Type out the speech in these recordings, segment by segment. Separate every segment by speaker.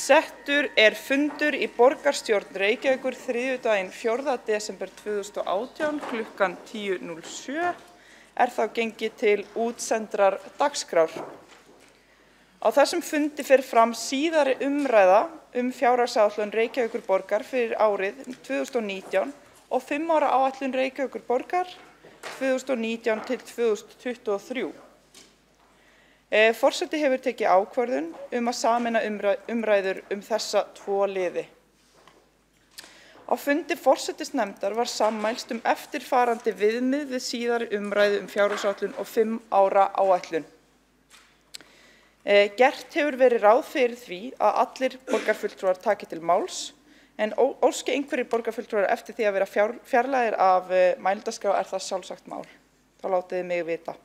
Speaker 1: Settur fundur í borgarstjórn Reykjavíkur þriðjudaginn 4. desember 2018 klukkan 10:07 þá gengið til útsendrar dagskrár. Á þessum fundi fer fram síðari umræða fjárhagsáætlun Reykjavíkurborgar fyrir árið 2019 og 5 ára áætlun Reykjavíkurborgar 2019 til 2023. Forseti hefur tekið ákvörðun að sameina umræður þessa 2 liði. Á fundi forsætisnefndar var sammælst eftirfarandi viðmið við síðari umræðu fjárhagsáætlun og 5 ára áætlun. Gert hefur verið ráð fyrir því að allir borgarfulltrúar taki til máls, en óski einhverjir borgarfulltrúar eftir því að vera fjarlægir af mælendaskrá það sjálfsagt mál. Þá látið þið mig vita.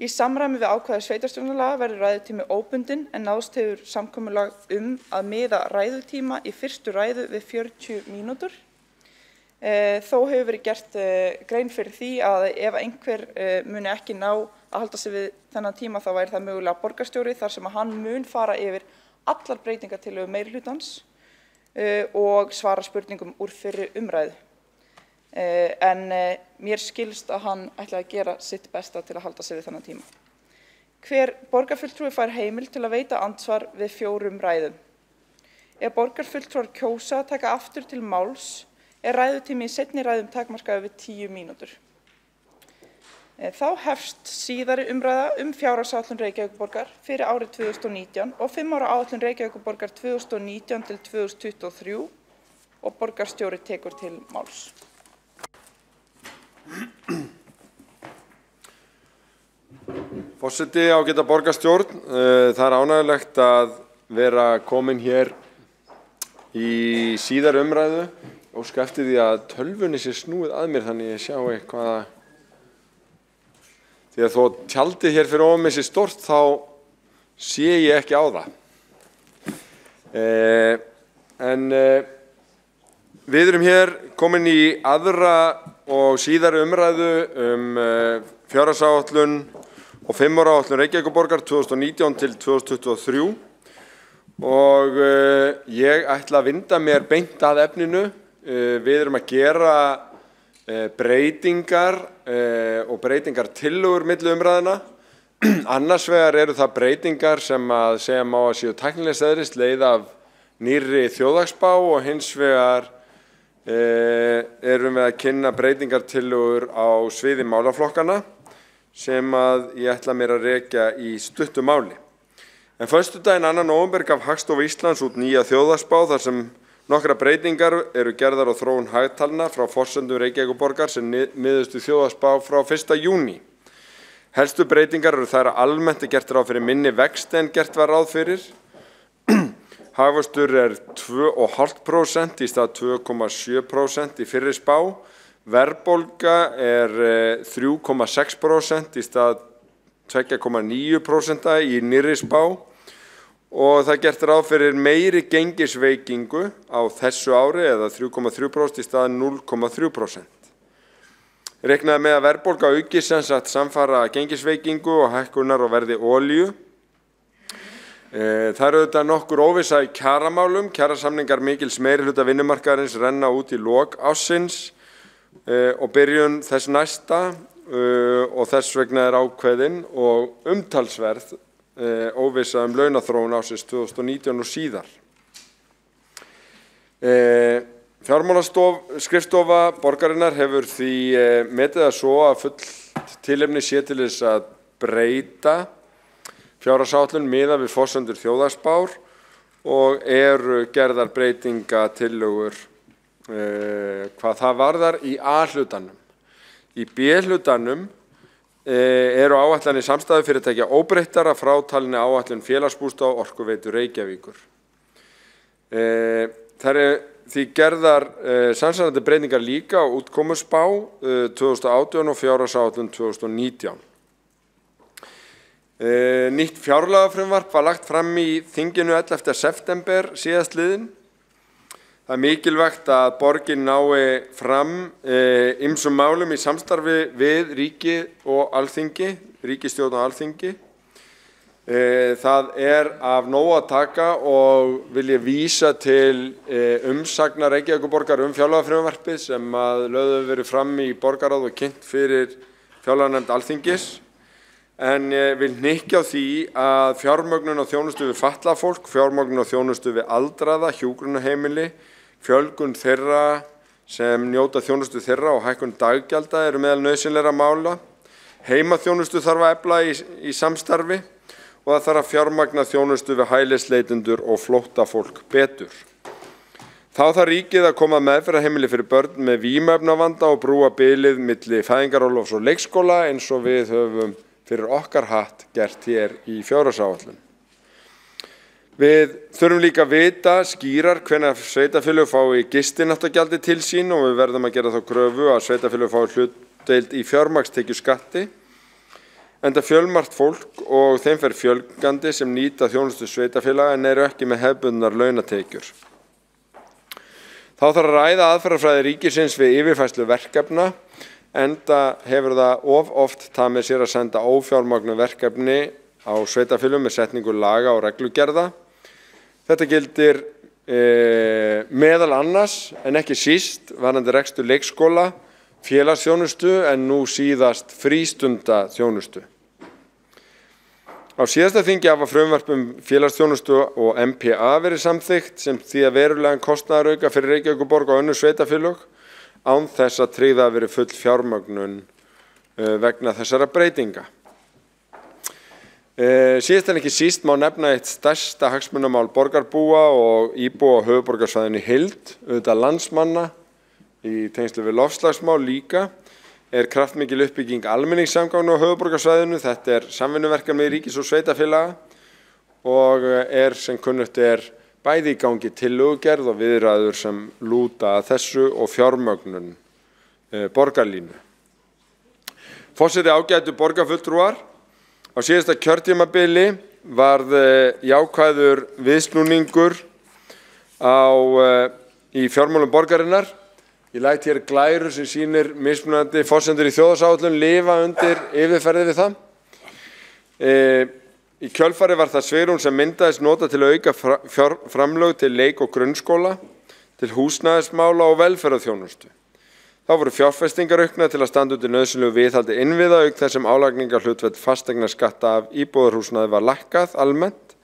Speaker 1: Í samræmi við ákvæði sveitarstjórnarlaga verður ræðutími óbundinn en náðst hefur samkomulag að miða ræðutíma í fyrstu ræðu við 40 mínútur. Þó hefur verið gert grein fyrir því að ef einhver muni ekki ná að halda sig við þennan tíma þá væri það mögulega borgarstjóri þar sem hann mun fara yfir allar breytingartillögur meirihlutans og svara spurningum úr fyrri umræðu. En mér skilst að hann ætlaði að gera sitt besta til að halda sig við þennan tíma. Hver borgarfulltrúi fær heimild til að veita andsvar við 4 ræðum. Ef borgarfulltrúar kjósa að taka aftur til máls ræðutími í seinni ræðum takmarkaður við 10 mínútur. Þá hefst síðari umræða fjárhagsáætlun Reykjavíkurborgar fyrir árið 2019 og 5 ára áætlun Reykjavíkurborgar 2019 til 2023 og borgarstjóri tekur til máls.
Speaker 2: Forseti, ágæta borgarstjórn, það ánægjulegt að vera komin hér í síðari umræðu. Óska eftir því að tölvunni sé snúið að mér þannig ég sjá eitthvað. Því að þó tjaldið hér fyrir ofan mig sé stórt þá sé ég ekki á það. Við erum hér komin í aðra og síðari umræðu fjárhagsáætlun og 5 ára áætlun Reykjavíkurborgar 2019 til 2023 og ég ætla að vinda mér beint að efninu. Við erum að gera breytingar og breytingartillögur milli umræðna. Annars vegar eru það breytingar sem að segja má að séu tæknilegs eðlis leið af nýrri þjóðhagsspá og hins vegar erum við að kynna breytingartillögur á sviði málaflokkana sem að ég ætla mér að rekja í stuttu máli. En föstudaginn 2. nóvember gaf Hagstofa Íslands út nýja þjóðhagsspá þar sem nokkra breytingar eru gerðar á þróun hagtalna frá forsendum Reykjavíkurborgar sem miðuðust við þjóðhagsspá frá 1. júní. Helstu breytingar eru þær að almennt gert ráð fyrir minni vexti en gert var ráð fyrir. Hagvöxtur 2,5% í stað 2,7% í fyrri spá. Verðbólga 3,6% í stað 2,9% í nýrri spá. Og það gert ráð fyrir meiri gengisveikingu á þessu ári eða 3,3% í stað 0,3%. Reiknaði með að verðbólga aukist sem sagt samfara gengisveikingu og hækkunar á verði olíu. Það eru auðvitað nokkur óvissa í kjaramálum. Kjarasamningar mikils meirihluta vinnumarkaðarins renna út í lok ársins og byrjun þess næsta og þess vegna ákveðin og umtalsverð óvissa launaþróun ársins 2019 og síðar. Fjármálaskrifstofa borgarinnar hefur því metið það svo að fullt tilefni sé til þess að breyta fjárhagsáætlun miðað við forsendur þjóðhagsspár og eru gerðar breytingatillögur hvað það varðar í A-hlutanum. Í B-hlutanum eru áætlanir samstæðufyrirtækja óbreyttar að frátalinni áætlun Félagsbústaða og Orkuveitu Reykjavíkur. Það því gerðar samsvarandi breytingar líka á útkomuspá 2018 og fjárhagsáætlun 2019. Nýtt fjárlagafrumvarp var lagt fram í þinginu 11. september síðastliðinn. Það mikilvægt að borgin nái fram ýmsum málum í samstarfi við ríki og Alþingi, ríkisstjórn og Alþingi. Það af nógu að taka og vil ég vísa til umsagnar Reykjavíkurborgar fjárlagafrumvarpið sem lögðu verið fram í borgarráð og kynnt fyrir fjárlaganefnd Alþingis. En ég vil hnykkja á því að fjármögnun og þjónustu við fatlað fólk, fjármögnun og þjónustu við aldraða, hjúkrunarheimili, fjölgun þeirra sem njóta þjónustu þeirra og hækkun daggjalda eru meðal nauðsynlegra mála. Heimaþjónustu þarf að efla í samstarfi og það þarf að fjármagna þjónustu við hælisleitendur og flóttafólk betur. Þá þarf ríkið að koma meðferðarheimili fyrir börn með vímuefnavanda og brúa bilið milli fæðingarorlofs og leikskóla eins og við höfum fyrir okkar hatt gert hér í fjárhagsáætlun. Við þurfum líka að vita skýrar hvenær sveitarfélög fái gistináttagjaldi til sín og við verðum að gera þá kröfu að sveitarfélög fái hlutdeild í fjármagnstekjuskatti. Enda fjölmargt fólk og þeim fer fjölgandi sem nýta þjónustu sveitarfélaga en eru ekki með hefðbundnar launatekjur. Þá þarf að ræða aðferðafræði ríkisins við yfirfærslu verkefna, enda hefur það oft tamið sér að senda ófjármagnu verkefni á sveitarfélögum með setningu laga og reglugerða. Þetta gildir meðal annars en ekki síst varðandi rekstur leikskóla, félagsþjónustu en nú síðast frístundaþjónustu. Á síðasta þingi hafa frumvarp félagsþjónustu og MPA verið samþykkt sem því að verulegan kostnaðarauka fyrir Reykjavíkurborg og önnur sveitarfélög án þess að tryggða að verið full fjármögnun vegna þessara breytinga. Síðast en ekki síst má nefna eitt stærsta hagsmunamál borgarbúa og íbúa á höfuðborgarsvæðinu í heild, auðvitað landsmanna í tengslu við loftslagsmál líka, kraftmikil uppbygging almenningssamgangna á höfuðborgarsvæðinu. Þetta samvinnuverkefni ríkis og sveitarfélaga og sem kunnugt bæði í gangi tillögugerð og viðræður sem lúta að þessu og fjármögnun borgarlínu. Forseti ágætu borgarfulltrúar, á síðasta kjörtímabili varð jákvæður viðsnúningur í fjármálum borgarinnar. Ég læt hér glæru sem sýnir mismunandi forsendur í þjóðarsáætlun lifa undir yfirferði við það. Í kjölfarið var það svigrúm sem myndaðist notað til að auka framlög til leik- og grunnskóla, til húsnæðismála og velferðarþjónustu. Þá voru fjárfestingar auknar til að standa undir nauðsynlegu viðhaldi innviða auk þess sem álagningarhlutfall fasteignaskatta af íbúðarhúsnæði var lækkað almennt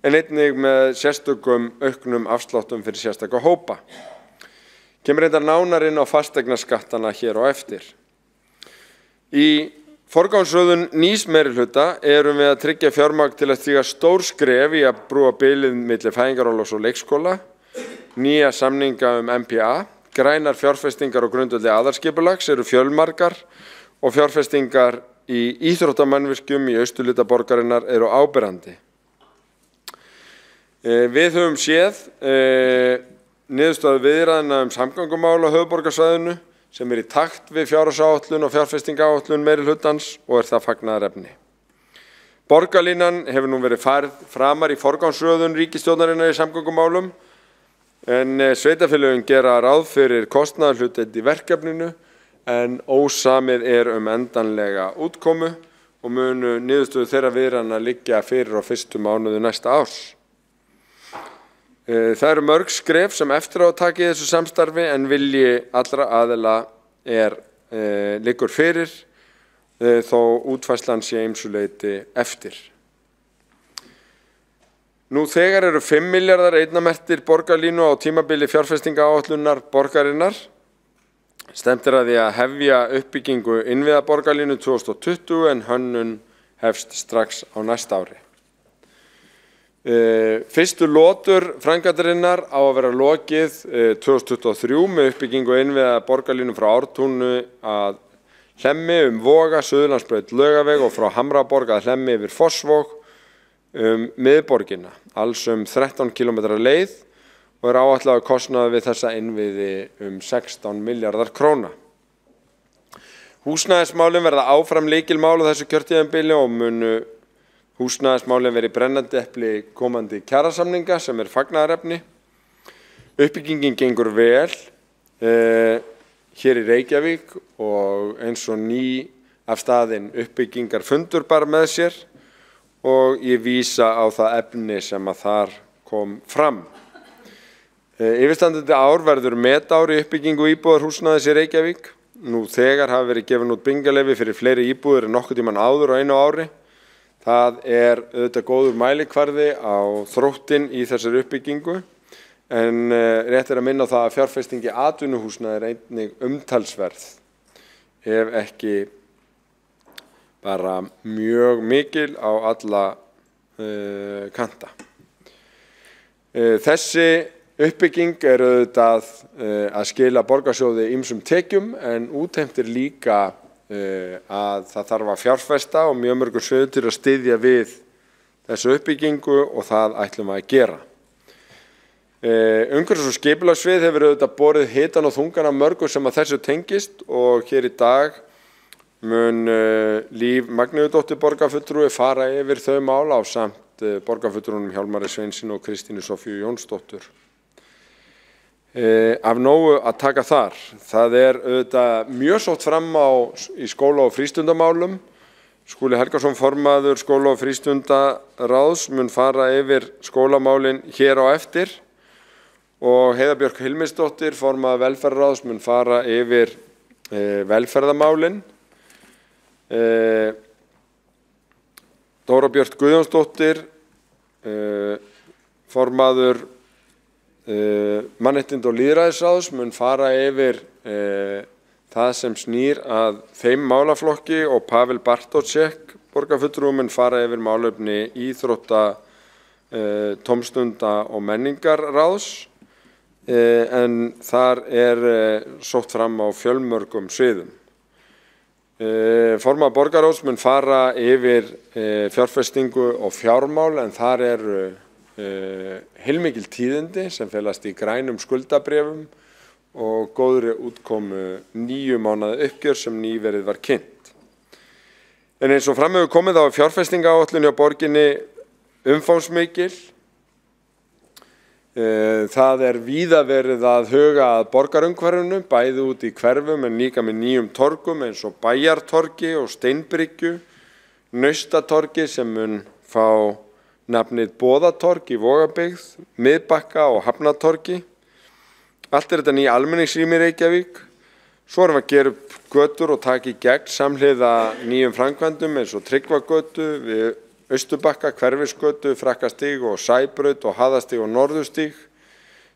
Speaker 2: en einnig með sérstökum auknum afsláttum fyrir sérstaka hópa. Kemur reyndar nánar inn á fasteignaskattana hér á eftir. Í forgangsröðun nýs meirihluta erum við að tryggja fjármagn til að stíga stór skref í að brúa bilið milli fæðingarorlofs og leikskóla, nýja samninga MPA, grænar fjárfestingar og grundvelli aðalskipulags eru fjölmargar og fjárfestingar í íþróttamannvirkjum í austurhluta borgarinnar eru áberandi. Við höfum séð niðurstöðu viðræðna samgöngumál á höfuðborgarsvæðinu sem í takt við fjárhagsáætlun og fjárfestingaráætlun meirihlutans og það fagnaðarefni. Borgarlínan hefur nú verið færð framar í forgangsröðun ríkisstjórnarinnar í samgöngumálum en sveitarfélögin gera ráð fyrir kostnaðarhlutdeild í verkefninu en ósamið endanlega útkomu og munu niðurstöðu þeirra viðræðna liggja fyrir á fyrstu mánuði næsta árs. Það eru mörg skref sem eftir á að taka í þessu samstarfi en vilji allra aðila liggur fyrir þó útfærslan sé ýmsu leyti eftir. Nú þegar eru 5 milljarðar eyrnamerktir borgarlínu á tímabili fjárfestingaáætlunar borgarinnar. Stefnt að því að hefja uppbyggingu innviða borgarlínu 2020 en hönnun hefst strax á næsta ári. Fyrstu lotur framkvæmdarinnar á að vera lokið 2023 með uppbyggingu innviða borgarlínu frá Ártúni að Hlemmi Voga, Suðurlandsbraut Laugaveg og frá Hamraborg að Hlemmi yfir Fossvog miðborgina, alls 13 km leið og áætlaður kostnaður við þessa innviði 16 milljarðar króna. Húsnæðismálin verða áfram lykilmál á þessu kjörtímabili og munu húsnæðismálin verið brennandi epli komandi kjarasamninga sem fagnaðarefni. Uppbyggingin gengur vel hér í Reykjavík og eins og ný af staðinn uppbyggingar fundur bara með sér og ég vísa á það efni sem að þar kom fram. Yfirstandandi ár verður metár í uppbyggingu íbúðarhúsnæðis í Reykjavík. Nú þegar hafa verið gefin út byggingarleyfi fyrir fleiri íbúðir en nokkurn tímann áður á einu ári. Það auðvitað góður mælikvarði á þróttinn í þessari uppbyggingu, en rétt að minna á það að fjárfesting í atvinnuhúsnæði er einnig umtalsverð, ef ekki bara mjög mikil á alla kanta. Þessi uppbygging auðvitað að skila borgarsjóði ýmsum tekjum, en útheimtir líka að það þarf að fjárfesta og mjög mörgum sviðum til að styðja við þessu uppbyggingu, og það ætlum að gera. Umhverfis- og skipulagssvið hefur auðvitað borið hitann og þungan af mörgu sem að þessu tengist, og hér í dag mun Líf Magnúsdóttir borgarfulltrúi fara yfir þau mál ásamt borgarfulltrúnum Hjálmari Sveinssyni og Kristínu Soffíu Jónsdóttur. Af nógu að taka þar. Það auðvitað mjög sótt fram í skóla- og frístundamálum. Skúli Helgason, formaður skóla- og frístundaráðs, mun fara yfir skólamálin hér á eftir, og Heiða Björk Hilmisdóttir, formaður velferðarráðs, mun fara yfir velferðarmálin. Dóra Björt Guðjónsdóttir, formaður Mannréttinda- og lýðræðisráðs, mun fara yfir það sem snýr að þeim málaflokki, og Pavel Bartóček, borgarfulltrúi, mun fara yfir málefni íþrótta, tómstunda og menningarráðs, en þar sótt fram á fjölmörgum sviðum. Formaður borgarráðs mun fara yfir fjárfestingu og fjármál, en þar heilmikil tíðindi sem felast í grænum skuldabréfum og góðri útkomu 9 mánaða uppgjör sem nýverið var kynnt. En eins og fram hefur komið á fjárfestingaáætlun hjá borginni umfangsmikil. Það víða verið að huga að borgarumhverfinu, bæði út í hverfum en líka með nýjum torgum eins og Bæjartorgi og Steinbryggju, Naustatorgi sem mun fá nafnið Boðatorg í Vogabyggð, Miðbakka og Hafnatorgi. Allt þetta ný almenningsrými í Reykjavík. Svo erum við að gera upp götur og taka í gegn samhliða nýjum framkvæmdum eins og Tryggvagötu, við Austurbakka, Hverfisgötu, Frakkastíg og Sæbraut og Haðastíg og Norðurstíg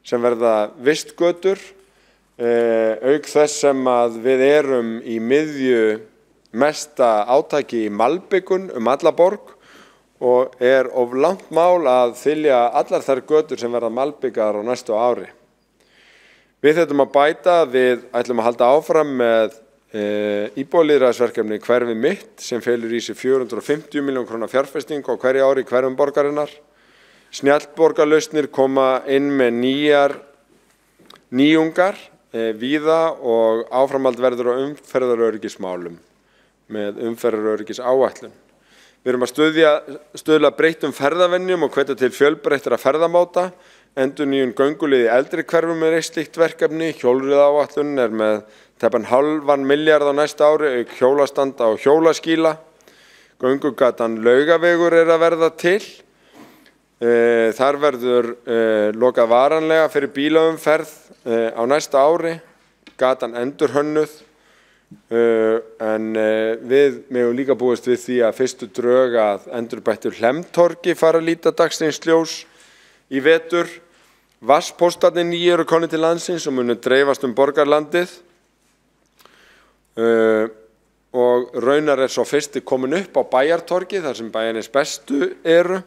Speaker 2: sem verða vistgötur. Auk þess sem að við erum í miðju mesta átaki í malbikun alla borg, og of langt mál að þylja allar þær götur sem verða malbikaðar á næstu ári. Við þurfum að bæta, við ætlum að halda áfram með íbúalýðræðisverkefni Hverfið mitt sem felur í sig 450 milljóna króna fjárfestingu á hverju ári í hverfum borgarinnar. Snjallborgarlausnir koma inn með nýjungar víða, og áframhald verður á umferðaröryggismálum með umferðaröryggisáætlun. Við erum að stuðla breyttum ferðavenjum og hvetja til fjölbreyttra ferðamáta. Endurnýjun gönguleið í eldri hverfum eitt slíkt verkefni. Hjólreiðaáætlunin með tæpan ½ milljarð á næsta ári, auk hjólastanda og hjólaskýla. Göngugatan Laugavegur að verða til. Þar verður lokað varanlega fyrir bílaumferð á næsta ári. Gatan endurhönnuð. En við megum líka búist við því að fyrstu drög að endurbættu Hlemmtorgi fara að líta dagsins ljós í vetur. Vatnspóstarnir 9 eru komnir til landsins og munu dreifast borgarlandið, og raunar svo fyrsti komin upp á Bæjartorgi þar sem bæjarins bestu eru.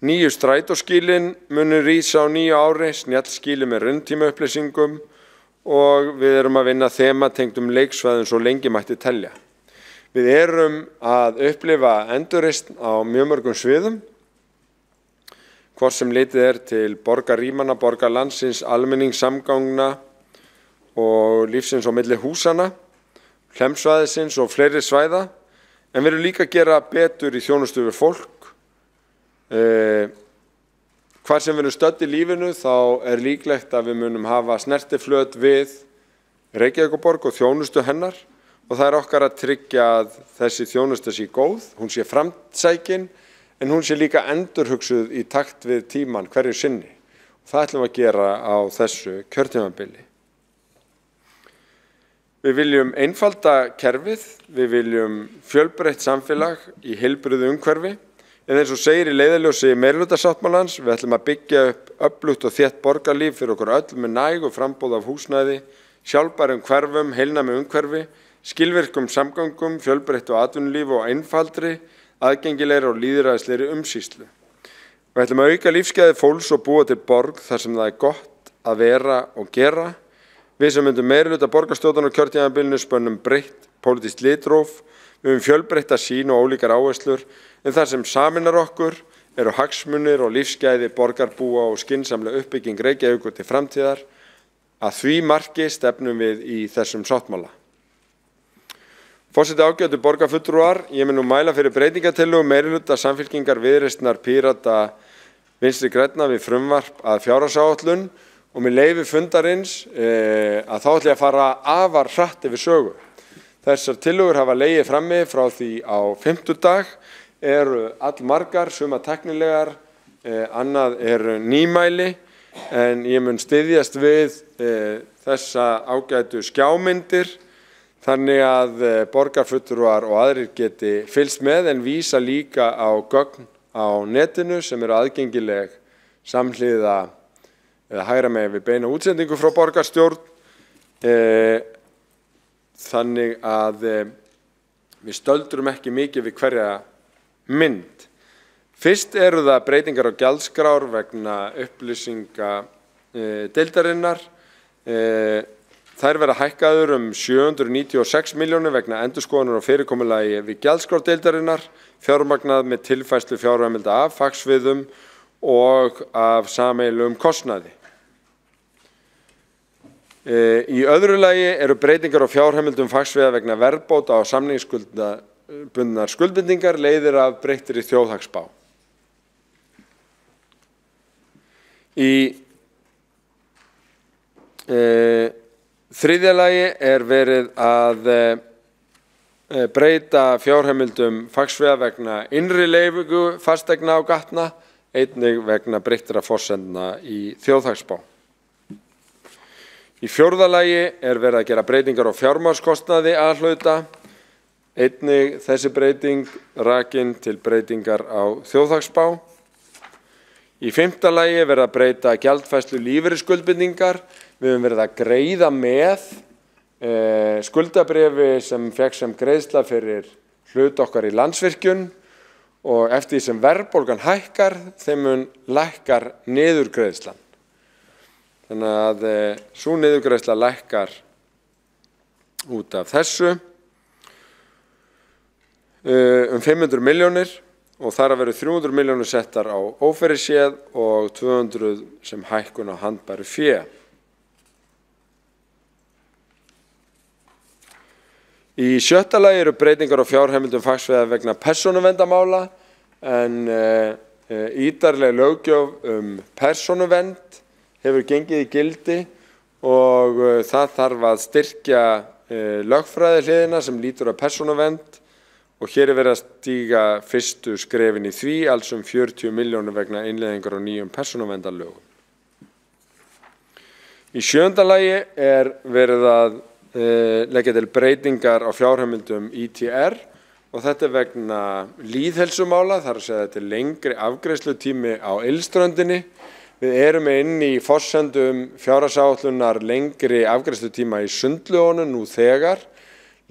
Speaker 2: Nýju strætóskýlin munu rísa á nýju ári, snjallskýli með rauntímaupplýsingum, og við erum að vinna þematengdum leiksvæðum svo lengi mætti telja. Við erum að upplifa endurreisn á mjög mörgum sviðum, hvort sem litið til borgarrýmanna, borgarlandsins, almenningssamgangna og lífsins á milli húsana, Hlemsvæðisins og fleiri svæða, en við erum líka að gera betur í þjónustu við fólk. Hvar sem við erum stödd í lífinu þá líklegt að við munum hafa snertiflöt við Reykjavíkurborg og þjónustu hennar, og það okkar að tryggja að þessi þjónusta sé góð, hún sé framsækin, en hún sé líka endurhugsuð í takt við tímann hverju sinni. Það ætlum við að gera á þessu kjörtímabili. Við viljum einfalda kerfið, við viljum fjölbreytt samfélag í heilbrigðu umhverfi, en eins og segir í leiðarljósi meirihlutasáttmálans, við ætlum að byggja upp öflugt og þétt borgarlíf fyrir okkur öll með nægu framboð af húsnæði, sjálfbærum hverfum, heilnæmu umhverfi, skilvirkum samgöngum, fjölbreyttu atvinnulífi og einfaldri, aðgengilegri og lýðræðislegri umsýslu. Við ætlum að auka lífsgæði fólks og búa til borg þar sem það gott að vera og gera. Við sem myndum meirihluta borgarstjórnar á kjörtímabilinu spönnum breytt pólitískt litróf, við höfum fjölbreytta sýn og ólíkar áherslur, en það sem sameinar okkur eru hagsmunir og lífsgæði borgarbúa og skynsamleg uppbygging Reykjavíkur til framtíðar. Að því marki stefnum við í þessum sáttmála. Forseti, ágætu borgarfulltrúar, ég mun nú mæla fyrir breytingatillögu meirihluta Samfylkingar, Viðreisnar, Pírata, Vinstri grænna við frumvarp að fjárhagsáætlun og með leyfi fundarins að þá ætla ég að fara afar hratt yfir sögu. Þessar tillögur hafa legið frammi frá því á fimmtudag, eru allmargar, suma tæknilegar, annað eru nýmæli, en ég mun styðjast við þessa ágætu skjámyndir, þannig að borgarfulltrúar og aðrir geti fylgst með, en vísa líka á gögn á netinu sem eru aðgengileg samhliða eða hægra megin við beina útsendingu frá borgarstjórn, þannig að við stöldrum ekki mikið við hverja mynd. Fyrst eru það breytingar á gjaldskrár vegna upplýsinga deildarinnar. Þær verða hækkaður 796 milljónir vegna endurskoðunar og fyrirkomulagi við gjaldskrár deildarinnar, fjármagnað með tilfærslu fjárheimilda af fagsviðum og af sameiginlegum kostnaði. Í öðru lagi eru breytingar á fjárheimildum fagsviða vegna verðbóta á samningsbundnar skuldbindingar leiðir af breyttri þjóðhagsspá. Í þriðja lagi er verið að breyta fjárheimildum fagsviða vegna innri leigu fasteigna og gatna, einnig vegna breyttra forsendna í þjóðhagsspá. Í fjórða lagi er verið að gera breytingar á fjármagnskostnaði A-hluta, einnig þessi breyting rakin til breytingar á þjóðhagsspá. Í fimmta lagi er verið að breyta gjaldfærslu lífeyrisskuldbindingar. Við höfum verið að greiða með skuldabréfi sem fékk sem greiðsla fyrir hlut okkar í Landsvirkjun og eftir því sem verðbólgan hækkar, þeim mun lækkar niðurgreiðslan. Þannig að sú niðurgreiðsla lækkar út af þessu 500 milljónir og þar að veru 300 milljónir settar á ófyrirséð og 200 sem hækkun á handbæru fé. Í sjötta lagi eru breytingar á fjárheimildum fagsviða vegna persónuverndarmála, en ítarleg löggjöf persónuvernd hefur gengið í gildi og það þarf að styrkja lögfræðihliðina sem lýtur að persónuvernd og hér er verið að stíga fyrstu skrefin í því, alls 40 milljónir vegna innleiðingar á nýjum persónuverndarlögum. Í sjöunda lagi er verið að leggja til breytingar á fjárheimildum ITR og þetta er vegna lýðheilsumála, þar að segja þetta er lengri afgreiðslutími á Ylströndinni. Við erum inn í forsendum fjárhagsáætlunar lengri afgreiðslutíma í Sundlaugunum nú þegar,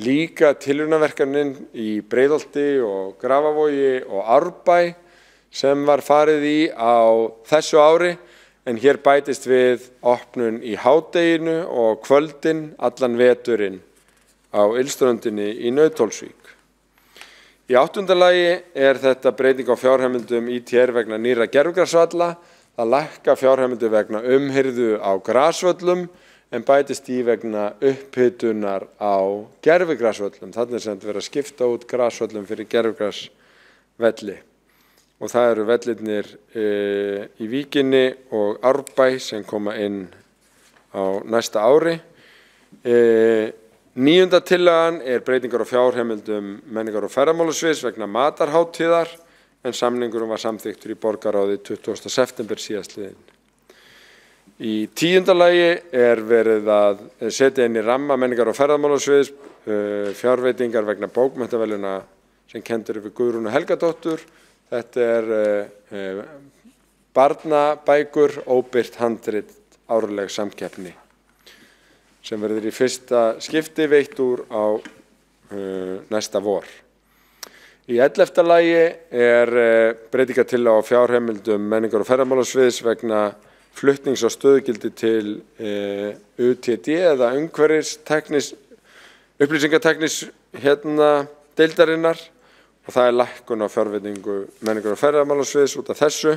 Speaker 2: líka tilraunaverkefnin í Breiðholti og Grafavogi og Árbæ sem var farið í á þessu ári, en hér bætist við opnun í hádeginu og kvöldin allan veturinn á Ylströndinni í Nauthólsvík. Í áttunda lagi er þetta breyting á fjárheimildum ITR vegna nýrra gervigrasvalla. Það lækka fjárheimildir vegna umhirðu á grasvöllum en bætist í vegna upphitunar á gervigrasvöllum. Þannig sem verið að skipta út grasvöllum fyrir gervigrasvelli. Og það eru vellirnir í Víkinni og Árbæ sem koma inn á næsta ári. Níunda tillagan er breytingar á fjárheimildum menningar- og ferðamálasviðs vegna matarhátíðar, en samningurum var samþykktur í borgarráði 20. september síðastliðinn. Í 10. lagi verið að setja inn í ramma menningar- og ferðamálasviðs fjárveitingar vegna bókmenntaverðlauna sem kenndir við Guðrúnu Helgadóttur. Þetta barnabækur, óbirt handrit, árleg samkeppni sem verður í fyrsta skipti veitt úr á næsta vor. Í 11. lagi breytingartillaga á fjárheimildum menningar- og ferðamálasviðs vegna flutnings á stöðugildi til UTD eða upplýsingatæknis deildarinnar og það lækkun á fjárveitingu menningar- og ferðamálasviðs út af þessu.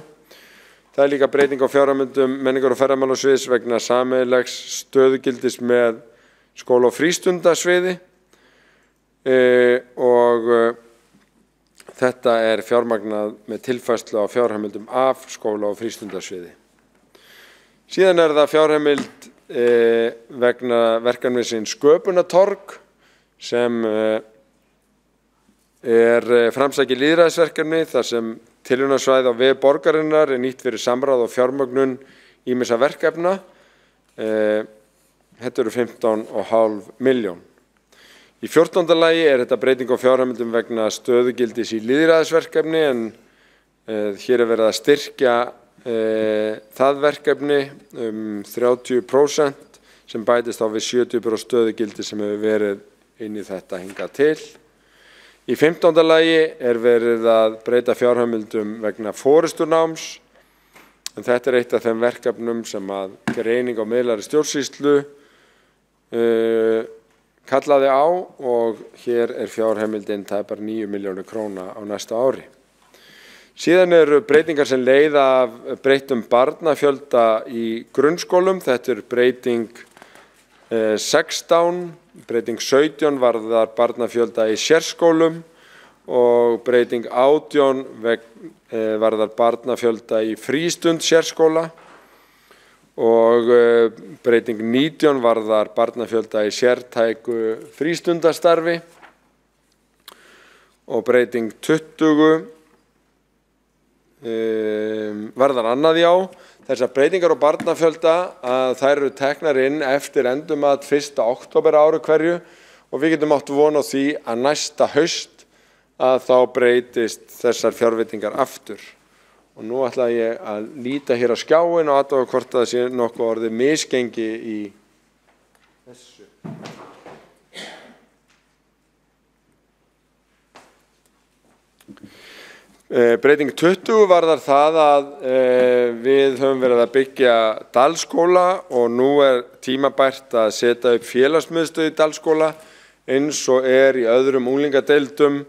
Speaker 2: Það líka breyting á fjárheimildum menningar- og ferðamálasviðs vegna sameiginlegs stöðugildis með skóla- og frístundasviði og þetta fjármagnað með tilfærslu á fjárheimildum af skóla- og frístundasviði. Síðan það fjárheimild vegna verkefnisins Sköpunartorg sem framsækið lýðræðisverkefni þar sem tilraunasvæði á vef borgarinnar nýtt fyrir samráð og fjármögnun ýmissa verkefna. Þetta 15,5 milljón. Í 14. lagi þetta breyting á fjárheimildum vegna stöðugildis í lýðræðisverkefni en hér verið að styrkja það verkefni 30% sem bætist á við 70% stöðugildi sem hefur verið inn í þetta hingað til. Í 15. lagi verið að breyta fjárheimildum vegna forystunáms en þetta eitt af þeim verkefnum sem að greining á miðlægri stjórnsýslu kallaði á og hér fjárheimildin tæpar 9 milljónir króna á næsta ári. Síðan breytingar sem leiða af breyttum barnafjölda í grunnskólum. Þetta breyting 16, breyting 17 varðar barnafjölda í sérskólum og breyting 18 varðar barnafjölda í frístund sérskóla og breyting 19 varðar barnafjölda í sértæku frístundastarfi og breyting 20 varðar annað Þessar breytingar á barnafjölda þær teknar inn eftir endurmat 1. október ári hverju og við getum átt von á því að næsta haust þá breytist þessar fjárveitingar aftur. Og nú ætla ég að líta hér á skjáinn og athuga hvort það sé nokkuð orðið misgengi í þessu. Breyting 20 varðar það að við höfum verið að byggja Dalskóla og nú tímabært að setja upp félagsmiðstöð í Dalskóla eins og í öðrum unglingadeildum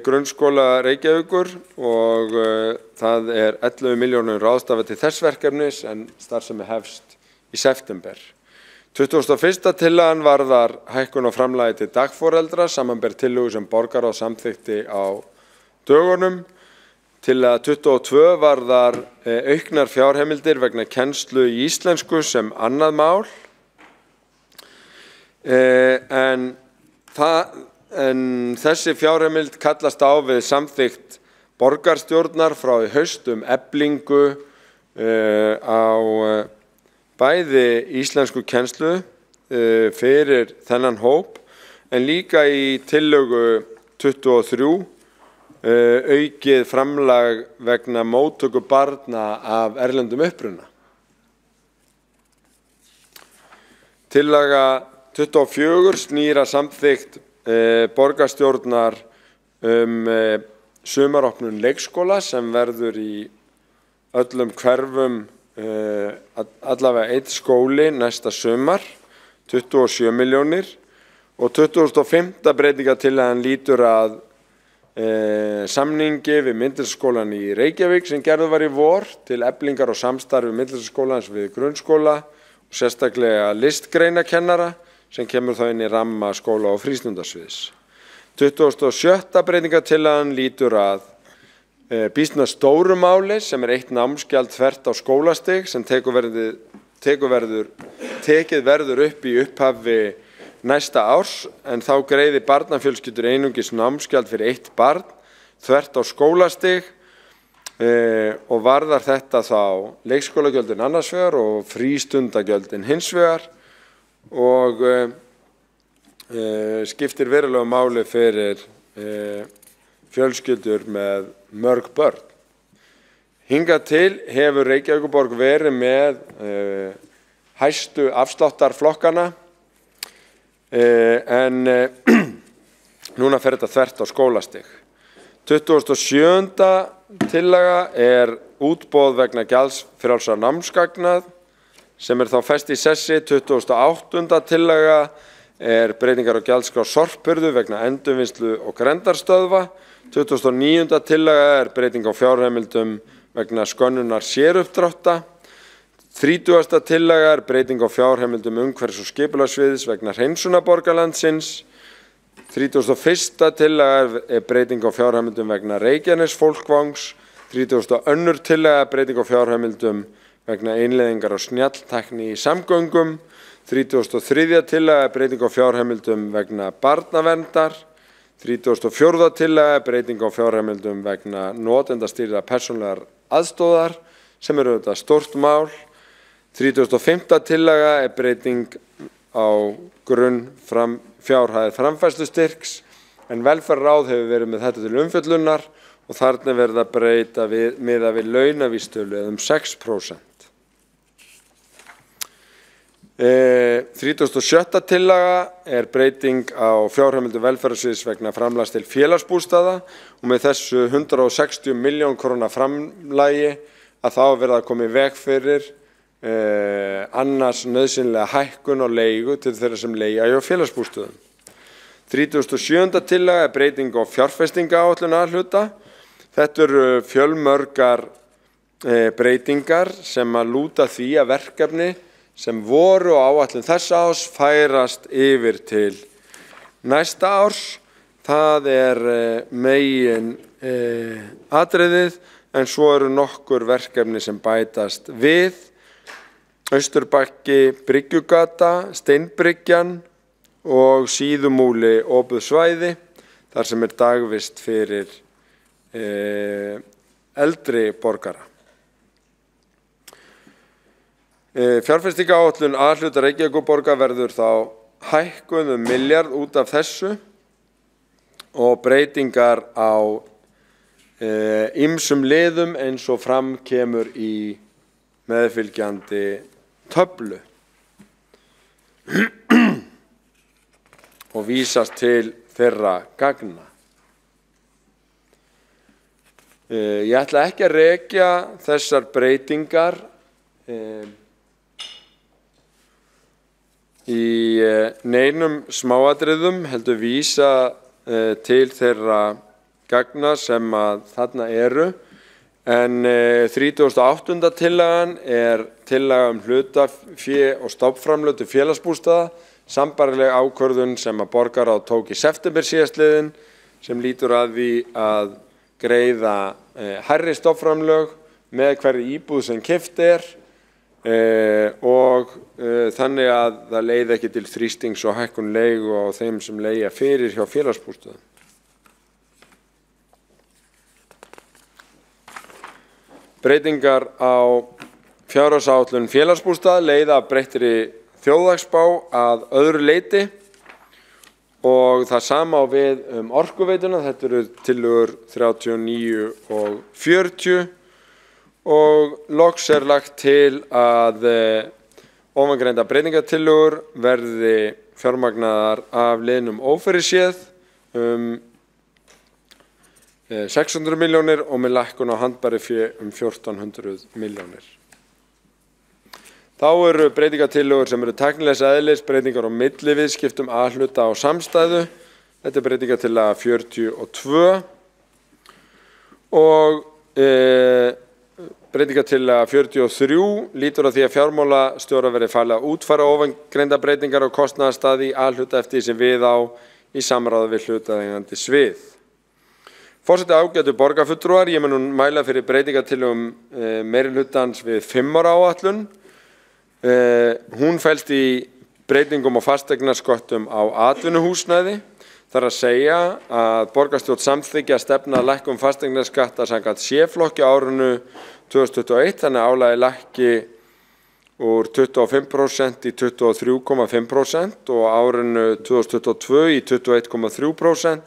Speaker 2: grunnskóla Reykjavíkur og það 11 milljónum ráðstafað til þess verkefnis en starfsemi hefst í september. 21. tillagan varðar hækkun á framlagi til dagforeldra samanber tillögu sem borgarráð samþykkti á dögunum. Tillaga 22 varðar auknar fjárheimildir vegna kennslu í íslensku sem annað mál. En þessi fjárheimild kallast á við samþykkt borgarstjórnar frá í haust eflingu á bæði íslensku kennslu fyrir þennan hóp en líka í tillögu 23 aukið framlag vegna móttöku barna af erlendum uppruna. Tillaga 24 snýr að samþykkt borgarstjórnar sumaropnun leikskóla sem verður í öllum hverfum allavega einn skóli næsta sumar, 27 milljónir og 25. breytingartillagan lýtur að samningi við myndlistaskólann í Reykjavík sem gerður var í vor til eflingar og samstarfi myndlistaskólans við grunnskóla og sérstaklega listgreinakennara sem kemur þá inn í ramma skóla- og frístundasviðs. 27. breytingartillagan lýtur að býsna stóru máli sem eitt námsgjald þvert á skólastig sem tekið verður upp í upphafi næsta árs en þá greiði barnafjölskyldur einungis námsgjald fyrir eitt barn þvert á skólastig og varðar þetta þá leikskólagjöldin annars vegar og frístundagjöldin hins vegar og skiptir verulega máli fyrir fjölskyldur með mörg börn. Hingað til hefur Reykjavíkurborg verið með hæstu afsláttarflokkana en núna fer þetta þvert á skólastig. 27. tillaga útboð vegna gjaldfrjálsra námsgagna sem þá fest í sessi. 28. tillaga breytingar á gjaldskrá sorphirðu vegna endurvinnslu og grenndarstöðva. 29. tillaga breyting á fjárheimildum vegna skönnunar séruppdrátta. 30. tillaga breyting á fjárheimildum umhverfis- og skipulagssviðs vegna hreinsunar borgarlandsins. 31. tillaga breyting á fjárheimildum vegna Reykjanesfólkvangs. 32. tillaga breyting á fjárheimildum vegna innleiðingar á snjalltækni í samgöngum. 33. tillaga breyting á fjárheimildum vegna barnaverndar. 34. tillaga breyting á fjárheimildum vegna notendastýrðrar persónulegar aðstoðar sem auðvitað stórt mál. 35. tillaga breyting á fjárhæð framfærslustyrks en velferðarráð hefur verið með þetta til umfjöllunar og þarna verið að breyta miðað við launavísitölu um 6%. 37. tillaga breyting á fjárheimildum velferðarsviðs vegna framlags til félagsbústaða og með þessu 160 milljón króna framlagi að þá verða að koma í veg fyrir annars nauðsynlega hækkun á leigu til þeirra sem leigja hjá félagsbústöðum. 37. tillaga breyting á fjárfestingaáætlun A-hluta. Þetta eru fjölmörgar breytingar sem að lúta því að verkefni sem voru á áætlun þessa árs færast yfir til næsta árs. Það megin atriðið en svo eru nokkur verkefni sem bætast við. Austurbakki, Bryggjugata, Steinbryggjan og Síðumúli opið svæði þar sem dagvist fyrir eldri borgara. Fjárfestingaáætlun A-hluta Reykjavíkurborgar verður þá hækkuð milljarð út af þessu og breytingar á ýmsum liðum eins og fram kemur í meðfylgjandi töflu og vísast til þeirra gagna. Ég ætla ekki að rekja þessar breytingar í neinum smáatriðum, heldur vísa til þeirra gagna sem að þarna eru. En 38. tillagan tillaga hlutafé og stofnframlög til félagsbústaða, sambærileg ákvörðun sem að borgarráð tók í september síðastliðinn sem lýtur að því að greiða hærri stofnframlög með hverri íbúð sem keypt og þannig að það leiði ekki til þrýstings og hækkun leigu á þeim sem leigja fyrir hjá félagsbústöðum. Breytingar á fjárhagsáætlun félagsbústaða leiða af breyttri þjóðhagsspá að öðru leyti og það sama á við orkuveituna. Þetta eru tillögur 39 og 40 og loks lagt til að ofangreinda breytingatillögur verði fjármagnaðar af liðnum ófyrirséð 600 milljónir og með lækkun á handbæri fé 1400 milljónir. Þá eru breytingatillögur sem eru tæknilegs eðlis, breytingar á milliviðskiptum A-hluta og samstæðu. Þetta breytingartillaga 42 og breytingartillaga 43 lýtur að því að fjármálastjóra verði falið að útfæra ofangreinda breytingar á kostnaðarstaði í A-hluta eftir því sem við á í samráði við hlutaðeigandi svið. Forseti ágætu borgarfulltrúar, ég mun nú mæla fyrir breytingartillögum meirihlutans við 5 ára áætlun. Hún felst í breytingum á fasteignasköttum á atvinnuhúsnæði. Það er að segja að borgarstjórn samþykkja að stefna að lækkun fasteignaskatta samkvæmt C-flokki á árinu 2021, þannig að álagið lækki úr 25% í 23,5% og árinu 2022 í 21,3%,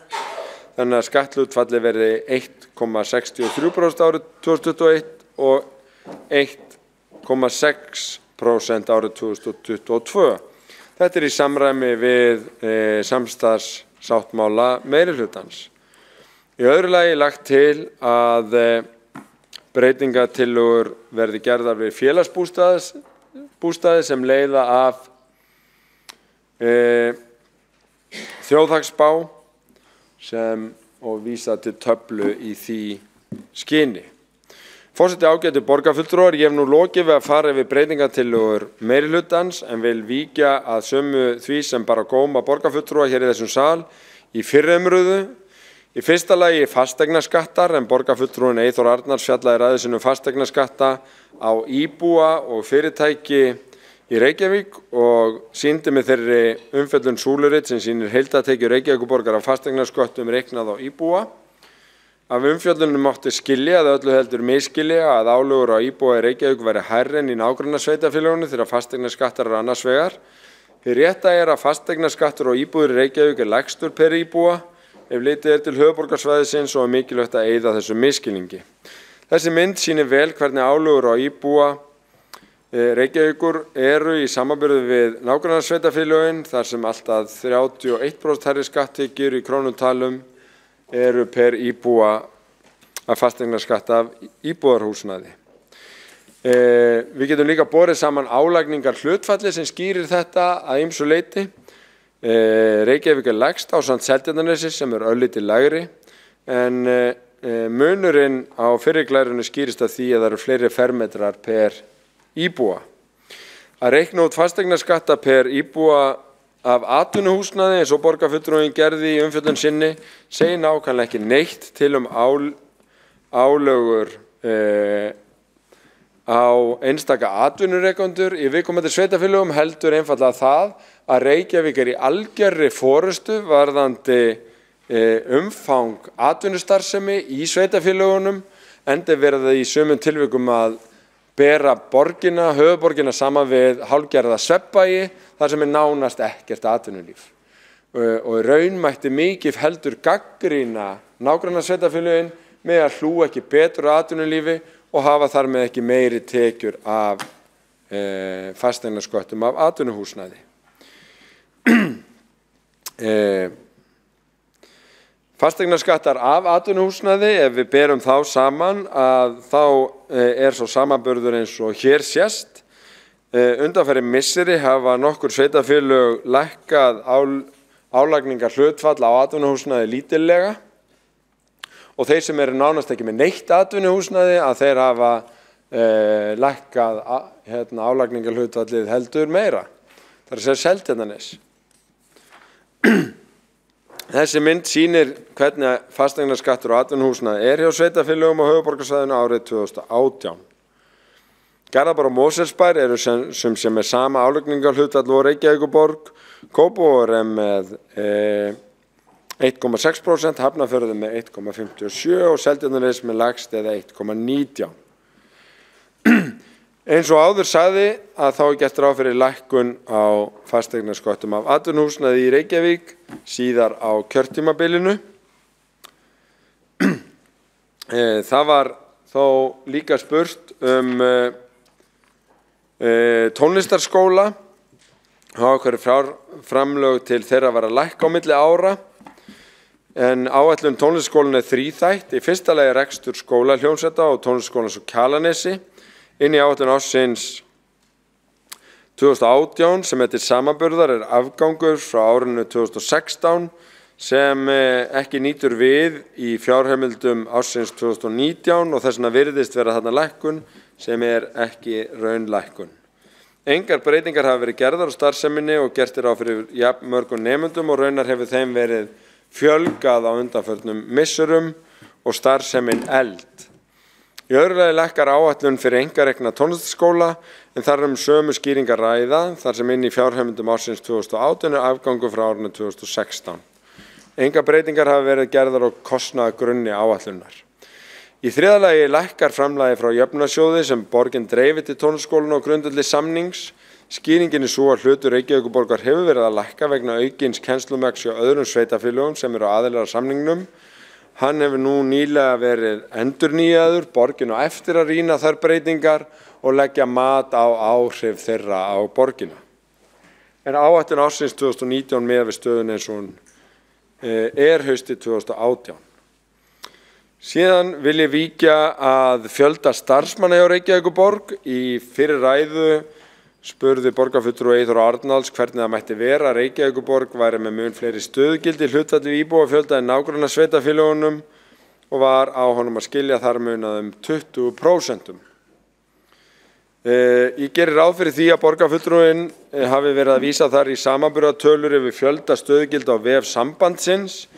Speaker 2: þannig að skatthlutfalli verði 1,63% árið 2021 og 1,6% árið 2022. Þetta er í samræmi við samstarfssáttmála meirihlutans. Í öðru lagi lagt til að breytingatillögur verði gerðar við félagsbústaði sem leiða af þjóðhagsspá og vísa til töflu í því skyni. Forseti, ágætu borgarfulltrúar, ég hef nú lokið við að fara yfir breytingatillögur meirihlutans en vil víkja að sömu því sem bara góma borgarfulltrúa hér í þessum sal í fyrri umræðu. Í fyrsta lagi fasteignaskattar, en borgarfulltrúinn Eyþór Arnalds fjallaði í ræðu sinni fasteignaskatta á íbúa og fyrirtæki í Reykjavík og sýndi með þeirri umfjöllun súlurit sem sýnir heildartekjur Reykjavíkurborgar af fasteignaskattum reiknað á íbúa. Af umfjöllunum mátti skilja eða öllu heldur misskilja að álögur á íbúa í Reykjavík væri hærri en í nágrannasveitarfélögunum þegar fasteignaskattar eru annars vegar. Hið rétta er að fasteignaskattur á íbúðir í Reykjavík er lægstur per íbúa ef litið er til höfuðborgarsvæðisins og er mikilvægt að eyða þessu misskilningi. Þessi mynd sýnir vel hvernig álögur á íbúa Reykjavíkur eru í samanburði við nágrannasveitarfélögin þar sem allt að 31% hærri skatttekjur í krónutalum eru per íbúa að fasteignaskatta af íbúðarhúsnæði. Við getum líka borið saman álagningar hlutfalli sem skýrir þetta að ýmsu leyti. Reykjavík er lægst ásamt Seltjarnarnesi sem er örlítið lægri en munurinn á fyrri glærunni skýrist af því að það eru fleiri fermetrar per íbúa. Að reikna út fasteignaskatta per íbúa af atvinnuhúsnæði eins og borgarfulltrúinn gerði í umfjöllun sinni segir nákvæmlega ekki neitt til álögur á einstaka atvinnurekendur í viðkomandi sveitarfélögum heldur einfaldlega það að Reykjavík er í algerri forystu varðandi umfang atvinnustarfsemi í sveitarfélögunum enda verið það í sumum tilvikum að bera höfuðborgina saman við hálfgerða svefnbæi þar sem er nánast ekkert atvinnulíf. Og í raun mætti mikið heldur gagnrýna nágrannasveitarfélögin með að hlúa ekki betur að atvinnulífi og hafa þar með ekki meiri tekjur af fasteignaskattum af atvinnuhúsnæði. Fasteignaskattar af atvinnuhúsnæði, ef við berum þá saman, þá er svo samanburður eins og hér sést. Undanfarin misseri hafa nokkur sveitarfélög lækkað álagningar hlutfall á atvinnuhúsnæði lítillega og þeir sem eru nánast ekki með neitt atvinnuhúsnæði að þeir hafa lækkað álagningar hlutfallið heldur meira. Það er að segja Seltjarnarnes. Þessi mynd sýnir hvernig fasteignaskattur á atvinnuhúsnæði er hjá sveitarfélögum á höfuðborgarsvæðinu árið 2018. Garðabær og Mosfellsbær eru sem er sama álagningarhlutfall og Reykjavíkurborg, Kópavogur er með 1,6%, Hafnarfjörður með 1,57% og Seltjarnarnes með lægst eða 1,19%. Eins og áður sagði að þá er gert ráð fyrir lækkun á fasteignaskattum af atvinnuhúsnæði í Reykjavík síðar á kjörtímabilinu. Það var þó líka spurt tónlistarskóla og hverju framlög til þeirra var að lækka á milli ára. En áætlun tónlistarskólan er þríþætt. Í fyrsta lagi rekstur skólahljómsveita og tónlistarskólans á Kjalarnesi. Inn í áætlun ársins 2018 sem til samanburðar er afgangur frá árinu 2016 sem ekki nýtur við í fjárheimildum ársins 2019 og þess vegna virðist vera þarna lækkun sem er ekki raunlækkun. Engar breytingar hafa verið gerðar á starfseminni og gert ráð fyrir jafnmörgum nemendum og raunar hefur þeim verið fjölgað á undanförnum misserum og starfsemin efld. Í öðru lagi lækkar áætlun fyrir einkarekna tónlistarskóla en þar sömu skýringar ræða þar sem inn í fjárheimildum ársins 2018 er afgangur frá árinu 2016. Engar breytingar hafa verið gerðar á kostnaðargrunni áætlunar. Í þriðja lagi lækkar framlagið frá jöfnunarsjóði sem borgin dreifir til tónlistarskólana á grundvelli samnings. Skýringin svo að hlutur Reykjavíkurborgar hefur verið að lækka vegna aukins kennslumagns hjá öðrum sveitarfélögum sem eru aðilar að samningnum. Hann hefur nú nýlega verið endurnýjaður, borgin á eftir að rýna þær breytingar og leggja mat á áhrif þeirra á borgina. En áætlun ársins 2019 miðað við stöðuna eins og hún haustið 2018. Síðan vil ég víkja að fjölda starfsmanna hjá Reykjavíkurborg. Í fyrri ræðu spurði borgarfulltrúi Eyþór Arnalds hvernig það mætti vera að Reykjavíkurborg væri með mun fleiri stöðugildi hlutfalli við íbúafjölda en nágrannasveitarfélögunum og var á honum að skilja þar munað 20%. Ég geri ráð fyrir því að borgarfulltrúinn hafi verið að vísa þar í samanburðartölur yfir fjölda stöðugilda á vef sambandsins.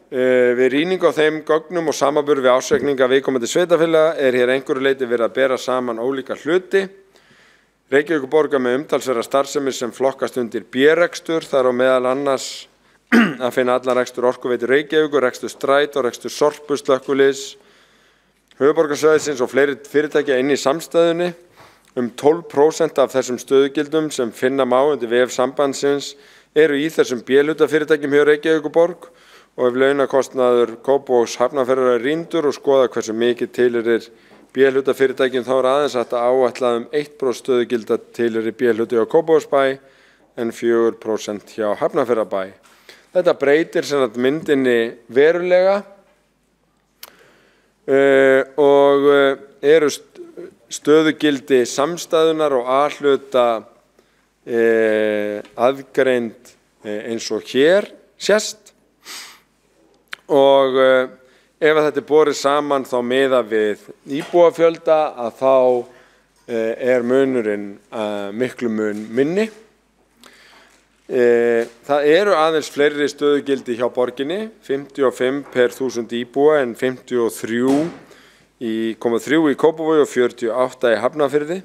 Speaker 2: Við rýningu á þeim gögnum og samanburð við ársreikninga viðkomandi sveitarfélaga hér einhverju leyti verið að bera saman ólíka hluti. Reykjavíkurborg með umtalsverða starfsemi sem flokkast undir B-rekstur, þar á meðal annars að finna allan rekstur Orkuveitu Reykjavíkur, rekstur Strætó, rekstur Sorpu, slökkviliðs, höfuðborgarsvæðisins og fleiri fyrirtækja inn í samstæðunni. 12% af þessum stöðugildum sem finna má undir vef sambandsins eru í þessum B-hlutafyrirtækjum hjá Reykjavíkurborg og ef launakostnaður Kópavogs Hafnarfjarðar er rýndur og skoða hversu mikið tilheyrir B-hlutafyrirtækjum þá aðeins hægt að áætla 1% stöðugilda tilheyrir B-hluti hjá Kópavogsbæ en 4% hjá Hafnarfjarðarbæ. Þetta breytir sem sagt myndinni verulega og eru stöðugildi samstæðunar og A-hluta aðgreind eins og hér sést og ef þetta borið saman þá miðað við íbúafjölda að þá munurinn miklu mun minni. Það eru aðeins fleiri stöðugildi hjá borginni, 55 per 1000 íbúa en 53 í Kópavogi og 48 í Hafnarfirði.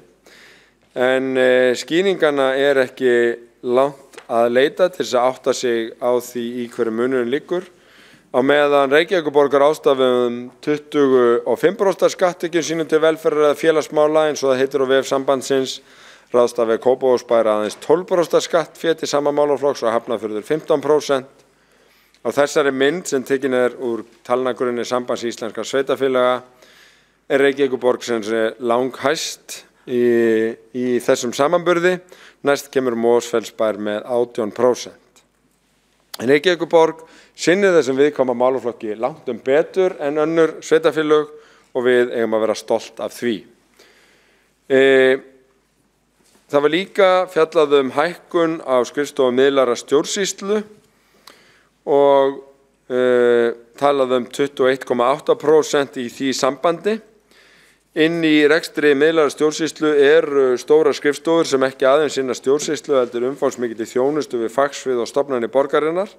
Speaker 2: En skýringarna ekki langt að leita til þess að átta sig á því í hverju munurinn liggur. Á meðan Reykjavíkurborg ráðstafar 25% skatttekjum sínum til velferðar eða félagsmála eins og það heitir á vef sambandsins, ráðstafar Kópavogsbær aðeins 12% skattfé til sama málaflokks og Hafnarfjörður 15%. Á þessari mynd sem tekin úr talnagrunni Sambands íslenskra sveitarfélaga Reykjavíkurborg sem langhæst í þessum samanburði. Næst kemur Mosfellsbær með 18%. En Reykjavíkurborg sinnir þessum viðkvæma málaflokki langt betur en önnur sveitarfélög og við eigum að vera stolt af því. Það var líka fjallað hækkun á skrifstofu miðlægrar stjórnsýslu og talað 21,8% í því sambandi. Inn í rekstri miðlægrar stjórnsýslu eru stórar skrifstofur sem ekki aðeins sinna stjórnsýslu heldur umfangsmikilli þjónustu við fagsvið og stofnanir borgarinnar.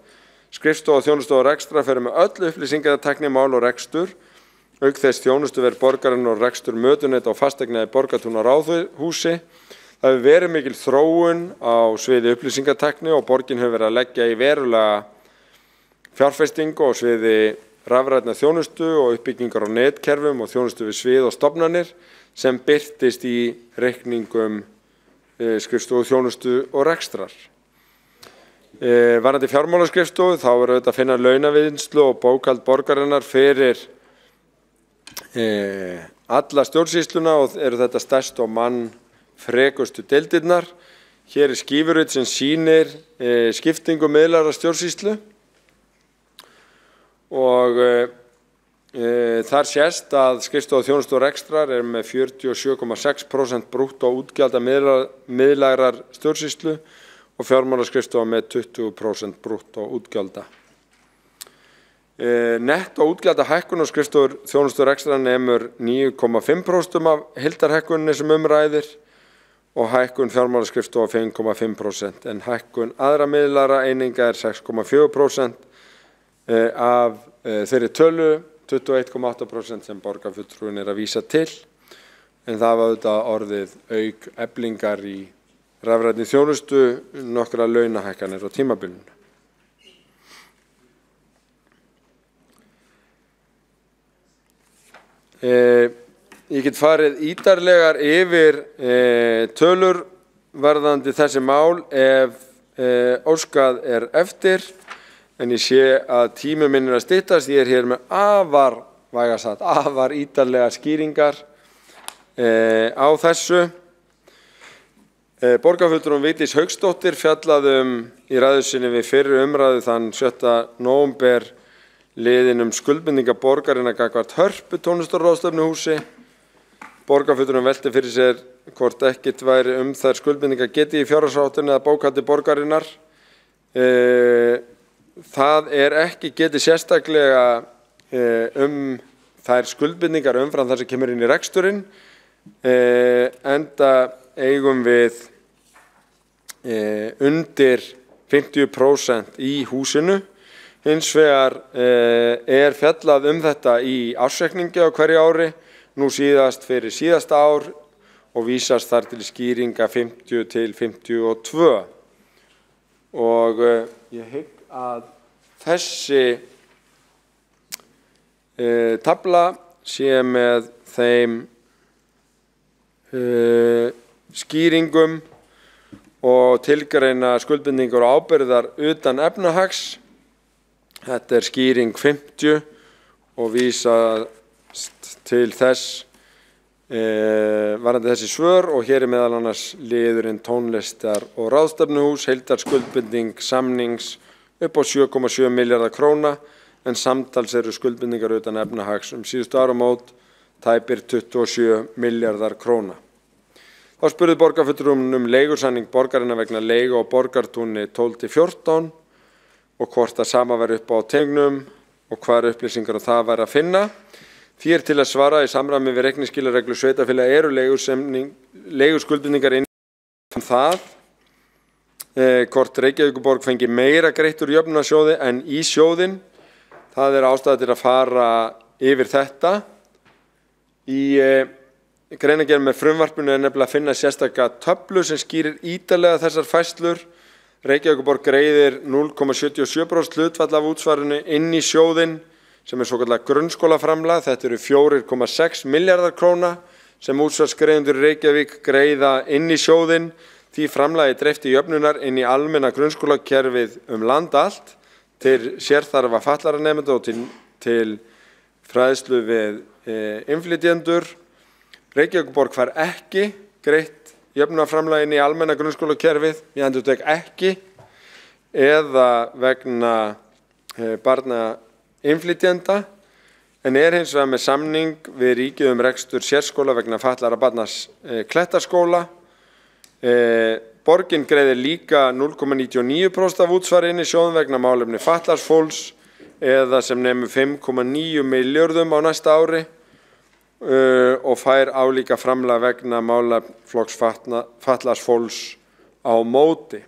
Speaker 2: Skrifstofa, þjónustu og rekstra fer með öll upplýsingatækni, mál og rekstur. Auk þess þjónustuverð borgarinnar og rekstur mötunet og fasteigna í Borgartún og Ráðhúsi. Það hefur verið mikil þróun á sviði upplýsingatækni og borgin hefur verið að leggja í verulega fjárfestingu og sviði rafrænnar þjónustu og uppbyggingar á netkerfum og þjónustu við svið og stofnanir sem birtist í reikningum skrifstofu, þjónustu og rekstrar. Varðandi fjármálaskrifstofu þá auðvitað að finna launavinnslu og bókhald borgarinnar fyrir alla stjórnsýsluna og eru þetta stærstu og mannfrekustu deildirnar. Hér skífurit sem sýnir skiptingu miðlægrar stjórnsýslu og þar sést að skrifstofa, þjónustu og rekstrar með 47,6% brúttó útgjalda miðlægrar stjórnsýslu og fjármálaskrifstofa með 20% brúttó útgjalda. Nettó útgjalda hækkun á skrifstofur, þjónustu og rekstrar nemur 9,5% af heildarhækkuninni sem ræðir og hækkun fjármálaskrifstofa 5,5% en hækkun aðra miðlægra eininga 6,4% af þeirri tölu 21,8% sem borgarfulltrúinn að vísa til en það var auðvitað orðið auk eflingar í rafrænni þjónustu nokkra launahækkanir á tímabilinu. Ég get farið ítarlegar yfir tölur varðandi þessi mál ef óskað er eftir, en ég sé að tími minn að styttast. Ég hér með afar ítarlega skýringar á þessu. Borgarfulltrúinn Vigdís Hauksdóttir fjallaði í ræðu sinni við fyrri umræðu þann 7. nóvember liðinn skuldbindingar borgarinnar gagnvart Hörpu tónlistarráðstefnuhúsi. Borgarfulltrúinn velti fyrir sér hvort ekkert væri þær skuldbindingar getið í fjárhagsáætlun eða bókhaldi borgarinnar. Það er ekki getið sérstaklega þær skuldbindingar umfram það sem kemur inn í reksturinn, enda eigum við undir 50% í húsinu. Hins vegar er fjallað þetta í ársreikningi á hverju ári, nú síðast fyrir síðasta ár, og vísast þar til skýringa 50 til 52. Og ég hygg að þessi tabla sé með þeim skýringum og tilgreina skuldbindingar og ábyrgðar utan efnahags. Þetta er skýring 50 og vísast til þess varðandi þessi svör, og hér er meðal annars liðurinn tónlistar- og ráðstefnuhús, heildarskuldbinding samnings upp á 7,7 milljarða króna, en samtals eru skuldbindingar utan efnahags síðustu áramót tæpir 27 milljarðar króna. Þá spurði borgarfulltrúinn leigusamning borgarinnar vegna leigu á Borgartúni 12-14 og hvort það sama væri upp á tengnum og hvar upplýsingar það væri að finna. Því er til að svara í samræmi við reikningsskilareglu sveitarfélaga eru leiguskuldbindingar inn það hvort Reykjavíkurborg fengi meira greitt úr jöfnunarsjóði en í sjóðinn. Það er ástæða til að fara yfir þetta. Í greinargerð með frumvarpinu er nefnilega að finna sérstaka töflu sem skýrir ítarlega þessar færslur. Reykjavíkurborg greiðir 0,77% hlutfall af útsvarinu inn í sjóðinn, sem er svokallað grunnskólaframlag. Þetta eru 4,6 milljarðar króna sem útsvarsgreiðendur í Reykjavík greiða inn í sjóðinn. Því framlagi dreift til jöfnunar inn í almenna grunnskólakerfið land allt, til sérþarfa fatlaðra nemenda og til fræðslu við innflytjendur. Reykjavíkurborg fær ekki greitt jöfnunarframlag inn í almenna grunnskólakerfið, ég endurtek ekki, eða vegna barna innflytjenda, en er hins vegar með samning við ríkið rekstur sérskóla vegna fatlaðra barna Klettaskóla. Borgin greiðir líka 0,99% af útsvari inn í sjóðinn vegna málefni fatlaðs fólks, eða sem nemur 5,9 milljörðum á næsta ári, og fær álíka framlag vegna málaflokks fatlaðs fólks á móti.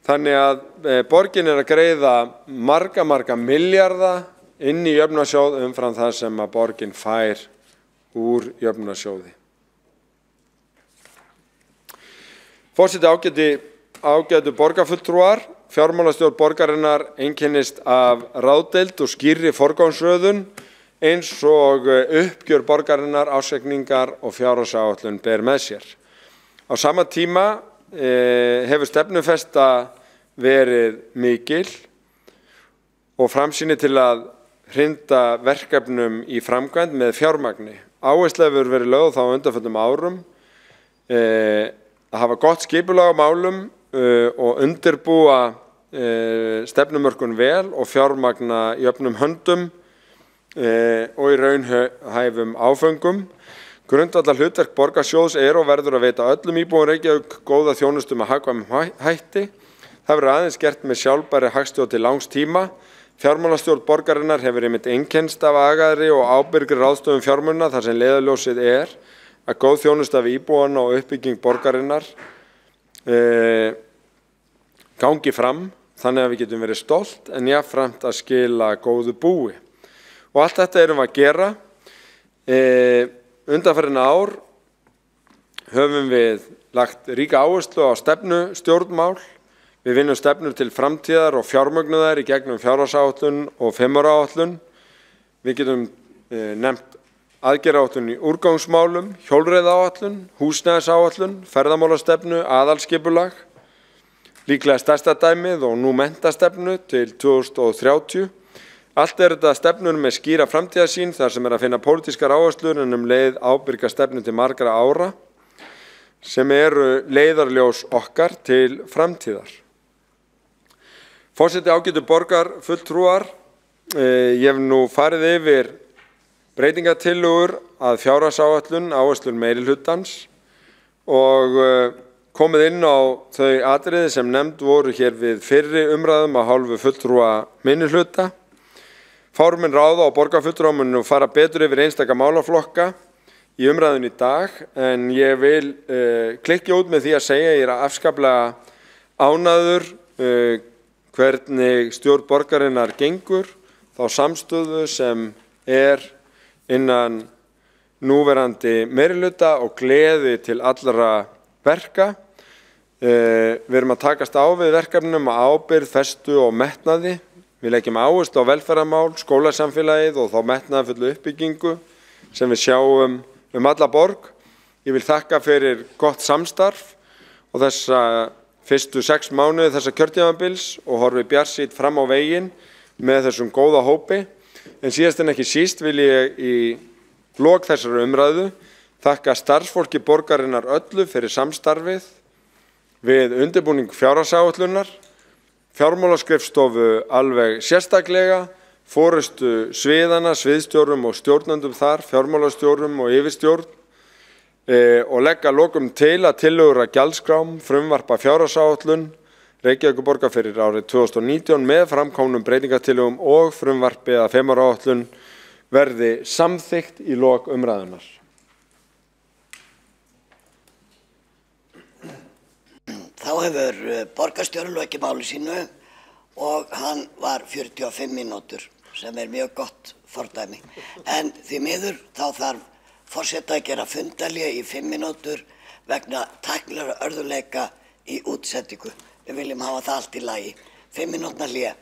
Speaker 2: Þannig að borgin er að greiða marga milljarða inn í jöfnunarsjóð umfram það sem að borgin fær úr jöfnunarsjóði. Forseti, ágætu borgarfulltrúar, fjármálastjórn borgarinnar einkennist af ráðdeild og skýrri forgangsröðun eins og uppgjör borgarinnar, ársreikningar og fjárhagsáætlun ber með sér. Á sama tíma hefur stefnufesta verið mikil og framsýni til að hrinda verkefnum í framkvæmd með fjármagni. Áhersla hefur verið lögð þá á undanförnum árum að hafa gott skipulag á málum og undirbúa stefnumörkun vel og fjármagna í jöfnum höndum og í raunhæfum áföngum. Grundvallar hlutverk borgarsjóðs er og verður að veita öllum íbúum Reykjavík góða þjónustu með hagkvæmum hætti. Það verður aðeins gert með sjálfbærri hagstjórn til langs tíma. Fjármálastjórn borgarinnar hefur einmitt einkennst af agaðri og ábyrgri ráðstöfun fjármuna þar sem leiðarljósið er að góð þjónusta við íbúana og uppbygging borgarinnar gangi fram þannig að við getum verið stolt en jafnframt að skila góðu búi. Og allt þetta erum við að gera. Undanfarin ár höfum við lagt ríka áherslu á stefnustjórnmál. Við vinnum stefnur til framtíðar og fjármögnuðar í gegnum fjárhagsáætlun og 5 ára áætlun. Við getum nefnt aðgerðaáætlun í úrgangsmálum, hjólreiðaáætlun, húsnæðisáætlun, ferðamálastefnu, aðalskipulag, líklega stærsta dæmið og nú menntastefnu til 2030. Allt þetta stefnur með skýra framtíðarsýn þar sem að finna pólitískar áherslur en leið ábyrga stefnu til margra ára sem eru leiðarljós okkar til framtíðar. Forseti, ágætu borgarfulltrúar, ég hef nú farið yfir breytingatillögur að fjárhagsáætlun áherslur meirihlutans og komið inn á þau atriði sem nefnd voru hér við fyrri umræðum af hálfu fulltrúa minnihluta. Formenn ráða og borgarfulltrúar munu fara betur yfir einstaka málaflokka í umræðunni í dag en ég vil klikja út með því að segja ég afskaplega ánægður hvernig stjórn borgarinnar gengur, þá samstöðu sem innan núverandi meirihluta og gleði til allra verka. Við erum að takast á við verkefnum af ábyrgð, festu og metnaði. Við leggjum áherslu á velferðarmál, skólasamfélagið og þá metnaðarfullu uppbyggingu sem við sjáum alla borg. Ég vil þakka fyrir gott samstarf og þessa fyrstu 6 mánuði þessa kjörtímabils og horfi bjartsýnn fram á veginn með þessum góða hópi. En síðast en ekki síst vil ég í lok þessari umræðu þakka starfsfólki borgarinnar öllu fyrir samstarfið við undirbúning fjárhagsáætlunar, fjármálaskrifstofu alveg sérstaklega, forystu sviðana, sviðstjórum og stjórnendum þar, fjármálastjórum og yfirstjórn og legg að lokum til að tillögur að gjaldskrám, frumvarpa fjárhagsáætlun Reykjavíkurborgar fyrir árið 2019 með framkomnum breytingatillögum og frumvarpi að 5 ára áætlun verði samþykkt í lok umræðunnar.
Speaker 3: Þá hefur borgarstjóri lokið máli sínu og hann var 45 mínútur sem mjög gott fordæmi. En því miður þá þarf forseti að gera fundarhlé í 5 mínútur vegna tæknilegra örðugleika í útsetningu. Við viljum hafa það allt í lagi. 5 mínútna hlé.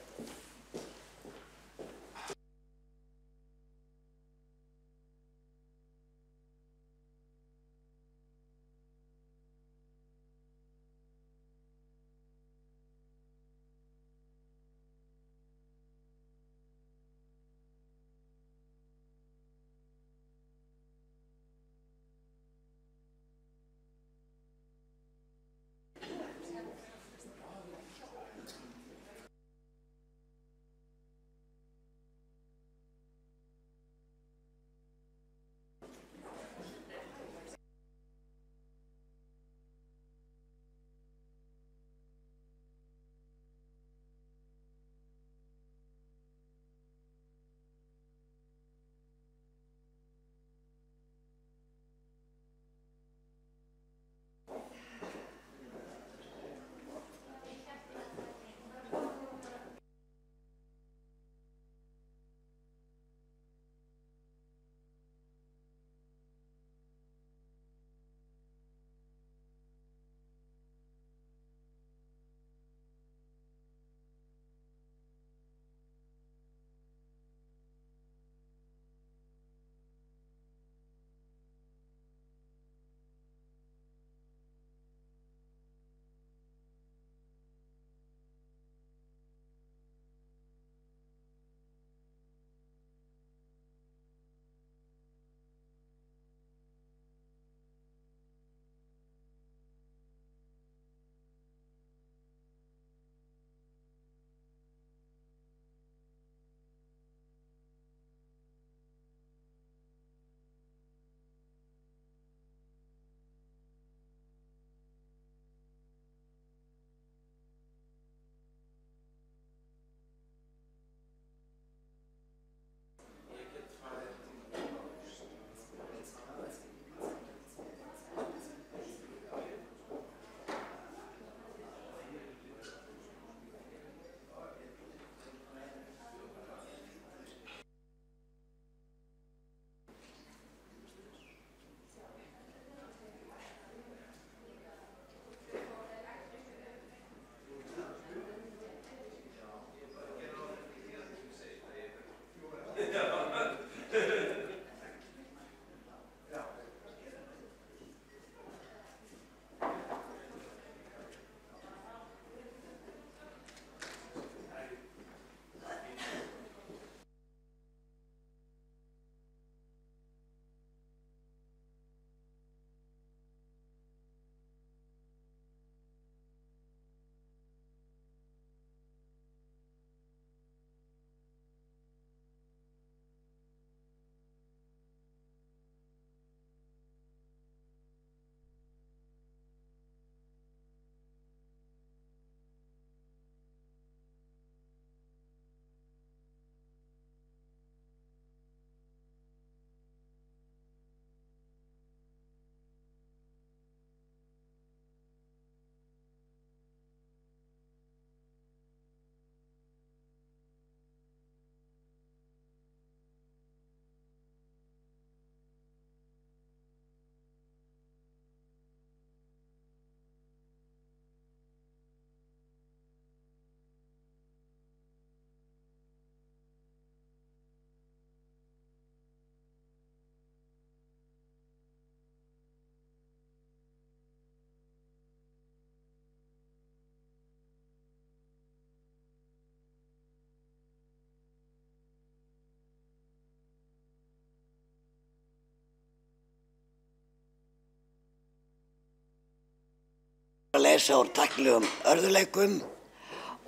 Speaker 3: leysa úr tæknilegum örðuleikum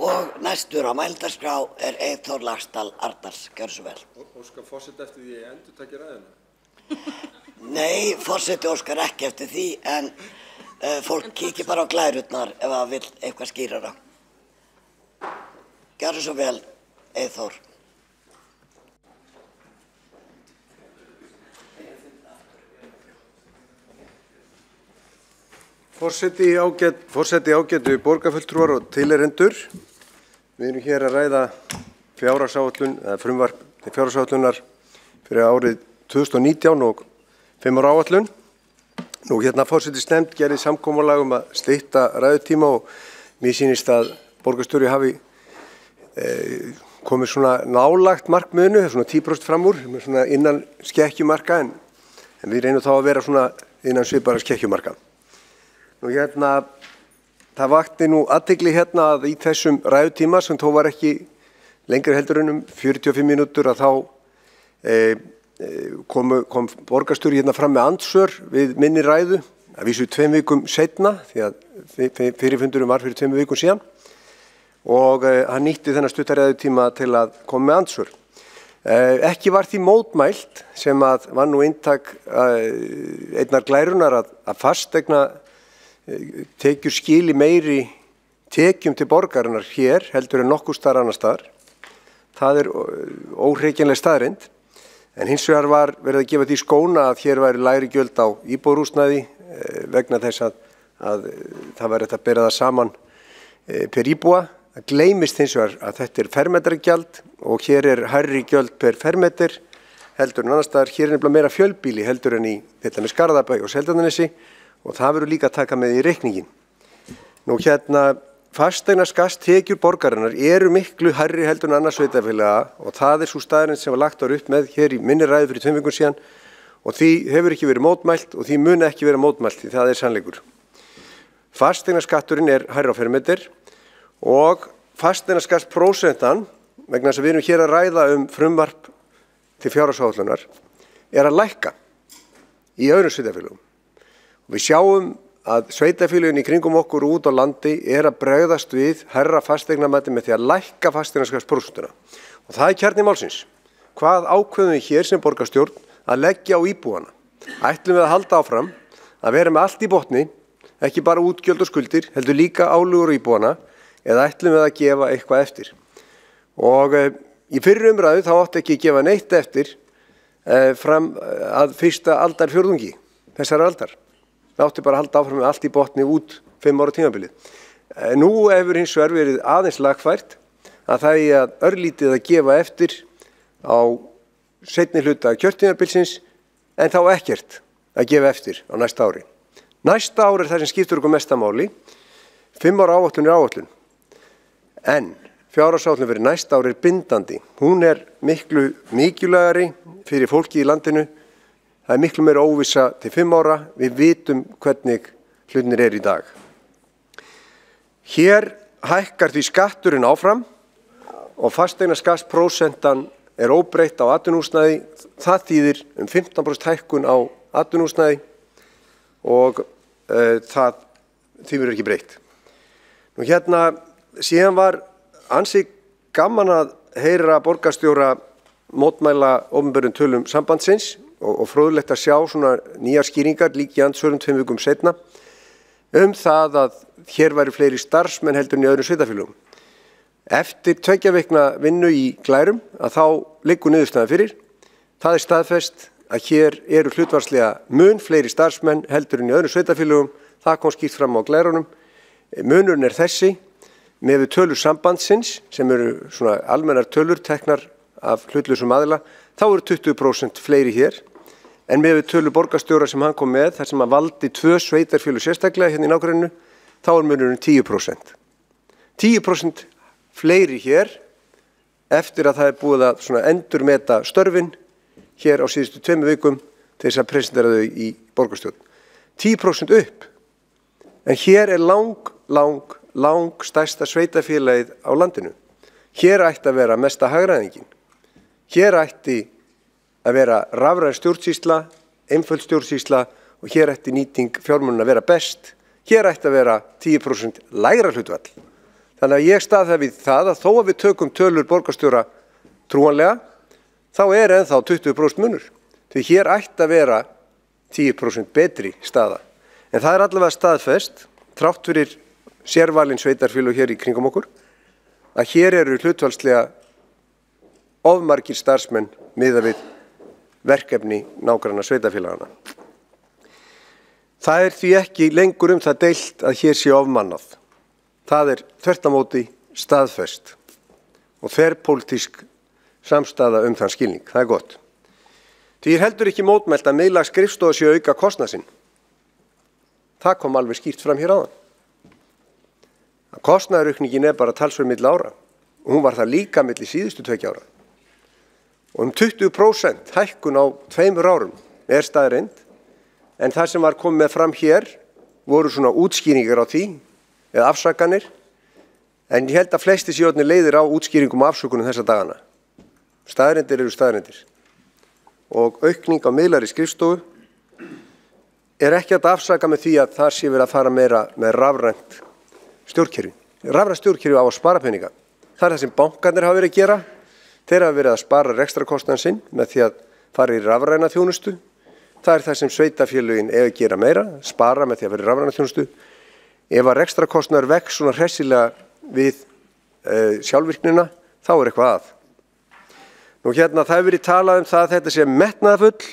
Speaker 3: og næstur á mælendaskrá Eyþór Laxdal Arnars. Gjörðu svo vel.
Speaker 2: Óskar forseti eftir því að endurtaki ræðuna?
Speaker 3: Nei, forseti óskar ekki eftir því, en fólk kíkir bara á glærurnar ef það vill eitthvað skýrara. Gjörðu svo vel, Eyþór.
Speaker 4: Forseti ágætu borgarfulltrúar og tileirendur. Við erum hér að ræða fjárhagsáætlun, eða frumvarp til fjárhagsáætlunar fyrir árið 2019 og 5 ára áætlun. Nú hérna forsætisnefnd gerði samkomulag að stytta ræðutíma og mér sýnist að borgarstjóri hafi komið svona nálagt markmiðinu, svona 10% fram úr, svona innan skekkjumarka en við reynum þá að vera svona innan svipara skekkjumarka. Nú hérna, það vakti nú athygli hérna að í þessum ræðutíma sem þó var ekki lengri heldur en 45 mínútur að þá kom borgarstjóri hérna fram með andsvör við minni ræðu, að vísu 2 vikum seinna, því að fyrirfundurum var fyrir 2 vikum síðan og hann nýtti þennan stuttaræðutíma til að koma með andsvör. Ekki var því mótmælt sem að var nú inntak einnar glærunar að fasteigna tekjur skili meiri tekjum til borgarinnar hér heldur en nokkuð staðar annar staðar. Það óhrekjanleg staðreynd. En hins vegar var verið að gefa því skóna að hér væri lægri gjöld á íbúðarhúsnæði vegna þess að það væri að bera það saman per íbúa. Það gleymist hins vegar að þetta fermetragjald og hér hærri gjöld per fermetr heldur en annars staðar. Hér nefnilega meira fjölbýli heldur en í til dæmis Garðabæ og Seltjarnarnesi og það verður líka að taka með í reikningin. Nú hérna fasteignaskattstekjur borgarinnar eru miklu hærri heldur en annars sveitarfélaga og það sú staðreynd sem var lagt upp með hér í minni ræðu fyrir 2 vikum síðan og því hefur ekki verið mótmælt og því mun ekki vera mótmælt því það sannleikur. Fasteignaskatturinn hærri á fermetr og fasteignaskattsprósentan vegna þess að við erum hér að ræða frumvarp til fjárhagsáætlunar að lækka í öðrum sveitarfélögum. Við sjáum að sveitarfélögin í kringum okkur út á landi að bregðast við hærra fasteignamati með því að lækka fasteignaskattsprósentuna. Og það kjarni málsins. Hvað ákveðum við hér sem borgarstjórn að leggja á íbúana? Ætlum við að halda áfram að vera með allt í botni, ekki bara útgjöld og skuldir, heldur líka álögur á íbúana, eða ætlum við að gefa eitthvað eftir? Og í fyrri umræðu þá átti ekki að gefa neitt eftir fram að fyrsta aldarfjórðungi þessar aldar. Það átti bara að halda áfram með allt í botni út 5 ára tímabilið. Nú hefur hins vegar verið aðeins lagfært að það að örlítið að gefa eftir á seinni hluta kjörtímabilsins en þá ekkert að gefa eftir á næsta ári. Næsta ári það sem skiptir okkur mesta máli. 5 ára áætlun áætlun. En fjárhagsáætlun fyrir næsta ári bindandi. Hún miklu mikilvægari fyrir fólki í landinu. Það miklu meira óvissa til 5 ára. Við vitum hvernig hlutinir í dag. Hér hækkar því skatturinn áfram og fasteignaskattsprósentan óbreytt á atvinnuhúsnæði. Það þýðir 15% hækkun á atvinnuhúsnæði og því verður ekki breytt. Nú hérna síðan var ansi gaman að heyra borgarstjóra mótmæla opinberum tölum sambandsins og fróðlegt að sjá svona nýjar skýringar líka í andsvörum 2 vikum seinna það að hér væri fleiri starfsmenn heldur en í öðrum sveitarfélögum. Eftir 2 vikna vinnu í glærum að þá liggur niðurstaðan fyrir. Það staðfest að hér eru hlutfallslega mun fleiri starfsmenn heldur en í öðrum sveitarfélögum. Það kom skýrt fram á glærunum. Munurinn þessi með við tölur sambandsins sem eru svona almennar tölur teknar af hlutlausum aðila, þá eru 20% fleiri hér en með við tölur borgarstjóra sem hann kom með þar sem hann valdi 2 sveitarfélög sérstaklega hérna í nágrenninu, þá munurinn 10%. 10% fleiri hér eftir að það búið að svona endurmeta störfin hér á síðustu 2 vikum til þess að presentera þau í borgarstjórn. 10% upp. En hér lang stærsta sveitarfélagið á landinu. Hér ætti að vera mesta hagræðingin. Hér ætti að vera rafræn stjórnsýsla, einföld stjórnsýsla og hér ætti nýting fjármunna að vera best Hér ætti að vera 10% lægra hlutfall. Þannig að ég staðhæfi það að þó að við tökum tölur borgarstjóra trúanlega, þá ennþá 20% munur. Því hér ætti að vera 10% betri staða. En það allavega staðfest, þrátt fyrir sérvalin sveitarfélög hér í kringum okkur, að hér eru hlutfallslega ofmargir starfsmenn miðað við verkefni nágranna sveitarfélagana. Það því ekki lengur það deilt að hér sé ofmannað. Það þvert á móti staðfest og þverpólitísk samstaða þann skilning. Það gott. Því heldur ekki mótmælt að miðlæg skrifstofa sé auka kostnað sinn. Það kom alveg skýrt fram hér áðan. Kostnaðaraukningin bara talsverð milli ára. Og hún var það líka milli síðustu 2 ára. Og 20% hækkun á 2 árum staðreynd. En það sem var komið með fram hér voru svona útskýringar á því, eða afsakanir. En ég held að flesti séu leiðir á útskýringum og afsökunum þessa dagana. Staðreyndir eru staðreyndir. Og aukning á miðlægri skrifstofu ekki að afsaka með því að það sé verið að fara meira með rafrænt stjórnkerfi. Rafrænt stjórnkerfi á að spara peninga. Það það sem bankarnir hafa verið að gera. Þeir hafa verið að spara rekstrakostnaðinn sinn með því að fara í rafræna þjónustu. Það það sem sveitarfélögin að gera meira, spara með því að vera í rafræna þjónustu. Ef að rekstrakostnaður vex svona hressilega við sjálfvirknina, þá eitthvað að. Nú hérna það hefur verið talað það að þetta sé metnaðarfull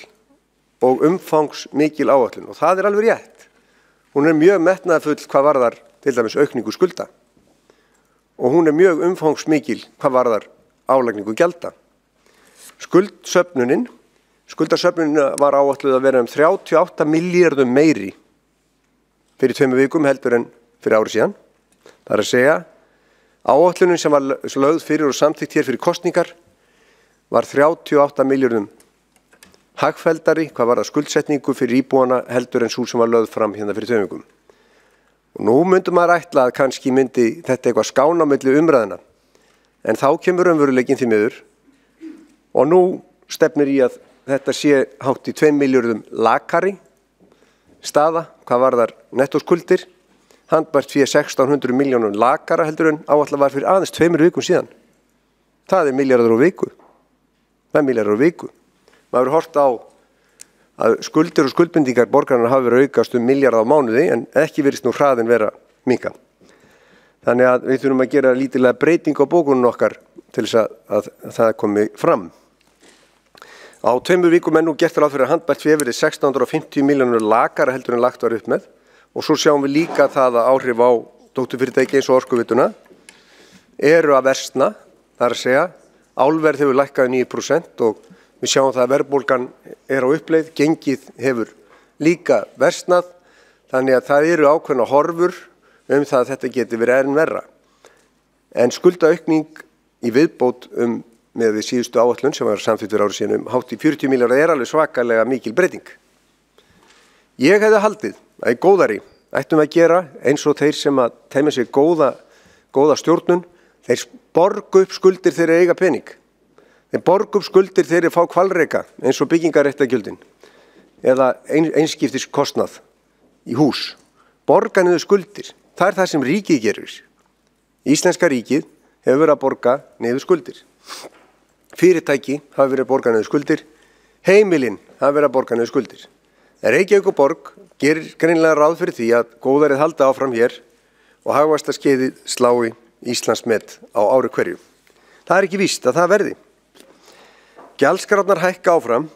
Speaker 4: og umfangsmikil áætlun og það alveg rétt. Hún mjög metnaðarfull hvað varðar til dæmis aukningu skulda og hún mjög umfangsmikil hvað varðar álagningu gjalda. Skuldasöfnunin var áætluð að vera 38 milljörðum meiri fyrir 2 vikum heldur en fyrir ári síðan. Það að segja, áætlunin sem var lögð fyrir og samþykkt hér fyrir kosningar var 38 milljörðum hagfelldari hvað var það skuldsetningu fyrir íbúana heldur en svo sem var lögð fram hérna fyrir 2 vikum. Og nú myndum maður ætla að kannski myndi þetta eitthvað skána milli umræðina. En þá kemur raunveruleikinn því miður og nú stefnir í að þetta sé hátt í 2 milljörðum lakari staða hvað varðar nettóskuldir. Handbært fyrir 1600 milljónum lakara heldur en áætla var fyrir aðeins 2 vikum síðan. Það milljarður á viku. Það milljarður á viku. Maður hefur hort á að skuldir og skuldbindingar borgarna hafi verið aukast milljarð á mánuði en ekki virðist nú hraðinn vera minnka. Þannig að við þurfum að gera lítilega breyting á bókunum okkar til þess að það komi fram. Á 2 vikum nú gert ráð fyrir að handbært fyrir 1650 milljónur lakara heldur en lagt var upp með og svo sjáum við líka það að áhrif á dótturfyrirtæki eins og Orkuvituna eru að versna, það að segja, álverð hefur lækkað 9% og við sjáum það að verðbólgan á uppleið, gengið hefur líka versnað, þannig að það eru ákveðna horfur það að þetta geti verið enn verra. En skuldaaukning í viðbót með við síðustu áætlun sem var samþykkt fyrir ári síðan hátt í 40 milljarðar alveg svakalega mikil breyting. Ég hefði haldið að í góðæri ættum að gera eins og þeir sem að temja sér góða stjórnun, þeir borga upp skuldir þeir eiga pening. Þeir borga upp skuldir þeir fá hvalreka eins og byggingarréttagjöldin eða einskiptis kostnað í hús. Borga niður skuldir. Það það sem ríkið gerir. Íslenska ríkið hefur verið að borga niður skuldir. Fyrirtæki hafa verið að borga niður skuldir. Heimilin hafa verið að borga niður skuldir. Reykjavíkurborg gerir greinilega ráð fyrir því að góðærið halda áfram hér og hagvaxtarskeiðið slái Íslandsmet á ári hverju. Það ekki víst að það verði. Gjaldskrárnar hækka áfram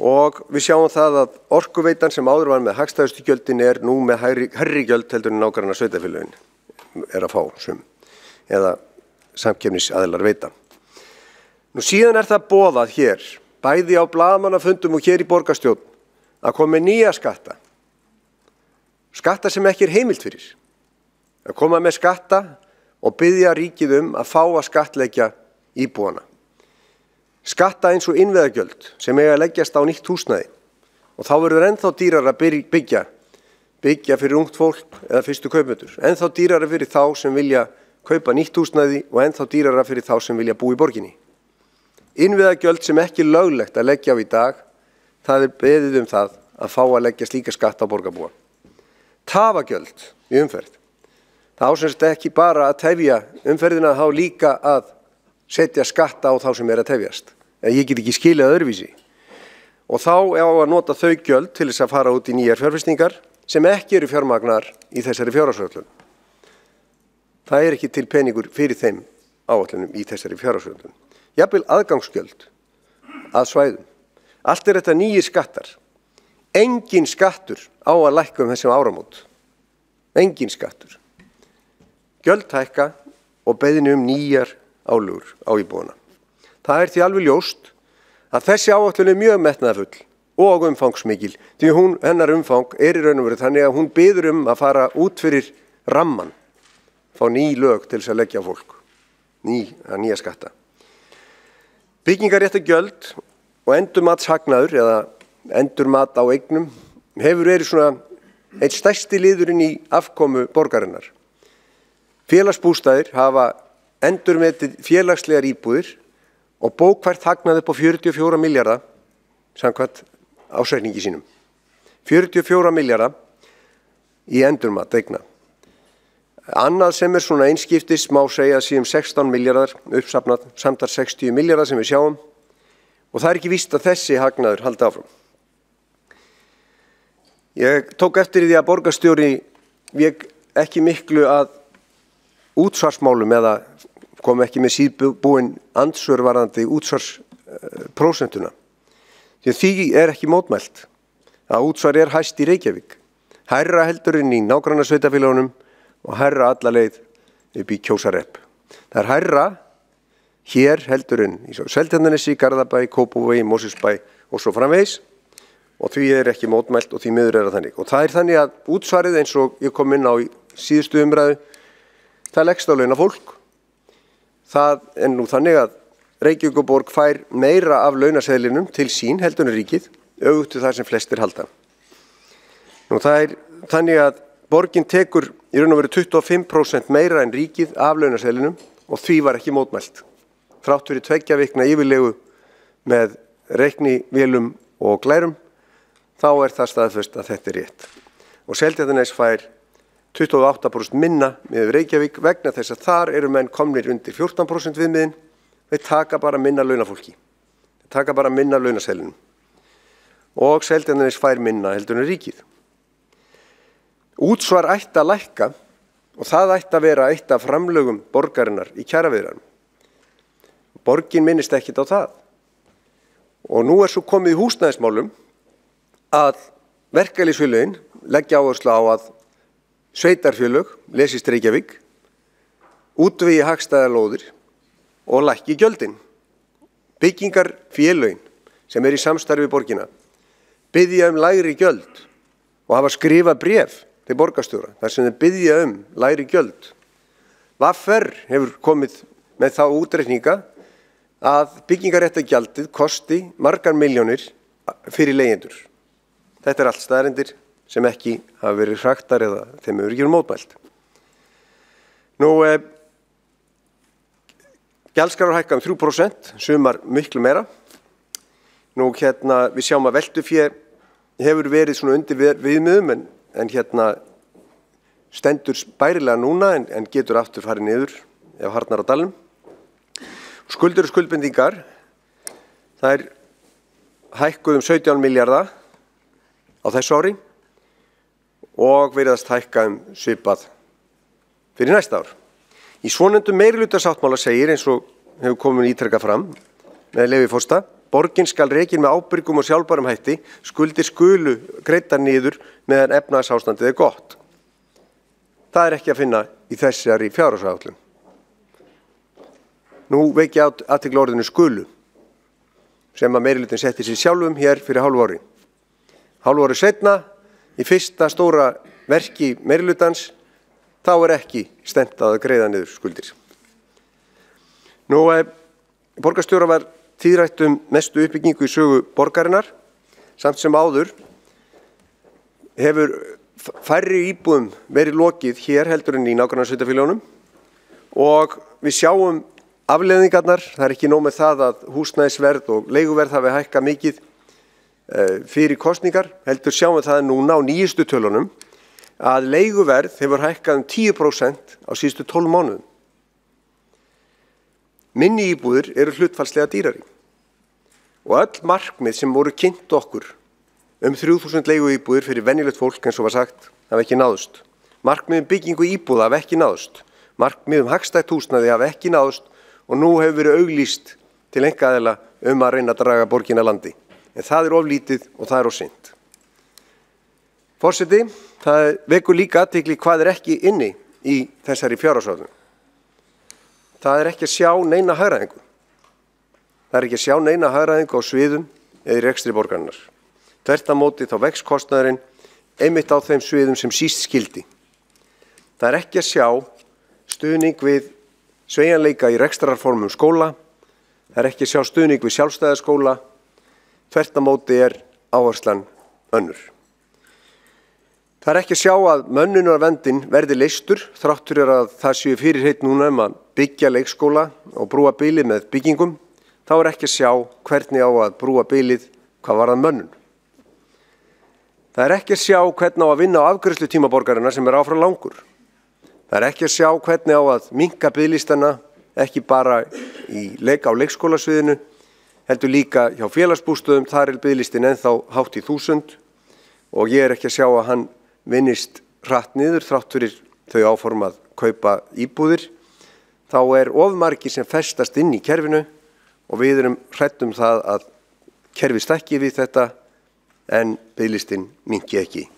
Speaker 4: og við sjáum það að Orkuveitan sem áður var með hagstæðustu gjöldin nú með hærri gjöld heldur en nágranna sveitarfélögin að fá sum eða samkeppnisaðilar veita. Nú síðan það boðað hér, bæði á blaðamannafundum og hér í borgarstjórn, að koma með nýja skatta. Skatta sem ekki heimilt fyrir. Að koma með skatta og biðja ríkið að fá að skattleggja íbúana. Skatta eins og innviðagjöld sem eiga að leggjast á nýtt húsnæði og þá verður ennþá dýrara að byggja fyrir ungt fólk eða fyrstu kaupendur. Ennþá dýrara fyrir þá sem vilja kaupa nýtt húsnæði og ennþá dýrara fyrir þá sem vilja búa í borginni. Innviðagjöld sem ekki löglegt að leggja á í dag, það beðið það að fá að leggja slíka skatta á borgarbúa. tafagjöld í umferð. Það á sem sagt ekki bara að tefja umferðina, þá líka að setja skatta á þá sem að tefjast. Ég get ekki skilið öðruvísi. Og þá á að nota þau gjöld til þess að fara út í nýjar fjárfestingar sem ekki eru fjármagnar í þessari fjárhagsáætlun. Það ekki til peningur fyrir þeim áætlunum í þessari fjárhagsáætlun. Jafnvel aðgangsgjöld að svæðum. Allt þetta nýjir skattar. Engin skattur á að lækka þessum áramót. Engin skattur. Gjöld hækka og beiðni nýjar álögur á íbúana. Það því alveg ljóst að þessi áætlun mjög metnaðarfull og umfangsmikil, því hennar umfang í raun og veru þannig að hún biður að fara út fyrir ramman, fá ný lög til þess að leggja á fólk, nýja skatta. Byggingarréttargjöld og endurmatshagnaður eða endurmat á eignum hefur verið svona einn stærsti liðurinn í afkomu borgarinnar. Félagsbústaðir hafa endurmetið félagslegar íbúðir og bókfært hagnaði upp á 44 milljarða samkvæmt ársreikningi sínum. 44 milljarða í endurmat eigna. Annað sem svona einskiptis má segja að 16 milljarðar uppsafnað, samtals 60 milljarðar sem við sjáum og það ekki víst að þessi hagnaður haldi áfram. Ég tók eftir því að borgarstjóri vék ekki miklu að útsvarsmálum eða kom ekki með síðbúin andsvör varðandi útsvarsprósentuna. Því ekki mótmælt að útsvar hæst í Reykjavík. Hærra heldurinn í nágrannasveitarfélögunum og hærra alla leið upp í Kjósarepp. Það hærra hér heldurinn í Seltjarnarnesi, Garðabæ, Kópavogi, Mosfellsbæ og svo framvegis og því ekki mótmælt og því miður það þannig. Og það þannig að útsvarið eins og ég kom inn á í síðustu umræðu, það leggst á launafólk. Það nú þannig að Reykjavíkurborg fær meira af launaseðlinum til sín heldur en ríkið, öfugt við það sem flestir halda. Nú það þannig að borgin tekur í raun og veru 25% meira en ríkið af launaseðlinum og því var ekki mótmælt. Þrátt fyrir 2 vikna yfirlegu með reiknivélum og glærum, þá það staðfest að þetta rétt. Og Seltjarnarnes fær 28% minna með Reykjavík vegna þess að þar eru menn komnir undir 14% viðmiðin, þeir taka bara minna launafólki, þeir taka bara minna launaseðlinum og Seltjarnarnes fær minna heldur en ríkið. Útsvar ætti að lækka og það ætti að vera eitt af framlögum borgarinnar í kjaraviðræðum. Borgin minnist ekkit á það. Og nú svo komið í húsnæðismálum að verkalýðsfélögin leggja áherslu á að sveitarfélög, lesist Reykjavík, útvegi hagstæðar lóðir og lækki gjöldin. Byggingarfélögin sem í samstarfi við borgina biðja lægri gjöld og hafa skrifað bréf til borgarstjóra þar sem þeir biðja lægri gjöld. VR hefur komið með þá útreikninga að byggingarréttargjaldið kosti margar milljónir fyrir leigjendur. Þetta allt staðreyndir sem ekki hafa verið hraktar eða þeim hefur ekki verið mótmælt. Nú, gjaldskráir hækka 3%, sumar miklu meira. Nú, við sjáum að veltufé hefur verið svona undir viðmiðum en stendur bærilega núna en getur aftur farið niður ef harðnar á dalnum. Skuldir og skuldbindingar, það hækkuð 17 milljarða á þessu ári og virðast hækka svipað fyrir næsta ár. Í svonefndum meirihlutasáttmála segir eins og hefur komið ítrekað fram með leyfi forseta, borgin skal rekin með ábyrgum og sjálfbærum hætti, skuldir skulu greiddar niður meðan efnahagsástandið gott. Það ekki að finna í þessari fjárhagsáætlun. Nú vekja athygli orðinu skulu sem að meirihlutinn setti sér sjálfum hér fyrir hálfu ári. Hálfu ári seinna, í fyrsta stóra verki meirihlutans, þá ekki stefnt að greiða niður skuldir. Nú, borgarstjóra var tíðrætt mestu uppbyggingu í sögu borgarinnar, samt sem áður hefur færri íbúðum verið lokið hér heldur en í nágrannasveitarfélögunum og við sjáum afleiðingarnar, það ekki nóg með það að húsnæðisverð og leiguverð hafi hækkað mikið fyrir kosningar, heldur sjáum við það núna á nýjustu tölunum að leiguverð hefur hækkað 10% á síðustu 12 mánuðum. Minni íbúðir eru hlutfallslega dýrari og öll markmið sem voru kynnt okkur 3000 leiguíbúðir fyrir venjulegt fólk eins og var sagt hafa ekki náðust. Markmið byggingu íbúða hafa ekki náðust. Markmið hagstætt húsnæði hafa ekki náðust og nú hefur verið auglýst til einkaaðila að reyna að draga borgina landi. En það er of lítið og það er of seint. Forseti, það vekur líka athygli hvað er ekki inni í þessari fjárhagsáætlun. Það er ekki að sjá neina hagræðingu. Það er ekki að sjá neina hagræðingu á sviðum eða í rekstri borgarinnar. Þvert á móti þá vex kostnaðurinn einmitt á þeim sviðum sem síst skyldi. Það er ekki að sjá stuðning við sveigjanleika í rekstrarformum skóla. Það er ekki að sjá stuðning við sjálfstæða skóla. Þvert á móti er áherslan önnur. Það er ekki að sjá að mönnunarverndin verði leystur þrátt fyrir að það séu fyrirheit núna að byggja leikskóla og brúa bilið með byggingum. Þá er ekki að sjá hvernig á að brúa bilið hvað varðar mönnun. Það er ekki að sjá hvernig á að vinna á afgreiðslutíma borgarinnar sem er áfram langur. Það er ekki að sjá hvernig á að minnka biðlistana ekki bara á leikskólasviðinu, heldur líka hjá félagsbústöðum, þar er biðlistin ennþá hátt í 1000 og ég er ekki að sjá að hann vinnist hratt niður þrátt fyrir þau áform að kaupa íbúðir. Þá er of margir sem festast inn í kerfinu og við erum hrædd það að kerfið stækki við þetta en biðlistin minnki ekki.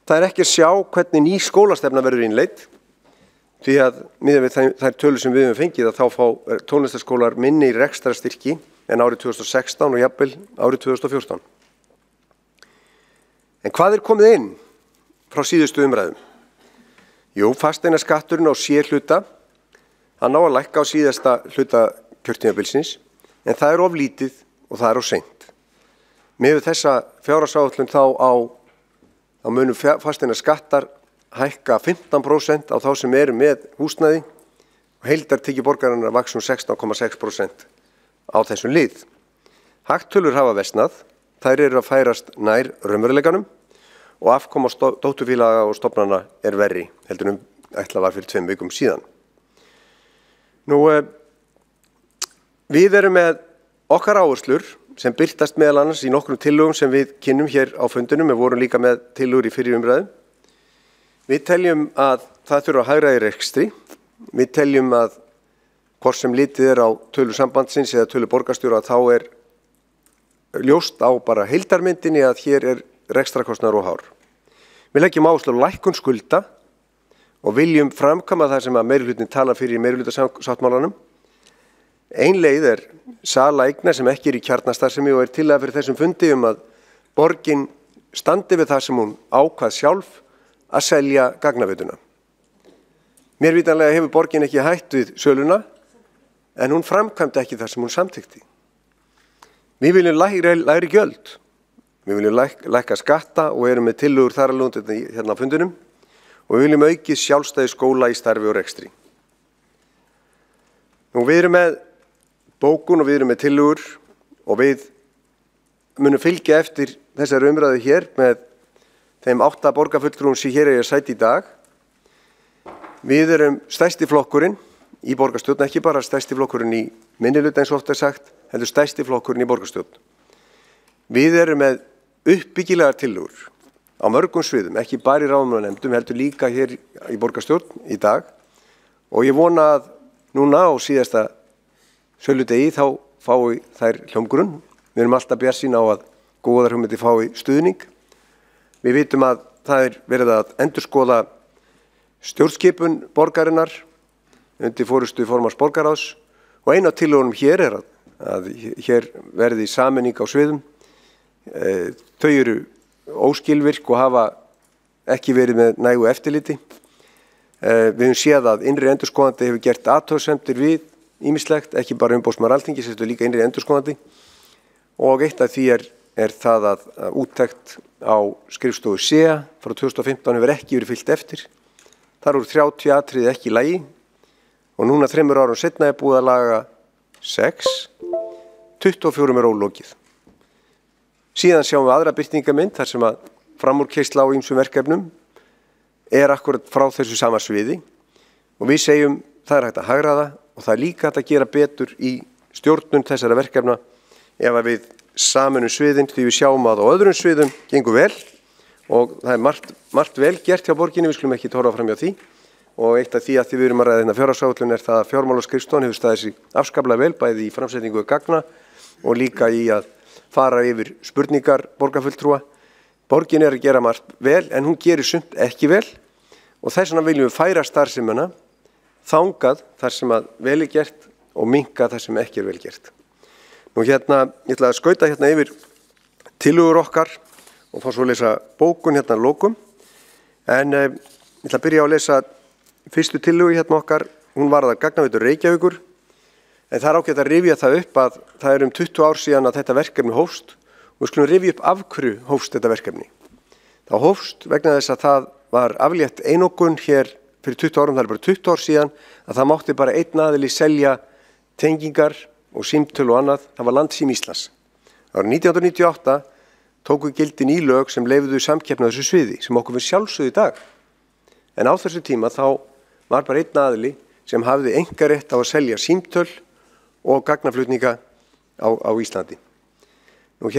Speaker 4: Það er ekki að sjá hvernig ný skólastefna verður innleidd því að miðað við þær tölur sem við höfum fengið að þá fá tónlistarskólar minni rekstrarstyrki en árið 2016 og jafnvel árið 2014. En hvað er komið inn frá síðustu umræðum? Jú, fasteignaskatturinn á C-hluta, hann á að lækka á síðasta hluta kjörtímabilsins, en það er of lítið og það er of seint. Með þessa fjárhagsáætlun þá munu fasteignaskattar hækka 15% á þá sem eru með húsnæði og heildartekjur borgarinnar vaxa 16,6% á þessum lið. Hagtölur hafa versnað, þær eru að færast nær raunveruleikanum og afkoma dótturfélaga og stofnana er verri heldur ætlað var fyrir 2 vikum síðan. Við erum með okkar áherslur sem birtast meðal annars í nokkrum tillögum sem við kynnum hér á fundinum, við vorum líka með tillögur í fyrri umræðu. Við teljum að það þurfa að hagræða í rekstri. Við teljum að hvort sem litið er á tölu sambandsins eða tölu borgarstjóra þá er ljóst á bara heildarmyndinni að hér er rekstrakostnaður og hár. Við leggjum áherslu á lækkun skulda og viljum framkvæma það sem að meirihlutin tala fyrir í meirihlutasáttmálanum. Ein leið er sala eigna sem ekki er í kjarnastarfsemi og er tillaga fyrir þessum fundi að borgin standi við það sem hún ákvað sjálf að selja gagnaveituna. Mér vitanlega hefur borgin ekki hætt við söluna en hún framkvæmdi ekki það sem hún samþykkti. Við viljum lægri gjöld. Við viljum lækka skatta og erum með tillögur þar að lúnda hérna á fundinum og við viljum aukið sjálfstæði skóla í starfi og rekstri. Við erum með bókun og við erum með tillögur og við munum fylgja eftir þessari umræðu hér með þeim 8 borgarfulltrúum sem hér er sæti í dag. Við erum stærsti flokkurinn í borgarstjórn, ekki bara stærsti flokkurinn í minnihluta eins og oft er sagt, heldur stærsti flokkurinn í borgarstjórn. Við erum með uppbyggilegar tillögur á mörgum sviðum, ekki bara í ráðamannanefndum, heldur líka hér í borgarstjórn í dag og ég vona að núna á síðasta söludegi þá fái þær hljómgrunn. Við erum alltaf bjartsýn á að góðar hugmyndir fái stuðning. Við vitum að það er verið að endurskoða stjórnskipun borgarinnar undir forystu formanns borgarráðs og ein af tillögunum hér er að hér verði sameining á sviðum. Þau eru óskilvirk og hafa ekki verið með nægu eftirliti. Við höfum séð að innri endurskoðandi hefur gert athugasemdir við ýmislegt, ekki bara umboðsmaður Alþingis, heldur líka innri endurskoðandi og eitt af því er það að úttekt á skrifstofu SEA frá 2015 hefur ekki verið fylgt eftir. Þar voru 30 atriði ekki í lagi og núna 3 árum seinna er búið að laga 6, 24 er ólokið. Síðan sjáum við aðra birtingarmynd þar sem að framúrkeyrsla á ýmsum verkefnum akkurat frá þessu sama sviði og við segjum það hægt að hagræða og það líka hægt að gera betur í stjórnun þessara verkefna ef að við sameinum sviðin því við sjáum að á öðrum sviðum gengur vel og það margt vel gert hjá borginni, við skulum ekki torfa fram hjá því og eitt af því að því við erum að ræða fjárhagsáætlun það að fjármálaskrifstofan hefur staðið sig afskaplega vel bæði í framsetningu gagna og líka í að fara yfir spurningar borgarfulltrúa. Borgin að gera margt vel en hún gerir sumt ekki vel og þess vegna viljum við færa starfsemina þangað þar sem að vel gert og minnka þar sem ekki vel gert. Nú ég ætla að skauta yfir tillögur okkar og fá svo að lesa bókun að lokum en ég ætla að byrja á að lesa fyrstu tillögu okkar, hún varðar Gagnaveitu Reykjavíkur en það er ágætt að rifja það upp að það er 20 ár síðan að þetta verkefni hófst og við skulum rifja upp af hverju hófst þetta verkefni. Það hófst vegna þess að það var aflétt einokun hér fyrir 20 árum, það er bara 20 ár síðan að það mátti bara einn aðili selja tengingar og símtöl og annað, það var Landsím Íslands. Árið 1998 tóku gildi ný lög sem leyfðu samkeppni á þessu sviði sem okkur við sjálfsögðu í dag. En á þessu tíma þá var bara einn aðili sem hafði einkarétt á að selja símtöl og gagnaflutninga á Íslandi. Nú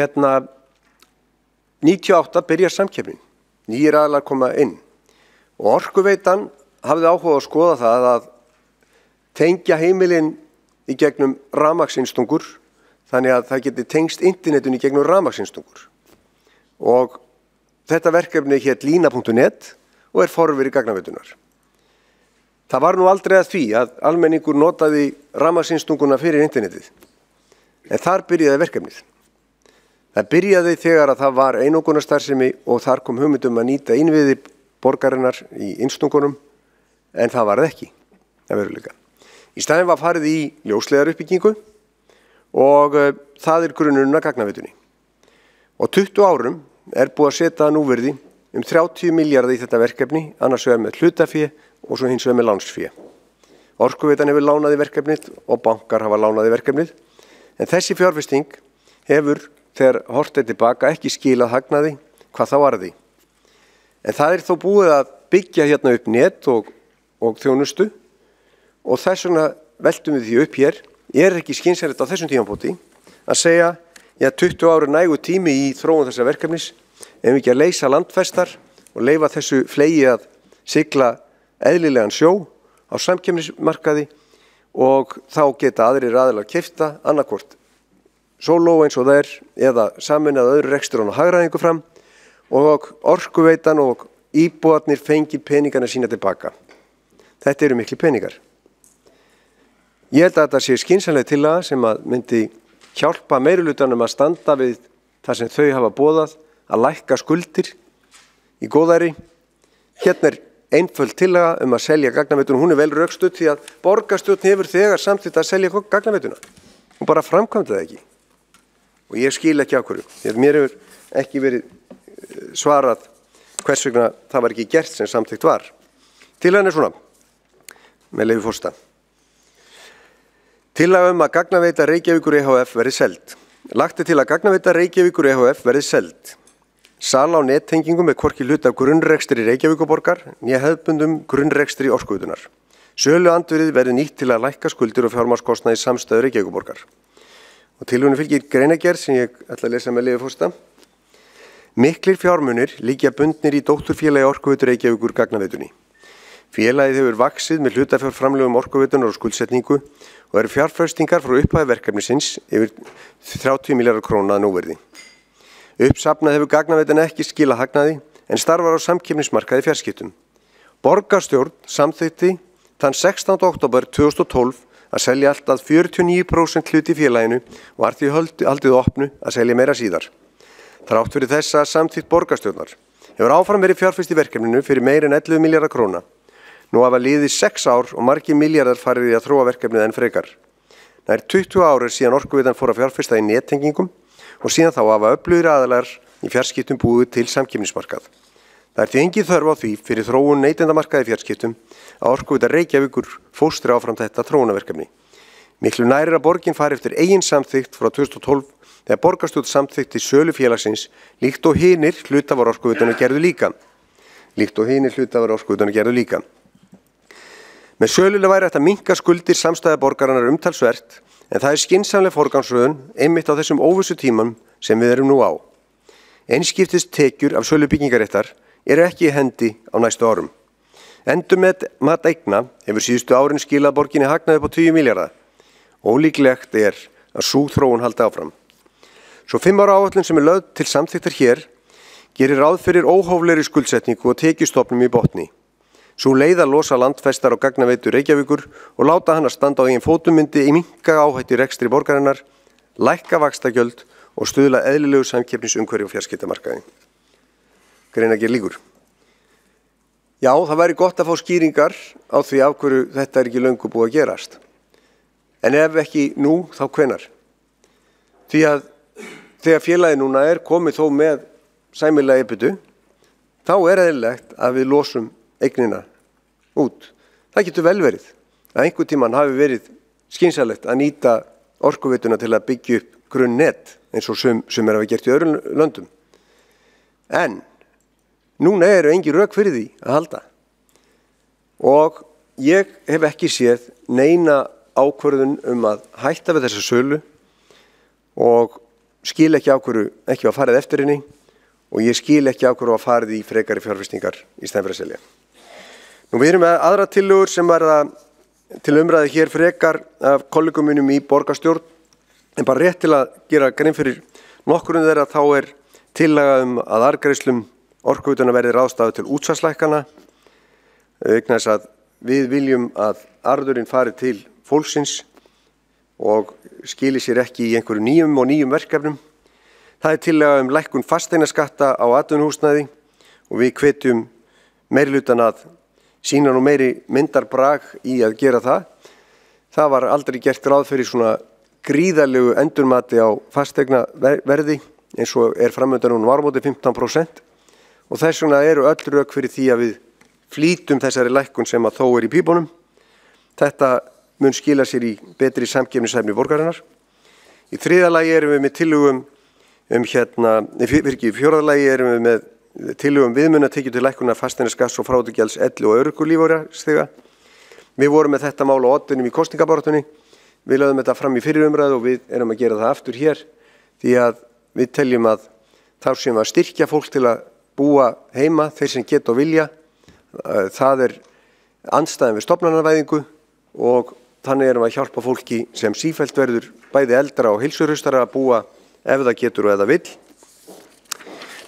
Speaker 4: 98 byrjar samkeppnin, nýjir aðilar koma inn og Orkuveitan hafði áhuga að skoða það að tengja heimilin í gegnum rafmagnsinstungur þannig að það geti tengst internetinu í gegnum rafmagnsinstungur. Og þetta verkefni hét lína.net og er forveri Gagnaveitunar. Það var nú aldrei að því að almenningur notaði rafmagnsinstunguna fyrir internetið. En þar byrjaði verkefnið. Það byrjaði þegar að það var einokunarstarfsemi og þar kom hugmyndum að nýta innviði borgarinnar í instungunum en það varð ekki að veruleika. Í staðinn var farið í ljósleiðaruppbyggingu og það er grunnurinn að Gagnaveitunni. Og 20 árum er búið að setja núvirði 30 milljarða í þetta verkefni, annars vegar með hlutafé og svo hins vegar með lánsfé. Orkuveitan hefur lánað í verkefnið og bankar hafa lánað í verkefnið, en þessi fjárfesting hefur, þegar horft tilbaka, ekki skilað hagnaði hvað þá varði. En það er þó búið að byggja upp net og þjónustu og þess vegna veltum við því upp hér, ekki skynsamlegt á þessum tímapunkti að segja 20 ára nægu tími í þróun þessa verkefnis ef ekki að leysa landfestar og leyfa þessu flegi að sigla eðlilegan sjó á samkeppnismarkaði og þá geta aðrir aðilar keypta annarkvort sóló eins og það eða sameinað öðru rekstur og hagræðingu fram og Orkuveitan og íbúarnir fengi peningana sína tilbaka. Þetta eru miklu peningar. Ég held að þetta sé skynsamleg tillaga sem að myndi hjálpa meirihlutanum að standa við það sem þau hafa boðað að lækka skuldir í góðæri. Hérna er einföld tillaga að selja Gagnaveituna. Hún er vel rökstudd því að borgarstjórn hefur þegar samþykkt að selja Gagnaveituna. Hún bara framkvæmdi það ekki. Og ég skil ekki af hverju. Mér hefur ekki verið svarað hvers vegna það var ekki gert sem samþykkt var. Tillagan er svona, með leyfi forseta. Tillaga að Gagnaveita Reykjavíkur EHF verði seld. Lagt er til að Gagnaveita Reykjavíkur EHF verði seld. Sala á nettengingum er hvorki hluti af grunnrekstri Reykjavíkurborgar né hefðbundum grunnrekstri Orkuveitunar. Söluandvirðið verði nýtt til að lækka skuldir og fjármagnskostnað í samstæðu Reykjavíkurborgar. Og tillögunni fylgir greinargerð sem ég ætla að lesa með leyfi forseta. Miklir fjármunir liggja bundnir í dótturfélagi Orkuveitu Reykjavíkur Gagnaveitunni. Félagið hefur vaxið með hlutafjárframlögum Orkuveitunar og skuldsetningu og eru fjárfestingar frá upphafi verkefnisins yfir 30 milljarðar króna að núvirði. Uppsafnað hefur Gagnaveitan ekki skilað hagnaði en starfar á samkeppnismarkaði fjarskiptum. Borgarstjórn samþykkti þann 16. október 2012 að selja allt að 49% hlut í félaginu og var því haldið opnu að selja meira síðar. Þrátt fyrir þessa samþykkt borgarstjórnar hefur áfram verið fjárfest í verkefninu fyrir meira en 11 milljarðar króna. Nú hafa liðið 6 ár og margir milljarðar farið í að þróa verkefnið enn frekar. Nær 20 ár síðan Orkuveitan fór að fjárfesta í nettengingum og síðan þá hafa öflugir aðilar í fjarskiptum búið til samkeppnismarkað. Það er því engin þörf á því fyrir þróun neytendamarkaði í fjarskiptum að Orkuveita Reykjavíkur fóstri áfram þetta þróunarverkefni. Miklu nær að borgin fari eftir eigin samþykkt frá 2012 þegar borgarstjórn samþykkti sölu félagsins líkt og hinir hlutafar Orkuveitunar gerðu líka. líkt og hinir hlutafar Orkuveitunnar gerðu líka. Með sölunni væri hægt að minnka skuldir samstæða borgarinnar umtalsvert, en það skynsamleg forgangsröðun einmitt á þessum óvissu tímum sem við erum nú á. Einskiptist tekjur af sölu byggingaréttar eru ekki í hendi á næstu árum. Endurmat eigna hefur síðustu árin skilað borginni hagnaði upp á 20 milljarða. Ólíklegt er að sú þróun haldi áfram. Svo 5 ára áætlun sem lögð til samþykktar hér gerir ráð fyrir óhóflegri skuldsetningu og tekjustofnum í botni. Sú leið að losa landfestar og gagnaveitu Reykjavíkur og láta hana standa á eigin fótum myndi í minnka áhættu í rekstri borgarinnar, lækka vaxtagjöld og stuðla eðlilegu samkeppnisumhverfi og fjarskiptamarkaði. Greinargerð lýkur. Já, það væri gott að fá skýringar á því af hverju þetta ekki löngu búið að gerast. En ef ekki nú, þá hvenær? Því að þegar félagið núna komið þó með sæmilega EBITDA, þá eðlilegt að við losum eignina út. Það getur vel verið að einhvern tímann hafi verið skynsamlegt að nýta Orkuveituna til að byggja upp grunnnet eins og sem hafa gert í öðrum löndum. En núna eru engin rök fyrir því að halda. Og ég hef ekki séð neina ákvörðun að hætta við þessa sölu og skil ekki af hverju ekki var farið eftir henni og ég skil ekki af hverju var farið í frekari fjárfestingar í stæðan fyrir að selja. Nú við erum með aðra tillögur sem verða til umræðu hér frekar af kollegum mínum í borgarstjórn, en bara rétt til að gera grein fyrir nokkurinn þeirra þá tillaga að arðgreiðslum Orkuveitunnar verði ráðstafað til útsvarslækkana, vegna þess að við viljum að arðurinn fari til fólksins og skili sér ekki í einhverju nýjum verkefnum. Það tillaga lækkun fasteignaskatta á atvinnuhúsnæði og við hvetjum meirihlutann að sýna nú meiri myndarbrag í að gera það. Það var aldrei gert ráð fyrir svona gríðarlegu endurmati á fasteignaverði eins og framöndan núna áramóti 15%. Og þess vegna eru öll rök fyrir því að við flýtum þessari lækkun sem að þó í pípunum. Þetta mun skila sér í betri samkeppnishæfni borgarinnar. Í þriðja lagi erum við með tillögum í fjórða lagi erum við með tillögum viðmunatekjur til lækkunar fasteignaskatts og frádrigjalds elli- og örorkulífeyrisþega. Við vorum með þetta mál á oddinum í kosningabaráttunni. Við lögðum þetta fram í fyrri umræðu og við erum að gera það aftur hér því að við teljum að þá séum að styrkja fólk til að búa heima, þeir sem geta og vilja. Það andstæðan við stofnanavæðingu og þannig erum við að hjálpa fólki sem sífellt verður bæði eldra og heilsuhraustara að búa ef það getur og eða vill.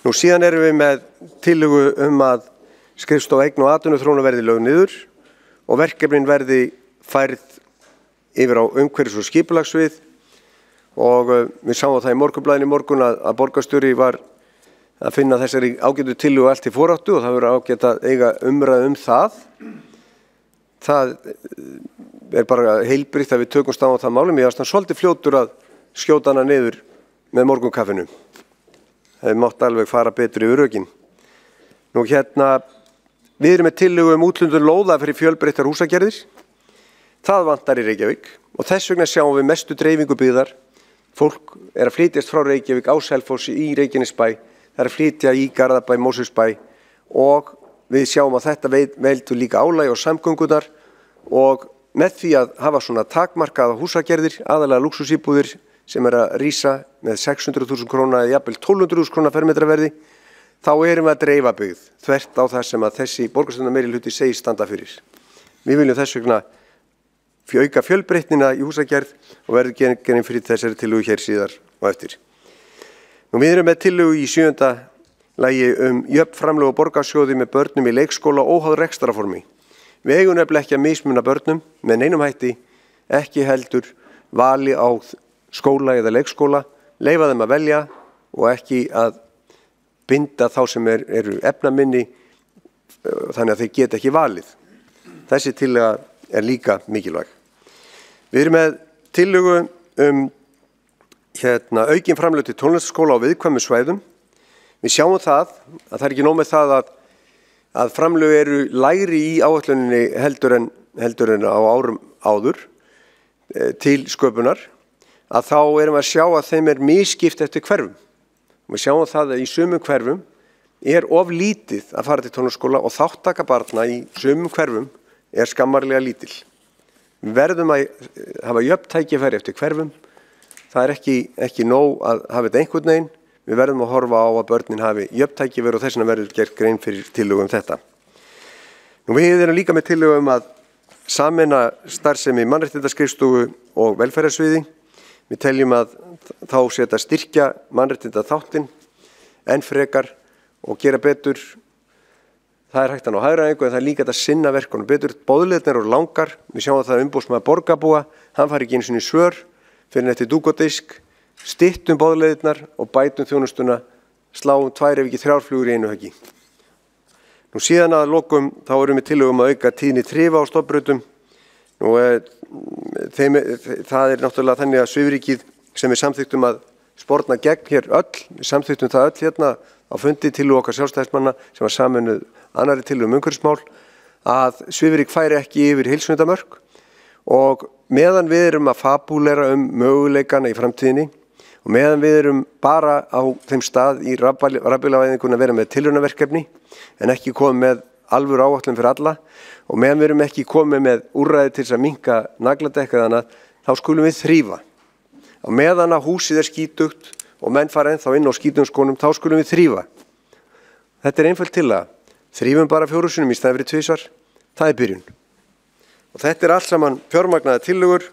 Speaker 4: Nú síðan erum við með tillögu að skrifstofa eign- og atvinnuþróunar verði lögð niður og verkefnin verði færð yfir á umhverfis- og skipulagssvið og við sáum það í Morgunblaðinu í morgun að borgarstjóri var að finna þessari ágætu tillögu allt í foráttu og það verður ágætt að eiga umræðu það. Það bara heilbrigt að við tökumst á það málum. Ég var svolítið fljótur að skjóta hana niður með morgunkaffinu. Það mátt alveg fara betur yfir rökin. Nú við erum með tillögu úthlutun lóða fyrir fjölbreyttar húsagerðir. Það vantar í Reykjavík og þess vegna sjáum við mestu dreifingu byggðar. Fólk að flytjast frá Reykjavík á Selfossi í Reykjanesbæ, það að flytja í Garðabæ, Mosfellsbæ og við sjáum að þetta veldur líka álagi og samgöngunar og með því að hafa svona takmarkaða húsagerðir, aðalega lúxusíbúðir sem að rísa með 600.000 króna eða jafnvel 1200.000 króna fermetraverði, þá erum við að dreifa byggð þvert á það sem að þessi borgarstjórnar meirihluti segir standa fyrir. Við viljum þess vegna auka fjölbreytnina í húsagerð og verður gerðin fyrir þessari tillögu hér síðar og eftir. Nú við erum með tillögu í 7. lagi jöfn framlög og borgarsjóði með börnum í leikskóla óháð rekstrarformi. Við eigum nefnilega ekki að mismuna börnum með neinum hætti, ekki heldur vali á skóla eða leikskóla, leyfa þeim að velja og ekki að binda þá sem eru efnaminni þannig að þeir geta ekki valið. Þessi tillaga líka mikilvæg. Við erum með tillögu aukin framlög til tónlistarskóla á viðkvæmum svæðum. Við sjáum það að það ekki nóg með það að framlög eru lægri í áætluninni heldur en á árum áður til sköpunar, að þá erum við að sjá að þeim misskipt eftir hverfum. Við sjáum það að í sumum hverfum of lítið að fara til tónlistarskóla og þáttaka barna í sumum hverfum skammarlega lítil. Við verðum að hafa jöfn tækifæri eftir hverfum. Það ekki nóg að hafa þetta einhvern veginn. Við verðum að horfa á að börnin hafi jöfn tækifæri og þess vegna verður gert grein fyrir tillögu þetta. Við erum líka með tillögu að sameina starfsemi mannréttindaskrifstofu og velferðarsviði. Við teljum að þá setja styrkja mannréttindaþáttinn enn frekar og gera betur. Það hægt að ná hagræðingu en það líka að sinna verkunum betur. Boðleiðirnar eru langar. Við sjáum að það umboðsmaður borgarbúa. Hann fari ekki einu sinni svör fyrir eftir dúk og disk. Styttum boðleiðirnar og bætum þjónustuna. Sláum 2 ef ekki 3 flugur í einu höggi. Síðan að lokum þá erum við tillögum að auka tíðni þrifa á stofnbrautum. Það náttúrulega þannig að svifrykið sem við samþyktum að sporna gegn hér öll, við samþyktum það öll hérna á fundi tillögu okkar sjálfstæðismanna sem var sameinuð annarri tillögu umhverfismál, að svifryk færi ekki yfir heilsuverndarmörk og meðan við erum að fabúlera möguleikana í framtíðinni og meðan við erum bara á þeim stað í rafbílavæðingunni að vera með tilraunaverkefni en ekki komið með alvöru áætlun fyrir alla og meðan við erum ekki komið með úrræði til þess að minnka nagladekkaðana, þá skulum við þrífa. Á meðan að húsið skítugt og menn fara ennþá inn á skítungskonum, þá skulum við þrífa. Þetta einföld tillaga. Þrífum bara 4 sinnum í staðinn fyrir 2 svar. Það byrjun. Og þetta allt saman fjármagnaðar tillögur.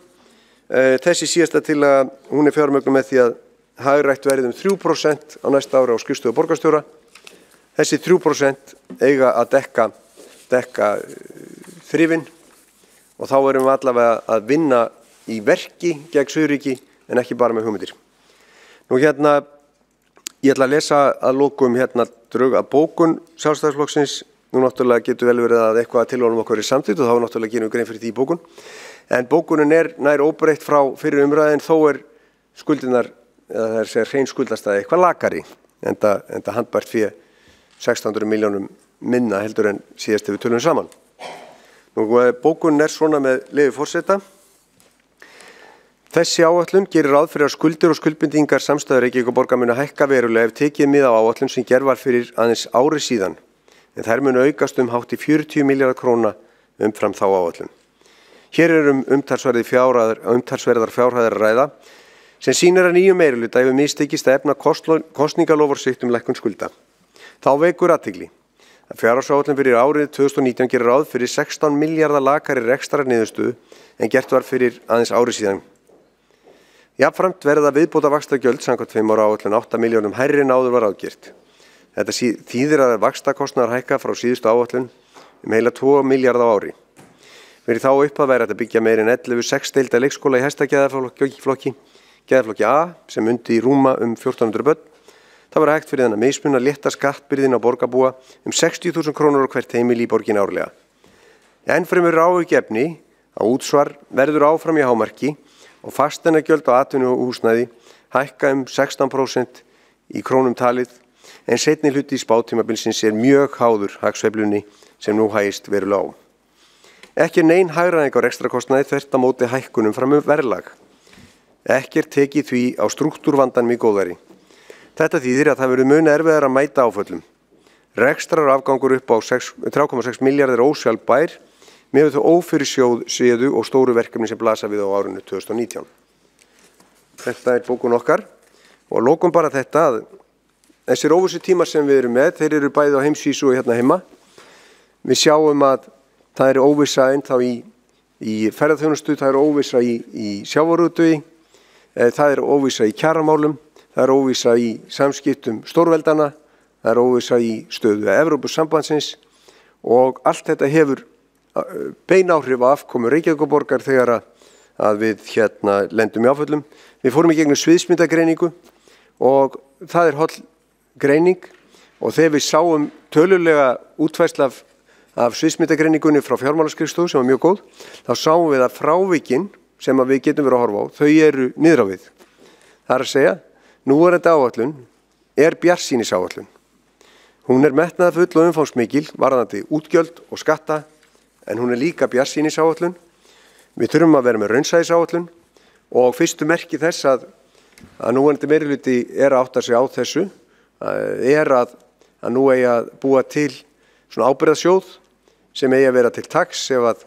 Speaker 4: Þessi síðasta tillaga, hún fjármögnuð með því að hagrætt verði 3% á næsta ári á skrifstofu borgarstjóra. Þessi 3% eiga að dekka þrifin og þá erum við allavega að vinna í verki gegn svifryki en ekki bara með hugmyndir. Ég ætla að lesa að lokum drög að bókun Sjálfstæðisflokksins. Nú náttúrulega getur vel verið að eitthvað tillögunum okkur samþykkt og þá náttúrulega gerum við grein fyrir því í bókun. En bókunin nær óbreytt frá fyrir umræðin, þó skuldirnar, eða það hrein skuldastæði eitthvað lakari, enda handbært fyrir 600 milljónum minna heldur en síðast við tölum saman. Bókunin svona með leyfi forseta. Þessi áætlun gerir ráð fyrir að skuldir og skuldbindingar samstæður Reykjavíkurborgar munu hækka verulega ef tekið mið á áætlun sem gerð var fyrir aðeins ári síðan, en þær munu aukast hátt í 40 milljarða króna umfram þá áætlun. Hér umtalsverðar fjárhæðir að ræða sem sýnir að nýjum meirihluta hefur mistekist að efna kosningaloforðsikt lækkun skulda. Þá vekur athygli að fjárhagsáætlun fyrir árið 2019 gerir ráð fyrir 16 milljarða lakari rekstrarniðurstöðu en gert var fyrir aðeins ári síðan. Jafnframt verða viðbóta vaxtagjöld samkvæmt 5 ára áætlun 8 milljónum hærri en áður var ráðgert. Þetta þýðir að vaxtakostnaðar hækka frá síðustu áætlun heila 2 milljarða á ári. Fyrir þá upphaf væri hægt að byggja meira en 11 6-deilda leikskóla í hæsta geðaflokki A sem mundi í rúma 1400 börn. Það var hægt fyrir þennan mismun að létta skattbyrðin á borgarbúa 60.000 krónur á hvert heimili í borgin árlega. Ennfremur áhyggjuefni að útsvar verður áfram í hámarki og fasteignagjöld á atvinnu og húsnæði hækka 16% í krónum talið en seinni hluti spátímabilsins mjög háður hagsveiflunni sem nú hægist verulega á. Ekki nein hagræðing á rekstrakostnaði þvert á móti hækkunum fram verðlag. Ekki tekið því á strúktúrvandanum í góðæri. Þetta þýðir að það verður mun erfiðara að mæta áföllum. Rekstrarafgangur upp á 3,6 milljarðar ósjálfbær með þau ófyrirséðu og stóru verkefni sem blasa við á árinu 2019. Þetta bókun okkar og lokum bara þetta að þessir óvissu tímar sem við erum með, þeir eru bæði á heimsvísu og hérna heima. Við sjáum að það óvissa ennþá í ferðaþjónustu, það óvissa í sjávarútvegi, það óvissa í kjaramálum, það óvissa í samskiptum stórveldana, það óvissa í stöðu Evrópusambandsins og allt þetta hefur bein áhrif á afkomu Reykjavíkurborgar þegar að við lendum í áföllum. Við fórum í gegnum sviðsmyndagreiningu og það holl greining og þegar við sáum tölulega útfærslu af sviðsmyndagreiningunni frá fjármálaskrifstofu sem var mjög góð, þá sáum við að frávikin sem við getum verið að horfa á, þau eru niður á við. Það að segja, núverandi áætlun bjartsýnisáætlun. Hún metnaðarfull og umfangsmikil varðandi útgjöld og skatta, en hún líka bjartsýnisáætlun. Við þurfum að vera með raunsæisáætlun og fyrstu merki þess að núverandi meirihluti að átta sig á þessu að að nú eigi að búa til svona ábyrgðasjóð sem eigi að vera til taks ef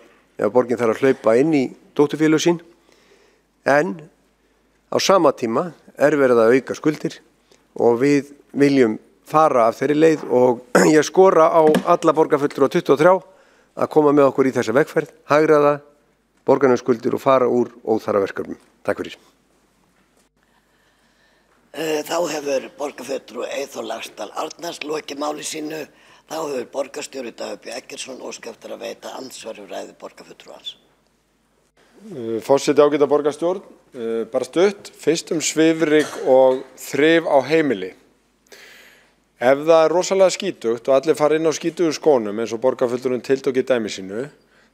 Speaker 4: borgin þarf að hlaupa inn í dótturfélög sín. En á sama tíma verið að auka skuldir og við viljum fara af þeirri leið og ég skora á alla borgarfulltrúa 23 að koma með okkur í þessa vegferð, hagræða borgarnum skuldir og fara úr óþarfa verkefnum. Takk fyrir.
Speaker 3: Þá hefur borgarfulltrúi Eyþór Laxdal Arnars lokið máli sínu. Þá hefur borgarstjóri Dagur B. Eggertsson óskað eftir að veita andsvar við ræðu borgarfulltrúans.
Speaker 2: Forseti ágæta borgarstjórn, bara stutt, fyrst svifryk og þrif á heimili. Ef það er rosalega skítugt og allir fara inn á skítugu skónum eins og borgarfulltrúinn tiltók í dæmi sínu,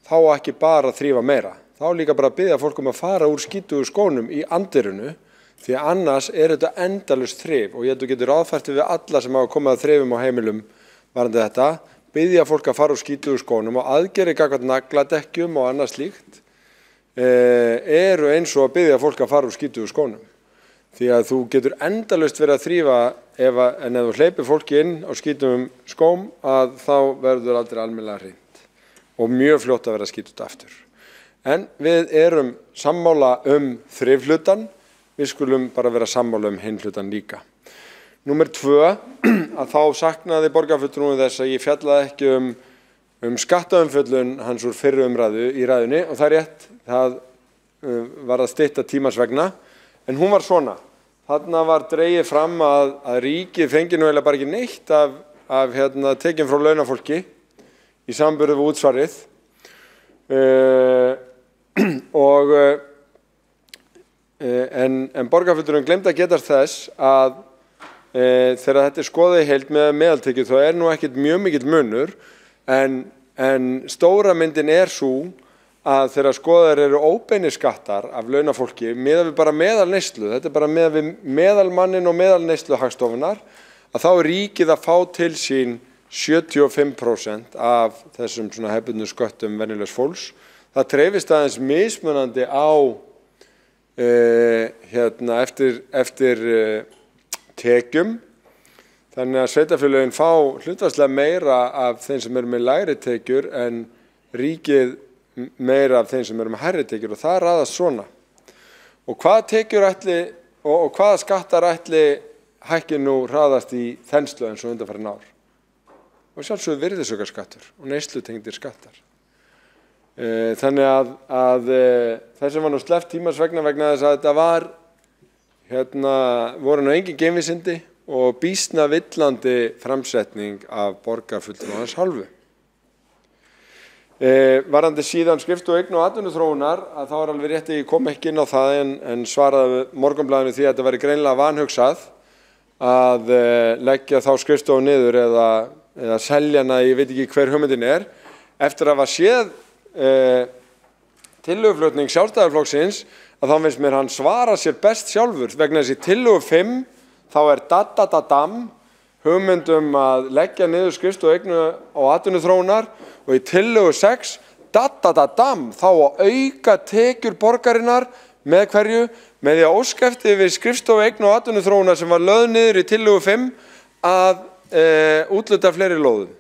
Speaker 2: þá ekki bara að þrífa meira. Þá líka bara að biðja fólk að fara úr skítugu skónum í andirinu, því að annars þetta endalaust þrif og ég getur ráðfært við alla sem hafa komið að þrifum á heimilum varðandi þetta, biðja fólk að fara úr skítugu skónum og aðgerðir gagnvart nagladekkjum og annað slíkt eru eins og að biðja fólk að fara úr skítugu skónum. Því að þú getur endalaust verið að þrífa en ef þú hleypir fólki inn á skítugum skóm að þá verður aldrei almennilega hreint og mjög fljótt að vera skítugt aftur. En við erum sammála þrifhlutann, við skulum bara vera sammála hinn hlutann líka. Númer 2, að þá saknaði borgarfulltrúinn þess að ég fjallaði ekki skattaumfjöllun hans úr fyrri umræðu í ræðunni og það er rétt, það var að stytta tímans vegna, en hún var svona. Þarna var dregið fram að ríkið fengi nú eiginlega bara ekki neitt af tekjum frá launafólki í samanburði við útsvarið. En borgarfulltrúinn gleymdi að geta þess að þegar þetta skoðað í heild með meðaltekjur þá nú ekkert mjög mikill munur en stóra myndin sú að þegar skoðaðir eru óbeinir skattar af launafólki miðað við bara meðalneyslu, þetta bara miðað við meðalmannin og meðalneyslu Hagstofunnar, að þá ríkið að fá til sín 75% af þessum svona hefðbundnu sköttum venjulegs fólks. Það dreifist aðeins mismunandi á eftir tekjum, þannig að sveitarfélögin fá hlutfallslega meira af þeim sem eru með lægri tekjur en ríkið meira af þeim sem eru með hærri tekjur og það raðast svona. Og hvaða tekjur og hvaða skattar hækki nú raðast í þenslu eins og undanfarin ár? Og sjálfsögðu virðisaukaskattur og neyslutengdir skattar. Þannig að þessum var nú sleppt tímans vegna þess að þetta voru nú engin geimvísindi og býsna villandi framsetning af borgarfulltrúans hálfu. Varðandi síðan skrifstofu eign og atvinnuþróunar að þá alveg rétt að ég kom ekki inn á það en svaraði Morgunblaðinu því að þetta væri greinilega vanhugsað að leggja þá skrifstofu niður eða selja hana, ég veit ekki hver hugmyndin eftir að hafa séð tillöguflutning Sjálfstæðisflokksins að þá finnst mér hann svara sér best sjálfur vegna þess í tillögu 5 þá dadadadam hugmyndum að leggja niður skrifstofu eign og atvinnuþróunar og í tillögu 6 dadadadam þá að auka tekjur borgarinnar með hverju? Með því að óska eftir við skrifstofu eign og atvinnuþróunar sem var lögð niður í tillögu 5 að úthluta fleiri lóðum.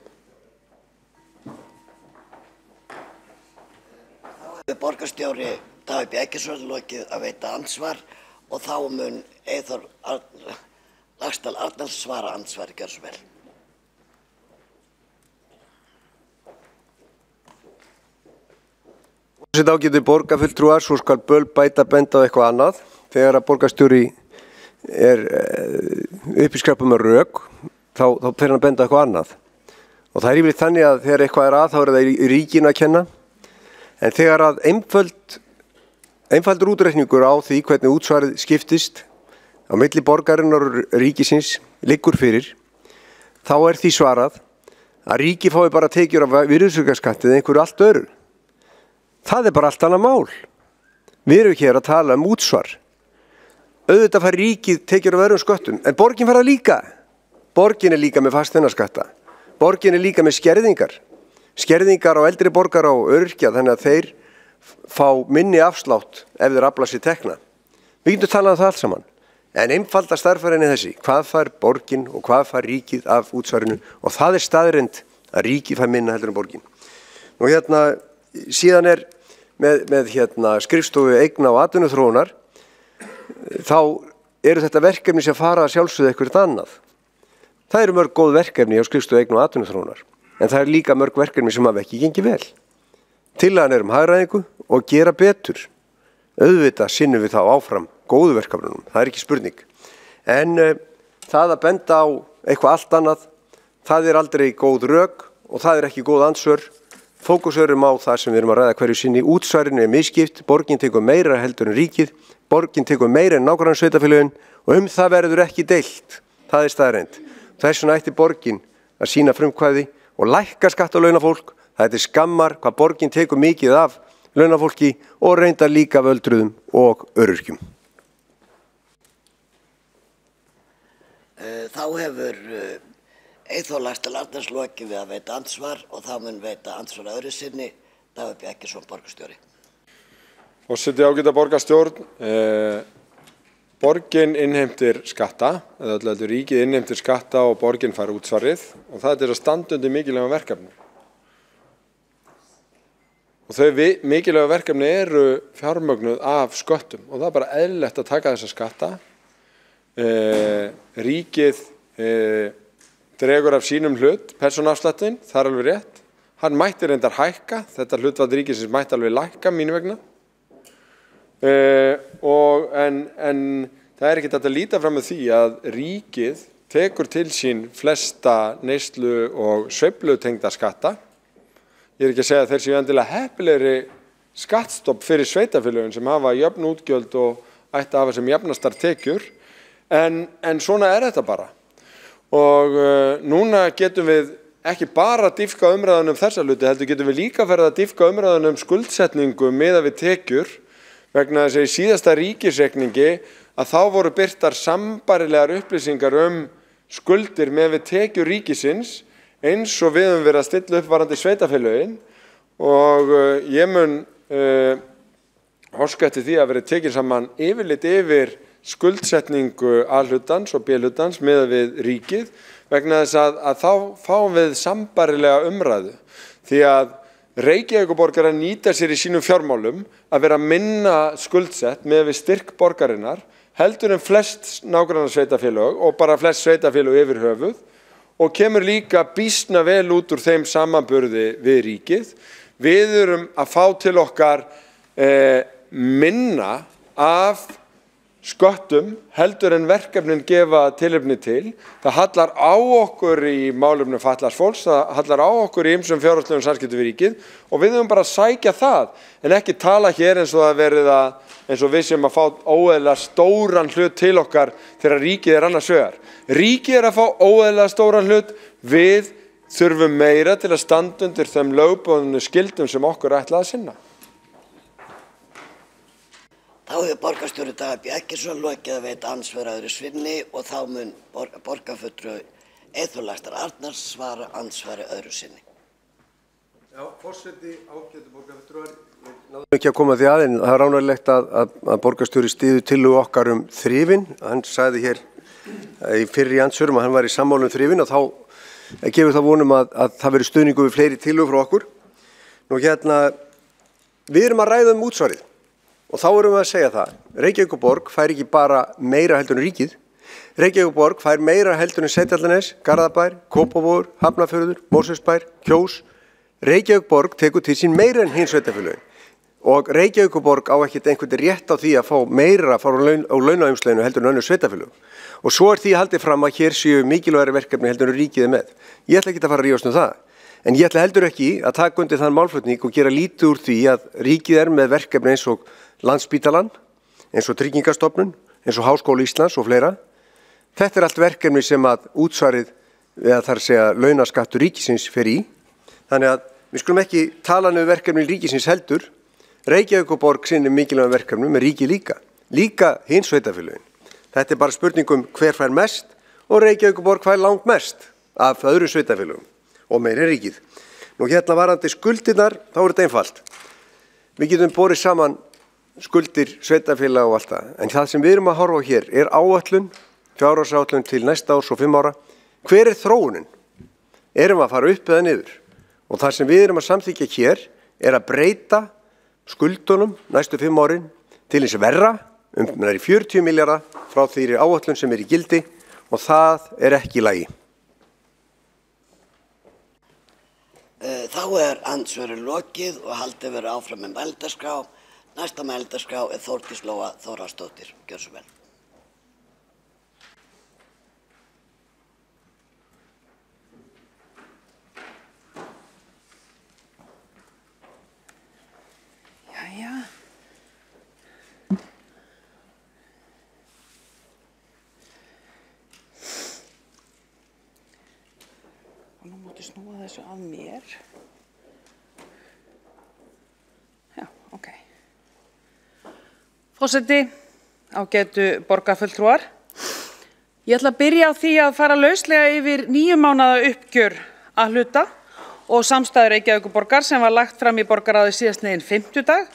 Speaker 3: Borgarstjóri Dagur B. Eggertsson lokið að veita andsvar og þá mun Eyþór Laxdal Arnars svara andsvari, gjörðu svo vel.
Speaker 4: Þetta ágætu borgarfulltrúar, svo skal böl bæta benda á eitthvað annað. Þegar að borgarstjóri uppiskrappa með rök, þá fer hann að benda á eitthvað annað. Og það yfirleitt þannig að þegar eitthvað að þá það í ríkinu að kenna. En þegar að einfaldur útreikningur á því hvernig útsvarið skiptist á milli borgarinnar og ríkisins liggur fyrir, þá því svarað að ríki fái bara tekjur af virðisaukaskatti eða einhverju allt öðru. Það bara allt annað mál. Við erum hér að tala útsvar. Auðvitað fær ríkið tekjur af öðrum sköttum, en borgin fær það líka. Borgin líka með fasteignaskatta. Borgin líka með skerðingar. Skerðingar á eldri borgara og öryrkja, þannig að þeir fá minni afslátt ef þeir afla sér tekna. Við getum talað það allt saman. En einfalda stærðfærin er þessi, hvað fær borgin og hvað fær ríkið af útsvarinu og það er staðreynd að ríkið fær minna heldur en borgin. Nú síðan er með skrifstofu eigna og atvinnuþróunar, þá eru þetta verkefni sem fara að sjálfsögðu eitthvað annað. Það eru mörg góð verkefni á skrifstofu eigna og atvinnuþróunar, en það eru líka mörg verkefni sem hafa ekki gengið vel. Tillagan er hagræðingu og gera betur. Auðvitað sinnum við þá áfram góðu verkefnunum, það er ekki spurning. En það að benda á eitthvað allt annað, það er aldrei góð rök og það er ekki góð ansvör. Fókusurum á það sem við erum að ræða hverju sinni. Útsvarinu er misskipt, borgin tekur meira heldur en ríkið, borgin tekur meira en nágrannasveitarfélögin og það verður ekki deilt. Það er staðreynd. Þess vegna ætti borgin að sýna frumkvæði og lækka skatt á launafólk. Það er skammar hvað borgin tekur mikið af launafólki og reyndar líka völdruðum og öryrkjum.
Speaker 3: Þá hefur Eyþór Laxdal Arnars lokið við að veita andsvar og þá mun veita andsvar öðru sinni Dagur Bjarkesson borgarstjóri.
Speaker 2: Forseti, ágæta borgarstjórn, borgin innheimtir skatta, eða öllu ríkið innheimtir skatta og borgin fær útsvarið og það er að standa undir mikilvægum verkefni. Og þau mikilvægu verkefni eru fjármögnuð af sköttum og það er bara eðlilegt að taka þessa skatta. Ríkið dregur af sínum hlut, persónuafsláttinn, það er alveg rétt. Hann mætti reyndar hækka, þetta hlutfall ríkisins mætti alveg lækka mínu vegna. En það er ekki hægt að líta fram með því að ríkið tekur til sín flesta neyslu og sveiflutengda skatta. Ég er ekki að segja að þeir séu endilega heppilegri skattstopp fyrir sveitarfélögin sem hafa jöfn útgjöld og ætti að hafa sem jafnastar tekjur. En svona er þetta bara. Og núna getum við ekki bara dýpka umræðan þessa hluti, heldur getum við líka farið að dýpka umræðan skuldsetningu miðað við tekjur vegna þess að í síðasta ríkisreikningi að þá voru birtar sambærilegar upplýsingar skuldir miðað við tekjur ríkisins eins og við höfum verið að stilla upp varðandi sveitarfélögin og ég mun óska eftir því að verið tekin saman yfirlit yfir skuldsetningu A-hlutans og B-hlutans miðað við ríkið vegna þess að þá fáum við sambærilega umræðu því að Reykjavíkurborg er að nýta sér í sínum fjármálum að vera minna skuldsett miðað við styrk borgarinnar heldur en flest nágrannasveitarfélög og bara flest sveitarfélög yfir höfuð og kemur líka býsna vel út úr þeim samanburði við ríkið. Við erum að fá til okkar minna af sköttum heldur en verkefnin gefa tilefni til. Það hallar á okkur í málefnum fatlaðs fólks, það hallar á okkur í ýmsum fjárhagslegum samskiptum við ríkið og við höfum bara að sækja það en ekki tala hér eins og það verið eins og við sem að fá óeðlilega stóran hlut til okkar þegar ríkið er annars vegar. Ríkið er að fá óeðlilega stóran hlut, við þurfum meira til að standa undir þeim lögboðnu skyldum sem okkur ætla að sinna.
Speaker 3: Þá hefur borgarstjóri Dagur Bjarkesson lokið að veita andsvar öðru sinni og þá mun borgarfulltrúi Eyþór Laxdal Arnars svara andsvari öðru sinni.
Speaker 4: Já, forseti, ágætu borgarfulltrúar, náðum ekki að koma því að en það er ánægilegt að borgarstjóri styður tillögu okkar þrifin. Hann sagði hér í fyrri andsvörum að hann var í sammála þrifin og þá gefur það vonum að það veri stuðningu við fleiri tillögur frá okkur. Nú við erum að ræða útsvarið. Og þá erum við að segja það, Reykjavíkurborg fær ekki bara meira heldur en ríkið, Reykjavíkurborg fær meira heldur en Seltjarnarnes, Garðabær, Kópavogur, Hafnarfjörður, Mosfellsbær, Kjós. Reykjavíkurborg tekur til sín meira en hin sveitarfélögin og Reykjavíkurborg á ekkert einhvern rétt á því að fá meira á launaumslaginu heldur en önnur sveitarfélög. Og svo er því haldið fram að hér séu mikilvægari verkefni heldur en ríkið er með. Ég ætla ekki að fara að rífast það. En ég ætla heldur ekki að taka undir þann málflutning og gera lítið úr því að ríkið er með verkefni eins og Landspítalann, eins og Tryggingastofnun, eins og Háskóli Íslands og fleira. Þetta er allt verkefni sem að útsvarið, eða þar að segja launaskattur ríkisins fer í. Þannig að við skulum ekki tala um verkefni ríkisins heldur. Reykjavíkurborg sinnir mikilvægum verkefnum með ríki líka hin sveitarfélögin. Þetta er bara spurningum hver fær mest og Reykjavíkurborg fær langt mest af öðrum sveitarfélögum og meira ríkið. Nú varðandi skuldirnar, þá er þetta einfalt. Við getum borið saman skuldir sveitarfélaga og allt það. En það sem við erum að horfa á hér er áætlun, fjárhagsáætlun til næsta árs og 5 ára. Hver er þróunin? Erum við að fara upp eða niður? Og það sem við erum að samþykkja hér er að breyta skuldunum næstu 5 árin til eins verra nærri 40 milljarða frá þeirri áætlun sem er í gildi og það er ekki í lagi.
Speaker 3: Þá er andsvöru lokið og haldið verið áfram með mælendaskrá. Næsta mælendaskrá er Þórdís Lóa Þórhallsdóttir. Gjörðu svo vel.
Speaker 5: Jæja. Og nú máttu snúa þessu að mér. Já, ok. Forseti, ágætu borgarfulltrúar. Ég ætla að byrja á því að fara lauslega yfir 9 mánaða uppgjör að hluta og samstæður Reykjavíkurborgar sem var lagt fram í borgarráði síðastliðinn 50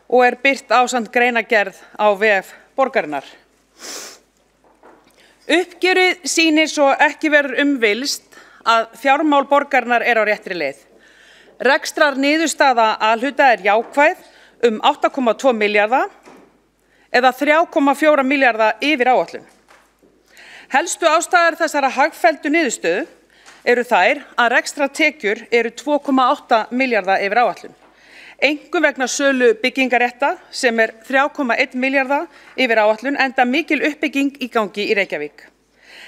Speaker 5: og er birt ásamt greinagerð á vef borgarinnar. Uppgjörið sýnir svo ekki verður umvillst að fjármál borgarinnar er á réttri leið. Rekstrar niðurstaða að hluta er jákvæð 8,2 milljarða eða 3,4 milljarða yfir áætlun. Helstu ástæður þessara hagfelldu niðurstöðu eru þær að rekstrartekjur eru 2,8 milljarða yfir áætlun. Einkum vegna sölu byggingarétta sem er 3,1 milljarða yfir áætlun enda mikil uppbygging í gangi í Reykjavík.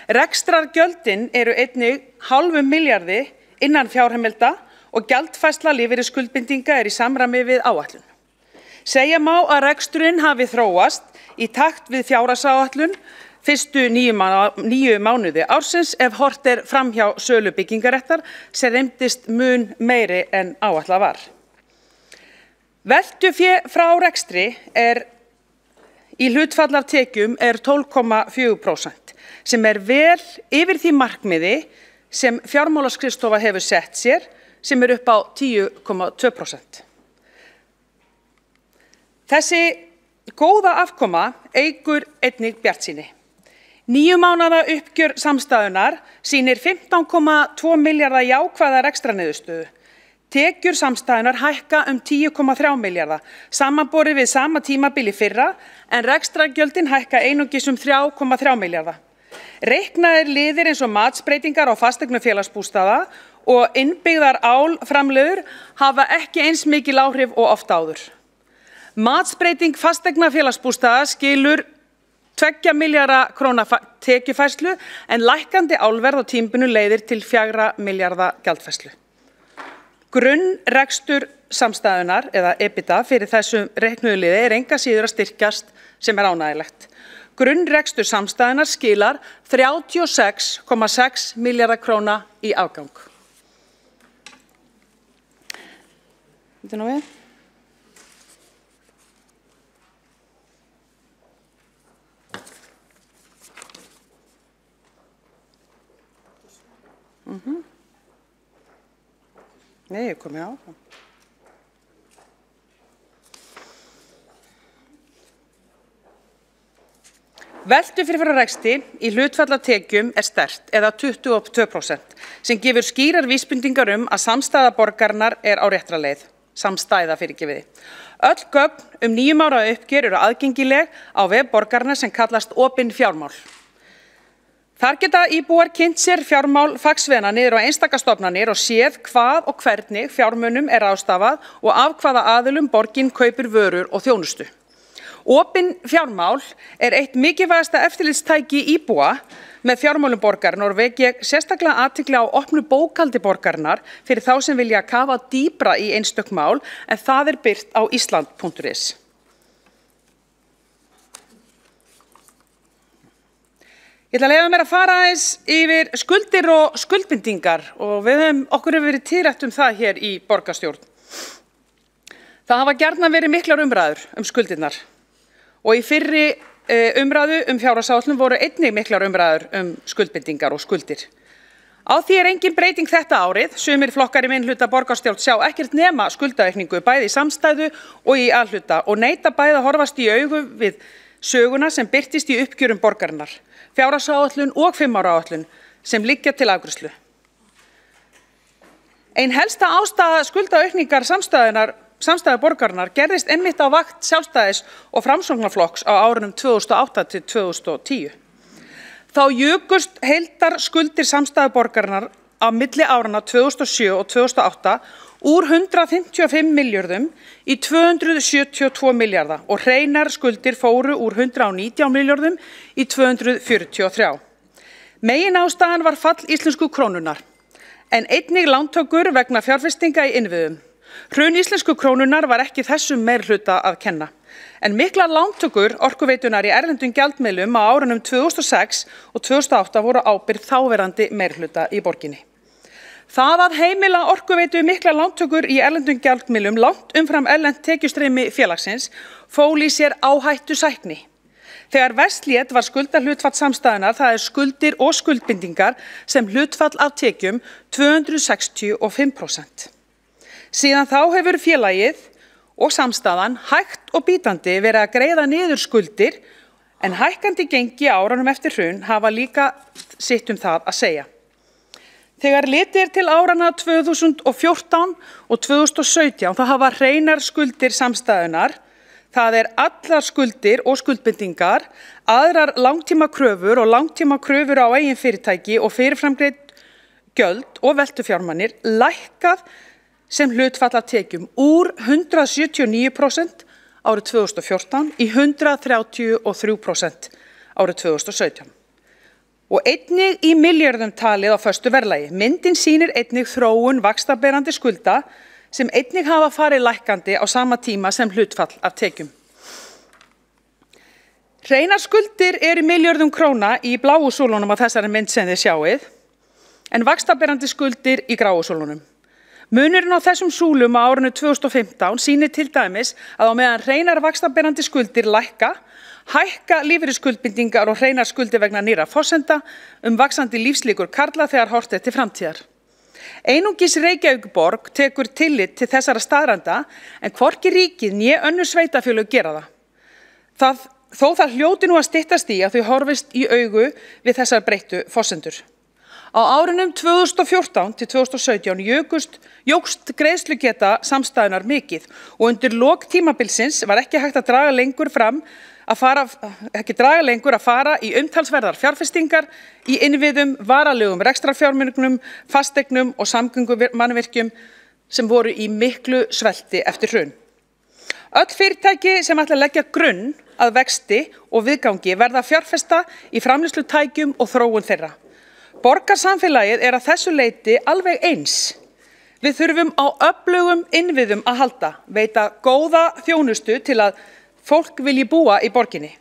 Speaker 5: Rekstrargjöldin eru einnig 0,5 milljarði innan fjárheimilda og gjaldfærsla lífeyrisskuldbindinga er í samræmi við áætlun. Segja má að reksturinn hafi þróast í takt við fjárhagsáætlun fyrstu 9 mánuði ársins ef hort er framhjá sölu byggingaréttar sem reyndist mun meiri en áætlað var. Veltufé frá rekstri er í hlutfall af tekjum er 12,4% sem er vel yfir því markmiði sem fjármálaskrifstofa hefur sett sér sem er upp á 10,2%. Þessi góða afkoma eykur einnig bjartsýni. 9 mánaða uppgjör samstæðunnar sýnir 15,2 milljarða jákvæða rekstrarniðurstöðu. Tekjur samstæðunnar hækka 10,3 milljarða, samanborið við sama tímabil í fyrra, en rekstrargjöldin hækka einungis 3,3 milljarða. Reiknaðir liðir eins og matsbreytingar á fasteignum félagsbústaða og innbyggðar álframleiðslur hafa ekki eins mikil áhrif og oft áður. Matsbreyting fasteigna félagsbústaða skilur 2 milljarða króna tekjufærslu en lækkandi álverð á tímabili leiðir til 4 milljarða gjaldfærslu. Grunnrekstur samstæðunnar eða EBITDA fyrir þessum reiknuðu liði er enga síður að styrkjast sem er ánægjulegt. Grunnrekstur samstæðunnar skilar 36,6 milljarða króna í afgang. Þetta er nú við. Nei, ég komið áfram. Veltufé frá rekstri í hlutfall af tekjum er sterkt eða 22% sem gefur skýrar vísbendingar að samstæða borgarinnar er á réttri leið. Samstæða fyrirgefiði. Öll gögn 9 mánaða uppgjör eru aðgengileg á vef borgarinnar sem kallast opin fjármál. Þar geta íbúar kynnt sér fjármál fagsviðanna niður á einstaka stofnanir og séð hvað og hvernig fjármunum er ráðstafað og af hvaða aðilum borgin kaupir vörur og þjónustu. Opin fjármál er eitt mikilvægasta eftirlitstæki íbúa með fjármálum borgarinnar og vek ég sérstaklega athygli á opnu bókhaldi borgarinnar fyrir þá sem vilja kafa dýpra í einstök mál en það er birt á island.is. Ég ætla að leyfa mér að fara aðeins yfir skuldir og skuldbindingar og okkur hefur verið tíðrætt það hér í borgarstjórn. Það hafa gjarnan verið miklar umræður skuldirnar og í fyrri umræðu fjárhagsáætlun voru einnig miklar umræður skuldbindingar og skuldir. Á því engin breyting þetta árið. Sumir flokkar í minnihluta borgarstjórn sjá ekkert nema skuldaaukningu bæði í samstæðu og í A-hluta og neita bæði að horfast í augu við söguna sem birtist í uppgjörum borgarinnar, fjárhagsáætlun og 5 ára áætlun sem liggja til afgreiðslu. Ein helsta ástæða skuldaaukningar samstæðu borgarinnar gerðist einmitt á vakt Sjálfstæðis- og Framsóknarflokks á árunum 2008 til 2010. Þá jukust heildarskuldir samstæðu borgarinnar á milli áranna 2007 og 2008 úr 155 milljörðum í 272 milljarða og hreinar skuldir fóru úr 119 milljörðum í 243. Meginástæðan var fall íslensku krónunnar, en einnig lántökur vegna fjárfestinga í innviðum. Hrun íslensku krónunnar var ekki þessum meirihluta að kenna. En miklar lántökur Orkuveitunar í erlendum gjaldmiðlum á árunum 2006 og 2008 voru ábyrgð þáverandi meirihluta í borginni. Það að heimila Orkuveitu miklar lántökur í erlendum gjaldmiðlum langt umfram erlent tekjustreymi félagsins fól í sér áhættusækni. Þegar verst lét var skuldahlutfall samstæðunnar, það skuldir og skuldbindingar, sem hlutfall af tekjum 265%. Síðan þá hefur félagið og samstæðan hægt og bítandi verið að greiða niður skuldir, en hækkandi gengi árunum eftir hrun hafa líka sitt það að segja. Þegar litið til árana 2014 og 2017 þá hafa hreinar skuldir samstæðunar, það allar skuldir og skuldbindingar, aðrar langtímakröfur og langtímakröfur á eigin fyrirtæki og fyrirframgreidd gjöld og veltufjármunir lækkað sem hlutfall af tekjum úr 179% árið 2014 í 133% árið 2017. Og einnig í milljörðum talið á föstu verðlagi. Myndin sýnir einnig þróun vaxtaberandi skulda sem einnig hafa farið lækkandi á sama tíma sem hlutfall af tekjum. Hreinar skuldir í milljörðum króna í bláu súlunum á þessari mynd sem þið sjáið, en vaxtaberandi skuldir í gráu súlunum. Munurinn á þessum súlum á árinu 2015 sýnir til dæmis að á meðan hreinar vaxtaberandi skuldir hækka lífeyrisskuldbindingar og hreinar skuldir vegna nýrra forsenda vaxandi lífslíkur karla þegar horft til framtíðar. Einungis Reykjavíkurborg tekur tillit til þessara staðreynda, en hvorki ríkið né önnur sveitarfélög gera það. Þó það hljóti nú að styttast í að þau horfist í augu við þessar breyttu forsendur. Á árunum 2014 til 2017 jókst greiðslugeta samstæðunar mikið og undir lok tímabilsins var ekki hægt að draga lengur að fara í umtalsverðar fjárfestingar í innviðum, varalegum rekstrarfjármunum, fasteignum og samgöngumannvirkjum sem voru í miklu svelti eftir hrun. Öll fyrirtæki sem ætla að leggja grunn að vexti og viðgangi verða að fjárfesta í framleiðslutækjum og þróun þeirra. Borgarsamfélagið að þessu leyti alveg eins. Við þurfum á öflugum innviðum að halda, veita góða þjónustu til að fólk vilji búa í borginni.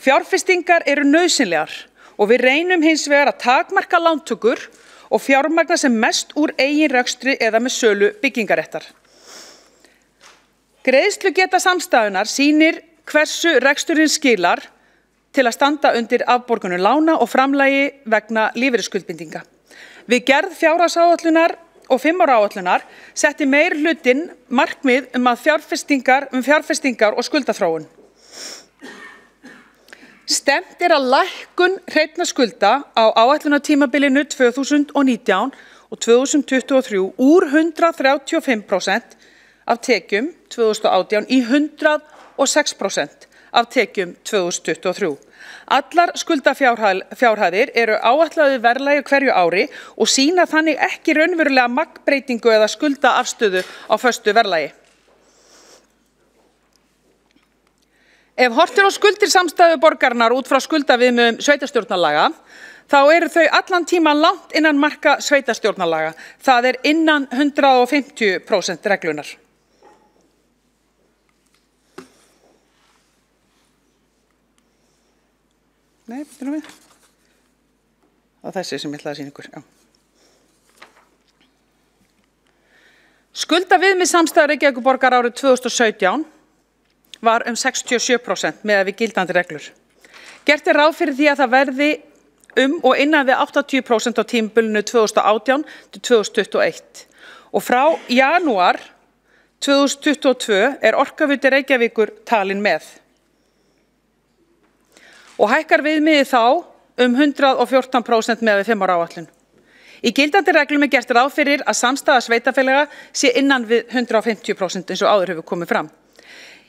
Speaker 5: Fjárfestingar eru nauðsynlegar og við reynum hins vegar að takmarka lántökur og fjármagna sem mest úr eigin rekstri eða með sölu byggingaréttar. Greiðslugeta samstæðunar sýnir hversu reksturinn skilar til að standa undir afborgunum lána og framlagi vegna lífeyrisskuldbindinga. Við gerð fjárhagsáætlunar og 5 ára áætlunar setti meirihlutinn markmið fjárfestingar og skuldaþróun. Stefnt að lækkun hreinna skulda á áætlunartímabilinu 2019 og 2023 úr 135% af tekjum 2018 í 106% af tekjum 2023. Allar skuldafjárhæðir eru áætlaðu verðlagi hverju ári og sýna þannig ekki raunverulega magnbreytingu eða skuldaafstöðu á föstu verðlagi. Ef horft á skuldir samstæðu borgarinnar út frá skuldaviðmiðum sveitarstjórnarlaga, þá eru þau allan tíman langt innan marka sveitarstjórnarlaga. Það innan 150% reglunar. Nei, byrjum við. Og þessi sem ég ætlaði að sýna ykkur. Já. Skuldaviðmið samstæðu Reykjavíkurborgar árið 2017 var 67% með við gildandi reglur. Gert ráð fyrir því að það verði og innan við 80% á tímabilinu 2018 til 2021 og frá janúar 2022 er Orkuveitu Reykjavíkur talin með og hækkar viðmiðið þá 114% með við 5 ára áætlun. Í gildandi reglum er gert ráð fyrir að samstaða sveitarfélaga sé innan við 150% eins og áður hefur komið fram.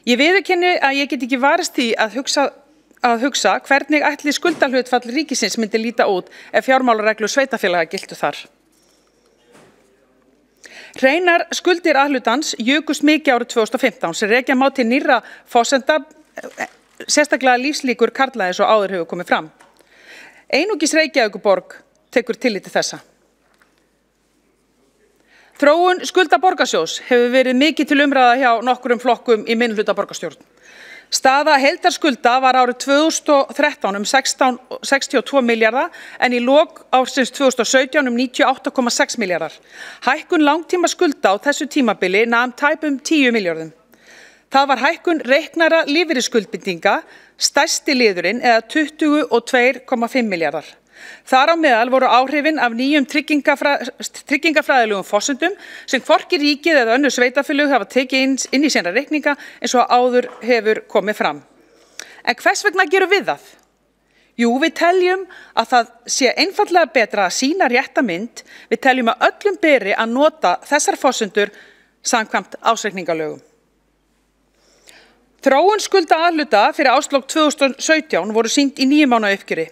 Speaker 5: Ég viðurkenni að ég get ekki varist því að hugsa hvernig ætli skuldahlutfall ríkisins myndi líta út ef fjármálareglur sveitarfélaga giltu þar. Hreinar skuldir A-hlutans jukust mikið árið 2015 sem rekja má til nýrra forsenda, sérstaklega lífslíkur karla eins og áður hefur komið fram. Einungis Reykjavíkurborg tekur tillit til þessa. Þróun skulda borgarsjóðs hefur verið mikið til umræða hjá nokkrum flokkum í minnihluta borgarstjórn. Staða heildarskulda var árið 2013 62 milljarða en í lok ársins 2017 98,6 milljarðar. Hækkun langtíma skulda á þessu tímabili nam tæpum 10 milljörðum. Það var hækkun reiknara lífeyrisskuldbindinga, stærsti liðurinn eða 22,5 milljarðar. Þar á meðal voru áhrifin af nýjum tryggingafræðilegum forsendum sem hvorki ríkið eða önnur sveitarfélög hafa tekið inn í sína reikninga eins og áður hefur komið fram. En hvers vegna gerum við það? Jú, við teljum að það sé einfaldlega betra að sýna rétta mynd. Við teljum að öllum beri að nota þessar forsendur samkvæmt ársreikningalögum. Þróun skulda A-hluta fyrir árslok 2017 voru sýnd í 9 mánaða uppgjöri.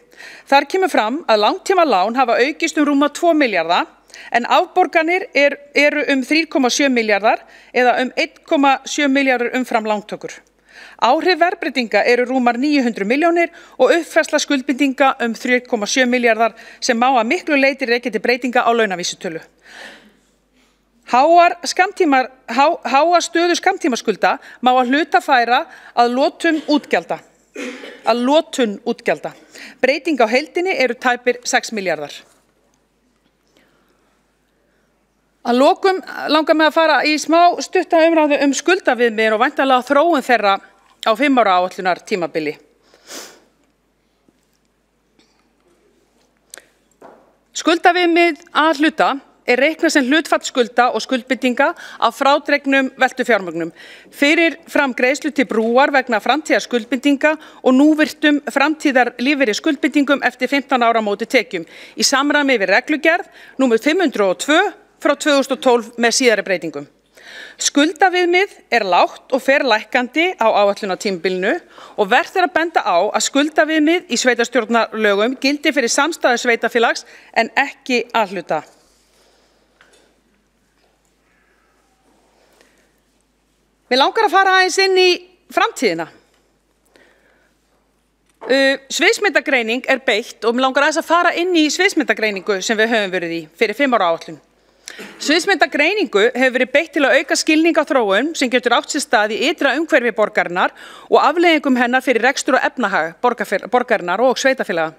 Speaker 5: Þar kemur fram að langtíma lán hafa aukist rúma 2 milljarða en afborganir eru 3,7 milljarðar eða 1,7 milljarður umfram lántökur. Áhrif verðbreytinga eru rúmar 900 milljónir og uppfærsla skuldbindinga 3,7 milljarðar sem má að miklu leyti rekja til breytinga á launavísitölu. Háa stöðu skammtímaskulda má að hluta færa að lotun útgjalda. Breyting á heildinni eru tæpir 6 milljarðar. Að lokum langar mig að fara í smá stutta umræðu skuldaviðmið og væntanlega þróun þeirra á 5 ára áætlunar tímabili. Skuldaviðmið A-hluta er reiknað sem hlutfall skulda og skuldbindinga af frádregnum veltufjármögnum fyrir fram greiðslu til brúar vegna framtíðar skuldbindinga og núvirtum framtíðar lífeyri skuldbindingum eftir 15 ára móti tekjum í samræmi við reglugerð númer 502 frá 2012 með síðari breytingum. Skuldaviðmið er lágt og fer lækkandi á áætlunartímabilinu og vert er að benda á að skuldaviðmið í sveitarstjórnarlögum gildi fyrir samstæðu sveitarfélags en ekki A-hluta. Mér langar að fara aðeins inn í framtíðina. Sviðsmyndagreining er beitt og mér langar aðeins að fara inn í sviðsmyndagreiningu sem við höfum verið í fyrir 5 ára áætlun. Sviðsmyndagreiningu hefur verið beitt til að auka skilning á þróun sem getur átt sér stað í ytra umhverfi borgarinnar og afleiðingum hennar fyrir rekstur og efnahag borgarinnar og sveitarfélaga.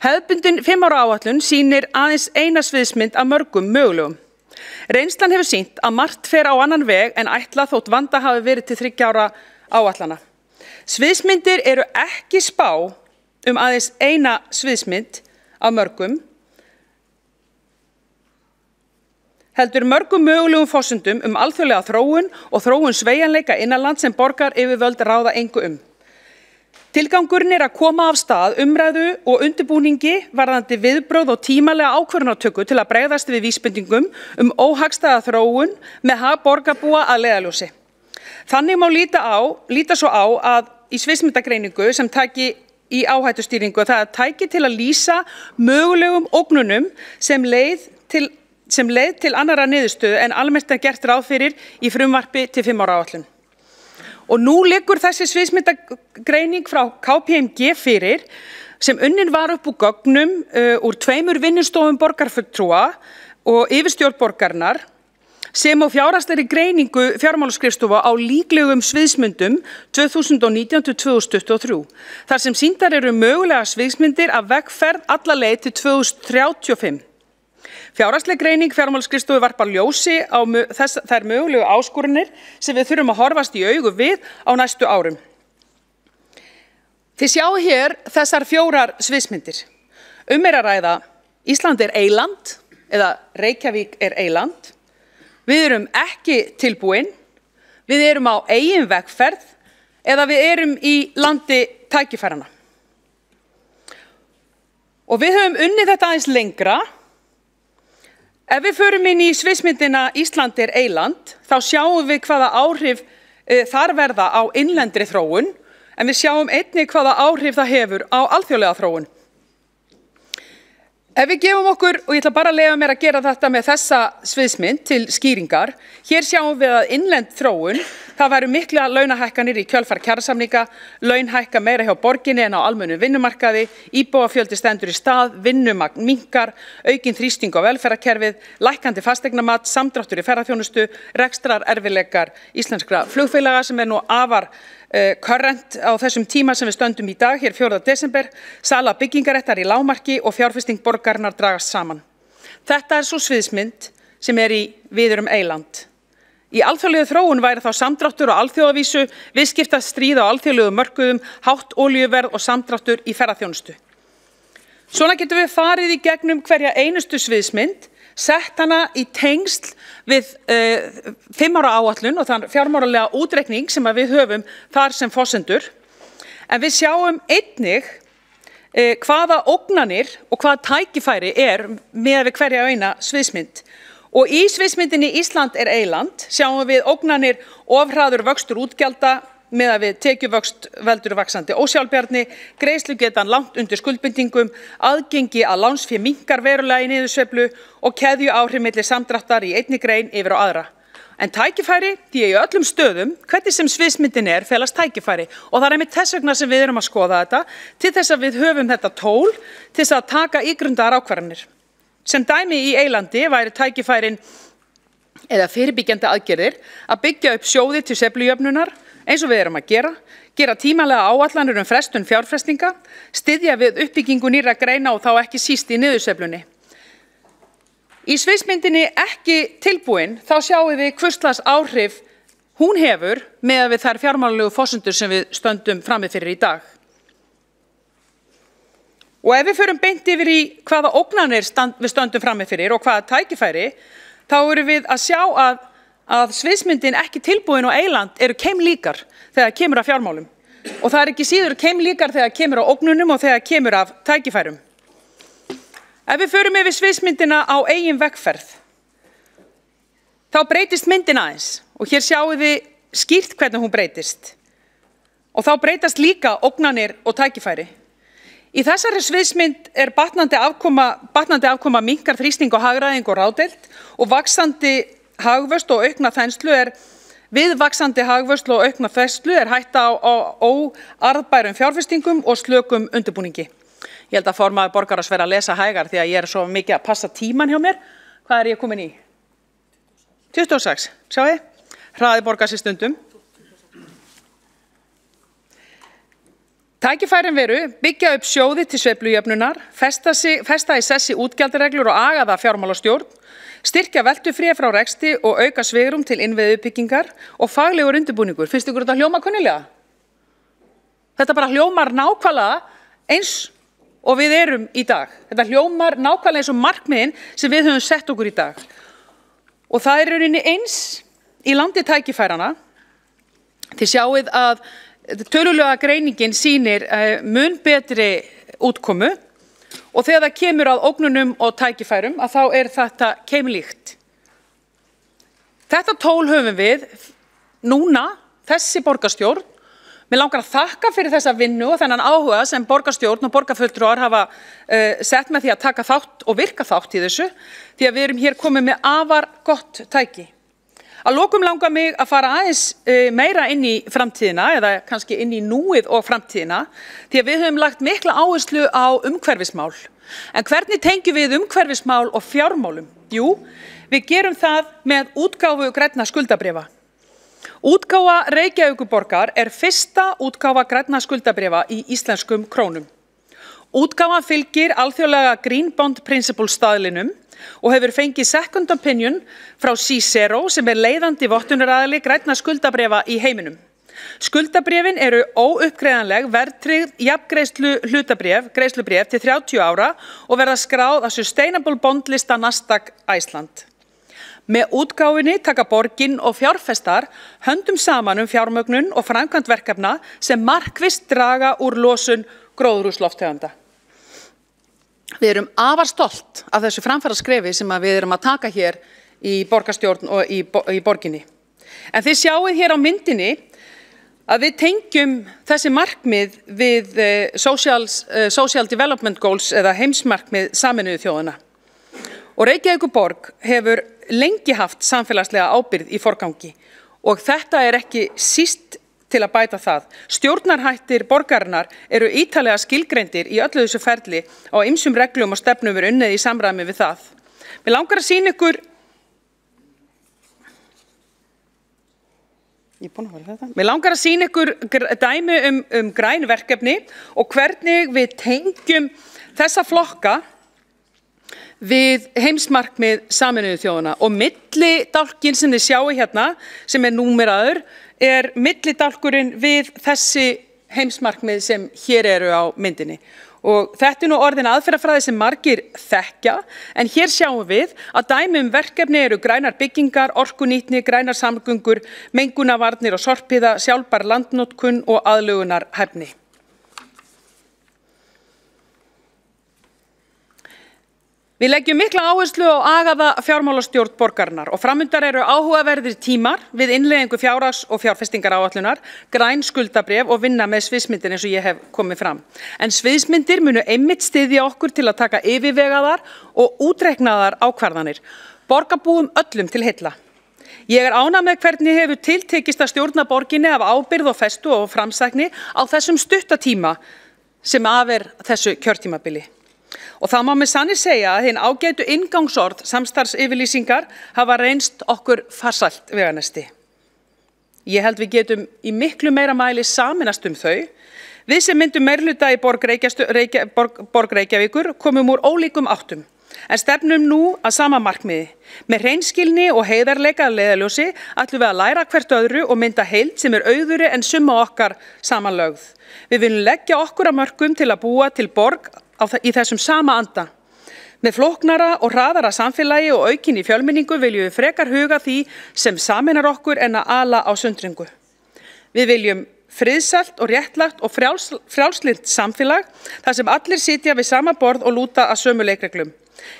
Speaker 5: Hefðbundin 5 ára áætlun sýnir aðeins eina sviðsmynd af mörgum mögulegum. Reynslan hefur sýnt að margt fer á annan veg en ætlað þótt vanda hafi verið til 3 ára áætlana. Sviðsmyndir eru ekki spá aðeins eina sviðsmynd af mörgum, heldur mörgum mögulegum forsendum alþjóðlega þróun og þróun sveigjanleika innanlands sem borgaryfirvöld ráða engu Tilgangurinn er að koma af stað umræðu og undirbúningi varðandi viðbrögð og tímalega ákvörðunartöku til að bregðast við vísbendingum óhagstæða þróun með hag borgarbúa að leiðarljósi. Þannig má líta svo á að í sviðsmyndagreiningu sem taki í áhættustýringu það er tæki til að lýsa mögulegum ógnunum sem leið til annarra niðurstöðu en almennt er gert ráð fyrir í frumvarpi til 5 ára áætlun. Og nú liggur þessi sviðsmyndagreining frá KPMG fyrir sem unnin var upp úr gögnum úr 2 vinnustofum borgarfulltrúa og yfirstjórn borgarinnar sem og fjárhagslegri greiningu fjármálaskrifstofa á líklegum sviðsmyndum 2019-2023 þar sem sýndar eru mögulega sviðsmyndir af vegferð alla leið til 2035. Fjárhagsleg greining fjármálaskrifstofu varpar ljósi á þær mögulegu áskorunir sem við þurfum að horfast í augu við á næstu árum. Þið sjáu hér þessar 4 sviðsmyndir. Er að ræða Ísland eyland eða Reykjavík eyland. Við erum ekki tilbúin, við erum á eigin vegferð eða við erum í landi tækifæranna. Og við höfum unnið þetta aðeins lengra. Ef við förum inn í sviðsmyndina Ísland eyland, þá sjáum við hvaða áhrif þar verða á innlendri þróun, en við sjáum einnig hvaða áhrif það hefur á alþjóðlega þróun. Ef við gefum okkur, og ég ætla bara að leyfa mér að gera þetta með þessa sviðsmynd til skýringar, hér sjáum við að innlend þróun, það væru mikla launahækkanir í kjölfar kjarasamninga, laun hækka meira hjá borginni en á almennum vinnumarkaði, íbúafjöldi stendur í stað, vinnumagn minnkar, aukin þrýsting á velferðarkerfið, lækkandi fasteignamat, samdráttur í ferðaþjónustu, rekstrar erfiðleikar íslenskra flugfélaga sem nú afar current á þessum tíma sem við stöndum í dag, hér 4. desember, sala byggingaréttar í lágmarki og fjárfesting borgarinnar dragast saman. Þetta svo sviðsmynd sem við erum eyland. Í alþjóðlegu þróun væri þá samdráttur á alþjóðavísu, viðskiptastríð á alþjóðlegu mörkuðum, hátt olíuverð og samdráttur í ferðaþjónustu. Svona getum við farið í gegnum hverja einustu sviðsmynd, sett hana í tengsl við 5 ára áætlun og þann fjármálalega útreikning sem við höfum þar sem forsendur. En við sjáum einnig hvaða ógnanir og hvaða tækifæri með við hverja eina sviðsmynd. Og í sviðsmyndinni Ísland eyland sjáum við ógnanir ofhraður vöxtur útgjalda með við tekjuvöxt veldur vaxandi ósjálfbjarni, greiðslugetan langt undir skuldbindingum, aðgengi að lánsfé minnkar verulega í niðursveiflu og keðjuáhrif milli samdráttar í einni grein yfir á aðra. En tækifæri, því í öllum stöðum, hvernig sem sviðsmyndin felast tækifæri. Og það einmitt þess vegna sem við erum að skoða þetta, til þess að við höfum þetta tól til þess að taka ígrundaðar ákvarðanir. Sem dæmi í eylandi væri tækifærin eða fyrirbyggjandi aðgerðir að byggja upp sjóði til sveiflujöfnunar, eins og við erum að gera tímalega áætlanir frestun fjárfestinga, styðja við uppbyggingu nýrra greina og þá ekki síst í niðursveiflunni. Í sviðsmyndinni ekki tilbúin, þá sjáum við hvurslags áhrif hún hefur með við þær fjármálalegu forsendur sem við stöndum frammi fyrir í dag. Og ef við förum beint yfir í hvaða ógnanir við stöndum frammi fyrir og hvaða tækifæri, þá erum við að sjá að sviðsmyndin ekki tilbúin og eyland eru keimlíkar þegar kemur að fjármálum. Og það ekki síður keimlíkar þegar kemur á ógnunum og þegar kemur af tækifærum. Ef við förum yfir sviðsmyndina á eigin vegferð, þá breytist myndin aðeins og hér sjáum við skýrt hvernig hún breytist. Og þá breytast líka ógnanir og tækifæri. Í þessari sviðsmynd batnandi afkoma minnkar þrýsting á hagræðingu og ráðdeild og vaxandi hagvöxt og aukna þenslu við vaxandi hagvöxt og aukna þenslu hætta á óarðbærum fjárfestingum og slökum undirbúningi. Ég held að formaður borgarráðs vera að lesa hægar því að ég svo mikið að passa tíman hjá mér. Hvað ég komin í? 26, sjáu þið? Hraði borgar sér stundum. Tækifærin veru byggja upp sjóði til sveiflujöfnunar, festa í sessi útgjaldareglur og agaða fjármálastjórn, styrkja veltufré frá rekstri og auka svigrúm til innviðuppbyggingar og faglegur undirbúningur. Finnst ykkur þetta hljóma kunnulega? Þetta bara hljómar nákvæmlega eins og við erum í dag. Þetta hljómar nákvæmlega eins og markmiðin sem við höfum sett okkur í dag. Og það rauninni eins í landi tækifærana. Þið sjáið að tölulega greiningin sýnir mun betri útkomu og þegar það kemur að ógnunum og tækifærum að þá þetta keimlíkt. Þetta tól höfum við núna, þessi borgarstjórn. Mér langar að þakka fyrir þessa vinnu og þennan áhuga sem borgarstjórn og borgarfulltrúar hafa sett með því að taka þátt og virka þátt í þessu, því að við erum hér komið með afar gott tæki. Að lokum langar mig að fara aðeins meira inn í framtíðina eða kannski inn í núið og framtíðina því að við höfum lagt mikla áherslu á umhverfismál. En hvernig tengjum við umhverfismál og fjármálum? Jú, við gerum það með útgáfu grænna skuldabréfa. Útgáfa Reykjavíkurborgar fyrsta útgáfa grænna skuldabréfa í íslenskum krónum. Útgáfan fylgir alþjóðlega Green Bond Principle staðlinum og hefur fengið second opinion frá Cicero sem leiðandi vottunaraðili grænna skuldabréfa í heiminum. Skuldabréfin eru óuppgreiðanleg verðtryggð greiðslubréf til 30 ára og verða skráð að Sustainable Bond lista Nasdaq Iceland. Með útgáfinni taka borgin og fjárfestar höndum saman fjármögnun og framkvæmd verkefna sem markvisst draga úr losun gróðurhúsalofttegunda. Við erum afar stolt af þessu framfaraskrefi sem við erum að taka hér í borgarstjórn og í borginni. En þið sjáið hér á myndinni að við tengjum þessi markmið við Social Development Goals eða heimsmarkmið Sameinuðu þjóðanna. Og Reykjavíkurborg hefur lengi haft samfélagslega ábyrgð í forgangi og þetta ekki síst til að bæta það. Stjórnarhættir borgarinnar eru ítarlega skilgreindir í öllu þessu ferli og ýmsum reglum og stefnum er unnið í samræmi við það. Mig langar að sýna ykkur Mér langar að sýna ykkur dæmi græn verkefni og hvernig við tengjum þessa flokka við heimsmarkmið Sameinuðu þjóðanna og millidálkinn sem þið sjáið hérna, sem númeraður, millidálkurinn við þessi heimsmarkmið sem hér eru á myndinni. Og þetta nú orðin aðferðafræði sem margir þekkja, en hér sjáum við að dæmi verkefni eru grænar byggingar, orkunýtni, grænar samgöngur, mengunarvarnir og sorphýða, sjálfbær landnotkun og aðlögunarhæfni. Við leggjum mikla áherslu á agaða fjármálastjórn borgarinnar og framundan eru áhugaverðir tímar við innleiðingu fjárhags- og fjárfestingaráætlunar, græn skuldabréf og vinna með sviðsmyndir eins og ég hef komið fram. En sviðsmyndir munu einmitt styðja okkur til að taka yfirvegaðar og útreiknaðar ákvarðanir, borgarbúum öllum til heilla. Ég ánægð með hvernig hefur tiltekist að stjórna borginni af ábyrgð og festu og framsækni á þessum stutta tíma sem af þessu kjörtímabili. Og það má með sanni segja að hinn ágætu inngangsorð samstarfsyfirlýsingar hafa reynst okkur farsælt veganesti. Ég held við getum í miklu meira mæli sameinast þau. Við sem myndum meirihluta í borg Reykjavíkur komum úr ólíkum áttum, en stefnum nú að sama markmiði. Með hreinskilni og heiðarleika að leiðarljósi ætlum við að læra hvert öðru og mynda heild sem auðugri en summa okkar samanlögð. Við viljum leggja okkur að mörkum til að búa til borg í þessum sama anda. Með flóknara og hraðara samfélagi og aukinni fjölmenningu viljum við frekar huga því sem sameinar okkur en að ala á sundringu. Við viljum friðsælt og réttlátt og frjálslynt samfélag þar sem allir sitja við sama borð og lúta að sömu leikreglum.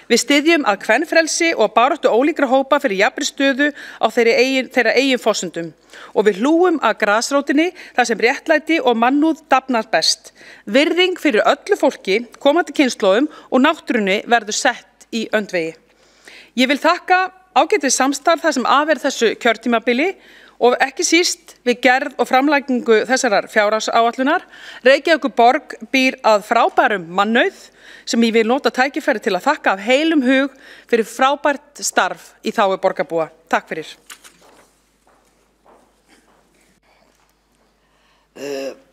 Speaker 5: Við styðjum að kvenfrelsi og baráttu ólíkra hópa fyrir jafnri stöðu á þeirra eigin forsendum og við hlúum að grasrótinni þar sem réttlæti og mannúð dafnar best. Virðing fyrir öllu fólki, komandi kynslóðum og náttúrunni verður sett í öndvegi. Ég vil þakka ágætis samstarf þar sem af þessu kjörtímabili og ekki síst við gerð og framlagningu þessarar fjárhagsáætlunar. Reykjavíkurborg býr að frábærum mannauð sem ég vil nota tækifæri til að þakka af heilum hug fyrir frábært starf í þágu borgarbúa. Takk fyrir.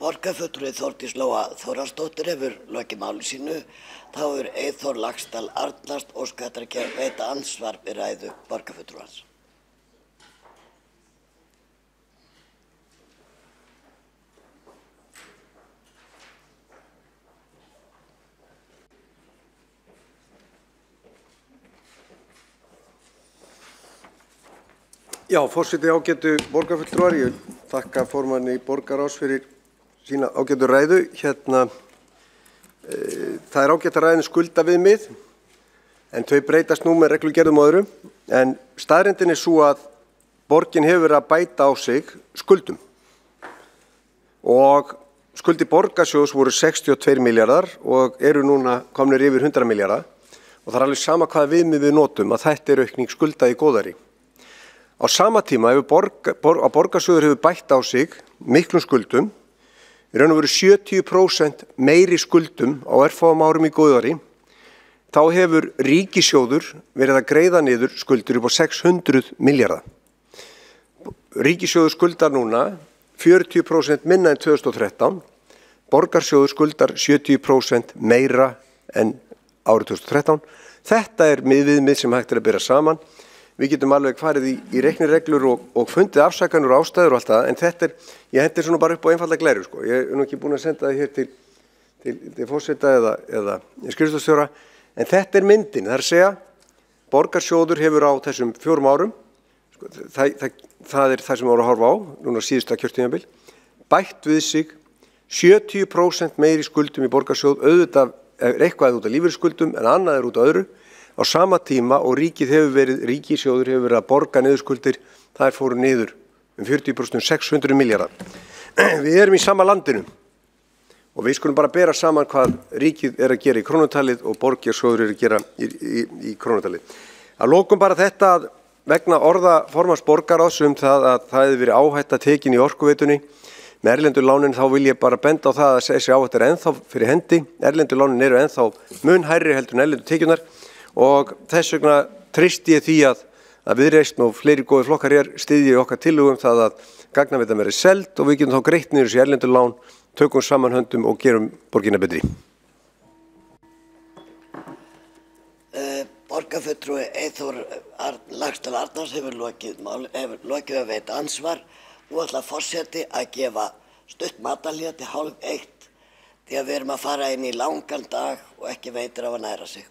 Speaker 3: Borgarfulltrúi Þórdís Lóa Þórhallsdóttir hefur lokið máli sínu. Þá hefur Eyþór Laxdal Arnarst óskað eftir að veita andsvar við ræðu borgarfulltrúans.
Speaker 4: Já, forseti ágætu borgarfulltrúar, ég þakka formanni borgarráðs fyrir sína ágætu ræðu. Það ágætt að ræðin skuldaviðmið, en þau breytast nú með reglugerðum og öðru. En staðreyndin svo að borgin hefur að bæta á sig skuldum. Og skuldir borgarsjóðs voru 62 milljarðar og eru núna komnir yfir 100 milljarða. Og það alveg sama hvaða viðmið við notum að þetta aukning skulda í góðæri. Á sama tíma borgarsjóður hefur bætt á sig miklum skuldum, í raun og veru 70% meiri skuldum á örfáum árum í góðæri, þá hefur ríkissjóður verið að greiða niður skuldir upp á 600 milljarða. Ríkissjóður skuldar núna 40% minna en 2013, borgarsjóður skuldar 70% meira en árið 2013. Þetta viðmið sem hægt að bera saman. við getum alveg farið í reiknireglur og fundið afsakanur og ástæður og allt það, en ég hendi svona bara upp á einfalda gleru, sko. Ég er nú ekki búin að senda það hér til forseta eða skrifstofustjóra, en þetta er myndin, það er að segja, borgarsjóður hefur á þessum 4 árum, sko, það er það sem við vorum að horfa á, núna síðustu kjörtímabil, bætt við sig 70% meiri skuldum í borgarsjóð, auðvitað er eitthvað út af lífeyrisskuldum en annað er út af öðru, á sama tíma og ríkissjóður hefur verið að borga niður skuldir, þær fóru niður 40%, 600 milljarðar. Við erum í sama landinu og við skulum bara bera saman hvað ríkið er að gera í krónutalið og borgarsjóður er að gera í krónutalið. Að lokum bara þetta að vegna orða formanns borgarráðs það að það hefði verið áhætta tekin í Orkuveitunni með erlendu lánin, þá vil ég bara benda á það að þessi áhætta er ennþá fyrir hendi. Erlendu lánin eru ennþá mun hærri heldur en erlendu tekjurnar og þess vegna treysti ég því að Viðreisn og fleiri góðir flokkar styðji okkar tillögu það að gagnaveitan verði seld og við getum þá greitt niður þessi erlendu lán, tökum saman höndum og gerum borgina betri.
Speaker 3: Borgarfulltrúi Eyþór Laxdal Arnars hefur lokið að veita ansvar. Nú ætla forseti að gefa stutt matarhlé til 12:30 því að við erum að fara inn í langan dag og ekki veitir af að næra sig.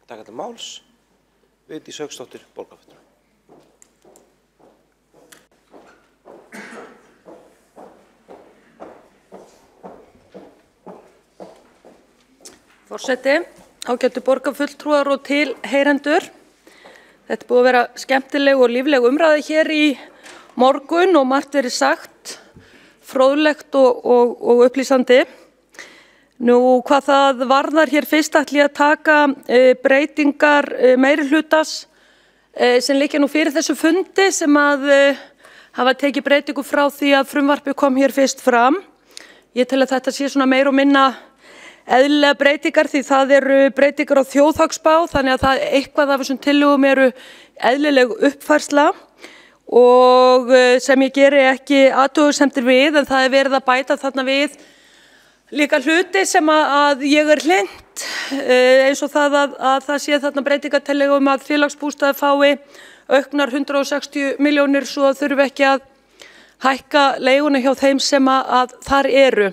Speaker 6: taka til máls. Vigdís Hauksdóttir, borgarfulltrúi.
Speaker 7: Forseti, ágætu borgarfulltrúar og tilheyrendur. Þetta búið að vera skemmtileg og lífleg umræða hér í morgun og margt verið sagt, fróðlegt og upplýsandi. Nú, hvað það varðar hér fyrst ætla ég að taka breytingar meirihlutas sem liggja nú fyrir þessu fundi sem að hafa tekið breytingu frá því að frumvarpið kom hér fyrst fram. Ég tel að þetta sé svona meira og minna eðlilega breytingar því það eru breytingar á þjóðhagsspá þannig að það eitthvað af þessum tillögum eru eðlileg uppfærsla og sem ég geri ekki athugasemdir við en það er verið að bæta þarna við líka hluti sem að ég er hlynnt eins og það að það sé þarna breytingartillögum að félagsbústaðir fái auknar 160 milljónir svo þurfi ekki að hækka leiguna hjá þeim sem að þar eru.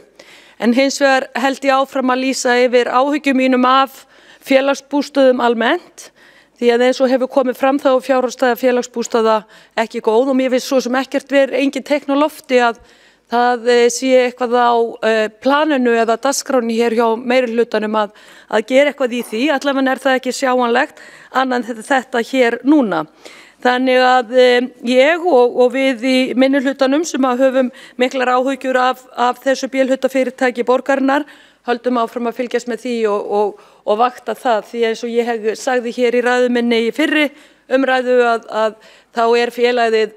Speaker 7: En hins vegar held ég áfram að lýsa yfir áhyggjum mínum af félagsbústöðum almennt því að eins og hefur komið fram þá fjárhagsstaða félagsbústaða ekki góð og mér finnst svo sem ekkert verið engin teikn á lofti að það sé eitthvað á planinu eða dagskráni hér hjá meirihlutanum að gera eitthvað í því, allavega er það ekki sjáanlegt annað en þetta hér núna. Þannig að ég og við í minnihlutanum sem að höfum miklar áhyggjur af þessu bílhlutafyrirtæki borgarinnar höldum áfram að fylgjast með því og vakta það því eins og ég sagði hér í ræðu minni í fyrri umræðu að þá er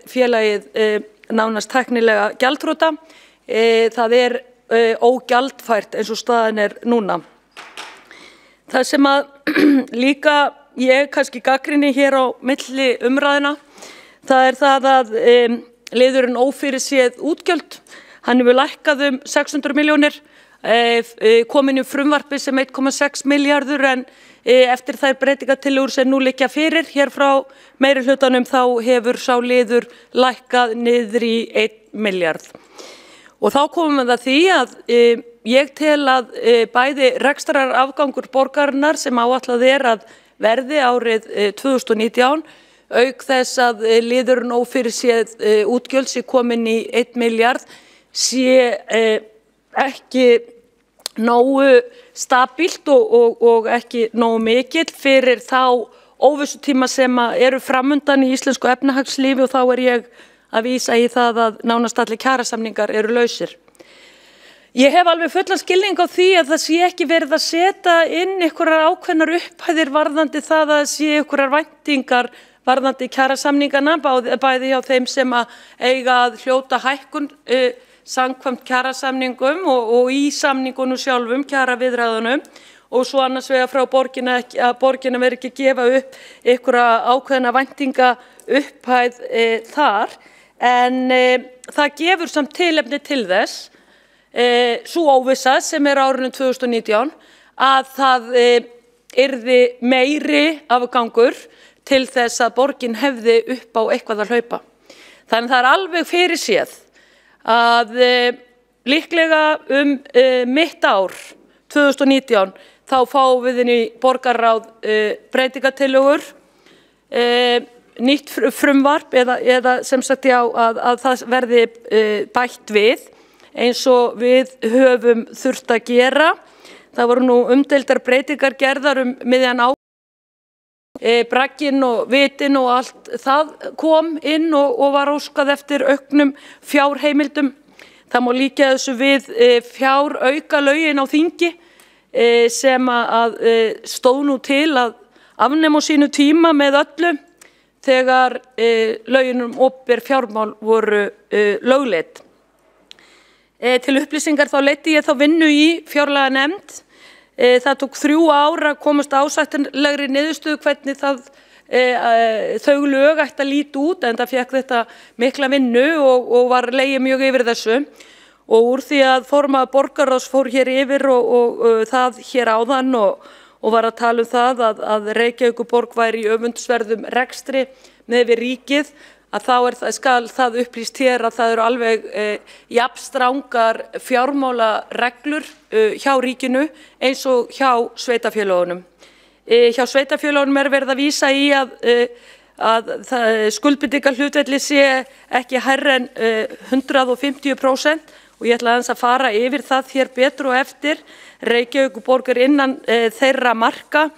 Speaker 7: félagið nánast tæknilega gjaldþrota. Það er ógjaldfært eins og staðan er núna. Það sem að líka ég kannski gagnrýni hér á milli umræðuna, það er það að liðurinn ófyrirséð útgjöld, hann hefur lækkað 600 milljónir, komin í frumvarpi sem 1,6 milljarður en eftir þær breytingartillögur sem nú liggja fyrir hér frá meirihlutanum þá hefur sá liður lækkað niður í 1 milljarð. Og þá komum við að því að ég tel að bæði rekstrarafgangur borgarinnar sem áætlað er að verði árið 2019 auk þess að liðurinn ófyrirséð útgjöld sé komin í 1 milljarð sé ekki nógu stabílt og ekki nógu mikill fyrir þá óvissutíma sem eru framundan í íslensku efnahagslífi og þá er ég að vísa í það að nánast allir kjarasamningar eru lausir. Ég hef alveg fullan skilning á því að það sé ekki verið að setja inn einhverjar ákveðnar upphæðir varðandi það að sé einhverjar væntingar varðandi kjarasamningana bæði hjá þeim sem að eiga að hljóta hækkun samkvæmt kjarasamningum og í samningunum sjálfum kjaraviðræðunum og svo annars vegar frá borginni að borginni veri ekki að gefa upp einhverja ákveðna væntinga upphæð þar en það gefur samt tilefni til þess sú óvissa sem er árinu 2019 að það yrði meiri afgangur til þess að borgin hefði upp á eitthvað að hlaupa. Þannig það er alveg fyrirséð að líklega mitt ár 2019 þá fáum við inn í borgarráð breytingartillögur, nýtt frumvarp eða sem sagt já að það verði bætt við eins og við höfum þurft að gera. Það voru nú umdeildar breytingar gerðar miðjan á bragginn og vitin og allt það kom inn og var óskað eftir auknum fjárheimildum. Það má líka þessu við fjáraukalögin á þingi sem að stóð nú til að afnema á sínu tíma með öllu þegar lögin opinber fjármál voru lögleidd. Til upplýsingar þá leiddi ég þá vinnu í fjárlaganefnd. Það tók 3 ár að komast ásættanlegri niðurstöðu hvernig þau lög ætti að líta út en það fékk þetta mikla vinnu og var legið mjög yfir þessu. Og úr því að formaður borgarráðs fór hér yfir og það hér áðan og var að tala það að Reykjavíkurborg væri í öfundsverðum rekstri með við ríkið að þá skal það upplýst hér að það eru alveg jafnstrangar fjármálareglur hjá ríkinu eins og hjá sveitarfélögunum. Hjá sveitarfélögunum verið að vísa í að skuldbindingarhlutfallið sé ekki hærra en 150% og ég ætla aðeins að fara yfir það hér betur og eftir. Reykjavíkurborg innan þeirra marka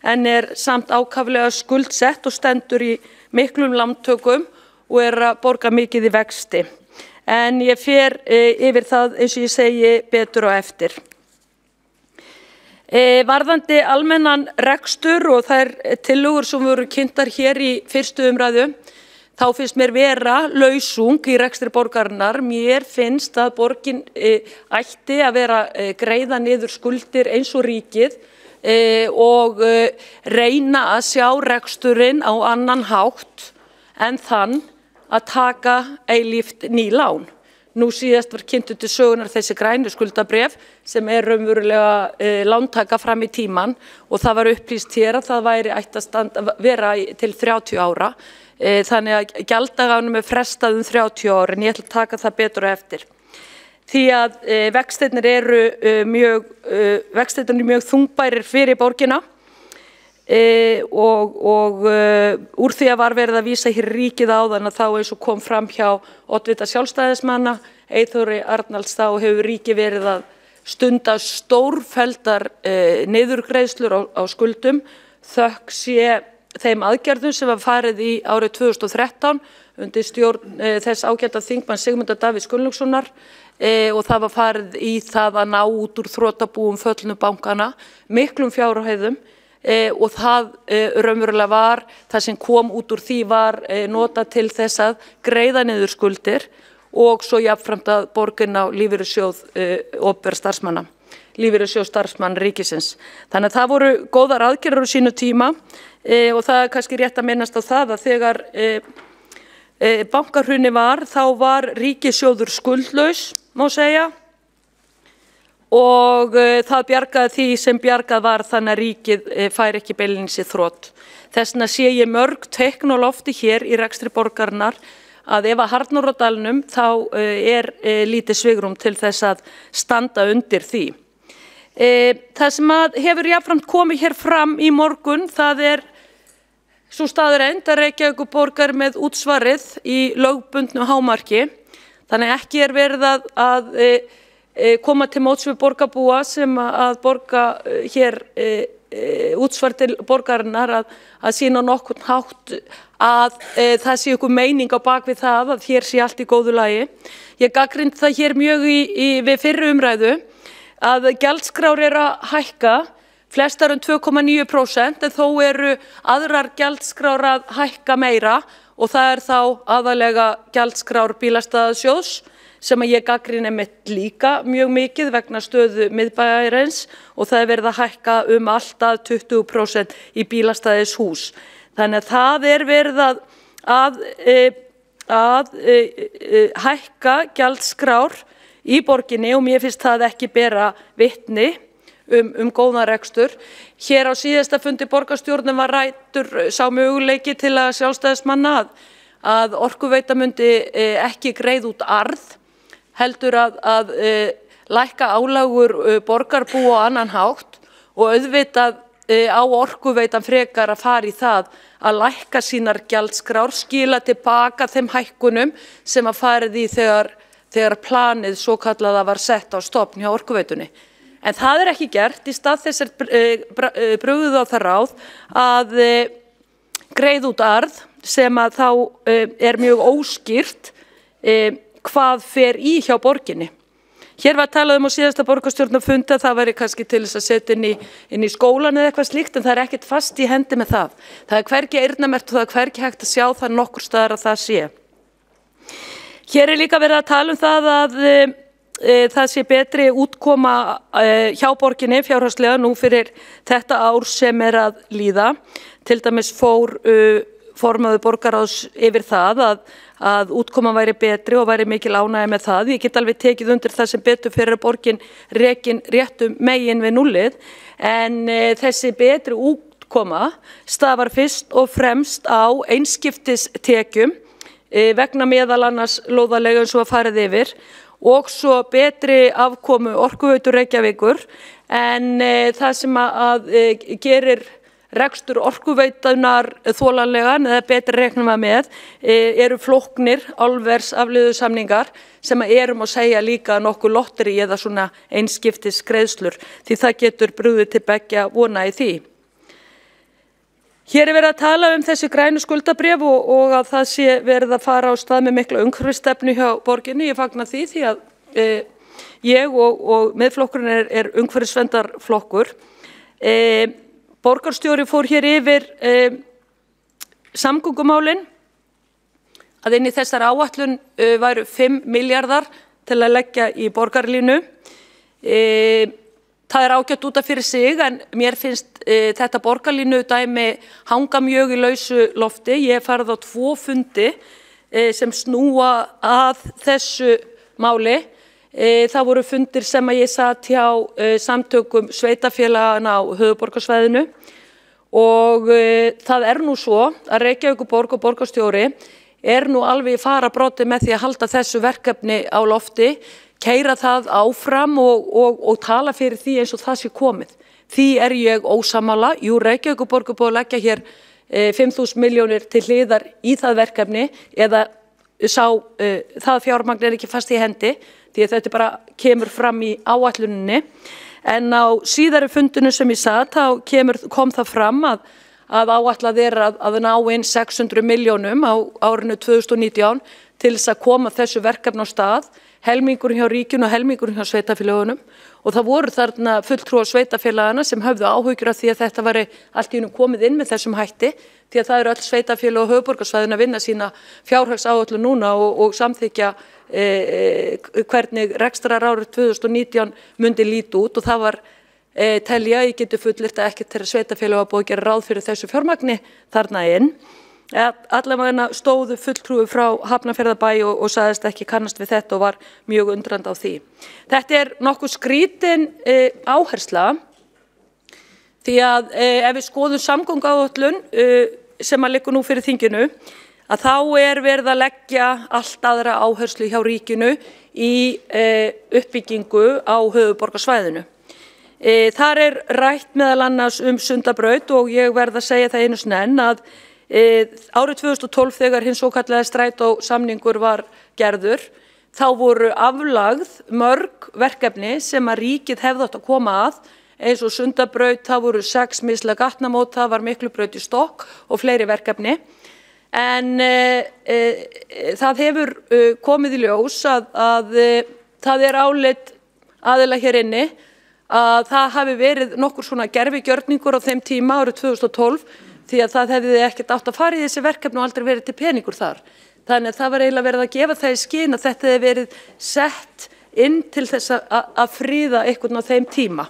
Speaker 7: en samt ákaflega skuldsett og stendur í miklum lántökum og að borga mikið í vexti. En ég fer yfir það eins og ég segi betur og eftir. Varðandi almennan rekstur og þær tillögur sem voru kynntar hér í fyrstu umræðu, þá finnst mér vera lausung í rekstri borgarinnar. Mér finnst að borgin ætti að vera greiða niður skuldir eins og ríkið og reyna að sjá reksturinn á annan hátt en þann að taka eilíft ný lán. Nú síðast var kynntur til sögunar þessi grænu skuldabréf sem raunverulega lántaka fram í tíman og það var upplýst hér að það væri ætti að vera til 30 ára. Þannig að gjalddaganum frestað 30 ára en ég ætla að taka það betur og eftir. Því að vextirnir eru mjög þungbærir fyrir borgina og úr því að var verið að vísa hér ríkið áðan að þá eins og kom fram hjá oddvita sjálfstæðismanna, Eyþóri Arnalds, þá hefur ríkið verið að stunda stórfelldar niðurgreiðslur á skuldum, þökk sé þeim aðgerðum sem var farið í árið 2013 undir stjórn þess ágæta þingmanns Sigmundar Davíðs Gunnlaugssonar og það var farið í það að ná út úr þrotabúum föllnu bankana miklum fjárhæðum og það raunverulega var, það sem kom út úr því var notað til þess að greiða niður skuldir og svo jafnframt að borgin á lífeyrissjóð opinberra starfsmanna, lífeyrissjóð starfsmanna ríkisins. Þannig að það voru góðar aðgerðir á sínu tíma og það er kannski rétt að minnast á það að þegar bankahruni var, þá var ríkissjóður skuldlaus, má segja, og það bjargaði því sem bjargað var þannig að ríkið fær ekki beinlínis í þrot. Þess vegna sé ég mörg teikn á lofti hér í rekstri borgarinnar að ef að harðnar á dalnum þá lítið svigrúm til þess að standa undir því. Það sem hefur jafnframt komið hér fram í morgun, það sú staðreynd að Reykjavíkurborg með útsvarið í lögbundnu hámarki. Þannig ekki verið að koma til móts við borgarbúa sem að borga hér útsvar til borgarinnar að sína nokkurn hátt að það sé ykkur meining á bak við það að hér sé allt í góðu lagi. Ég gagnrýndi það hér mjög við fyrri umræðu að gjaldskrár að hækka, flestar 2,9% en þó eru aðrar gjaldskrár að hækka meira og það þá aðalega gjaldskrár bílastæðasjóðs sem að ég gagnrýni einmitt líka mjög mikið vegna stöðu miðbæjarins og það verið að hækka alltaf 20% í bílastæðishús. Þannig að það verið að hækka gjaldskrár í borginni og mér finnst það ekki bera vitni góðan rekstur. Hér á síðasta fundi borgarstjórnin var ræddur sá möguleiki til að sjálfstæðismanna að Orkuveita myndi ekki greiða út arð, heldur að lækka álagur borgarbúa á annan hátt og auðvitað á Orkuveitan frekar að fara í það að lækka sínar gjaldskrár, skila tilbaka þeim hækkunum sem að farið í þegar planið svokallaða var sett á stofn hjá Orkuveitunni. En það ekki gert, í stað þess brugðið á það ráð að greiða út arð sem að þá mjög óskýrt hvað fer í hjá borginni. Hér var talað á síðasta borgarstjórnarfundi að það væri kannski til þess að setja inn í skólan eða eitthvað slíkt en það ekkert fast í hendi með það. Það hvergi eyrnamerkt og það hvergi hægt að sjá það nokkur staðar að það sé. Hér líka verið að tala það að það sé betri útkoma hjá borginni fjárhagslega nú fyrir þetta ár sem að líða. Til dæmis fór formaður borgarráðs yfir það að útkoma væri betri og væri mikil ánægja með það. Ég get alveg tekið undir það sem betur fyrir borgin rekin réttum megin við núllið en þessi betri útkoma stafar fyrst og fremst á einskiptistekjum vegna meðal annars lóðalega eins og að farið yfir og svo betri afkomu Orkuveitu Reykjavíkur en það sem að gerir rekstur orkuveitunar þolanlegan eða betri reiknum að með eru flóknir álversafleiðusamningar sem erum að segja líka nokkuð lotteri eða svona einskiptis greiðslur því það getur brugðið til beggja vona í því. Hér verið að tala þessi grænu skuldabréf og að það sé verið að fara á stað með mikla umhverfisstefnu hjá borginni. Ég fagna því að ég og miðflokkurinn er umhverfisverndarflokkur. Borgarstjóri fór hér yfir samgöngumálin að inn í þessar áætlun væru 5 milljarðar til að leggja í borgarlínu. Það ágætt út af fyrir sig en mér finnst þetta borgarlínu dæmi hanga mjög í lausu lofti. Ég hef farið á 2 fundi sem snúa að þessu máli. Það voru fundir sem að ég sat hjá samtökum sveitarfélagana á höfuðborgarsvæðinu og það nú svo að Reykjavíkurborg og borgarstjóri nú alveg í fararbroddi með því að halda þessu verkefni á lofti, keyra það áfram og tala fyrir því eins og það sé komið. Því ég ósammála. Jú, Reykjavíkurborg búið að leggja hér 5.000 milljónir til hliðar í það verkefni eða það fjármagn ekki fast í hendi því að þetta bara kemur fram í áætluninni. En á síðari fundinu sem ég sat kom það fram að áætlað að ná inn 600 milljónum á árinu 2019 til þess að koma þessu verkefni á stað, helmingurinn hjá ríkinu og helmingurinn hjá sveitarfélögunum og það voru þarna fulltrúar sveitarfélagana sem höfðu áhyggjur af því að þetta væri allt í einu komið inn með þessum hætti því að það eru öll sveitarfélög á höfuðborgarsvæðinu að vinna sína fjárhagsáætlun núna og samþykkja hvernig rekstrarárið 2019 myndi líta út og það var telja, ég geti fullyrt að ekkert þeirra sveitarfélög hafa búið að gera ráð fyrir þessu fjármagni þarna inn. Allavega stóðu fulltrúi frá Hafnarfjarðarbæ og sagðist ekki kannast við þetta og var mjög undrandi á því. Þetta nokkuð skrítin áhersla því að ef við skoðum samgönguáætlun sem að liggur nú fyrir þinginu að þá verið að leggja allt aðra áherslu hjá ríkinu í uppbyggingu á höfuðborgarsvæðinu. Þar rætt meðal annars Sundabraut og ég verð að segja það einu sinni enn að árið 2012 þegar hinn svokallaði strætósamningur var gerður, þá voru aflagð mörg verkefni sem að ríkið hefði átt að koma að, eins og Sundabraut, það voru 6 mislæg gatnamót, það var Miklubraut í Stokk og fleiri verkefni. En það hefur komið í ljós að það álit aðila hér inni að það hafi verið nokkur svona gervigjörningur á þeim tíma árið 2012 því að það hefði ekkert átt að fara í þessi verkefni og aldrei verið til peningur þar. Þannig að það var eiginlega verið að gefa það í skyn að þetta hefði verið sett inn til þess að fríða einhvern á þeim tíma.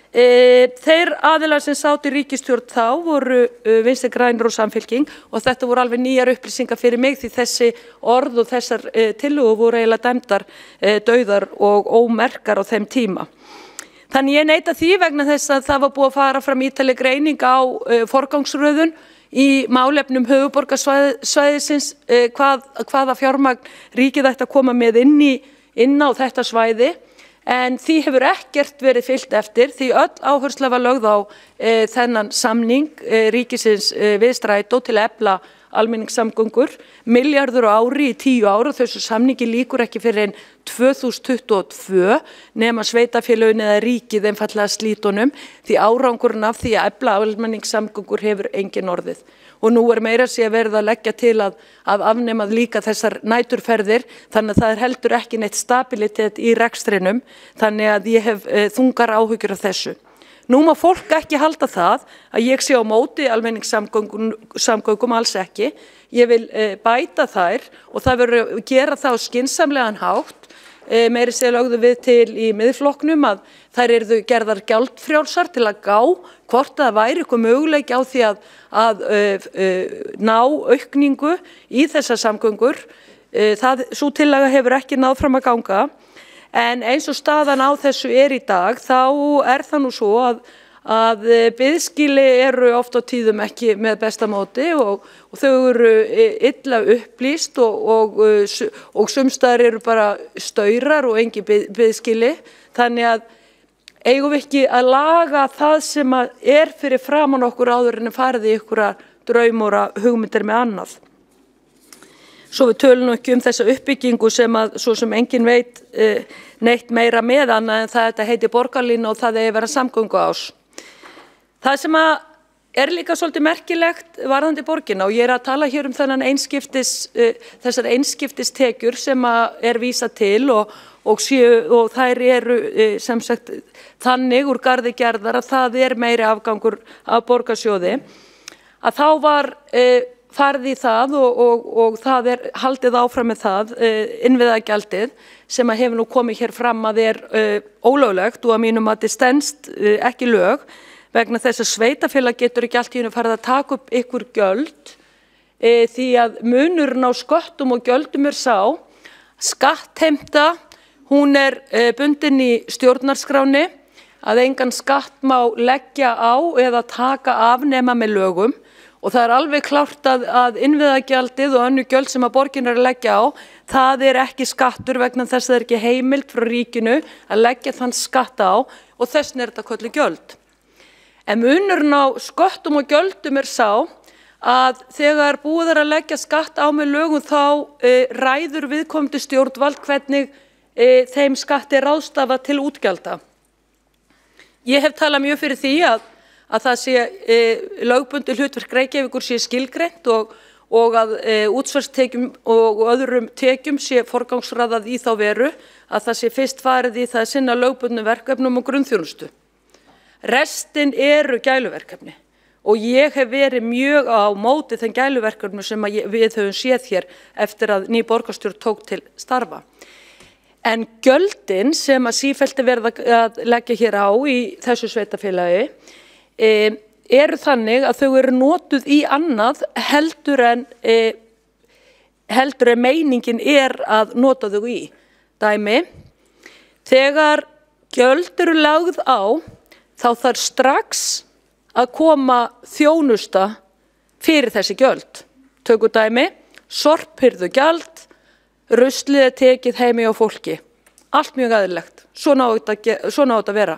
Speaker 7: Þeir aðilar sem sátu í ríkisstjórn þá voru Vinstri grænir og Samfylking og þetta voru alveg nýjar upplýsingar fyrir mig því þessi orð og þessar tillögur voru eiginlega dæmdar dauðar og ómerkar á þeim tíma. Þannig ég neita því vegna þess að það var búið að fara fram ítarleg greining á forgangsröðun í málefnum höfuðborgarsvæðisins hvaða fjármagn ríkið ætti að koma með inn á þetta svæði en því hefur ekkert verið fylgt eftir því öll áhersla var lögð á þennan samning ríkisins við Strætó til að efla almenningssamgöngur, milljarður á ári í 10 ár og þessu samningi lýkur ekki fyrir en 2022 nema sveitarfélögin eða ríkið einfaldlega slítunum því árangurinn af því að efla almenningssamgöngur hefur engin orðið. Og nú meira að segja verið að leggja til að afnema líka þessar næturferðir þannig að það heldur ekki neitt stabilitet í rekstrinum þannig að ég hef þungar áhyggjur af þessu. Nú má fólk ekki halda það að ég sé á móti almenningssamgöngum alls ekki. Ég vil bæta þær og það verður að gera það á skynsamlegan hátt. Meiri segja lögðu við til í miðflokknum að þær yrðu gerðar gjaldfrjálsar til að gá hvort það væri eitthvað möguleiki á því að ná aukningu í þessar samgöngur. Sú tillaga hefur ekki náð fram að ganga. En eins og staðan á þessu í dag, þá það nú svo að biðskýli eru oft á tíðum ekki með besta móti og þau eru illa upplýst og sumstaðar eru bara staurar og engin biðskýli. Þannig að eigum við ekki að laga það sem er fyrir framan okkur áður en farið í einhverja draumóra hugmyndir með annað. Svo við tölum ekki þessa uppbyggingu sem svo sem enginn veit neitt meira með annað en þetta heitir borgarlína og það eigi að vera samgönguás. Það sem er líka svolítið merkilegt varðandi borgina og ég að tala hér þennan þessar einskiptistekjur sem er vísað til og þær eru sem sagt þannig úr garði gerðar að það meiri afgangur af borgarsjóði að þá var farið í það og það haldið áfram með það innviðagjaldið sem hefur nú komið hér fram að ólöglegt og að mínum að þetta stenst ekki lög vegna þess að sveitarfélag getur ekki allt í einu farið að taka upp ykkur gjöld því að munurinn á sköttum og gjöldum sá skattheimta hún bundin í stjórnarskráni að engan skatt má leggja á eða taka af nema með lögum og það alveg klárt að innviðagjaldið og önnur gjöld sem borgin að leggja á, það ekki skattur vegna þess að það ekki heimild frá ríkinu að leggja þann skatt á og þess vegna þetta kölluð gjöld. En munurinn á sköttum og gjöldum sá að þegar búið að leggja skatt á með lögum þá ræður viðkomandi stjórnvald hvernig þeim skatti ráðstafað til útgjalda. Ég hef talað mjög fyrir því að það sé lögbundið hlutverk Reykjavíkur sé skilgreint og að útsvarstekjum og öðrum tekjum sé forgangsraðað í þá veru að það sé fyrst farið í það að sinna lögbundnum verkefnum og grunnþjónustu. Restin eru gæluverkefni og ég hef verið mjög á móti þeim gæluverkefnum sem við höfum séð hér eftir að ný borgarstjórn tók til starfa. En gjöldin sem sífellt verið að leggja hér á í þessu sveitarfélagi eru þannig að þau eru notuð í annað heldur en meiningin að nota þau í. Dæmi, þegar gjöld eru lagð á þá þarf strax að koma þjónusta fyrir þessi gjöld. Tökum dæmi, sorphirðugjald, ruslið tekið heimi á fólki. Allt mjög eðlilegt, svona á þetta vera.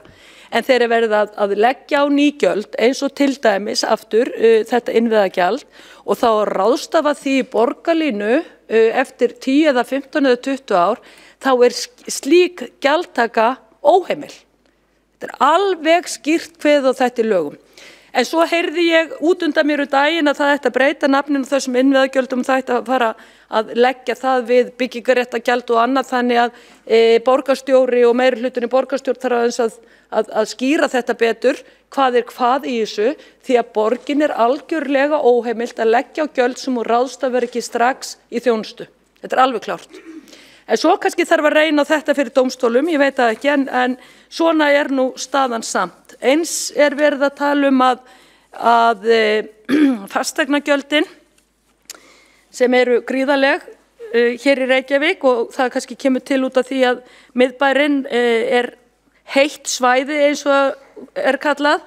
Speaker 7: En þeir verið að leggja á ný gjöld eins og til dæmis aftur þetta innviðagjald og þá ráðstafa því í borgarlínu eftir 10 eða 15 eða 20 ár, þá slík gjaldtaka óheimil. Þetta alveg skýrt kveðið á þetta í lögum. En svo heyrði ég út undan mér daginn að það ætti að breyta nafninu þessum innviðagjöldum, það ætti að fara að leggja það við byggingarréttargjald og annað þannig að borgarstjóri og meiri hlutin í borgarstjórn þarf að skýra þetta betur, hvað hvað í þessu, því að borgin algjörlega óheimilt að leggja á gjöld sem ráðstafar ekki strax í þjónustu. Þetta alveg klárt. En svo kannski þarf að reyna á þetta fyrir dómstólum, ég veit það ekki, en svona nú staðan samt. Eins verið að tala að fasteignagjöldin sem eru gríðarleg hér í Reykjavík og það kannski kemur til út af því að miðbærinn heitt svæði eins og kallað,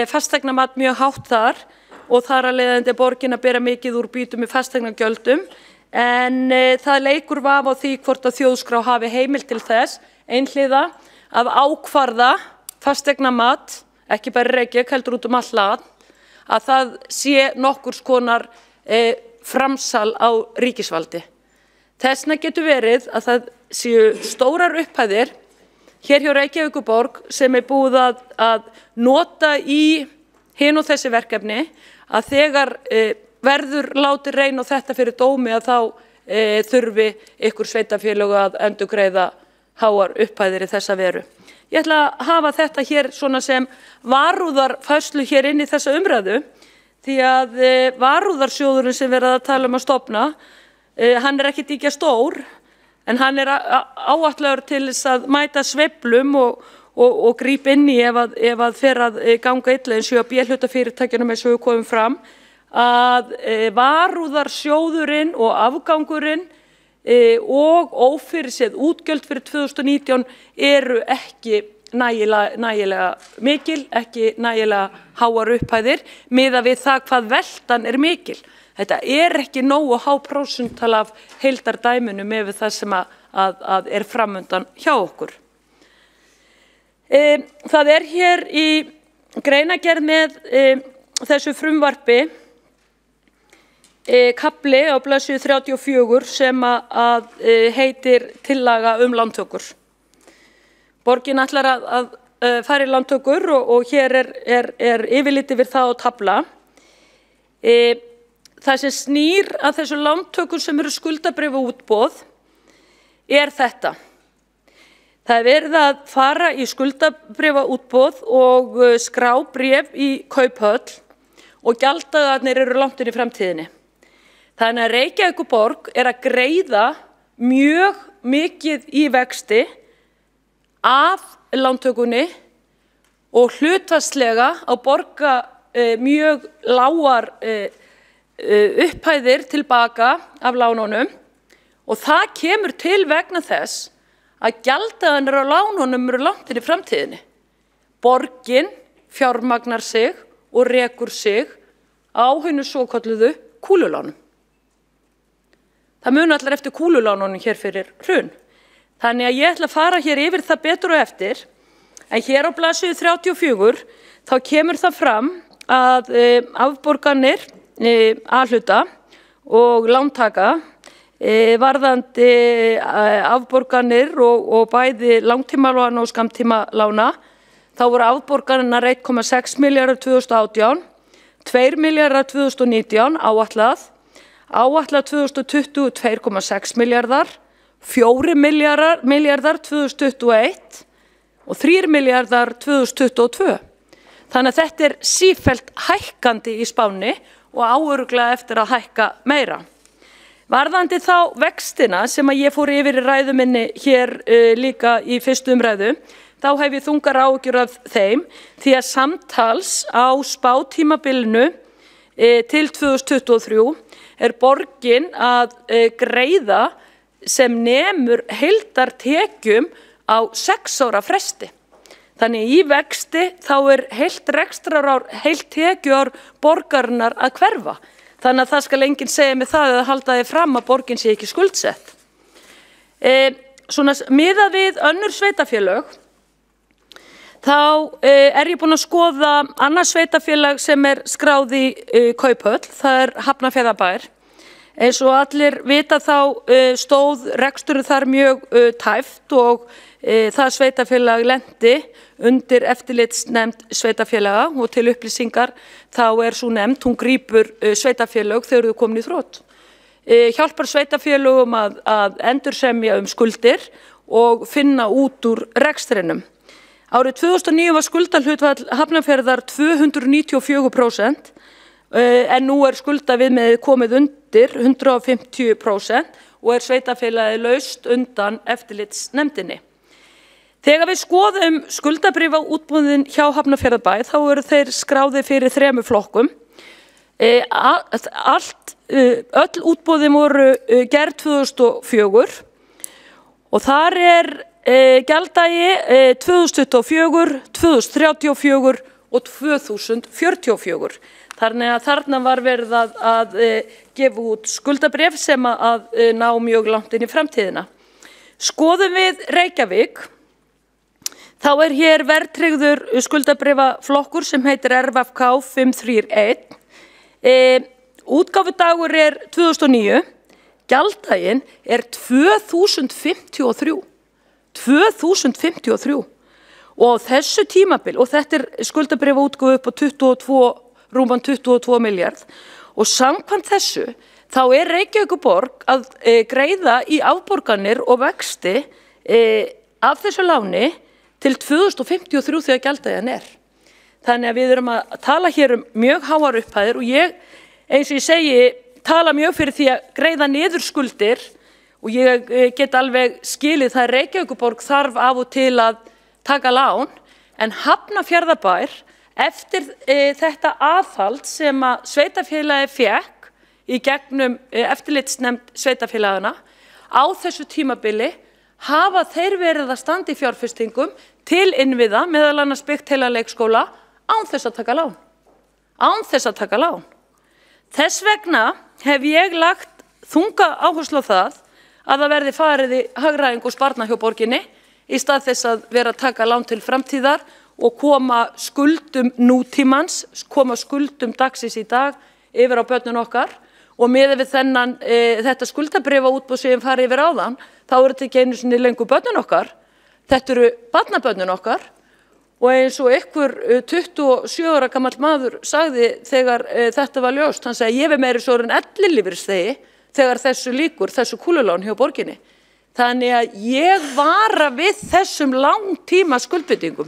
Speaker 7: fasteignamat mjög hátt þar og þar að leiðandi borgin að bera mikið úr býtum í fasteignagjöldum en það leikur vafa á því hvort að þjóðskrá hafi heimild til þess einhliða að ákvarða fasteignamat, ekki bara Reykjavík heldur út allt land, að það sé nokkurs konar framsal á ríkisvaldi. Þessna getur verið að það séu stórar upphæðir hér hjá Reykjavíkurborg sem búið að nota í hin og þessi verkefni að þegar verður látið reyna á þetta fyrir dómi að þá þurfi ykkur sveitarfélög að endurgreiða háar upphæðir í þessa veru. Ég ætla að hafa þetta hér svona sem varúðarfærslu hér inn í þessa umræðu því að varúðarsjóðurinn sem verið að tala að stofna, hann ekkert ekki stór en hann áætlaður til þess að mæta sveiflum og grípa inn í ef að fer að ganga illa eins og B-hlutafyrirtækjunum eins og við komum fram að varúðarsjóðurinn og afgangurinn og ófyrirséð útgjöld fyrir 2019 eru ekki nægilega mikil, ekki nægilega háar upphæðir miðað við það hvað veltan mikil. Þetta ekki nógu há prósental af heildardæminu með það sem að framundan hjá okkur. Það hér í greinargerð með þessu frumvarpi kafli á blaðsíðu 34 sem að heitir tillaga lántökur. Borgin ætlar að fara í lántökur og hér yfirlit yfir það á tafla. Það sem snýr að þessu lántökur sem eru skuldabréfaútboð þetta. Það verið að fara í skuldabréfaútboð og skrá bréf í Kauphöll og gjalddagarnir eru langt inn í framtíðinni. Þannig að Reykjavíkurborg að greiða mjög mikið í vexti af lántökunni og hlutfallslega að borga mjög lágar upphæðir tilbaka af lánunum og það kemur til vegna þess að gjalddagarnir á lánunum eru langt inn í framtíðinni. Borgin fjármagnar sig og rekur sig á hinu svokölluðu kúlulánum. Það muna allir eftir kúlulánunum hér fyrir hrun. Þannig að ég ætla að fara hér yfir það betur og eftir. En hér á blaðsíðu 34 þá kemur það fram að afborganir A-hluta og lántaka varðandi afborganir og bæði langtímalána og skammtímalána. Þá voru afborganirnar 1,6 milljarðar 2018, 2 milljarðar 2019 áætlað 2020 2,6 milljarðar, 4 milljarðar 2021 og 3 milljarðar 2022. Þannig að þetta sífellt hækkandi í spánni og áörugglega eftir að hækka meira. Varðandi þá vextina sem að ég fór yfir í ræðu minni hér líka í fyrstu umræðu, þá hef ég þungar áhyggjur af þeim því að samtals á spátímabilinu til 2023 borgin að greiða sem nemur heildartekjum á 6 ára fresti. Þannig í vexti þá heilt rekstrarár, heilt tekjuár borgarinnar að hverfa. Þannig að það skal enginn segja mig það eða halda þið fram að borgin sé ekki skuldsett. Svona miðað við önnur sveitarfélög, þá ég búin að skoða annað sveitarfélag sem skráð í Kauphöll, það Hafnarfjarðarbær. Eins og allir vita þá stóð reksturinn þar mjög tæft og það sveitarfélag lenti undir eftirlitsnefnd sveitarfélaga og til upplýsingar þá sú nefnd, hún grípur sveitarfélög þegar þau komin í þrot. Hjálpar sveitarfélögum að endursemja skuldir og finna út úr rekstrinum. Árið 2009 var skuldahlutfall Hafnarfjarðar 294%, en nú skuldaviðmiðið komið undir 150% og sveitarfélagið laust undan eftirlitsnefndinni. Þegar við skoðum skuldabréfaútboðin hjá Hafnarfjarðarbæ þá þeir skráðir fyrir 3 flokkum. Öll útboðin voru gerð 2004 og þar gjalddagi 2024, 2034 og 2044. Þannig að þarna var verið að gefa út skuldabréf sem að ná mjög langt inn í framtíðina. Skoðum við Reykjavík, þá hér verðtryggður skuldabréfaflokkur sem heitir RVFK 531. Útgáfudagur 2009, gjalddaginn 2053. 2053. Og á þessu tímabil, og þetta skuldabréfaútgáfu upp á rúman 22 milljarð og samkvæmt þessu þá Reykjavíkurborg að greiða í afborganir og vexti af þessu láni til 2053 þegar gjalddaginn Þannig að við erum að tala hér mjög háar upphæðir og ég, eins og ég segi, tala mjög fyrir því að greiða niður skuldir og ég get alveg skilið það Reykjavíkurborg þarf af og til að taka lán en Hafnarfjarðarbær eftir þetta aðhald sem að sveitarfélagið fékk í gegnum eftirlitsnefnd sveitarfélagana á þessu tímabili hafa þeir verið að standa í fjárfestingum til innviða meðal annars byggt heila leikskóla án þess að taka lán. Án þess að taka lán. Þess vegna hef ég lagt þunga áherslu á það að verði farið í hagræðingu og sparnað hjá borginni í stað þess að vera að taka lán til framtíðar og koma skuldum nútímans, koma skuldum dagsins í dag yfir á börnin okkar og miðað við þetta skuldabréfaútboð sem farið yfir áðan, þá eru þetta ekki einu sinni lengur börnin okkar, þetta eru barnabörnin okkar og eins og einhver 27 ára gamall maður sagði þegar þetta var ljóst, hann sagði ég meiri svo en ellilífeyrisþegi þegar þessu lýkur, þessu kúlulán hjá borginni. Þannig að ég vara við þessum langtíma skuldbindingum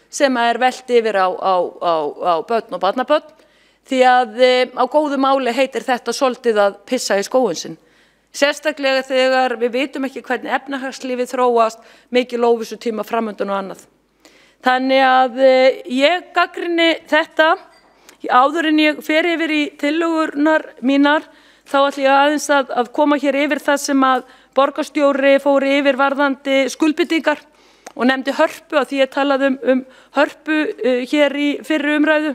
Speaker 7: sem er velt yfir á börn og barnabörn því að á góðu máli heitir þetta svolítið að pissa í skóinn sinn. Sérstaklega þegar við vitum ekki hvernig efnahagslífið þróast, mikil óvissutíma framundan og annað. Þannig að ég gagnrýni þetta áður en ég fer yfir í tillögurnar mínar, þá ætla ég aðeins að koma hér yfir það sem að borgarstjóri fór yfir varðandi skuldbindingar og nefndi Hörpu að því ég talaði Hörpu hér í fyrri umræðu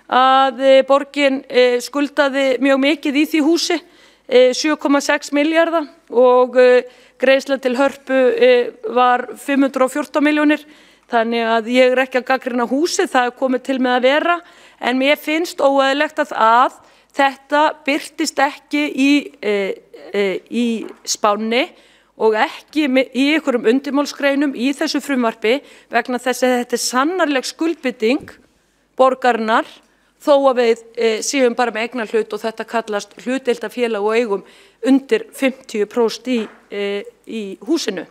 Speaker 7: að borgin skuldaði mjög mikið í því húsi, 7,6 milljarða og greiðsla til Hörpu var 514 milljónir. Þannig að ég er ekki að gagnrýna húsið, það er komið til með að vera, en mér finnst óeðlilegt að þetta birtist ekki í spánni og ekki í einhverjum undirmálsgreinum í þessu frumvarpi vegna þess að þetta er sannarleg skuldbinding borgarinnar þó að við séum bara með eignarhlut og þetta kallast hlutdeildarfélag og eigum undir 50% í húsinu.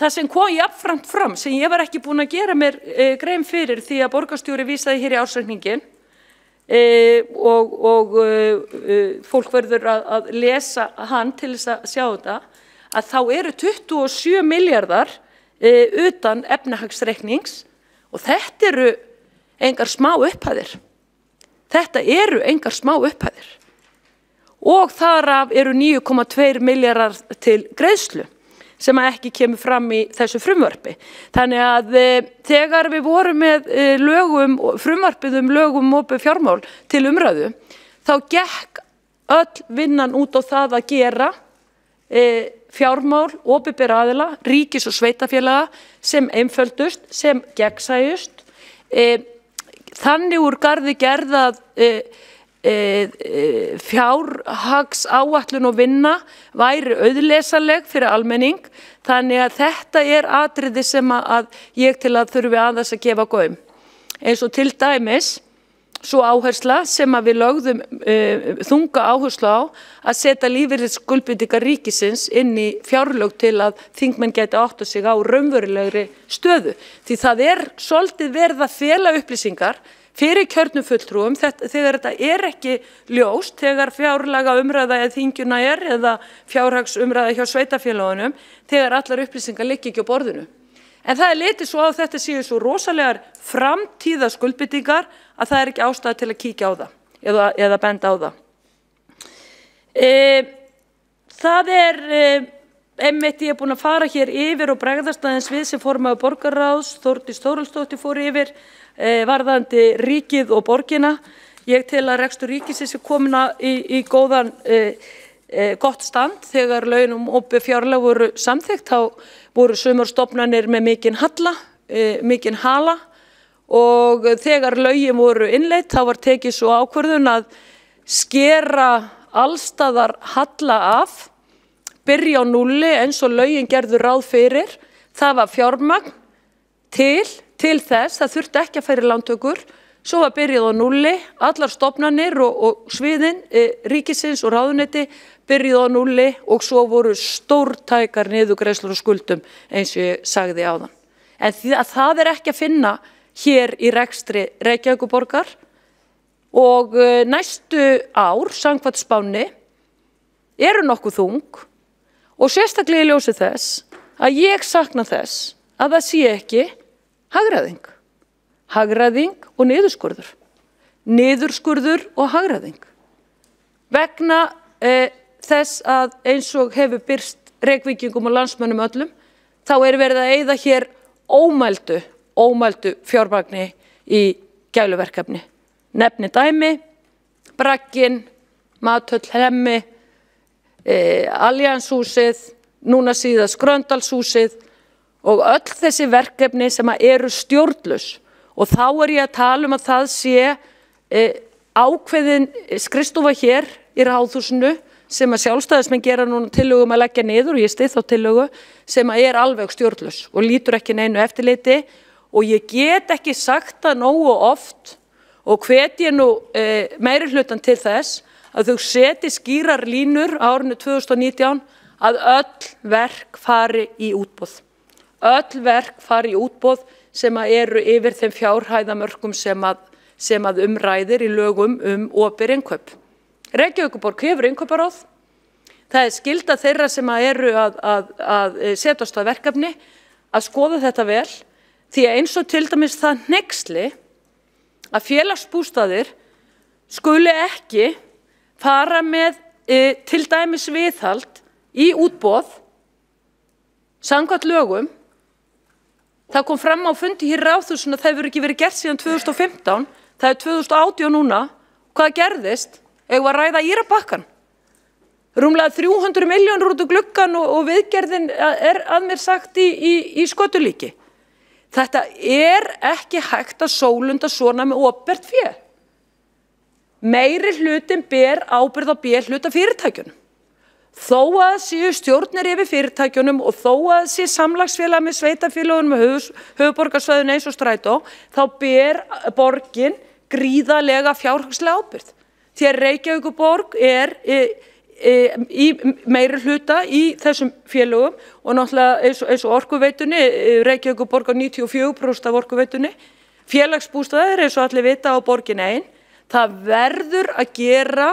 Speaker 7: Það sem kom jafnframt fram, sem ég var ekki búin að gera mér grein fyrir því að borgarstjóri vísaði hér í ársreikningin og fólk verður að lesa hann til þess að sjá þetta, að þá eru 27 milljarðar utan efnahagsreiknings og þetta eru engar smá upphæðir. Þetta eru engar smá upphæðir og þar af eru 9,2 milljarðar til greiðslu sem ekki kemur fram í þessu frumvarpi. Þannig að þegar við vorum með frumvarpið lögum opinber fjármál til umræðu, þá gekk öll vinnan út á það að gera fjármál opinberra aðila, ríkis og sveitarfélaga sem einföldust, sem gegnsæjust. Þannig úr garði gerðað fjárhagsáætlun og vinna væri auðlesanleg fyrir almenning, þannig að þetta er atriði sem að ég til að þurfi aðeins að gefa gaum. Eins og til dæmis svo áhersla sem að við lögðum þunga áherslu á að setja lífeyrisskuldbindingar ríkisins inn í fjárlög til að þingmenn geti átta sig á raunverulegri stöðu. Því það er svolítið verið að fela upplýsingar fyrir kjörnum fulltrúum þegar þetta er ekki ljóst, þegar fjárlaga umræða eða þingjuna eða fjárhagsumræða hjá sveitarfélögunum, þegar allar upplýsingar liggja ekki á borðinu. En það er litið svo að þetta séu svo rosalegar framtíða skuldbindingar að það er ekki ástæða til að kíkja á það eða benda á það. Það er einmitt ég er búin að fara hér yfir og bregðast aðeins við sem formaður borgarráðs, Þórdís Þórhallsdóttir fór yfir varðandi ríkið og borgina. Ég tel að rekstur ríkisins er komin í gott stand. Þegar lögin opinber fjárlög voru samþykkt, þá voru sumar stofnanir með mikinn hala og þegar lögin voru innleidd, þá var tekið svo ákvörðun að skera allstaðar halla af, byrja á núlli eins og lögin gerðu ráð fyrir. Það var fjármagn til þess, það þurfti ekki að færa lántökur, svo var byrjað á núlli, allar stofnanir og sviðin ríkisins og ráðuneyti byrjuð á núlli og svo voru stórtækar niðurgreiðslur og skuldum eins og ég sagði áðan. En það er ekki að finna hér í rekstri Reykjavíkurborgar og næstu ár, samkvæmt spánni, eru nokkuð þung og sérstaklega í ljósi þess að ég sakna þess að það sé ekki hagræðing og niðurskurður. Niðurskurður og hagræðing. Vegna þess að eins og hefur birst Reykvíkingum og landsmönnum öllum, þá er verið að eyða hér ómældu fjármagni í gæluverkefni. Nefni dæmi, Bragginn, Mathöll Hemmi, Allianshúsið, núna síðast Gröndalshúsið og öll þessi verkefni sem eru stjórnlaus. Og þá ég að tala að það sé ákveðin skrifstofa hér í Ráðhúsinu sem sjálfstæðismenn gera núna tillögu að leggja niður og ég styð þá tillögu sem alveg stjórnlaus og lítur ekki neinu eftirliti og ég get ekki sagt það nógu oft og hvet ég nú meirihlutann til þess að þau seti skýrar línur á árinu 2019 að öll verk fari í útboð. Öll verk fari í útboð sem eru yfir þeim fjárhæðamörkum sem umræðir í lögum opinber innkaup. Reykjavíkurborg hefur innkauparáð. Það skylda þeirra sem eru að setjast á verkefni að skoða þetta vel því að eins og til dæmis það hneyksli að félagsbústaðir skuli ekki fara með til dæmis viðhald í útboð samkvæmt lögum. Það kom fram á fundi hér í Ráðhúsinu að það hefur ekki verið gert síðan 2015. Það 2018 núna. Hvað gerðist? Eigum að ræða Írabakkann. Rúmlega 300 milljónir út úr gluggann og viðgerðin að mér sagt í skötulíki. Þetta ekki hægt að sólunda svona með opinbert fé. Meiri hlutin ber ábyrgð á B-hluta fyrirtækjunum. Þó að séu stjórnir yfir fyrirtækjunum og þó að séu samlagsfélag með sveitarfélögunum með höfuðborgarsvæðinu eins og Strætó, þá ber borgin gríðarlega fjárhagslega ábyrgð. Því að Reykjavíkurborg í meiri hluta í þessum félögum og náttúrulega eins og Orkuveitunni, Reykjavíkurborg á 94% af Orkuveitunni, félagsbústaðir eins og allir vita á borgin ein. Það verður að gera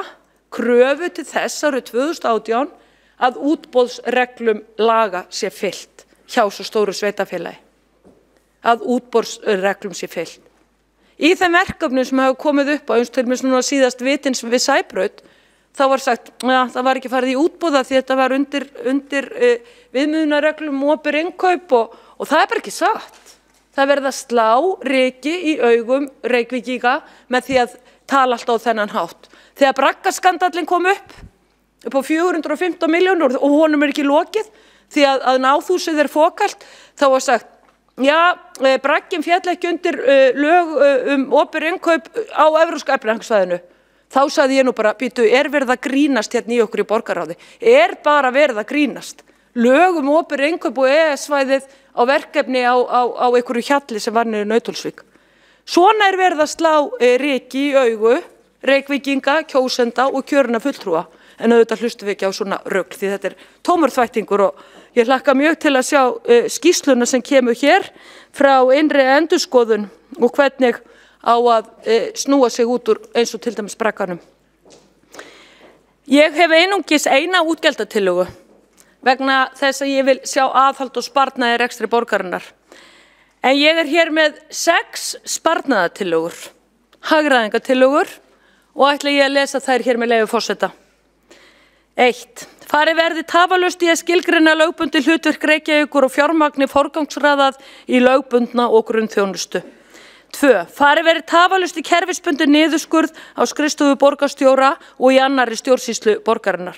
Speaker 7: kröfu til þess árið 2018 að útboðsreglum laga sé fylgt hjá svo stóru sveitarfélagi. Að útboðsreglum sé fylgt. Í þeim verkefnum sem hafa komið upp á eins til mér núna síðast vitins við Sæbraut, þá var sagt að það var ekki farið í útboða því þetta var undir viðmiðunarreglum opinber innkaup og það bara ekki satt. Það verða slá ryki í augum Reykvíkinga með því að tala alltaf á þennan hátt. Þegar braggaskandallinn kom upp á 415 milljónir og honum ekki lokið því að Náðhúsið fokalt, þá var sagt já, bragginn féll ekki undir lög opinber innkaup á Evrópska efnahagssvæðinu. Þá sagði ég nú bara, býtu, verið að grínast hérna í okkur í borgarráði? Bara verið að grínast? Lög opinber innkaup og EES-svæðið á verkefni á einhverju hjalli sem var niður í Nauthólsvík. Svona verið að slá ryki í augu Reykvíkinga, kjósenda og kjörinna fulltrúa. En auðvitað hlustum við ekki á svona rugl því þetta tómur þvættingur og ég hlakka mjög til að sjá skýrsluna sem kemur hér frá innri endurskoðun og hvernig á að snúa sig út úr eins og til dæmis bragganum. Ég hef einungis eina útgjaldatillögu vegna þess að ég vil sjá aðhald og sparnaði í rekstri borgarinnar. En ég hér með 6 sparnaðatillögur, hagræðingatillögur og ætla ég að lesa þær hér með leyfi forseta. 1. Farið verði tafarlaust í að skilgreina lögbundið hlutverk Reykjavíkur og fjármagni forgangsraðað í lögbundna og grunnþjónustu. 2. Farið verði tafarlaust í kerfisbundið niðurskurð á skrifstofu borgarstjóra og í annarri stjórnsýslu borgarinnar.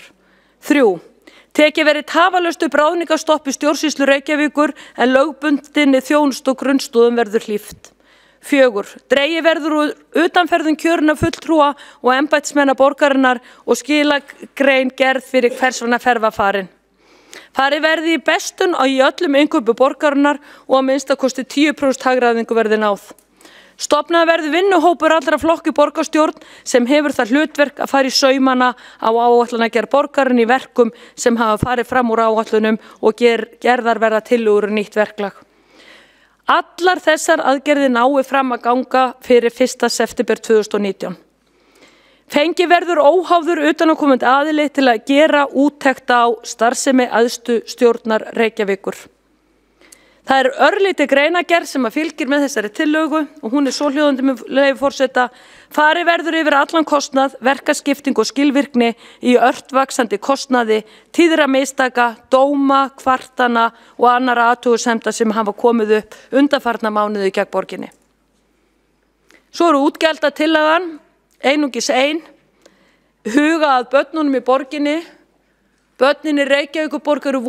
Speaker 7: 3. Tekið verði tafarlaust upp ráðningarstopp í stjórnsýslu Reykjavíkur en lögbundinni þjónustu og grunnstoðum verður hlíft. 4. Dregið verður úr utanferðum kjörinna fulltrúa og embættismenna borgarinnar og skilagrein gerð fyrir hvers vegna fer var farin. Farið verði í bestun í öllum innkaupi borgarinnar og að minnstakosti 10% hagræðingu verði náð. Stofnað verði vinnuhópur allra flokki borgarstjórn sem hefur það hlutverk að fara í saumana á áætlanagerð borgarinn í verkum sem hafa farið fram úr áætlunum og gerðar verða tillögur nýtt verklag. Allar þessar aðgerðir nái fram að ganga fyrir 1. september 2019. Fengi verður óháður utanaðkomandi aðili til að gera úttekt á starfsemi æðstu stjórnar Reykjavíkur. Það örlítið greinargerð sem að fylgir með þessari tillögu og hún svohljóðandi með leyfi forseta. Farið verður yfir allan kostnað, verkaskipting og skilvirkni í ört vaxandi kostnaði, tíðra mistaka, dóma, kvartana og annarra athugasemda sem hafa komið upp undanfarna mánuði gegn borginni. Svo útgjaldatillagan, einungis ein, huga að börnunum í borginni, Börnin í Reykjavíkurborg eru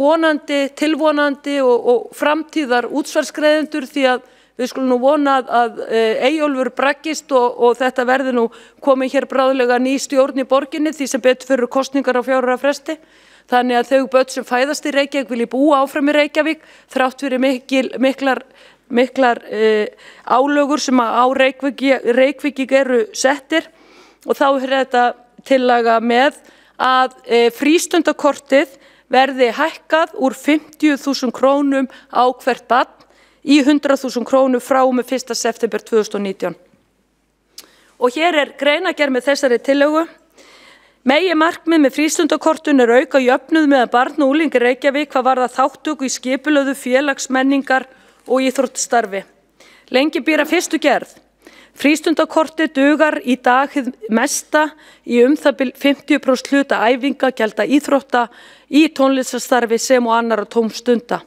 Speaker 7: tilvonandi og framtíðar útsvarsgreiðendur því að við skulum nú vona að Eyjólfur braggist og þetta verði nú komið hér bráðlega ný stjórn í borginni því sem betur fyrir kosningar á 4 ára fresti. Þannig að þau börn sem fæðast í Reykjavík vilji búa áfram í Reykjavík þrátt fyrir miklar álögur sem á Reykjavík eru settir og þá er þetta tillaga með að frístundakortið verði hækkað úr 50.000 krónum á hvert barn í 100.000 krónur frá og með 1. september 2019. Og hér er greinargerð með þessari tillögu. Meginmarkmið með frístundakortun er auka jöfnuð meðal barna og unglinga í Reykjavík hvað varðar þátttöku í skipulögðu félagsmenningar og íþróttastarfi. Lengi býr að fyrstu gerð. Frístundakortið dugar í dag hið mesta í það bil 50% hluta æfinga, gjalda íþrótta í tónlistarstarfi sem og annarra tómstunda.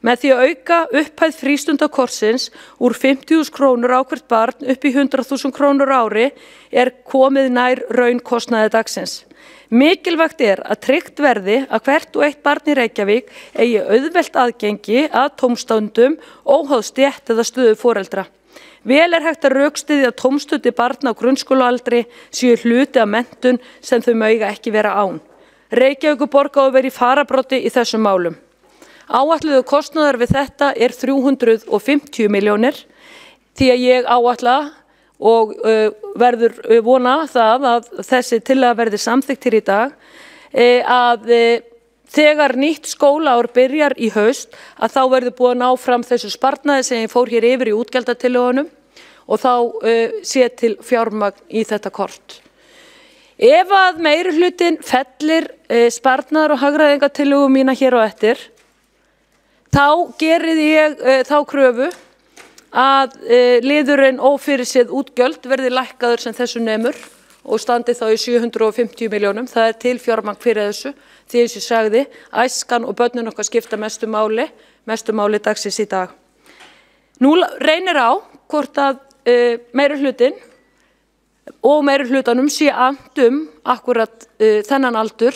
Speaker 7: Með því að auka upphæð frístundakortsins úr 50.000 krónur á hvert barn upp í 100.000 krónur á ári er komið nær raunkostnaði dagsins. Mikilvægt er að tryggt verði að hvert og eitt barn í Reykjavík eigi auðvelt aðgengi að tómstundum óháð stétt eða stöðu foreldra. Vel er hægt að rökstyðja tómstundi barna á grunnskólaaldri séu hluti af menntun sem þau mega ekki vera án. Reykjavíkurborg á að vera í fararbroddi í þessum málum. Áætluðu kostnaðar við þetta er 350 milljónir því að ég áætla og verður vona það að þessi tillaga verði samþykkt hér í dag að þegar nýtt skólaár byrjar í haust að þá verður búið að ná fram þessu sparnaði sem ég fór hér yfir í útgjaldatillögunum og þá sé til fjármagn í þetta kort. Ef að meirihlutinn fellir sparnaðar og hagræðingartillögu mína hér á eftir, þá gerir ég þá kröfu að liðurinn ófyrirséð útgjöld verði lækkaður sem þessu nemur og standi þá í 750 milljónum. Það er til fjármagn fyrir þessu því eins og ég sagði, æskan og börnin okkar skipta mestu máli dagsins í dag. Nú reynir á hvort að meirihlutinn og meirihlutanum sé annt akkurat þennan aldur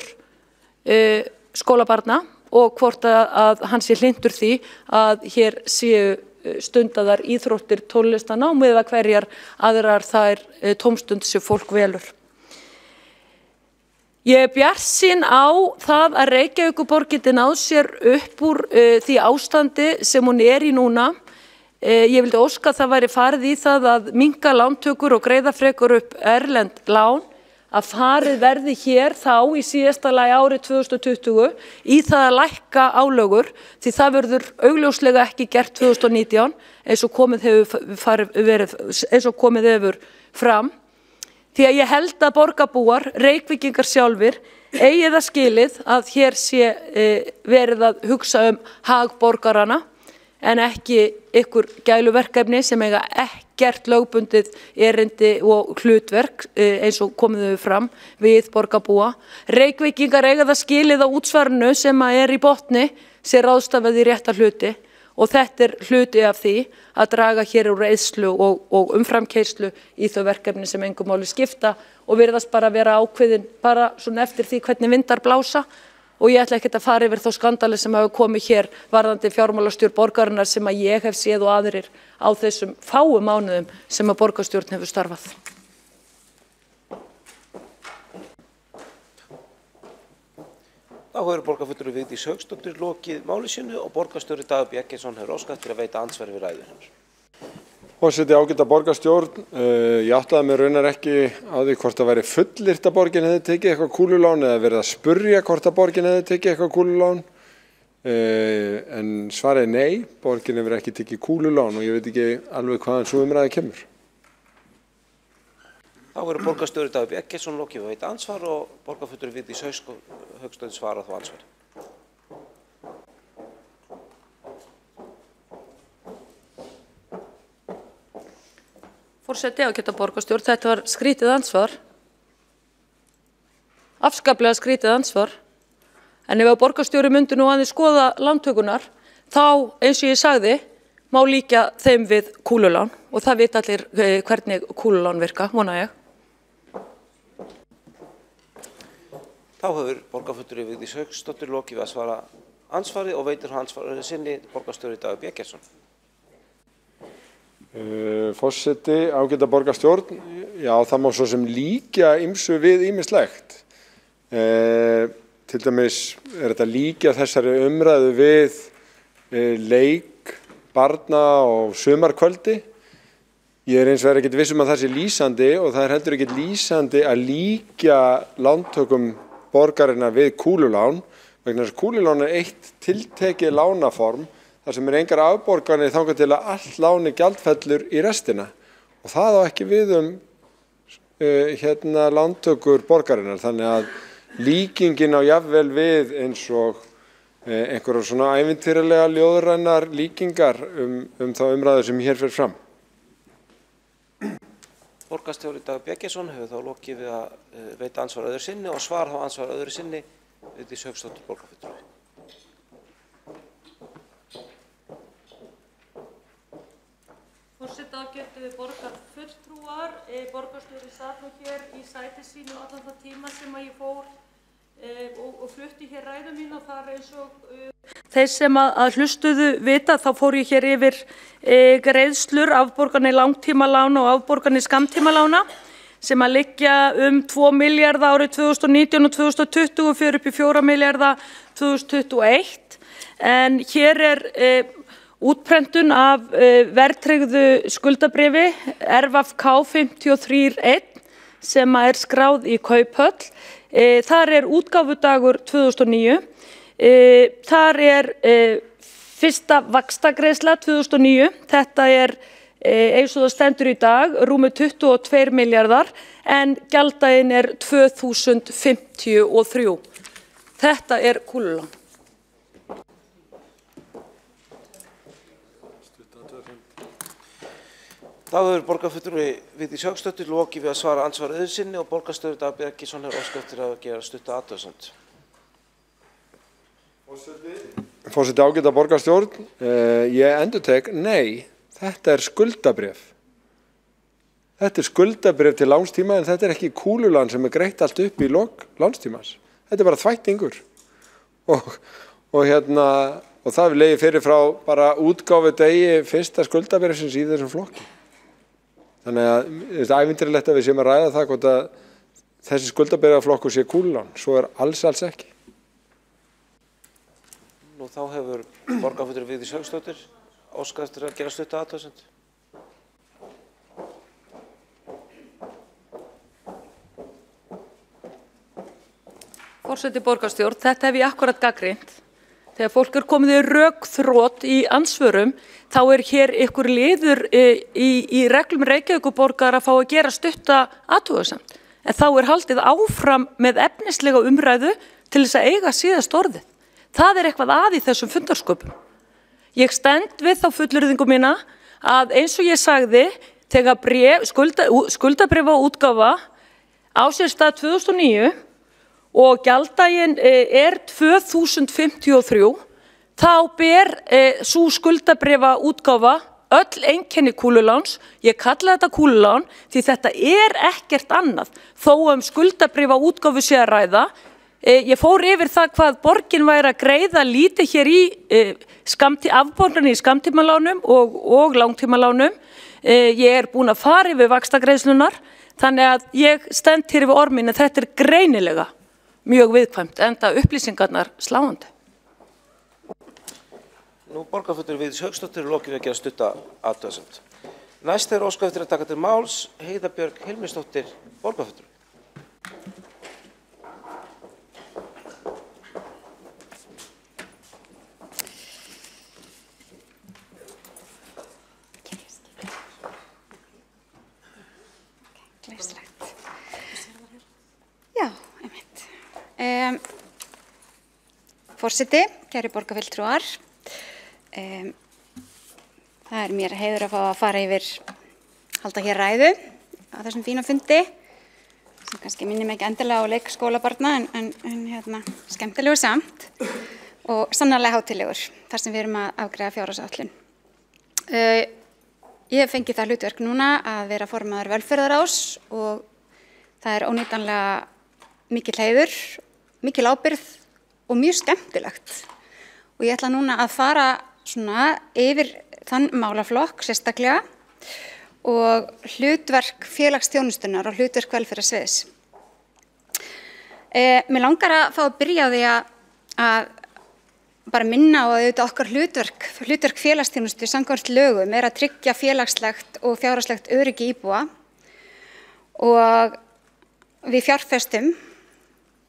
Speaker 7: skólabarna og hvort að hann sé hlynntur því að hér séu stundaðar íþróttir, tónlistanám eða hverjar aðrar þær tómstund sem fólk velur. Ég er bjartsýn á það að Reykjavíkurborg geti náð sér upp úr því ástandi sem hún er í núna. Ég vildi óska að það væri farið í það að minnka lántökur og greiða frekar upp erlend lán, að farið verði hér þá í síðasta lagi árið 2020 í það að lækka álögur því það verður augljóslega ekki gert 2019 eins og komið hefur fram. Því að ég held að borgarbúar, Reykvíkingar sjálfir, eigi það skilið að hér sé verið að hugsa hag borgarana en ekki ykkur gæluverkefni sem eiga ekkert lögbundið erindi og hlutverk eins og komið þau fram við borgarbúa. Reykvíkingar eiga það skilið á útsvarinu sem er í botni sé ráðstafað í rétta hluti og þetta er hluti af því að draga hér úr eyðslu og umframkeyrslu í þau verkefni sem engum máli skipta og virðast bara vera ákveðin bara svona eftir því hvernig vindar blása. Og ég ætla ekkert að fara yfir þá skandali sem hafa komið hér varðandi fjármálastjórn borgarinnar sem að ég hef séð og aðrir á þessum fáu mánuðum sem að borgarstjórn hefur starfað.
Speaker 6: Þá hefur borgarfulltrúi Vigdís Hauksdóttir lokið máli sínu og borgarstjóri Dagur B. Eggertsson hefur óskað eftir að veita andsvari við ræðu hennar.
Speaker 2: Forseti, ágæta borgarstjórn, ég áttaði mig raunar ekki á því hvort það væri fullyrt að borgin hefði tekið eitthvað kúlulán eða verið að spurja hvort að borgin hefði tekið eitthvað kúlulán. En svarið er nei, borgin hefur ekki tekið kúlulán og ég veit ekki alveg hvaðan sú umræða kemur.
Speaker 6: Þá verður borgarstjóri Dagur B. Eggertsson lokið að veita andsvar og borgarfulltrúi Vigdís Hauksdóttir svarað þá andsvari.
Speaker 7: Forseti, ágæta borgarstjórn, þetta var skrítið ansvar, afskaplega skrítið ansvar, en ef að borgarstjóri myndi nú aðeins skoða lántökunar, þá eins og ég sagði, má líkja þeim við kúlulán og það vita allir hvernig kúlulán virka, vona ég.
Speaker 6: Þá hefur borgarfulltrúi Vigdís Hauksdóttir lokið við að svara andsvari og veitir andsvari sinni borgarstjóri Dagur B. Eggertsson.
Speaker 2: Forseti, ágæta borgarstjórn, já það má svo sem líkja ýmsu við ýmislegt. Til dæmis þetta líkja þessari umræðu við leik, barna og sumarkvöldi. Ég eins vegar ekkert viss að það sé lýsandi og það heldur ekkert lýsandi að líkja lántökum borgarinnar við kúlulán, vegna þess að kúlulán eitt tiltekið lánaform þar sem engar afborganir þangað til að allt láni gjaldfellur í restina og það á ekki við lántökur borgarinnar, þannig að líkingin á jafnvel við eins og einhverjar svona ævintýralega ljóðrænar líkingar þá umræðu sem hér fer fram.
Speaker 6: Borgarstjóri Dagur B. Eggertsson hefur þá lokið við að veita ansvar öðru sinni og svar þá ansvar öðru sinni Vigdís Hauksdóttir borgarfulltrúi.
Speaker 7: Forseti, ágætu borgarfulltrúar, borgarstjóri sat nú hér í sæti sínu allan það tíma sem að ég fór og flutti hér ræðu mín og þar eins og þeir sem að hlustuðu vita, þá fór ég hér yfir greiðslur, afborganir langtímalána og afborganir skammtímalána sem að liggja 2 milljarða árið 2019 og 2020 og fyrir upp í 4 milljarða 2021. En hér útprentun af verðtryggðu skuldabréfi RVFK 531 sem er skráð í Kauphöll. Þar útgáfudagur 2009. Þar fyrsta vaxtagreiðsla 2009. Þetta eins og það stendur í dag, rúmur 22 milljarðar en gjalddaginn 2053. Þetta kúlulán.
Speaker 6: Þá hefur borgarfulltrúi Vigdís Hauksdóttir lokið við að svara andsvar öðru sinni og borgarstjóri Dagur B. Eggertsson hefur óskað eftir að gera stutta athugasemd.
Speaker 2: Forseti, ágæta borgarstjórn, ég endurtek, nei, þetta skuldabréf. Þetta skuldabréf til lánstíma en þetta ekki kúlulán sem greitt allt upp í lok lánstímans. Þetta bara þvættingur. Og það legið fyrir frá bara útgáfu degi fyrsta skuldabréfsins í þessum flokki. Þannig að þetta ævintýralegt að við séum að ræða það hvort að þessi skuldabréfaflokkur sé kúlulán. Svo alls ekki.
Speaker 6: Nú þá hefur borgarfulltrúi Vigdís Hauksdóttir óskað eftir að gera stutta athugasemd.
Speaker 7: Forseti borgarstjórn, þetta hef ég akkúrat gagnrýnt. Þegar fólk komið í rökþrot í andsvörum, þá hér ykkur liður í reglum Reykjavíkurborgar að fá að gera stutta athugasemd. En þá haldið áfram með efnislega umræðu til þess að eiga síðast orðið. Það eitthvað að í þessum fundarsköpum. Ég stend við þá fullyrðingu mína að eins og ég sagði, þegar skuldabréfa útgáfa á sér stað 2009 og gjalddaginn 2053, þá ber sú skuldabréfa útgáfa öll einkenni kúluláns. Ég kalla þetta kúlulán því þetta ekkert annað. Þó skuldabréfa útgáfu sé að ræða. Ég fór yfir það hvað borgin væri að greiða lítið hér í afborganir í skammtímalánum og langtímalánum. Ég búin að fara yfir vaxtagreiðslurnar, þannig að ég stend hér yfir orð mín en þetta greinilega mjög viðkvæmt, enda upplýsingarnar sláandi.
Speaker 6: Nú borgarfulltrúi Vigdís Hauksdóttir lokið við að gera stutta athugasemd. Næst óskað eftir að taka til máls Heiða Björg Hilmisdóttir borgarfulltrúi.
Speaker 8: Já, einmitt. Forseti, kæru borgarfulltrúar, það mér heiður að fá að fara yfir, halda hér ræðu á þessum fína fundi, sem kannski minnir mig ekki endilega á leikskólabarna en skemmtilegu samt og sannarlega hátíðlegur þar sem við erum að afgreiða fjárhagsáætlun. Ég hef fengið það hlutverk núna að vera formaður velferðarráðs og það óneitanlega mikill heiður mikil ábyrgð og mjög skemmtilegt. Og ég ætla núna að fara svona yfir þann málaflokk sérstaklega og hlutverk félagsþjónustunnar og hlutverk velferðarsviðs. Mér langar að fá að byrja á því að bara minna á að auðvitað okkar hlutverk félagsþjónustu samkvæmt lögum að tryggja félagslegt og fjárhagslegt öryggi íbúa og við fjárfestum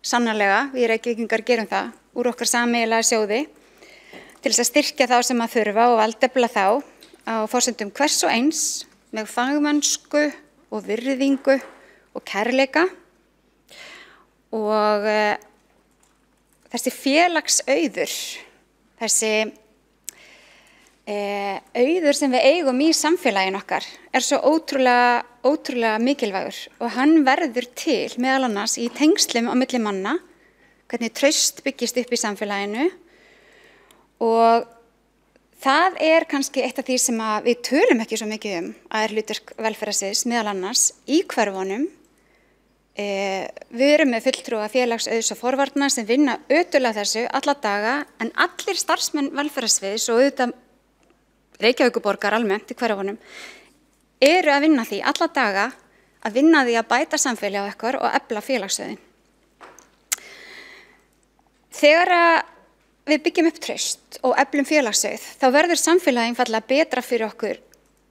Speaker 8: sannarlega, við Reykvíkingar gerum það úr okkar sameiginlega sjóði til þess að styrkja þá sem að þurfa og valdefla þá á forsendum hvers og eins með fagmennsku og virðingu og kærleika og þessi félagsauður, þessi auður sem við eigum í samfélaginu okkar svo ótrúlega mikilvægur og hann verður til meðal annars í tengslum á milli manna, hvernig traust byggist upp í samfélaginu og það kannski eitt af því sem að við tölum ekki svo mikið að hlutverk velferðarsviðs meðal annars í hverfunum. Við erum með fulltrúa félagsauðs og forvarna sem vinna ötulega þessu alla daga en allir starfsmenn velferðarsviðs og auðvitað Reykjavíkurborgar almennt í hverfunum að vinna því alla daga að vinna því að bæta samfélagið okkar og efla félagsauðin. Þegar við byggjum upp traust og eflum félagsauð þá verður samfélagið einfaldlega betra fyrir okkur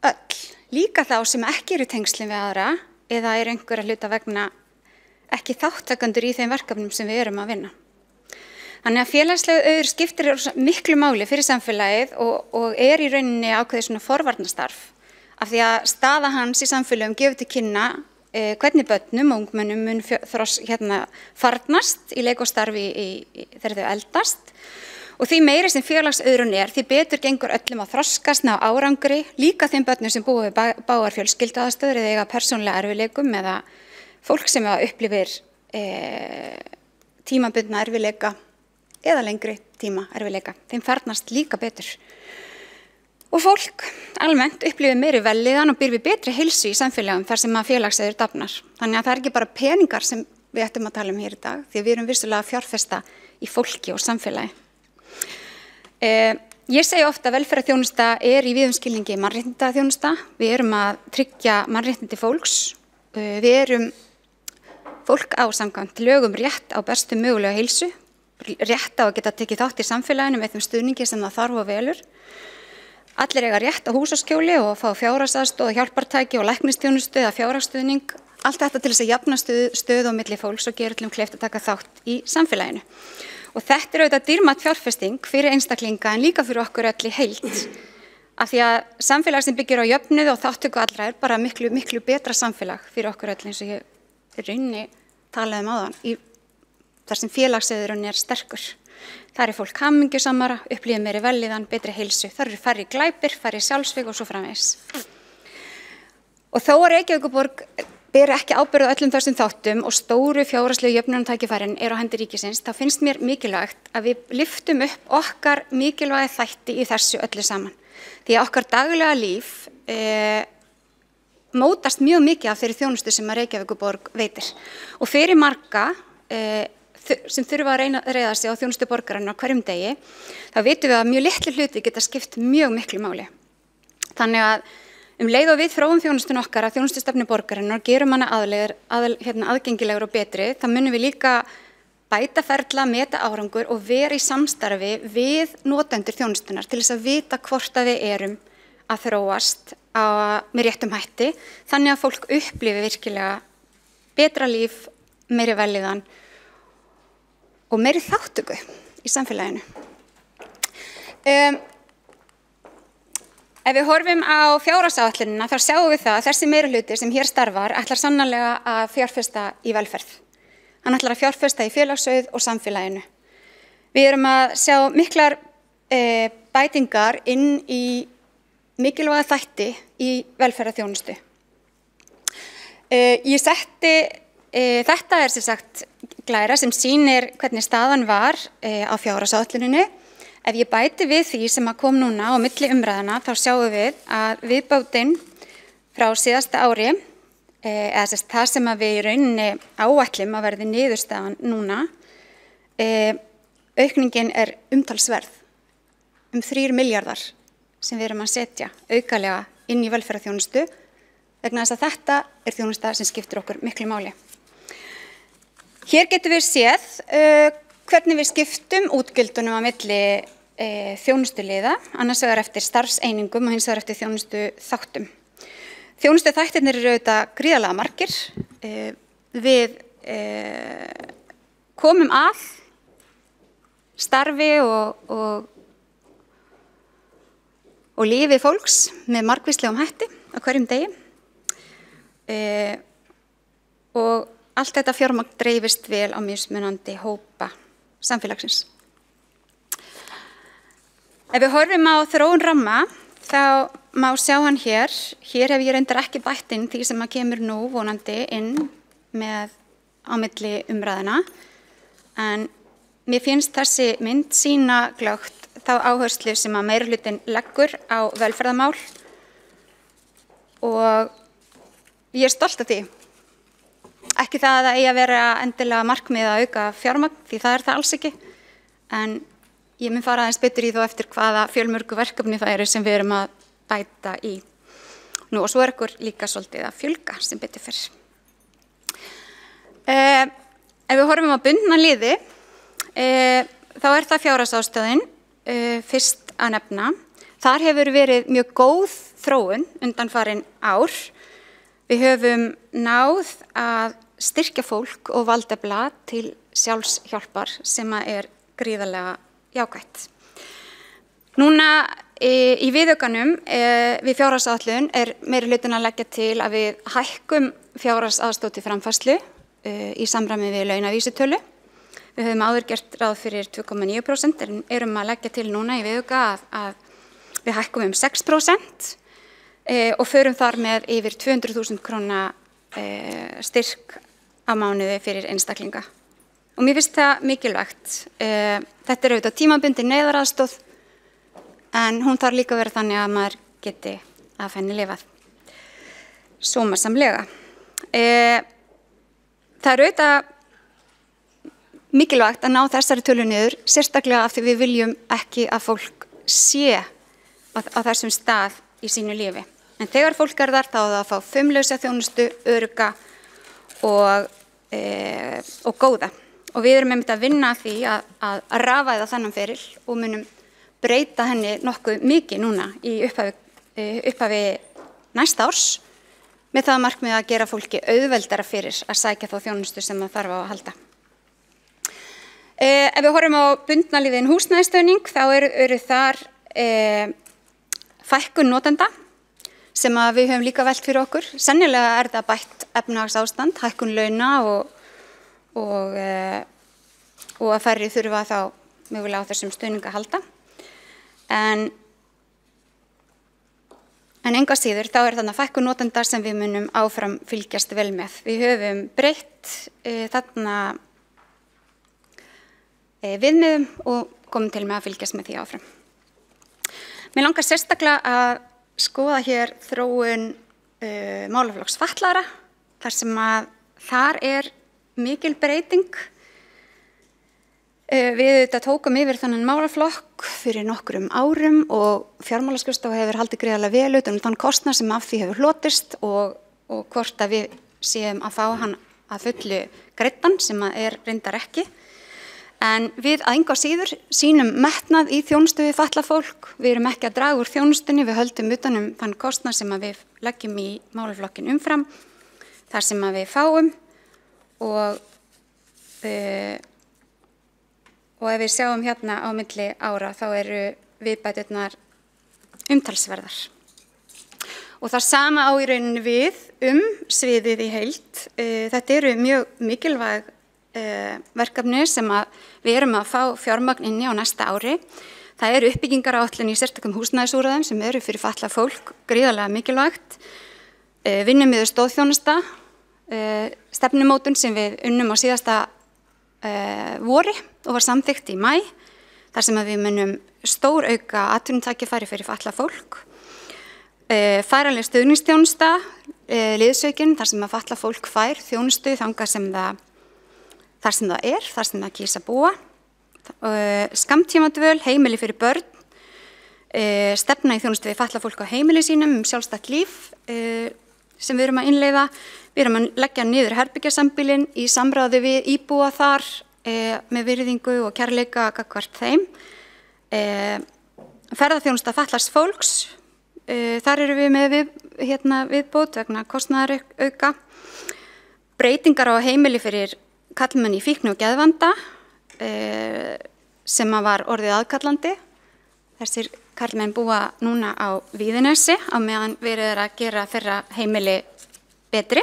Speaker 8: öll, líka þá sem ekki eru í tengslum við aðra eða eru einhverja hluta vegna ekki þáttakendur í þeim verkefnum sem við erum að vinna. Þannig að félagslegur auður skiptir miklu máli fyrir samfélagið og í rauninni ákveðið svona forvarnastarf af því að staða hans í samfélagum gefur til kynna hvernig börnum og ungmennum mun farnast í leik og starfi þegar þau eldast og því meiri sem félagsauðurinn því betur gengur öllum að þroskast ná árangri, líka þeim börnum sem búa við bágar fjölskylduaðstöður eða eiga persónulega erfiðleikum eða fólk sem upplifir tímabundna erfiðleika eða lengri tíma erfiðleika, þeim farnast líka betur. Og fólk almennt upplifir meiri vellíðan og býr við betri heilsu í samfélagum þar sem að félagsauður dafnar. Þannig að það ekki bara peningar sem við ættum að tala hér í dag, því að við erum vissulega að fjárfesta í fólki og samfélagi. Ég segi ofta að velferðarþjónusta í víðum skilningi mannréttindaþjónusta. Við erum að tryggja mannréttindi fólks. Við erum fólk á samkvæmt lögum rétt á bestu mögulega heilsu, rétt á að geta tekið þátt í samfélaginu með þeim stuðningi sem það þarf og velur. Allir eiga rétt á húsaskjóli og fá fjárhagsaðstoð, hjálpartæki og læknisþjónustu eða fjárhagsstuðning. Allt þetta til þess að jafna stöðu á milli fólks og gera öllum kleift að taka þátt í samfélaginu. Og þetta auðvitað dýrmæt fjárfesting fyrir einstaklinga en líka fyrir okkur öll í heild. Af því að samfélag sem byggir á jöfnuð og þáttöku allra bara miklu betra samfélag fyrir okkur öll eins og ég rauninni talaði áðan þar sem félagsauðurinn sterkur. Þar fólk hamingjusamara, upplifir meiri vellíðan, betri heilsu. Þar eru færri glæpir, færri sjálfsvíg og svo framvegis. Og þó að Reykjavíkurborg beri ekki ábyrgð á öllum þessum þáttum og stóru fjárhagslegu jöfnunartækifærin á hendi ríkisins, þá finnst mér mikilvægt að við lyftum upp okkar mikilvæga þætti í þessu öllu saman. Því að okkar daglega líf mótast mjög mikið af þeirri þjónustu sem að Reykjavíkurborg veitir. Og fyrir marga sem þurfa að reiða sig á þjónustu borgarinnar á hverjum degi, þá vitum við að mjög litlu hluti geta skipt mjög miklu máli. Þannig að leið og við þróum þjónustun okkar að þjónustustefnu borgarinnar og gerum hana aðgengilegur og betri, þá munum við líka bæta ferla, meta árangur og vera í samstarfi við notendur þjónustunar til þess að vita hvort að við erum að þróast með réttum hætti, þannig að fólk upplifi virkilega betra líf, meiri vellíðan og meiri þáttöku í samfélaginu. Ef við horfum á fjárhagsáætlunina þá sjáum við það að þessi meirihluti sem hér starfar ætlar sannarlega að fjárfesta í velferð. Hann ætlar að fjárfesta í félagsauð og samfélaginu. Við erum að sjá miklar bætingar inn í mikilvæga þætti í velferðarþjónustu. Ég setti þetta sem sagt glæra sem sýnir hvernig staðan var á fjárhagsáætluninni. Ef ég bæti við því sem kom núna á milli umræðana þá sjáum við að viðbótin frá síðasta ári, eða það sem við í rauninni áætlum að verði niðurstaðan núna, Aukningin umtalsverð, 3 milljarðar sem við erum að setja aukalega inn í velferðarþjónustu vegna þess að þetta þjónusta sem skiptir okkur miklu máli. Hér getum við séð hvernig við skiptum útgjöldunum á milli þjónustuliða, annars vegar eftir starfseiningum og hins vegar eftir þjónustu þáttum. Þjónustu þættirnir eru auðvitað gríðarlega margir. Við komum að starfi og lífi fólks með margvíslegum hætti á hverjum degi og allt þetta fjármagn dreifist vel á mismunandi hópa samfélagsins. Ef við horfum á þróun ramma þá má sjá hann hér. Hér hef ég reyndar ekki bætt inn því sem að kemur nú vonandi inn með á milli umræðina en mér finnst þessi mynd sýna glöggt þá áherslu sem að meirihlutinn leggur á velferðarmál og ég stolt af því. Ekki það að það eigi að vera endilega markmið að auka fjármagn því það það alls ekki en ég mun fara aðeins betur í þá eftir hvaða fjölmörgu verkefni það eru sem við erum að bæta í. Nú og svo ykkur líka svolítið að fjölga sem betur fyrr. Ef við horfum á bundna liði þá það fjárhagsaðstoðin fyrst að nefna. Þar hefur verið mjög góð þróun undanfarin ár. Við höfum náð að styrkja fólk og valdefla til sjálfshjálpar sem að gríðarlega jákvætt. Núna í viðaukanum við fjárhagsáætlun meirihlutinn að leggja til að við hækkum fjárhagsaðstoð til framfærslu í samræmi við launavísitölu. Við höfum áður gert ráð fyrir 2,9% en erum að leggja til núna í viðauka að við hækkum 6% og förum þar með yfir 200.000 króna styrk á mánuði fyrir einstaklinga. Og mér finnst það mikilvægt. Þetta auðvitað tímabundin neyðaraðstoð en hún þarf líka að vera þannig að maður geti af henni lifað sómasamlega. Það auðvitað mikilvægt að ná þessari tölu niður, sérstaklega af því við viljum ekki að fólk sé á þessum stað í sínu lífi. En þegar fólk þar þá það að fá fumlausa þjónustu, örugga og góða. Og við erum einmitt að vinna að því að rafaða þennan feril og munum breyta henni nokkuð mikið núna í upphafi næsta árs með það markmið að gera fólki auðveldara fyrir að sækja þá þjónustu sem það þarf á að halda. Ef við horfum á bundna liðinn húsnæðisstuðning þá eru þar fækkun notenda sem að við höfum líka velt fyrir okkur. Sennilega það bætt efnahagsástand, hækkun launa og að færri þurfa þá mögulega á þessum stuðning að halda. En enga síður þá þarna fækkun notenda sem við munum áfram fylgjast vel með. Við höfum breytt þarna viðmiðum og komum til með að fylgjast með því áfram. Mér langar sérstaklega að skoða hér þróun málaflokks fatlaðra þar sem að þar mikil breyting. Við auðvitað tókum yfir þannan málaflokk fyrir nokkrum árum og fjármálaskrifstofa hefur haldið gríðarlega vel utan þann kostnað sem af því hefur hlotist og hvort að við séum að fá hann að fullu greiddan sem að reyndar ekki. En við að engu að síður sýnum metnað í þjónustu við fatlað fólk. Við erum ekki að draga úr þjónustunni, við höldum utanum þann kostnað sem að við leggjum í málaflokkin umfram, þar sem að við fáum og ef við sjáum hérna á milli ára þá eru viðbæturnar umtalsverðar. Og það sama á í rauninni við sviðið í heild. Þetta eru mjög mikilvæg verkefni sem að við erum að fá fjármagn inni á næsta ári. Það eru uppbyggingaráætlun í sérstökum húsnæðisúrræðum sem eru fyrir fatlað fólk gríðarlega mikilvægt. Vinnumiðuð stoðþjónusta, stefnumótun sem við unnum á síðasta vori og var samþykkt í maí, þar sem að við munum stórauka atvinnutækifæri fyrir fatlað fólk. Færanleg stuðningsþjónusta, liðsaukin, þar sem að fatlað fólk fær þjónustu þangað sem þar sem það kýs að búa. Skammtímadvöl, heimili fyrir börn, stefna í þjónustu við fatlað fólk á heimili sínum sjálfstætt líf sem við erum að innleiða. Við erum að leggja niður herbergjasambýlin í samráði við íbúa þar með virðingu og kærleika gagnvart þeim. Ferðaþjónusta fatlaðs fólks, þar erum við með viðbót vegna kostnaðarauka. Breytingar á heimili fyrir karlmenn í fíkni og geðvanda sem var orðið aðkallandi. Þessir karlmenn búa núna á Víðinesi á meðan verið að gera þeirra heimili betri.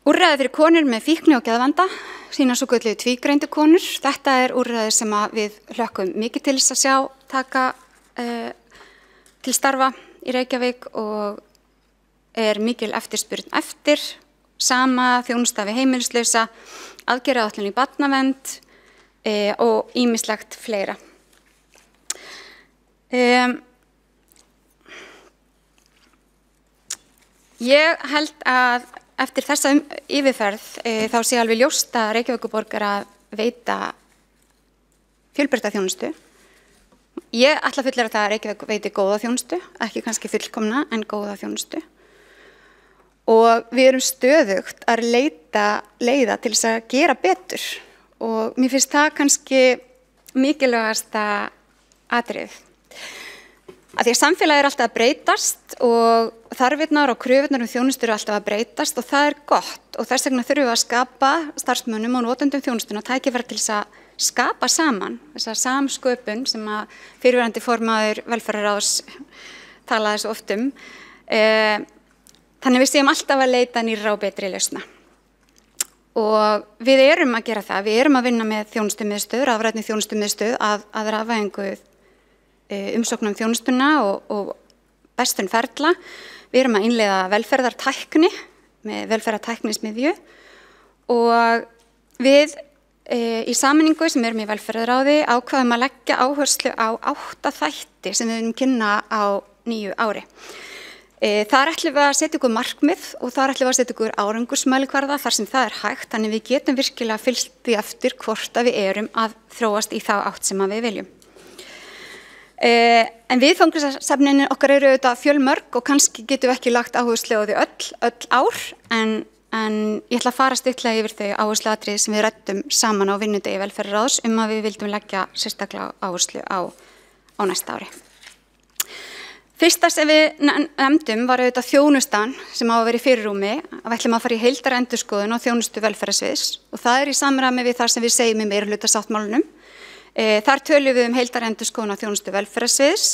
Speaker 8: Úrræði fyrir konur með fíkni og geðvanda sína svo kölluðu tvígreindu konur. Þetta úrræði sem við hlökkum mikið til þess að sjá taka til starfa í Reykjavík og mikil eftirspurn eftir. Sama þjónusta við heimilislausa, aðgerðaáætlun í barnavernd og ýmislegt fleira. Ég held að eftir þessa yfirferð þá sé alveg ljóst að Reykjavíkurborg að veita fjölbreytta þjónustu. Ég ætla að fullyrða það að Reykjavík veiti góða þjónustu, ekki kannski fullkomna en góða þjónustu. Og við erum stöðugt að leita leiða til þess að gera betur og mér finnst það kannski mikilvægasta atriðið. Af því að samfélagið alltaf að breytast og þarfirnar og kröfurnar þjónustu eru alltaf að breytast og það gott og þess vegna þurfum við að skapa starfsmönnum og notendum þjónustuna tækifæri til þess að skapa saman þessa samsköpun sem að fyrrverandi formaður velferðarráðs talaði svo oft Þannig við séum alltaf að leita nýrra og betri lausna. Og við erum að gera það, við erum að vinna með þjónustumiðstöð, rafrænni þjónustumiðstöð að rafvæðingu umsóknum þjónustuna og bestun ferla. Við erum að innleiða velferðartækni með velferðartæknismiðju og við í sameiningu sem erum í velferðaráði ákvaðum að leggja áherslu á 8 þætti sem við viljum kynna á nýju ári. Þar ætlum við að setja ykkur markmið og þar ætlum við að setja ykkur árangursmælikvarða þar sem það hægt, þannig við getum virkilega fylgt því eftir hvort að við erum að þróast í þá átt sem að við viljum. En viðfangsefnin okkar eru auðvitað fjölmörg og kannski getum við ekki lagt áherslu á því öll ár, en ég ætla að fara stuttlega yfir þau áhersluatriði sem við ræddum saman á vinnudegi velferðarráðs að við vildum leggja sérstaklega áherslu á næsta ári. Fyrsta sem við nefndum var auðvitað þjónustan sem á að vera í fyrirrúmi, að við ætlum að fara í heildarendurskoðun á þjónustu velferðarsviðs og það í samræmi við það sem við segjum í meirihlutasáttmálanum. Þar tölum við heildarendurskoðun á þjónustu velferðarsviðs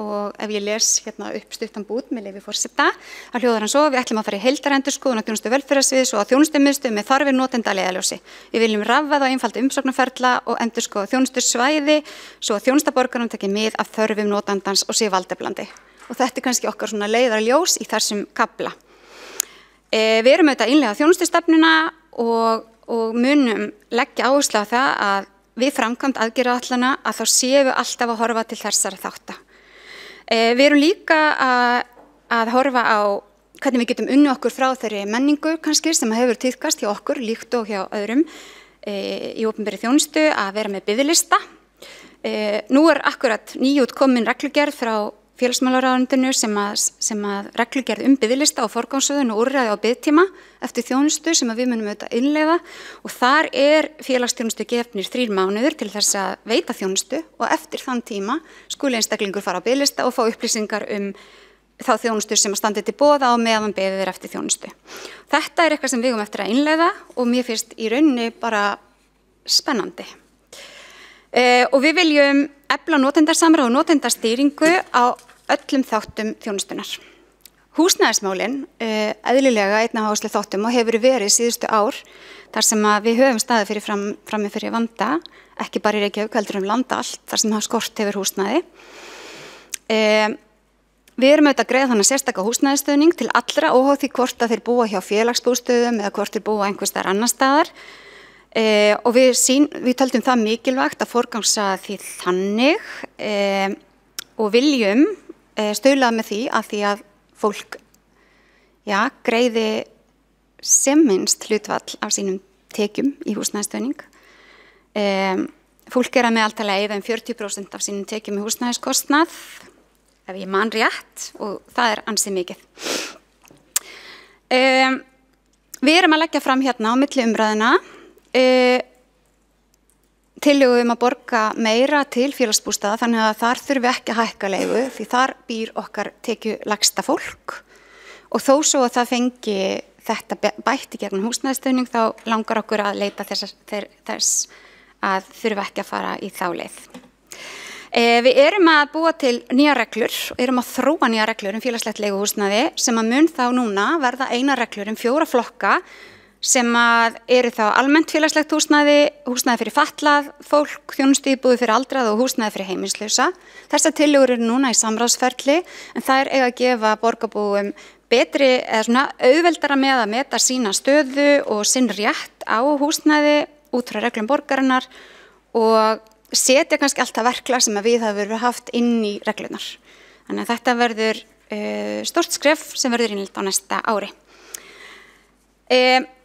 Speaker 8: og ef ég les hérna upp stuttan bút með leyfi forseta, að hljóðar hann svo, við ætlum að fara í heildarendurskoðun á þjónustu velferðarsviðs og á þjónustumiðstöð með þarfir notenda að leiðarljósi. Við viljum rafvæða og einfalda umsóknarferla og endurskoða þjónustusvæði svo að þjónustaborgarum taki mið af þörfum notandans og sé valdeblandi. Og þetta kannski okkar svona leiðarljós í þessum kafla. Við erum auðvitað að innleiða þjónustustefnuna og munum leggja áherslu á það að við framkvæmd aðgerðaáætlana að þá séum við alltaf að horfa til þessara þátta. Við erum líka að horfa á hvernig við getum unnið okkur frá þeirri menningu kannski sem hefur tíðkast hjá okkur líkt og hjá öðrum í opinberri þjónustu að vera með biðlista. Nú akkurat nýútkomin reglugerð frá félagsmálaráðuneytinu sem að reglugerð biðlista og forgangsröðun og úrræði á biðtíma eftir þjónustu sem við munum auðvitað innleiða og þar félagsþjónustu gefnir 3 mánuðir til þess að veita þjónustu og eftir þann tíma skuli einstaklingur fara á biðlista og fá upplýsingar þá þjónustu sem að standi til boða og meðan beðið eftir þjónustu. Þetta eitthvað sem við eigum eftir að innleiða og mér finnst í rauninni bara spennandi. Og við viljum efla notendasamráð og notendastýringu á öllum þáttum þjónustunar. Húsnæðismálin, eðlilega einn af áherslu þáttum og hefur verið síðustu ár þar sem að við höfum staðið frammi fyrir vanda, ekki bara í Reykjavík heldur landa allt þar sem skort hefur húsnæði. Við erum auðvitað að greiða þannig sérstaka húsnæðisstuðning til allra óháð því hvort að þeir búa hjá félagsbústöðum eða hvort þeir búa einhvers staðar annars staðar. Og við töldum það mikilvægt að forgangsa því þannig og viljum stuðla með því að fólk greiði sem minnst hlutfall af sínum tekjum í húsnæðisstuðning. Fólk að meðaltali að eyða 40% af sínum tekjum í húsnæðiskostnað, ef ég man rétt, og það ansi mikið. Við að leggja fram hérna á milli umræðina tillögu að borga meira til félagsbústaða, þannig að þar þurfi ekki að hækka leigu, því þar býr okkar tekjulægsta fólk, og þó svo að það fengi þetta bætt í gegnum húsnæðisstuðning, þá langar okkur að leita þess að þurfi ekki að fara í þá leið. Við að búa til nýja reglur og að þróa nýja reglur félagslegt leiguhúsnæði sem að mun þá núna verða eina reglur 4 flokka sem að eru þá almennt félagslegt húsnæði, húsnæði fyrir fatlað fólk, þjónustuíbúðir fyrir aldraða og húsnæði fyrir heimilislausa. Þessar tillögur eru núna í samráðsferli en þær eiga að gefa borgarbúum betri eða svona auðveldara með að meta sína stöðu og sinn rétt á húsnæði út frá reglum borgarinnar og setja kannski alltaf verklag sem að við hafa haft inn í reglunar. Þannig að þetta verður stórt skref sem verður innleitt á næsta ári.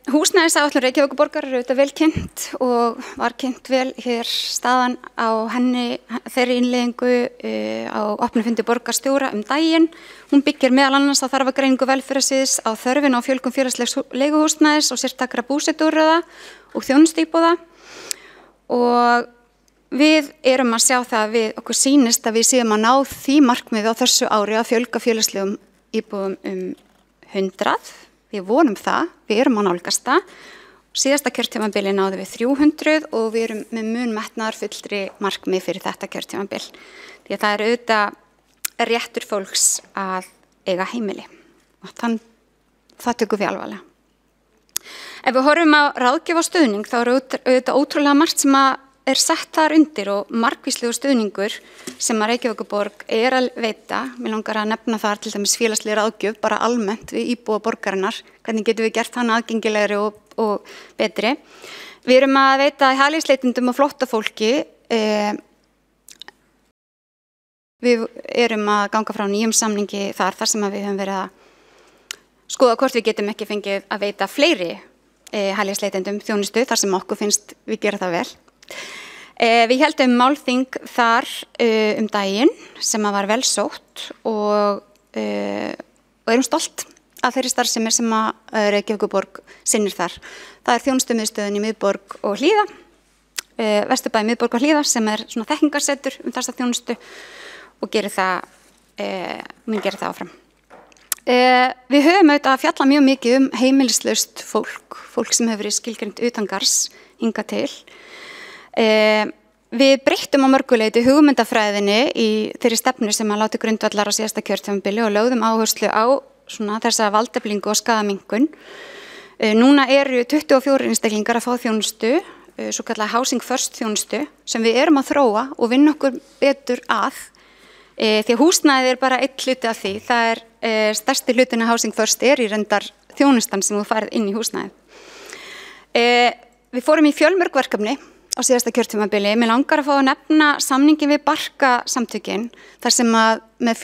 Speaker 8: Húsnæðisáætlun Reykjavíkurborgar auðvitað vel kynnt og var kynnt vel hér staðan á henni þeirri innleiðingu á opnum fundi borgarstjóra daginn. Hún byggir meðal annars á þarfagreiningu velferðarsviðs á þörfin á fjölgun félagslegs leiguhúsnæðis og sértækra búsetuúrræða og þjónustuíbúða og við að sjá það að við okkur sýnist að við séum að ná því markmiði á þessu ári að fjölga félagslegum íbúðum 100. Við vonum það, við að nálgast það. Síðasta kjörtímabili náðum við 300 og við með mun metnaðarfullri markmið fyrir þetta kjörtímabil. Því að það auðvitað réttur fólks að eiga heimili. Og það tökum við alvarlega. Ef við horfum á ráðgjöf og stuðning þá auðvitað ótrúlega margt sem að sett þar undir og margvíslegu stuðningur sem að Reykjavíkurborg að veita. Mér langar að nefna þar til dæmis félagsleg ráðgjöf bara almennt við íbúa borgarinnar. Hvernig getum við gert hann aðgengilegri og betri. Við að veita hælisleitendum og flóttafólki. Við að ganga frá nýjum samningi þar sem að við höfum verið að skoða hvort við getum ekki fengið að veita fleiri hælisleitendum þjónustu þar sem okkur finnst við gera það vel. Við heldum málþing þar daginn sem að var vel sótt og stolt af þeirri starfsemi sem að Reykjavíkurborg sinnir þar. Það þjónustumiðstöðin í Miðborg og Hlíða, Vesturbæ Miðborg og Hlíða sem svona þekkingarsetur þessa þjónustu og mun gera það áfram. Við höfum auðvitað að fjalla mjög mikið heimilislaust fólk sem hefur verið skilgreint utangarðs hingað til. Við breyttum á mörguleyti hugmyndafræðinni í þeirri stefnu sem að láti grundvallar á síðasta kjörtímabili og lögðum áherslu á svona þessa valdeflingu og skaðaminnkun. Núna eru 24 einstaklingar að fá þjónustu, svo kallar Housing First þjónustu sem við að þróa og vinna okkur betur að því að húsnæði bara einn hluti af því. Það stærsti hlutin af Housing First í reyndar þjónustan sem þú farið inn í húsnæði. Við fórum í fjölmörg verkefni á síðasta kjörtímabili. Mér langar að fá að nefna samningin við Barka-samtökin þar sem að með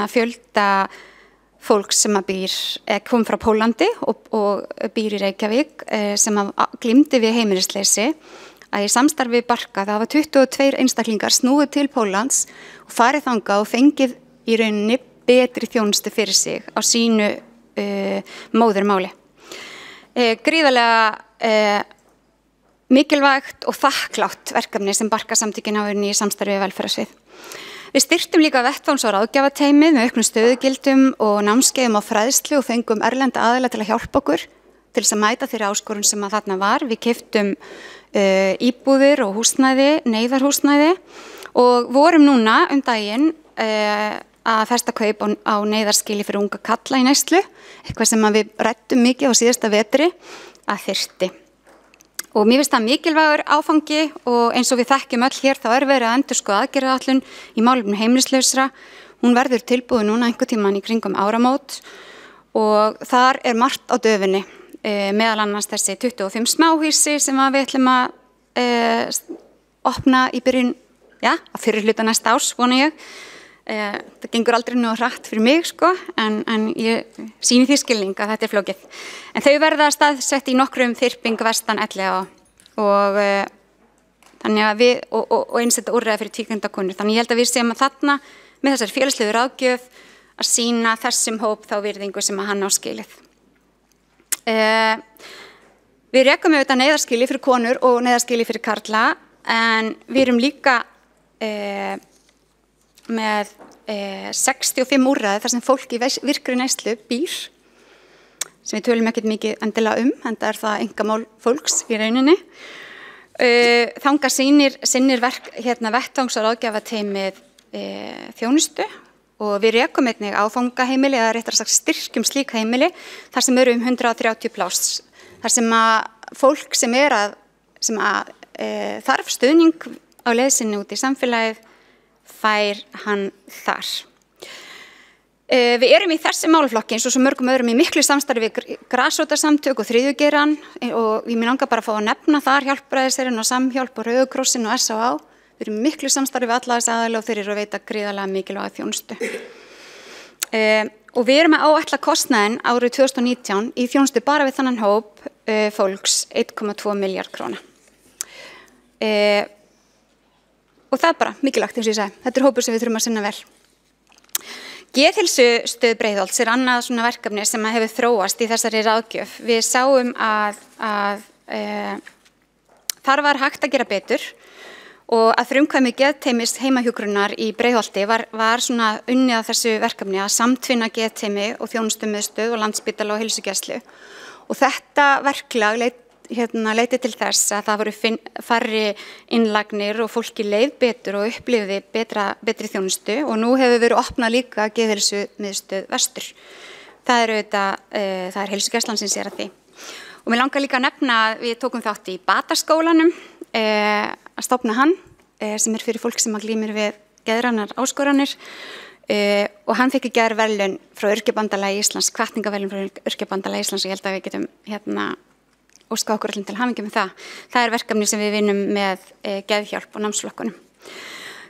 Speaker 8: fjölda fólks sem að kom frá Pólandi og býr í Reykjavík sem að glímdi við heimilisleysi að í samstarfi Barka það hafa 22 einstaklingar snúið til Póllands og farið þangað og fengið í rauninni betri þjónustu fyrir sig á sínu móðurmáli. Gríðarlega mikilvægt og þakklátt verkefni sem Barka-samtökin hafa unnið í samstarfi við velferðarsvið. Við styrktum líka vettvangs- og ráðgjafateymið með auknum stöðugildum og námskeiðum á fræðslu og fengum erlenda aðila til að hjálpa okkur til þess að mæta þeirri áskorun sem að þarna var. Við keyptum íbúðir og húsnæði, neyðarhúsnæði og vorum núna daginn að festa kaup á neyðarskili fyrir unga kalla í neyslu, eitthvað sem við ræddum mikið á síðasta vetri að þyrfti. Og mér finnst það mikilvægur áfangi og eins og við þekkjum öll hér þá verið að endurskoða aðgerðaáætlun í málefnum heimilislausra. Hún verður tilbúin núna einhvern tímann í kringum áramót og þar margt á döfinni, meðal annars þessi 25 smáhýsi sem við ætlum að opna í byrjun, á fyrri hluta næsta árs vona ég. Það gengur aldrei nú hratt fyrir mig, sko, en ég sýni því skilning að þetta flókið. En þau verða staðsett í nokkrum þyrping vestan Elliðaár og þannig að við, og einsetta úrræði fyrir tvíkynda konur. Þannig ég held að við séum að þarna með þessari félagslegu ráðgjöf að sýna þessum hóp þá virðingu sem að hann á skilið. Við rekum auðvitað neyðarskýli fyrir konur og neyðarskýli fyrir karla, en við erum líka með 65 úrræði þar sem fólk í virkri neyslu býr, sem við tölum ekkert mikið endilega en það það einkamál fólks í rauninni. Þangað sinnir vettvangs- og ráðgjafateymið þjónustu og við rekum einnig áfangaheimili eða réttara sagt styrkjum slík heimili þar sem eru 130 pláss, þar sem að fólk sem þarf stuðning á leið sinni út í samfélagið fær hann þar. Við erum í þessi málaflokki eins og svo mörgum öðrum í miklu samstarfi við grasrótarsamtök og þriðjugeirann og ég langar bara að fá að nefna þar Hjálpræðisherinn og Samhjálp og Rauða krossinn og SÁÁ. Við erum í miklu samstarfi við alla þessi aðila og þeir eru að veita gríðarlega mikilvæga þjónustu. Og við erum að áætla kostnaðinn árið 2019 í þjónustu bara við þannan hóp fólks 1,2 milljarð króna. Og það bara mikilvægt eins og ég sagði. Þetta hópur sem við þurfum að sinna vel. Geðheilsustöð Breiðholts annað svona verkefni sem hefur þróast í þessari ráðgjöf. Við sáum að þar var hægt að gera betur og að frumkvæmi geðteymis heimahjúkrunar í Breiðholti var svona unnið að þessu verkefni að samtvinna geðteymi og þjónustumiðstöð og Landspítala og heilsugæslu. Og þetta verklag leiti til þess að það voru færri innlagnir og fólki leið betur og upplifði betri þjónustu og nú hefur verið opnað líka geðheilsumiðstöð Vestur. Það er heilsugæslan sem sér að því. Og mér langar líka að nefna að við tókum þátt í Bataskólanum að stofna hann sem fyrir fólk sem glímir við geðrænar áskoranir og hann fekk í gær verðlaun frá Öryrkjabandalagi Íslands, hvatningaverðlaun frá Öryrkjabandalagi Íslands og ég held að við getum óska okkur allir til hamingju með það. Það er verkefni sem við vinnum með geðhjálp og námsflokkunum.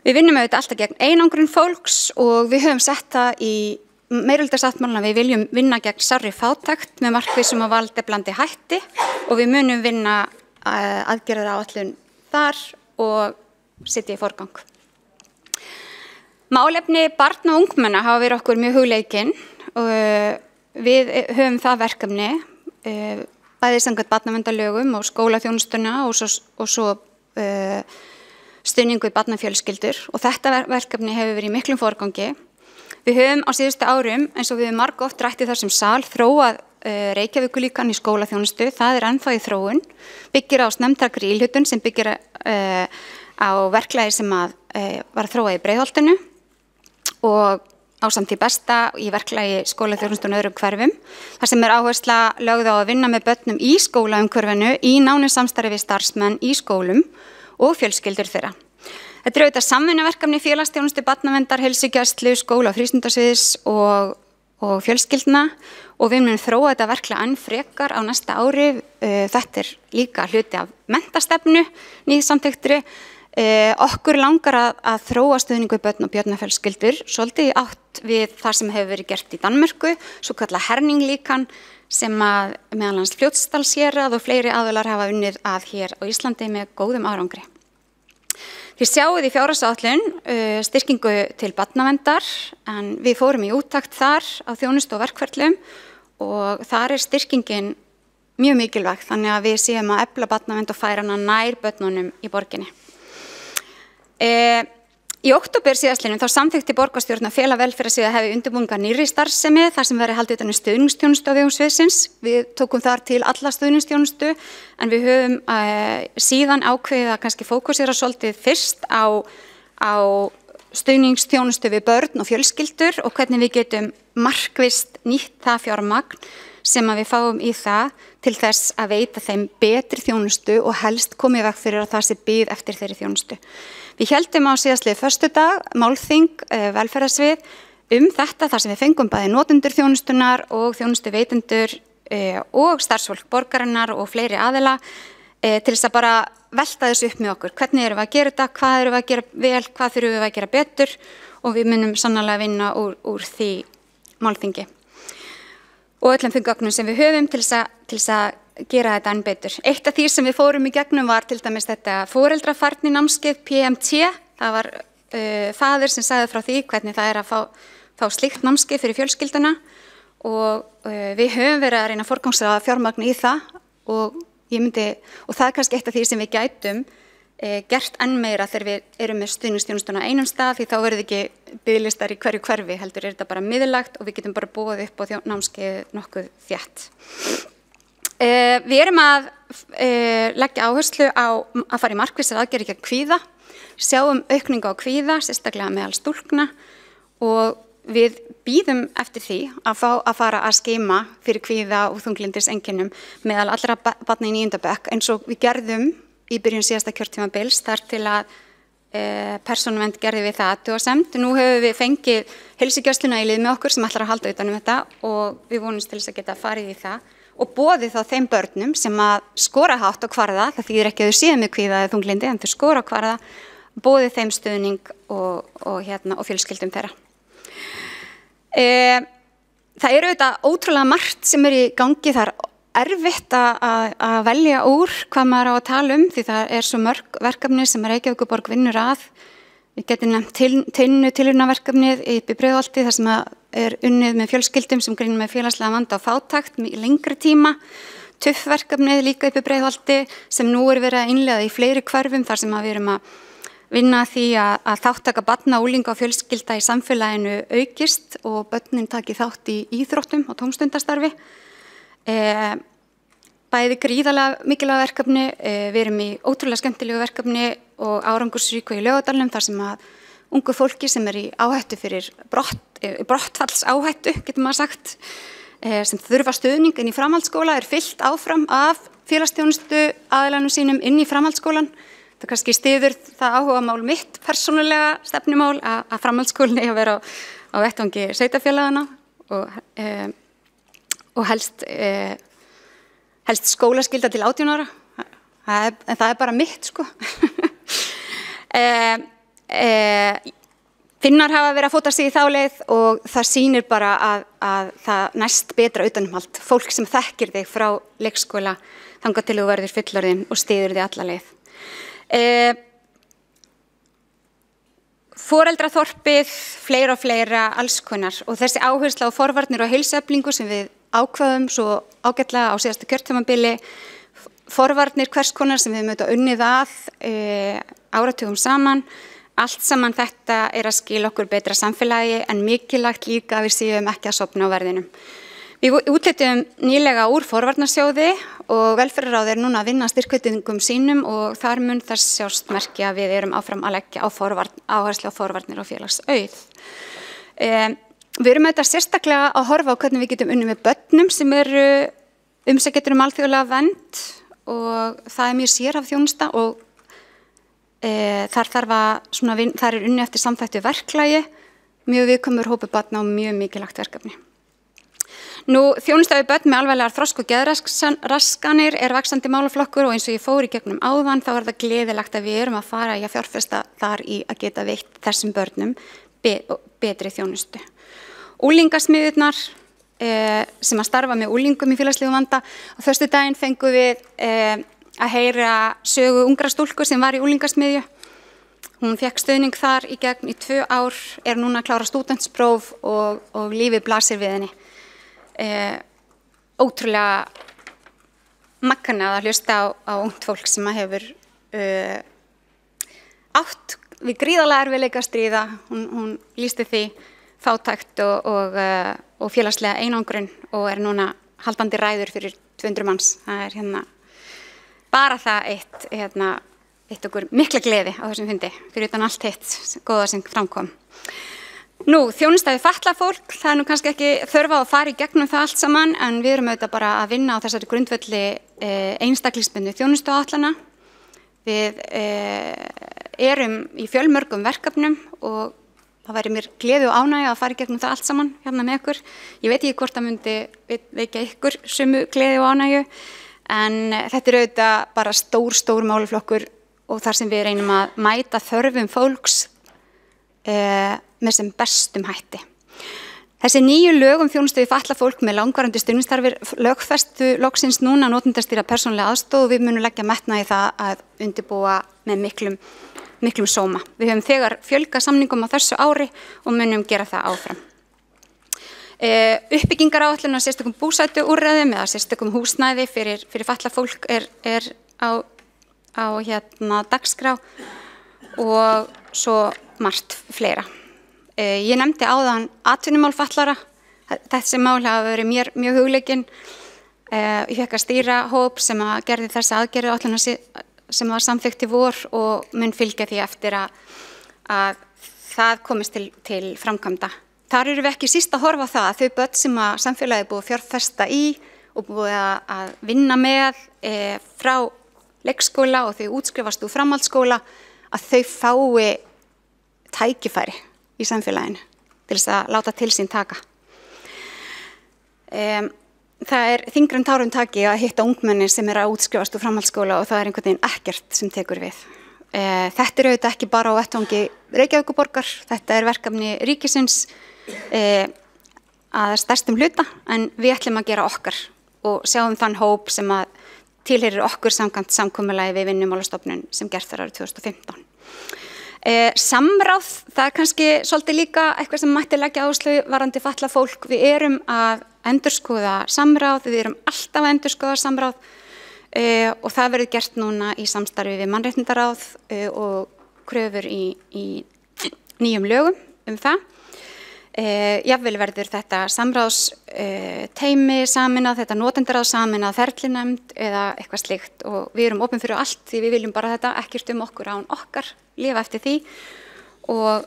Speaker 8: Við vinnum auðvitað alltaf gegn einangrun fólks og við höfum sett það í meirihlutasáttmálann að við viljum vinna gegn sárri fátækt með markvissum og valdeflandi hætti og við munum vinna aðgerðaráætlun þar og setja í forgang. Málefni barna og ungmenna hafa verið okkur mjög hugleikin og við höfum það verkefni bæði samkvæmt barnaverndarlögum og skólaþjónustuna og svo stuðningu við barnafjölskyldur og þetta verkefni hefur verið í miklum forgangi. Við höfum á síðustu árum, eins og við höfum margoft rætt í þessum sal, þróað Reykjavíkurlíkan í skólaþjónustu. Það er ennþá í þróun, byggir á snemmtækri íhlutun sem byggir á verklagi sem var þróað í Breiðholtinu og ásamt því besta í verklagi skólaþjónustu og öðrum hverfum. Þar sem áhersla lögð á að vinna með börnum í skólaumhverfinu í nánu samstarfi við starfsmenn í skólum og fjölskyldur þeirra. Þetta er auðvitað samvinnuverkefni félagsþjónustu, barnaverndar, heilsugæslu, skóla- og frístundasviðs og fjölskyldna og við munum þróa þetta verklega enn frekar á næsta ári. Þetta er líka hluti af menntastefnu nýsamþykktri. Okkur langar að þróa stuðningu við börn og börnafjölskyldur svolítið í átt við það sem hefur verið gert í Danmörku, svo kallað herninglíkan sem að meðal annars Fljótsdalshérað og fleiri aðilar hafa unnið að hér á Íslandi með góðum árangri. Þið sjáið í fjárhagsáætlun styrkingu til barnaverndar en við fórum í úttakt þar á þjónustu og verkferlum og þar er styrkingin mjög mikilvæg þannig að við séum að efla barnavernd og færa hana nær börnunum í borginni. Í október síðastliðnum þá samþykkti borgarstjórn að fela velferðarsvið að hefja undirbúninga nýrri starfsemi þar sem verði haldið utan um stuðningsþjónustu á vegum sviðsins. Við tókum þar til alla stuðningsþjónustu en við höfum síðan ákveðið að kannski fókusera svolítið fyrst á stuðningsþjónustu við börn og fjölskyldur og hvernig við getum markvisst nýtt það fjármagn sem að við fáum í það til þess að veita þeim betri þjónustu og helst komið veg fyrir að það sé bið eftir þeirri þjónustu. Við héldum á síðastliðið föstudag málþing velferðarsvið þetta þar sem við fengum bæði notendur þjónustunar og þjónustu veitendur og starfsfólk borgarinnar og fleiri aðila til þess að bara velta þessu upp með okkur. Hvernig erum við að gera þetta, hvað erum við að gera vel, hvað þurfum við að gera betur og við munum sannarlega vinna úr því málþingi og öllum þau gögnum sem við höfum til þess að gera þetta enn betur. Eitt af því sem við fórum í gegnum var til dæmis þetta foreldrafærni námskeið PMT. Það var faðir sem sagði frá því hvernig það að fá slíkt námskeið fyrir fjölskylduna og við höfum verið að reyna að forgangsraða fjármagn í það og það kannski eitt af því sem við gætum gert enn meira þegar við erum með stuðningsþjónustuna á einum stað, því þá verður ekki biðlistar í hverju hverfi, heldur þetta bara miðlægt og við getum bara boðið upp á námskeið nokkuð þétt. Við erum að leggja áherslu á að fara í markvissar aðgerðir gegn kvíða, sjáum aukningu á kvíða, sérstaklega meðal stúlkna og við bíðum eftir því að fá að fara að skima fyrir kvíða og þunglyndiseinkennum meðal allra barna í 9. bekk eins og við gerðum í byrjun síðasta kjörtímabils þar til að persónuvernd gerði við það athugasemd. Nú höfum við fengið heilsugæsluna í lið með okkur sem ætlar að halda utan um þetta og við vonumst til þess að geta farið í það og boðið þá þeim börnum sem að skora hátt og kvarða, það þýðir ekki að þau séu með kvíða eða þunglyndi en þau skora og kvarða, boðið þeim stuðning og fjölskyldum þeirra. Það eru auðvitað ótrúlega margt sem í gangi, það erfitt að velja úr hvað maður á að tala því það svo mörg verkefni sem Reykjavíkurborg vinnur að. Við getum nefnt tilraunaverkefnið í Breiðholti þar sem unnið með fjölskyldum sem greinir með félagslega vanda og fátækt í lengri tíma. TUF-verkefnið líka í Breiðholti sem nú verið að innleiða í fleiri hverfum þar sem við erum að vinna því að þáttaka barna, unglinga og fjölskylda í samfélaginu aukist og börnin taki þátt í íþróttum og tómstundastarfi. Bæði gríðarlega mikilvæg verkefni, við erum í ótrúlega skemmtilegu verkefni og árangursríku í Laugardalnum þar sem að ungu fólki sem í áhættu fyrir brottfallsáhættu, getur maður sagt, sem þurfa stuðning inn í framhaldsskóla fyllt áfram af félagsþjónustu aðilanum sínum inn í framhaldsskólan. Það kannski styður það áhugamál mitt persónulega stefnumál að framhaldsskólinn að vera á vettvangi sveitarfélagana og helst skólaskylda til 18 ára, en það bara mitt sko. Finnar hafa verið að fóta sig í þá leið og það sýnir bara að það næst betra utanumhald, fólk sem þekkir þig frá leikskóla þangað til þú verður fullorðin og styður þig alla leið. Foreldraþorpið, fleira og fleira, alls konar og þessi áhersla á forvarnir og heilsueflingu sem við ákváðum svo ágætlega á síðasta kjörtímabili, forvarnir hvers konar sem við höfum unnið að áratugum saman, allt saman þetta að skila okkur betra samfélagi en mikilvægt líka að við séum ekki að sofna á verðinum. Við útlitum nýlega úr forvarnarsjóði og velferðarráð núna að vinna styrkveitingum sínum og þar mun þess sjást merki að við erum áfram að leggja á áherslu á forvarnir og félagsauð. Við erum auðvitað sérstaklega að horfa á hvernig við getum unnið með börnum sem umsækjendur alþjóðlega vernd og það mjög sérhæfð þjónusta og þar unnið eftir samþættu verklagi, mjög viðkvæmur hópur barna og mjög mikilvægt verkefni. Nú, þjónusta við börn með alvarlegar þroska- og geðraskanir vaxandi málaflokkur og eins og ég fór í gegnum áðan þá það gleðilegt að við erum að fara í að fjárfesta þar í að geta veitt þessum börnum betri þjónustu. Unglingasmiðjurnar sem að starfa með unglingum í félagslegum vanda. Á föstudaginn fengum við að heyra sögu ungra stúlku sem var í unglingasmiðju. Hún fékk stuðning þar í gegn í 2 ár, núna að klára stúdentspróf og lífið blasir við henni. Ótrúlega magnað að hlusta á ungt fólk sem hefur átt við gríðarlega erfiðleika að stríða. Hún lýsti því fátækt og félagslega einangrun og núna haldandi ræður fyrir 200 manns. Það bara það eitt okkur mikla gleði á þessum fundi fyrir utan allt hitt góða sem framkom. Nú, þjónusta við fatlað fólk, það kannski ekki þörf á að fara í gegnum það allt saman en við erum auðvitað bara að vinna á þessari grundvelli einstaklingsbundnu þjónustuáætlana. Við erum í fjölmörgum verkefnum og það væri mér gleði og ánægja að fara í gegnum það allt saman hérna með ykkur. Ég veit ekki hvort það myndi veikja ykkur sömu gleði og ánægju en þetta auðvitað bara stór málaflokkur og þar sem við reynum að mæta þörfum fólks með sem bestum hætti. Þessi nýju lög þjónustu við fatlað fólk með langvarandi stuðningsþarfir lögfestu loksins núna notendastýrða persónulega aðstoð og við munum leggja metnað í það að undirbúa með miklum sóma. Við höfum þegar fjölgað samningum á þessu ári og munum gera það áfram. Uppbyggingaráætlun á sérstökum búsætuúrræðum eða sérstökum húsnæði fyrir fatlað fólk er á dagskrá og svo margt fleira. Ég nefndi áðan atvinnumál fatlaðra. Þessi mál hafa verið mér mjög hugleikin. Ég fékk að stýra hóp sem að gerði þessa aðgerðaáætlun sem var samþykkt í vor og mun fylgja því eftir að það komist til framkvæmda. Þar erum við ekki síst að horfa á það að þau börn sem að samfélagið búið að fjárfesta í og búið að vinna með frá leikskóla og þau útskrifast úr framhaldsskóla að þau fái tækifæri í samfélaginu til þess að láta til sín taka. Það er þyngra en tárum taki að hitta ungmenni sem að útskrifast úr framhaldsskóla og það er einhvern veginn ekkert sem tekur við. Þetta auðvitað ekki bara á vettvangi Reykjavíkurborgar, þetta er verkefni ríkisins að stærstum hluta en við ætlum að gera okkar og sjáum þann hóp sem að tilheyrir okkur samkvæmt samkomulagi við Vinnumálastofnun sem gert var árið 2015. Samráð, það er kannski svolítið líka eitthvað sem mætti leggja áherslu varðandi fatlað fólk. Við erum að endurskoða samráð, við erum alltaf að endurskoða samráð og það verður gert núna í samstarfi við mannréttindaráð og kröfur í nýjum lögum það. Jafnvel verður þetta samráðsteymi saminað, þetta notendaráð saminað, ferlinefnd eða eitthvað slíkt og við erum opin fyrir allt því við viljum bara þetta, ekkert okkur án okkar, lifa eftir því og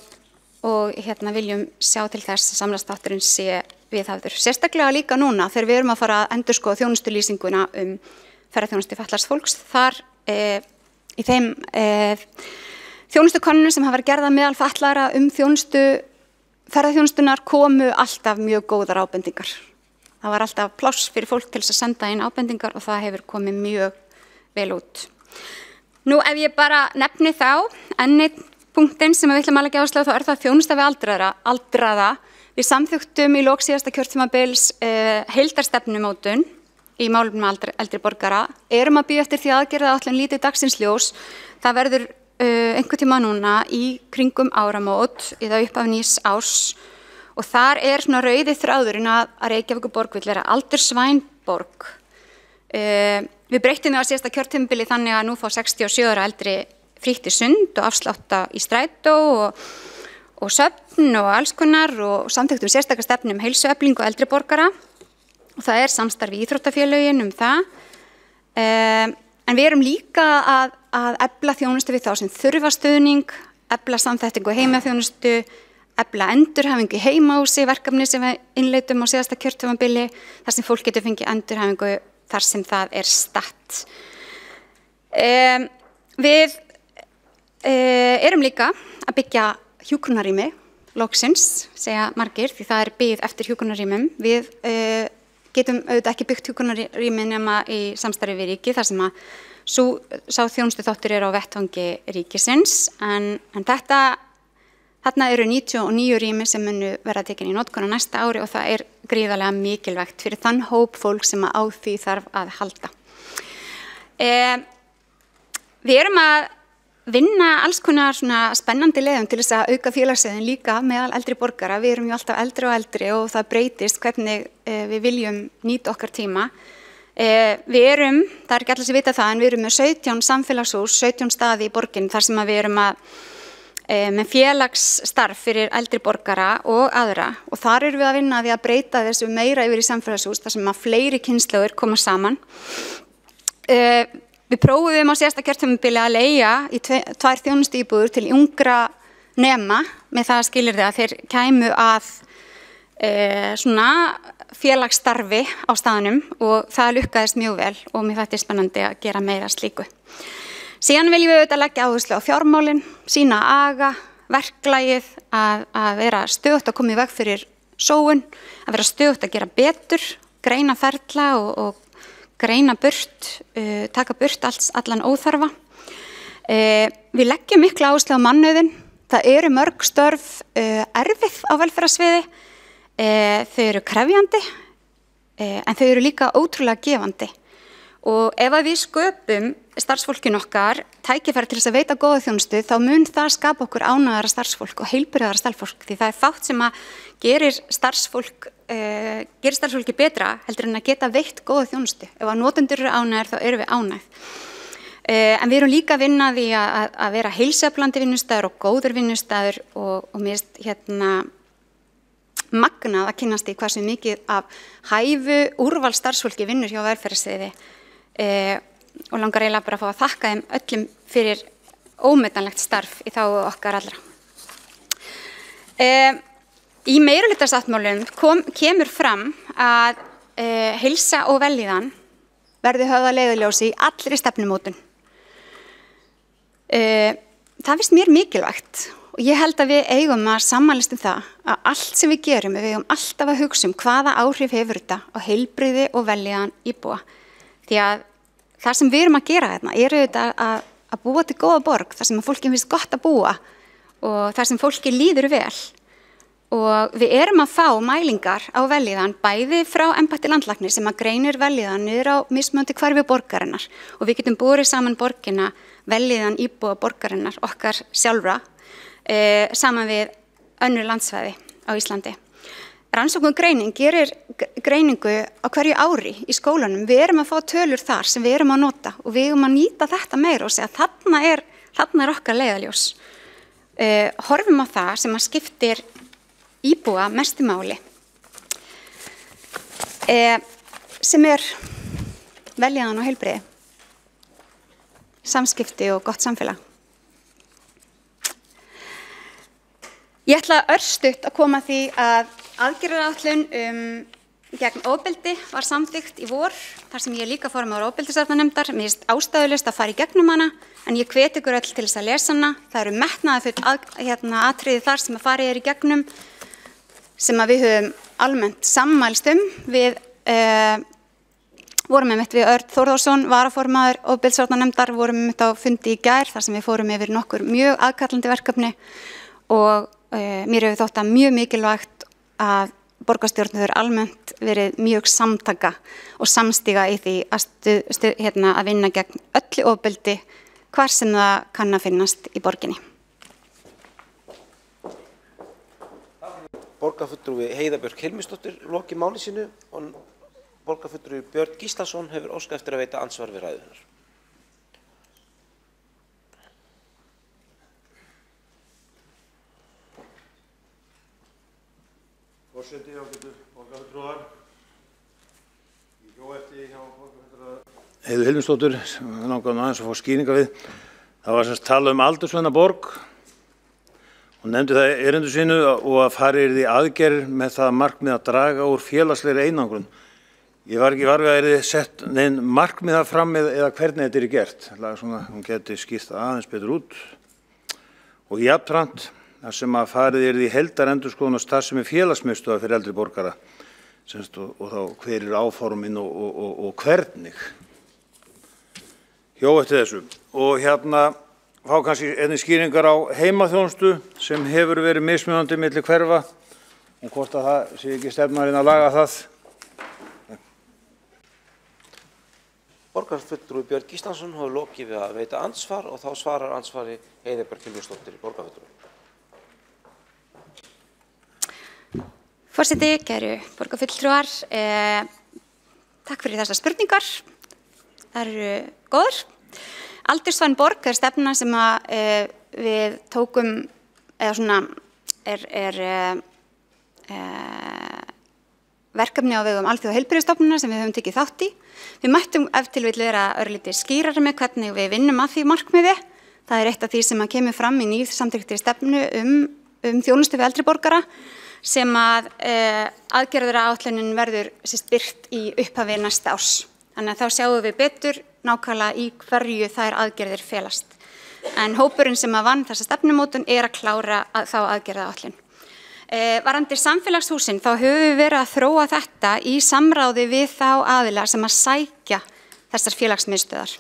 Speaker 8: viljum sjá til þess að samráðsþátturinn sé viðhafður. Sérstaklega líka núna þegar við erum að fara að endurskoða þjónustulýsinguna ferðaþjónustu fatlaðs fólks. Þar í þeim þjónustukönnunum sem hafa verið gerðar meðal fatlaðra ferðaþjónustunar komu alltaf mjög góðar ábendingar. Það var alltaf pláss fyrir fólk til þess að senda inn ábendingar og það hefur komið mjög vel út. Nú ef ég bara nefni þá, enn einn punktinn sem við ætlum að leggja áherslu á þá er það þjónusta við aldraða. Við samþykktum í lok síðasta kjörtímabils heildarstefnumótun í málefnum eldri borgara. Erum að bíða eftir því aðgerðaáætlun líti dagsins ljós. Það verður einhvern tíma núna í kringum áramót eða upp af nýs árs og þar er svona rauði þráðurinn að Reykjavíkurborg vill vera aldursvæn borg. Við breyttum við á síðasta kjörtímabili þannig að nú fá 67 ára eldri frítt í sund og afslátta í strætó og söfn og alls konar og samþykktum sérstakar stefnu heilsueflingu eldri borgara og það er samstarf í íþróttafélögin það. En við erum líka að efla þjónustu við þá sem þurfa stuðning, efla samþættingu heimaþjónustu, efla endurhæfingu í heimahúsi, verkefni sem við innleitum á síðasta kjörtímabili, þar sem fólk getur fengið endurhæfingu þar sem það er statt. Við erum líka að byggja hjúkrunarrými, loksins, segja margir, því það er bið eftir hjúkrunarrýmum. Við getum auðvitað ekki byggt hjúkrunarrými nema í samstarfi við ríki þar sem að sá þjónustu þáttur á vettvangi ríkisins en þarna eru 99 rými sem munu verða tekin í notkun á næsta ári og það er gríðarlega mikilvægt fyrir þann hóp fólk sem á því þarf að halda. Við erum að vinna alls konar svona spennandi leiðum til þess að auka félagsauðinn líka meðal eldri borgara. Við erum ju alltaf eldri og eldri og það breytist hvernig við viljum nýta okkar tíma. Við erum, það er ekki allir sem vita það, en við erum með 17 samfélagshús, 17 staði í borgin þar sem við erum með félagsstarf fyrir eldri borgara og aðra og þar erum við að vinna því að breyta þessu meira yfir í samfélagshús þar sem að fleiri kynslóðir koma saman. Við prófuðum á síðasta kjörtímabili að leigja í 2 þjónustuíbúðir til ungra nema með það skilyrði að þeir kæmu að svona félagsstarfi á staðnum og það lukkaðist mjög vel og mér þætti spennandi að gera meira slíku. Síðan viljum við auðvitað leggja áherslu á fjármálin, sýna aga, verklagið, að vera stöðugt að koma í veg fyrir sóun, að vera stöðugt að gera betur, greina ferla og greina burt, taka burt allan óþarfa. Við leggjum mikla áherslu á mannauðinn. Það eru mörg störf erfið á velferðarsviði, þau eru krefjandi, en þau eru líka ótrúlega gefandi. Og ef við sköpum starfsfólkinu okkar tækifæri til þess að veita góða þjónustu, þá mun það skapa okkur ánægðara starfsfólk og heilbrigðara starfsfólk, því það er fátt sem að gerir starfsfólki betra heldur en að geta veitt góða þjónustu. Ef að notendur eru ánægðir, þá erum við ánægð. En við erum líka að vinna því að vera heilsueflandi vinnustaður og góður vinnustaður og mér finnst magnað að kynnast í hversu mikið af hæfu úrval starfsfólki vinnur hjá velferðarsviði. Og langar eiginlega bara að fá að þakka þeim öllum fyrir ómetanlegt starf í þágu okkar allra. Í meirihlutasáttmálum kemur fram að heilsa og vellíðan verði höfð að leiðarljósi í allri stefnumótun. Það finnst mér mikilvægt og ég held að við eigum að sammælast það að allt sem við gerum, við eigum alltaf að hugsa hvaða áhrif hefur þetta á heilbrigði og vellíðan íbúa. Því að það sem við erum að gera þarna eru þetta að búa til góða borg, þar sem fólki finnst gott að búa og þar sem fólki líður vel. Og við erum að fá mælingar á vellíðan bæði frá embætti landlæknis sem að greinir vellíðan niður á mismunandi hverfi borgarinnar og við getum borið saman borgina vellíðan íbúa borgarinnar okkar sjálfra saman við önnur landsvæði á Íslandi. Rannsókn greining gerir greiningu á hverju ári í skólanum. Við erum að fá tölur þar sem við erum að nota og við erum að nýta þetta meira og segja að þarna er okkar leiðarljós. Horfum á það sem að skiptir íbúa mestu máli, sem er vellíðan og heilbrigði, samskipti og gott samfélag. Ég ætla örstutt að koma því að aðgerðaáætlun gegn ofbeldi var samþykkt í vor, þar sem ég líka formaður ofbeldisvarnarnefndar. Mér finnst ástæðulaust að fara í gegnum hana, en ég hvet ykkur öll til þess að lesa hana. Það eru metnaðarfull atriði þar sem að farið er í gegnum, sem að við höfum almennt sammælst Við vorum einmitt við Örn Þórðarsson, varaformaður ofbeldisvarnarnefndar, vorum einmitt á fundi í gær, þar sem við fórum yfir nokkur mjög aðkallandi verkefni og mér hefur þótt að mjög mikilvægt að borgarstjórn hefur almennt verið mjög samtaka og samstíga í því að vinna gegn öllu ofbeldi hvar sem það kann að finnast í borginni.
Speaker 6: Borgarfulltrúi Heiða Björk Hilmisdóttir lokið máli sínu og borgarfulltrúi Björn Gíslason hefur óskað eftir að veita andsvar við ræðunar.
Speaker 9: Forseti, ágætu borgarfulltrúar. Ég hjó eftir hjá borgarfulltrúa Heiðu Hilmisdóttur, langaði aðeins að fá skýringa við. Það var semst talað aldursvenna borg og nefndi það erindi sínu og að fara yrði aðgerðir með það markmið að draga úr félagslegri einangrun. Ég var ekki varfið að yrði sett neinn markmið það fram eða hvernig þetta gert. Svona, hún geti skýrt aðeins betur út. Og jafnframt þar sem að farið yrði í heildarendurskoðun og starfsemi félagsmiðstöðva fyrir eldri borgara og þá hver áformin og hvernig. Hjó eftir þessu. Og fá kannski einnig skýringar á heimaþjónustu sem hefur verið mismunandi milli hverfa og hvort að það sé ekki stefnarinn að laga það.
Speaker 6: Borgarfulltrúi Björn Gíslason hefur lokið við að veita andsvar og þá svarar ansvari Heiða Björk Hilmisdóttir borgarfulltrúi.
Speaker 8: Forseti, kæru borgarfulltrúar, takk fyrir þessar spurningar. Það eru góðar. Aldursvæn borg er stefna sem að við tókum, eða svona verkefni á vegum Alþjóðaheilbrigðisstofnunar sem við höfum tekið þátt í. Við mættum ef til vill vera örlítið skýrari með hvernig við vinnum að því markmiði. Það er eitt af því sem að kemur fram í nýsamþykktri stefnu þjónustu við eldri borgara, sem að aðgerðaáætlunin verður birt í upphafi næsta árs. Þannig að þá sjáum við betur nákvæmlega í hverju þær aðgerðir felast. En hópurinn sem að vann þessa stefnumótun er að klára þá aðgerðaáætlun. Varðandi samfélagshúsin þá höfum við verið að þróa þetta í samráði við þá aðila sem að sækja þessar félagsmiðstöðvar.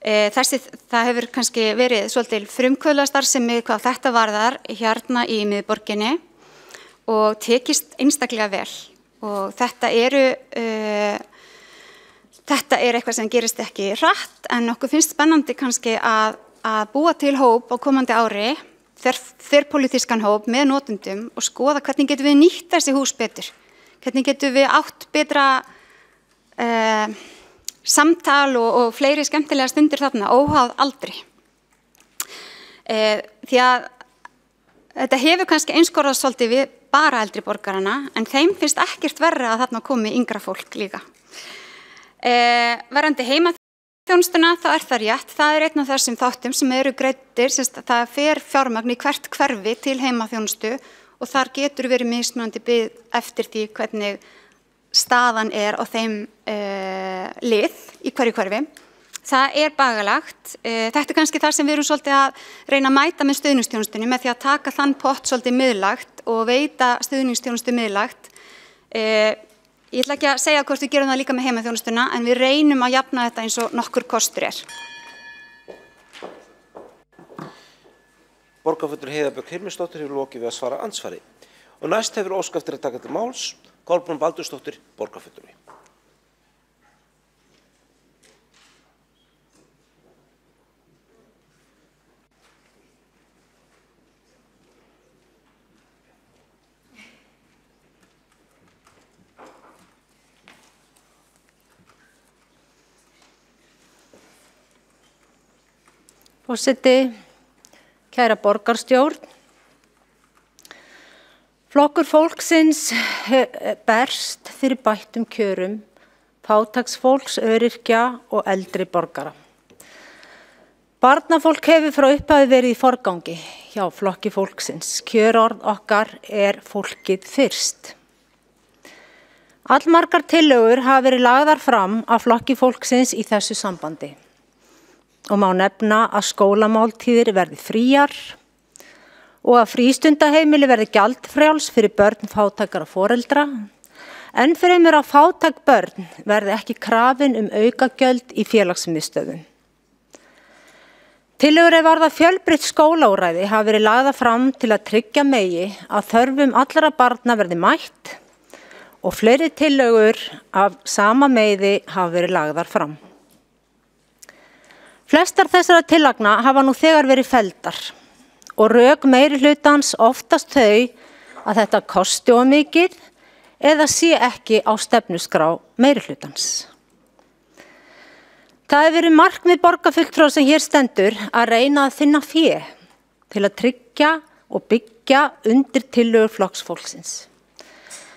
Speaker 8: Það hefur kannski verið svolítið frumkvöðlastarfsemi hvað þetta varðar hérna í miðborginni og tekist einstaklega vel. Og þetta er eitthvað sem gerist ekki hratt, en okkur finnst spennandi kannski að búa til hóp á komandi ári, þverpólitískan hóp með notendum og skoða hvernig getum við nýtt þessi hús betur. Hvernig getum við átt betra samtal og fleiri skemmtilega stundir þarna, óháð aldri. Því að þetta hefur kannski einskorðast svolítið við bara eldri borgarana, en þeim finnst ekkert verra að þarna komi yngra fólk líka. Verandi heimaþjónustuna, þá það rétt. Það einn af þessum þáttum sem eru greiddir, það fer fjármagn í hvert hverfi til heimaþjónustu og þar getur verið mismunandi bið eftir því hvernig staðan á þeim lið í hverju hverfi. Það bagalagt. Þetta kannski það sem við erum svolítið að reyna að mæta með stuðningsþjónustunni með því að taka þann pott svolítið miðlægt og veita stuðningsþjónustu miðlægt. Ég ætla ekki að segja hvort við gerum það líka með heimaþjónustuna, en við reynum að jafna þetta eins og nokkur kostur
Speaker 6: Borgarfulltrúi Heiða Björk Hilmisdóttir hefur lokið við að svara andsvari. Og næst hefur óskað eftir að taka til máls Kolbrún Baldursdóttir, borgarfulltrúi.
Speaker 10: Forseti, kæra borgarstjórn, flokkur fólksins berst fyrir bættum kjörum, fátæksfólks, öryrkja og eldri borgara. Barnafólk hefur frá upphafi verið í forgangi hjá flokki fólksins. Kjörorð okkar fólkið fyrst. Allmargar tillögur hafa verið lagðar fram af flokki fólksins í þessu sambandi. Og má nefna að skólamáltíðir verði fríar og að frístundaheimili verði gjaldfrjáls fyrir börn fátækra foreldra, en fremur að fátæk börn verði ekki krafin aukagjöld í félagsmiðstöðvum. Tillögur varða fjölbreytt skólaúrræði hafa verið lagðar fram til að tryggja megi að þörfum allra barna verði mætt og fleiri tillögur af sama meiði hafa verið lagðar fram. Flestar þessara tillagna hafa nú þegar verið felldar og rök meirihlutans oftast þau að þetta kosti of mikið eða sé ekki á stefnuskrá meirihlutans. Það hefur verið markmið borgarfulltrúa sem hér stendur að reyna að finna fé til að tryggja og byggja undir tillögur flokks fólksins.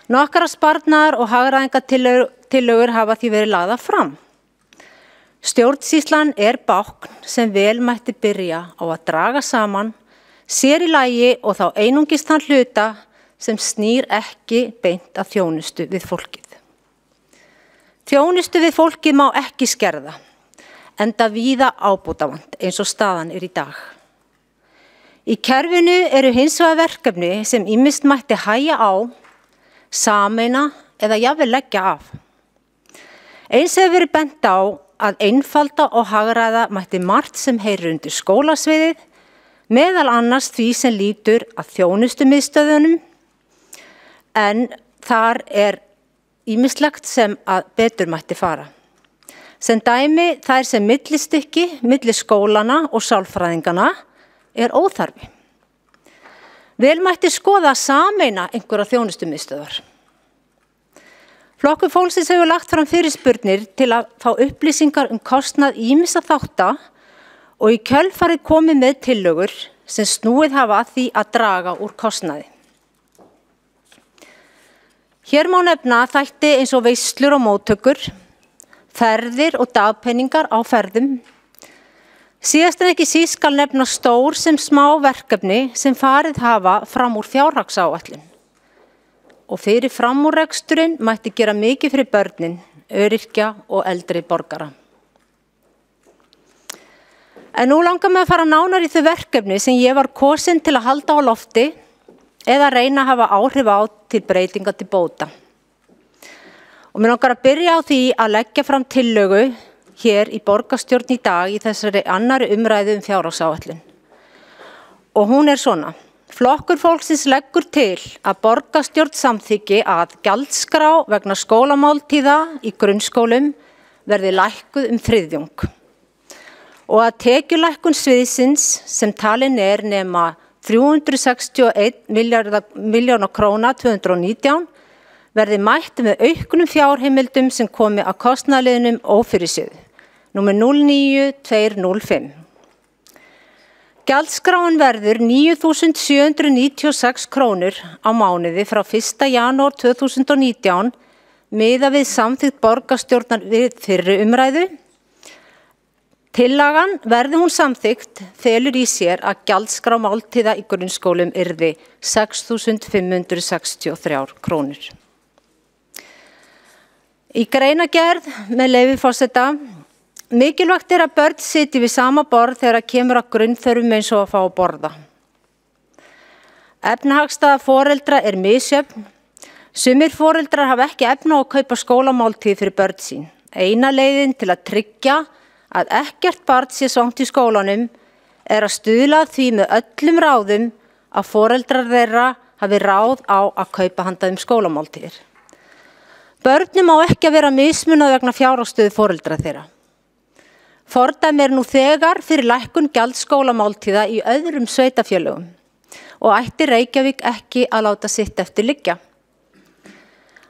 Speaker 10: Nokkrar sparnaðar og hagræðingartillögur hafa því verið lagðar fram. Stjórnsýslan bákn sem vel mætti byrja á að draga saman, sér í lagi og þá einungis þann hluta sem snýr ekki beint að þjónustu við fólkið. Þjónustu við fólkið má ekki skerða, enda víða ábótavant eins og staðan í dag. Í kerfinu eru hins vegar verkefni sem ýmist mætti hægja á, sameina eða jafnvel leggja af. Eins hefur verið bent á að einfalda og hagræða mætti margt sem heyrir undir skólasviðið, meðal annars því sem lýtur að þjónustumiðstöðunum, en þar ýmislegt sem að betur mætti fara. Sem dæmi þær sem millistykki, milli skólana og sálfræðingana óþarfi. Vel mætti skoða að sameina einhverja þjónustumiðstöðvar. Flokkur fólksins hefur lagt fram fyrirspurnir til að fá upplýsingar kostnað ýmissa þátta og í kjölfarið komið með tillögur sem snúið hafa að því að draga úr kostnaði. Hér má nefna þætti eins og veislur og móttökur, ferðir og dagpenningar á ferðum. Síðast en ekki síst skal nefna stór sem smá verkefni sem farið hafa fram úr fjárhagsáætlun. Og fyrir framúrreksturinn mætti gera mikið fyrir börnin, öryrkja og eldri borgara. En nú langar mig að fara nánar í þau verkefni sem ég var kosin til að halda á lofti eða reyna að hafa áhrif á til breytinga til bóta. Og mig langar að byrja á því að leggja fram tillögu hér í borgarstjórn í dag í þessari annari umræðu fjárhagsáætlun. Og hún svona. Flokkur fólksins leggur til að borgarstjórn samþykki að gjaldskrá vegna skólamáltíða í grunnskólum verði lækkuð 1/3 og að tekjulækkun sviðsins sem talin nema 361 milljóna króna 2019 verði mætt með auknum fjárheimildum sem komi að kostnaðarliðnum ófyrirséðu, númer 09205. Gjaldskráin verður 9.796 krónur á mánuði frá 1. janúar 2019 miðað við samþykkt borgarstjórnar við fyrri umræðu. Tillagan verði hún samþykkt felur í sér að gjaldskrá máltíða í grunnskólum yrði 6.563 krónur. Í greinargerð með leyfi forseta, mikilvægt að börn sitji við sama borð þegar kemur að grunnþörfum eins og að fá að borða. Efnahagsstaða foreldra misjöfn. Sumir foreldrar hafa ekki efni á að kaupa skólamáltíð fyrir börn sín. Eina leiðin til að tryggja að ekkert barn sé svangt í skólanum að stuðla að því með öllum ráðum að foreldrar þeirra hafi ráð á að kaupa handa skólamáltíðir. Börnum á ekki að vera mismunað vegna fjárhagsstöðu foreldra þeirra. Fordæmi nú þegar fyrir lækkun gjaldskólamáltíða í öðrum sveitarfélögum og ætti Reykjavík ekki að láta sitt eftir liggja.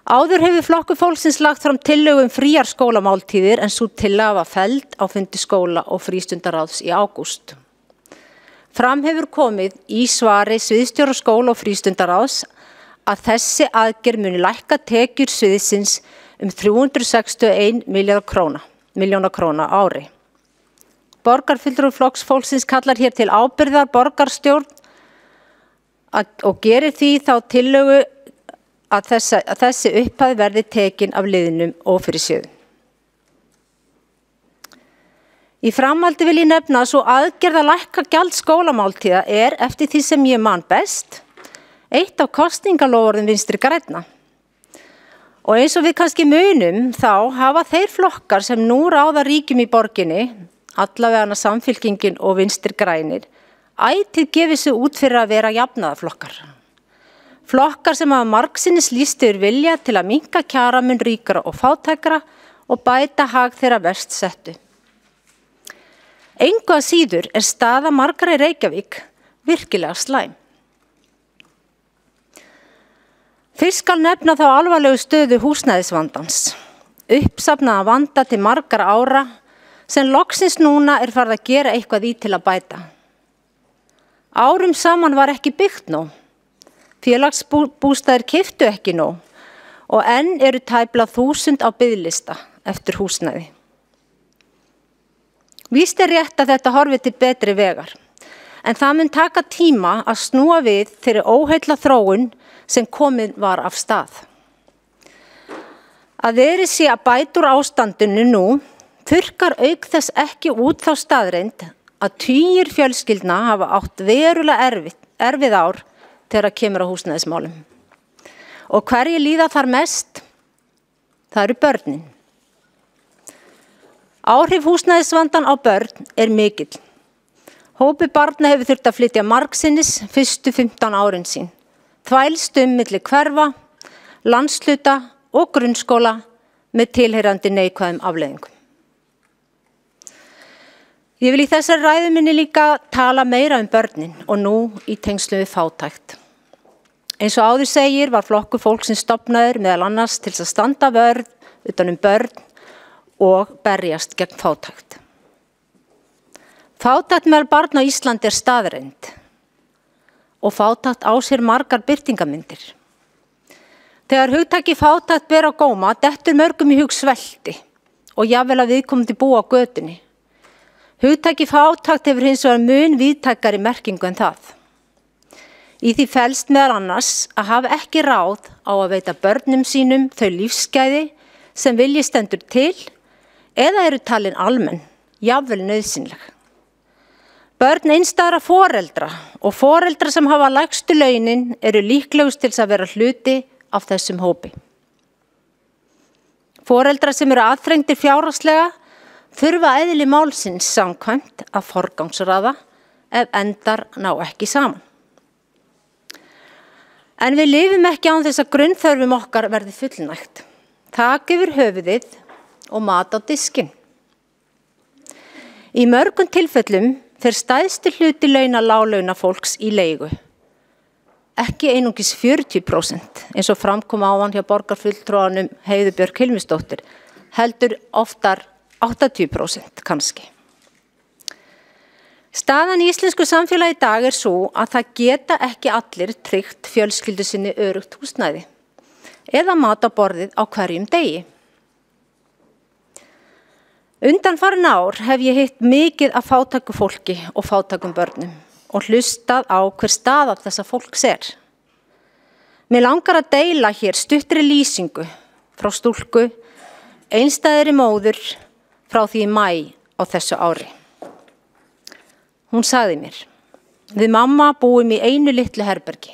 Speaker 10: Áður hefur Flokkur fólksins lagt fram tillögu fríar skólamáltíðir en sú tillaga var felld á fundi skóla- og frístundaráðs í ágúst. Fram hefur komið í svari sviðsstjóra skóla- og frístundaráðs að þessi aðgerð muni lækka tekjur sviðsins 361 milljóna króna á ári. Borgarfulltrúi Flokks fólksins kallar hér til ábyrgðar borgarstjórn og gerir því þá tillögu að þessi upphæð verði tekin af liðnum ófyrirséðu. Í framhaldi vil ég nefna að svo aðgerð að lækka gjald skólamáltíða eftir því sem ég man best eitt af kosningaloforðum Vinstri grænna. Og eins og við kannski munum þá hafa þeir flokkar sem nú ráða ríkjum í borginni, allavega Samfylkingin og Vinstri grænir, ætíð gefið sig út fyrir að vera jafnaðarflokkar. Flokkar sem hafa margsinnis lýst yfir vilja til að minnka kjaramun ríkara og fátækra og bæta hag þeirra verst settu. Engu að síður staða margra í Reykjavík virkilega slæm. Fyrst skal nefna þá alvarlegu stöðu húsnæðisvandans, uppsafnaða vanda til margar ára sem loksins núna farið að gera eitthvað í til að bæta. Árum saman var ekki byggt nóg, félagsbústaðir keyptu ekki nóg og enn eru tæplega 1000 á biðlista eftir húsnæði. Víst rétt að þetta horfi til betri vegar, en það mun taka tíma að snúa við þeirri óheilla þróun sem komin var af stað. Að verið sé að bæta úr ástandinu nú þurrkar auk þess ekki út þá staðreynd að tugir fjölskyldna hafa átt verulega erfið ár þegar kemur á húsnæðismálum. Og hverjir líða þar mest? Það eru börnin. Áhrif húsnæðisvandan á börn mikill. Hópi barna hefur þurft að flytja margsinnis fyrstu 15 árin sín. Þvælst milli hverfa, landshluta og grunnskóla með tilheyrandi neikvæðum afleiðingum. Ég vil í þessari ræðu minni líka tala meira börnin og nú í tengslum við fátækt. Eins og áður segir var Flokkur fólksins stofnaður meðal annars til að standa vörð utan börn og berjast gegn fátækt. Fátækt meðal barna á Íslandi staðreynd og fátækt á sér margar birtingamyndir. Þegar hugtakið fátækt ber á góma dettur mörgum í hug svelti og jafnvel að viðkomandi búa á götunni. Hugtakið fátækt hefur hins vegar mun víðtækari merkingu en það. Í því felst meðal annars að hafa ekki ráð á að veita börnum sínum þau lífsgæði sem vilji stendur til eða eru talin almenn, jafnvel nauðsynleg. Börn einstæðra foreldra og foreldra sem hafa lægstu launin eru líklegust til að vera hluti af þessum hópi. Foreldrar sem eru aðþrengdir fjárhagslega þurfa eðli málsins samkvæmt að forgangsraða ef endar ná ekki saman. En við lifum ekki án þess að grunnþörfum okkar verði fullnægt. Þak yfir höfuðið og mat á diskinn. Í mörgum tilfellum fer stærsti hluti launa láglauna fólks í leigu. Ekki einungis 40% eins og framkom áðan hjá borgarfulltrúanum Heiðu Björk Hilmisdóttir, heldur oftar 80% kannski. Staðan í íslensku samfélagi í dag er svo að það geta ekki allir tryggt fjölskyldu sinni öruggt húsnæði eða mat á borðið á hverjum degi. Undanfarin ár hef ég hitt mikið af fátæku fólki og fátækum börnum og hlustað á hver staða þessa fólks er. Mér langar að deila hér stuttri lýsingu frá stúlku, einstæðri móður frá því í maí á þessu ári. Hún sagði mér, við mamma búum í einu litlu herbergi.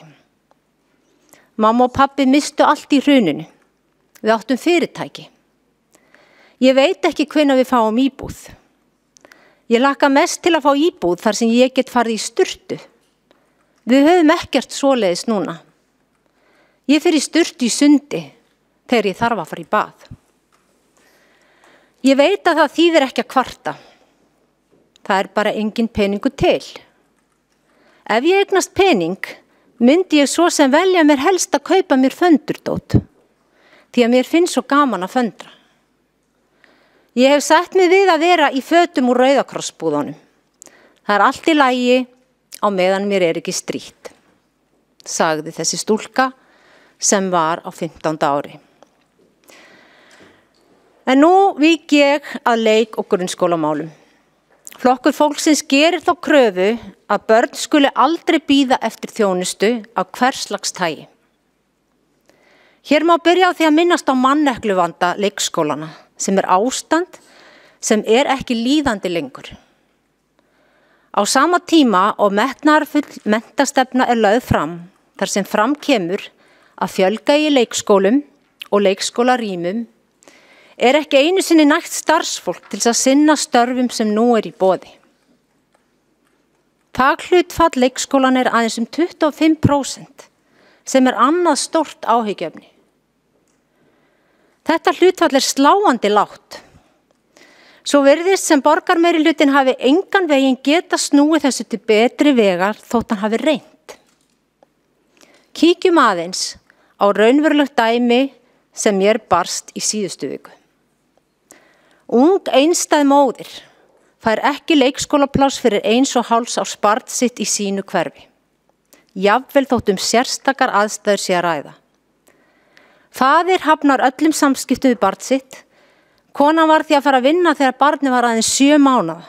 Speaker 10: Mamma og pabbi mistu allt í hruninu. Við áttum fyrirtæki. Ég veit ekki hvenær við fáum íbúð. Ég hlakka mest til að fá íbúð þar sem ég get farið í sturtu. Við höfum ekkert svoleiðis núna. Ég fer í sturtu í sundi þegar ég þarf að fara í bað. Ég veit að það þýðir ekki að kvarta. Það er bara engin peningur til. Ef ég eignast pening, myndi ég svo sem velja mér helst að kaupa mér föndurdót, því að mér finnst svo gaman að föndra. Ég hef sett mig við að vera í fötum úr Rauðakrossbúðunum. Það er allt í lagi á meðan mér er ekki strítt, sagði þessi stúlka sem var á 15. ári. En nú vík ég að leik- og grunnskólamálum. Flokkur fólksins gerir þá kröfu að börn skuli aldrei bíða eftir þjónustu af hverslags tagi. Hér má byrja á því að minnast á mannekluvanda leikskólana sem er ástand sem er ekki líðandi lengur. Á sama tíma og metnaðarfull menntastefna er lögð fram, þar sem fram kemur að fjölga í leikskólum og leikskólarýmum, er ekki einu sinni nægt starfsfólk til að sinna störfum sem nú er í boði. Faghlutfall leikskólan er aðeins 25%, sem er annað stórt áhyggjuefni. Þetta hlutfall er sláandi lágt. Svo virðist sem borgarmeirihlutin hafi engan veginn geta snúið þessu til betri vegar þótt hann hafi reynt. Kíkjum aðeins á raunverulegt dæmi sem mér barst í síðustu viku. Ung einstæð móðir fær ekki leikskólapláss fyrir 1,5 árs barn sitt í sínu hverfi. Jafnvel þótt sérstakar aðstæður sé að ræða. Faðir hafnar öllum samskiptum við barn sitt. Konan var því að fara að vinna þegar barnið var aðeins 7 mánaða.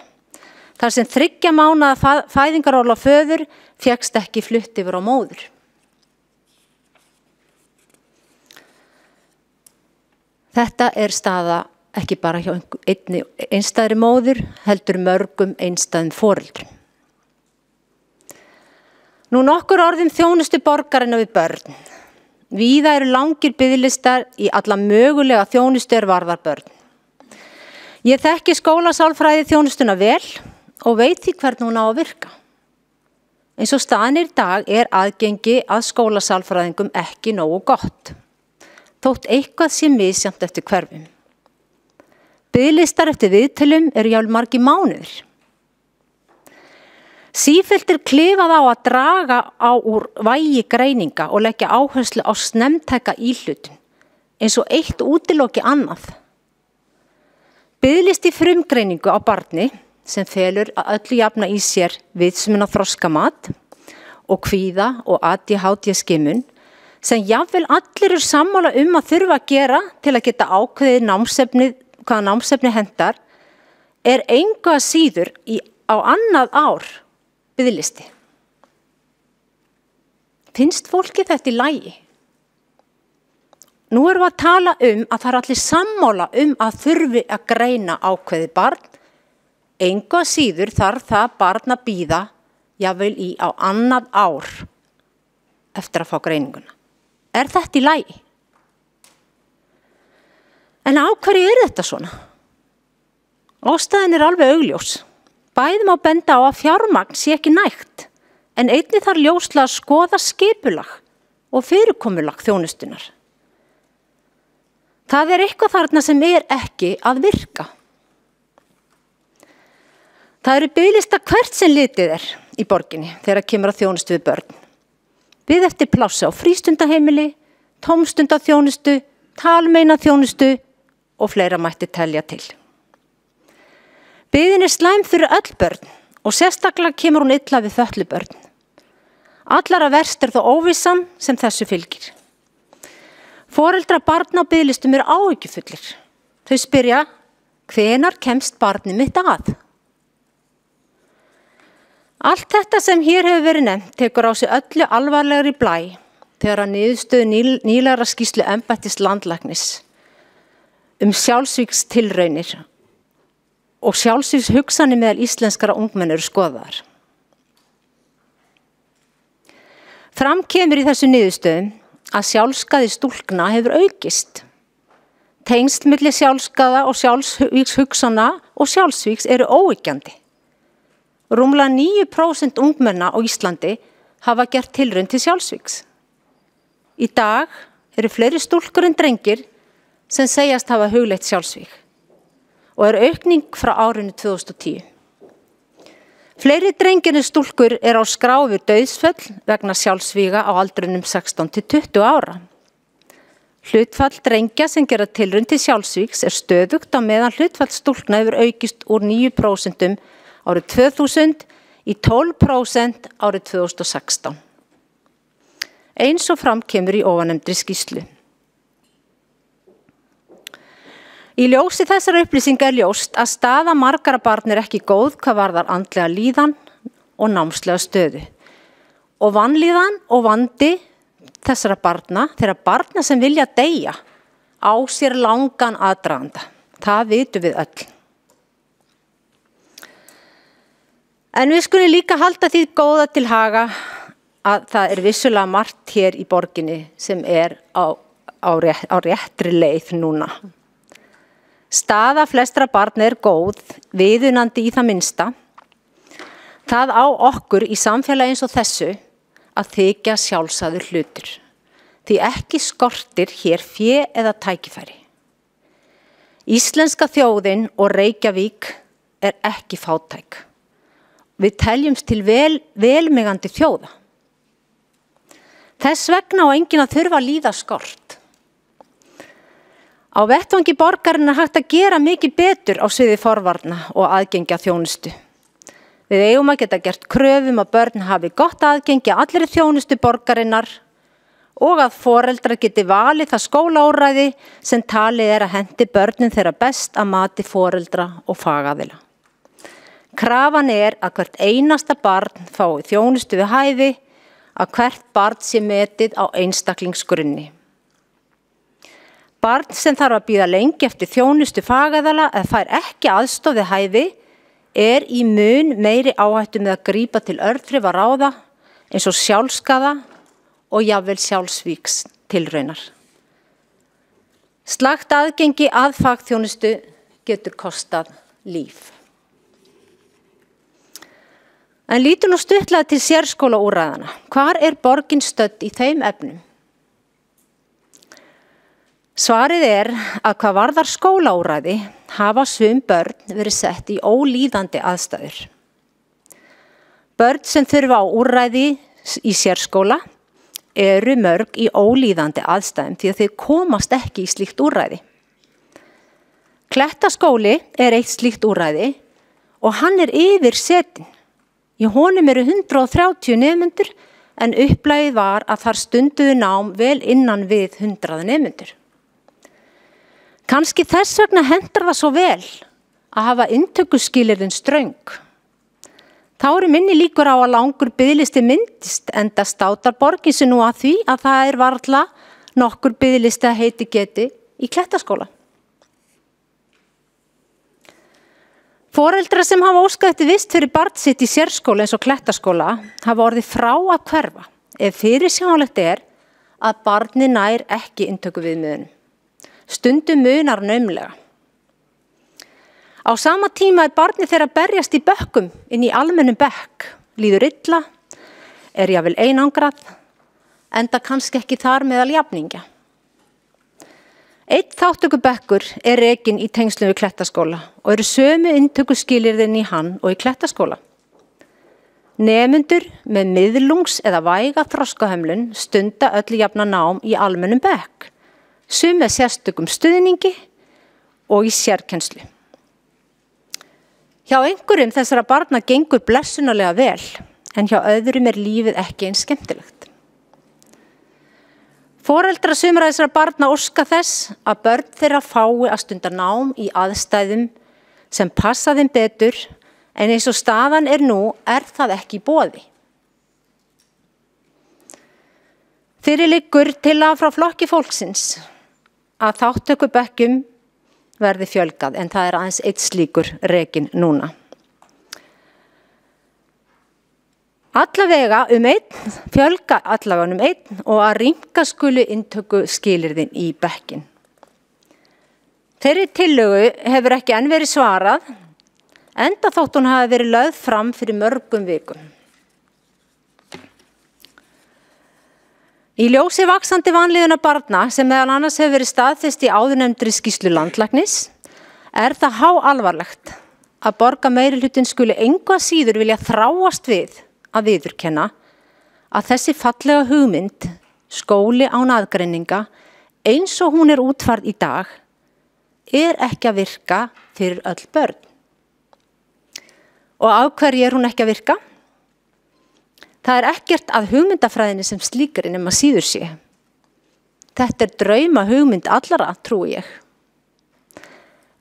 Speaker 10: Þar sem 3 mánaða fæðingarorlof föður fékkst ekki flutt yfir á móður. Þetta er staða ekki bara hjá einni einstæðri móður, heldur mörgum einstæðum foreldrum. Nú nokkur orðum þjónustu borgarina við börn. Víða eru langir biðlistar í alla mögulega þjónustu varðar börn. Ég þekki skólasálfræði þjónustuna vel og veit því hvernig hún á að virka. Eins og staðan í dag er aðgengi að skólasálfræðingum ekki nógu gott. Þótt eitthvað sé misjafnt eftir hverfum. Biðlistar eftir viðtölum eru jafnvel margir mánuðir. Sífellt er klifað á að draga á úr vægi greininga og leggja áherslu á snemmtæka íhlutun, eins og eitt útiloki annað. Biðlisti frumgreiningu á barni sem felur að öllu jafna í sér vitsmuna þroskamat og kvíða og ADHD-skimun, sem jafnvel allir eru sammála að þurfa að gera til að geta ákveðið hvaða námsefni hentar, er engu að síður á annað ár biðlisti. Finnst fólki þetta í lagi? Nú erum við að tala að það er allir sammála að þurfi að greina ákveðið barn, engu að síður þarf það barn að bíða jafnvel á annað ár eftir að fá greininguna. Er þetta í lagi? En á hverju er þetta svona? Ástæðan alveg augljós. Bæði má benda á að fjármagn sé ekki nægt, en einnig þarf ljóslega að skoða skipulag og fyrirkomulag þjónustunar. Það eitthvað þarna sem ekki að virka. Það eru biðlista hvert sem litið í borginni þegar kemur að þjónustu við börn. Bið eftir plássi á frístundaheimili, tómstundaþjónustu, talmeinaþjónustu og fleira mætti telja til. Biðin slæm fyrir öll börn og sérstaklega kemur hún illa við fötluð börn. Allara verst þó óvissan sem þessu fylgir. Foreldrar barna á biðlistum áhyggjufullir. Þau spyrja, hvenær kemst barnið mitt að? Allt þetta sem hér hefur verið nefnt tekur á sig öllu alvarlegri blæ þegar að niðurstöðu nýlegra skýrslu embættis landlæknis sjálfsvígstilraunir og sjálfsvígshugsanir meðal íslenskra ungmenna eru skoðaðar. Fram kemur í þessu niðurstöðum að sjálfskaði stúlkna hefur aukist. Tengsl milli sjálfskaða og sjálfsvígshugsana og sjálfsvígs eru óyggjandi. Rúmlega 9% ungmenna á Íslandi hafa gert tilraun til sjálfsvígs. Í dag eru fleiri stúlkur en drengir sem segjast hafa hugleitt sjálfsvíg og aukning frá árinu 2010. Fleiri drengir en stúlkur á skrá yfir dauðsföll vegna sjálfsvíga á aldrinum 16 til 20 ára. Hlutfall drengja sem gera tilraun til sjálfsvígs stöðugt á meðan hlutfall stúlkna hefur aukist úr 9% árið 2000 í 12% árið 2016. Eins og fram kemur í ofanemndri skýrslu. Í ljósi þessara upplýsinga ljóst að staða margra barna ekki góð hvað varðar andlega líðan og námslega stöðu. Og vanlíðan og vandi þessara barna, þeirra barna sem vilja deyja, á sér langan aðdraganda. Það vitum við öll. En við skulum líka halda því góða til haga að það vissulega margt hér í borginni sem á réttri leið núna. Staða flestra barna góð, viðunandi í það minnsta. Það á okkur í samfélagi eins og þessu að þykja sjálfsagður hlutur. Því ekki skortir hér fé eða tækifæri. Íslenska þjóðin og Reykjavík ekki fátæk. Við teljumst til velmegandi þjóða. Þess vegna á enginn að þurfa að líða skort. Á vettvangi borgarinnar hægt að gera mikið betur á sviði forvarna og aðgengja þjónustu. Við eigum að geta gert kröfum að börn hafi gott aðgengi að allri þjónustu borgarinnar og að foreldrar geti valið það skólaúrræði sem talið að hendi börnin þeirra best að mati foreldra og fagaðila. Krafan að hvert einasta barn fái þjónustu við hæfi, að hvert barn sé metið á einstaklingsgrunni. Barn sem þarf að bíða lengi eftir þjónustu fagaðila eða fær ekki aðstoð við hæfi í mun meiri áhættu með að grípa til örþrifa ráða eins og sjálfskaða og jafnvel sjálfsvígs tilraunar. Slakt aðgengi að fagþjónustu getur kostað líf. En lítum nú stuttlega til sérskólaúrræðanna. Hvar borgin stödd í þeim efnum? Svarið að hvað varðar skólaúrræði hafa sum börn verið sett í ólíðandi aðstæður. Börn sem þurfa á úrræði í sérskóla eru mörg í ólíðandi aðstæðum því að þau komast ekki í slíkt úrræði. Klettaskóli eitt slíkt úrræði og hann yfirsetinn. Í honum eru 130 nemendur en upplagið var að þar stunduðu nám vel innan við 100 nemendur. Kannski þess vegna hentar það svo vel að hafa inntökuskilyrðin ströng. Þá eru minni líkur á að langur biðlisti myndist enda státar borgin sig nú að því að það varla nokkur biðlisti að heiti geti í Klettaskóla. Foreldrar sem hafa óskað eftir vist fyrir barn sitt í sérskóla eins og Klettaskóla hafa orðið frá að hverfa ef fyrirsjáanlegt að barnið nær ekki inntökuviðmiðunum. Stundum munar naumlega. Á sama tíma barnið þeirra berjast í bökkum inn í almennum bekk, líður illa, jafnvel einangrað, enda kannski ekki þar meðal jafningja. Einn þátttökubekkur rekinn í tengslum við Klettaskóla og eru sömu inntökuskilyrðin í hann og í Klettaskóla. Nemendur með miðlungs- eða væga þroskahömlun stunda öllu jafna nám í almennum bekk, sum með sérstökum stuðningi og í sérkennslu. Hjá einhverjum þessara barna gengur blessunarlega vel, en hjá öðrum lífið ekki eins skemmtilegt. Foreldrar sumra þessara barna óska þess að börn þeirra fái að stunda nám í aðstæðum sem passa þeim betur, en eins og staðan nú það ekki í boði. Fyrir liggur tillaga frá Flokki fólksins að þátttökubekkjum verði fjölgað, en það aðeins einn slíkur rekinn núna. Allavega fjölga allavega einn og að rýmka skuli inntöku skilyrðin í bekkin. Þeirri tillögu hefur ekki enn verið svarað, enda þótt hún hafi verið lögð fram fyrir mörgum vikum. Í ljósi vaxandi vanlíðunar barna sem meðal annars hefur verið staðfest í áðurnefndri skýrslu landlæknis það háalvarlegt að borgarmeirihlutinn skuli engu að síður vilja þráast við að viðurkenna að þessi fallega hugmynd, skóli án aðgreininga, eins og hún útfærð í dag, ekki að virka fyrir öll börn. Og af hverju hún ekki að virka? Það ekkert að hugmyndafræðinni sem slíkari nema síður sé. Þetta drauma hugmynd allara, trúi ég.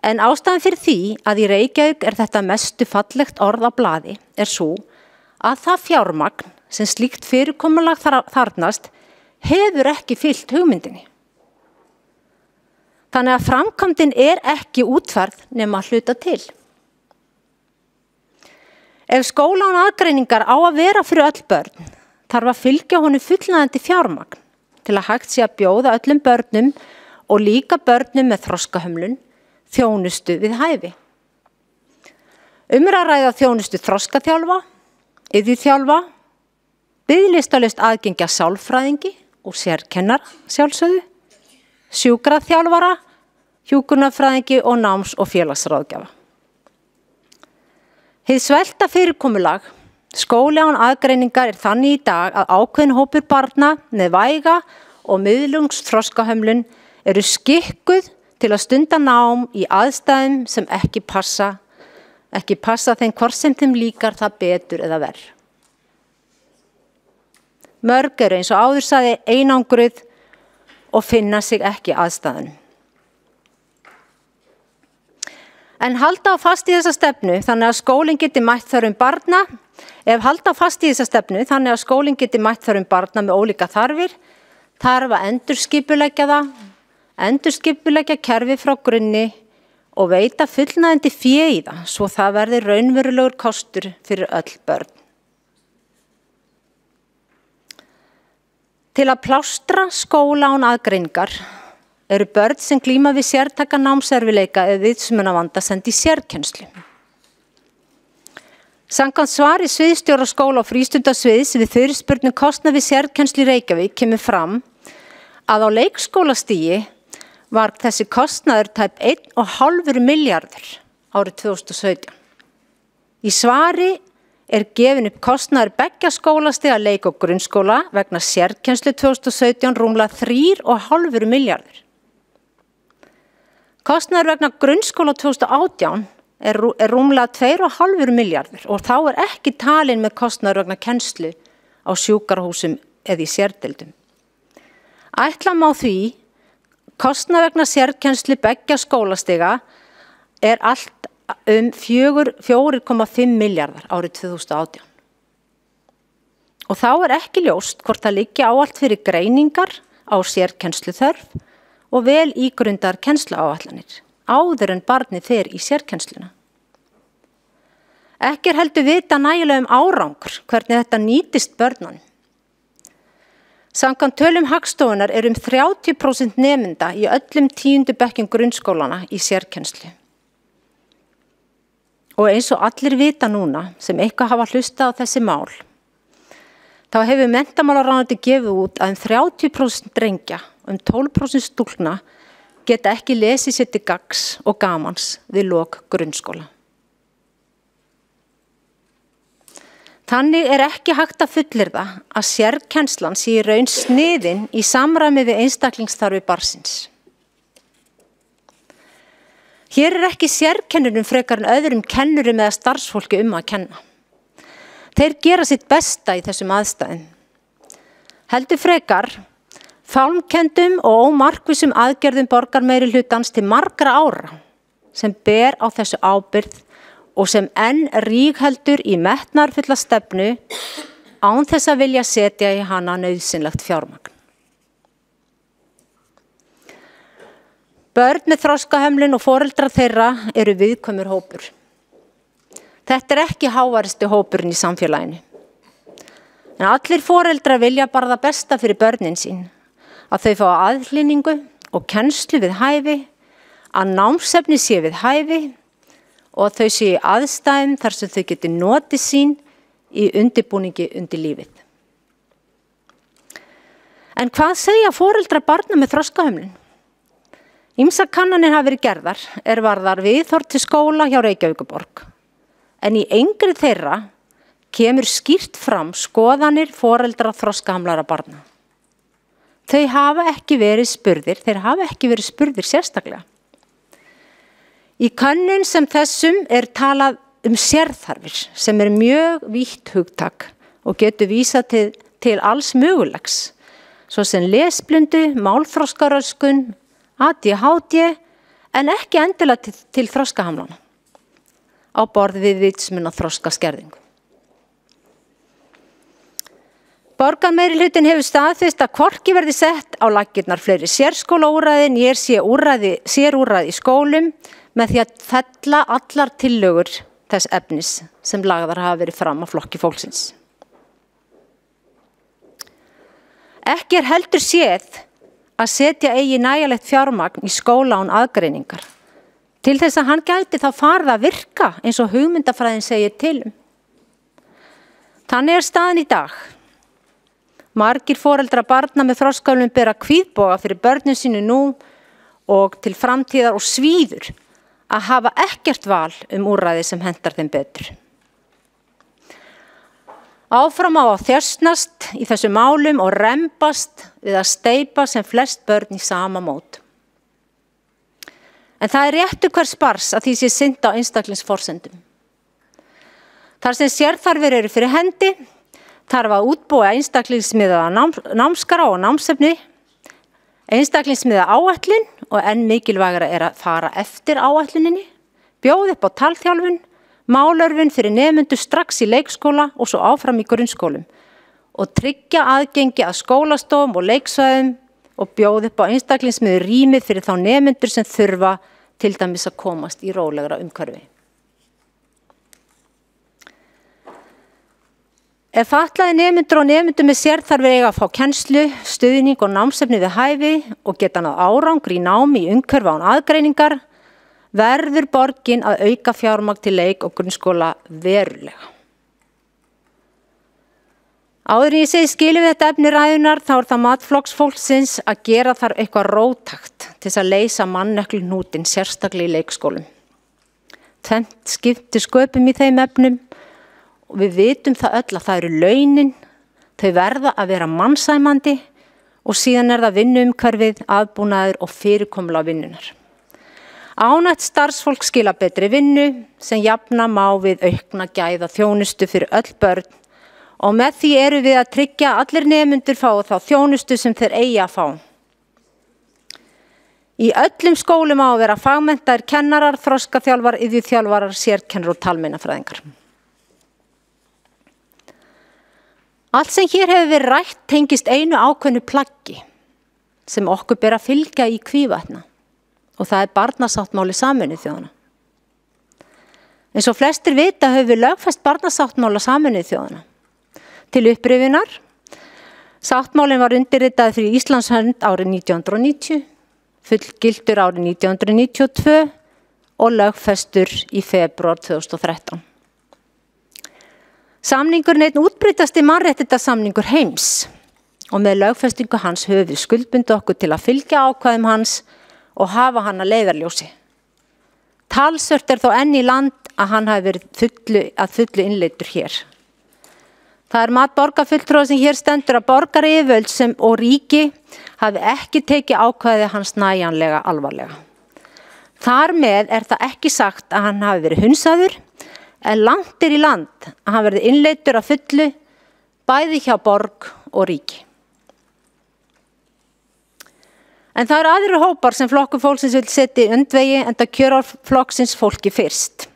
Speaker 10: En ástæðan fyrir því að í Reykjavík þetta mestu fallegt orð á blaði sú að það fjármagn sem slíkt fyrirkomulag þarfnast hefur ekki fylgt hugmyndinni. Þannig að framkvæmdin ekki útfærð nema að hluta til. Ef skóla án aðgreiningar á að vera fyrir öll börn, þarf að fylgja honum fullnægjandi fjármagn til að hægt sé að bjóða öllum börnum og líka börnum með þroskahömlun þjónustu við hæfi. Að ræða þjónustu þroskaþjálfa, iðjuþjálfa, biðlistalaust aðgengja sálfræðingi og sérkennara sjálfsögðu, sjúkraþjálfara, hjúkrunarfræðingi og náms- og félagsráðgjafa. Hið svelta fyrirkomulag, skóli án aðgreiningar þannig í dag að ákveðin hópur barna með væga og miðlungsþroskahömlun skikkuð til að stunda nám í aðstæðum sem ekki passa þeim hvort sem þeim líkar það betur eða verr. Mörg eins og áður sagði einangruð og finna sig ekki aðstæðunum. En halda fast í þessa stefnu þannig að skólinn geti mætt þörfum barna. Ef halda fast í þessa stefnu þannig að skólinn geti mætt þörfum barna með ólíka þarfir, þarf að endurskipuleggja kerfi frá grunni og veita fullnægjandi fé í það svo það verði raunverulegur kostur fyrir öll börn. Til að plástra skóla án aðgreiningar börn sem glíma við sértæka námserfileika eða vitsmunavanda send í sérkennslu. Samkvæmt svari sviðsstjóra skóla og frístundasviðs við fyrirspurn kostnað við sérkennslu í Reykjavík kemur fram að á leikskólastigi var þessi kostnaður tæp 1,5 milljarður árið 2017. Í svari gefin upp kostnaður beggja skólastiga leik- og grunnskóla vegna sérkennslu 2017 rúmlega 3,5 milljarður. Kostnaður vegna grunnskóla 2018 rúmlega 2,5 milljarður og þá ekki talin með kostnaður vegna kennslu á sjúkrahúsum eða í sérdeildum. Ætla má því kostnaður vegna sérkennslu beggja skólastiga allt 4,5 milljarðar árið 2018. Og þá ekki ljóst hvort það liggi áallt fyrir greiningar á sérkennsluþörf og vel ígrundar kennsluáætlanir áður en barnið fer í sérkennsluna. Ekki heldur vita nægilega árangur hvernig þetta nýtist börnunum. Samkvæmt tölum Hagstofunnar 30% nemenda í öllum 10. bekkjum grunnskólana í sérkennslu. og eins og allir vita núna sem eitthvað hafa hlustað á þessi mál, þá hefur menntamálaráðuneytið gefið út að 30% drengja og 12% stúlkna geta ekki lesið sér til gagns og gamans við lok grunnskóla. Þannig er ekki hægt að fullyrða að sérkennslan sé í raun sniðin í samræmi við einstaklingsþarfi barnsins. Hér er ekki sérkennurum frekar en öðrum kennurum eða starfsfólki að kenna. Þeir gera sitt besta í þessum aðstæðum. Heldur frekar fálmkenndum og ómarkvissum aðgerðum borgarmeirihlutans til margra ára sem ber á þessu ábyrgð og sem enn rígheldur í metnaðarfulla stefnu án þess að vilja setja í hana nauðsynlegt fjármagn. Börn með þroskahömlun og foreldrar þeirra eru viðkvæmur hópur. Þetta er ekki háværasti hópurinn í samfélaginu. En allir foreldrar vilja bara það besta fyrir börnin sín, að þau fá aðhlynningu og kennslu við hæfi, að námsefni sé við hæfi og að þau sé í aðstæðum þar sem þau geti notið sín í undirbúningi undir lífið. En hvað segja foreldrar barna með þroskahömlun? Ýmsar kannanir hafa verið gerðar varðar viðhorf til skóla hjá Reykjavíkurborg, en í engri þeirra kemur skýrt fram skoðanir foreldra þroskahamlaðra barna. Þeir hafa ekki verið spurðir sérstaklega. Í könnun sem þessum er talað sérþarfir sem er mjög vítt hugtak og getur vísað til alls mögulegs, svo sem lesblindu, málþroskaröskun, ADHD, en ekki endilega til þroskahamlana á borð við vitsmuna þroskaskerðingu. Borgarmeirihlutinn hefur staðfest að hvorki verði sett á laggirnar fleiri sérskólaúrræði né sérúrræði í skólum með því að fella allar tillögur þess efnis sem lagðar hafa verið fram af Flokki fólksins. Ekki er heldur séð að setja eigi nægjanlegt fjármagn í skóla án aðgreiningar til þess að hann gæti þá farið að virka eins og hugmyndafræðin segir til um. Þannig er staðan í dag. Margir foreldrar barna með þroskahömlun bera kvíðboga fyrir börnin sínu nú og til framtíðar og svíður að hafa ekkert val úrræði sem hentar þeim betur. Áfram á að þjösnast í þessu málum og rembast við að steypa sem flest börn í sama mót. En það er réttur hvers barns að því sé sinnt á einstaklingsforsendum. Þar sem sérþarfir eru fyrir hendi, þarf að útbúa einstaklingsmiðaða námskrá og námsefni, einstaklingsmiðaða áætlun og enn mikilvægara er að fara eftir áætluninni, bjóða upp á talþjálfun, málörfun fyrir nemendur strax í leikskóla og svo áfram í grunnskólum og tryggja aðgengi að skólastofum og leiksvæðum og bjóða upp á einstaklingsmiðuð rými fyrir þá nemendur sem þurfa til dæmis að komast í rólegra umhverfi. Ef fatlaðir nemendur og nemendur með sérþarfir eiga að fá kennslu, stuðning og námsefni við hæfi og geta náð árangri í námi í umhverfi án aðgreiningar, verður borgin að auka fjármagn til leik- og grunnskóla verulega. Áður en ég segi skilið við þetta efni ræðunar, þá er það mat Flokks fólksins að gera þar eitthvað róttækt til þess að leysa mannekluhnútinn sérstaklega í leikskólum. Tvennt skiptir sköpum í þeim efnum og við vitum það öll að það eru launin, þau verða að vera mannsæmandi og síðan er það vinnuumhverfið, aðbúnaður og fyrirkomulag vinnunar. Ánægt starfsfólk skila betri vinnu sem jafna má við aukna gæða þjónustu fyrir öll börn og með því eru við að tryggja að allir nemendur fái þá þjónustu sem þeir eigi að fá. Í öllum skólum á að vera fagmenntaðir kennarar, þroskaþjálfar, iðjuþjálfarar, sérkennarar og talmeinafræðingar. Allt sem hér hefur verið rætt tengist einu ákveðnu plaggi sem okkur ber að fylgja í hvívetna. Og það er barnasáttmáli Sameinuðu þjóðanna. Eins og flestir vita höfum við lögfest barnasáttmála Sameinuðu þjóðanna. Til upprifjunar, sáttmálinn var undirritaður fyrir Íslands hönd árið 1990, fullgiltur árið 1992 og lögfestur í febrúar 2013. Samningurinn er einn útbreiddasti mannréttindasamningur heims og með lögfestingu hans höfum við skuldbundið okkur til að fylgja ákvæðum hans og hafa hann að leiðarljósi. Talsvert þó enn í land að hann hafi verið að fullu innleiddur hér. Það er mat borgarfulltrúa sem hér stendur að borgaryfirvöld og ríki hafi ekki tekið ákvæði hans nægjanlega alvarlega. Þar með er það ekki sagt að hann hafi verið hunsaður, en langt í land að hann verði innleiddur að fullu bæði hjá borg og ríki. En það eru aðrir hópar sem flokkur fólksins vil setja í öndvegi enda kjörorð flokksins fólki fyrst.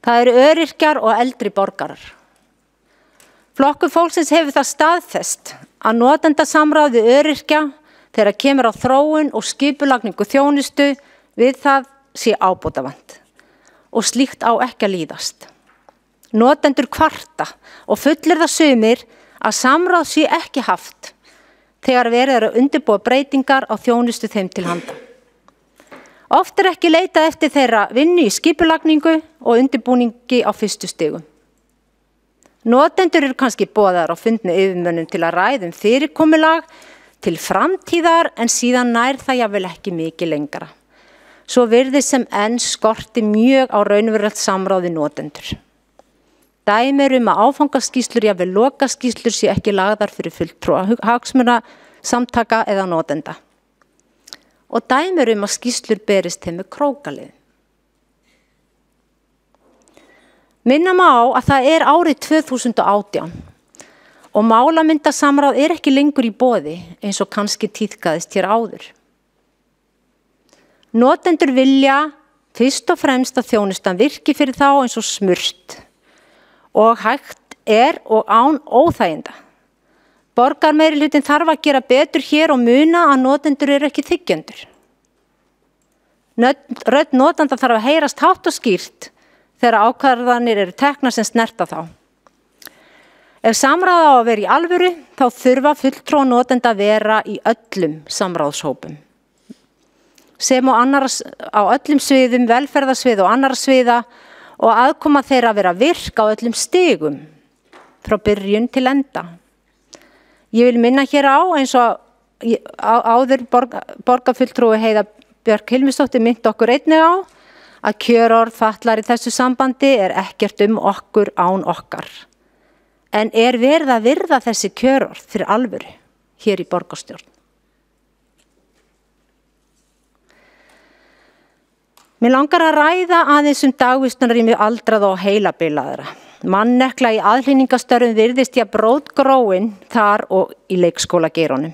Speaker 10: Það eru öryrkjar og eldri borgarar. Flokkur fólksins hefur það staðfest að notendasamráð við öryrkja þegar kemur á þróun og skipulagningu þjónustu við það sé ábótavant og slíkt á ekki að líðast. Notendur kvarta og fullir það sumir að samráð sé ekki haft þegar verið er að undirbúa breytingar á þjónustu þeim til handa. Oft er ekki leitað eftir þeirra vinnu í skipulagningu og undirbúningi á fyrstu stigum. Notendur eru kannski boðaðar á fundnu yfirmönnum til að ræða fyrirkomulag til framtíðar en síðan nær það jafnvel ekki mikið lengra. Svo virðist sem enn skorti mjög á raunverulegt samráð við notendur. Dæmi að áfangaskýrslur jafnvel lokaskýrslur sé ekki lagðar fyrir fulltrúa hagsmunasamtaka eða notenda. Og dæmi að skýrslur berist þeim með krókaleið. Minna má á að það er árið 2018 og málamyndasamráð er ekki lengur í boði eins og kannski tíðkaðist hér áður. Notendur vilja fyrst og fremst að þjónustan virki fyrir þá eins og smurt og hægt er og án óþæginda. Borgarmeirihlutin þarf að gera betur hér og muna að notendur eru ekki þiggjendur. Rödd notenda þarf að heyrast hátt og skýrt þegar ákvarðanir eru teknar sem snerta þá. Ef samráð á að vera í alvöru, þá þurfa fulltrúa notenda að vera í öllum samráðshópum. Sem á öllum sviðum, velferðarsvið og annarra sviða og aðkoma þeirra að vera virk á öllum stigum frá byrjun til enda. Ég vil minna hér á eins og áður borgarfulltrúi Heiða Björk Hilmisdóttir minnt okkur einnig á að kjörorð fatlar í þessu sambandi er ekkert okkur án okkar. En er verið að virða þessi kjörorð fyrir alvöru hér í borgarstjórn? Mér langar að ræða aðeins dagvistunarrými aldraða og heilabilaðra. Mannekla í aðhlynningarstörfum virðist rótgróin þar og í leikskólageiranum.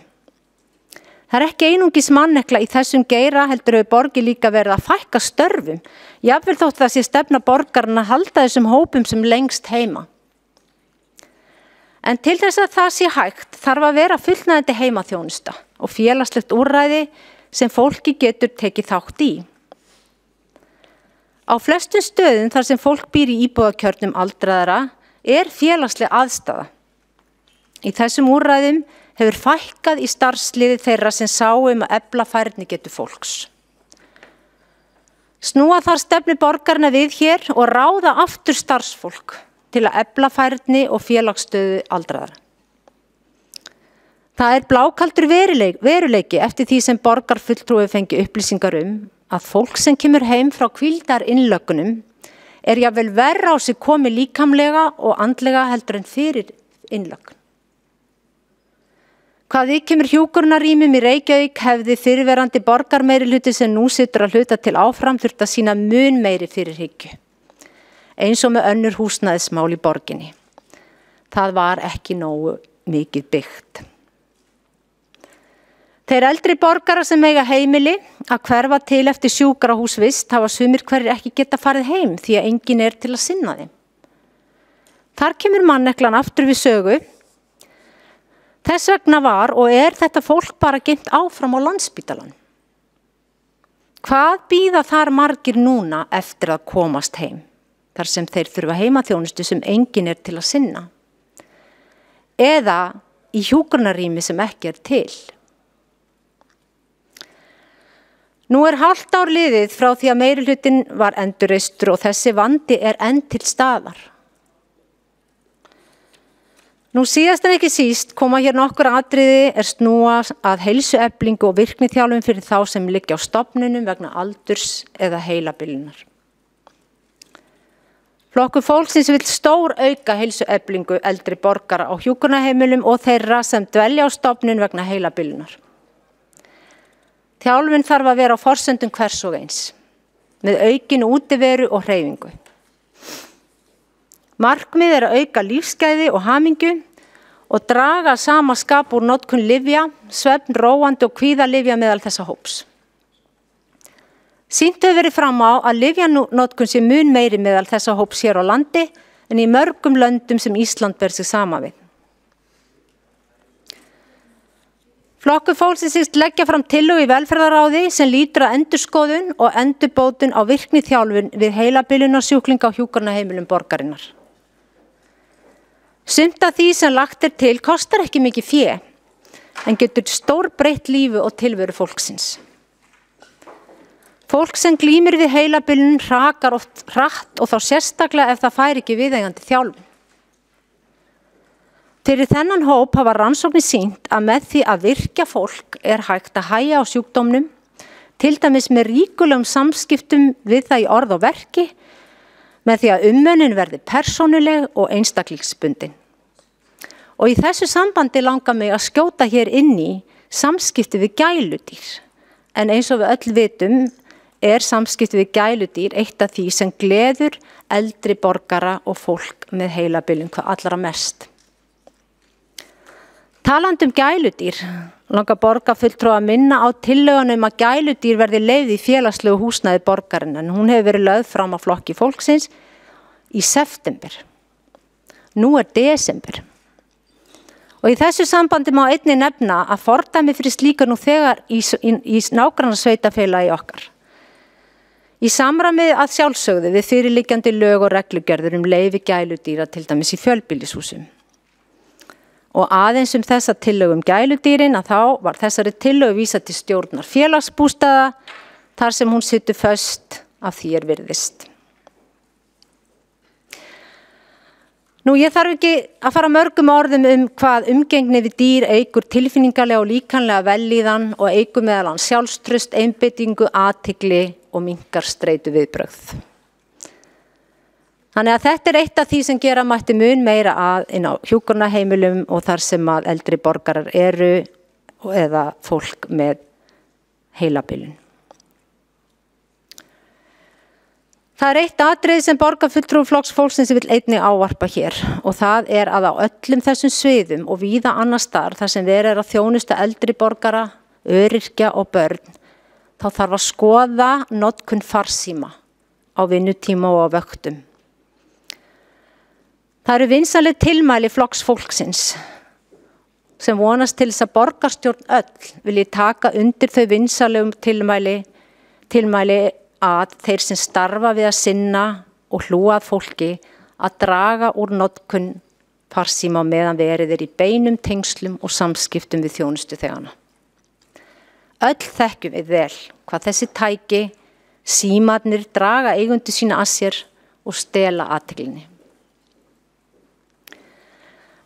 Speaker 10: Það er ekki einungis mannekla í þessum geira heldur hefur borgin líka verið að fækka störfum. Jafnvel þótt það sé stefna borgarna að halda þessum hópum sem lengst heima. En til þess að það sé hægt þarf að vera fullnægjandi heimaþjónusta og félagslegt úrræði sem fólki getur tekið þátt í. Á flestum stöðum þar sem fólk býr í íbúðakjörnum aldraðra er félagsleg aðstaða. Í þessum úrræðum hefur fækkað í starfsliði þeirra sem sáu að efla færnigetu fólks. Snúa þarf stefnu borgarna við hér og ráða aftur starfsfólk til að efla færni og félagsstöðu aldraðra. Það er blákaldur veruleiki eftir því sem borgarfulltrúi fengi upplýsingar að fólk sem kemur heim frá hvíldarinnlögunum er jafnvel verra á sig komið líkamlega og andlega heldur en fyrir innlögn. Hvað kemur hjúkrunarrýmum í Reykjavík hefði fyrrverandi borgarmeirihluti sem nú situr að hluta til áfram þurft að sýna mun meiri fyrirhyggju, eins og með önnur húsnæðismál í borginni. Það var ekki nógu mikið byggt. Þeir eldri borgarar sem eiga heimili að hverfa til eftir sjúkrahúsvist hafa sumir hverjir ekki geta farið heim því að enginn er til að sinna þeim. Þar kemur manneklan aftur við sögu. Þess vegna var og er þetta fólk bara geymt áfram á Landspítalanum. Hvað bíða þar margir núna eftir að komast heim, þar sem þeir þurfa heimaþjónustu sem enginn er til að sinna? Eða í hjúkrunarrými sem ekki er til? Nú hálft ár liðið frá því að meirihlutin var endurreistur og þessi vandi enn til staðar. Nú síðast en ekki síst koma hér nokkur atriði snúa að heilsueflingu og virkniþjálfun fyrir þá sem liggja á stofnunum vegna aldurs eða heilabilunar. Flokkur fólksins vill stór auka heilsueflingu eldri borgara á hjúkrunarheimilum og þeirra sem dvelja á stofnun vegna heilabilunar. Þjálfun þarf að vera á forsendum hvers og eins, með aukinu útiveru og hreyfingu. Markmið að auka lífsgæði og hamingju og draga sama skap úr notkun lyfja, svefn, róandi og kvíðalyfja meðal þessa hóps. Sýnt hefur verið fram á að lyfjanotkun sé mun meiri meðal þessa hóps hér á landi en í mörgum löndum sem Ísland ber sig saman við. Flokkur fólksins hyggst leggja fram tillögu í velferðarráði sem lýtur að endurskoðun og endurbótun á virkniþjálfun við heilabilunarsjúklinga á hjúkrunarheimilum borgarinnar. Sumt af því sem lagt til kostar ekki mikið fé, en getur stórbreytt lífi og tilveru fólksins. Fólk sem glímir við heilabilun hrakar oft hratt og þá sérstaklega ef það fær ekki viðeigandi þjálfun. Fyrir þennan hóp hafa rannsóknir sýnt að með því að virkja fólk hægt að hægja á sjúkdómnum, til dæmis með ríkulegum samskiptum við það í orð og verki, með því að umönnun verði persónuleg og einstaklingsbundin. Og í þessu sambandi langar mig að skjóta hér inn í samskipti við gæludýr. En eins og við öll vitum samskipti við gæludýr eitt af því sem gleður eldri borgara og fólk með heilabilun hvað allra mest. Talandi gæludýr, langar borgarfulltrúi að minna á tillögunum að gæludýr verði leyfð í félagslegu húsnæði borgarinnar en hún hefur verið lögð fram á flokki fólksins í september. Nú desember. Og í þessu sambandi má einnig nefna að fordæmi fyrir slíka nú þegar í nágrannasveitarfélagi okkar. Í samræmi að sjálfsögðu við fyrirliggjandi lög og reglugerður leyfi gæludýra til dæmis í fjölbýlishúsum. Og aðeins þessa tillögu gæludýrin að þá var þessari tillögu vísað til stjórnar félagsbústaða þar sem hún situr föst af því virðist. Nú ég þarf ekki að fara mörgum orðum hvað umgengni við dýr eykur tilfinningalega og líkamlega vellíðan og eykur meðal annars sjálfstraust, einbeitingu, athygli og minnkar streitu viðbrögð. Þannig að þetta eitt af því sem gera mætti mun meira inn á hjúkrunarheimilum og þar sem að eldri borgarar eru eða fólk með heilabilun. Það eitt atriði sem borgarfulltrúi Flokks fólksins vill einnig ávarpa hér og það að á öllum þessum sviðum og víða annars staðar þar sem verið að þjónusta eldri borgara, öryrkja og börn, þá þarf að skoða notkun farsíma á vinnutíma og á vöktum. Það eru vinsamleg tilmæli Flokks fólksins sem vonast til þess að borgarstjórn öll vilji taka undir þau vinsamlegum tilmæli að þeir sem starfa við að sinna og hlúa að fólki að draga úr notkun farsíma meðan verið í beinum tengslum og samskiptum við þjónustuþegana. Öll þekkjum við vel hvað þessi tæki, símarnir draga eigendur sína að sér og stela athyglinni.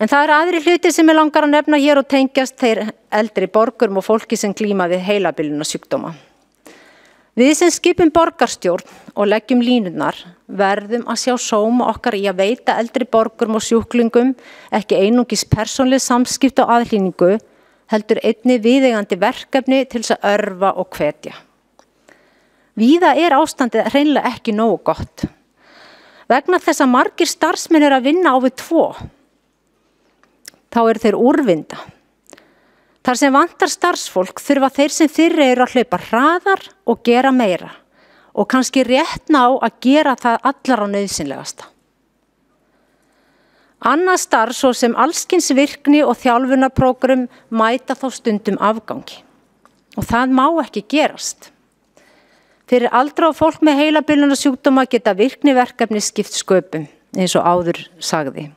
Speaker 10: En það aðrir hlutir sem langar að nefna hér og tengjast þeir eldri borgurum og fólki sem glíma við heilabilunarsjúkdóma. Við sem skipum borgarstjórn og leggjum línurnar verðum að sjá sóma okkar í að veita eldri borgurum og sjúklingum ekki einungis persónuleg samskipti og aðhlýningu, heldur einnig viðeigandi verkefni til þess að örva og hvetja. Víða ástandið hreinlega ekki nógu gott. Vegna þess að margir starfsmenn að vinna á við 2, þá þeir úrvinda. Þar sem vantar starfsfólk þurfa þeir sem fyrri að hlaupa hraðar og gera meira og kannski rétt ná að gera það allar á nauðsynlegasta. Annað starf svo sem allskyns virkni og þjálfunarprógram mæta þá stundum afgangi og það má ekki gerast. Fyrir aldrað fólk með heilabilunarsjúkdóma geta virkniverkefni skipt sköpum eins og áður sagði.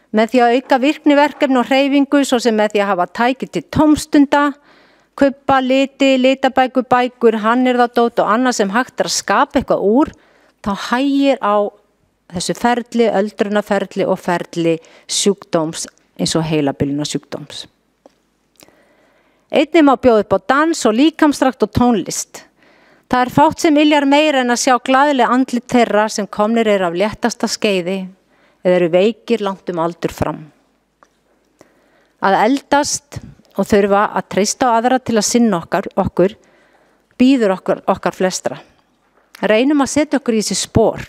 Speaker 10: Með því að auka virkniverkefni og hreyfingu svo sem með því að hafa tæki til tómstunda, kubba, liti, litabækur, bækur, hannyrðadót og annað sem hægt að skapa eitthvað úr, þá hægir á þessu ferli, öldrunarferli og ferli sjúkdóms eins og heilabilunarsjúkdóms. Einnig má bjóða upp á dans og líkamsrækt og tónlist. Það fátt sem yljar meira en að sjá glaðileg andlit þeirra sem komnir af léttasta skeiði eða eru veikir langt aldur fram. Að eldast og þurfa að treysta á aðra til að sinna okkur býður okkar flestra. Reynum að setja okkur í þessi spor,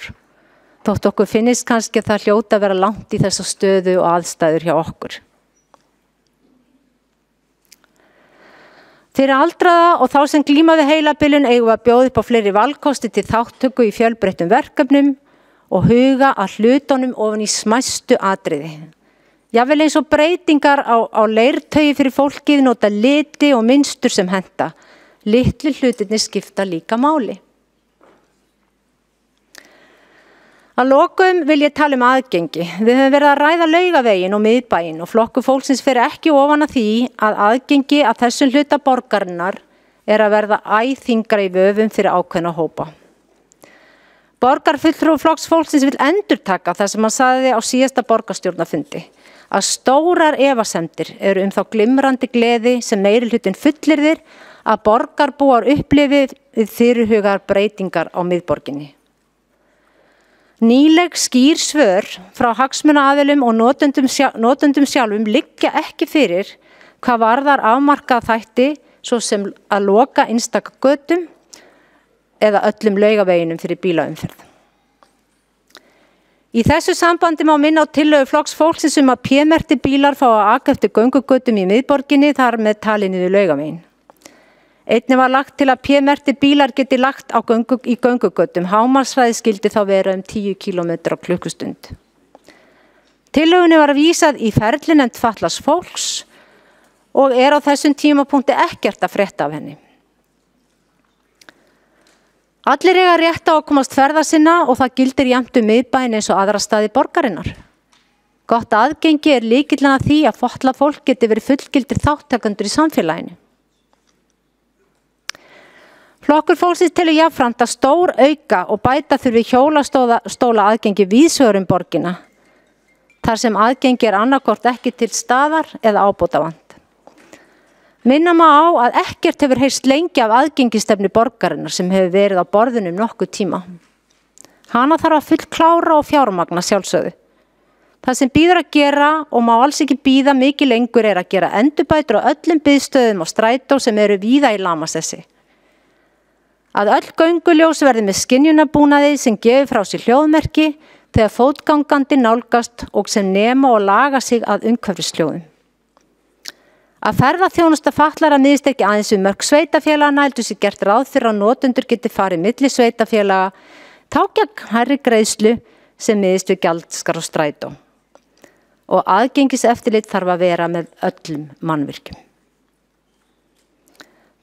Speaker 10: þótt okkur finnist kannski að það hljóta að vera langt í þessa stöðu og aðstæður hjá okkur. Fyrir aldraða og þá sem glíma við heilabilun eigum við að bjóða upp á fleiri valkosti til þáttöku í fjölbreyttum verkefnum og huga að hlutunum ofan í smæstu atriði. Jafnvel eins og breytingar á leirtaugi fyrir fólkið, nota liti og mynstur sem henta. Litlu hlutirnir skipta líka máli. Að lokum vil ég tala aðgengi. Við höfum verið að ræða Laugaveginn og miðbæinn og Flokkur fólksins fer ekki ofan að því að aðgengi að þessum hluta borgarinnar að verða æ þyngra í vöfum fyrir ákveðna hópa. Borgarfulltrúi Flokks fólksins vil endurtaka það sem hann sagði á síðasta borgarstjórnarfundi, að stórar efasemdir eru þá glimrandi gleði sem meirihlutin fullyrðir að borgarbúar upplifi við fyrirhugaðar breytingar á miðborginni. Nýleg skýr svör frá hagsmunaaðilum og notendum sjálfum liggja ekki fyrir hvað varðar afmarkað þætti svo sem að loka einstaka götum eða öllum Laugaveginum fyrir bílaumferð. Í þessu sambandi má minna á tillögu Flokks fólksins að p-merktir bílar fá að aka eftir göngugötum í miðborginni þar með talið niður Laugaveginn. Einnig var lagt til að p-merktir bílar geti lagt í göngugötum. Hámarkshraði skyldi þá vera 10 km á klukkustund. Tillögunni var vísað í ferlinefnd fatlaðs fólks og á þessum tímapunkti ekkert að frétta af henni. Allir eiga rétt á að komast ferða sinna og það gildir jafnt miðbæinn eins og aðra staði borgarinnar. Gott aðgengi lykillinn að því að fatlað fólk geti verið fullgildir þátttakendur í samfélaginu. Flokkur fólksins telur jafnframt að stór auka og bæta þurfi hjólastóla aðgengi víðsvegar borgina, þar sem aðgengi annarkvort ekki til staðar eða ábótavant. Minna má á að ekkert hefur heyrst lengi af aðgengistefnu borgarinnar sem hefur verið á borðinu nokkuð tíma. Hana þarf að fullklára og fjármagna sjálfsögðu. Það sem býður að gera og má alls ekki bíða mikið lengur að gera endurbætur á öllum biðstöðum og strætó sem eru víða í lamasessi. Að öll gönguljós verði með skynjunarbúnaði sem gefur frá sér hljóðmerki þegar fótgangandi nálgast og sem nema og laga sig að umhverfishljóðum. Að ferðaþjónusta fatlaðra miðist ekki aðeins við mörk sveitarfélaganna heldur sé gert ráð fyrir að notendur geti farið milli sveitarfélaga, þá gegn hærri greiðslu sem miðist við gjaldskrá og strætó. Og aðgengiseftirlit þarf að vera með öllum mannvirkjum.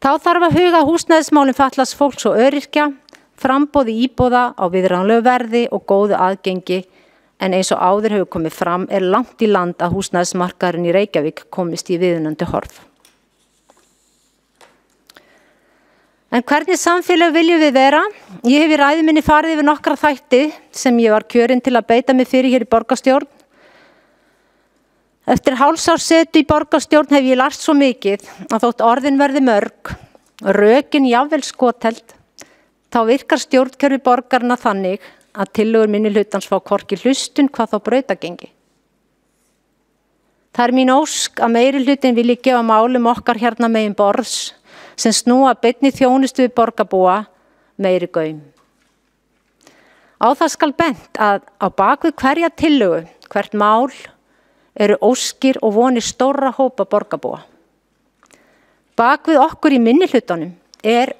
Speaker 10: Þá þarf að huga húsnæðismálum fatlaðs fólks og öryrkja, framboði íbúða á viðráðanlegu verði og góðu aðgengi, en eins og áður hefur komið fram langt í land að húsnæðismarkaðurinn í Reykjavík komist í viðunandi horf. En hvernig samfélag viljum við vera? Ég hef í ræðu minni farið yfir nokkra þætti sem ég var kjörin til að beita mig fyrir hér í borgarstjórn. Eftir hálfsársetu í borgarstjórn hef ég lært svo mikið að þótt orðin verði mörg, rökin jafnvel skotheld, þá virkar stjórnkerfi borgarna þannig að tillögur minnihlutans fá hvorki hlustun hvað þá brautagengi. Það mín ósk að meirihlutin vilji gefa málum okkar hérna megin borðs sem snúa beinni þjónustu við borgarbúa meiri gaum. Á það skal bent að á bakvið hverja tillögu, hvert mál, eru óskir og vonir stórra hópa borgarbúa. Bakvið okkur í minnihlutunum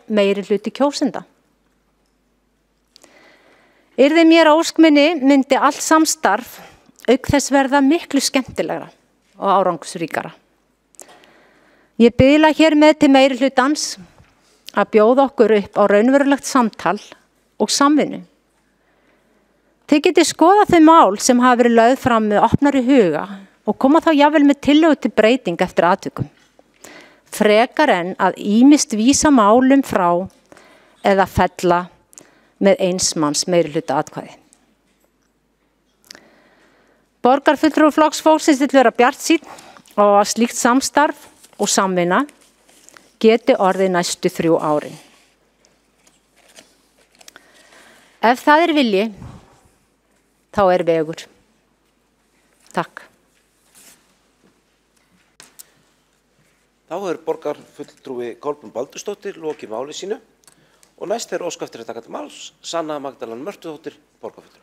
Speaker 10: meirihluti kjósenda. Yrði mér ósk minni myndi allt samstarf auk þess verða miklu skemmtilegra og árangursríkara. Ég biðla hér með til meirihlutans að bjóða okkur upp á raunverulegt samtal og samvinnu. Þið getið skoða þau mál sem hafa verið lögð fram með opnari huga og koma þá jafnvel með tillögu til breyting eftir atvikum. frekar en að ýmist vísa málum frá eða fella með eins manns meirihluta atkvæði. Borgarfulltrúi Flokks fólksins vill vera bjartsýnn og að slíkt samstarf og samvinna geti orðið næstu 3 árin. Ef það er vilji, þá er vegur. Takk.
Speaker 6: Þá er borgarfulltrúi Kolbrún Baldursdóttir lokið máli sínu og næst er óskað eftir að taka til máls Sanna Magdalena Mörtudóttir, borgarfulltrúi.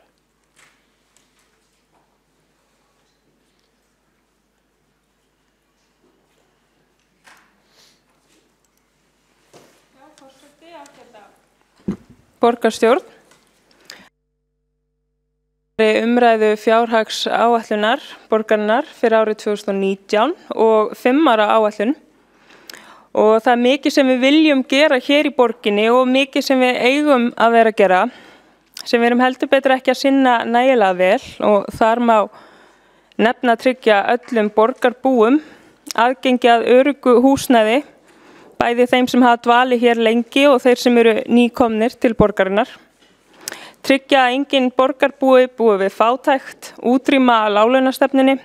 Speaker 11: Borgarstjórn. Umræðu fjárhags áætlunar borgarinnar fyrir árið 2019 og 5 ára áætlun. Og það er mikið sem við viljum gera hér í borginni og mikið sem við eigum að vera að gera, sem við erum heldur betur ekki að sinna nægilega vel og þar má nefna að tryggja öllum borgarbúum aðgengi að öruggu húsnæði, bæði þeim sem hafa dvalið hér lengi og þeir sem eru nýkomnir til borgarinnar. Tryggja að enginn borgarbúi búi við fátækt, útrýma láglaunastefnunni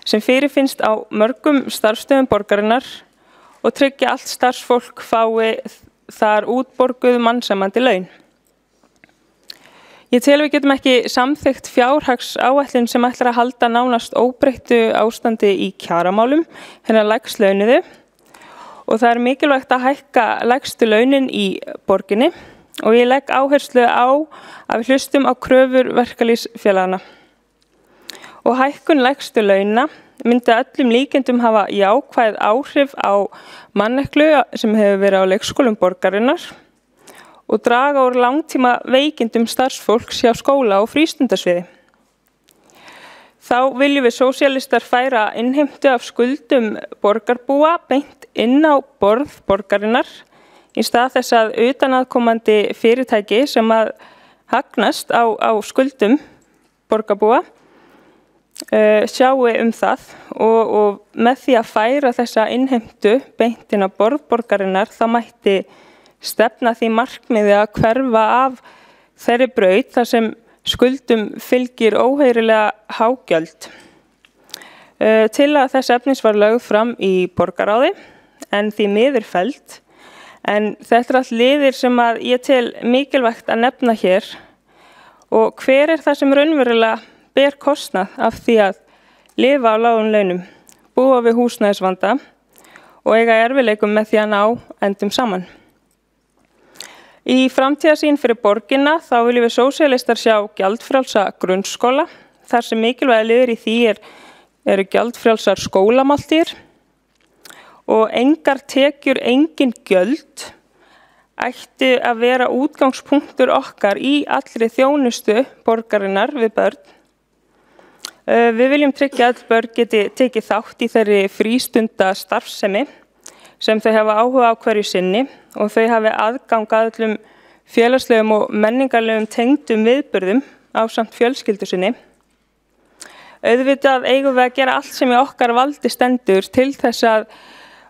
Speaker 11: sem fyrirfinnst á mörgum starfsstöðum borgarinnar og tryggja allt starfsfólk fái þar útborguð mannsæmandi laun. Ég tel við getum ekki samþykkt fjárhagsáætlun sem ætlar að halda nánast óbreyttu ástandi í kjaramálum, hennar lægst launuðu. Og það er mikilvægt að hækka lægstu launin í borginni og ég legg áherslu á að við hlustum á kröfur verkalýðsfélaganna. Og hækkun lægstu launa myndi öllum líkindum hafa jákvæð áhrif á manneklu sem hefur verið á leikskólum borgarinnar og draga úr langtíma veikindum starfsfólks hjá skóla og frístundasviði. Þá viljum við sósíalistar færa innheimtu af skuldum borgarbúa beint inn á borð borgarinnar í stað þess að utanaðkomandi fyrirtæki sem að hagnast á skuldum borgarbúa sjáu það og með því að færa þessa innheimtu beint inn á borð borgarinnar þá mætti stefna því markmiði að hverfa af þeirri braut þar sem skuldum fylgir óheyrilega hágjöld. Tillaga þess efnis var lögð fram í borgarráði en því miður felld. En þetta er allt liðir sem að ég tel mikilvægt að nefna hér og hver er það sem raunverulega ber kostnað af því að lifa á lágum launum, búa við húsnæðisvanda og eiga erfiðleikum með því að ná endum saman. Í framtíðarsýn fyrir borgina þá viljum við sósíalistar sjá gjaldfrjálsa grunnskóla, þar sem mikilvæga liður í því eru gjaldfrjálsar skólamáltíðir og engar tekjur, engin gjöld ætti að vera útgangspunktur okkar í allri þjónustu borgarinnar við börn. Við viljum tryggja að börn geti tekið þátt í þeirri frístunda starfsemi sem þau hafa áhuga á hverju sinni og þau hafi aðgang að öllum félagslegum og menningarlegum tengdum viðburðum ásamt fjölskyldu sinni. Auðvitað eigum við að gera allt sem í okkar valdi stendur til þess að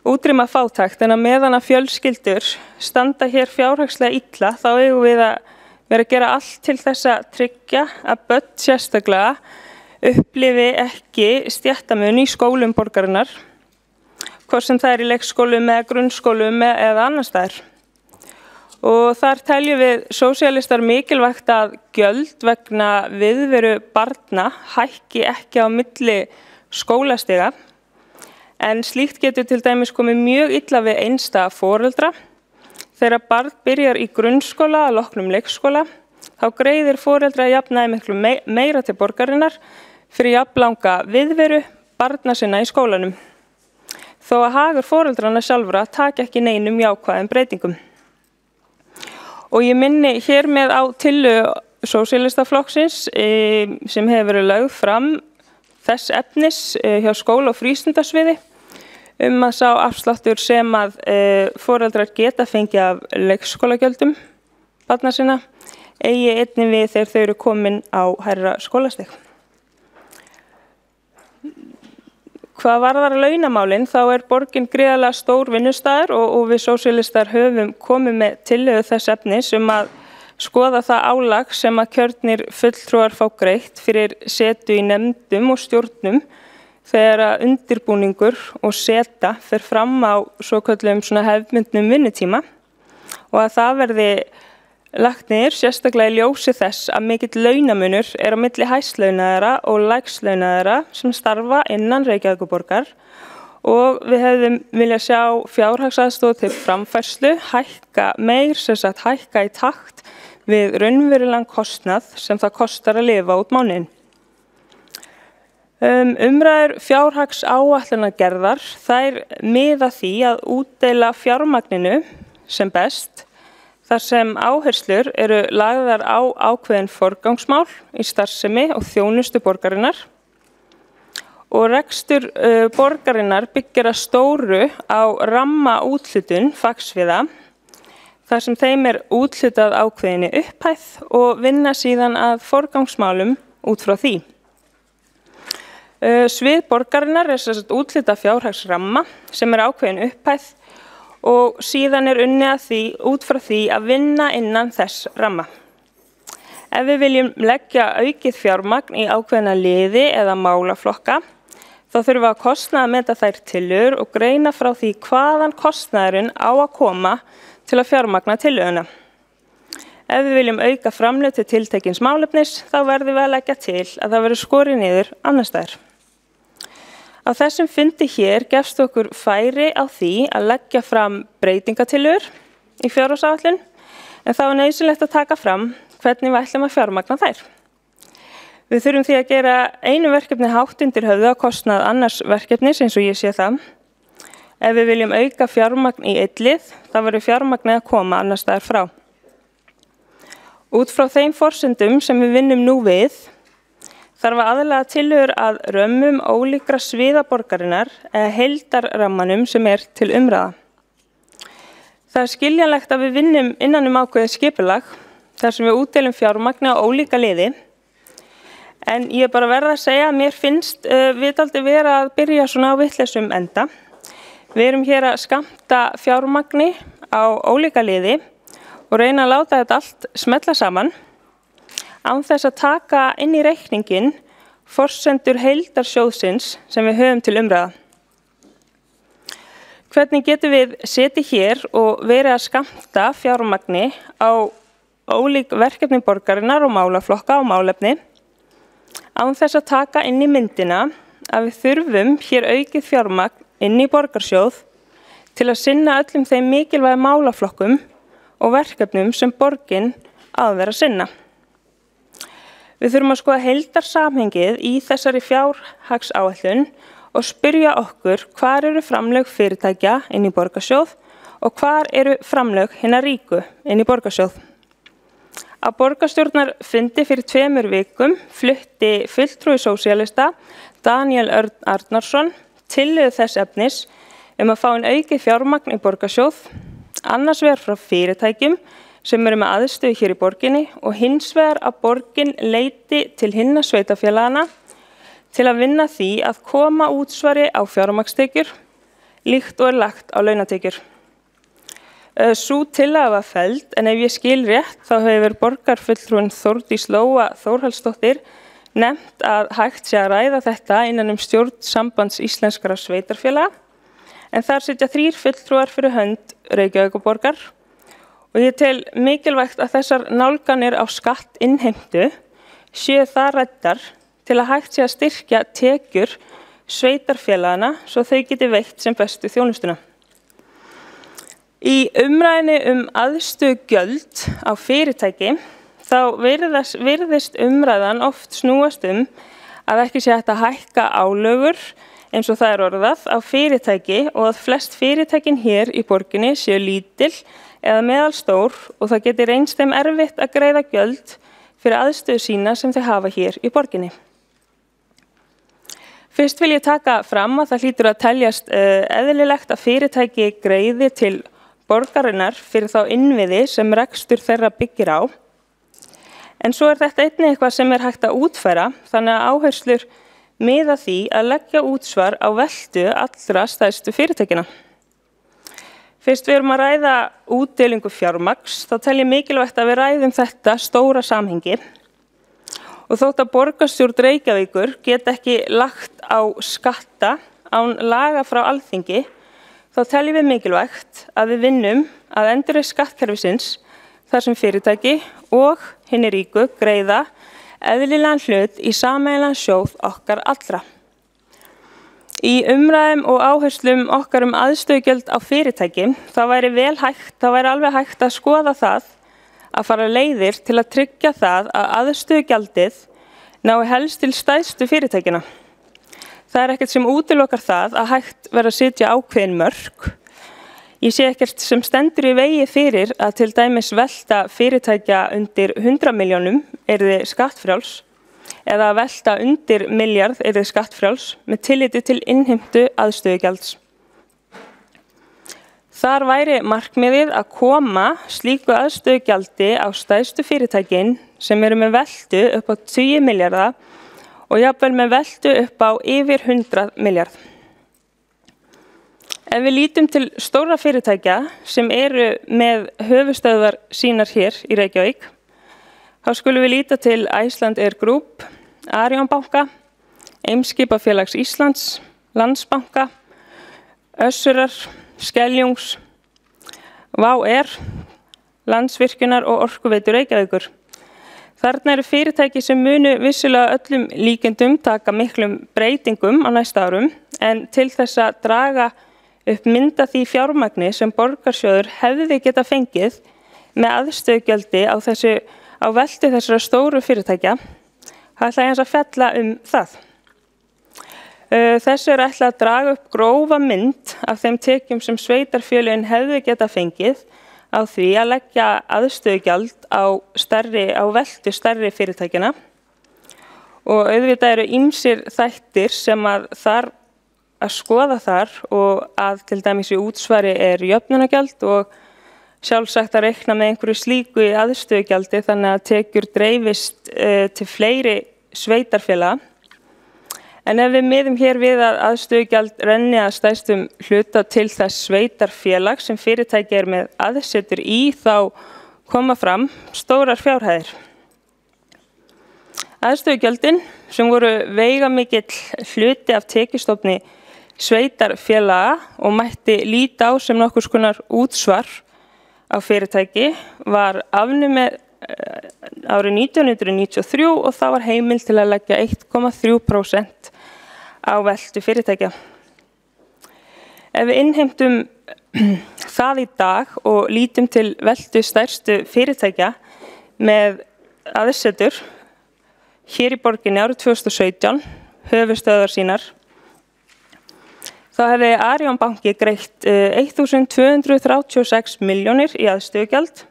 Speaker 11: útrýma fátækt en að meðan að fjölskyldur standa hér fjárhagslega illa þá eigum við að vera að gera allt til þess að tryggja að börn sérstaklega upplifi ekki stéttamun í skólum borgarinnar, hvort sem það er í leikskólum eða grunnskólum eða annars staðar. Og þar teljum við sósíalistar mikilvægt að gjöld vegna viðveru barna hækki ekki á milli skólastiga, en slíkt getur til dæmis komið mjög illa við einstæða foreldra. Þegar barn byrjar í grunnskóla að loknum leikskóla, þá greiðir foreldra jafnaði miklu meira til borgarinnar fyrir jafnlanga viðveru barna sinna í skólanum. Þó að hagur foreldrana sjálfra taki ekki neinum jákvæðum breytingum. Og ég minni hér með á tillögu sósíalistaflokksins sem hefur verið lögð fram þess efnis hjá skóla- og frístundasviði að sá afsláttur sem að foreldrar geta fengið af leikskólagjöldum barna sinna eigi einnig við þegar þau eru komin á hærra skólastig. hvað varðar launamálin þá borgin gríðarlega stór vinnustaður og við sósíalistar höfum komið með tillögu þess efnis að skoða það álag sem að kjörnir fulltrúar fá greitt fyrir setu í nefndum og stjórnum þegar að undirbúningur og seta fer fram á svokölluðum svona hefðbundnum vinnutíma og að það verði lagt niður sérstaklega í ljósi þess að mikill launamunur á milli hæstlaunaðra og lægslaunaðra sem starfa innan Reykjavíkurborgar og við hefðum viljað sjá fjárhagsaðstoð til framfærslu hækka meir, sem sagt hækka í takt við raunverulegan kostnað sem það kostar að lifa út mánuðinn. Umræður fjárhagsáætlunargerðar þær miða því að útdeila fjármagninu sem best þar sem áherslur eru lagðar á ákveðin forgangsmál í starfsemi og þjónustu borgarinnar og rekstur borgarinnar byggir að stóru á rammaúthlutun fagsviða þar sem þeim úthlutað ákveðinni upphæð og vinna síðan að forgangsmálum út frá því. Svið borgarinnar sem sagt úthlutað fjárhagsramma sem ákveðin upphæð og síðan unnið að því út frá því að vinna innan þess ramma. Ef við viljum leggja aukið fjármagn í ákveðna liði eða málaflokka, þá þurfum við að kostnaðarmeta þær tillögur og greina frá því hvaðan kostnaðurinn á að koma til að fjármagna tillöguna. Ef við viljum auka framlög til tiltekins málefnis, þá verðum við að leggja til að það verður skorið niður annars staðar. Á þessum fundi hér gefst okkur færi á því að leggja fram breytingatillögur í fjárhagsáætlun, en þá nauðsynlegt að taka fram hvernig við ætlum að fjármagna þær. Við þurfum því að gera einu verkefni hátt undir höfði á kostnað annars verkefnis eins og ég sé það. Ef við viljum auka fjármagn í einn lið, þá verður fjármagnið að koma annars staðar frá. Út frá þeim forsendum sem við vinnum nú við, þarf að aðlaga tillögur að römmum ólíkra sviða borgarinnar eða heildarrammanum sem til umræða. Það skiljanlegt að við vinnum innan ákveðið skipulag þar sem við útdeilum fjármagni á ólíka liði, en ég bara verð að segja að mér finnst við dálítið vera að byrja svona á vitlausum enda. Við erum hér að skammta fjármagni á ólíka liði og reyna að láta þetta allt smella saman án þess að taka inn í reikningin forsendur heildarsjóðsins sem við höfum til umræða. Hvernig getum við setið hér og verið að skammta fjármagni á ólík verkefni borgarinnar og málaflokka og málefni án þess að taka inn í myndina að við þurfum hér aukið fjármagn inn í borgarsjóð til að sinna öllum þeim mikilvægu málaflokkum og verkefnum sem borgin á að vera að sinna. Við þurfum að skoða heildarsamhengið í þessari fjárhagsáætlun og spyrja okkur hvar eru framlög fyrirtækja inn í borgarsjóð og hvar eru framlög hinna ríku inn í borgarsjóð. Á borgarstjórnarfundi fyrir 2 vikum flutti fulltrúi sósíalista Daniel Örn Arnarsson tillögu þess efnis að fá inn aukið fjármagn í borgarsjóð, annars vegar frá fyrirtækjum sem með aðstöðu hér í borginni og hins vegar að borgin leiti til hinna sveitarfélagana til að vinna því að koma útsvari á fjármagnstekjur líkt og lagt á launatekjur. Sú tillaga var felld, en ef ég skil rétt þá hefur borgarfulltrúin Þórdís Lóa Þórhallsdóttir nefnt að hægt sé að ræða þetta innan stjórn Sambands íslenskra sveitarfélaga, en þar sitja 3 fulltrúar fyrir hönd Reykjavíkurborgar og ég tel mikilvægt að þessar nálganir á skattinnheimtu séu það ræddar til að hægt sé að styrkja tekjur sveitarfélagana svo þau geti veitt sem bestu þjónustuna. Í umræðinni aðstöðugjöld á fyrirtæki þá virðist umræðan oft snúast að ekki sé hægt að hækka álögur eins og það orðað á fyrirtæki og að flest fyrirtækin hér í borginni séu lítil eða meðalstór og það geti reynst þeim erfitt að greiða gjöld fyrir aðstöðu sína sem þau hafa hér í borginni. Fyrst vil ég taka fram að það hlýtur að teljast eðlilegt að fyrirtæki greiði til borgarinnar fyrir þá innviði sem rekstur þeirra byggir á. En svo þetta einnig eitthvað sem hægt að útfæra, þannig að áherslur miða því að leggja útsvar á veltu allra stærstu fyrirtækina. Fyrst við erum að ræða útdelingu fjármagns, þá tel ég mikilvægt að við ræðum þetta stóra samhengi. Og þótt að borgarstjórn Reykjavíkur get ekki lagt á skatta án laga frá Alþingi, þá teljum við mikilvægt að við vinnum að endurreisn skattkerfisins þar sem fyrirtæki og hinir ríku greiða eðlilegan hlut í sameiginlegan sjóð okkar allra. Í umræðum og áherslum okkar aðstöðugjöld á fyrirtæki, þá væri alveg hægt að skoða það að fara leiðir til að tryggja það að aðstöðugjaldið nái helst til stærstu fyrirtækina. Það ekkert sem útilokar það að hægt vera að setja ákveðin mörk. Ég sé ekkert sem stendur í vegi fyrir að til dæmis velta fyrirtækja undir 100 milljónum yrði skattfrjáls eða að velta undir milljarð yrði skattfrjáls með tilliti til innheimtu aðstöðugjalds. Þar væri markmiðið að koma slíku aðstöðugjaldi á stærstu fyrirtækin sem eru með veltu upp á 10 milljarða og jafnvel með veltu upp á yfir 100 milljarð. Ef við lítum til stóra fyrirtækja sem eru með höfuðstöðvar sínar hér í Reykjavík, þá skulum við líta til Iceland Air Group, Arion banka, Eimskipafélags Íslands, Landsbanka, Össurar, Skeljungs, Vá Air, Landsvirkjunar og Orkuveitu Reykjavíkur. Þarna eru fyrirtæki sem munu vissulega öllum líkendum taka miklum breytingum á næsta árum, en til þess að draga upp mynda því fjármagni sem borgarsjóður hefði geta fengið með aðstöðugjaldi á veltu þessara stóru fyrirtækja, ætla ég að fjalla það. Þessu ætla að draga upp grófa mynd af þeim tekjum sem sveitarfélögin hefði geta fengið á því að leggja aðstöðugjald á veltu stærri fyrirtækina. Og auðvitað eru ýmsir þættir sem að skoða þar og að til dæmis í útsvari jöfnunargjald og sjálfsagt að reikna með einhverju slíku í aðstöðugjaldi þannig að tekjur dreifist til fleiri sveitarfélaga. En ef við miðum hér við að aðstöðugjald renni að stærstum hluta til þess sveitarfélag sem fyrirtæki með aðsetur í, þá koma fram stórar fjárhæðir. Aðstöðugjöldin sem voru veigamikill hluti af tekjustofni sveitarfélaga og mætti líta á sem nokkurs konar útsvar á fyrirtæki var afnumið árið 1993 og það var heimild til að leggja 1,3% á veltu fyrirtækja. Ef við innheimtum það í dag og lítum til veltu stærstu fyrirtækja með aðsetur hér í borginni árið 2017, höfuðstöðvar sínar, þá hefði Arion banki greitt 1.236 milljónir í aðstöðugjald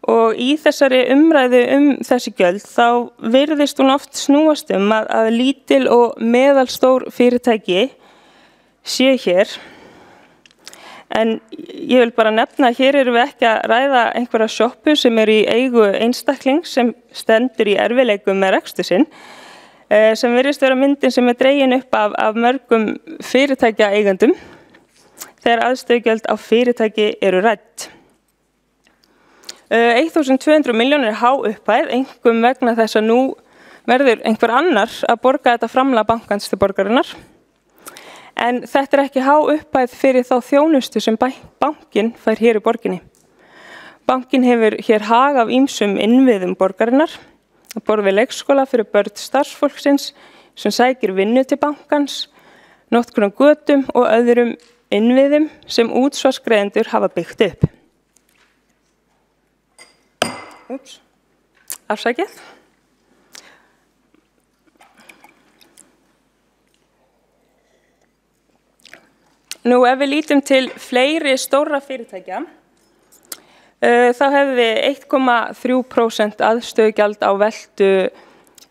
Speaker 11: og í þessari umræðu þessi gjöld þá virðist hún oft snúast að lítil og meðalstór fyrirtæki séu hér. En ég vil bara nefna að hér erum við ekki að ræða einhverja sjoppu sem í eigu einstakling sem stendur í erfiðleikum með rekstur sinn, sem virðist vera myndin sem dregin upp af mörgum fyrirtækja eigendum þegar aðstöðugjöld á fyrirtæki eru rædd. 1.200 milljónir há upphæð, einkum vegna þess að nú verður einhver annar að borga þetta framlag bankans til borgarinnar. En þetta ekki há upphæð fyrir þá þjónustu sem bankinn fær hér í borginni. Bankinn hefur hér hag af ýmsum innviðum borgarinnar, að borð við leikskóla fyrir börn starfsfólksins sem sækir vinnu til bankans, notkun á götum og öðrum innviðum sem útsvarsgreiðendur hafa byggt upp. Afsakið. Nú ef við lítum til fleiri stóra fyrirtækja, þá hefði 1,3% aðstöðugjald á veltu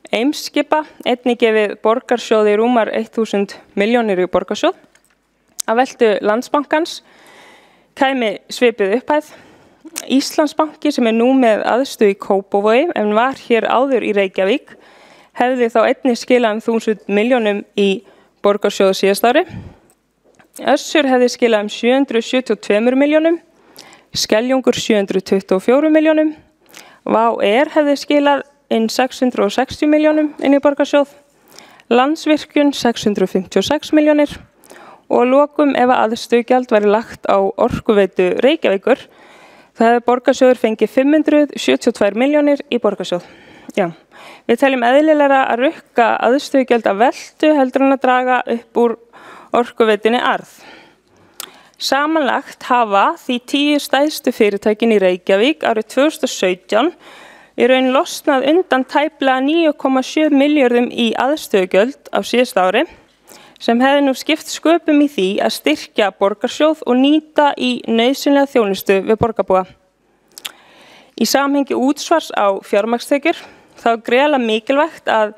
Speaker 11: Eimskipa, einnig gefið borgarsjóði rúmar 1.000 milljónir í borgarsjóð. Að veltu Landsbankans kæmi svipið upphæð. Íslandsbanki sem nú með aðstöðu í Kópavogi en var hér áður í Reykjavík hefði þá einnig skilað 1000 milljónum í borgarsjóð síðast ári. Össur hefði skilað 772 milljónum, Skeljungur 724 milljónum, VR hefði skilað inn 660 milljónum inn í borgarsjóð, Landsvirkjun 656 milljónir og að lokum ef aðstöðugjald væri lagt á Orkuveitu Reykjavíkur, það hefði borgarsjóður fengið 572 milljónir í borgarsjóð. Já, við teljum eðlilegra að rukka aðstöðugjald af veltu heldur en að draga upp úr Orkuveitunni arð. Samanlagt hafa því 10 stærstu fyrirtækin í Reykjavík árið 2017 í raun losnað undan tæplega 9,7 milljörðum í aðstöðugjöld á síðasta ári sem hefði nú skipt sköpum í því að styrkja borgarsjóð og nýta í nauðsynlega þjónustu við borgarbúa. Í samhengi útsvars á fjármagnstekjur þá er gríðarlega mikilvægt að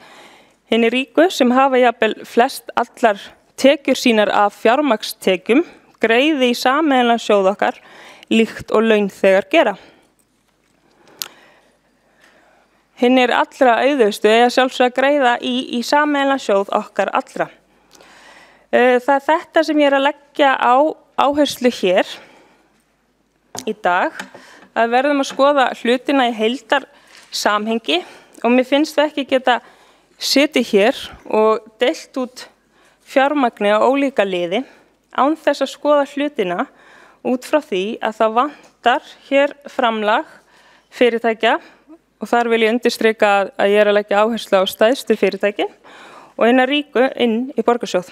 Speaker 11: hinir ríku sem hafa jafnvel flest allar tekjur sínar af fjármagnstekjum greiði í sameiginlegan sjóð okkar líkt og launþegar gera. Hinir allra auðustu eiga sjálfsögðu að greiða í sameiginlegan sjóð okkar allra. Það er þetta sem ég er að leggja á áherslu hér í dag, að verðum að skoða hlutina í heildar samhengi og mér finnst það ekki geta setið hér og deilt út fjármagni á ólíka liði án þess að skoða hlutina út frá því að það vantar hér framlag fyrirtækja og þar vil ég undirstrika að ég er að leggja áherslu á stærstu fyrirtækin og hinna ríku inn í borgarsjóð.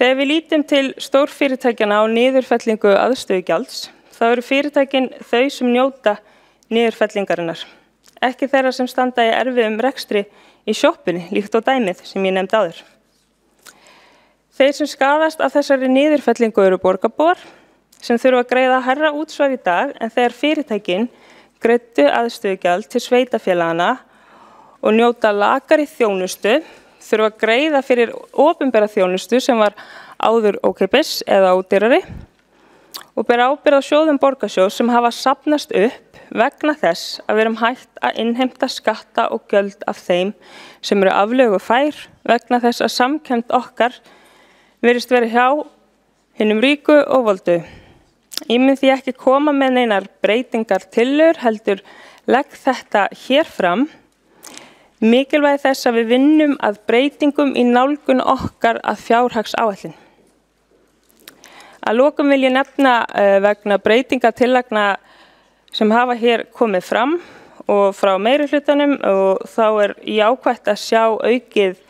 Speaker 11: Þegar við lítum til stórfyrirtækjana á niðurfellingu aðstöðugjalds, þá eru fyrirtækin þau sem njóta niðurfellingarinnar, ekki þeirra sem standa í erfiðum rekstri í sjoppunni, líkt á dæmið sem ég nefndi áður. Þeir sem skaðast af þessari niðurfellingu eru borgarbúar, sem þurfa að greiða hærra útsvar í dag en þegar fyrirtækin greiddu aðstöðugjald til sveitarfélagana og njóta lakari þjónustu, þurfa að greiða fyrir opinbera þjónustu sem var áður ókeypis eða ódýrari og bera ábyrgð á sjóðum borgarsjóðs sem hafa safnast upp vegna þess að við erum hætt að innheimta skatta og gjöld af þeim sem eru aflögufær vegna þess að samkennd okkar virðist verið hjá hinum ríku og voldu. Ég mun því ekki koma með neinar breytingar tillögur heldur legg þetta hér fram. Mikilvægi þess að við vinnum að breytingum í nálgun okkar að fjárhagsáætlun. Að lokum vil ég nefna vegna breytingatillagna sem hafa hér komið fram og frá meirihlutanum og þá er jákvætt að sjá aukið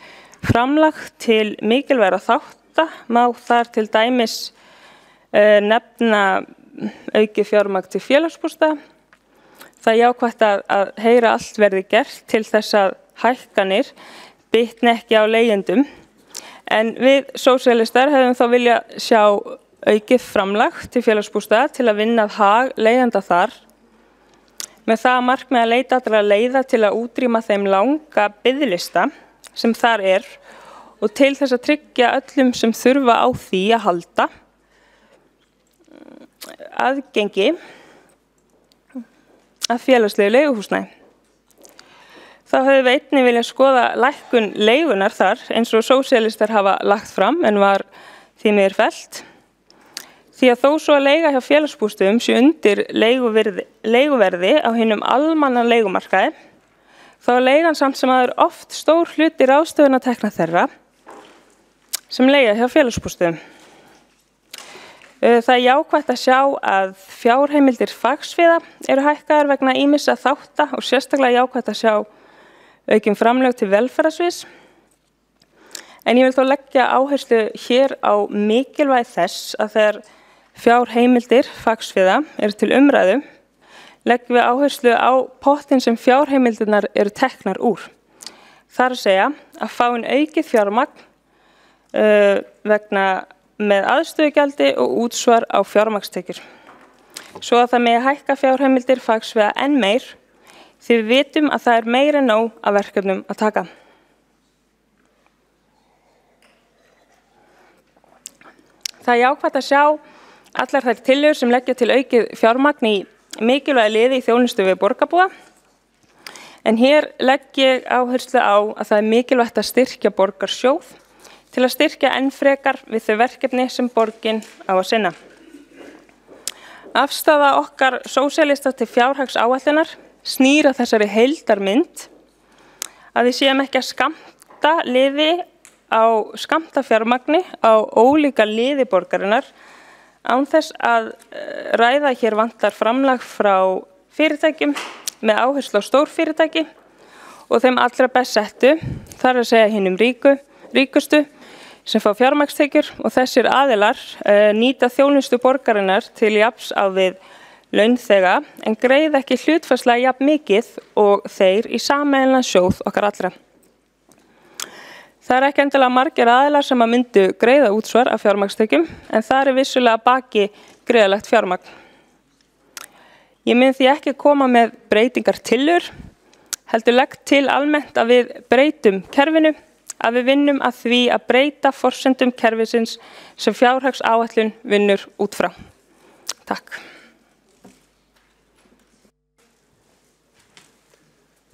Speaker 11: framlag til mikilvægra þátta, má þar til dæmis nefna aukið fjármagn til félagsbústaða. Það er jákvætt að heyra allt verði gert til þess að hækkanir bitni ekki á leigjendum. En við sósíalistar hefðum þá vilja sjá aukið framlag til félagsbústaða til að vinna að hag leigjenda þar. Með það markmið að leita allra leiða til að útrýma þeim langa biðlista sem þar er og til þess að tryggja öllum sem þurfa á því að halda aðgengi að félagslegu leiguhúsnæði. Þá hefðum við einnig viljað skoða lækkun leigunar þar eins og sósíalistar hafa lagt fram en var því miður fellt. Því að þó svo að leiga hjá félagsbústöðum sé undir leiguverði á hinum almenna leigumarkaði, þá er leigan samt sem aður oft stór hluti ráðstöfunartekna þeirra sem leiga hjá félagsbústöðum. Það er jákvætt að sjá að fjárheimildir fagsviða eru hækkaðar vegna ýmissa þátta og sérstaklega jákvætt að sjá aukin framlög til velferðarsviðs. En ég vil þó leggja áherslu hér á mikilvægi þess að þegar fjárheimildir fagsviða eru til umræðu, leggjum við áherslu á pottinn sem fjárheimildirnar eru teknar úr. Það er að segja að fá inn aukið fjármagn vegna með aðstöðugjaldi og útsvar á fjármagnstekjur. Svo að það megi hækka fjárheimildir fagsviða enn meir því við vitum að það er meira en nóg af verkefnum að taka. Það er jákvætt að sjá allar þær tillögur sem leggja til aukið fjármagn í mikilvægi liði í þjónustu við borgarbúa. En hér legg ég áherslu á að það mikilvægt að styrkja borgarsjóð til að styrkja enn frekar við þau verkefni sem borgin á að sinna. Afstaða okkar sósíalista til fjárhagsáætlunar snýr að þessari heildarmynd að við séum ekki að skammta fjármagni á ólíka liði borgarinnar án þess að ræða hér vantar framlag frá fyrirtækjum með áherslu á stórfyrirtæki og þeim allra best settu, þar að segja hinum ríkustu sem fá fjármagnstekjur og þessir aðilar nýta þjónustu borgarinnar til jafns á við launþega en greiða ekki hlutfallslega jafn mikið og þeir í sameiginlegan sjóð okkar allra. Það er ekki endilega margir aðilar sem að myndu greiða útsvar af fjármagnstekjum en það er vissulega baki greiðalegt fjármagn. Ég mun því ekki koma með breytingartillögur, heldur legg til almennt að við breytum kerfinu, að við vinnum að því að breyta forsendum kerfisins sem fjárhagsáætlun vinnur út frá. Takk.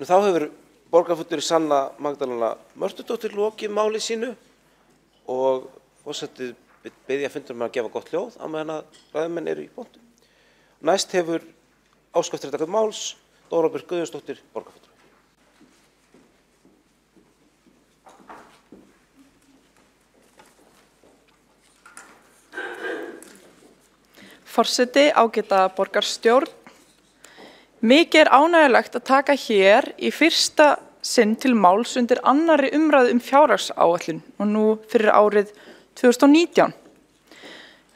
Speaker 6: Þá hefur borgarfulltrúi Sanna Magdalena Mörtudóttir lokið máli sínu og forseti biðja fundarmenn að gefa gott hljóð á meðan að ræðumenn eru í pontu. Næst hefur áskriftardagað máls Dóra Björk Guðjónsdóttir borgarfulltrúi.
Speaker 1: Forseti, ágæta borgarstjórn. Mikið ánægjulegt að taka hér í fyrsta sinn til máls undir annarri umræðu fjárhagsáætlun og nú fyrir árið 2019.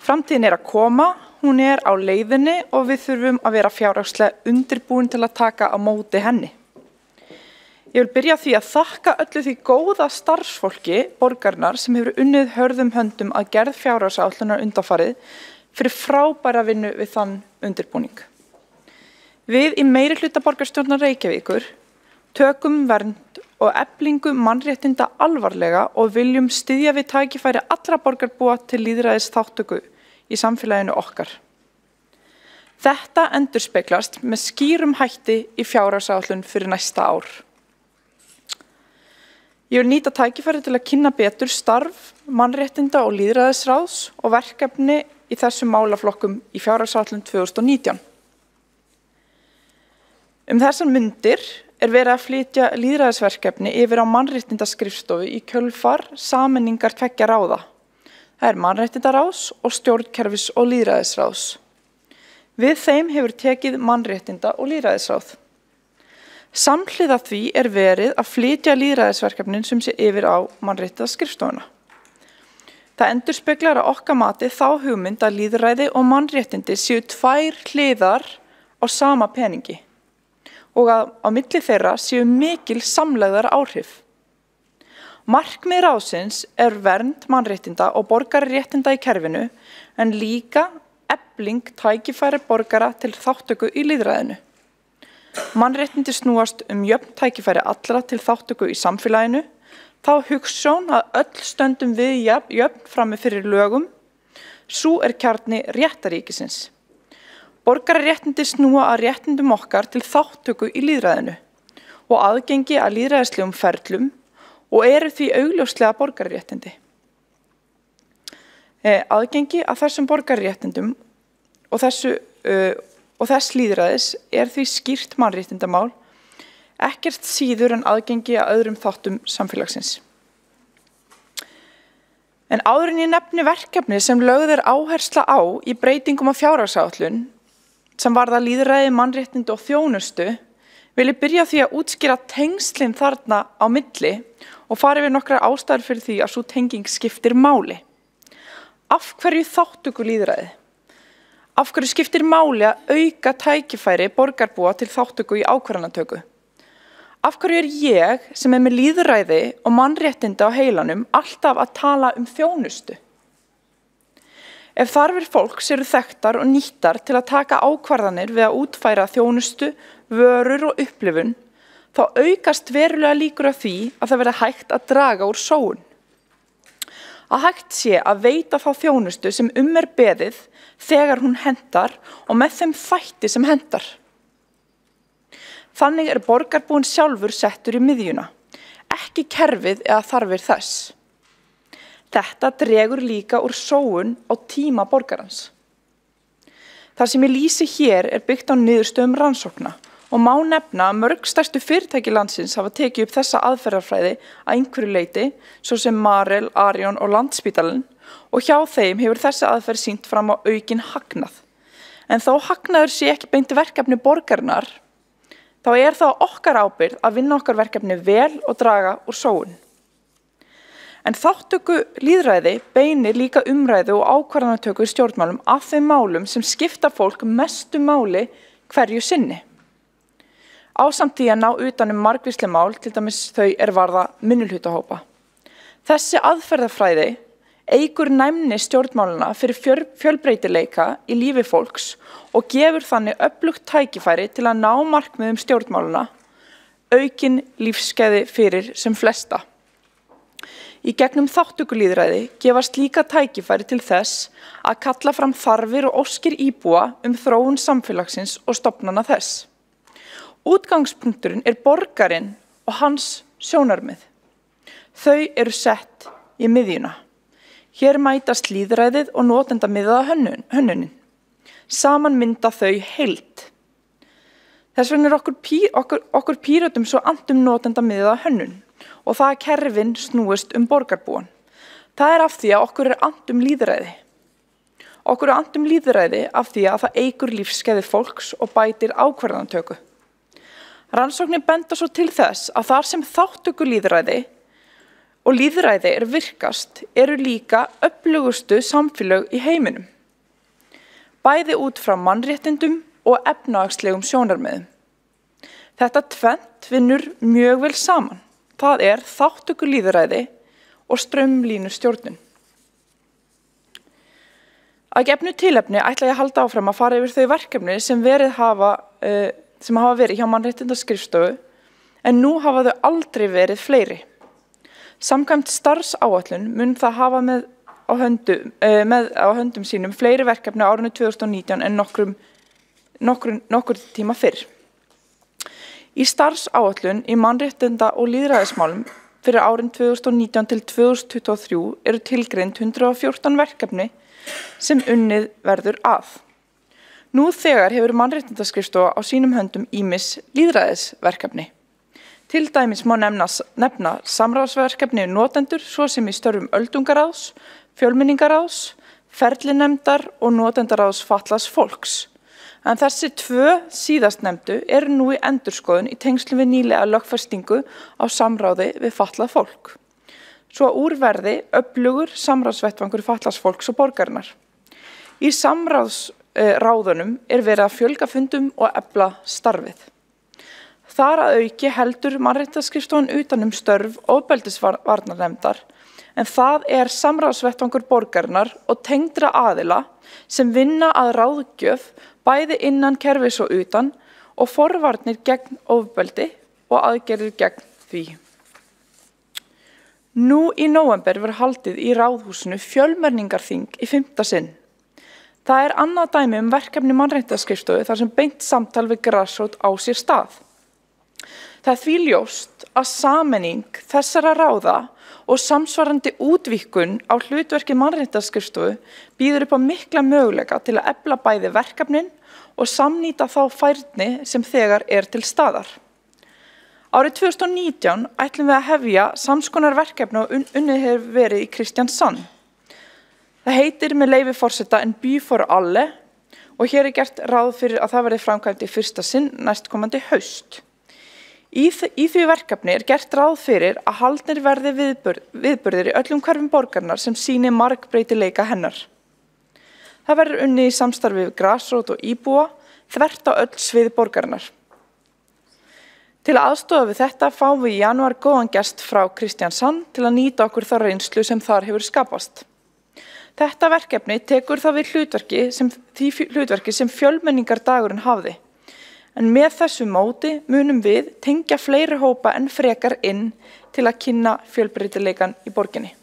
Speaker 1: Framtíðin að koma, hún á leiðinni og við þurfum að vera fjárhagslega undirbúin til að taka á móti henni. Ég vil byrja því að þakka öllu því góða starfsfólki borgarinnar sem hefur unnið hörðum höndum að gerð fjárhagsáætlunar undanfarið fyrir frábæra vinnu við þann undirbúning. Við í meirihluta borgarstjórnar Reykjavíkur tökum vernd og eflingu mannréttinda alvarlega og viljum styðja við tækifæri allra borgarbúa til lýðræðis þátttöku í samfélaginu okkar. Þetta endurspeglast með skýrum hætti í fjárhagsáætlun fyrir næsta ár. Ég vil nýta tækifæri til að kynna betur starf mannréttinda og lýðræðisráðs og verkefni í þessum málaflokkum í fjárhagsáætlun 2019. Þessar mundir verið að flytja lýðræðisverkefni yfir á mannréttindaskrifstofu í kjölfar sameiningar tveggja ráða. Það mannréttindaráðs og stjórnkerfis og lýðræðisráðs. Við þeim hefur tekið mannréttinda og lýðræðisráð. Samhliða því verið að flytja lýðræðisverkefnin sem sé yfir á mannréttindaskrifstofuna. Það endurspeglar að okkar mati þá hugmynd að lýðræði og mannréttindi séu tvær hliðar á sama peningi og að á milli þeirra séu mikil samlegðar áhrif. Markmið ráðsins vernd mannréttinda og borgararéttinda í kerfinu en líka efling tækifæri borgara til þátttöku í lýðræðinu. Mannréttindi snúast jöfn tækifæri allra til þátttöku í samfélaginu, þá hugsjón að öll stöndum við jöfn frammi fyrir lögum, sú kjarni réttaríkisins. Borgararéttindi snúa að réttindum okkar til þátttöku í lýðræðinu og aðgengi að lýðræðislegum ferlum og því augljóslega borgararéttindi. Aðgengi að þessum borgararéttindum og þess lýðræðis því skýrt mannréttindamál, ekkert síður en aðgengi að öðrum þáttum samfélagsins. En áður en ég nefni verkefni sem lögð áhersla á í breytingum á fjárhagsáætlun, sem varða lýðræði, mannréttindi og þjónustu, vil ég byrja því að útskýra tengslin þarna á milli og fara yfir nokkrar ástæður fyrir því að sú tenging skiptir máli. Af hverju þátttöku lýðræði? Af hverju skiptir máli að auka tækifæri borgarbúa til þátttöku í ákvarðanatöku? Af hverju ég sem með lýðræði og mannréttindi á heilanum alltaf að tala þjónustu? Ef þarfir fólks þekktar og nýttar til að taka ákvarðanir við að útfæra þjónustu, vörur og upplifun, þá aukast verulega líkur að því að það verði hægt að draga úr sóun. Að hægt sé að veita þá þjónustu sem beðið þegar hún hentar og með þeim þætti sem hentar. Þannig borgarbúinn sjálfur settur í miðjuna, ekki kerfið eða þarfir þess. Þetta dregur líka úr sóun á tíma borgarans. Það sem ég lýsi hér byggt á niðurstöðum rannsókna og má nefna að mörg stærstu fyrirtæki landsins hafa tekið upp þessa aðferðafræði að einhverju leyti, svo sem Marel, Arion og Landspítalinn, og hjá þeim hefur þessi aðferð sýnt fram á aukinn hagnað. En þó hagnaður sé ekki beint verkefni borgarinnar, þá það okkar ábyrgð að vinna okkar verkefni vel og draga úr sóun. En þátttöku lýðræði beinir líka umræðu og ákvarðanatöku í stjórnmálum að þeim málum sem skipta fólk mestu máli hverju sinni. Ásamt því að ná utan margvísleg mál, til dæmis þau varða minnihlutahópa. Þessi aðferðafræði eykur næmni stjórnmálana fyrir fjölbreytileika í lífi fólks og gefur þannig öflugt tækifæri til að ná markmiðum stjórnmálana, aukin lífsgæði fyrir sem flesta. Í gegnum þátttökulýðræði gefast líka tækifæri til þess að kalla fram þarfir og óskir íbúa þróun samfélagsins og stofnana þess. Útgangspunkturinn borgarinn og hans sjónarmið. Þau sett í miðjuna. Hér mætast lýðræðið og notendamiðaða hönnunin. Saman mynda þau heild. Þess vegna okkur Pírötum svo annt notendamiðaða hönnun og það að kerfin snúist borgarbúan. Það af því að okkur annt lýðræði. Okkur annt lýðræði af því að það eykur lífsgæði fólks og bætir ákvarðanatöku. Rannsóknir benda svo til þess að þar sem þátttöku lýðræði og lýðræði virkast líka öflugustu samfélög í heiminum. Bæði út frá mannréttindum og efnahagslegum sjónarmiðum. Þetta tvennt vinnur mjög vel saman. Það þátttöku lýðræði og straumlínustjórnun. Að gefnu tilefni ætla ég að halda áfram að fara yfir þau verkefni sem hafa verið hjá Mannréttindaskrifstofu, en nú hafa þau aldrei verið fleiri. Samkvæmt starfsáætlun mun það hafa með á höndum sínum fleiri verkefni á árinu 2019 en nokkur tíma fyrr. Í starfsáætlun í mannréttinda- og lýðræðismálum fyrir árin 2019 til 2023 tilgreind 114 verkefni sem unnið verður að. Nú þegar hefur Mannréttindaskrifstofa á sínum höndum ýmis lýðræðisverkefni. Til dæmis má nefna samráðsverkefni notendur, svo sem í störfum öldungaráðs, fjölmenningaráðs, ferlinefndar og notendaráðs fatlaðs fólks. En þessi tvö síðastnefndu nú í endurskoðun í tengslum við nýlega lögfestingu á samráði við fatlað fólk. Svo úr verði öflugur samráðsvettvangur fatlaðs fólks og borgarinnar. Í samráðsráðunum verið að fjölga fundum og efla starfið. Þar að auki heldur Mannréttindaskrifstofan utan störf ofbeldisvarnarnefndar, en það samráðsvettvangur borgarinnar og tengdra aðila sem vinna að ráðgjöf bæði innan kerfis og utan og forvarnir gegn ofbeldi og aðgerðir gegn því. Nú í nóvember var haldið í Ráðhúsinu fjölmenningarþing í 5. sinn. Það annað dæmi verkefni Mannréttindaskrifstofu þar sem beint samtal við grasrót á sér stað. Það því ljóst að sameining þessara ráða og samsvarandi útvíkkun á hlutverki Mannréttindaskrifstofu býður upp á mikla möguleika til að efla bæði verkefnin og samnýta þá færni sem þegar til staðar. Árið 2019 ætlum við að hefja samskonar verkefni og unnið hefur verið í Kristiansand. Það heitir með leyfi forseta En by for alle og hér gert ráð fyrir að það verði framkvæmt í 1. sinn næstkomandi haust. Í því verkefni gert ráð fyrir að haldnir verði viðburðir í öllum hverfum borgarinnar sem sýni margbreytileika hennar. Það verður unnið í samstarfi við grasrót og íbúa þvert á öll svið borgarinnar. Til að aðstoða við þetta fáum við í janúar góðan gest frá Kristiansand til að nýta okkur þá reynslu sem þar hefur skapast. Þetta verkefni tekur það við hlutverki sem fjölmenningardagurinn hafði. En með þessu móti munum við tengja fleiri hópa en frekar inn til að kynna fjölbreytileikann í borginni.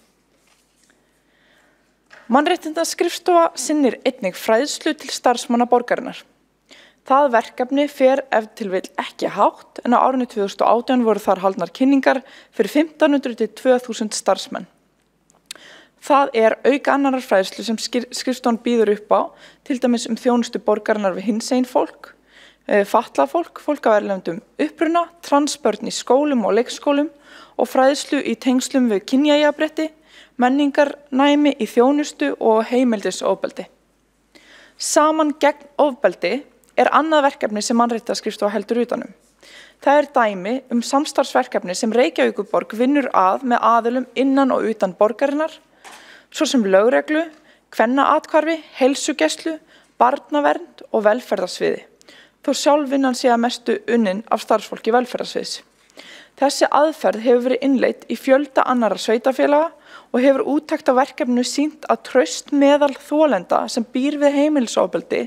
Speaker 1: Mannréttindaskrifstofa sinnir einnig fræðslu til starfsmanna borgarinnar. Það verkefni fer ef til vill ekki hátt en á árinu 2018 voru þar haldnar kynningar fyrir 1500 til 2000 starfsmenn. Það auka annarar fræðslu sem skrifstofan býður upp á, til dæmis þjónustu borgarinnar við hinsegin fólk, fatlað fólk, fólk af erlendum uppruna, transbörn í skólum og leikskólum og fræðslu í tengslum við kynjajafnrétti, menningarnæmi í þjónustu og heimilisofbeldi. Saman gegn ofbeldi annað verkefni sem Mannréttindaskrifstofa heldur utanum. Það dæmi samstarfsverkefni sem Reykjavíkurborg vinnur með aðilum innan og utan borgarinnar, svo sem lögreglu, kvennaathvarfi, heilsugæslu, barnavernd og velferðarsviði. Þó sjálf vinnan sé að mestu unnin af starfsfólki velferðarsviðs. Þessi aðferð hefur verið innleidd í fjölda annarra sveitarfélaga og hefur úttekt á verkefninu sýnt að traust meðal þolenda sem býr við heimilisofbeldi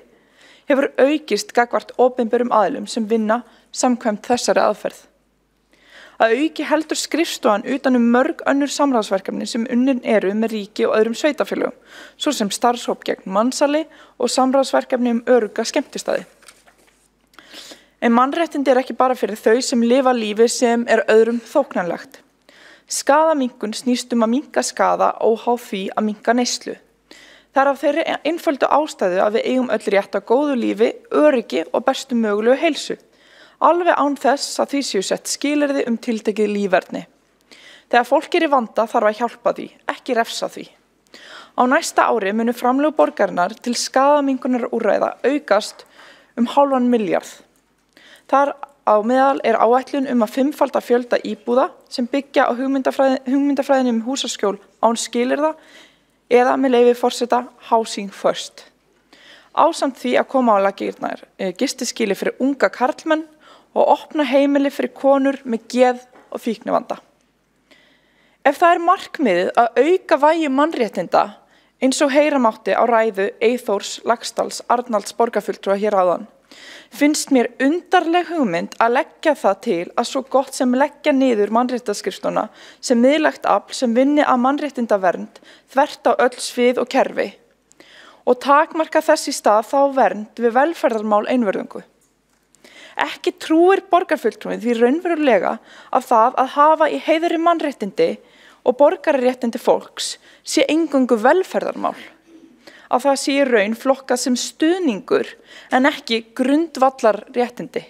Speaker 1: hefur aukist gagnvart opinberum aðilum sem vinna samkvæmt þessari aðferð. Að auki heldur skrifstofan utan mörg önnur samráðsverkefni sem unnin með ríki og öðrum sveitarfélögum, svo sem starfshóp gegn mansali og samráðsverkefni örugga skemmtistaði. En mannréttindi ekki bara fyrir þau sem lifa lífi sem öðrum þóknanlegt. Skaðaminnkun snýst að minnka skaða óháð því að minnka neyslu. Það af þeirri einföldu ástæðu að við eigum öll rétt á góðu lífi, öryggi og bestu mögulegu heilsu. Alveg án þess að því séu sett skilyrði tiltekið líferni. Þegar fólk í vanda þarf að hjálpa því, ekki refsa því. Á næsta ári munu framlög borgarinnar til skaðaminnkunar úrræða aukast 0,5 milljarð. Þar á meðal áætlun að fimmfalda fjölda íbúða sem byggja á hugmyndafræðinni húsaskjól án skilyrða eða með leyfi forseta Housing First. Ásamt því að koma á laggirnar gistiskýli fyrir unga karlmenn og opna heimili fyrir konur með geð- og fíknivanda. Ef það markmiðið að auka vægi mannréttinda eins og heyra mátti á ræðu Eyþórs Laxdals Arnalds borgarfulltrúa hér áðan, finnst mér undarleg hugmynd að leggja það til að svo gott sem leggja niður Mannréttindaskrifstofuna sem miðlægt afl sem vinni að mannréttindavernd þvert á öll svið og kerfi og takmarka þess í stað þá vernd við velferðarmál einvörðungu. Ekki trúir borgarfulltrúinn því raunverulega að það að hafa í heiðri mannréttindi og borgararéttindi fólks sé eingöngu velferðarmál. Að það sé í raun flokkað sem stuðningur en ekki grundvallarréttindi.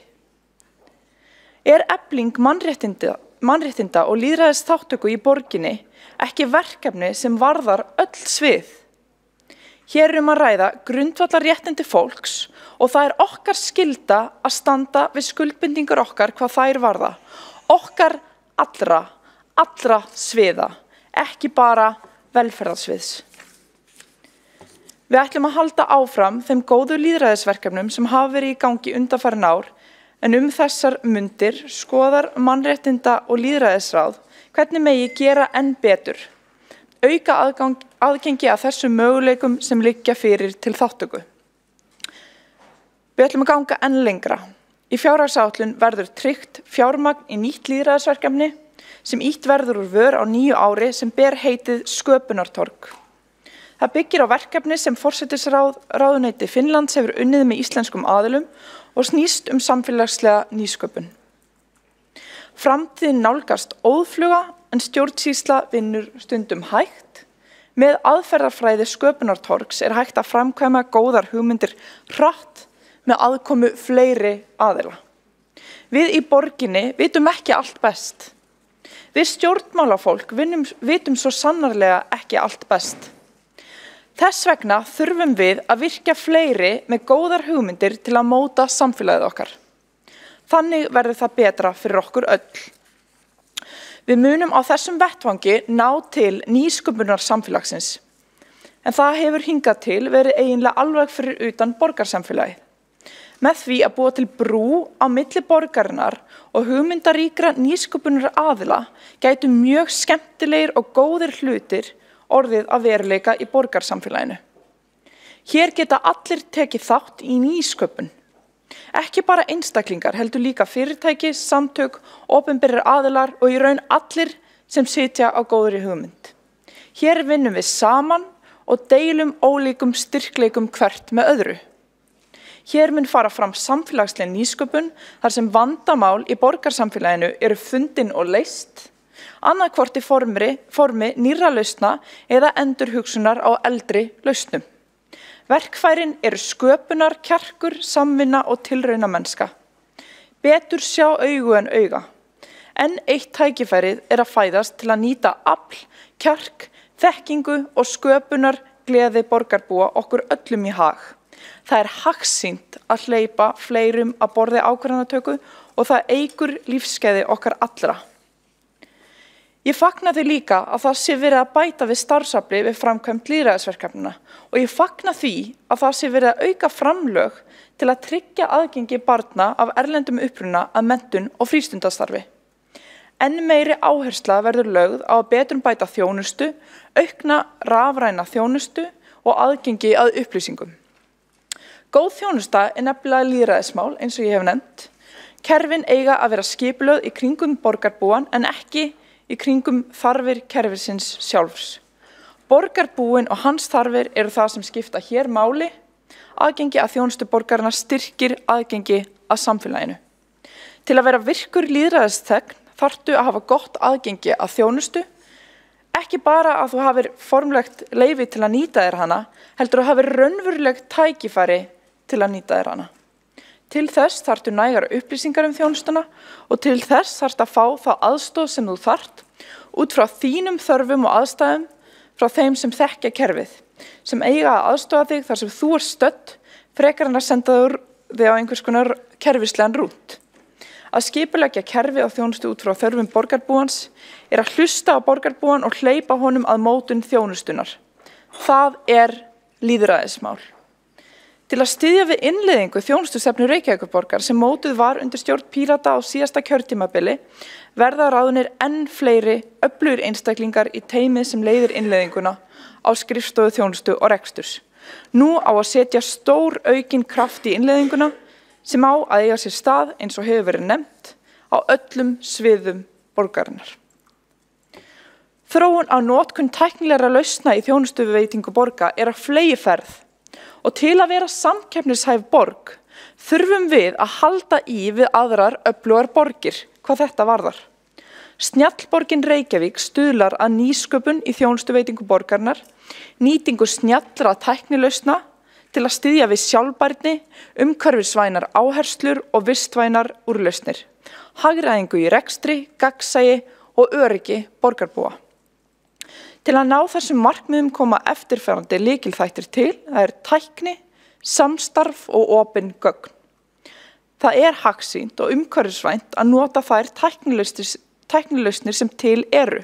Speaker 1: Efling mannréttinda og lýðræðisþátttöku í borginni ekki verkefni sem varðar öll svið? Hér að ræða grundvallarréttindi fólks og það okkar skylda að standa við skuldbindingar okkar hvað þær varða. Okkar allra sviða, ekki bara velferðarsviðs. Við ætlum að halda áfram þeim góðu lýðræðisverkefnum sem hafa verið í gangi undanfarin ár en þessar mundir skoðar Mannréttinda- og lýðræðisráð hvernig megi gera enn betur. Auka aðgengi að þessum möguleikum sem liggja fyrir til þátttöku. Við ætlum að ganga enn lengra. Í fjárhagsáætlun verður tryggt fjármagn í nýtt lýðræðisverkefni sem ýtt verður úr vör á nýju ári sem ber heitið Sköpunartorg. Það byggir á verkefni sem forsætisráðuneyti Finnlands hefur unnið með íslenskum aðilum og snýst samfélagslega nýsköpun. Framtíðin nálgast óðfluga en stjórnsýsla vinnur stundum hægt. Með aðferðafræði Sköpunartorgs hægt að framkvæma góðar hugmyndir hratt með aðkomu fleiri aðila. Við í borginni vitum ekki allt best. Við stjórnmálafólk vitum svo sannarlega ekki allt best. Þess vegna þurfum við að virkja fleiri með góðar hugmyndir til að móta samfélagið okkar. Þannig verður það betra fyrir okkur öll. Við munum á þessum vettvangi ná til nýsköpunar samfélagsins. En það hefur hingað til verið eiginlega alveg fyrir utan borgarsamfélagið. Með því að búa til brú á milli borgarinnar og hugmyndaríkra nýsköpunar aðila gætu mjög skemmtilegir og góðir hlutir orðið að veruleika í borgarsamfélaginu. Hér geta allir tekið þátt í nýsköpun. Ekki bara einstaklingar, heldur líka fyrirtæki, samtök, opinberir aðilar og í raun allir sem sitja á góðri hugmynd. Hér vinnum við saman og deilum ólíkum styrkleikum hvert með öðru. Hér mun fara fram samfélagsleg nýsköpun þar sem vandamál í borgarsamfélaginu eru fundin og leyst, annaðhvort í formi nýrra lausna eða endurhugsunar á eldri lausnum. Verkfærin eru sköpunar, kjarkur, samvinna og tilraunamennska. Betur sjá augu en auga. Enn eitt tækifærið er að fæðast til að nýta afl, kjark, þekkingu og sköpunar gleði borgarbúa okkur öllum í hag. Það er hagsýnt að hleypa fleirum að borði ákvarðanatöku og það eykur lífsgæði okkar allra. Ég fagna því líka að það sé verið að bæta við starfsafli við framkvæmd lýðræðisverkefnina og ég fagna því að það sé verið að auka framlög til að tryggja aðgengi barna af erlendum uppruna að menntun og frístundastarfi. Enn meiri áhersla verður lögð á að betrumbæta þjónustu, aukna rafræna þjónustu og aðgengi að upplýsingum. Góð þjónusta er nefnilega lýðræðismál eins og ég hef nefnt. Kerfin eiga að vera skipulögð í kringum borgarbúan en ekki í kringum þarfir kerfisins sjálfs. Borgarbúin og hans þarfir eru það sem skipta hér máli. Aðgengi að þjónustu borgarna styrkir aðgengi að samfélaginu. Til að vera virkur lýðræðisþegn þarftu að hafa gott aðgengi að þjónustu, ekki bara að þú hafir formlegt leyfi til að nýta þér hana, heldur að hafir raunverulegt tækifæri til að nýta þér hana. Til þess þarftu nægar upplýsingar þjónustuna og til þess þarftu að fá þá aðstoð sem þú þarft út frá þínum þörfum og aðstæðum frá þeim sem þekkja kerfið, sem eiga að aðstoða þig þar sem þú stödd frekar en að senda þig á einhvers konar kerfislegan rút. Að skipuleggja kerfi og þjónustu út frá þörfum borgarbúans er að hlusta á borgarbúan og hleypa honum að mótun þjónustunar. Það er lýðræðismál. Til að styðja við innleiðingu þjónustustefnu Reykjavíkurborgar sem mótuð var undir stjórn Pírata á síðasta kjörtímabili verða ráðnir enn fleiri öflugir einstaklingar í teymið sem leiðir innleiðinguna á skrifstofu þjónustu og reksturs. Nú á að setja stór aukinn kraft í innleiðinguna sem á að eiga sér stað eins og hefur verið nefnt á öllum sviðum borgarinnar. Þróun á notkun tæknilegra lausna í þjónustuveitingu borga er á fleygiferð. Og til að vera samkeppnishæf borg þurfum við að halda í við aðrar öflugar borgir hvað þetta varðar. Snjallborgin Reykjavík stuðlar að nýsköpun í þjónustuveitingu borgarinnar, nýtingu snjallra tæknilausna til að styðja við sjálfbærni, umhverfisvænar áherslur og vistvænar úrlausnir, hagræðingu í rekstri, gagnsæi og öryggi borgarbúa. Til að ná þessum markmiðum koma eftirfarandi lykilþættir til, það er tækni, samstarf og opin gögn. Það er hagsýnt og umhverfisvænt að nota þær tæknilausnir sem til eru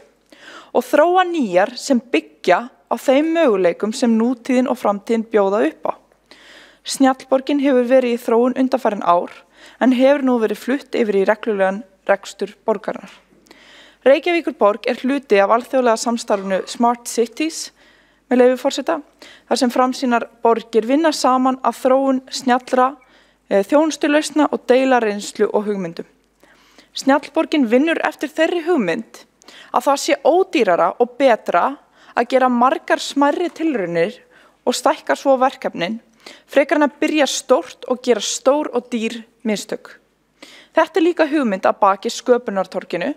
Speaker 1: og þróa nýjar sem byggja á þeim möguleikum sem nútíðin og framtíðin bjóða upp á. Snjallborgin hefur verið í þróun undanfarin ár en hefur nú verið flutt yfir í reglulegan rekstur borgarinnar. Reykjavíkurborg er hluti af alþjóðlega samstarfinu Smart Cities, með leyfi forseta, þar sem framsýnar borgir vinna saman að þróun snjallra þjónustulausna og deila reynslu og hugmyndum. Snjallborgin vinnur eftir þeirri hugmynd að það sé ódýrara og betra að gera margar smærri tilraunir og stækka svo verkefnin, frekar en að byrja stórt og gera stór og dýr mistök. Þetta er líka hugmynd að baki sköpunartorginu,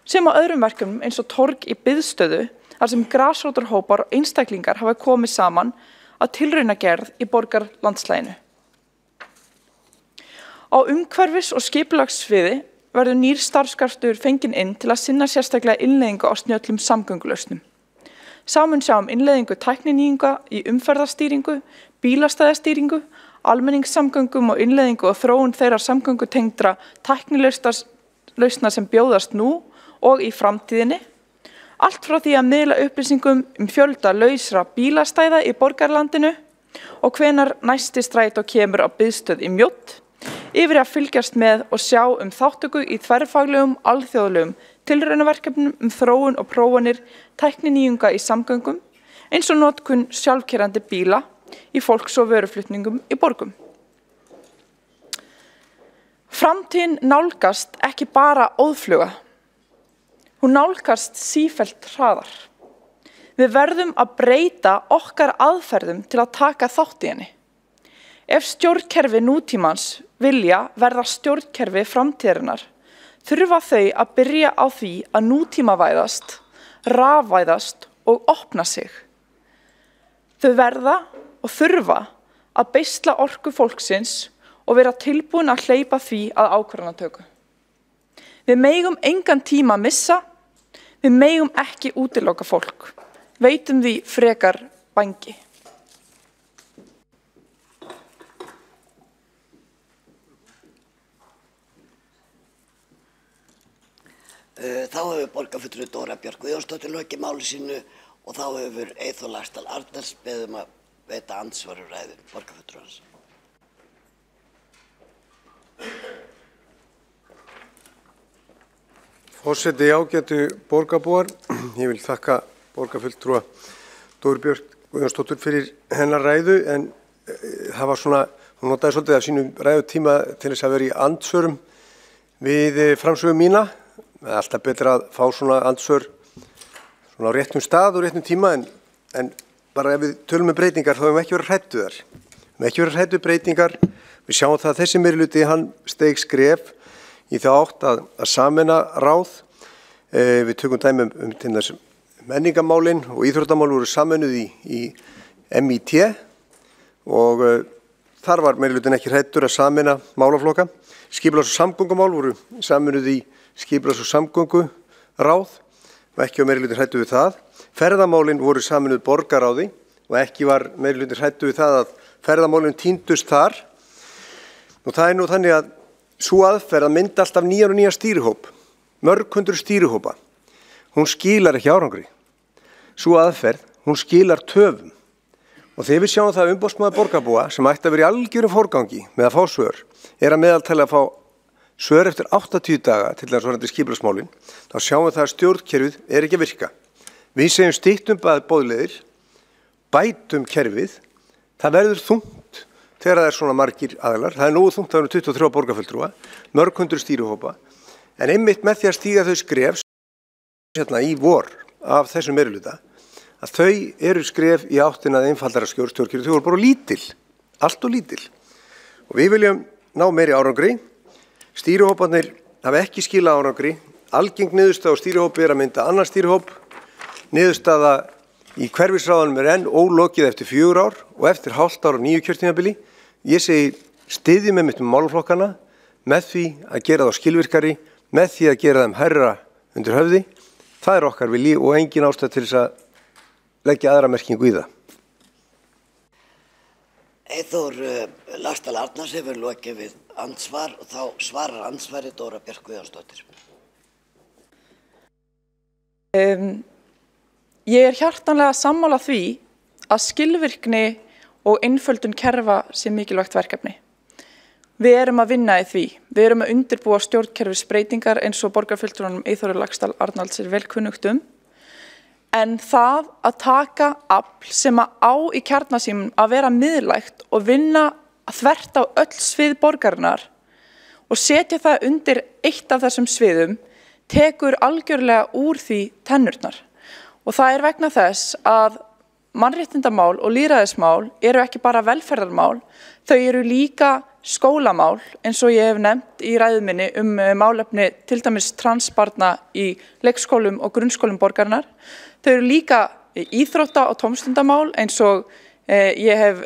Speaker 1: sem á öðrum verkefnum eins og torg í biðstöðu þar sem grasrótarhópar og einstaklingar hafa komið saman að tilraunagerð í borgarlandslæginu. Á umhverfis- og skipulagssviði verður nýr starfskraftur fenginn inn til að sinna sérstaklega innleiðingu á snjöllum samgöngulausnum. Sá mun sjá innleiðingu tækninýjunga í umferðarstýringu, bílastæðastýringu, almenningssamgöngum og innleiðingu og þróun þeirra samgöngutengdra tæknilausna sem bjóðast nú og í framtíðinni, allt frá því að miðla upplýsingum fjölda lausra bílastæða í borgarlandinu og hvenar næsti strætó kemur á biðstöð í Mjódd, yfir að fylgjast með og sjá þátttöku í þverfaglegum, alþjóðlegum tilraunaverkefnum þróun og prófanir tækninýjunga í samgöngum, eins og notkun sjálfkeyrandi bíla í fólks- og vöruflutningum í borgum. Framtíðin nálgast ekki bara óðfluga. Hún nálgast sífellt hraðar. Við verðum að breyta okkar aðferðum til að taka þátt í henni. Ef stjórnkerfi nútímans vilja verða stjórnkerfi framtíðarinnar, þurfa þau að byrja á því að nútímavæðast, rafvæðast og opna sig. Þau verða og þurfa að beisla orku fólksins og vera tilbúin að hleypa því að ákvarðanatöku. Við megum engan tíma missa, við megum ekki útiloka fólk. Veitum því frekar vængi.
Speaker 3: Þá hefur borgarfulltrúi Dóra Björk Guðjónsdóttir lokið máli sínu og þá hefur Eyþór Laxdal Arnalds beðið að veita andsvar úr ræðu borgarfulltrúans.
Speaker 4: Forseti, ágætu borgarbúar, ég vil þakka borgarfulltrúa Dóru Björk Guðjónsdóttur fyrir hennar ræðu en það var svona, hún notaði svolítið af sínum ræðutíma til þess að vera í andsvörum við framsögu mína. Það er alltaf betra að fá svona andsvör svona á réttum stað og réttum tíma en bara ef við tölum breytingar þá hefum við ekki verið hræddu þar. Við hefum ekki verið hræddu breytingar. Við sjáum það að þessi meirihluti hann steig skref í þá átt að sameina ráð. Við tökum dæmi til þess menningamálin og íþróttamál voru sameinuð í MIT og þar var meirihlutin ekki hræddur að sameina málaflokka. Skipulags- og samgöngumál voru sameinuð í skipulags- og samgönguráð og ekki var meirihlutin hræddur við það. Ferðamálin voru sameinuð borgarráði og ekki var meirihlutin hræddur við það að ferðamálin týndust þar. Og það er nú þannig að sú aðferð að mynda alltaf nýjan og nýjan stýrihóp, mörg hundruð stýrihópa, hún skilar ekki árangri. Sú aðferð, hún skilar töfum. Og þegar við sjáum það að umboðsmaður borgarbúa sem ætti að vera í algjörum forgangi með að fá svör, að meðaltali að fá svör eftir 80 daga til þess varðandi skipulagsmálin, þá sjáum við það að stjórnkerfið ekki að virka. Við segjum styttum boðleiðir, bætum kerfið, það verður þungt þegar það er svona margir aðilar. Það er nógu þungt að vera 23 borgarfulltrúa, mörg hundruð stýrihópa, en einmitt með því að stíga þau skref í vor af þessum meirihluta, að þau eru skref í áttina að einfaldara stjórnkerfið, þau voru bara lítil, allt og lítil. Og við viljum ná meiri árangri. Stýrihóparnir hafa ekki skilað árangri. Algeng niðurstaða á stýrihópi er að mynda annan stýrihóp. Niðurstaða í hverfisráðanum er enn ólokið eftir 4 ár og eftir hálft ár á 9 kjörtímabili. Ég segi styðjum einmitt málaflokkana með því að gera þá skilvirkari, með því að gera þeim hærra undir höfði. Það er okkar vilji og engin ástæða til þess að leggja aðra merkingu í það.
Speaker 3: Eyþór Laxdal Arnalds hefur lokið við andsvar og þá svarar andsvari Dóra Björk Guðjónsdóttir.
Speaker 1: Ég er hjartanlega sammála því að skilvirkni og einföldun kerfa sé mikilvægt verkefni. Við erum að vinna í því. Við erum að undirbúa stjórnkerfisbreytingar eins og borgarfulltrúanum Eyþóri Laxdal Arnalds er vel kunnugt um. En það að taka afl sem að á í kjarnasímum að vera miðlægt og vinna þvert á öll svið borgarinnar og setja það undir eitt af þessum sviðum tekur algjörlega úr því tennurnar. Og það er vegna þess að mannréttindamál og lýðræðismál eru ekki bara velferðarmál, þau eru líka skólamál eins og ég hef nefnt í ræðu minni málefni til dæmis transbarna í leikskólum og grunnskólum borgarinnar. Þau eru líka íþrótta- og tómstundamál eins og ég hef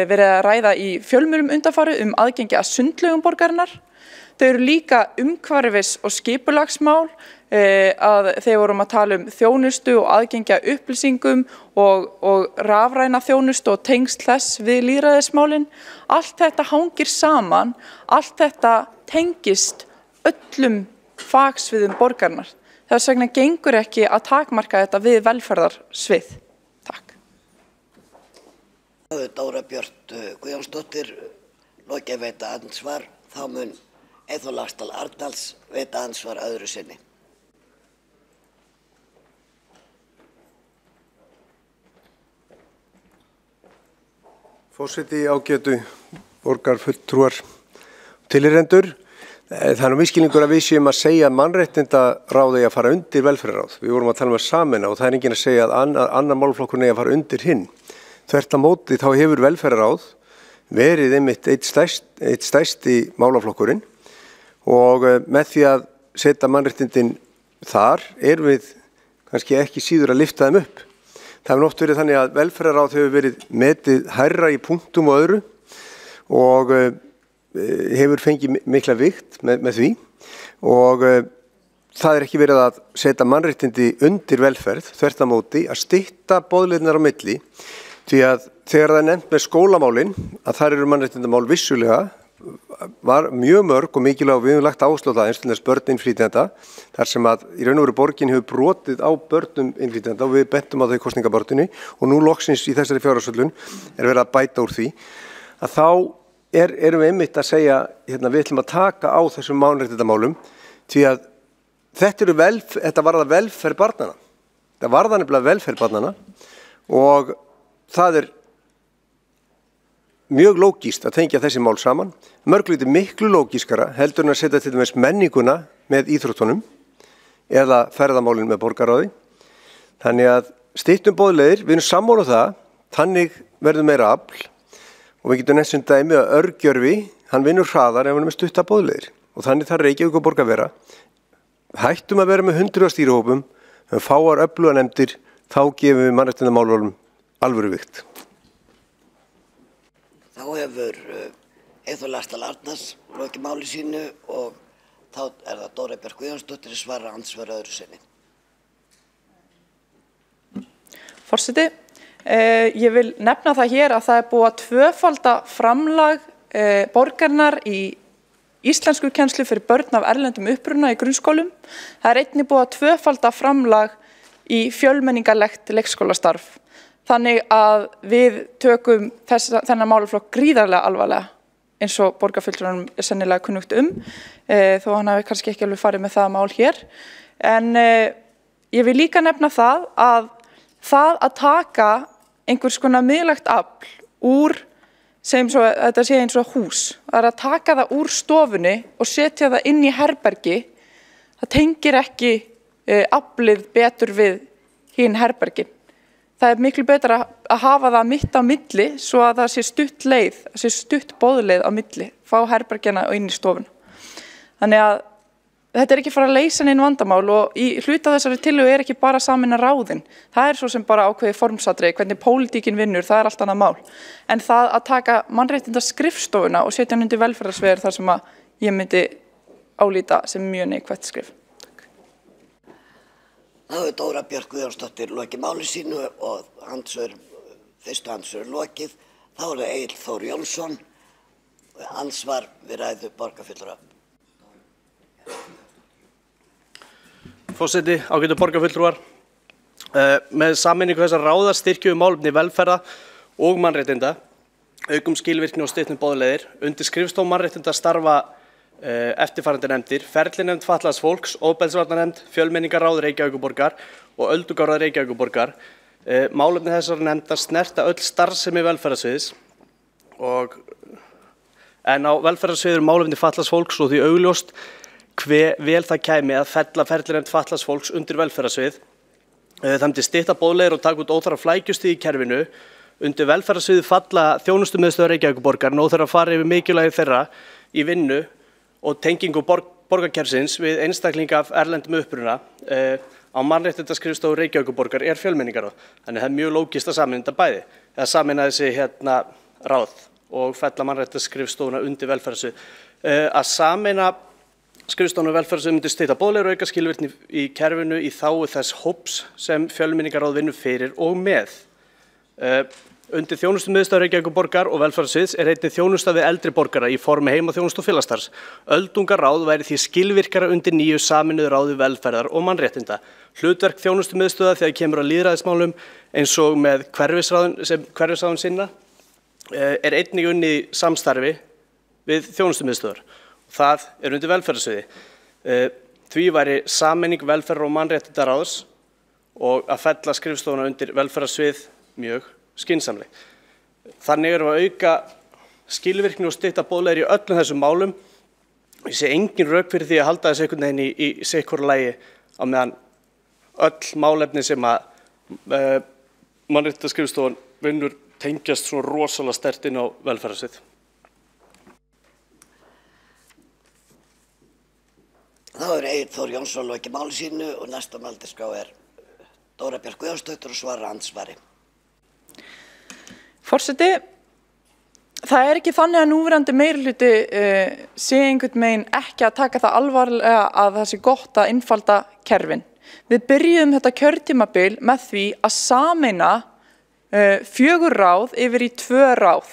Speaker 1: verið að ræða í fjölmiðlum undanfari aðgengi að sundlaugum borgarinnar. Þau eru líka umhverfis- og skipulagsmál að þegar vorum að tala þjónustu og aðgengi að upplýsingum og rafræna þjónustu og tengsl þess við lýðræðismálin. Allt þetta hangir saman, allt þetta tengist öllum fagsviðum borgarinnar. Þess vegna gengur ekki að takmarka þetta við velferðarsvið. Takk.
Speaker 3: Dóra Björk Guðjónsdóttir lokið veita andsvar, þá mun Eyþór Laxdal Arnalds veita andsvar öðru sinni.
Speaker 4: Forseti, ágætu borgarfulltrúar tilheyrendur. Það er nú misskilningur að við séum að segja að mannréttindaráð eigi að fara undir velferðarráð. Við vorum að tala um að sameina og það er enginn að segja að annar málflokkur eigi að fara undir hinn. Þvert á móti þá hefur velferðarráð verið einmitt eitt stærsti málaflokkurinn og með því að setja mannréttindin þar við kannski ekki síður að lyfta þeim upp. Það hefur oft verið þannig að velferðarráð hefur verið metið hærra í punktum og öðru og hefur fengið mikla vigt með því og það ekki verið að setja mannréttindi undir velferð, þvert á móti að stytta boðleiðirnar á milli því að þegar það er nefnt með skólamálin að þar eru mannréttindamál vissulega var mjög mörg og mikilvæg og við höfum lagt áherslu á það eins og þess börn innflytjenda þar sem að í raun og veru borgin hefur brotið á börnum innflytjenda og við bentum á þau í kosningabaráttunni og nú loksins í þessari fjárhagsáætlun verið að bæta úr því að þá erum við einmitt að segja við ætlum að taka á þessum mannréttindamálum því að þetta varðar velferð barnanna. Það varðar nefnilega velferð barnanna og það mjög lógískt að tengja þessi mál saman, mörgluti miklu lógískara heldur en að setja til dæmis menninguna með íþróttunum eða ferðamálin með borgarráði. Þannig að styttum boðleiðir, við erum sammála það, þannig verður meira afl og við getum næstum dæmi að Örgjörvi, hann vinnur hraðar ef hann með stutta boðleiðir og þannig þarf Reykjavík og borg að vera. Hættum að vera með 100 stýrihópum, fáar öfluganemndir, þá gefum við mannréttindamálum alvöru vigt.
Speaker 3: Þá hefur Eyþór Laxdal Arnars lokið máli sínu og þá það Dóra Björk Guðjónsdóttir svara andsvara öðru sinni.
Speaker 1: Forseti, ég vil nefna það hér að það búið að tvöfalda framlag borgarinnar í íslenskukennslu fyrir börn af erlendum uppruna í grunnskólum. Það einnig búið að tvöfalda framlag í fjölmenningarlegt leikskólastarf. Þannig að við tökum þennan málaflokk gríðarlega alvarlega eins og borgarfulltrúanum sennilega kunnugt þó hann hafi kannski ekki alveg farið með það mál hér. En ég vil líka nefna það að taka einhvers konar miðlægt afl úr, segjum svo þetta sé eins og hús, að taka það úr stofunni og setja það inn í herbergi, það tengir ekki aflið betur við hinn herbergin. Það miklu betra að hafa það mitt á milli svo að það sé stutt leið, það sé stutt boðleið á milli, fá herbergjana og inn í stofuna. Þannig að þetta ekki fara að leysa neinn vandamál og í hluta þessari tillögu ekki bara sameina ráðin. Það svo sem bara ákveðið formsatriði, hvernig pólitíkin vinnur, það allt annað mál. En það að taka mannréttindaskrifstofuna og setja hann undir velferðarsviðir þar sem að ég myndi álíta sem mjög neikvætt skrif.
Speaker 3: Þá hefur Dóra Björk Guðjónsdóttir lokið máli sínu og fyrstu andsvör lokið. Þá það Egill Þór Jónsson, andsvar við ræðu borgarfulltrúa.
Speaker 12: Forseti, ágætu borgarfulltrúar. Með sameiningu þessar ráða styrkjum við málefni velferða og mannréttinda, aukum skilvirkni og styttum boðleiðir, undir skrifstofu mannréttinda starfa eftirfarandi nefndir, ferlinefnd fatlaðs fólks, ofbeldisvarnarnefnd, fjölmenningarráð Reykjavíkurborgar og öldungaráð Reykjavíkurborgar. Málefni þessar nefndar snerta öll starfsemi velferðarsviðs en á velferðarsviður málefni fatlaðs fólks og því augljóst hve vel það kæmi að fella ferlinefnd fatlaðs fólks undir velferðarsvið. Það myndi stytta boðleiðir og taka út óþarfa flækjustig í kerfinu. Undir velferðarsviði falla þjónustumiðstöðvar Reykjavíkurborgar og óþarfa að fara yfir mikilvægi þeirra í vinnu og tengingu borgarkerfisins við einstaklinga af erlendum uppruna á mannréttindaskrifstofu Reykjavíkurborgar fjölmenningarráð. Þannig það mjög lógist að sameina þetta bæði. Það sameina þessi ráð og fella mannréttindaskrifstofuna undir velferðarsvið. Að sameina skrifstofuna velferðarsvið myndi stytta boðleiðir og auka skilvirkni í kerfinu í þágu þess hóps sem fjölmenningarráð vinnur fyrir og með. Undir þjónustumiðstöð Reykjavíkurborgar og velferðarsviðs einnig þjónusta við eldri borgara í formi heimaþjónustu og félagsstarfs. Öldungaráð væri því skilvirkara undir nýju sameinuðu ráði velferðar og mannréttinda. Hlutverk þjónustumiðstöða þegar kemur að lýðræðismálum eins og með hverfisráðun sinna einnig unnið í samstarfi við þjónustumiðstöðar. Það undir velferðarsviði. Því væri sameining velferðar og mannréttindaráðs og að fella skrifstofuna undir velferðarsvið mjög skynsamleg. Þannig erum við að auka skilvirkni og stytta boðleiðir í öllum þessum málum. Ég sé engin rök fyrir því að halda þessu einhvern veginn í sitthvoru lagi á meðan öll málefni sem að mannréttindaskrifstofan vinnur tengjast svo rosalega sterkt inn á velferðarsvið.
Speaker 3: Þá Egill Þór Jónsson lokið máli sínu og næsta mælendaskrá Dóra Björk Guðjónsdóttir og svara andsvari.
Speaker 1: Forseti, það ekki þannig að núverandi meirihluti sé einhvern veginn ekki að taka það alvarlega að það sé gott að einfalda kerfin. Við byrjuðum þetta kjörtímabil með því að sameina 4 ráð yfir í 2 ráð.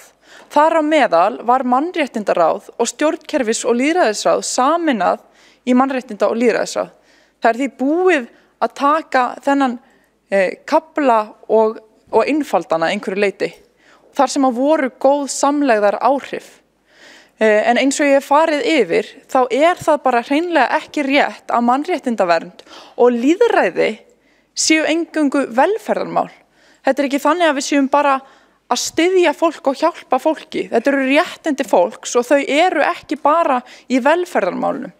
Speaker 1: Þar á meðal var mannréttindaráð og stjórnkerfis- og lýðræðisráð sameinað í mannréttinda- og lýðræðisráð. Það því búið að taka þennan kafla og einfaldana einhverju leyti. Þar sem að voru góð samlegðar áhrif. En eins og ég hef farið yfir, þá það bara hreinlega ekki rétt að mannréttindavernd og lýðræði séu eingöngu velferðarmál. Þetta ekki þannig að við séum bara að styðja fólk og hjálpa fólki. Þetta eru réttindi fólks og þau eru ekki bara í velferðarmálunum.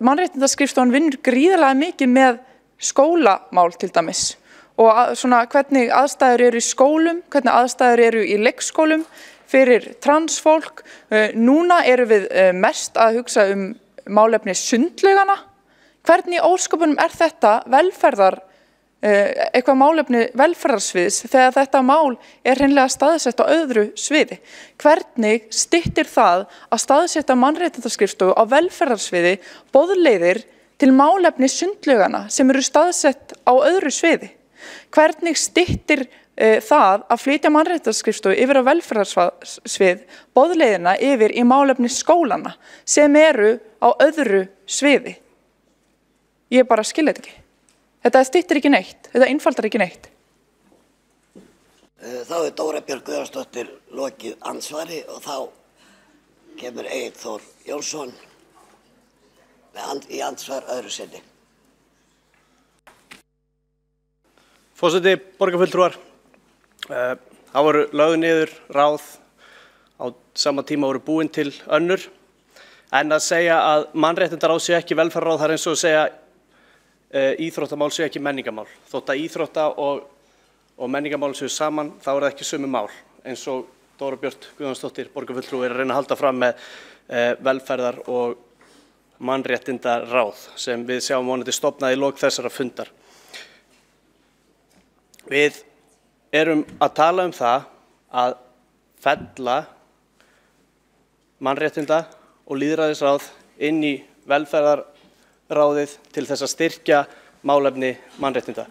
Speaker 1: Mannréttindaskrifstofan vinnur gríðarlega mikið með skólamál til dæmis og svona hvernig aðstæður eru í skólum, hvernig aðstæður eru í leikskólum fyrir transfólk. Núna erum við mest að hugsa málefni sundlaugana. Hvernig í ósköpunum þetta eitthvað málefni velferðarsviðs þegar þetta mál hreinlega staðsett á öðru sviði? Hvernig styttir það að staðsetta mannréttindaskrifstofu á velferðarsviði boðleiðir til málefni sundlaugana sem eru staðsett á öðru sviði? Hvernig styttir það að flytja mannréttindaskrifstofu yfir á velferðarsvið boðleiðina yfir í málefni skólana sem eru á öðru sviði? Ég bara skil þetta ekki. Þetta styttir ekki neitt, þetta einfaldar ekki neitt.
Speaker 3: Þá Dóra Björk Guðjónsdóttir lokið andsvari og þá kemur Egill Þór Jónsson í andsvar öðru sinni.
Speaker 12: Forseti, borgarfulltrúar, það voru lögð niður ráð, á sama tíma voru búin til önnur, en að segja að mannréttindaráð sé ekki velferðarráð, það eins og að segja íþróttamál sé ekki menningamál. Þótt að íþrótta og menningamál séu saman, þá það ekki sömu mál, eins og Dóra Björk Guðjónsdóttir, borgarfulltrúi, að reyna að halda fram með velferðar- og mannréttindaráð sem við sjáum vonandi stofnað í lok þessara fundar. Við erum að tala það að fella mannréttinda- og lýðræðisráð inn í velferðarráðið til þess að styrkja málefni mannréttinda.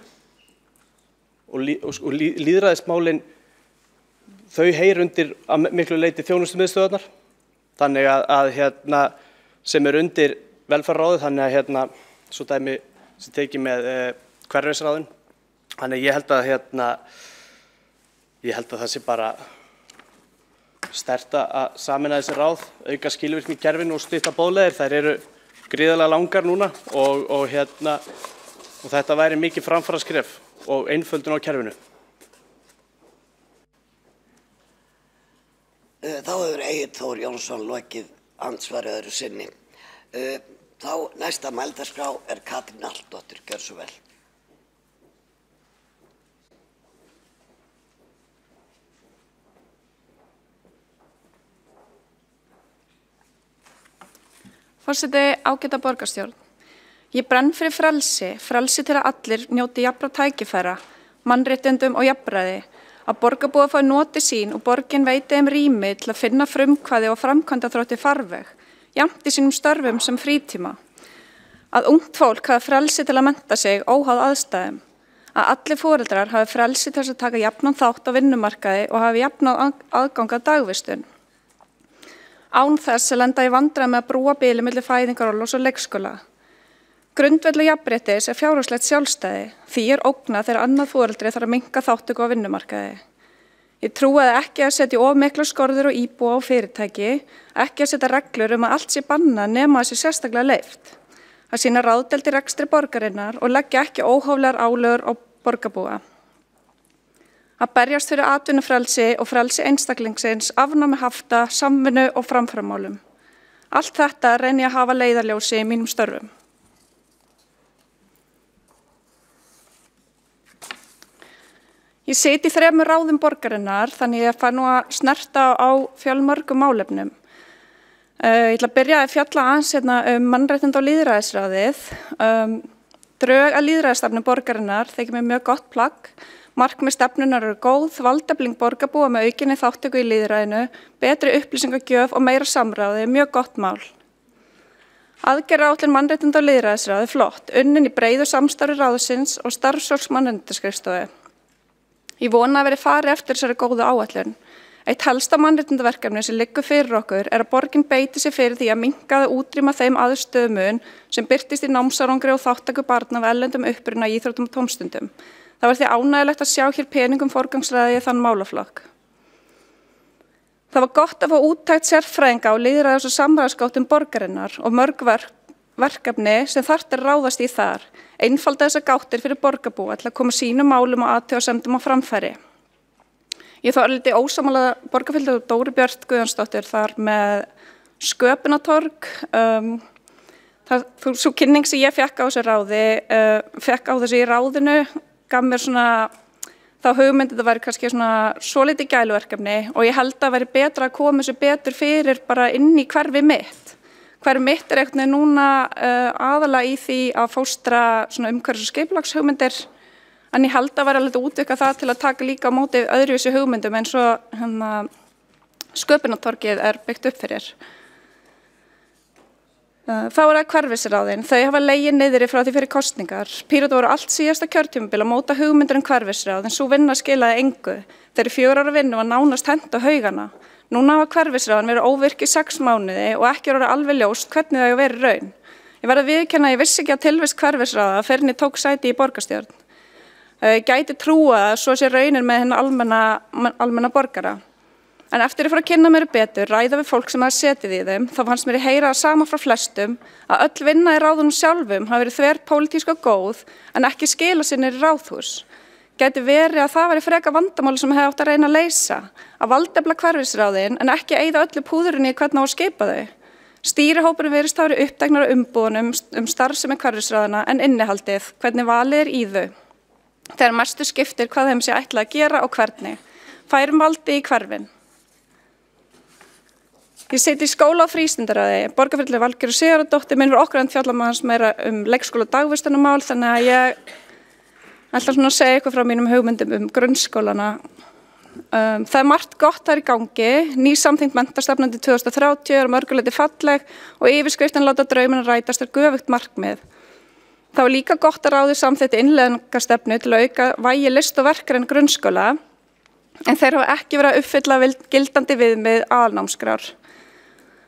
Speaker 12: Og lýðræðismálin, þau heyra undir að miklu leyti þjónustumiðstöðvarnar, þannig að sem undir velferðarráðið, þannig að svo dæmi sem tekið með hverfisráðin. Þannig ég held að það sé bara sterkt að sameina þessi ráð, auka skilvirkni í kerfinu og stytta boðleiðir. Þær eru gríðarlega langar núna og þetta væri mikið framfaraskref og einföldun á kerfinu.
Speaker 3: Þá Egill Þór Jónsson lokið andsvari öðru sinni. Þá næsta mælendaskrá Katrín Alldóttir, gjörðu svo vel.
Speaker 13: Forseti, ágæta borgarstjórn. Ég brenn fyrir frelsi til að allir njóti jafnra tækifæra, mannréttindum og jafnræði, að borgarbúar fái notið sín og borgin veiti þeim rými til að finna frumkvæði og framkvæmdaþrótti farveg, jafnt í sínum störfum sem frítíma. Að ungt fólk hafi frelsi til að mennta sig óháð aðstæðum, að allir foreldrar hafi frelsi til að taka jafnan þátt á vinnumarkaði og hafi jafnan aðgang að dagvistun. Án þess að lenda í vandræðum með að brúa bili milli fæðingarorlofs og leikskóla. Grundvöllur jafnréttis fjárhagslegt sjálfstæði, því ógnað þegar annað foreldri þarf að minnka þátttöku á vinnumarkaði. Ég trúi ekki að setja of miklar skorður og íbúa á fyrirtæki, ekki að setja reglur að allt sé bannað nema að sé sérstaklega leyft. Að sýna ráðdeild í rekstri borgarinnar og leggja ekki óhóflegar álögur á borgarbúa. Að berjast fyrir atvinnufrelsi og frelsi einstaklingsins, afnámi hafta, samvinnu og framfaramálum. Allt þetta reyni ég að hafa leiðarljósi í mínum störfum. Ég sit í 3 ráðum borgarinnar, þannig ég fær nú að snerta á fjölmörgum málefnum. Ég ætla að byrja að fjalla aðeins hérna mannréttinda- og lýðræðisráðið. Drög að lýðræðisstefnu borgarinnar þykir mér mjög gott plagg. Markmið stefnunar eru góð, valdefling borgarbúa með aukinni þátttöku í lýðræðinu, betri upplýsingagjöf og meira samráði, mjög gott mál. Aðgerðaáætlun mannréttinda- og lýðræðisráði flott, unnin í breiðu samstarfi ráðsins og starfsfólks mannréttindaskrifstofu. Ég vona að verið farið eftir þessari góðu áætlun. Eitt helsta mannréttindaverkefni sem liggur fyrir okkur er að borgin beiti sig fyrir því að minnka eða útrýma þeim aðstöðumun sem birtist í námsárangri og þátttöku barna af erlendum uppruna í íþróttum og tómstundum. Það var því ánægjulegt að sjá hér peningum forgangsraðið í þann málaflokk. Það var gott að fá úttekt sérfræðinga á lýðræðis- og samræðisgáttum borgarinnar og mörg verkefni sem þarft er ráðast í þar. Einfalda þessar gáttir fyrir borgarbúa til að koma sínum málum og athugasemdum á framfæri. Ég þó örlítið ósammála borgarfulltrúa Dóru Björt Guðjónsdóttir þar með sköpunartorg. Sú kynning sem ég fékk á þessu í ráðinu gaf mér svona þá hugmynd að það væri kannski svona svolítið gæluverkefni og ég held að væri betra að koma þessu betur fyrir bara inn í hverfi mitt. Hverfi mitt er eitthvað núna aðalega í því að fóstra svona umhverfis- og skipulagshugmyndir. En ég held að vera alveg útvika það til að taka líka á móti öðruvísi hugmyndum eins og sköpunartorgið er byggt upp fyrir. Þá er það hverfisráðin. Þau hafa legið niðri frá því fyrir kosningar. Píratar voru allt síðasta kjörtímabil að móta hugmyndir hverfisráð en svo vinna skilaði engu. Þeirri 4 ára vinnu var nánast hent á haugana. Núna hafa hverfisráðin verið óvirk í 6 mánuði og ekki orðið alveg ljóst hvernig það hefur verið raun. Ég verð að viðurkenna að ég vissi ekki að tilvist hverfisráða fyrr en ég tók sæti í borgarstjórn. Gæti trúa að svo sé raunin með hennar almenna borgara. En eftir að fara að kynna mér betur, ræða við fólk sem hafa setið í þeim, þá fannst mér heyra sama frá flestum að öll vinna í ráðunum sjálfum hafi verið þverpólitísk og góð en ekki skila sér niður í ráðhús. Gæti verið að það væri freka vandamáli sem hefði átt að reyna að leysa, að valdefla hverfisráðin en ekki eyða öllu púðurinni í hvernig á að skipa þau. Stýrihópurinn virðist hafa verið uppteknar á umbúðunum starfsemi hverfisráðina en innihaldið, hvernig valið er í þau. Þegar mestu skiptir hvað þeim sé ætlað að gera og hvernig. Færum valdi í hverfin. Ég siti í skóla og frístundaráði. Borgarfulltrúi Valgerður Sigurðardóttir minn var okkar en fjallamanns meira leikskóla og dagvistunarmál, þannig að ég ætla svona að segja eitthvað frá mínum hugmyndum grunnskólana. Það er margt gott þar í gangi. Ný samþykkt menntastefnandi 2030 er mörguleiti falleg og yfirskriftin láta draumina rætast er göfugt markmið. Það var líka gott að ráðið samþykkti innleiðingarstefnu til að auka vægi list- og verkræn grunnskóla, en þeir hafa ekki verið að uppfylla gildandi viðmið aðalnámskrár.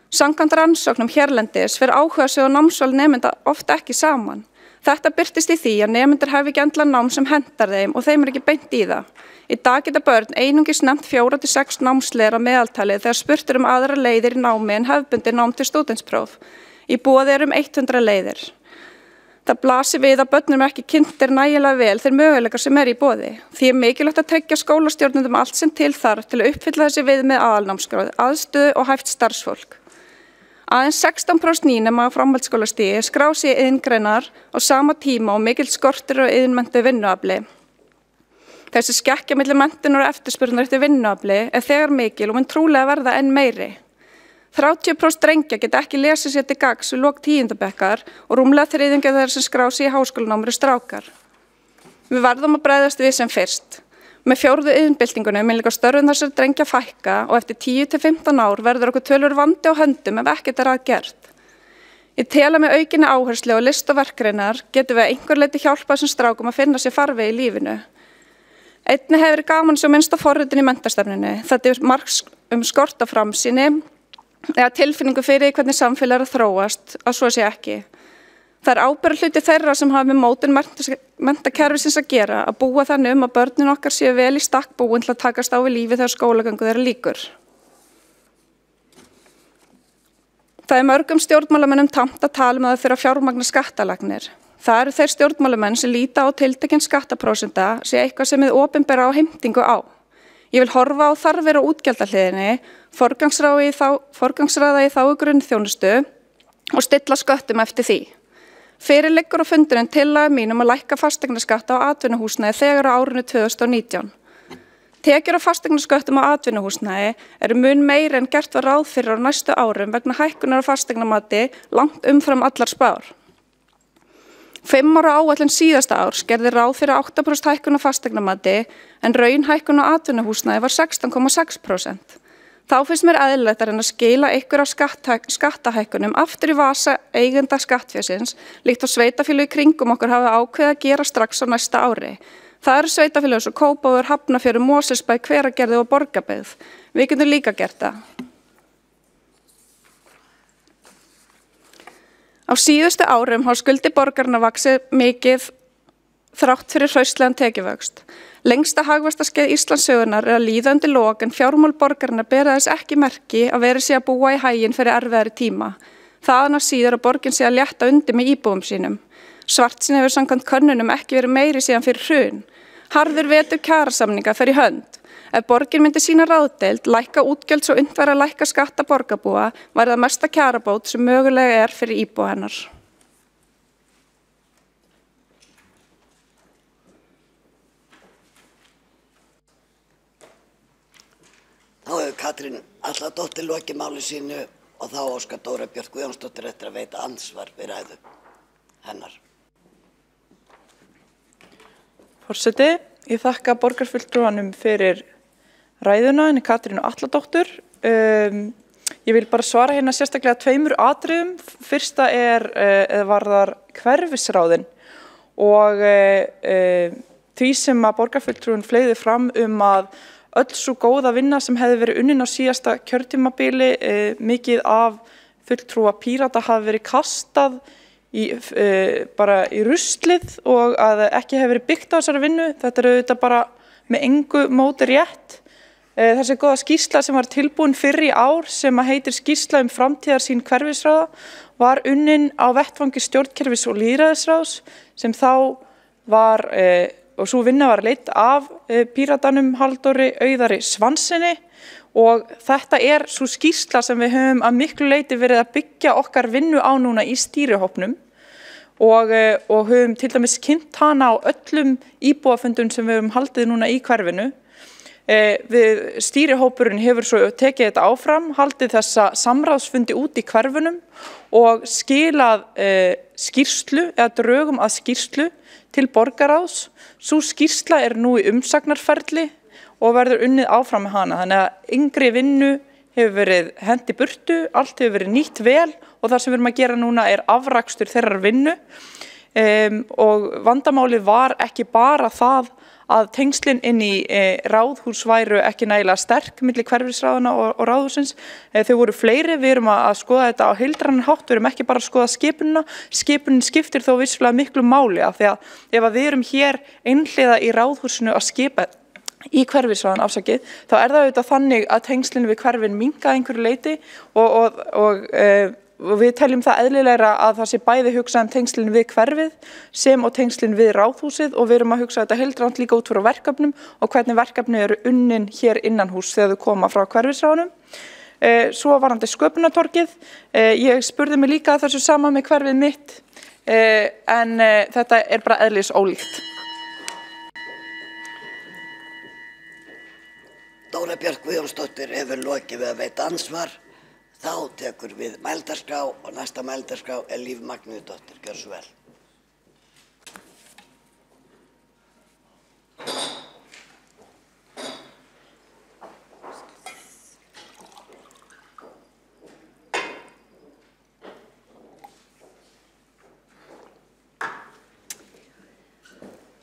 Speaker 13: Samkvæmt rannsóknum hérlendis fer áhugasvið og námsval nemenda ofta ekki saman. Þetta birtist í því að nemendur hafi ekki endilega nám sem hentar þeim og þeim er ekki beint í það. Í dag geta börn einungis nefnt 4 til 6 námsleiðir á meðaltali þegar spurt um aðra leiðir í námi en hefðbundið nám til stúdentspróf. Í boði 100 leiðir. Það blasir við að börnum ekki kynntir nægilega vel þeir möguleikar sem í boði. Því mikilvægt að tryggja skólastjórnendum allt sem til þarf til að uppfylla þessi viðmið aðalnámskrár, aðstöðu og hæft starfsfólk. Aðeins 16% nýnema á framhaldsskólastigi skrá sig í iðngreinar á sama tíma og mikill skortur og iðnmenntuðu vinnuafli. Þessi skekkja milli menntunar og eftirspurnar eftir vinnuafli er þegar mikil og mun trúlega verða enn meiri. 30% drengja geta ekki lesið sér til gagns við lok 10. bekkar og rúmlega þriðjungi þeirra sem skrá sig í háskólanám eru strákar. Við verðum að bregðast við sem fyrst. Með 4. iðnbyltingunni mun líka störfum þessar drengja fækka og eftir 10 til 15 ár verður okkur tölur vandi á höndum ef ekkert er að gert. Ég tel að með aukinni áherslu og list- og verkgreinar getum við að einhver leyti hjálpa þessum strákum að finna sér farveg í lífinu. Einnig hefur verið gaman svo minnst á forritin í menntastefnunni. Þetta er margs skort á framsýni eða tilfinningu fyrir hvernig samfélag er að þróast, að svo sé ekki. Það er ábyrgðarhluti þeirra sem hafa með mótun menntakerfisins að gera að búa þannig að börnin okkar séu vel í stakk búin til að takast á við lífið þegar skólagöngu þeirra lýkur. Það er mörgum stjórnmálamönnum tamt að tala að það þurfa að fjármagna skattalagnir. Það eru þeir stjórnmálamenn sem líta á tiltekinn skattaprósenta sé eitthvað sem við opinbera á heimtingu á. Ég vil horfa á þarfir á útgjaldahliðinni, forgangsraða í þágu grunnþjónustu og stilla sköttum eftir því. Fyrir liggur á fundurinn tillaga mín að lækka fasteignaskatta á atvinnuhúsnæði þegar á árinu 2019. Tekjur af fasteignasköttum á atvinnuhúsnæði eru mun meiri en gert var ráð fyrir á næstu árum vegna hækkunar á fasteignamati langt umfram allar spár. 5 ára áætlun síðasta árs gerði ráð fyrir 8% hækkun á fasteignamati en raunhækkun á atvinnuhúsnæði var 16,6%. Þá finnst mér eðlilegt að reyna að skila ykkur af skattahækkunum aftur í vasa eigenda skattfésins líkt og sveitarfélög í kringum okkur hafa ákveðið að gera strax á næsta ári. Það eru sveitarfélög svo Kópavogur, Hafnarfjörður, Mosfellsbær, Hveragerði og Borgarbyggð. Við getum líka gert það. Á síðustu árum hafa skuldir borgarinnar vaxið mikið þrátt fyrir hraustlegan tekjuvöxt. Lengsta hagvaxtarskeið Íslandssögunnar er að líða undir lok en fjármál borgarinnar bera þess ekki merki að verið sé að búa í haginn fyrir erfiðari tíma. Þaðan af síður að borgin sé að létta undir með íbúum sínum. Svartsýni hefur samkvæmt könnunum ekki verið meiri síðan fyrir hrun. Harður vetur kjarasamninga fer í hönd. Ef borgin myndi sína ráðdeild, lækka útgjöld svo unnt væri að lækka skatta borgarbúa, væri það mesta kjarabót sem mögulega er fyrir íbúa hennar.
Speaker 3: Þá hefur Katrín Atladóttir lokið máli sínu og þá óskar Dóra Björk Guðjónsdóttir eftir að veita ansvar við ræðu hennar.
Speaker 1: Forseti, ég þakka borgarfulltrúanum fyrir ræðuna, henni Katrínu Atladóttur. Ég vil bara svara hérna sérstaklega 2 atriðum. Fyrsta varðar hverfisráðin og því sem að borgarfulltrúin fleygði fram að öll svo góða vinna sem hefði verið unnin á síðasta kjörtímabili, mikið af fulltrúa Pírata hafi verið kastað bara í ruslið og að ekki hefur verið byggt á þessari vinnu. Þetta auðvitað bara með engu móti rétt. Þessi góða skýrsla sem var tilbúin fyrr í ár sem heitir skýrsla framtíðarsýn hverfisráða var unnin á vettvangi stjórnkerfis og lýðræðisráðs sem þá var, og svo vinna var leidd af Píratanum Halldóri Auðari Svanssyni og þetta svo skýrsla sem við höfum að miklu leyti verið að byggja okkar vinnu á núna í stýrihópnum og höfum til dæmis kynnt hana á öllum íbúafundum sem við höfum haldið núna í hverfinu. Stýrihópurinn hefur svo tekið þetta áfram, haldið þessa samráðsfundi út í hverfunum og skilað skýrslu eða drögum að skýrslu til borgarráðs. Sú skýrsla nú í umsagnarferli og verður unnið áfram með hana. Þannig að yngri vinnu hefur verið hent í burtu, allt hefur verið nýtt vel og það sem við erum að gera núna afrakstur þeirrar vinnu. Og vandamálið var ekki bara það að tengslin inn í ráðhús væru ekki nægilega sterk milli hverfisráðana og ráðhúsins. Þau voru fleiri, við erum að skoða þetta á heildrænan hátt, við erum ekki bara að skoða skipunina. Skipunin skiptir þó vissulega miklu máli af því að ef við erum hér einhliða í ráðhúsinu að skipa í hverfisráðan afsakið, þá það auðvitað þannig að tengslin við hverfin minnka einhverju leyti og við teljum það eðlilegra að það sé bæði hugsað tengslin við hverfið sem og tengslin við ráðhúsið og við erum að hugsa þetta heildrænt líka út frá verkefnum og hvernig verkefni eru unnin hér innanhús þegar þau koma frá hverfisráðunum. Svo varðandi sköpunartorgið, ég spurði mig líka þessu sama með hverfið mitt en þetta bara eðlis ólíkt.
Speaker 3: Dóra Björk Guðjónsdóttir hefur lokið við að veita ansvar. Þá tekur við mælendaskrá og næsta mælendaskrá Líf Magnúsdóttir. Gjörðu svo vel.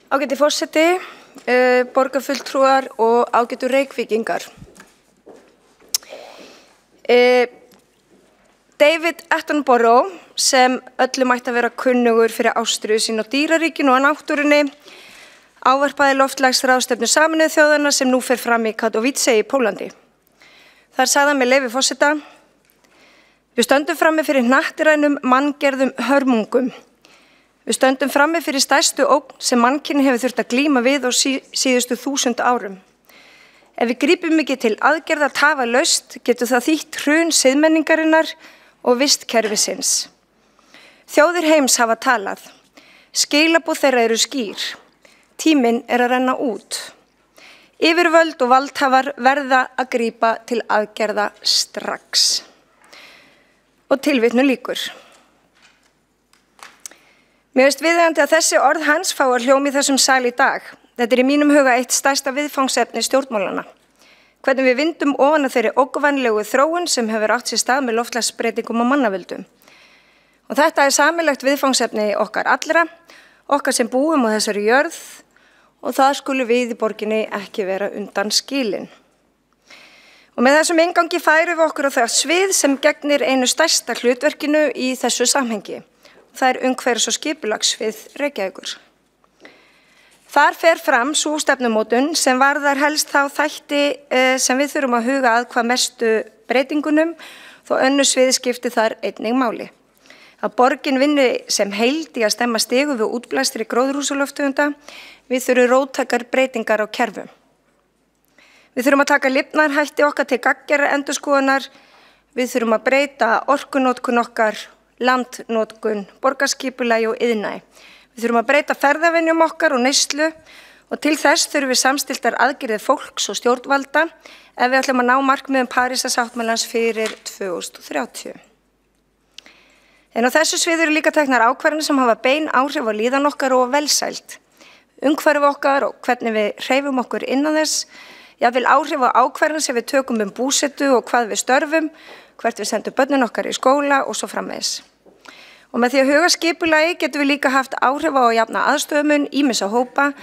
Speaker 14: Ágæti forseti, borgarfulltrúar og ágætu Reykvíkingar. David Attenborough, sem öllum ætti að vera kunnugur fyrir ástríðu sín á dýraríkinu og náttúrunni, ávarpaði loftslagsráðstefnu Sameinuðu þjóðanna sem nú fer fram í Katowice í Pólandi. Þar sagði hann með leyfi forseta: Við stöndum frammi fyrir hnattrænum manngerðum hörmungum. Við stöndum frammi fyrir stærstu ógn sem mannkynið hefur þurft að glíma við á síðustu 1000 árum. Ef við grípum ekki til aðgerða tafarlaust, getur það þýtt hrun siðmenningarinnar og vistkerfisins. Þjóðir heims hafa talað. Skilaboð þeirra eru skýr. Tíminn að renna út. Yfirvöld og valdhafar verða að grípa til aðgerða strax. Og tilvitnun lýkur. Mér finnst viðeigandi að þessi orð hans fá að hljóma í þessum sal í dag. Þetta í mínum huga eitt stærsta viðfangsefni stjórnmálanna. Hvernig við vindum ofan að þeirri ógnvænlegu þróun sem hefur átt sér stað með loftslagsbreytingum og mannavöldum. Og þetta sameiginlegt viðfangsefni okkar allra, okkar sem búum á þessari jörð, og það skulum við í borginni ekki vera undan skilin. Og með þessum inngangi færum við okkur á það svið sem gegnir einu stærsta hlutverkinu í þessu samhengi. Það umhverfis- og skipulagssvið Reykjavíkur. Þar fer fram sú stefnumótun sem varðar helst þá þætti sem við þurfum að huga að hvað mestu breytingunum, þó önnur svið skipti þar einnig máli. Að borgin vinni sem heild í að stemma stigu við útblæstri gróðurhúsalofttegunda, við þurfum róttækar breytingar á kerfum. Við þurfum að taka lifnaðarhætti okkar til gagngerrar endurskoðunar, við þurfum að breyta orkunotkun okkar, landnotkun, borgarskipulagi og iðnaði. Við þurfum að breyta ferðavenjum okkar og neyslu og til þess þurfum við samstilltar aðgerðir fólks og stjórnvalda ef við ætlum að ná markmiðum Parísarsáttmálans fyrir 2030. En á þessu sviði eru líka teknar ákvarðanir sem hafa bein áhrif á líðan okkar og velsæld. Umhverfi okkar og hvernig við hreyfum okkur innan þess, jafnvel áhrif á ákvarðanir sem við tökum búsetu og hvað við störfum, hvert við sendum börnin okkar í skóla og svo framvegis. Og með því að huga skipulagi getum við líka haft áhrif á að jafna aðstöðumun, ýmissa hópa,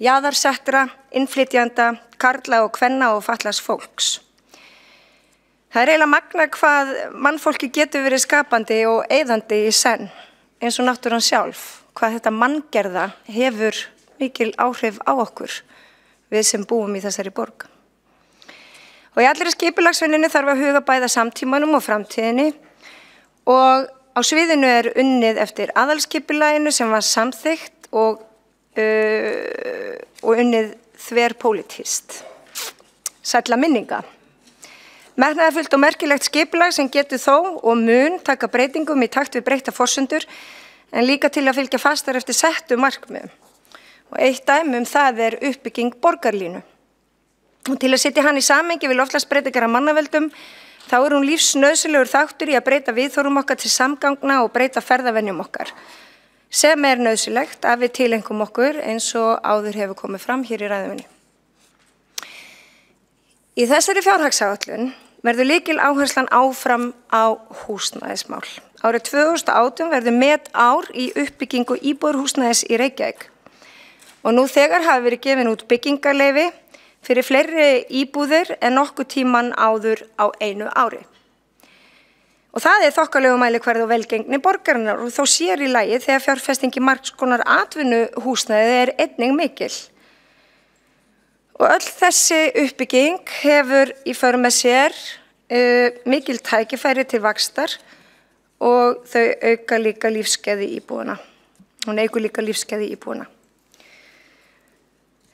Speaker 14: jaðarsettra, innflytjanda, karla og kvenna og fatlaðs fólks. Það eiginlega magna hvað mannfólki getur verið skapandi og eyðandi í senn, eins og náttúran sjálf, hvað þetta manngerða hefur mikil áhrif á okkur, við sem búum í þessari borg. Og í allri skipulagsvinninni þarf að huga bæða samtímanum og framtíðinni og á sviðinu unnið eftir aðalskipulaginu sem var samþykkt og unnið þverpólitískt. Sælla minninga. Metnaðarfullt og merkilegt skipulag sem getur þó og mun taka breytingum í takt við breytta forsendur en líka til að fylgja fastar eftir settu markmiðum. Og eitt dæmi það uppbygging borgarlínu. Og til að setja hann í samhengi við loftslagsbreytingar af mannavöldum þá hún lífsnauðsynlegur þáttur í að breyta viðhorfum okkar til samgangna og breyta ferðavenjum okkar, sem nauðsynlegt að við tilengum okkur eins og áður hefur komið fram hér í ræðunni. Í þessari fjárhagsáætlun verður lykil áherslan áfram á húsnæðismál. Árið 2018 verður metár í uppbyggingu íbúðarhúsnæðis í Reykjavík. Og nú þegar hafi verið gefin út byggingarleyfi fyrir fleiri íbúðir en nokkuð tíman áður á einu ári. Og það þokkalegu mælikvarði og velgengni borgarinnar og þó sér í lagi þegar fjárfesting í margs konar atvinnuhúsnæði einnig mikil. Og öll þessi uppbygging hefur í för með sér mikil tækifæri til vaxtar og þau auka líka lífsgæði íbúana. Hún eykur líka lífsgæði íbúana.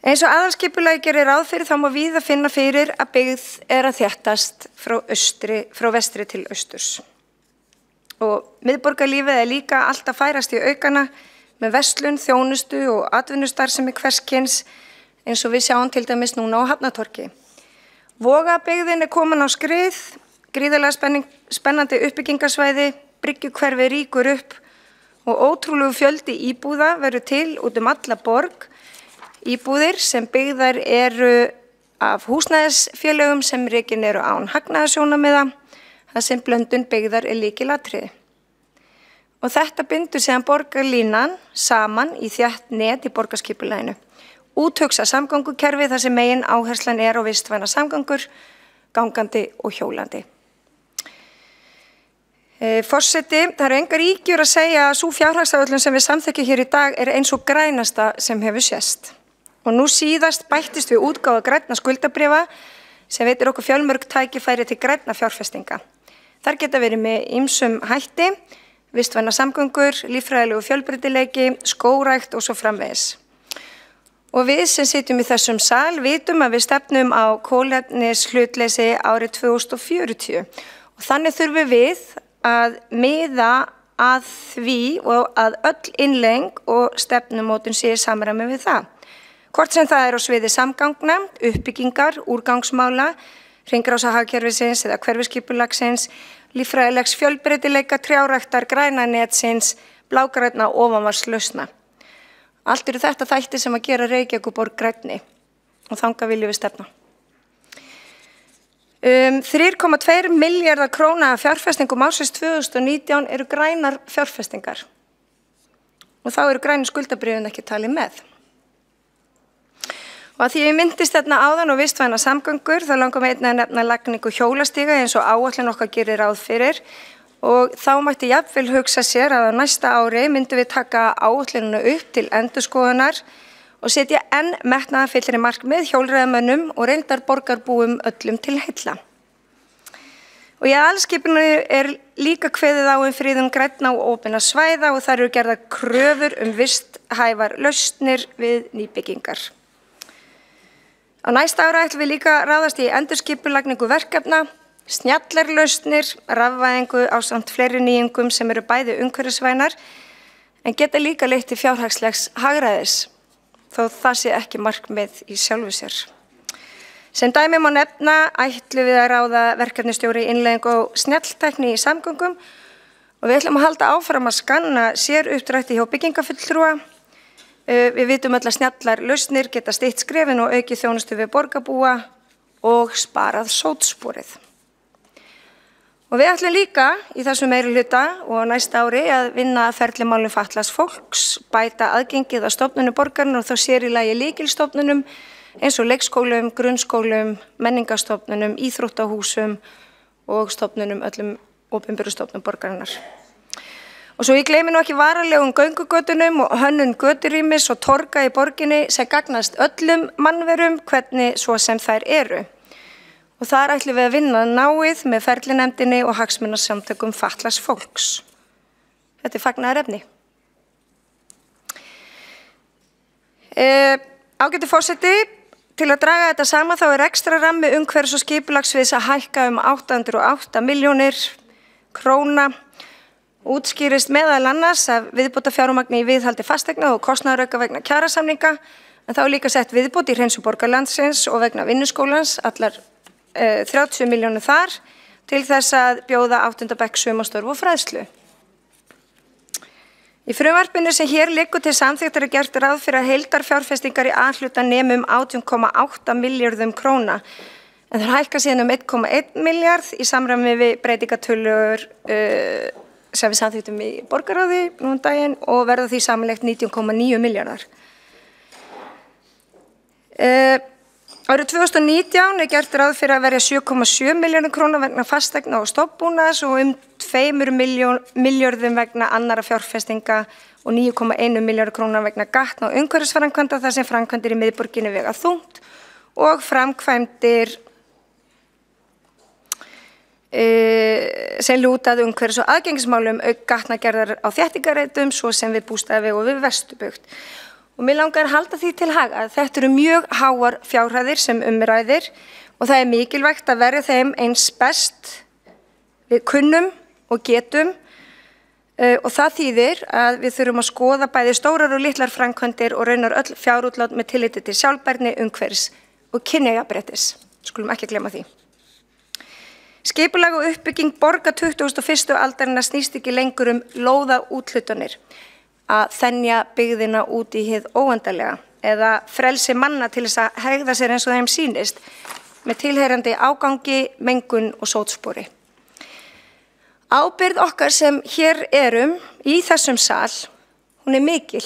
Speaker 14: Eins og aðalskipulagi gerir ráð fyrir þá má víða finna fyrir að byggð að þéttast frá vestri til austurs. Og miðborgarlífið líka alltaf færast í aukana með verslun, þjónustu og atvinnustarfsemi hvers kyns eins og við sjáum til dæmis núna á Hafnatorgi. Vogabyggðin komin á skrið, gríðarlega spennandi uppbyggingarsvæði, Bryggjukverfi ríkur upp og ótrúlegu fjöldi íbúða verður til út alla borg. Íbúðir sem byggðar eru af húsnæðisfélögum sem rekin eru án hagnaðarsjónarmiða, þar sem blöndun byggðar lykilatriði. Og þetta bindur síðan borgarlínan saman í þétt net í borgarskipulaginu. Úthugsa samgöngukerfi þar sem megin áherslan á vistvænar samgöngur, gangandi og hjólandi. Forseti, það engar ýkjur að segja að sú fjárhagsáætlun sem við samþykkjum hér í dag eins og grænasta sem hefur sést. Og nú síðast bættist við útgáfa grænna skuldabréfa sem veitir okkur fjölmörg tækifæri til grænna fjárfestinga. Þar geta verið með ýmsum hætti, vistvænar samgöngur, líffræðilegu fjölbreytileiki, skógrækt og svo framvegis. Og við sem sitjum í þessum sal vitum að við stefnum á kolefnishlutleysi árið 2040 og þannig þurfum við að miða að því og að öll innlegg og stefnumótun sé í samræmi við það. hvort sem það er á sviði samgangna, uppbyggingar, úrgangsmála, hringrásarhagkerfisins eða hverfiskipulagsins, líffræðilegs fjölbreytileika, trjáræktar, grænanetsins, blágrænna og ofanvatnslausna. Allt eru þetta þættir sem að gera Reykjavíkurborg grænni og þangað viljum við stefna. 3,2 milljarðar króna fjárfestingum ársins 2019 eru grænar fjárfestingar og þá eru grænu skuldabréfin ekki talið með. Og að því ég myndist þarna áðan og vistvæna samgöngur þá langar mig einnig að nefna lagningu hjólastiga eins og áætlun okkar gerir ráð fyrir og þá mætti jafnvel hugsa sér að á næsta ári myndum við taka áætlununa upp til endurskoðunar og setja enn metnaðarfyllri markmið hjólreiðamönnum og reyndar borgarbúum öllum til heilla. Og í aðalskipinu er líka kveðið á friðun grænna og opinna svæða og þar eru gerðar kröfur visthæfar lausnir við nýbyggingar. Á næsta ára ætlum við líka ráðast í endurskipulagningu verkefna, snjallar lausnir, rafvæðingu ásamt fleiri nýjungum sem eru bæði umhverfisvænar en geta líka leitt til fjárhagslegs hagræðis, þó það sé ekki markmið í sjálfu sér. Sem dæmi má nefna ætlum við að ráða verkefnistjóri í innleiðingu á snjalltækni í samgöngum og við ætlum að halda áfram að skanna séruppdrætti hjá byggingafulltrúa. Við vitum öll að snjallar lausnir geta stytt skrefin og aukið þjónustu við borgarbúa og sparað sótsporið. Og við ætlum líka í þessu meirihluta og á næsta ári að vinna að ferlimálum fatlaðs fólks, bæta aðgengið að stofnunum borgarinnar og þá sér í lagi lykilstofnunum eins og leikskólum, grunnskólum, menningarstofnunum, íþróttahúsum og stofnunum öllum opinberu stofnunum borgarinnar. Og svo ég gleymi nú ekki varanlegum göngugötunum og hönnun göturýmis og torga í borginni sem gagnast öllum mannverum hvernig svo sem þær eru. Og þar ætlum við að vinna náið með ferlinefndinni og hagsmunasamtökum fatlaðs fólks. Þetta er fagnaðarefni. Ágæti forseti, til að draga þetta saman þá er ekstra rammi umhverfis- og skipulagssviðs að hækka 808 milljónir króna. Útskýrist meðal annars af viðbóta fjármagni í viðhaldi fasteigna og kostnaðarauka vegna kjarasamninga, en þá er líka sett viðbót í hreinsun borgarlandsins og vegna vinnuskólans, allar 30 milljónir þar, til þess að bjóða 8. bekk sumastörf og fræðslu. Í frumvarpinu sem hér liggur til samþykktar er gert ráð fyrir að heildarfjárfestingar í A-hluta nemi 18,8 milljörðum króna, en þær hækka síðan 1,1 milljarð í samræmi við breytingatillögur sem við samþykktum í borgarráði nú daginn og verða því samanlagt 19,9 milljarðar. Árið 2019 er gert ráð fyrir að verja 7,7 milljónir króna vegna fasteigna og stofnbúnaðar og 2 milljörðum vegna annarra fjárfestinga og 9,1 milljarður króna vegna gatna og umhverfisframkvæmda þar sem framkvæmdir í miðborginni vega þungt og framkvæmdir sem lúta að umhverfis- og aðgengismálum auk gatnagerðar á þéttingarreitum svo sem við bústaðaveg og við Vesturbyggð. Og mér langar að halda því til haga að þetta eru mjög háar fjárhæðir sem ræðir og það er mikilvægt að verja þeim eins best við kunnum og getum og það þýðir að við þurfum að skoða bæði stórar og litlar framkvæmdir og raunar öll fjárútlát með tilliti til sjálfbærni, umhverfis og kynjajafnréttis. Skulum ekki gleyma því. Skipulag og uppbygging borga 21. aldarinnar snýst ekki lengur lóðaúthlutanir, að þenja byggðina út í hið óendanlega eða frelsi manna til þess að hegða sér eins og þeim sýnist með tilheyrandi ágangi, mengun og sótspori. Ábyrgð okkar sem hér erum í þessum sal, hún er mikil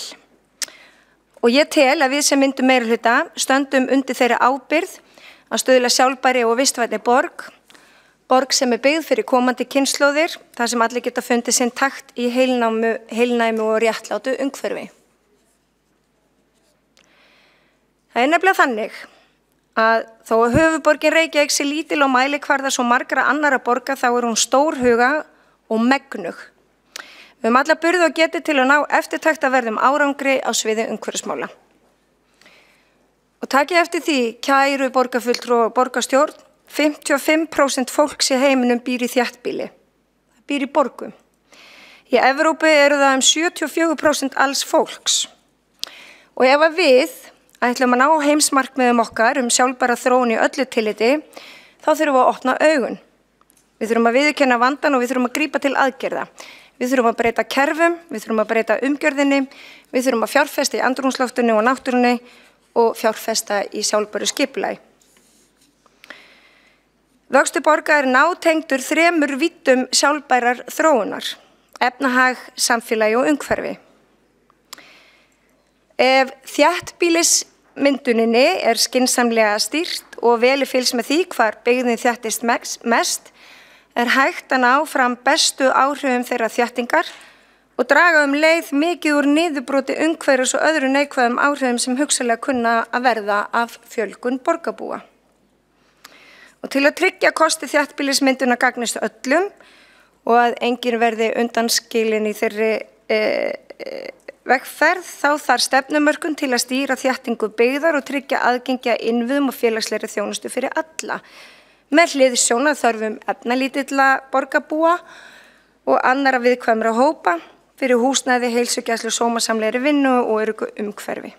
Speaker 14: og ég tel að við sem myndum meirihluta stöndum undir þeirri ábyrgð að stuðla sjálfbæri og vistvænni borg sem er byggð fyrir komandi kynslóðir, þar sem allir geta fundið sinn takt í heilnæmu og réttlátu umhverfi. Það er nefnilega þannig að þó að höfuðborgin Reykjavík sé lítil og mælikvarða svo margra annara borga þá er hún stórhuga og megnug. Við höfum alla burði og geti til að ná eftirtektarverðum árangri á sviði umhverfismála. Og takið eftir því, kæru borgarfulltrúar og borgarstjórn, 55% fólks í heiminum býr í þéttbýli. Það býr í borgum. Í Evrópu eru það 74% alls fólks. Og ef að við Ætlum að ná heimsmarkmiðum okkar sjálfbæra þróun í öllu tilliti, þá þurfum við að opna augun. Við þurfum að viðurkenna vandann og við þurfum að grípa til aðgerða. Við þurfum að breyta kerfum, við þurfum að breyta umgjörðinni, við þurfum að fjárfesta í andrúmsloftinu og náttúrunni og fjárfesta í sjálfbæru skipulagi. Vöxtur borgar nátengdur 3 víddum sjálfbærar þróunar, efnahag, samfélagi og umhverfi. Ef þéttbýlismynduninni skynsamlega stýrt og vel fylgst með því hvar byggðin þéttist mest, hægt að ná fram bestu áhrifum þeirra þéttingar og draga leið mikið úr niðurbroti umhverfis og öðru neikvæðum áhrifum sem hugsanlega kunna að verða af fjölgun borgarbúa. Og til að tryggja kosti þéttbýlismyndunar gagnist öllum og að enginn verði undanskilinn í þeirri vegferð, þá þarf stefnumörkun til að stýra þéttingu byggðar og tryggja aðgengi að innviðum og félagslegri þjónustu fyrir alla. Með hliðsjón af þörfum efnalítilla borgarbúa og annarra viðkvæmra hópa fyrir húsnæði, heilsugæslu, sómasamlegri vinnu og öruggu umhverfi.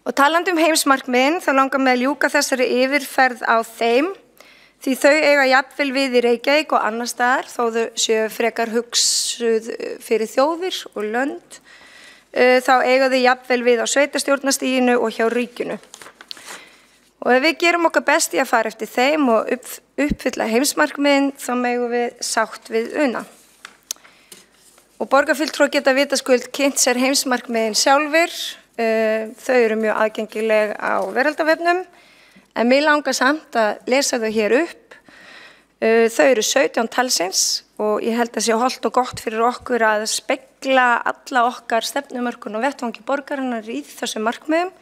Speaker 14: Og talandi heimsmarkmiðin, þá langar mig að ljúka þessari yfirferð á þeim, því þau eiga jafnvel við í Reykjavík og annars staðar, þó þau séu frekar hugsuð fyrir þjóðir og lönd, þá eiga þau jafnvel við á sveitarstjórnarstiginu og hjá ríkinu. Og ef við gerum okkar best í að fara eftir þeim og uppfylla heimsmarkmiðin, þá megum við sátt við una. Og borgarfulltrúar geta vitaskuld kynnt sér heimsmarkmiðin sjálfir, þau eru mjög aðgengileg á veraldarvefnum, en mig langar samt að lesa þau hér upp. Þau eru 17 talsins og ég held að sé hollt og gott fyrir okkur að spegla alla okkar stefnumörkun og vettvangi borgarinnar í þessum markmiðum.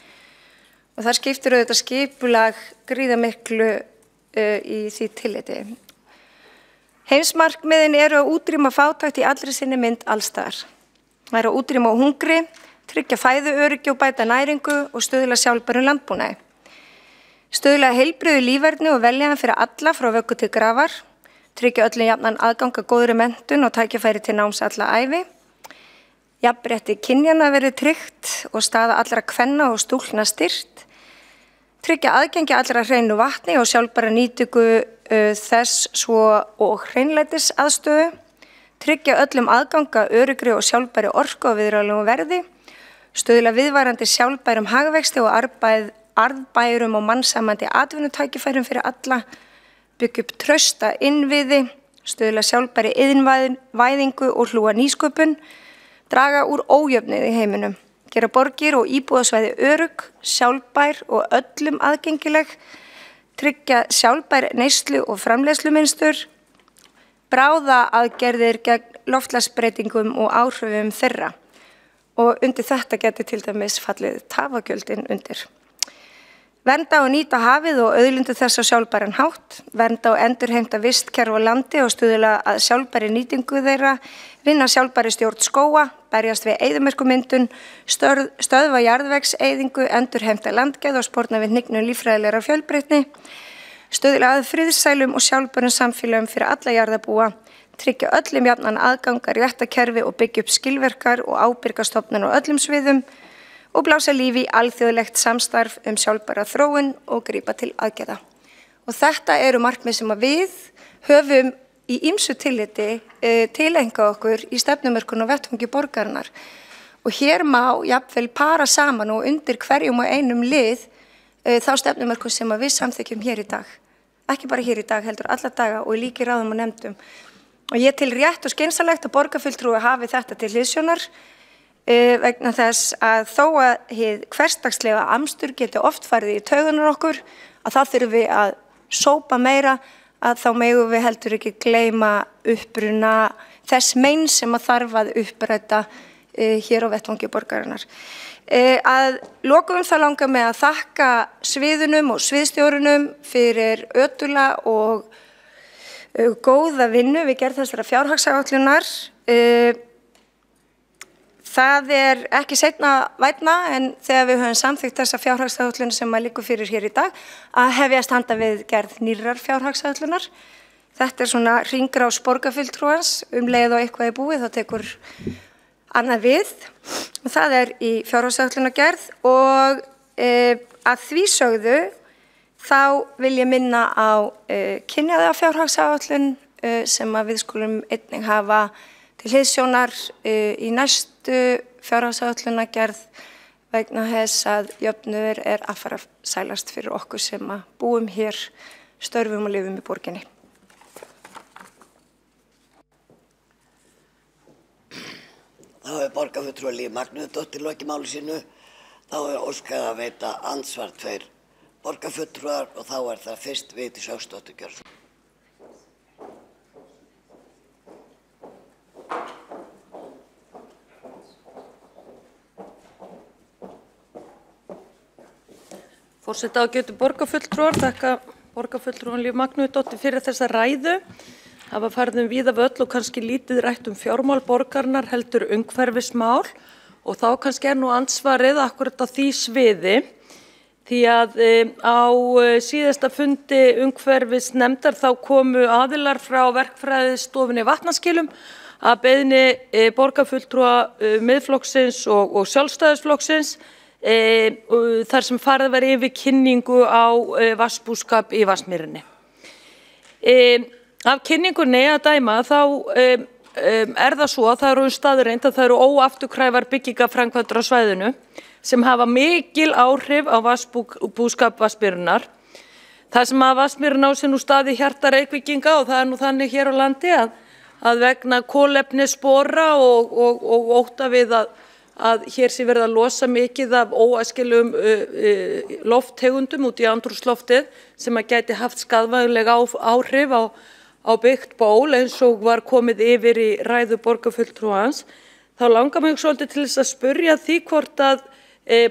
Speaker 14: Og það skiptir auðvitað skipulag gríðarmiklu í því tilliti. Heimsmarkmiðin eru að útrýma fátækt í allri sinni mynd allstaðar. Það eru að útrýma hungri, tryggja fæðuöryggi og bæta næringu og stuðla sjálfbærum landbúnaði. Stuðla heilbrigðu lífverðni og veljaðan fyrir alla frá vöggu til grafar, tryggja öllum jafnan aðgang að góðri menntun og tækifæri til náms alla ævi. Jafnrétti kynjanna verði tryggt og staða allra kvenna og stúlkna styrkt. Tryggja aðgengi allra hreinu vatni og sjálfbæra nýtingu þess svo og hreinlætis aðstöðu. Tryggja öllum aðganga öruggri og sjálfbæri orku á viðráðanlegu verði. Stuðla viðvarandi sjálfbærum hagvexti og arðbærum og mannsamandi atvinnutækifærum fyrir alla. Byggja upp trausta innviði, stuðla sjálfbæri iðnvæðingu og hlúa nýsköpun. Draga úr ójöfnuði í heiminum, gera borgir og íbúðasvæði örugg, sjálfbær og öllum aðgengileg, tryggja sjálfbær neyslu og framleiðslumynstur, bráða aðgerðir gegn loftslagsbreytingum og áhrifum þeirra. Og undir þetta geti til dæmis fallið tafagjöldin undir. Vernda og nýta hafið og auðlindu þess á sjálfbæran hátt, vernda og endurheimta vistkerfi á landi og stuðla að sjálfbæri nýtingu þeirra, vinna sjálfbæri stjórn skóga, berjast við eyðimerkurmyndun, stöðva jarðvegseyðingu, endurheimta landgæði og sporna við hnignun líffræðilegrar fjölbreytni, stuðla að friðsælum og sjálfbærum samfélögum fyrir alla jarðarbúa, tryggja öllum jafnan aðgangar réttarkerfi og byggja upp skilvirkar og ábyrga stofnanir á öllum sviðum, og blása lífi í alþjóðlegt samstarf sjálfbæra þróun og grípa til aðgerða. Og þetta eru markmið sem við höfum í ýmsu tilliti tileinka okkur í stefnumörkun og vettvangi borgarinnar. Og hér má jafnvel para saman og undir hverjum og einum lið þá stefnumörkun sem við samþykjum hér í dag. Ekki bara hér í dag, heldur alla daga og líka í ráðum og nefndum. Og ég til rétt og skynsamlegt að borgarfulltrúi hafi þetta til hliðsjónar, vegna þess að þó að hið hversdagslega amstur geti oft farið í taugunar okkur, að þá þurfum við að sópa meira, að þá megum við heldur ekki gleyma uppruna þess mein sem að þarf að uppræta hér á vettvangi borgarinnar. Að lokum þá langar mig að þakka sviðunum og sviðstjórunum fyrir ötula og góða vinnu við gerð þessara fjárhagsáætlunar. Það ekki seinna vænna en þegar við höfum samþykkt þessa fjárhagsáætlun sem liggur fyrir hér í dag að hefjast handa við gerð nýrrar fjárhagsáætlunar. Þetta svona hringrás borgarfulltrúans leið og eitthvað búið, þá tekur annað við. Það er í fjárhagsáætlunargerð og að því sögðu þá vil ég minna á kynjaða fjárhagsáætlun sem að við skulum einnig hafa til hliðsjónar í næstu fjárhagsáætlunargerð vegna þess að jöfnuður er að fara sælast fyrir okkur sem að búum hér, störfum og lifum í borginni.
Speaker 3: Þá hefur borgarfulltrúi Líf Magnúsdóttir lokið máli sínu. Þá er óskað að veita andsvar 2 borgarfulltrúar og þá er það fyrst Vigdís Hauksdóttir gjörð.
Speaker 7: Forseta ágætu borgarfulltrúar, þakka borgarfulltrúan Líf Magnúsdóttir fyrir þessa ræðu. Hafa farið víða völl og kannski lítið rætt fjármál borgarinnar heldur umhverfismál og þá kannski nú ansvarið akkurat á því sviði því að á síðasta fundi umhverfisnefndar þá komu aðilar frá verkfræðistofunni Vatnaskilum að beiðni borgarfulltrúa Miðflokksins og Sjálfstæðisflokksins þar sem farið var yfir kynningu á vatnsbúskap í Vatnsmýrinni. Af kynningunni að dæma þá er það svo að það eru staðreynd að það eru óafturkræfar byggingaframkvæmdir á svæðinu sem hafa mikil áhrif á vatnsbúskap Vatnsmýrinnar. Það sem að Vatnsmýrin á sér nú stað í hjarta Reykvíkinga og það er nú þannig hér á landi að vegna kolefnisspora og ótta við að hér sé verið að losa mikið af óæskilegum lofttegundum út í andrúmsloftið sem að gæti haft skaðvænleg áhrif á byggt ból eins og var komið yfir í ræðu borgarfulltrúans, þá langar mig svolítið til þess að spyrja því hvort að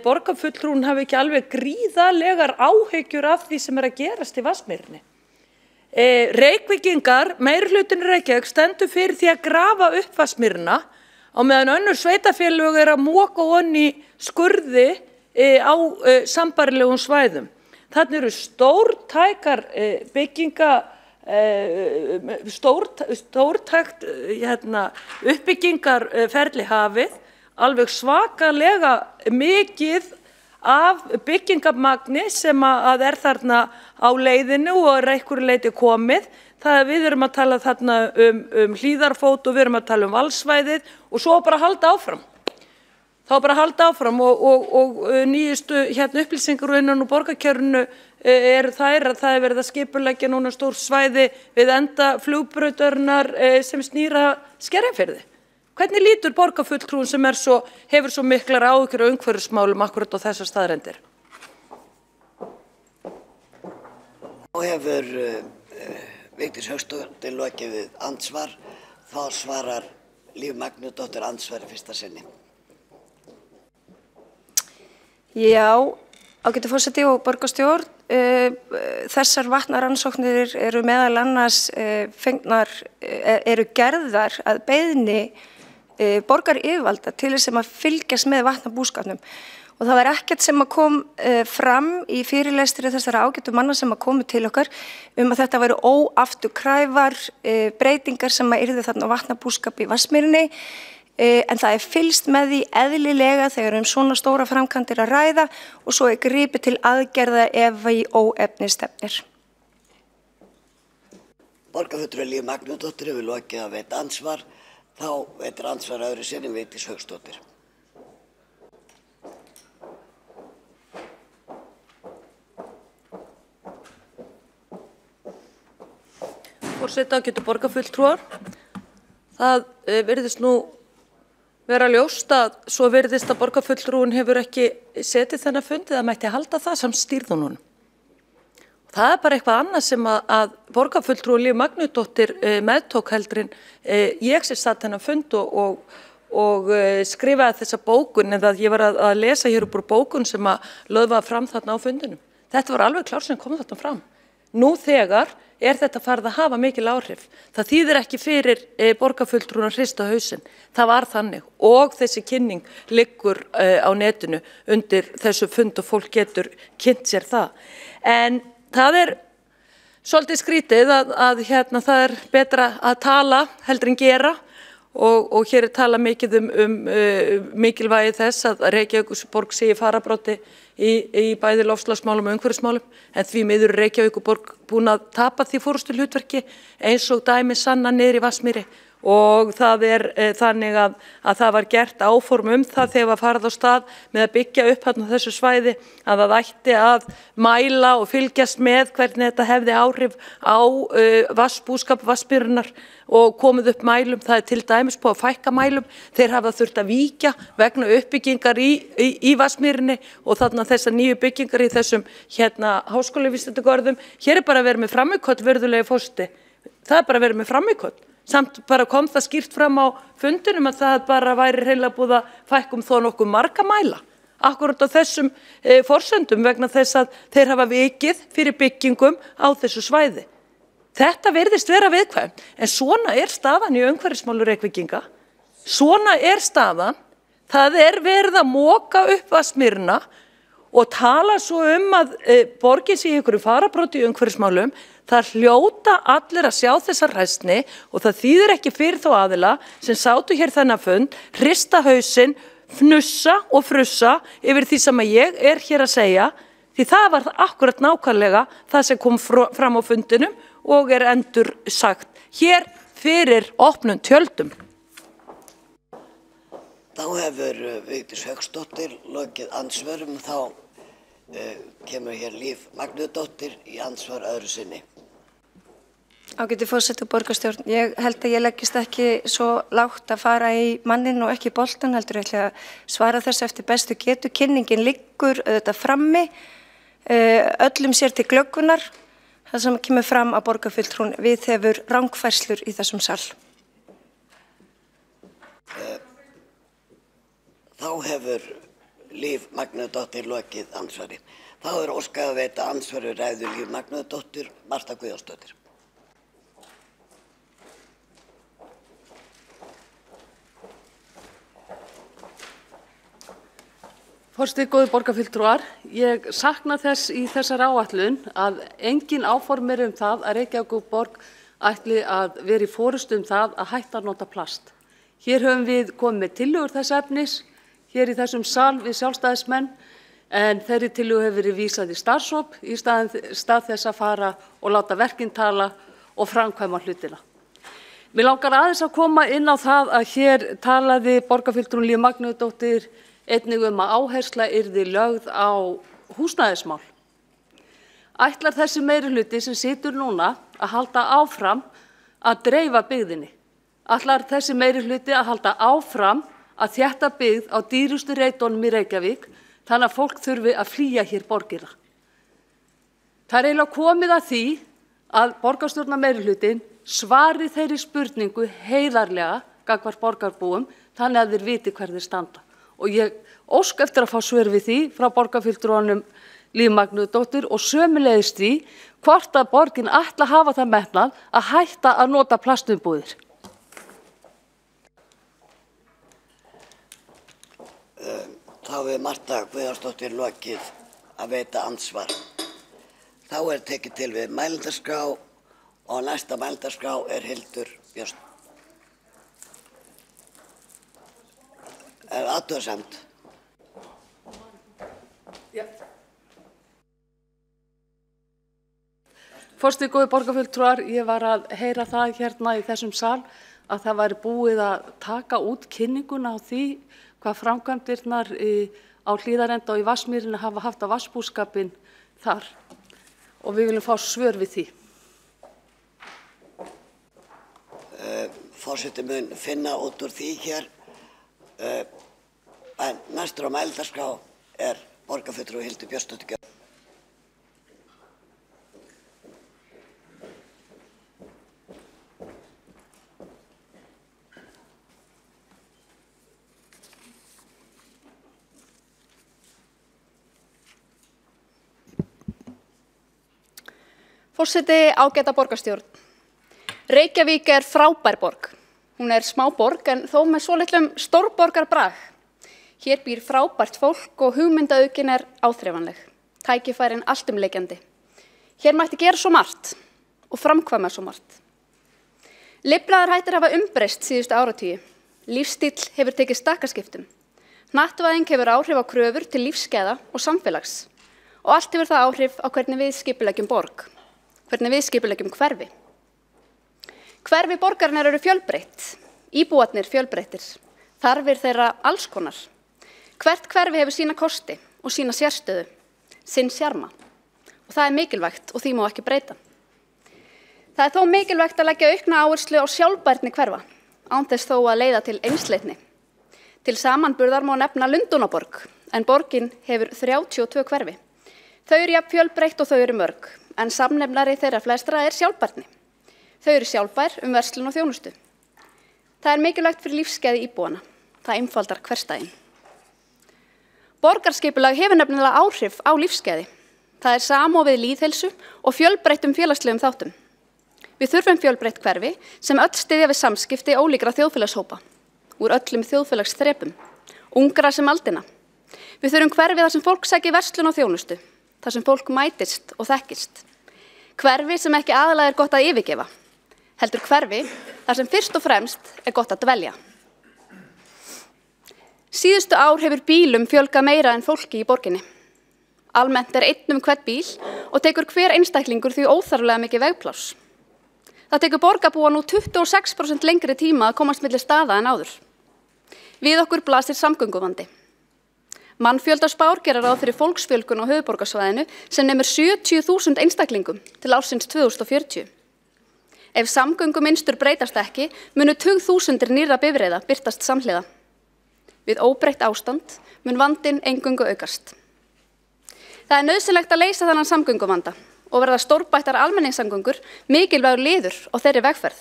Speaker 7: borgarfulltrúin hafi ekki alveg gríðarlegar áhyggjur af því sem að gerast í Vatnsmýrinni. Reykvíkingar, meirihlutinn í Reykjavík, stendur fyrir því að grafa upp Vatnsmýrina á meðan önnur sveitarfélög að moka onni skurði á sambærilegum svæðum. Þarna eru stórtækar stórtækt uppbyggingarferli hafið, alveg svakalega mikið af byggingamagni sem að er þarna á leiðinu og er einhverju leyti komið. Það við erum að tala þarna Hlíðarfót og við erum að tala valsvæðið og svo bara halda áfram. Þá bara halda áfram og nýjustu upplýsingar innan úr borgarkerfinu eru þær að það er verið að skipuleggja núna stór svæði við enda flugbrautarinnar sem snýra Skerjafirði. Hvernig lítur borgarfulltrúin sem hefur svo miklar áhyggjur af umhverfismálum akkurat á þessar staðreyndir?
Speaker 3: Þá hefur Vigdís Hauksdóttir lokið við andsvar. Þá svarar Líf Magnúsdóttir andsvari fyrsta sinni.
Speaker 14: Já, ágætu forseti og borgarstjórn, þessar vatnarannsóknir eru meðal annars eru gerðar að beiðni borgaryfirvalda til þess að fylgjast með vatnabúskapnum. Og það var ekkert sem að kom fram í fyrirlestri þessara ágætu manna sem að komu til okkar að þetta væru óafturkræfar breytingar sem að yrðu þarna vatnabúskap í Vatnsmýrinni. En það er fylgst með því eðlilega þegar svona stóra framkvæmdir að ræða og svo er gripið til aðgerða ef í óefni stefnir.
Speaker 3: Borgarfulltrúi Líf Magnúsdóttir hefur lokið að veita ansvar. Þá veitir ansvar öðru sinni Vigdís Hauksdóttir.
Speaker 7: Forseta ágætu borgarfulltrúar. Það virðist nú vera ljóst að svo virðist að borgarfulltrúin hefur ekki setið þennan fundið að mætti halda það sem stýrði honum. Það er bara eitthvað annað sem að borgarfulltrúi Líf Magnúsdóttir meðtók heldur en ég sem satt þennan fund og skrifaði þessa bókun eða ég var að lesa hér upp úr bókun sem að lögð var fram þarna á fundinum. Þetta var alveg klár sem kom þarna fram. Nú þegar er þetta farið að hafa mikil áhrif. Það þýðir ekki fyrir borgarfulltrúin að hrista hausinn. Það var þannig og þessi kynning liggur á netinu undir þessu fund og fólk getur kynnt sér það. En það er svolítið skrítið að það er betra að tala heldur en gera og hér talað mikið mikilvægi þess að Reykjavíkurborg sé í fararbroddi í bæði loftslagsmálum og umhverfismálum, en því miður er Reykjavíkurborg búin að tapa því forystuhlutverki eins og dæmi sanna niður í Vatnsmýri. Og það þannig að það var gert áform það þegar var farið á stað með að byggja upp þarna þessu svæði að það ætti að mæla og fylgjast með hvernig þetta hefði áhrif á vatnsbúskap Vatnsmýrinnar og komið upp mælum. Það til dæmis búið að fækka mælum. Þeir hafa þurft að víkja vegna uppbyggingar í Vatnsmýrinni og þarna þessar nýju byggingar í þessum háskólavísindagörðum. Hér bara verið með framíköll, virðulegi forseti. Það bara verið með framíköll. Samt bara kom það skýrt fram á fundinum að það bara væri hreinlega búið að fækka þó nokkuð marga mæla. Akkurat á þessum forsendum vegna þess að þeir hafa vikið fyrir byggingum á þessu svæði. Þetta virðist vera viðkvæmt, en svona staðan í umhverfismálu Reykvíkinga. Svona staðan. Það verið að moka upp Vatnsmýrina og tala svo að borgin sé í einhverju fararbroddi í umhverfismálum. Það hljóta allir að sjá þessa hræsni og það þýðir ekki fyrir þá aðila sem sátu hér þennan fund, hrista hausinn, fnussa og frussa yfir því sem ég hér að segja, því það var akkurat nákvæmlega það sem kom fram á fundinum og endur sagt hér fyrir opnum tjöldum.
Speaker 3: Þá hefur Vigdís Hauksdóttir lokið andsvörum, þá kemur hér Líf Magnúsdóttir í andsvar öðru sinni.
Speaker 14: Ágæti forseti og borgarstjórn, ég held að ég leggist ekki svo lágt að fara í mannin og ekki boltan, heldur ég ætla að svara þessu eftir bestu getu. Kynningin liggur auðvitað frammi, öllum sér til glöggunar, það sem kemur fram að borgarfulltrúin viðhefur rangfærslur í þessum sal.
Speaker 3: Þá hefur Líf Magnúsdóttir lokið andsvari. Þá óskað að veita andsvari ræðu Líf Magnúsdóttir, Marta Guðjónsdóttir.
Speaker 15: Forseti, góðir borgarfulltrúar, ég sakna þess í þessari áætlun að engin áform það að Reykjavíkurborg ætli að vera í forystu það að hætta að nota plast. Hér höfum við komið með tillögur þess efnis, hér í þessum sal við sjálfstæðismenn, en þeirri tillögu hefur verið vísað í starfshóp í stað þess að fara og láta verkin tala og framkvæma hlutina. Mig langar aðeins að koma inn á það að hér talaði borgarfulltrúin Líf Magnúsdóttir einnig að áhersla yrði lögð á húsnæðismál. Ætlar þessi meirihluti sem situr núna að halda áfram að dreifa byggðinni? Ætlar þessi meirihluti að halda áfram að þétta byggð á dýrustu reitunum í Reykjavík þannig að fólk þurfi að flýja hér borgina? Það eiginlega komið að því að borgarstjórnarmeirihlutin svari þeirri spurningu heiðarlega gagnvart borgarbúum þannig að þeir viti hver þeir standa. Og ég óska eftir að fá svör við því frá borgarfulltrúanum Líf Magnúsdóttir og sömuleiðis því hvort að borgin ætla að hafa það metnað að hætta að nota plastumbúðir.
Speaker 3: Þá hefur Marta Guðjónsdóttir lokið að veita andsvar. Þá tekið til við mælendaskrá og næsta mælendaskrá Hildur Björnsdóttir. Athugasemd.
Speaker 15: Forseti, góðir borgarfulltrúar, ég var að heyra það hérna í þessum sal að það væri búið að taka út kynninguna á því hvað framkvæmdirnar á Hlíðarenda og í Vatnsmýrinni hafa haft á vatnsbúskapinn þar og við viljum fá svör við því.
Speaker 3: Forseti mun finna út úr því hér. En næstur á mælendaskrá borgarfulltrúi Hildur Björnsdóttir.
Speaker 16: Forseti, ágæta borgarstjórn. Reykjavík frábær borg. Hún smá borg en þó með svolitlum stórborgarbrag. Hér býr frábært fólk og hugmyndaauðgin áþreifanleg. Tækifærin alltumleikjandi. Hér mætti gera svo margt og framkvæma svo margt. Lifnaðarhættir hafa umbreyst síðustu áratugi. Lífstíll hefur tekið stakkaskiptum. Hnattvæðing hefur áhrif á kröfur til lífsgæða og samfélags og allt hefur það áhrif á hvernig við skipuleggjum borg, hvernig við skipuleggjum hverfi. Hverfi borgarinnar eru fjölbreytt, íbúarnir fjölbreyttir, þarfir þeirra alls konar. Hvert hverfi hefur sína kosti og sína sérstöðu, sinn sjarma og það er mikilvægt og því má ekki breyta. Það er þó mikilvægt að leggja aukna áherslu á sjálfbærni hverfa, án þess þó að leiða til einsleitni. Til samanburðar má nefna Lundúnaborg, en borgin hefur 32 hverfi. Þau eru jafn fjölbreytt og þau eru mörg, en samnefnari þeirra flestra er sjálfbærni. Þau eru sjálfbær verslun og þjónustu. Það er mikilvægt fyrir lífsgæði íbúana. Það einfaldar hversdaginn. Borgarskipulag hefur nefnilega áhrif á lífsgæði. Það er samofið lýðheilsu og fjölbreyttum félagslegum þáttum. Við þurfum fjölbreytt hverfi sem öll styðja við samskipti ólíkra þjóðfélagshópa, úr öllum þjóðfélagsþrepum, ungra sem aldina. Við þurfum hverfi þar sem fólk sækir verslun og þjónustu, þar sem fólk mætist og þekkist. Hverfi sem ekki aðalega er gott að yfirgefa, heldur hverfi þar sem fyrst og fremst er gott að dvelja. Síðustu ár hefur bílum fjölgað meira en fólki í borginni. Almennt er einn hvern bíl og tekur hver einstaklingur því óþarflega mikið vegpláss. Það tekur borgarbúa nú 26% lengri tíma að komast milli staða en áður. Við okkur blasir samgönguvandi. Mannfjöldaspár gera ráð fyrir fólksfjölgun á höfuðborgarsvæðinu sem nemur 70.000 einstaklingum til ársins 2040. Ef samgöngumynstur breytast ekki, munu tugþúsundir nýrra bifreiða birtast samhliða. Við óbreytt ástand mun vandinn eingöngu aukast. Það er nauðsynlegt að leysa þennan samgönguvanda og verða stórbættar almenningssamgöngur mikilvægur liður á þeirri vegferð.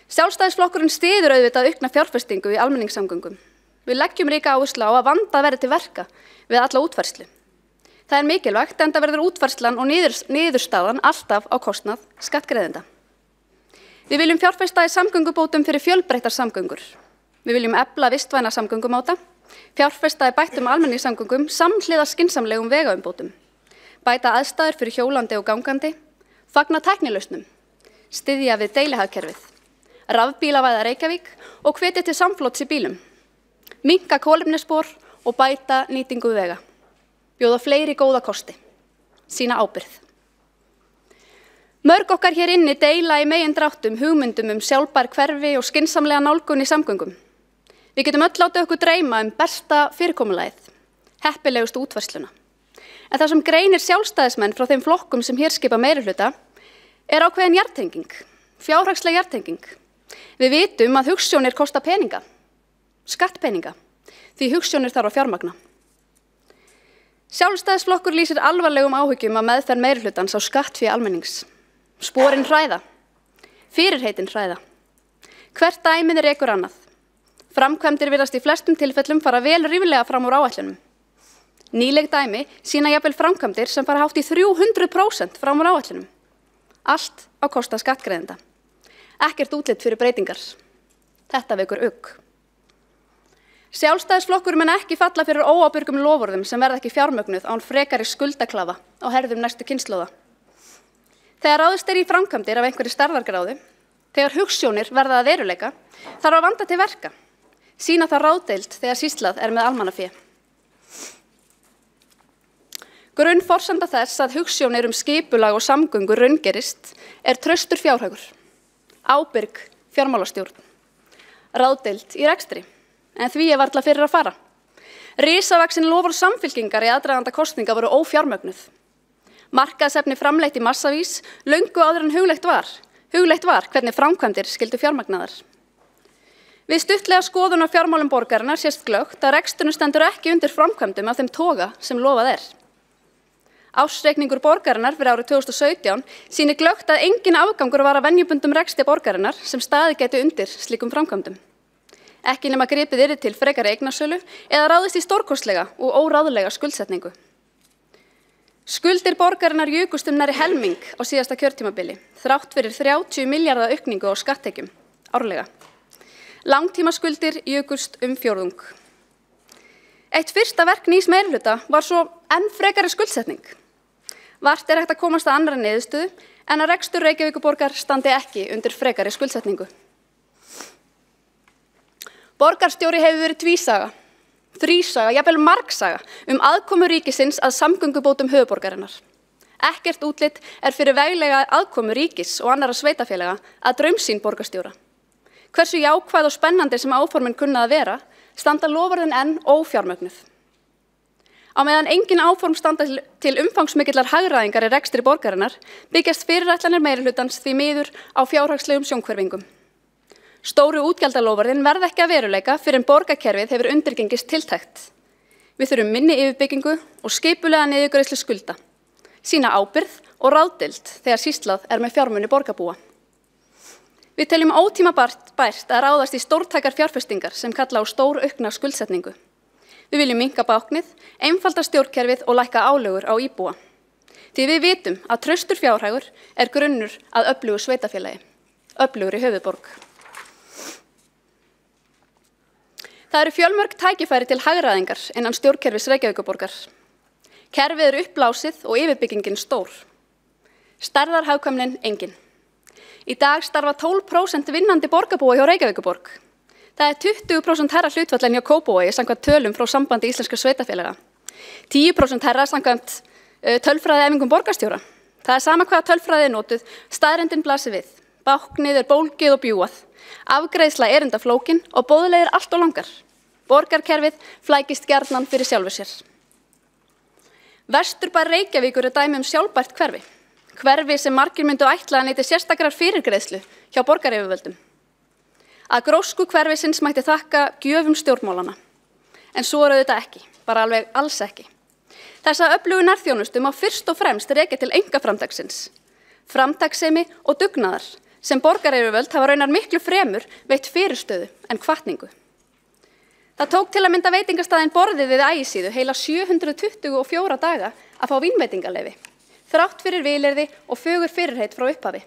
Speaker 16: Sjálfstæðisflokkurinn styður auðvitað aukna fjárfestingu í almenningssamgöngum. Við leggjum ríka áherslu á að vanda verði til verka við alla útfærslu. Það er mikilvægt enda verður útfærslan og niðurstaðan alltaf á kostnað skattgreiðenda. Við viljum fjárfesta í samgöngubótum fyrir fjölbreyttar samgöngur. Við viljum efla vistvæna samgöngumáta, fjárfesta í bættum almenningssamgöngum samhliða skynsamlegum vegaumbótum. Bæta aðstæður fyrir hjólandi og gangandi, fagna tæknilausnum, styðja við deilihagkerfið, rafbílavæða Reykjavík og hvetja til samflóts í bílum, minnka kolefnisspor og bæta nýtingu vega, bjóða fleiri góða kosti, sýna ábyrgð. Mörg okkar hér inni deila í megindráttum hugmyndum sjálfbær hverfi og skynsamlega nálgun í samgöngum. Við getum öll látið okkur dreyma besta fyrirkomulagið, heppilegustu útfærsluna. En það sem greinir sjálfstæðismenn frá þeim flokkum sem hér skipa meirihluta er ákveðin jarðtenging, fjárhagsleg jarðtenging. Við vitum að hugsjónir kosta peninga, skattpeninga, því hugsjónir þarf að fjármagna. Sjálfstæðisflokkur lýsir alvarlegum áhyggjum af meðferð meirihlutans á skattfé almennings. Sporin hræða, fyrirheitin hræða. Hvert dæmið er ekur annað. Framkvæmdir virðast í flestum tilfellum fara vel ríflega fram úr áætlunum. Nýleg dæmi sýna jafnvel framkvæmdir sem fara hátt í 300% fram úr áætlunum. Allt á kostnað skattgreiðenda. Ekkert útlit fyrir breytingar. Þetta vekur ugg. Sjálfstæðisflokkur mun ekki falla fyrir óábyrgum loforðum sem verða ekki fjármögnuð án frekari skuldaklafa á herðum næstu kynslóða. Þegar ráðist í framkvæmdir af einhverri stærðargráðu, þegar hugsjónir verða að veruleika, þarf að vanda til verka. Sýna það ráðdeild þegar sýslað er með almannafé. Grunnforsenda þess að hugsjónir skipulag og samgöngur raungerist er traustur fjárhagur, ábyrg fjármálastjórn, ráðdeild í rekstri, en því er varla fyrir að fara. Risavaxin loforð Samfylkingar í aðdraganda kosninga voru ófjármögnuð. Markaðsefni framleitt í massavís löngu áður en hugleitt var hvernig framkvæmdir skyldu fjármagnaðar. Við stuttlega skoðun á fjármálum borgarinnar sést glöggt að reksturinn stendur ekki undir framkvæmdum af þeim toga sem lofað er. Ársreikningur borgarinnar fyrir árið 2017 sýnir glöggt að engin afgangur var af venjubundum rekstri borgarinnar sem staðið gæti undir slíkum framkvæmdum. Ekki nema gripið yrði til frekari eignasölu eða ráðist í stórkostlega og óráðlega skuldsetningu. Skuldir borgarinnar jukust nærri helming á síðasta kjörtímabili, þrátt fyrir 30 milljarða aukningu á skatttekjum árlega. Langtímaskuldir jukust fjórðung. Eitt fyrsta verk nýs meirihluta var svo enn frekari skuldsetning. Vart er hægt að komast að annarri niðurstöðu en að rekstur Reykjavíkurborgar standi ekki undir frekari skuldsetningu. Borgarstjóri hefur verið tvísaga, þrísaga, jafnvel margsaga aðkomu ríkisins að samgöngubótum höfuðborgarinnar. Ekkert útlit fyrir veglega aðkomu ríkis og annarra sveitarfélaga að draumsýn borgarstjóra. Hversu jákvæð og spennandi sem áformin kunna að vera, standa loforðin enn ófjármögnuð. Á meðan engin áform standa til umfangsmikillar hagræðingar í rekstri borgarinnar, byggjast fyrirætlanir meirihlutans því miður á fjárhagslegum sjónhverfingum. Stóru útgjaldaloforðin verða ekki að veruleika fyrr en borgarkerfið hefur undirgengist tiltekt. Við þurfum minni yfirbyggingu og skipulega niðurgreiðslu skulda, sýna ábyrgð og ráðdeild þegar sýslað með fjármuni borgarbúa. Við teljum ótímabært að ráðast í stórtækar fjárfestingar sem kalla á stór aukna skuldsetningu. Við viljum minnka báknið, einfalda stjórnkerfið og lækka álögur á íbúa. Því við vitum að traustur fjárhagur grunnur að öflugu sveitarfélagi, öflugri höfuðborg. Það eru fjölmörg tækifæri til hagræðingar innan stjórnkerfis Reykjavíkurborgar. Kerfið uppblásið og yfirbyggingin stór. Stærðarhagkvæmnin engin. Í dag starfa 12% vinnandi borgarbúa hjá Reykjavíkurborg. Það 20% herra hlutfall en hjá Kópavogi samkvæmt tölum frá Sambandi íslenskra sveitarfélaga. 10% herra samkvæmt tölfræðiæfingum borgarstjóra. Það sama hvaða tölfræði notuð, staðreyndin blasir við. Báknið bólgið og bjúað. Afgreiðsla erinda flókin og boðlegir allt og langar. Borgarkerfið flækist gjarnan fyrir sjálfu sér. Vesturbær Reykjavíkur dæmi sjálfbært hverfi. Hverfi sem margir myndu ætla að nýti sérstakrar fyrirgreiðslu hjá borgaryfirvöldum. Að grósku hverfisins mætti þakka gjöfum stjórnmálana. En svo auðvitað ekki, bara alveg alls ekki. Þessa öflugu nærþjónustu má fyrst og fremst rekja til einkaframtaksins. Framtakssemi og dugnaðar sem borgaryfirvöld hafa raunar miklu fremur veitt fyrirstöðu en hvatningu. Það tók til að mynda veitingastaðinn Borðið við Ægisíðu heila 724 daga að fá vínveitingaleyfi, þrátt fyrir vilyrði og fögur fyrirheit frá upphafi.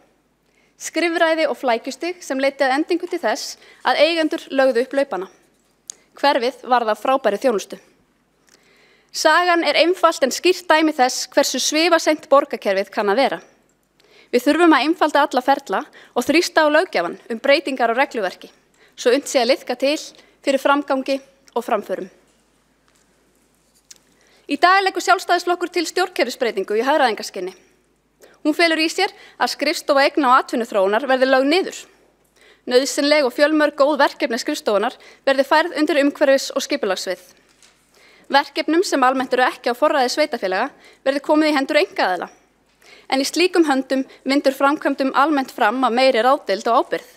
Speaker 16: Skrifræði og flækjustig sem leiddi að endingu til þess að eigendur lögðu upp laupana. Hverfið varð af frábæri þjónustu. Sagan einfalt en skýrt dæmi þess hversu svifaseint borgarkerfið kann að vera. Við þurfum að einfalda alla ferla og þrýsta á löggjafann breytingar á regluverki, svo unnt sé að liðka til fyrir framgangi og framförum. Í dag leggur Sjálfstæðisflokkur til stjórnkerfisbreytingu í hagræðingarskyni. Hún felur í sér að skrifstofa eigna og atvinnuþróunar verði lögð niður. Nauðsynleg og fjölmörg góð verkefni skrifstofunar verði færð undir umhverfis- og skipulagssvið. Verkefnum sem almennt ekki á forræði sveitarfélaga verði komið í hendur einkaaðila. En í slíkum höndum vindur framkvæmdum almennt fram af meiri ráðdeild og ábyrgð.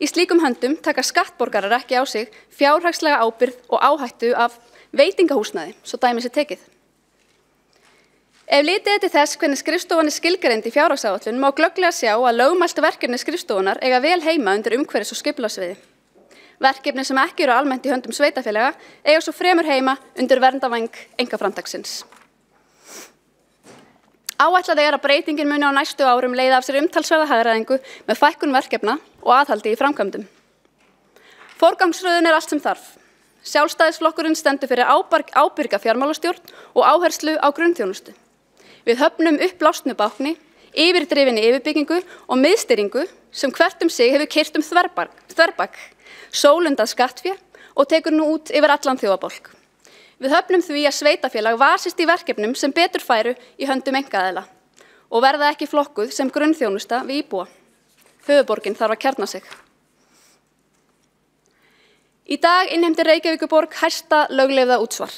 Speaker 16: Í slíkum höndum taka skattborgarar ekki á sig fjárhagslega ábyrgð og áhættu af veitingahúsnæði, svo dæmi sé tekið. Ef litið til þess hvernig skrifstofan skilgreind í fjárhagsáætlun má glögglega sjá að lögmælt verkefni skrifstofunar eiga vel heima undir umhverfis- og skipulagssviði. Verkefni sem ekki eru almennt í höndum sveitarfélaga eiga svo fremur heima undir verndarvæng einkaframtaksins. Áætlað að breytingin muni á næstu árum leiða af sér umtalsverða hagræðingu með fækkun verkefna og aðhaldi í framkvæmdum. Forgangsröðun allt sem þarf. Sjálfstæðisflokkurinn stendur fyrir ábyrga fjármálastjórn og áherslu á grunnþjónustu. Við höfnum uppblásnu bákni, yfirdrifinni yfirbyggingu og miðstýringu sem hvert sig hefur keyrt þverbak, sólundað skattfé og tekur nú út yfir allan þjóðarbálk. Við höfnum því að sveitarfélag vasist í verkefnum sem betur færu í höndum einkaaðila og verða ekki flokkuð sem grunnþjónusta við íbúa. Höfuðborgin þarf að kjarna sig. Í dag innheimtir Reykjavíkurborg hæsta lögleyfða útsvar.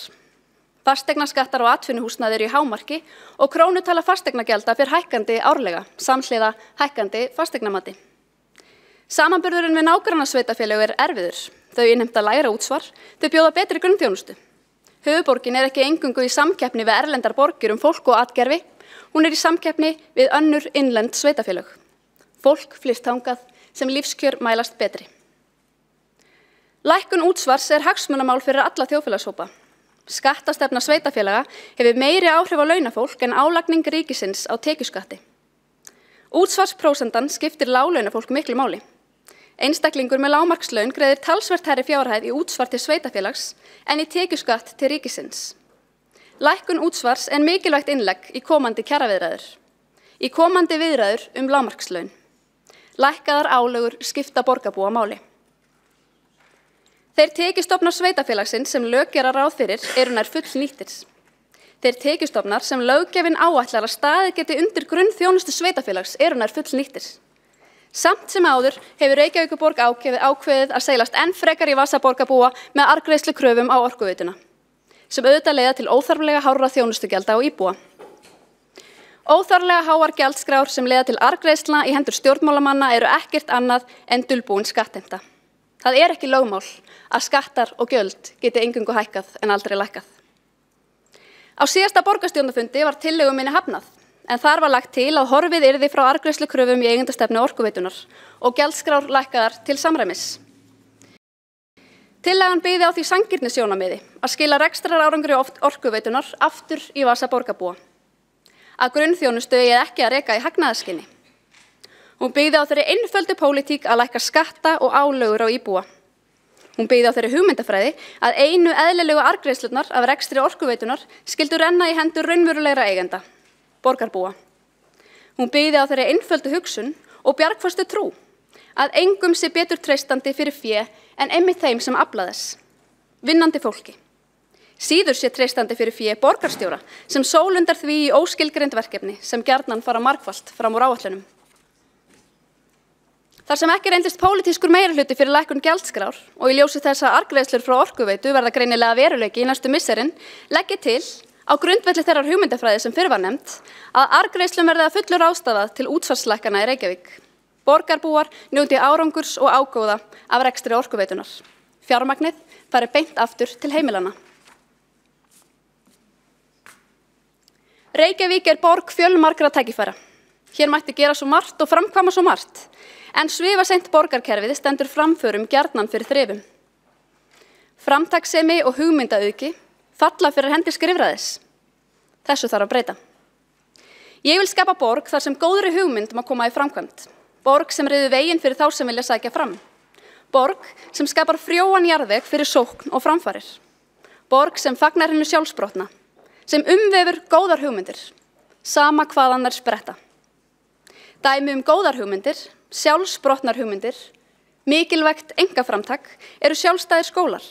Speaker 16: Fasteignaskattar og atvinnuhúsnæði eru í hámarki og krónutala fasteignagjalda fer hækkandi árlega, samhliða hækkandi fasteignamati. Samanburðurinn við nágrannasveitarfélög erfiður. Þau innheimta lægra útsvar, þau bjóða betri grunnþjónustu. Höfuðborgin ekki eingöngu í samkeppni við erlendar borgir fólk og atgervi, hún í samkeppni við önnur innlend sveitarfélög. Fólk flyst þangað sem lífskjör mælast betri. Lækkun útsvars hagsmunamál fyrir alla þjóðfélagshópa. Skattastefna sveitarfélaga hefur meiri áhrif á launafólk en álagning ríkisins á tekjuskatti. Útsvarsprósentan skiptir láglaunafólk miklu máli. Einstaklingur með lágmarkslaun greiðir talsvert hærri fjárhæð í útsvar til sveitarfélags en í tekjuskatt til ríkisins. Lækkun útsvars mikilvægt innlegg í komandi kjaraviðræður. í komandi viðræður lágmarkslaun. Lækkaðar álögur skipta borgarbúa máli. Þeir tekjustofnar sveitarfélagsins sem lög gera ráð fyrir eru nær fullnýttir. Þeir tekjustofnar sem löggjafinn áætlar að staðið geti undir grunnþjónustu sveitafélags eru nær fullnýttir. Samt sem áður hefur Reykjavíkurborg ákveðið að seilast enn frekar í vasa borgarbúa með arðgreiðslukröfum á orkuveituna, sem auðvitað leiða til óþarflega hárra þjónustugjalda á íbúa. Óþarflega háar gjaldskrár sem leiða til arðgreiðslna í hendur stjórnmálamanna eru ekkert annað en dulbúin skattheimta. Það er ekki lögmál að skattar og gjöld geti eingöngu hækkað en aldrei lækkað. Á síðasta borgarstjórnarfundi var tillögu minni hafnað, en þar var lagt til að horfið yrði frá arðgreiðslukröfum í eigendastefnu orkuveitunar og gjaldskrár lækkaðar til samræmis. Tillagan byggði á því sanngirnissjónarmiði að skila rekstrarárangri orkuveitunar aftur í vasa borgarbúa. Að grunnþjónustu eigi ekki að reka í hagnaðarskyni. Hún byggði á þeirri einföldu pólitík að lækka skatta og álögur á íbúa. Hún byggði á þeirri hugmyndafræði að einu eðlilegu arðgreiðslurnar af rekstri orkuveitunar skyldu renna í hendur raunverulegra eigenda, borgarbúa. Hún byggði á þeirri einföldu hugsun og bjargföstu trú að engum sé betur treystandi fyrir fé en einmitt þeim sem afla þess, vinnandi fólki. Síður sé treystandi fyrir fé borgarstjóra sem sólundar því í óskilgreind verkefni sem gjarnan fara margfalt fram úr áætlunum. Þar sem ekki reyndist pólitískur meirihluti fyrir lækkun gjaldskrár og í ljósi þess að arðgreiðslur frá orkuveitu verða greinilega veruleiki í næstu misserin, legg ég til á grundvelli þeirrar hugmyndafræði sem fyrr var nefnt að arðgreiðslum verði að fullu ráðstafað til útsvarslækkana í Reykjavík. Borgarbúar njóti árangurs og ágóða af rekstri orkuveitunar. Fjármagnið fari beint aftur til heimilana. Reykjavík er borg fjölmargra tækifæra. Hér mætti gera svo margt og framkvæma svo margt, en svifaseint borgarkerfið stendur framförum gjarnan fyrir þrifum. Framtakssemi og hugmyndaauðgi falla fyrir hendi skrifræðis. Þessu þarf að breyta. Ég vil skapa borg þar sem góðri hugmynd má koma í framkvæmd. Borg sem ryður veginn fyrir þá sem vilja sækja fram. Borg sem skapar frjóan jarðveg fyrir sókn og framfarir. Borg sem fagnar hennu sjálfsbrotna, sem umvefur góðar hugmyndir, sama hvaðan þær spretta. Dæmi góðar hugmyndir, sjálfsbrotnar hugmyndir, mikilvægt einkaframtak eru sjálfstæðir skólar.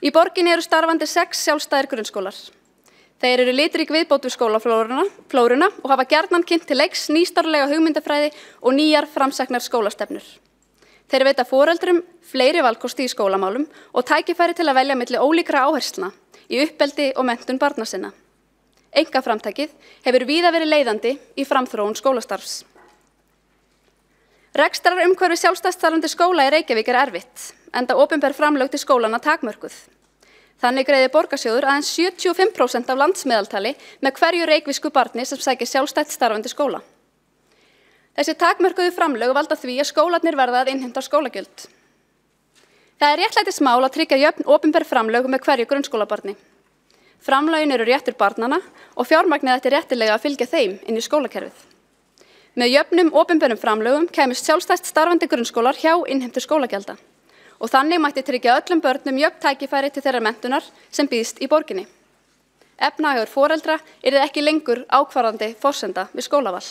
Speaker 16: Í borginni eru starfandi 6 sjálfstæðir grunnskólar. Þeir eru litrík viðbót við skólaflóruna og hafa gjarnan kynnt til leiks nýstarlega hugmyndafræði og nýjar framsæknar skólastefnur. Þeir veita foreldrum fleiri valkosti í skólamálum og tækifæri til að velja milli ólíkra áherslna í uppeldi og menntun barna sinna. Einkaframtakið hefur víða verið leiðandi í framþróun skólastarfs. Rekstrarumhverfi sjálfstætt starfandi skóla í Reykjavík er erfitt, enda opinber framlög til skólanna takmörkuð. Þannig greiðir borgarsjóður aðeins 75% af landsmeðaltali með hverju reykvísku barni sem sækir sjálfstætt starfandi skóla. Þessi takmörkuðu framlög valda því að skólarnir verða að innheimta skólagjöld. Það er réttlætismál að tryggja jöfn opinber framlög með hverju grunnskólabarni. Framlögin eru réttur barnanna og fjármagnið ætti réttilega að fylgja þeim inn í skólakerfið. Með jöfnum opinberum framlögum kæmust sjálfstætt starfandi grunnskólar hjá innheimtu skólagjalda og þannig mætti tryggja öllum börnum jöfn tækifæri til þeirra menntunar sem býðst í borginni. Efnahagur foreldra yrði ekki lengur ákvarðandi forsenda við skólaval.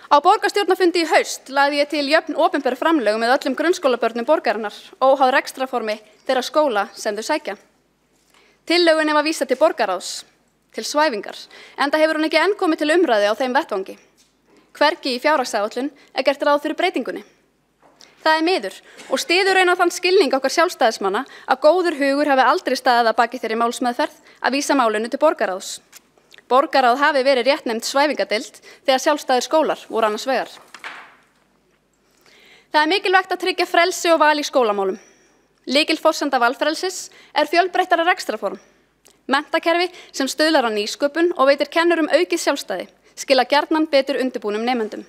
Speaker 16: Á borgarstjórnarfundi í haust lagði ég til jöfn opinber framlög með öllum grunnskólabörnum borgarinnar óháð rekstrarformi þeirra skóla sem þau sækja. Tillögunni var vísað til borgarráðs, til svæfingar, enda hefur hún ekki enn komið til umræði á þeim vettvangi. Hvergi í fjárhagsáætlun er gert ráð fyrir breytingunni. Það er miður og styður raunar þann skilning okkar sjálfstæðismanna að góður hugur hafi aldrei staðið að baki þeirri málsmeðferð að vísa málinu til borgarráðs. Borgarráð hafi verið réttnefnd svæfingadeild þegar sjálfstæðir skólar voru annars vegar. Það er mikilvægt að tryggja frelsi og val í skólamálum. Lykilforsenda valfrelsis er fjölbreyttara rekstrarform. Menntakerfi sem stuðlar að nýsköpun og veitir kennurum aukið sjálfstæði, skila gjarnan betur undirbúnum nemendum.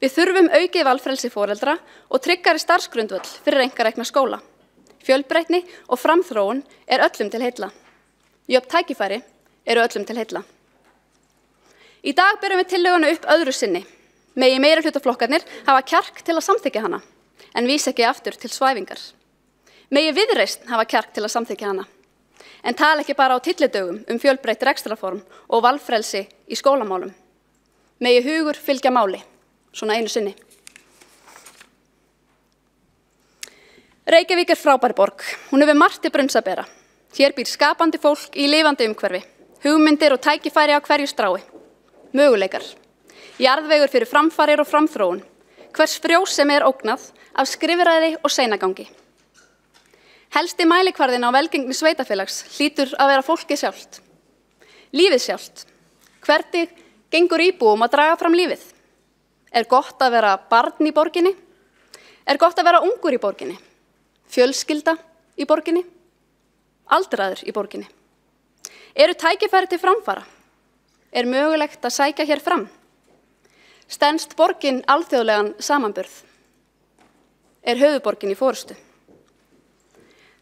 Speaker 16: Við þurfum aukið valfrelsi foreldra og tryggari starfsgrundvöll fyrir einkarekna skóla. Fjölbreytni og framþróun er öllum til heilla. Jöfn tækifæri eru öllum til heilla. Í dag berum við tillöguna upp öðru sinni. Megi meirihlutaflokkarnir hafa kjark til að samþykkja hana, en vísa ekki aftur til svæfingar. Megi Viðreisn hafa kjark til að samþykkja hana, en tala ekki bara á tyllidögum fjölbreytt rekstrarform og valfrelsi í skólamálum. Megi hugur fylgja máli, svona einu sinni. Reykjavík frábær borg. Hún hefur margt til brunns að bera. Hér býr skapandi fólk í lifandi umhverfi, hugmyndir og tækifæri á hverju strái. Möguleikar. Jarðvegur fyrir framfarir og framþróun. Hvers frjós sem ógnað af skrifræði og seinagangi. Helsti mælikvarðinn á velgengni sveitafélags hlýtur að vera fólkið sjálft. Lífið sjálft. Hvernig gengur íbúum að draga fram lífið? Gott að vera barn í borginni? Gott að vera ungur í borginni? Fjölskylda í borginni? Aldraður í borginni? Eru tækifæri til framfara? Mögulegt að sækja hér fram? Stenst borgin alþjóðlegan samanburð? Höfuðborgin í forystu?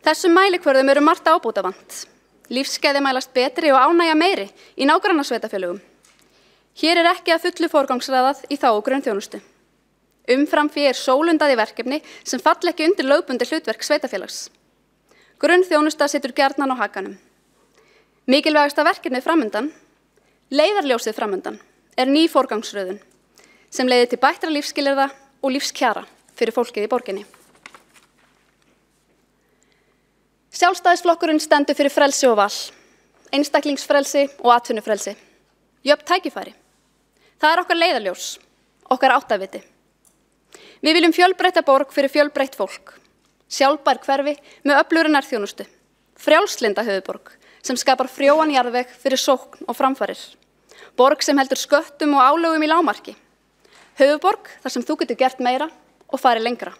Speaker 16: Þessum mælikvörðum margt ábótavant. Lífsgæði mælast betri og ánægja meiri í nágrannasveitarfélögum. Hér ekki að fullu forgangsraðað í þágu grunnþjónustu. Umframfé sólundað í verkefni sem falla ekki undir lögbundið hlutverk sveitarfélags. Grunnþjónusta situr gjarnan á hakanum. Mikilvægasta verkefnið framundan, leiðarljósið framundan, ný forgangsröðun sem leiðir til bættra lífsskilyrða og lífskjara fyrir fólkið í borginni. Sjálfstæðisflokkurinn stendur fyrir frelsi og val, einstaklingsfrelsi og atvinnufrelsi. Jöfn tækifæri. Það okkar leiðarljós, okkar áttaviti. Við viljum fjölbreytta borg fyrir fjölbreytt fólk, sjálfbær hverfi með öflugri nærþjónustu, frjálslynda höfuðborg sem skapar frjóan jarðveg fyrir sókn og framfarir, borg sem heldur sköttum og álögum í lágmarki, höfuðborg þar sem þú getur gert meira og farið lengra,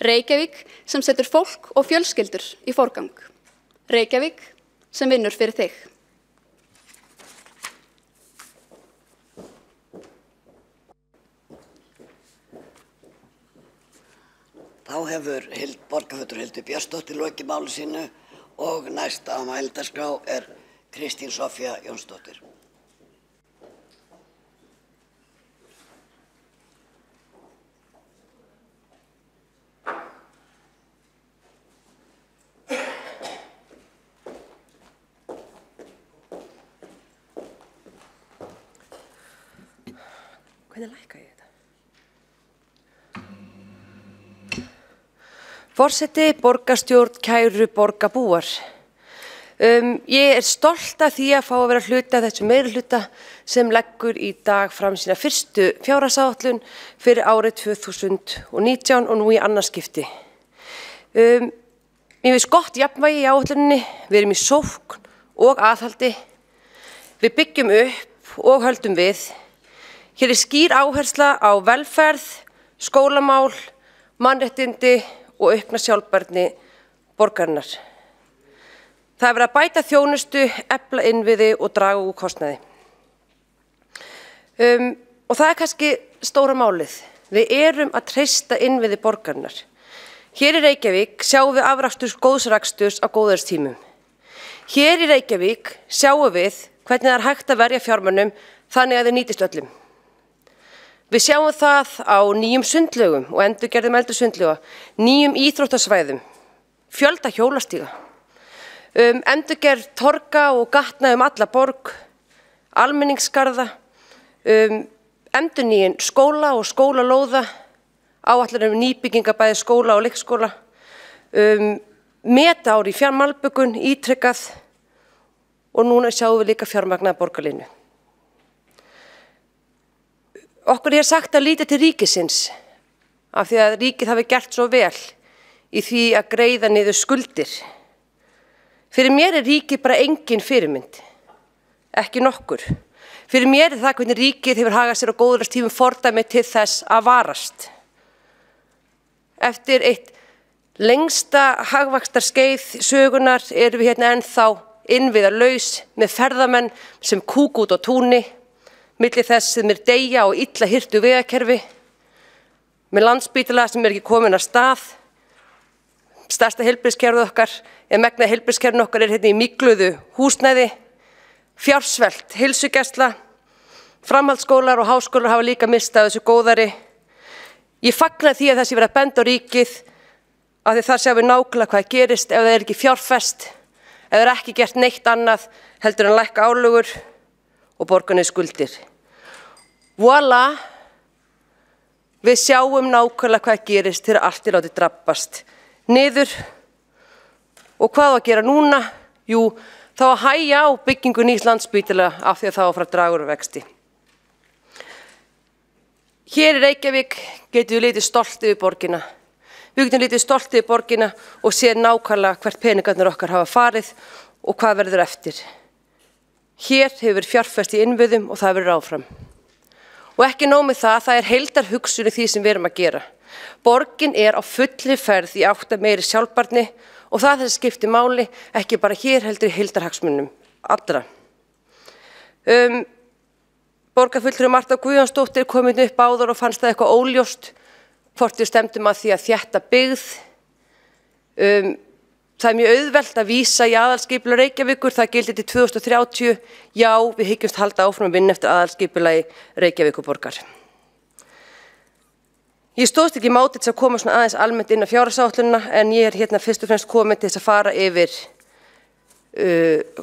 Speaker 16: Reykjavík sem setur fólk og fjölskyldur í forgang, Reykjavík sem vinnur fyrir þig.
Speaker 3: Þá hefur borgarfulltrúi Hildur Björnsdóttir lokið máli sínu og næsta á mælendaskrá Kristín Soffía Jónsdóttir.
Speaker 14: Hvernig lækka ég þetta? Forseti, borgarstjórn, kæru borgarbúar. Ég stolt af því að fá að vera hluti af þessu meirihluta sem leggur í dag fram sína fyrstu fjárhagsáætlun fyrir árið 2019 og nú í annað skipti. Mér finnst gott jafnvægi í áætluninni, við erum í sókn og aðhaldi, við byggjum upp og höldum við. Hér skýr áhersla á velferð, skólamál, mannréttindi og aukna sjálfbærni borgarinnar. Það verið að bæta þjónustu, efla innviði og draga úr kostnaði. Og það kannski stóra málið. Við erum að treysta innviði borgarinnar. Hér í Reykjavík sjáum við afraksturs góðsraksturs á góðæristímum. Hér í Reykjavík sjáum við hvernig það hægt að verja fjármunum þannig að þeir nýtist öllum. Við sjáum það á nýjum sundlaugum og endurgerðum eldri sundlauga, nýjum íþróttasvæðum, fjölda hjólastíga, endurgerð torga og gatna alla borg, almenningsgarða, endurnýjun skóla og skólalóða, áætlanir nýbygginga bæði skóla og leikskóla, metár í malbikun ítrekkað og núna sjáum við líka fjármagnaða borgarlínu. Okkur sagt að líta til ríkisins af því að ríkið hafi gert svo vel í því að greiða niður skuldir. Fyrir mér ríkið bara engin fyrirmynd, ekki nokkur. Fyrir mér það hvernig ríkið hefur hagað sér á góðæristímum fordæmi til þess að varast. Eftir eitt lengsta hagvaxtarskeið sögunar erum við ennþá innviðalaus með ferðamenn sem kúk út á túni, milli þess sem deyja og illa hirtu vegakerfi, með Landspítala sem ekki komin af stað, stærsta heilbrigðiskerfið okkar, megna heilbrigðiskerfið okkar í mygluðu húsnæði, fjársvelt heilsugæsla, framhaldsskólar og háskólar hafa líka mistað þessu góðæri. Ég fagna því að þessi verið að benda á ríkið af því þar sjáum við nákvæmlega hvað gerist ef það ekki fjárfest,
Speaker 17: ef er ekki gert neitt annað heldur en lækka álögur og borga niður skuldir. Voilà, við sjáum nákvæmlega hvað gerist þegar allt er látið drabbast niður. Og hvað á að gera núna? Jú, þá að hægja á byggingu nýs Landspítala af því að það á að fara að draga úr vexti. Hér í Reykjavík getum við litið stolt yfir borgina. Við getum litið stolt yfir borgina og séð nákvæmlega hvert peningarnir okkar hafa farið og hvað verður eftir. Hér hefur verið fjárfest í innviðum og það verður áfram. Og ekki nóg með það er heildarhugsun í því sem við erum að gera. Borgin er á fullri ferð í átt að meiri sjálfbærni og það þessi skiptir máli, ekki bara hér heldur í heildarhagsmunum allra. Borgarfulltrúi Marta Guðjónsdóttir kom upp áður og fannst það eitthvað óljóst hvort við stemdum að því að þétta byggð. Það er mjög auðvelt að vísa í aðalskipulag Reykjavíkur, það gildir til 2030. Já, við hyggjumst halda áfram að vinna eftir aðalskipulagi Reykjavíkurborgar. Ég stóðst ekki máti til að koma svona aðeins almennt inn á fjárhagsáætlunina en ég hérna fyrst og fremst komin til þess að fara yfir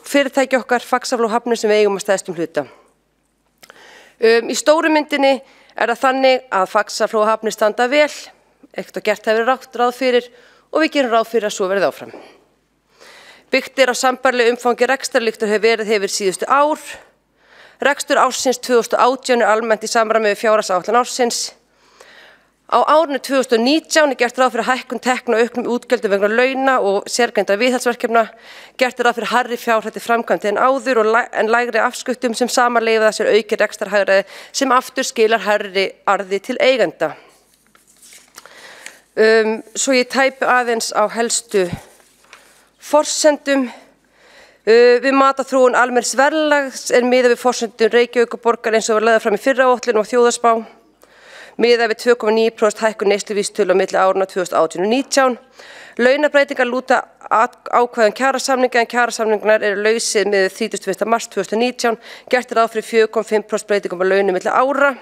Speaker 17: fyrirtæki okkar, Faxaflóa Hafnir sem við eigum að stæðstum hluta. Í stóru myndinni er það þannig að Faxaflóa Hafnir standa vel, ekkert og gert hefur ráð fyrir og við gerum ráð fyrir að svo verði áfram. Byggt er á sambærilegu umfangi rekstrar líkt og hefur verið síðustu ár. Rekstur ársins 2018 er almennt í samræmi við fjárhagsáætlun ársins. Á árinu 2019 er gert ráð fyrir hækkun tekna og auknum útgjöldum vegna launa og sérgreindra viðhaldsverkefna. Gert er ráð fyrir hærri fjárhætti framkvæmdi en áður en lægri afskriftum sem samanleiða það sér aukið rekstrarhagræði sem aftur skilar hærri arði til eigenda. Svo ég tæpi aðeins á helstu forsendum. Við mataþróun almenns verðlags er miðað við forsendum Reykjavíkurborgar eins og var lögð fram í fyrra áætlun og þjóðhagsspá. Miðað við 2,9% hækkun neysluvísitölu á milli áranna 2018 og 2019. Launabreitingar lúta ákvæðum kjarasamninga en kjarasamningarnar eru lausir með 31. mars 2019. Gert er ráð fyrir 4,5% breytingum á launum milli ára.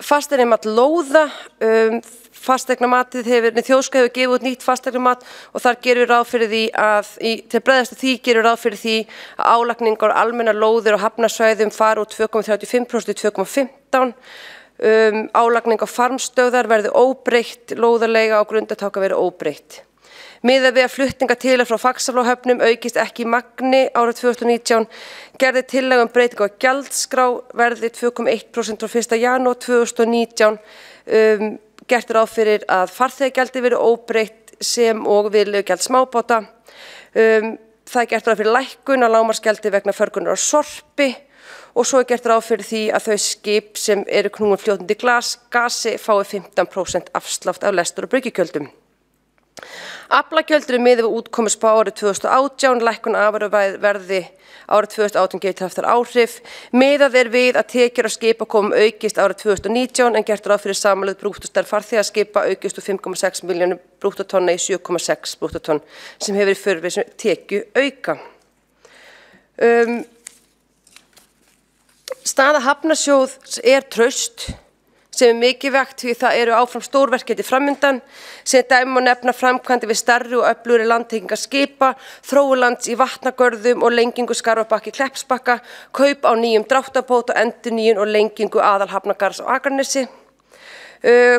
Speaker 17: Fasteignamat lóða. Fasteignamatið Þjóðskrá hefur gefið út nýtt fasteignamat og þar gerum við ráð fyrir því að til bregðast því gerum við ráð fyrir því að álagningar á almennar lóðir og hafnarsvæðum fara úr 2,35% í 2,15%. Álagning á farmstöðvar verði óbreytt, lóðarleiga á grundartaka verði óbreytt. Miðað við að flutninga til og frá Faxaflóa höfnum aukist ekki í magni árið 2019, gerði tillaga breytingu á gjaldskrá verði 2,1% frá 1. janúar 2019. Gert er ráð fyrir að farþegagjaldi verði óbreytt sem og viðlegugjald smábáta. Það er gert ráð fyrir lækkun á lágmarksgjaldi vegna förgunar á sorpi og svo er gert ráð fyrir því að þau skip sem eru knúin fljótandi gasi fái 15% afslátt af lestur og bryggjugjöldum. Aflagjöld eru miðað við útkomuspá árið 2018, lækkun afurðaverði árið 2018 getur haft þar áhrif. Miðað er við að tekjur á skipakomum aukist árið 2019 en gert ráð fyrir samanlögð brúttostærð farþegaskipa aukist úr 5,6 milljónir brúttotonna í 7,6 brúttotonn sem hefur í för við tekju auka. Staða Hafnarsjóðs er traust sem er mikilvægt því það eru áfram stórverkefni framundan, sem dæmi má nefna framkvæmdir við stærri og öflugri landtengingar skipa, þróulands í Vatnagörðum og lengingu Skarfabakka í Kleppsbakka, kaup á nýjum dráttarbát og endurnýjun og lengingu aðalhafnargarðs á Akranesi.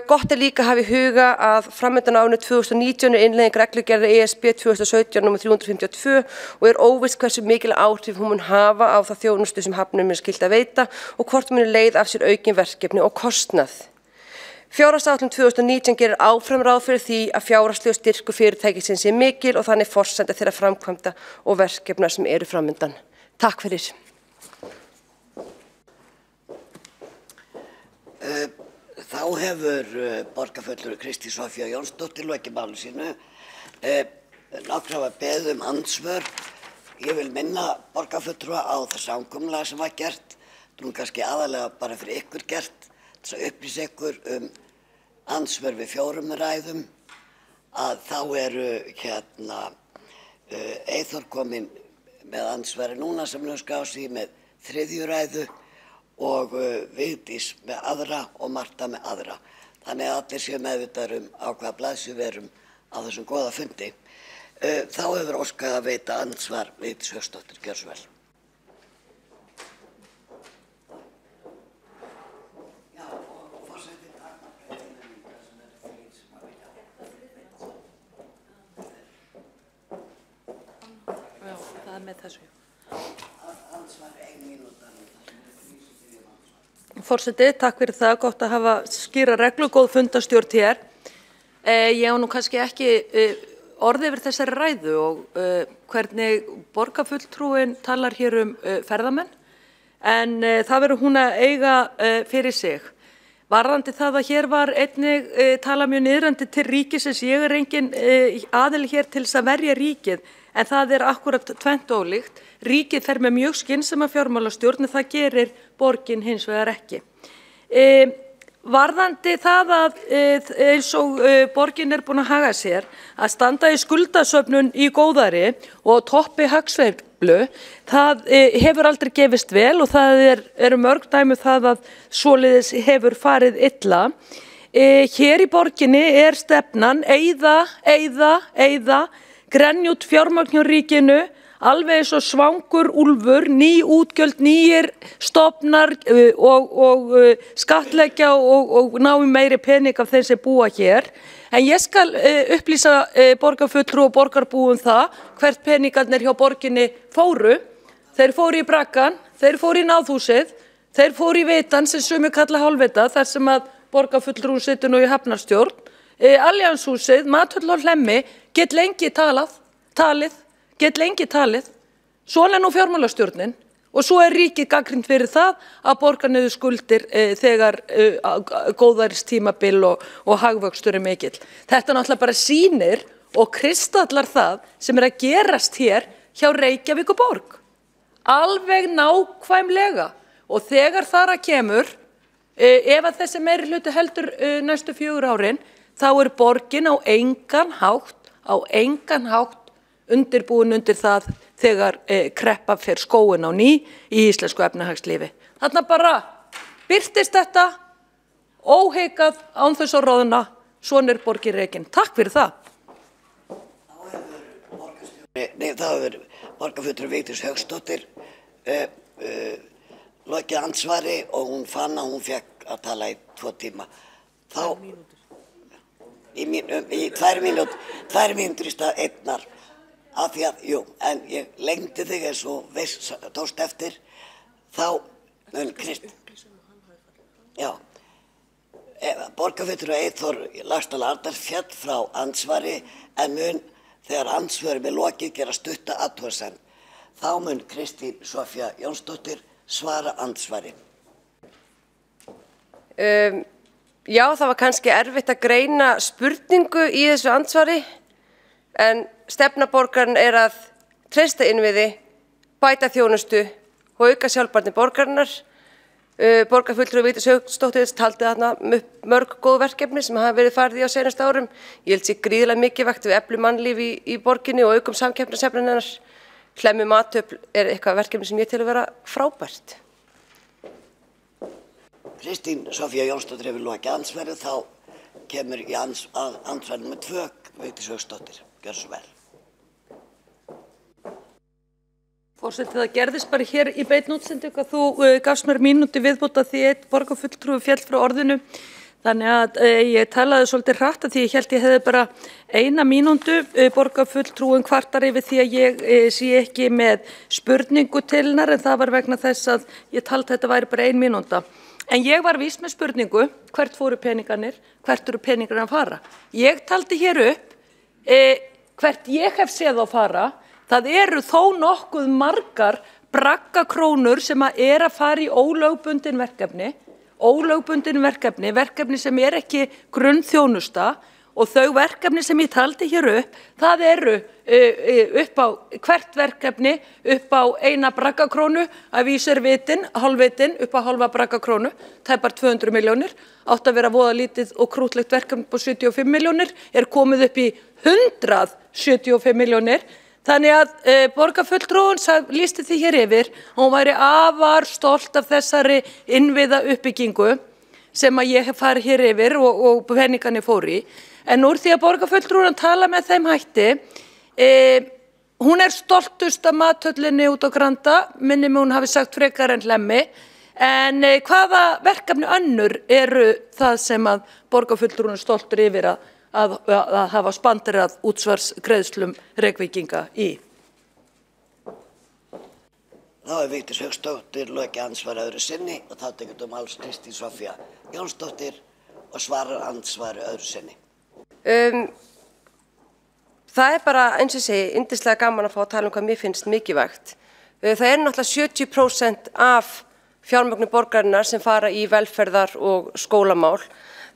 Speaker 17: Gott er líka að hafa í huga að framundan á árinu 2019 er innleiðing reglugerðar ESB 2017/352 og er óvíst hversu mikil áhrif hún mun hafa á það þjónustu sem hafnum er skylt að veita og hvort mun leið af sér aukin verkefni og kostnað. Fjárhagsáætlun 2019 gerir áfram ráð fyrir því að fjárhagslegur styrkur fyrirtækisins sé mikil og þannig forsenda þeirra framkvæmda og verkefna sem eru framundan. Takk fyrir.
Speaker 3: Þá hefur borgarfulltrúi Kristín Soffía Jónsdóttir lokið máli sínu. Nokkra var beðið andsvör. Ég vil minna borgarfulltrúa á það samkomulag sem var gert. Það er kannski aðalega bara fyrir ykkur gert, þess að upplýsa ykkur andsvör við 4 ræðum. Að þá eru Eyþór kominn með andsvari núna sem hann skrá sig með 3. ræðu. Og Vigdís með aðra og Marta með aðra. Þannig að allir séu meðvitaðir á hvaða blaðsíðu við erum á þessum góða fundi. Þá hefur óskað að veita andsvar Vigdís Hauksdóttir. Gjörðu svo vel.
Speaker 7: Með þessu. Forseti, takk fyrir það, gott að hafa skýra reglu, góð fundastjórn hér. Ég á nú kannski ekki orði yfir þessari ræðu og hvernig borgarfulltrúin talar hér ferðamenn, en það verður hún að eiga fyrir sig. Varðandi það að hér var einnig talað mjög niðrandi til ríkisins, ég engin aðili hér til þess að verja ríkið, en það akkurat tvennt ólíkt. Ríkið fer með mjög skynsama fjármálastjórn en það gerir borgin hins vegar ekki. Varðandi það að eins og borgin búin að haga sér, að standa í skuldasöfnun í góðæri og toppi hagsveiflu, það hefur aldrei gefist vel og það eru mörg dæmi það að svoleiðis hefur farið illa. Hér í borginni stefnan eyða, grenjút fjármagn hjá ríkinu, alveg eins og svangur úlfur, ný útgjöld, nýir stofnar og skattleggja og ná í meiri pening af þeim sem búa hér. En ég skal upplýsa borgarfulltrúa og borgarbúum það hvert peningarnir hjá borginni fóru. Þeir fóru í Braggann, þeir fóru í Náðhúsið, þeir fóru í Vitann sem sumir kalla hálfvita, þar sem að borgarfulltrúin situr nú í hafnarstjórn. Allianshúsið, Mathöll og Hlemmi, get lengi talið. Svona nú fjármálastjórnin og svo ríkið gagnrýnt fyrir það að borga niður skuldir þegar góðæristímabil og hagvöxtur mikill. Þetta náttúrulega bara sýnir og kristallar það sem að gerast hér hjá Reykjavíkurborg. Alveg nákvæmlega. Og þegar þar að kemur, ef að þessi meiri hluti heldur næstu 4 árin, þá borgin á engan hátt undirbúin undir það þegar kreppa fer skóin á ný í íslensku efnahagslífi. Þarna bara birtist þetta óheikað án þess að roðna, svona borgin rekin. Takk fyrir það.
Speaker 3: Þá hefur borgarfulltrúi Vigdís Hauksdóttir lokið andsvari og hún fann að hún fekk að tala í 2 tíma. Þá í 2 mínútur í stað 1. Af því að, en ég lengdi þig eins og tókst eftir, þá mun borgarfulltrúi Eyþór Laxdal Arnar féll frá andsvari en mun þegar andsvari lokið gera stutta athugasemd. Þá mun Kristín Soffía Jónsdóttir svara andsvari.
Speaker 17: Já, það var kannski erfitt að greina spurningu í þessu andsvari, en stefna borgarinn að treysta innviði, bæta þjónustu og auka sjálfbærni borgarinnar. Borgarfulltrúi Vigdís Hauksdóttir taldi þarna upp mörg góð verkefni sem hafa verið farið í á seinustu árum. Ég held sér gríðarlega mikilvægt við eflum mannlífi í borginni og aukum samkeppnishæfni hennar. Hlemmi Mathöll eitthvað verkefni sem ég tel að vera frábært.
Speaker 3: Kristín Soffía Jónsdóttir hefur lokið andsvarið, þá kemur í andsvarið með 2 Vigdís Hauksdóttir. Gjörðu svo vel.
Speaker 7: Forseti, það gerðist bara hér í beinni útsendingu að þú gafst mér mínútu viðbót að því einn borgarfulltrúi féll frá orðinu. Þannig að ég talaði svolítið hratt að því ég held ég hefði bara 1 mínútu. Borgarfulltrúin kvartar yfir því að ég sé ekki með spurningu til hennar, en það var vegna þess að ég taldi þetta væri bara 1 mínúta. En ég var vís með spurningu, hvert fóru peningarnir, hvert eru peningarnir að fara. Ég taldi hér upp hvert ég hef séð á fara. Það eru þó nokkuð margar braggakrónur sem að fara í ólögbundin verkefni, verkefni sem ekki grunnþjónusta, og þau verkefni sem ég taldi hér upp, það eru upp á hvert verkefni upp á 1 braggakrónu, að vísu vitin, hálfvitin upp á halva braggakrónu, tæpar 200 milljónir, átt að vera voða lítið og krútlegt verkefni på 75 milljónir, komið upp í 175 milljónir. Þannig að borgarfulltrúin lýsti því hér yfir og hún væri afar stolt af þessari innviða uppbyggingu sem að ég hef farið hér yfir og peningarnir fóru í. En úr því að borgarfulltrúin tala með þeim hætti, Hún stoltust af mathöllinni út á Granda, minni mig hún hafi sagt frekar en Hlemmi, en hvaða verkefni önnur eru það sem að borgarfulltrúinn stoltur yfir að hafa spanderað útsvarsgreiðslum Reykvíkinga í?
Speaker 3: Þá Vigdís Hauksdóttir lokið andsvari öðru sinni og þá tekur máls Kristín Soffía Jónsdóttir og svarar andsvari öðru sinni.
Speaker 17: Það bara, eins og ég segi, yndislega gaman að fá að tala hvað mér finnst mikilvægt. Það náttúrulega 70% af fjármögnun borgarinnar sem fara í velferðar og skólamál.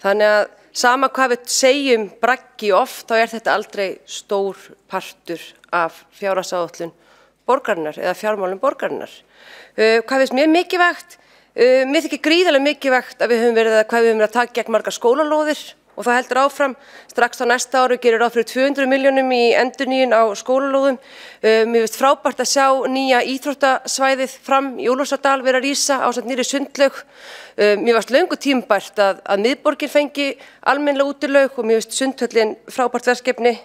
Speaker 17: Þannig að sama hvað við segjum braggi oft, þá þetta aldrei stór partur af fjárhagsáætlun borgarinnar eða fjármálum borgarinnar. Hvað finnst mér mikilvægt? Mér þykir gríðarlega mikilvægt að við höfum verið að taka gegn margar skólalóðir og það heldur áfram. Strax á næsta ári gerir ráð fyrir 200 milljónum í endurnýjun á skólalóðum. Mér finnst frábært að sjá nýja íþróttasvæðið fram í Úlfarsárdal vera að rísa ásamt nýrri sundlaug. Mér fannst löngu tímabært að miðborgin fengi almennilega útilaug og mér finnst sundhöllin frábært verkefni.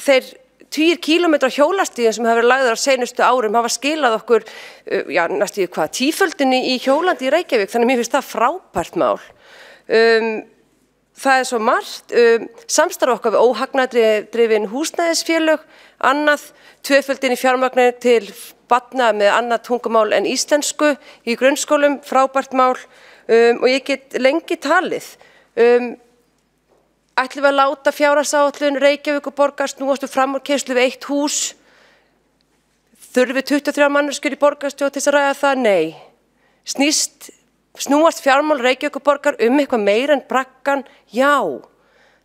Speaker 17: Þeir 10 kílómetra hjólastíðin sem hafa verið lagður á seinustu árum hafa skilað okkur næstu tíföldinni í hjólandi í Reykjavík, þannig að mér finnst það frábært mál. Það svo margt, samstarf okkar við óhagnaðardrifin húsnæðisfélög, annað, tvöföldin í fjármagni til barna með annað tungumál en íslensku í grunnskólum, frábært mál og ég get lengi talið. Ætlum við að láta fjárhagsáætlun Reykjavíkurborgar snúast framúrkeyrslu við eitt hús? Þurfum við 23 manneskjur í borgarstjórn til að ræða það? Nei. Snúast fjármál Reykjavíkurborgar eitthvað meira en braggann? Já.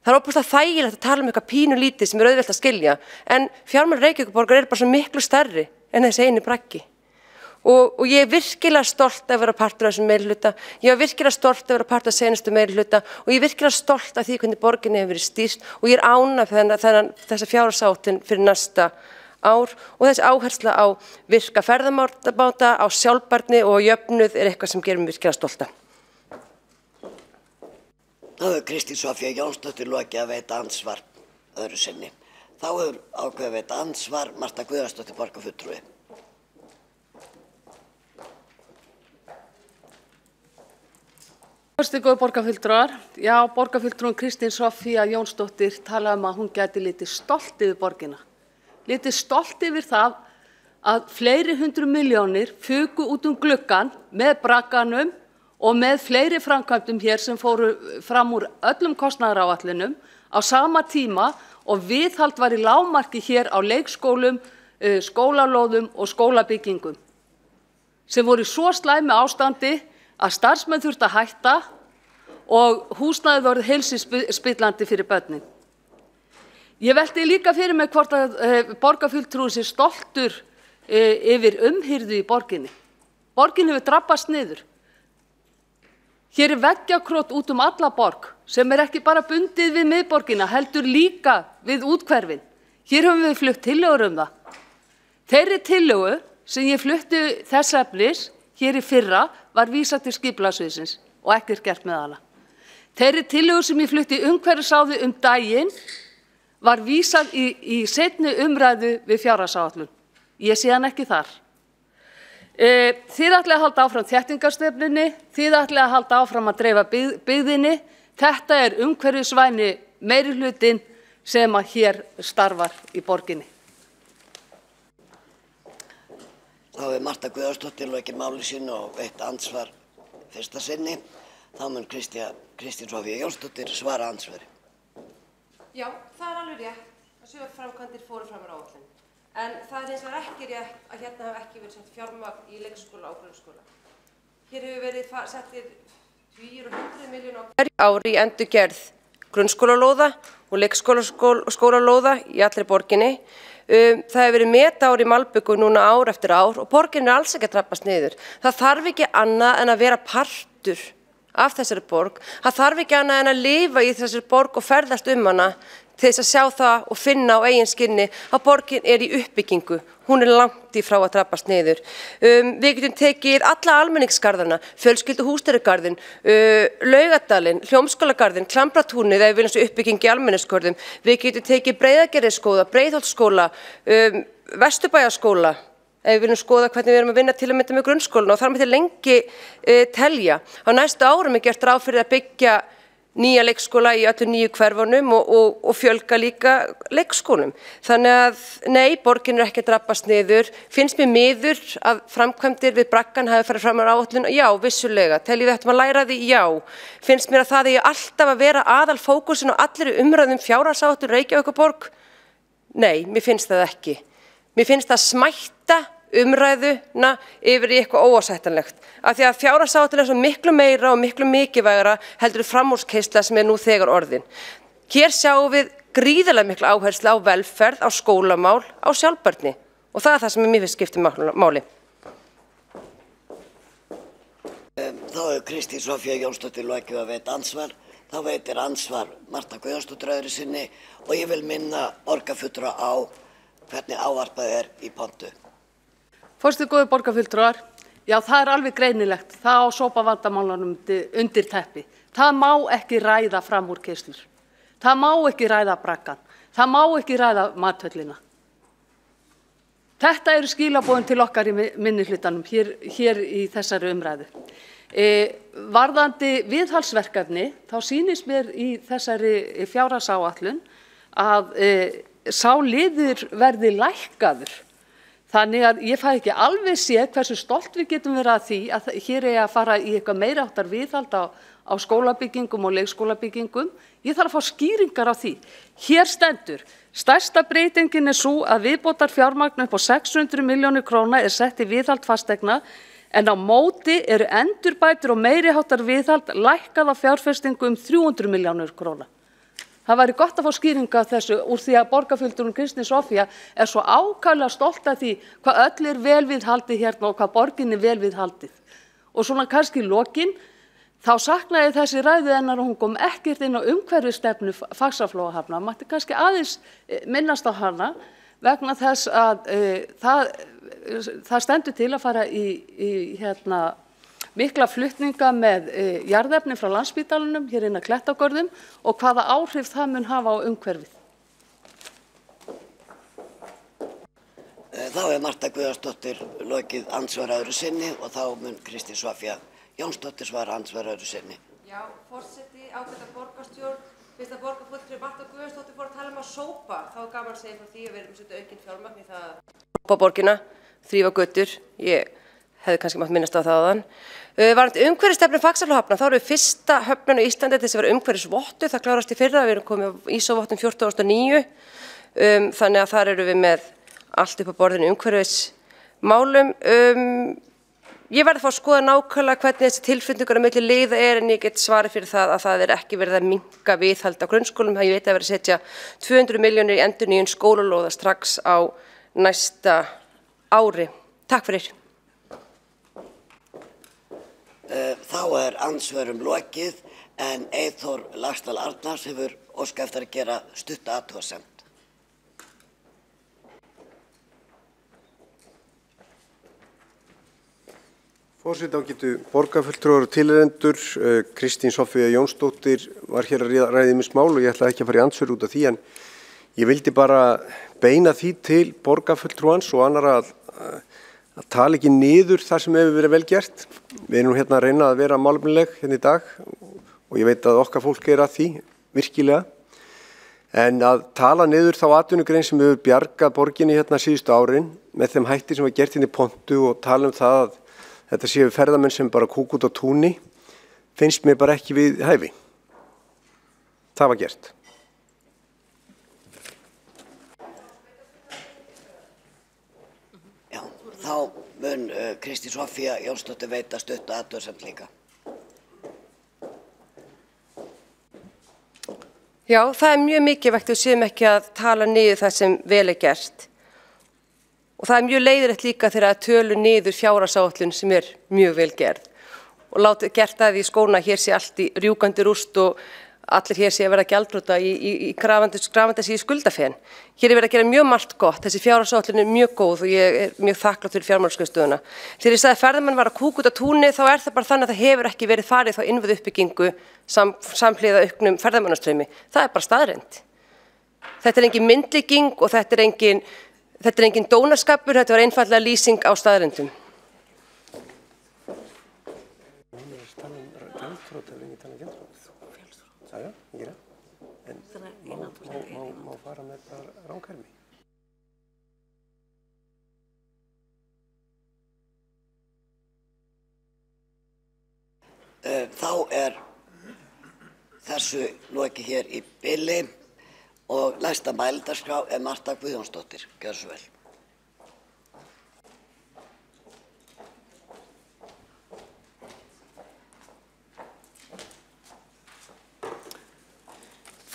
Speaker 17: Það óbúslega þægilegt að tala eitthvað pínu lítið sem auðvelt að skilja, en fjármál Reykjavíkurborgar bara svo miklu stærri en þessi eini braggi. Og ég virkilega stolt að vera partur af þessum meirihluta, ég virkilega stolt að vera partur af seinustu meirihluta og ég virkilega stolt af því hvernig borginni hefur verið stýrt og ég ánægð þessa fjárhagsáætlun fyrir næsta ár og þessi áhersla á virka ferðamáta, á sjálfbærni og jöfnuð eitthvað sem gerir mig virkilega stolta.
Speaker 3: Þá hefur Kristín Soffía Jónsdóttir lokið að veita andsvar öðru sinni. Þá hefur ákveðið að veita andsvar Marta Guðjónsdóttir borgarfulltrúi.
Speaker 15: Góð borgarfulltrúar, já, borgarfulltrúin Kristín Soffía Jónsdóttir talaði að hún gæti litið stolt yfir borgina. Litið stolt yfir það að fleiri 100 milljónir fuku út gluggann með bragganum og með fleiri framkvæmdum hér sem fóru fram úr öllum kostnaðaráætlunum á sama tíma og viðhald var í lágmarki hér á leikskólum, skólalóðum og skólabyggingum sem voru í svo slæmu ástandi að starfsmenn þurftu að hætta og húsnæðið voru heilsuspillandi fyrir börnin. Ég velti líka fyrir mig hvort að borgarfulltrúinn sé stoltur yfir umhirðu í borginni. Borgin hefur drabbast niður. Hér veggjakrót út alla borg sem ekki bara bundið við miðborgina, heldur líka við úthverfin. Hér höfum við flutt tillögur það. Þeirri tillögu sem ég flutti þess efnis hér í fyrra var vísað til skipulagssviðsins og ekkert gert með hana. Þeirri tillögu sem ég flutti umhverfisráði daginn var vísað í seinni umræðu við fjárhagsáætlun. Ég sé hann ekki þar. Þið ætlið að halda áfram þéttingarstefnunni, þið ætlið að halda áfram að dreifa byggðinni. Þetta umhverfisvæni meirihlutinn sem að hér starfar í borginni.
Speaker 3: Þá hefur Marta Guðjónsdóttir lokið máli sínu og veitt andsvar fyrsta sinni. Þá mun Kristín Soffía Jónsdóttir svara andsvari.
Speaker 17: Já, það alveg rétt að sumaframkvæmdir fóru fram úr áætlun. En það hins vegar ekki rétt að hérna hafi ekki verið sett fjármagn í leikskóla og grunnskóla. Hér hefur verið settir 100 milljónir á hverju ári í endurgerð grunnskólalóða og leikskólalóða í allri borginni. Það hefur verið metár í malbyggu núna ár eftir ár og borgin alls ekki að drabbast niður. Það þarf ekki annað en að vera partur af þessari borg. Það þarf ekki annað en að lifa í þessari borg og ferðast hana til þess að sjá það og finna á eigin skinni að borgin í uppbyggingu hún langt í frá að drabbast niður. Við getum tekið alla almenningsgarðana, fjölskylduhússtæðargarðinn, Laugadalinn, Hljómskálagarðinn, Klambratúnið ef við viljum svo uppbyggingi almenningsgörðum. Við getum tekið Breiðagerðisskóla, Breiðholtsskóla, Vesturbæjarskóla, ef við viljum skoða hvernig við erum að vinna til að mynda með grunnskólan og þar mætti lengi telja. Á næstu árum gert ráð fyrir að byggja nýja leikskóla í öllu nýju hverfunum og fjölga líka leikskólum. Þannig að nei, borgin ekki að drabbast niður. Finnst mér miður að framkvæmdir við Braggann hafi farið fram á áætlun? Já, vissulega. Teljum við ættum að læra því? Já. Finnst mér að það eigi alltaf að vera aðal fókusin og allir umræðum fjárhagsáætlun Reykjavíkurborg? Nei, mér finnst það ekki. Mér finnst það smætta umræðuna yfir í eitthvað óásættanlegt. Af því að fjárhagsáætlun er svo miklu meira og miklu mikilvægara heldur framúrskeisla sem nú þegar orðin. Hér sjáum við gríðarlega mikla áherslu á velferð, á skólamál, á sjálfbærni og það er það sem mér finnst skiptir máli.
Speaker 3: Þá hefur Kristín Soffía Jónsdóttir lokið að veita ansvar. Þá veitir ansvar Marta Guðjónsdóttir öðru sinni og ég vil minna borgarfulltrúa á hvernig ávarpað í pontu.
Speaker 15: Forseti góðir borgarfulltrúar, já það er alveg greinilegt, það á sópa vandamálunum undir teppi. Það má ekki ræða framúrkeyrslur, það má ekki ræða Braggann, það má ekki ræða mathöllina. Þetta eru skilaboðin til okkar í minnihlutanum hér í þessari umræðu. Varðandi viðhaldsverkefni, þá sýnist mér í þessari fjárhagsáætlun að sá liður verði lækkaður. Þannig að ég fæ ekki alveg séð hversu stolt við getum verið að því að hér að fara í eitthvað meiri háttar viðhald á skólabyggingum og leikskólabyggingum. Ég þarf að fá skýringar á því. Hér stendur, stærsta breytingin er svo að viðbótar fjármagn upp á 600 milljónir króna er sett í viðhald fasteigna en á móti eru endurbætur og meiri háttar viðhald lækkað á fjárfestingu 300 milljónir króna. Það væri gott að fá skýringa á þessu úr því að borgarfulltrúinn Kristín Soffía er svo ákaflega stolt af því hvað öll er vel viðhaldið hérna og hvað borgin er vel viðhaldið. Og svona kannski í lokin, þá saknaði þessi ræðu hennar og hún kom ekkert inn á umhverfisstefnu Faxaflóahafna. Mætti kannski aðeins minnast á hana vegna þess að það stendur til að fara í mikla flutninga með jarðefni frá Landspítalanum hér inn að Klettagörðum og hvaða áhrif það mun hafa á umhverfið.
Speaker 3: Þá er Marta Guðjónsdóttir lokið ansvar öðru sinni og þá mun Kristín Soffía Jónsdóttir svara ansvar öðru sinni.
Speaker 17: Já, forseti, ágæta borgarstjórn, fyrst að borgarfulltrúi Marta Guðjónsdóttir fór að tala að sópa, þá er gaman að segja frá því að við erum setja aukinn fjármagn í það að sópa borgina, þrífa götur, ég hefði kannski mátt minnast á það áðan. Varðandi umhverfisstefnu Faxaflóahafnar, þá erum við fyrsta höfnin á Íslandi til þess að vera umhverfisvottuð, það klárast í fyrra, við erum komið á ISO-vottun 14.009, þannig að þar erum við með allt upp á borðinu umhverfismálum. Ég verði að fá að skoða nákvæmlega hvernig þessi tilflutningur á milli liða en ég get svarið fyrir það að það ekki verið að minnka viðhald á grunnskólum, ég veit að verið að setja 200 milljónir í endurnýjun skólalóða strax á næsta ári. Takk fyrir.
Speaker 3: Þá er ansvörum lokið en Eyþór Laxdal Arnars hefur óskað eftir að gera stutta athugasemd.
Speaker 4: Forseti, ágætu borgarfulltrúar og tilheyrendur, Kristín Soffía Jónsdóttir var hér að ræða ýmis mál og ég ætlaði ekki að fara í andsvör út af því en ég vildi bara beina því til borgarfulltrúans og annarra að tala ekki niður þar sem hefur verið vel gert. Við erum hérna að reyna að vera málefnileg hérna í dag og ég veit að okkar fólk er að því virkilega. En að tala niður þá atvinnugrein sem hefur bjargað borginni hérna síðustu árin með þeim hætti sem var gert hérna í pontu og tala það að þetta séu ferðamenn sem bara kúk út á túni, finnst mér bara ekki við hæfi. Það var gert.
Speaker 3: Þá mun Kristín Soffía Jónsdóttir veita stutta athugasemd líka.
Speaker 17: Já, það er mjög mikilvægt að við séum ekki að tala niður það sem vel er gert. Og það er mjög leiðilegt líka þegar að tölu niður fjárhagsáætlun sem er mjög vel gerð. Og láta gert að því skóna hér sé allt í rjúkandi rúst og allir hér sé að vera gjaldþrota í grafandi sig í skuldafén. Hér er verið að gera mjög margt gott, þessi fjárhagsáætlun er mjög góð og ég er mjög þakklát fyrir fjármálaskrifstofuna. Þegar ég sagði að ferðamenn var að kúka út á túnni þá er það bara þannig að það hefur ekki verið farið þá innviðauppbyggingu samhliða auknum ferðamannastraumi. Það er bara staðreynd. Þetta er engin myndlíking og þetta er engin dónaskapur, þetta var einfaldlega lýsing á staðreyndum. Má fara með þetta ranghermi?
Speaker 3: Þá er þessu lokið hér í bili og næsta mælendaskrá er Marta Guðjónsdóttir. Gjörðu svo vel.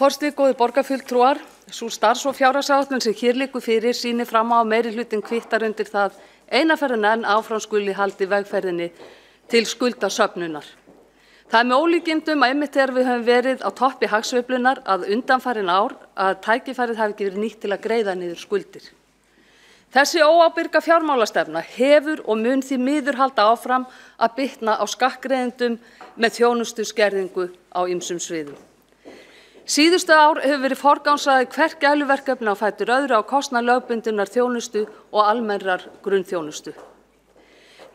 Speaker 15: Forseti, góðir borgarfulltrúar, sú starfs- og fjárhagsáætlun sem hér liggur fyrir sýnir fram á að meirihlutin kvittar undir það eina ferðina enn áfram skuli haldi vegferðinni til skuldasöfnunar. Það er með ólíkindum að einmitt þegar við höfum verið á toppi hagsveiflunar að undanfarin ár að tækifærið hafi ekki verið nýtt til að greiða niður skuldir. Þessi óábyrga fjármálastefna hefur og mun því miður halda áfram að bitna á skattgreiðendum með þjónustuskerðingu á ýmsum sviðum. Síðustu ár hefur verið forgangsraðið hvert gæluverkefni á fætur öðru á kostnað lögbundinnar þjónustu og almennrar grunnþjónustu.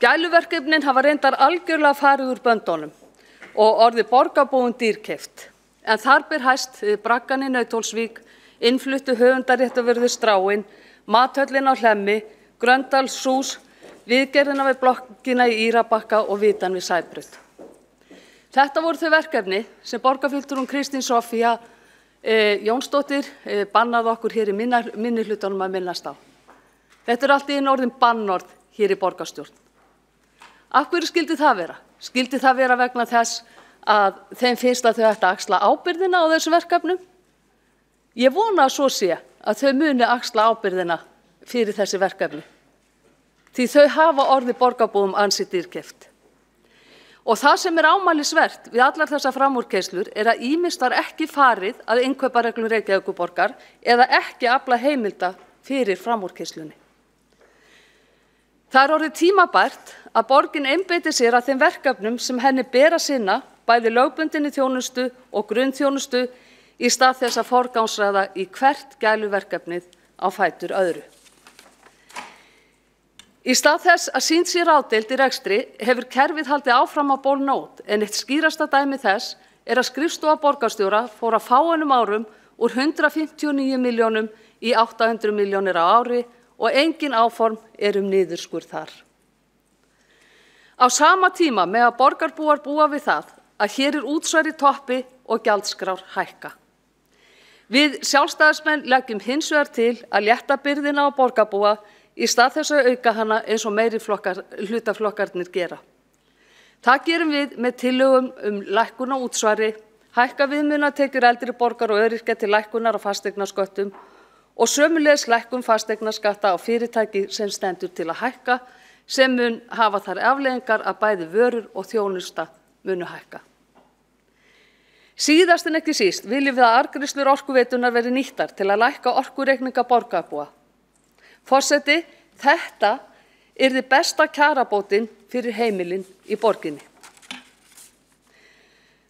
Speaker 15: Gæluverkefnin hafa reyndar algjörlega farið úr böndunum og orðið borgarbúum dýrkeypt. En þar ber hæst braggan í Nauthólsvík, innfluttu höfundaréttarvörðu Stráin, Mathöllin á Hlemmi, Gröndalshús, viðgerðina við blokkina í Írabakka og Vitan við Sæbraut. Þetta voru þau verkefni sem borgarfulltrúin Kristín Soffía Jónsdóttir bannaði okkur hér í minnihlutanum að minnast á. Þetta er allt í einu orðin bannorð hér í borgarstjórn. Af hverju skyldi það vera? Skyldi það vera vegna þess að þeim finnst að þau ættu að axla ábyrgðina á þessum verkefnum? Ég vona að svo sé að þau muni axla ábyrgðina fyrir þessi verkefni. Því þau hafa orðið borgarbúum ansi dýrkeypt. Og það sem er ámælisvert við allar þessar framúrkeyslur er að ýmist var ekki farið að innkaupareglum Reykjavíkurborgar eða ekki afla heimilda fyrir framúrkeyslunni. Það er orðið tímabært að borgin einbeiti sér að þeim verkefnum sem henni ber að sinna, bæði lögbundinni þjónustu og grunnþjónustu, í stað þess að forgangsraða í hvert gæluverkefnið á fætur öðru. Í stað þess að sýnt sé ráðdeild í rekstri hefur kerfið haldið áfram að bólna út en eitt skýrasta dæmi þess er að skrifstofa borgarstjóra fór að fáeinum árum úr 159 milljónum í 800 milljónir á ári og engin áform niðurskurð þar. Á sama tíma með að borgarbúar búa við það að hér er útsvar í toppi og gjaldskrár hækka. Við sjálfstæðismenn leggjum hins vegar til að létta byrðina á borgarbúa í stað þess að auka hana eins og meiri hlutaflokkarnir gera. Það gerum við með tillögum lækkun á útsvari, hækka viðmiðunartekjur eldri borgar og öryrkja til lækkunar á fasteignasköttum og sömuleiðis lækkun fasteignaskatta á fyrirtæki sem stendur til að hækka, sem mun hafa þær afleiðingar að bæði vörur og þjónusta munu hækka. Síðast en ekki síst viljum við að arðgreiðslur Orkuveitunnar verði nýttar til að lækka orkureikninga borgarbúa. Forseti, þetta yrði besta kjarabótin fyrir heimilin í borginni.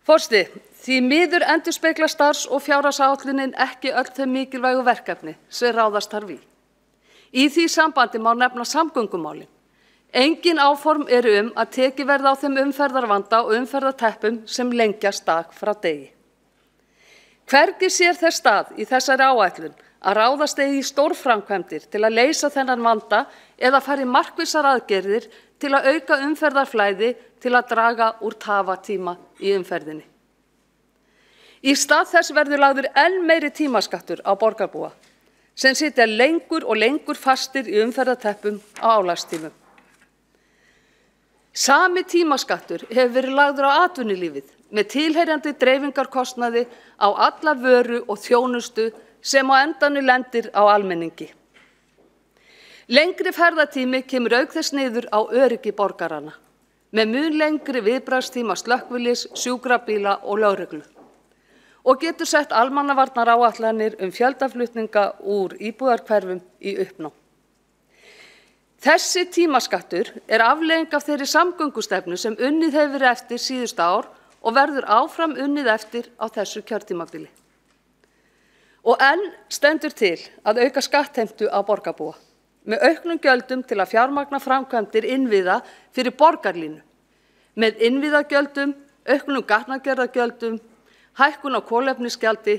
Speaker 15: Forseti, því miður endurspeglar starfs- og fjárhagsáætlunin ekki öll þau mikilvægu verkefni sem ráðast þarf í. Í því sambandi má nefna samgöngumálin. Engin áform eru að tekið verði á þeim umferðarvanda og umferðarteppum sem lengjast dag frá degi. Hvergi sér þess stað í þessari áætlun að ráðast eigi í stórframkvæmdir til að leysa þennan vanda eða fara í markvissar aðgerðir til að auka umferðarflæði til að draga úr tafatíma í umferðinni. Í stað þess verður lagður enn meiri tímaskattur á borgarbúa sem sitja lengur og lengur fastir í umferðarteppum á álagstímum. Sami tímaskattur hefur verið lagður á atvinnulífið með tilheyrandi dreifingarkostnaði á alla vöru og þjónustu sem á endanum lendir á almenningi. Lengri ferðatími kemur auk þess niður á öryggi borgaranna, með mun lengri viðbragðstíma slökkvilis, sjúkrabíla og lögreglu. og getur sett almannavarnaáætlanir fjöldaflutninga úr íbúðarhverfum í uppnám. Þessi tímaskattur afleiðing af þeirri samgöngustefnu sem unnið hefur verið eftir síðustu ár og verður áfram unnið eftir á þessu kjörtímabili. Og enn stendur til að auka skattheimtu á borgarbúa með auknum gjöldum til að fjármagna framkvæmdir innviða fyrir borgarlínu, með innviðagjöldum, auknum gatnagerðargjöldum, hækkun á kolefnisgjaldi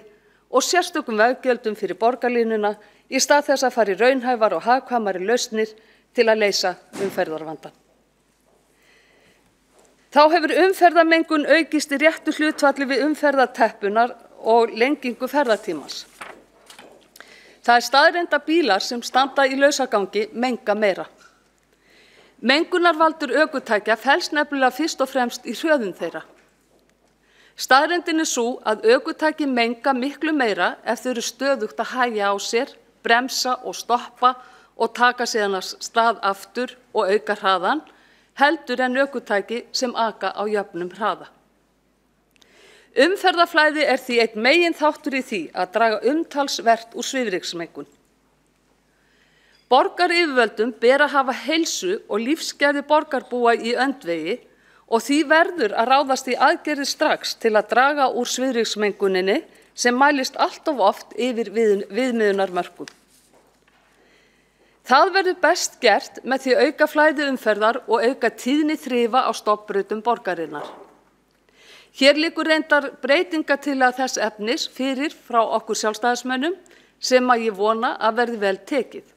Speaker 15: og sérstökum veggjöldum fyrir borgarlínuna í stað þess að fara í raunhæfar og hagkvæmari lausnir til að leysa umferðarvandann. Þá hefur umferðarmengun aukist í réttu hlutfalli við umferðarteppunar og lengingu ferðatímans. Það staðreynd að bílar sem standa í lausagangi menga meira. Mengunarvaldur ökutækja felst nefnilega fyrst og fremst í hröðun þeirra. Staðreyndin sú að ökutæki menga miklu meira ef þau eru stöðugt að hægja á sér, bremsa og stoppa og taka síðan að stað aftur og auka hraðan, heldur en ökutæki sem aka á jöfnum hraða. Umferðarflæði því einn meginþáttur í því að draga umtalsvert úr svifryksmengun. Borgaryfirvöldum ber að hafa heilsu og lífsgæði borgarbúa í öndvegi og því verður að ráðast í aðgerðir strax til að draga úr svifryksmenguninni sem mælist allt of oft yfir viðmiðunarmörkum. Það verður best gert með því að auka flæði umferðar og auka tíðni þrifa á stofnbrautum borgarinnar. Hér liggur reyndar breytinga til að þess efnis fyrir frá okkur sjálfstæðismönnum sem að ég vona að verði vel tekið.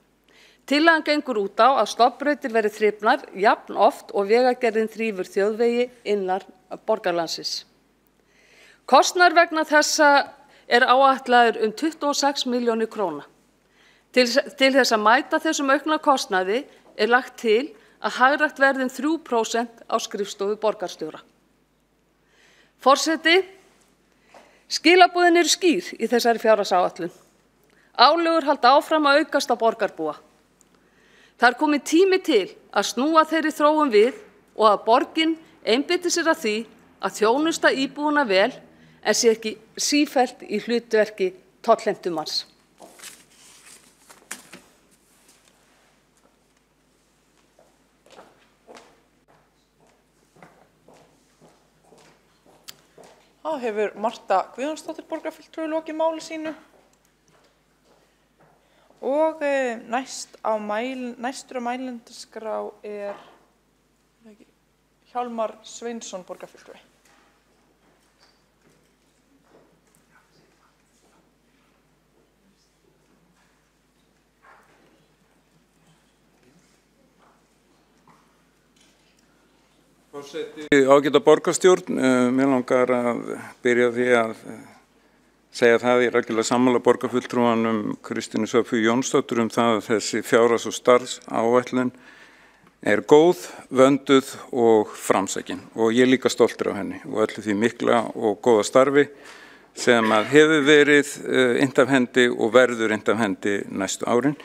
Speaker 15: Tillagan gengur út á að stofnbrautir verði þrifnar jafn oft og vegagerðin þrífur þjóðvegi innan borgarlandsins. Kostnaður vegna þessa áætlaður 26 milljónir króna. Til þess að mæta þessum aukna kostnaði lagt til að hagrætt verði 3% á skrifstofu borgarstjóra. Forseti, skilaboðin eru skýr í þessari fjárhagsáætlun. Álögur halda áfram að aukast á borgarbúa. Það kominn tími til að snúa þeirri þróun við og að borgin einbeiti sér að því að þjónusta íbúana vel en sé ekki sífellt í hlutverki tollheimtumanns.
Speaker 1: Þá hefur Marta Guðjónsdóttir borgarfulltrúi lokið máli sínu og næstur á mælendaskrá Hjálmar Sveinsson borgarfulltrúi.
Speaker 18: Forseti, ágæta borgarstjórn, mér langar að byrja á því að segja það ég algjörlega sammála borgarfulltrúanum Kristínu Soffíu Jónsdóttur það að þessi fjárhags- og starfsáætlun góð, vönduð og framsækin og ég líka stoltur af henni og öllu því mikla og góða starfi sem að hefur verið innt af hendi og verður innt af hendi næstu árin.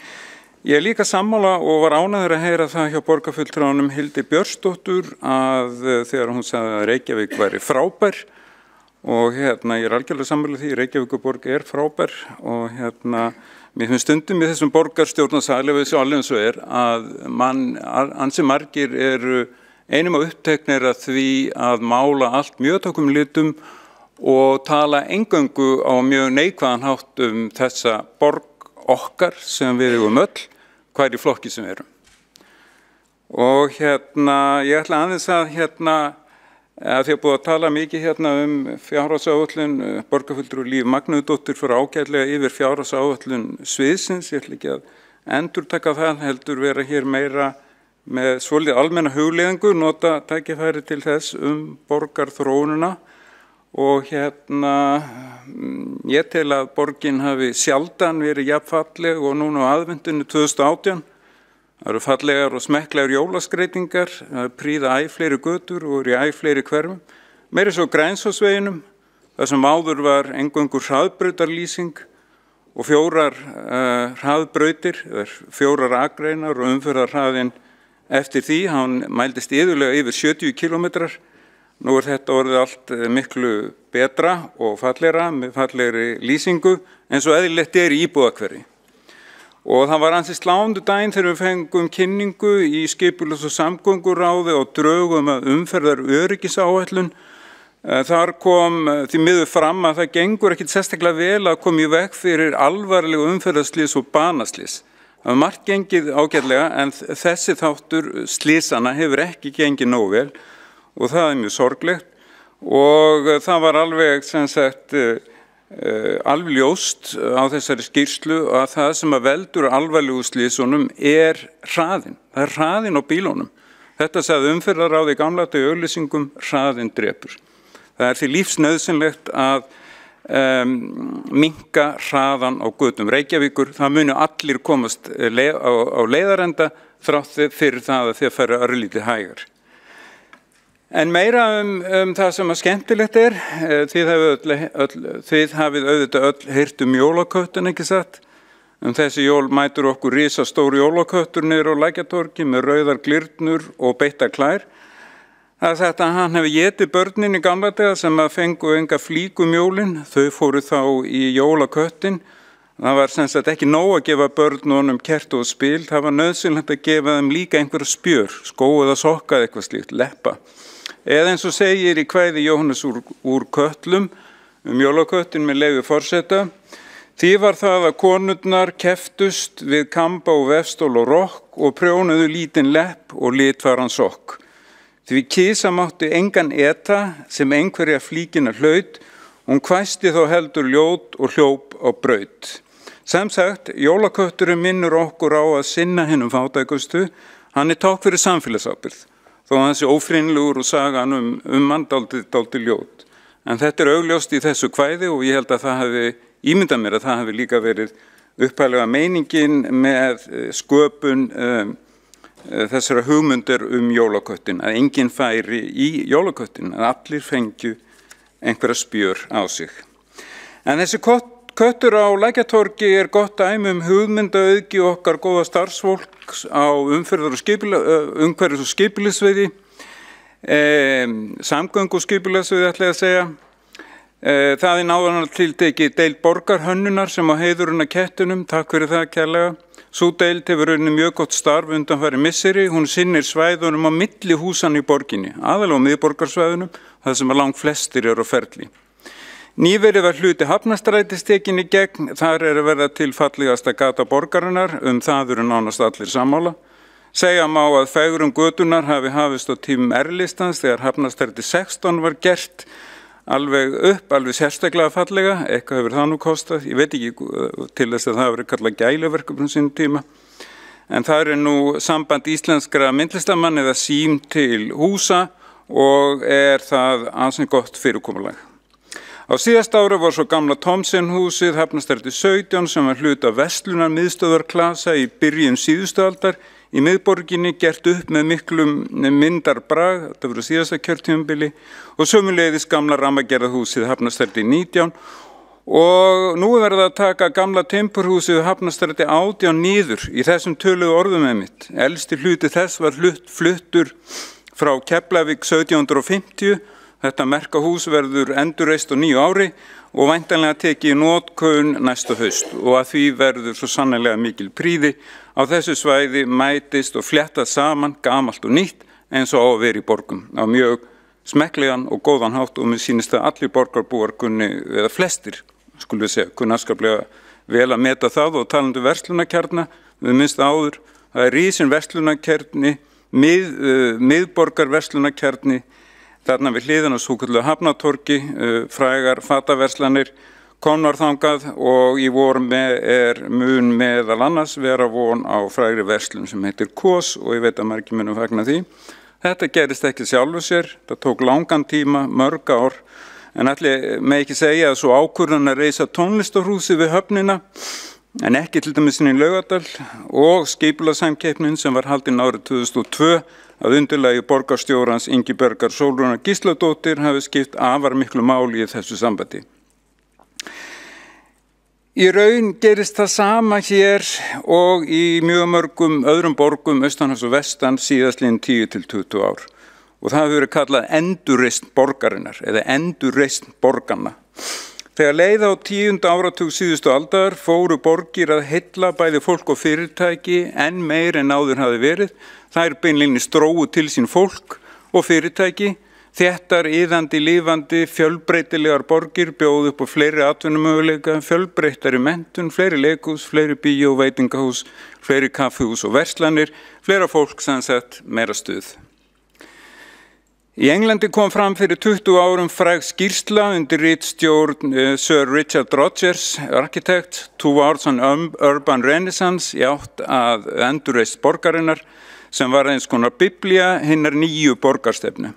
Speaker 18: Ég líka sammála og var ánægður að heyra það hjá borgarfulltrúanum Hildi Björnsdóttur að þegar hún sagði að Reykjavík væri frábær og ég algjörlega sammála því Reykjavíkurborg frábær og mér finnst stundum í þessum borgarstjórnarsali við alveg eins og að ansi margir einum að uppteknir að því að mála allt mjög tökum litum og tala eingöngu á mjög neikvæðan hátt þessa borg okkar sem við eigum öll hvar í flokki sem við erum. Og ég ætla aðeins að því að búið að tala mikið fjárhagsáætlun, borgarfulltrúi Líf Magnúsdóttir fyrir ágætlega yfir fjárhagsáætlun sviðsins, ég ætla ekki að endurtaka það, heldur vera hér meira með svolítið almenna hugleiðingu, nota tækifæri til þess borgarþróunina og ég tel að borgin hafi sjaldan verið jafn falleg og núna á aðvendinu 2018. Það eru fallegar og smekklegar jólaskreytingar, það prýða æ fleiri götur og í æ fleiri hverfum. Meira svo Grænsásveginum, þar sem áður var eingöngu hraðbrautarlýsing og 4 hraðbrautir, 4 akreinar og umferðarhraðinn eftir því, hann mældist iðulega yfir 70 kilometrar. Nú þetta orðið allt miklu betra og fallegra með fallegri lýsingu eins og eðlilegt í íbúðahverfi. Og það var ansi sláandi daginn þegar við fengum kynningu í skipulags- og samgönguráði og drögum að umferðar öryggisáætlun. Þar kom því miður fram að það gengur ekkit sérstaklega vel að koma í veg fyrir alvarlegu umferðarslys og banaslys. Það var margt gengið ágætlega en þessi þáttur slysana hefur ekki gengið nógu vel og það er mjög sorglegt og það var alveg alveg ljóst á þessari skýrslu að það sem að veldur alvarlegu slysunum er hraðinn. Það er hraðinn á bílunum. Þetta sagði umferðarráð í gamla daga í auglýsingum, hraðinn drepur. Það er því lífsnauðsynlegt að minnka hraðan á götum Reykjavíkur. Það munu allir komast á leiðarenda þrátt fyrir það að þeir fara örlítið hægar. En meira það sem að skemmtilegt er, þið hafið auðvitað öll heyrt jólaköttinn, ekki satt? Þessi jól mætur okkur risastór jólaköttur niður á Lækjartorgi með rauðar glyrnur og beittar klær. Það er sagt að hann hefði étið börnin í gamla daga sem að fengu enga flíkum jólin. Þau fóru þá í jólaköttinn. Það var sem sagt ekki nóg að gefa börnunum kerti og spil. Það var nauðsynlegt að gefa þeim líka einhverja spjör, skó eða sokka eða eitthvað slíkt, leppa. Eða eins og segir í kvæði Jóhannes úr Kötlum jólaköttinn með leyfi forseta. Því var það að konurnar keftust við kamba og vefstól og rokk og prjónuðu lítinn lepp og litvaran sokk. Því kisa mátti engan eta sem einhverja flíkina hlaut, hún hvæsti þá heldur ljót og hljóp á braut. Sem sagt, jólakötturinn minnur okkur á að sinna hinum fátækustu, hann er tákn fyrir samfélagsábyrgð. Þó að þessi ófrýnlegur og sagan mann dálítið ljót. En þetta er augljóst í þessu kvæði og ég held að það hafi, ímyndað mér að það hafi líka verið upphæflega meiningin með sköpun þessara hugmyndir jólaköttin, að enginn færi í jólaköttin, að allir fengju einhverja spjör á sig. En þessi köttur á Lækjartorgi er gott dæmi hugmyndaauðgi okkar góða starfsfólks á umhverfis- og skipulagssviði, samgöngu- og skipulagssviði ætla ég að segja. Það er náðan tiltekið deild borgarhönnunar sem á heiðurinn að kettunum, takk fyrir það kærlega. Sú deild hefur unnið mjög gott starf undanfari misseri, hún sinnir svæðunum á milli húsanna í borginni, aðallega á miðborgarsvæðunum, það sem að langt flestir eru á ferli. Nýverið var hluti Hafnarstrætis tekin í gegn, þar er að verða til fallegasta gata borgarinnar, það eru nánast allir sammála. Segja má að fegurðun götunnar hafi hafist á tímum R-listans þegar Hafnarstræti 16 var gert, alveg sérstaklega fallega, eitthvað hefur það nú kostað, ég veit ekki til þess að það hefur kallað gæluverkefni sínum tíma. En það er nú samband íslenskra myndlistamanna eða sím til húsa og er það ansið gott fyrirkomulag. Á síðasta ári var svo gamla Thomsen-húsið Hafnarstræti 17 sem var hluti af verslunarmiðstöðvarklasa í byrjun síðustu aldar í miðborginni, gert upp með miklum myndarbrag, þetta voru síðasta kjörtímabili, og sömuleiðis gamla rammagerðarhúsið Hafnarstræti 19 og nú er verið að taka gamla timburhúsið Hafnarstræti 18 niður í þessum töluðu orðum einmitt. Elsti hluti þess var fluttur frá Keflavík 1750. Þetta merka hús verður endurreist á 9 ári og væntanlega tekið í notkun næsta haust og að því verður svo sannarlega mikil prýði. Á þessu svæði mætist og fléttað saman gamalt og nýtt eins og á að vera í borgum á mjög smekklegan og góðan hátt og mér sýnist að allir borgarbúar kunni, eða flestir, skulum við segja, kunni afskaplega vel að meta það og talandi verslunarkjarna, við minnst áður, það er rísin verslunarkjarni, miðborgar verslunarkjarni, þarna við hliðina svokölluðu Hafnartorgi, frægar fataverslanir komnar þangað og í vor mun meðal annars vera von á frægri verslun sem heitir Kos og ég veit að margir munum fagna því. Þetta gerist ekki sjálfu sér, það tók langan tíma, mörg ár, en allir með ekki segja að svo ákvörðun að reisa tónlistarhúsi við höfnina, en ekki til dæmis inn í Laugardal og skipulagssamkeppnin sem var haldin árið 2002 að undirlagi borgarstjórans Ingibjargar Sólrúnar Gísladóttir hafi skipt afar miklu máli í þessu sambandi. Í raun gerist það sama hér og í mjög mörgum öðrum borgum austanhafs og vestan síðastliðin 10 til 20 ár. og það hefur verið kallað endurreisn borgarinnar eða endurreisn borganna. Þegar leið á 10. áratug síðustu aldar fóru borgir að heilla bæði fólk og fyrirtæki enn meir en áður hafi verið. Þær beinlínis drógu til sín fólk og fyrirtæki, þéttar, iðandi, lifandi, fjölbreytilegar borgir bjóðu upp á fleiri atvinnumöguleika, fjölbreyttari menntun, fleiri leikhús, fleiri bíó, veitingahús, fleiri kaffihús og verslanir, fleira fólk sem sett meira stuð. Í Englandi kom fram fyrir 20 árum fræg skýrsla undir ritstjórn Sir Richard Rogers, arkitekt, Towards an Urban Renaissance í átt að endurreisn borgarinnar sem var eins konar biblía hinnar nýju borgarstefnu.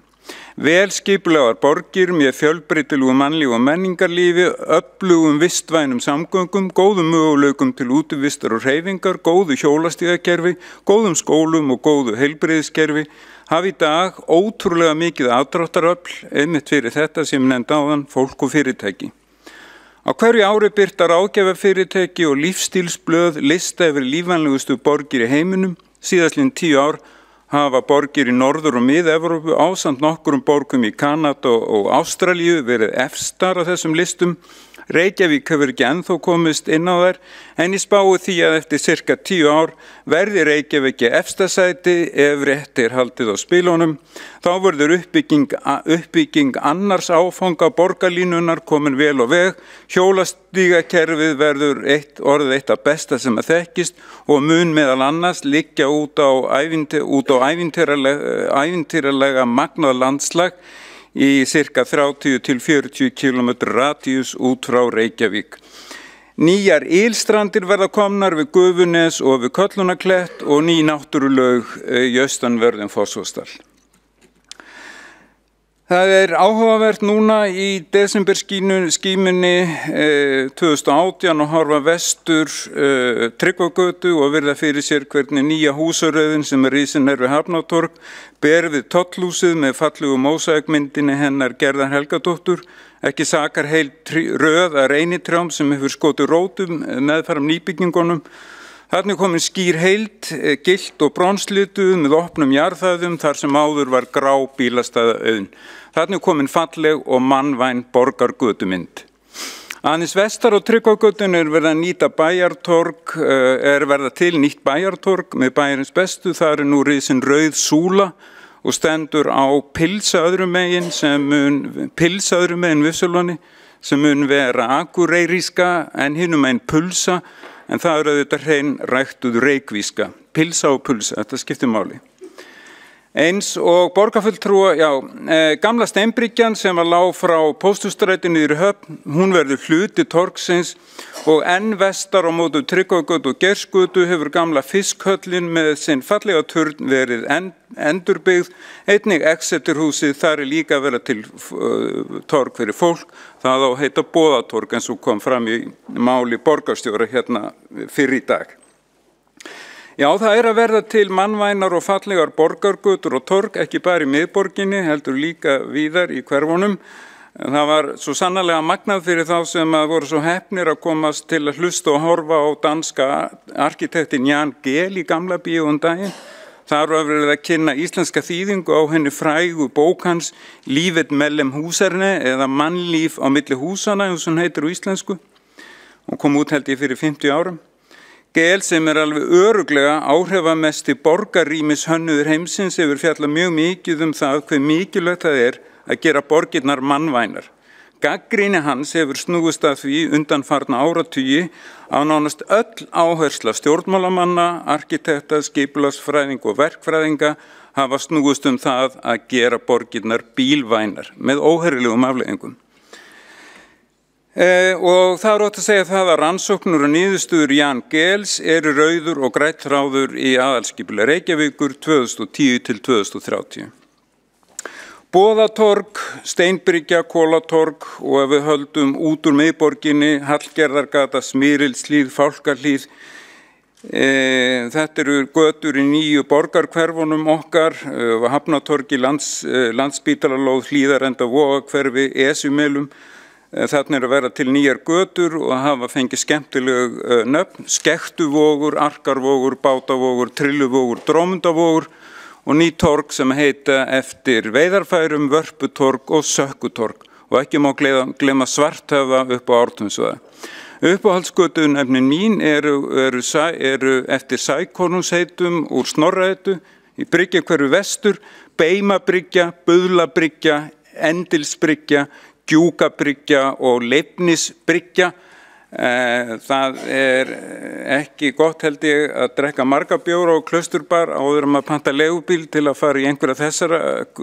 Speaker 18: Vel skipulegar borgir með fjölbreytilegu mannlífi og menningarlífi, öflugum vistvænum samgöngum, góðum möguleikum til útivistar og hreyfingar, góðu hjólastígakerfi, góðum skólum og góðu heilbrigðiskerfi, hafi í dag ótrúlega mikið aðdráttaröfl einmitt fyrir þetta sem nefndi áðan fólk og fyrirtæki. Á hverju ári birta ráðgjafafyrirtæki og lífstílsblöð lista yfir lífvænlegustu borgir í heiminum. Síðastliðin 10 ár hafa borgir í Norður- og Mið-Evrópu ásamt nokkurum borgum í Kanada og Ástralíu verið efstar á þessum listum. Reykjavík hefur ekki ennþá komist inn á þær, en ég spái því að eftir cirka 10 ár verði Reykjavík í efsta sæti ef rétt er haldið á spilunum. Þá verður uppbygging annars áfanga borgarlínunar komin vel á veg, hjólastígakerfið verður orðið eitt af besta sem að þekkist og mun meðal annars liggja út á ævintýralega magnað landslag í cirka 30 til 40 km radíus út frá Reykjavík. Nýjar ylstrandir verða komnar við Gufunes og við Köllunarklett og ný náttúrulaug í austanverðum Fossvogsdal. Það er áhugavert núna í desemberskímunni 2018 að horfa vestur Tryggvagötu og virða fyrir sér hvernig nýja húsaröðin sem er risin við Hafnartorg ber við Tollhúsið með fallegu mósaikmyndinni hennar Gerðar Helgadóttur. Ekki sakar heil röð að reynitrjám sem hefur skotið rótum meðfram nýbyggingunum. Þarna er komin skýr heild, gylt og bronslituð með opnum jarðhæðum þar sem áður var grá bílastæðaauðn. Þarna er komin falleg og mannvæn borgargötumynd. Aðeins vestar á Tryggvagötunni er verið að nýta bæjartorg, verða til nýtt bæjartorg með bæjarins bestu. Það er nú risin rauð súla og stendur á pilsa öðrum megin Vissulóni sem mun vera akureyríska en hinum megin pulsa. En það er auðvitað hrein ræktuð reykvíska, pilsa og pulsa, þetta skiptir máli. Eins og borgarfulltrúa, gamla steinbryggjan sem var lág frá Pósthússtræti niður í Höfn, hún verður hluti torgsins og enn vestar á móti Tryggvagötu og Geirsgötu hefur gamla fiskhöllin með sinn fallega turn verið endurbyggð. Einnig Exeterhúsið, þar er líka verið til torg fyrir fólk, það á heita Boðatorg eins og kom fram í máli borgarstjóra hérna fyrr í dag. Já, það er að verða til mannvænar og fallegar borgargötur og torg, ekki bara í miðborginni, heldur líka víðar í hverfunum. Það var svo sannarlega magnað fyrir þá sem voru svo heppnir að komast til að hlusta og horfa á danska arkitektin Jan Gehl í Gamla bíóum daginn. Þar var verið að kynna íslenska þýðingu á henni frægu bók hans Lífet mellem húsarne eða Mannlíf á milli húsana, eins og hún heitir á íslensku. Hún kom út held ég fyrir 50 árum. Gehl sem er alveg örugglega áhrifamesti borgarrýmishönnuður heimsins hefur fjallað mjög mikið það hve mikilvægt það er að gera borgirnar mannvænar. Gagnrýni hans hefur snúist að því undanfarna áratugi á nánast öll áhersla stjórnmálamanna, arkitekta, skipulagsfræðinga og verkfræðinga hafa snúist það að gera borgirnar bílvænar með óheyrilegum afleiðingum. Og það er ótt að segja það að rannsóknur og niðurstöður Jan Gehls eru rauður og grænn þráður í aðalskipulagi Reykjavíkur 2010 til 2030. Boðatorg, Steinbryggja, Kolatorg og ef við höldum út úr miðborginni, Hallgerðargata, Smyrilshlíð, Fálkahlíð. Þetta eru götur í nýju borgarhverfunum okkar, Hafnatorgi, Landspítalalóð, Hlíðarenda, Vogahverfi, Esjumelum. Þarna er að vera til nýjar götur og hafa fengið skemmtileg nöfn, Skektuvogur, Arkarvogur, Bátavogur, Trilluvógur, Drómundavogur og ný torg sem heita eftir veiðarfærum, vörputorg og sökkutorg og ekki má gleyma Svarthöfða upp á Ártúnsvöða. Uppáhaldsgötunefnin mín eru eftir sækonungsheitum úr Snorra-Eddu, í Bryggjakverfi vestur, Beimabryggja, Buðlabryggja, Endilsbryggja, Gjúkabryggja og Leifnisbryggja. Það ekki gott held ég að drekka marga bjóra á Klausturbar áður maður panta leigubíl til að fara í einhverja þessara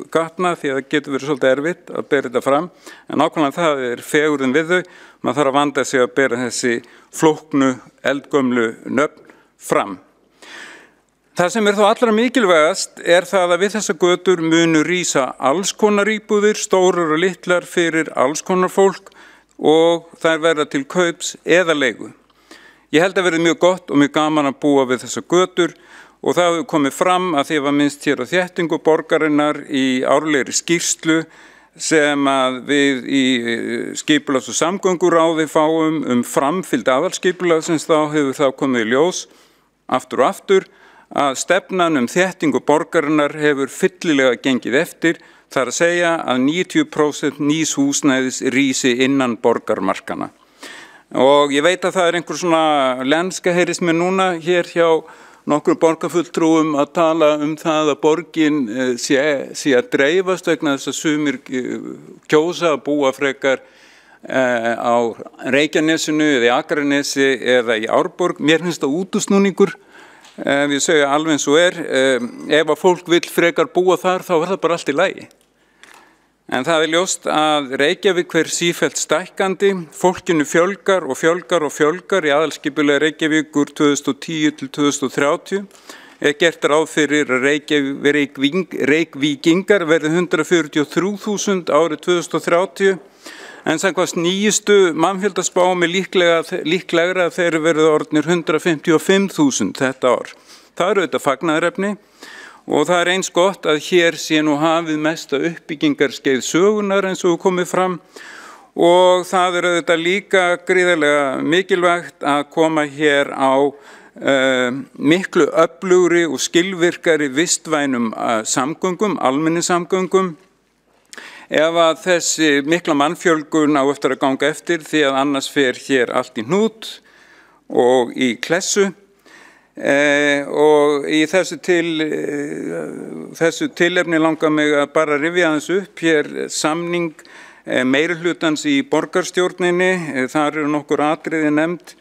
Speaker 18: gatna því að það getur verið svolítið erfitt að bera þetta fram. En nákvæmlega það fegurðin við þau. Maður þarf að vanda sig að bera þessi flóknu, eldgömlu nöfn fram. Það sem þó allra mikilvægast það að við þessa götur munu rísa alls konar íbúðir, stórar og litlar fyrir alls konar fólk og þær verða til kaups eða leigu. Ég held að verði mjög gott og mjög gaman að búa við þessa götur og það hefur komið fram að því var minnst hér á þéttingu borgarinnar í árlegri skýrslu sem að við í skipulags- og samgönguráði fáum framfylgd aðalskipulagsins þá hefur það komið í ljós aftur og aftur að stefnan þéttingu borgarinnar hefur fyllilega gengið eftir, þar að segja að 90% nýs húsnæðis rísi innan borgarmarkana. Og ég veit að það einhver svona lenska heyrist mér núna hér hjá nokkur borgarfulltrúum að tala það að borgin sé að dreifast vegna þess að sumir kjósa að búa frekar á Reykjanesinu eða í Akranesi eða í Árborg. Mér finnst það útúrsnúningur. Við segja alveg eins og ef að fólk vill frekar búa þar þá það bara allt í lagi. En það ljóst að Reykjavík sífellt stækkandi, fólkinu fjölgar og fjölgar og fjölgar í aðalskipulagi Reykjavíkur 2010 til 2030. Gert ráð fyrir að Reykvíkingar verði 143.000 árið 2030. En samkvæmt nýjustu mannfjöldaspám líklegra að þeir verði orðnir 155.000 þetta ár. Það auðvitað fagnaðarefni og það eins gott að hér sé nú hafið mesta uppbyggingarskeið sögunar eins og komið fram og það auðvitað líka gríðarlega mikilvægt að koma hér á miklu öflugri og skilvirkari vistvænum samgöngum, almenningssamgöngum. Ef að þessi mikla mannfjölgun á eftir að ganga eftir því að annars fer hér allt í hnút og í klessu og í þessu tilefni langar mig að bara rifja aðeins upp hér samning meirihlutans í borgarstjórninni, þar eru nokkur atriði nefnd.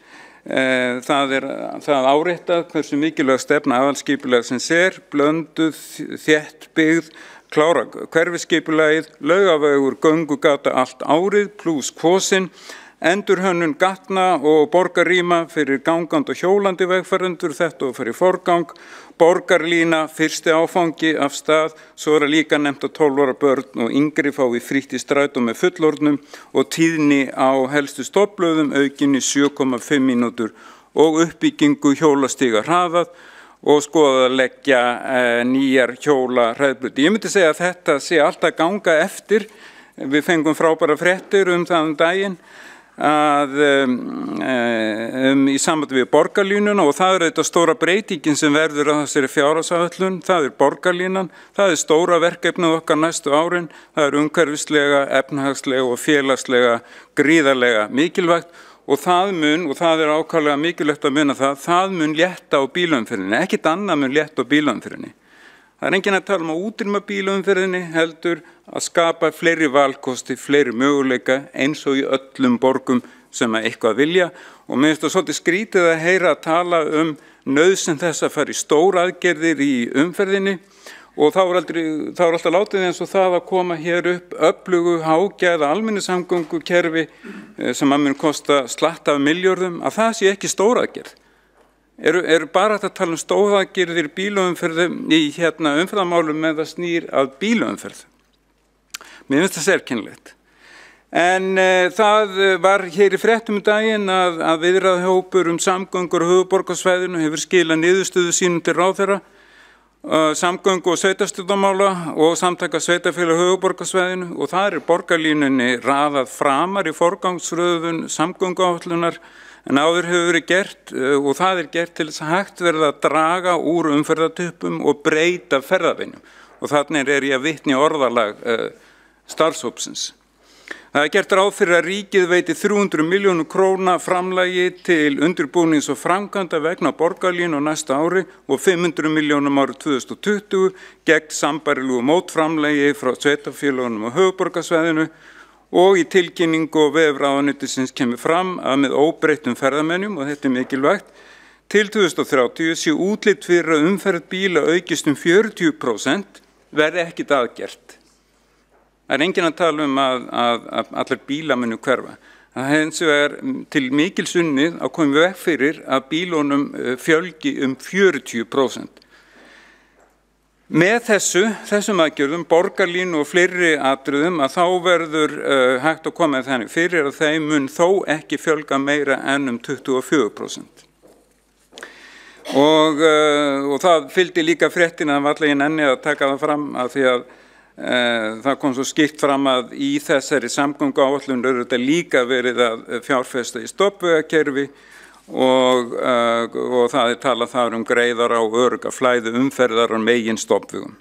Speaker 18: Það áréttað hversu mikilvæg stefna aðalskipulagsins blönduð, þéttbyggð, klára hverfiskipulagið, Laugavegur, göngugata allt árið, plús kvosin, endurhönnun gatna og borgarrýma fyrir gangandi og hjólandi vegfarendur, þetta og fyrir forgang, borgarlína, fyrsti áfangi af stað, svo líka nefnt að 12 ára börn og yngri fái frítt í strætó með fullorðnum og tíðni á helstu stofnblöðum aukin í 7,5 mínútur og uppbyggingu hjólastiga hraðað og skoða að leggja nýjar hjóla-hræðbrautir. Ég myndi segja að þetta sé alltaf ganga eftir. Við fengum frábæra fréttir það daginn í sambandi við borgarlínuna og það þetta stóra breytingin sem verður á þessari fjárhagsáætlun. Það borgarlínan, það stóra verkefnið okkar næstu árin, það umhverfislega, efnahagslega og félagslega gríðarlega mikilvægt. Og það ákaflega mikilvægt að muna það mun létta á bílaumferðinni, ekkert annað mun létta á bílaumferðinni. Það enginn að tala að útrýma bílaumferðinni, heldur að skapa fleiri valkosti, fleiri möguleika eins og í öllum borgum sem eitthvað vilja. Og mér finnst það svolítið skrítið að heyra að tala nauðsyn þess að fara í stóra aðgerðir í umferðinni og þá alltaf látið eins og það að koma hér upp öflugu hágæða almenningssamgöngukerfi sem að mun kosta slatt af milljörðum, að það sé ekki stóraðgerð. Eru bara að tala stóraðgerðir bílaumferðum í umferðarmálum með það snýr að bílaumferð. Mér finnst það sérkennilegt. En það var hér í fréttum daginn að viðræðuhópur samgöngur á höfuðborgarsvæðinu hefur skilað niðurstöðu sínum til ráðherra samgöngu- og sveitarstjórnarmála og samtaka sveitarfélag höfuðborgarsvæðinu og það borgarlínunni raðað framar í forgangsröðun samgönguáætlunar en áður hefur verið gert og það gert til þess að hægt verða að draga úr umferðartypum og breyta ferðavinum og þannig ég að vitni orðalag starfshópsins. Það gert ráð fyrir að ríkið veiti 300 milljónir króna framlagi til undirbúnings- og framkvæmda vegna borgarlínu á næsta ári og 500 milljónum árið 2020 gegn sambærilegu mótframlagi frá sveitarfélögunum á höfuðborgarsvæðinu og í tilkynningu og vefráðuneytisins kemur fram að með óbreyttum ferðamennum, og þetta mikilvægt, til 2030 sé útlit fyrir að umferð bíla aukist 40% verði ekkit aðgert. Það enginn að tala að allir bíla munu hverfa. Það hins vegar til mikils unnið að koma veg fyrir að bílunum fjölgi 40%. Með þessum aðgerðum, borgarlínu og fleiri atriðum að þá verður hægt að koma þannig fyrir að þeim mun þó ekki fjölga meira en 24%. Og það fylgdi líka fréttina, það var allir enni að taka það fram að því að það kom svo skýrt fram að í þessari samgönguáætlun þetta líka verið að fjárfesta í stofnvegakerfi og það talað þar greiðara og örugga flæði umferðar og megin stofnvegum.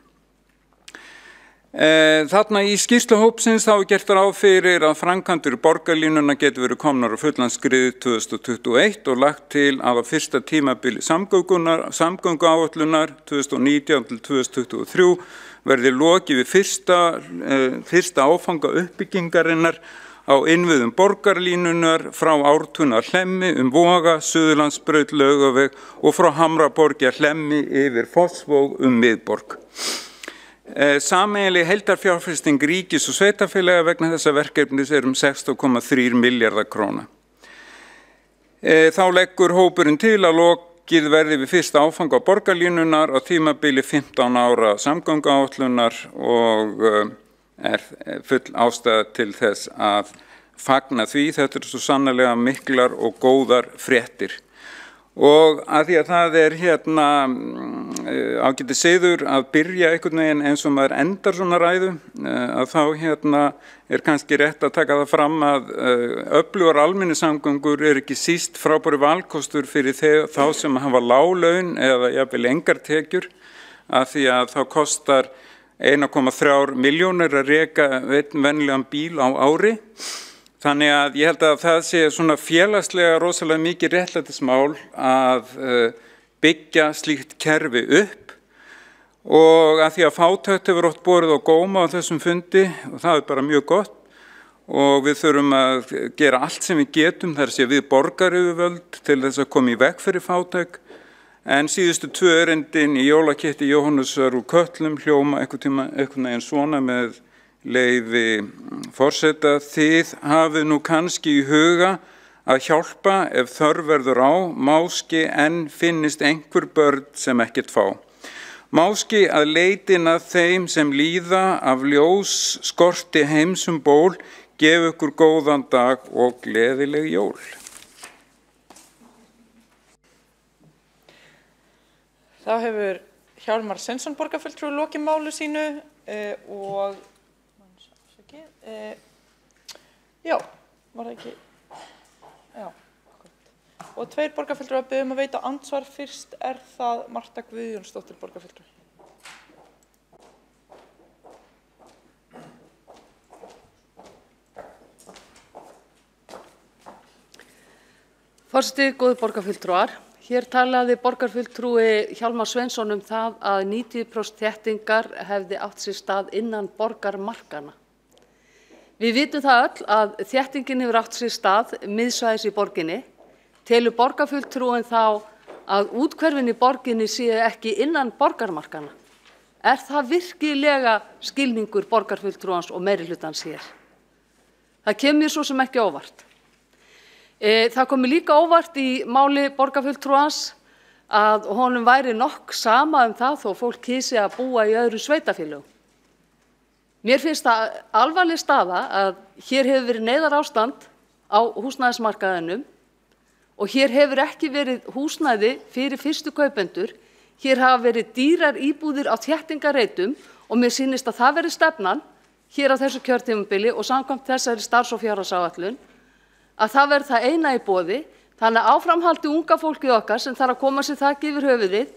Speaker 18: Þarna í skýrslu hópsins þá gert ráð fyrir að framkvæmdir í borgarlínuna getur verið komnar á fullan skrið 2021 og lagt til að á fyrsta tímabili samgönguáætlunar 2019 til 2023 verði lokið við fyrsta áfanga uppbyggingarinnar á innviðum borgarlínunar frá Ártúni að Hlemmi Voga, Suðurlandsbraut, Laugaveg og frá Hamraborgi að Hlemmi yfir Fossvog miðborg. Sameiginleg heildarfjárfesting ríkis og sveitarfélaga vegna þessa verkefnis 16,3 milljarðar króna. Þá leggur hópurinn til að lokið verði við fyrsta áfanga á borgarlínunar á tímabili 15 ára samgönguáætlunar og full ástæða til þess að fagna því. Þetta svo sannarlega miklar og góðar fréttir. Og að því að það ágætis siður að byrja einhvern veginn eins og maður endar svona ræðu, að þá kannski rétt að taka það fram að öflugar almenningssamgöngur ekki síst frábæri valkostur fyrir þá sem hafa lág laun eða jafnvel engar tekjur, að því að þá kostar 1,3 milljónir að reka venjulegan bíl á ári. Þannig að ég held að það sé svona félagslega rosalega mikið réttlætismál að byggja slíkt kerfi upp og að því að fátækt hefur oft borið á góma á þessum fundi og það bara mjög gott og við þurfum að gera allt sem við getum, þar sé við borgaryfirvöld til þess að koma í veg fyrir fátækt. En síðustu 2 erindin í jólaketti Jóhannesar úr Kötlum hljóma einhvern veginn svona með leyfi forseta: þið hafið nú kannski í huga að hjálpa ef þörf verður á, máski enn finnist einhver börn sem ekkert fá. Máski að leitin að þeim sem líða af ljós skorti heimsum ból, gef ykkur góðan dag og gleðileg jól.
Speaker 1: Þá hefur Hjálmar Sveinsson borgarfulltrúi lokið máli sínu og já, var það ekki? Já, og 2 borgarfulltrúar að biðja að veita andsvar. Fyrst það Marta Guðjónsdóttir borgarfulltrúi.
Speaker 15: Forseti, góðir borgarfulltrúar. Hér talaði borgarfulltrúi Hjálmar Sveinsson það að 90% þéttingar hefði átt sér stað innan borgarmarkanna. Við vitum það öll að þéttingin hefur átt sér stað miðsvæðis í borginni. Telur borgarfulltrúin þá að úthverfin í borginni séu ekki innan borgarmarkanna? Það virkilega skilningur borgarfulltrúans og meirihlutans hér? Það kemur svo sem ekki óvart. Það komi líka óvart í máli borgarfulltrúans að honum væri nokk sama það þó fólk kysi að búa í öðru sveitarfélögum. Mér finnst það alvarleg staða að hér hefur verið neyðarástand á húsnæðismarkaðinum og hér hefur ekki verið húsnæði fyrir fyrstu kaupendur. Hér hafa verið dýrar íbúðir á þéttingarreitum og mér sýnist að það verið stefnan hér á þessu kjörtímabili og samkvæmt þessari starfs- og fjárhagsáætlun að það verður það eina í boði. Þannig að áframhaldi unga fólkið okkar sem þarf að koma sér þaki yfir höfuðið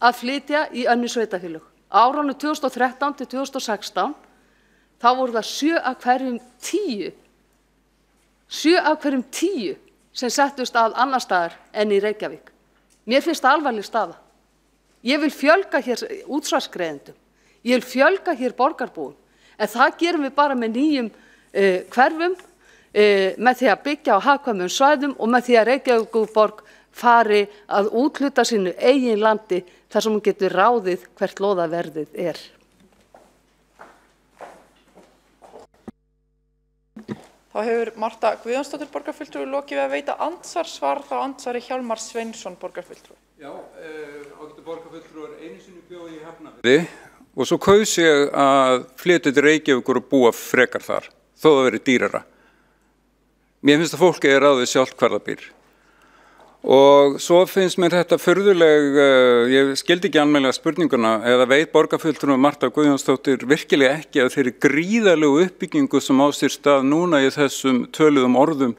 Speaker 15: að flytja í önnur sveitarfélög. Á árunum 2013 til 2016 þá voru það 7 af hverjum 10 sem settust að annar staðar en í Reykjavík. Mér finnst það alvarleg staða. Ég vil fjölga hér útsvarsgreiðendum. Ég vil fjölga hér borgarbúum. En það gerum við bara með nýjum hverfum, með því að byggja á hagkvæmum svæðum og með því að Reykjavíkurborg fari að úthluta sínu eigin landi þar sem hún getur ráðið hvert lóðaverðið er.
Speaker 1: Þá hefur Marta Guðjónsdóttir borgarfulltrúi lokið við að veita andsvarsvar þá andsvari Hjálmar Sveinsson borgarfulltrúi.
Speaker 18: Já, ágætu borgarfulltrúar einu sinni bjó í Hafnarfirði og svo kaus ég að flytja til Reykjavíkur og búa frekar þar, þó það verið dýrara. Mér finnst að fólki er ráðið sjálft hvar það býr. Og svo finnst mér þetta furðuleg, ég skildi ekki almennilega spurninguna, eða veit borgarfulltrúi Marta Guðjónsdóttir virkilega ekki að þeirri gríðarlegu uppbyggingu sem á sér stað núna í þessum töluðum orðum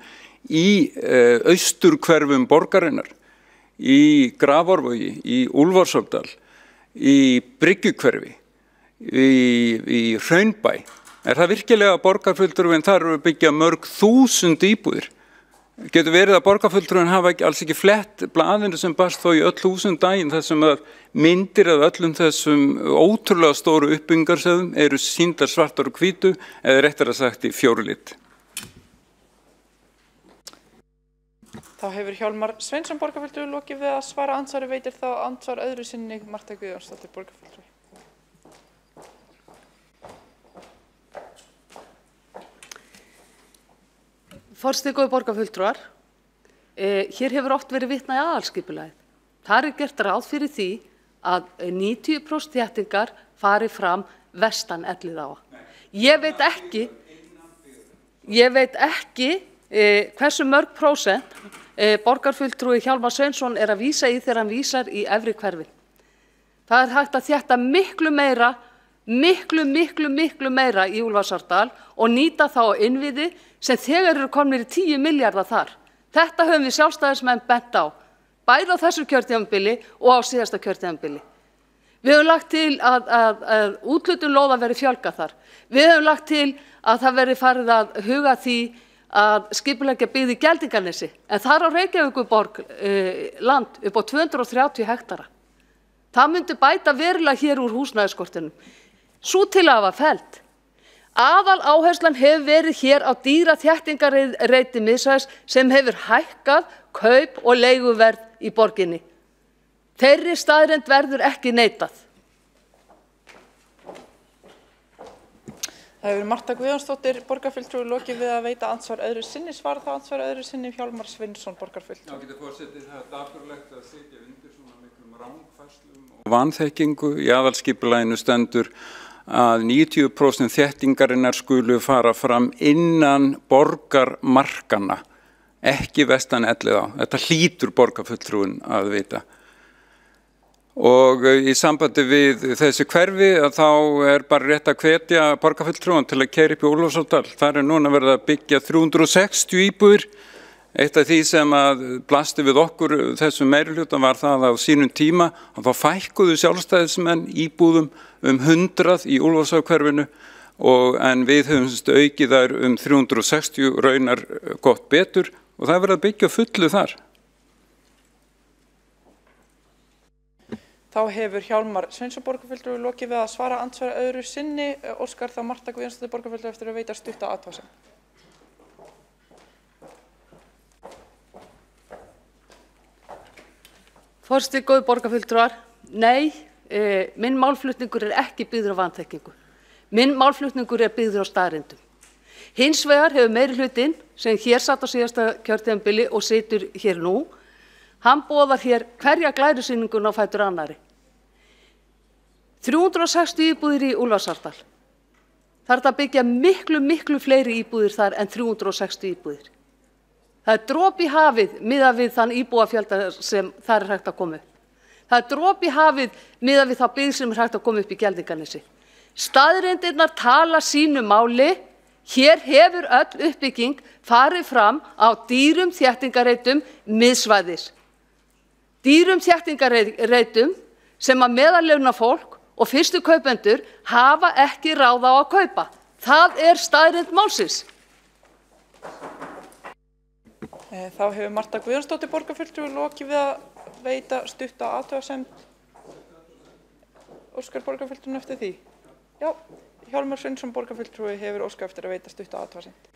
Speaker 18: í austurhverfum borgarinnar, í Grafarvogi, í Úlfarsárdal, í Bryggjukverfi, í Hraunbæ. Er það virkilega borgarfulltrúin þar að byggja mörg þúsund íbúðir? Getur verið að borgarfulltrúin hafa alls ekki flett blaðinu sem barst þó í öll húsum daginn þar sem að myndir af öllum þessum ótrúlega stóru uppbyggingarstöðum eru sýndar svartar og hvítu eða réttara sagt í 4 lit.
Speaker 1: Þá hefur Hjálmar Sveinsson borgarfulltrúi lokið við að svara andsvari veitir þá andsvar öðru sinni Marta Guðjónsdóttir borgarfulltrúi.
Speaker 15: Forseti góðu borgarfulltrúar, hér hefur oft verið vitnað í aðalskipulagið. Þar er gert ráð fyrir því að 90% þéttingar fari fram vestan Elliðaá. Ég veit ekki hversu mörg prósent borgarfulltrúi Hjálmar Sveinsson er að vísa í þegar hann vísar í efri hverfin. Það er hægt að þétta miklu meira í Úlfarsárdal og nýta þá innviði sem þegar eru komnir í 10 milljarða þar. Þetta höfum við sjálfstæðismenn bent á, bæði á þessu kjörtímabili og á síðasta kjörtímabili. Við höfum lagt til að úthlutun lóða verði fjölgað þar. Við höfum lagt til að það verði farið að huga því að skipuleggja byggð í Geldinganesi, en þar á Reykjavíkurborg land upp á 230 hektara. Það myndi bæta verulega hér úr húsnæðisskortinum. Sú tillaga var felld. Aðal áherslan hefur verið hér á dýra þéttingarreiti miðsvæðis sem hefur hækkað kaup og leiguverð í borginni. Þeirri staðreynd verður ekki neitað.
Speaker 1: Það hefur Marta Guðjónsdóttir borgarfulltrúi lokið við að veita andsvar öðru sinni svara þá andsvar öðru sinni Hjálmar Sveinsson borgarfulltrúi.
Speaker 18: Já, getur forseti, það er dapurlegt að sitja undir svona miklum rangfærslum og vanþekkingu. Í aðalskipulaginu stendur að 90% þéttingarinnar skulu fara fram innan borgarmarkanna, ekki vestan Elliðaá. Þetta hlýtur borgarfulltrúin að vita. Og í sambandi við þessi hverfi að þá er bara rétt að hvetja borgarfulltrúan til að keyra upp í Úlfarsárdal. Þar er núna verið að byggja 360 íbúðir. Eitt af því sem að blasti við okkur þessum meirihluta var það á sínum tíma að þá fækkuðu sjálfstæðismenn íbúðum 100 í Úlfarsárdalshverfinu en við höfum aukið þær 360 raunar gott betur og það er verið að byggja fullu þar.
Speaker 1: Þá hefur Hjálmar Sveinsson borgarfulltrúi lokið við að svara andsvara öðru sinni. Óskar þá Marta Guðjónsdóttir borgarfulltrúi eftir að veita stutta athugasemd.
Speaker 15: Forseti góðu borgarfulltrúar, nei, minn málflutningur er ekki byggður á vanþekkingu. Minn málflutningur er byggður á staðreyndum. Hins vegar hefur meirihlutinn sem hér satt á síðasta kjörtímabili og situr hér nú, hann boðar hér hverja glærusýninguna á fætur annari. 360 íbúðir í Úlfarsárdal. Það er að byggja miklu fleiri íbúðir þar en 360 íbúðir. Það er dropi í hafið miðað við þann íbúafjölda sem þar er hægt að koma upp. Það er dropi í hafið miðað við þá byggð sem er hægt að koma upp í Geldinganesi. Staðreyndirnar tala sínu máli. Hér hefur öll uppbygging farið fram á dýrum þéttingarreitum miðsvæðis. Dýrum þéttingarreitum sem að meðallauna fólk og fyrstu kaupendur hafa ekki ráð á að kaupa. Það er staðreynd málsins.
Speaker 1: Þá hefur Marta Guðjónsdóttir borgarfulltrúi lokið við að veita stutta athugasemd. Óskar borgarfulltrúin eftir því? Já, Hjálmar Sveinsson borgarfulltrúi hefur óskað eftir að veita stutta athugasemd.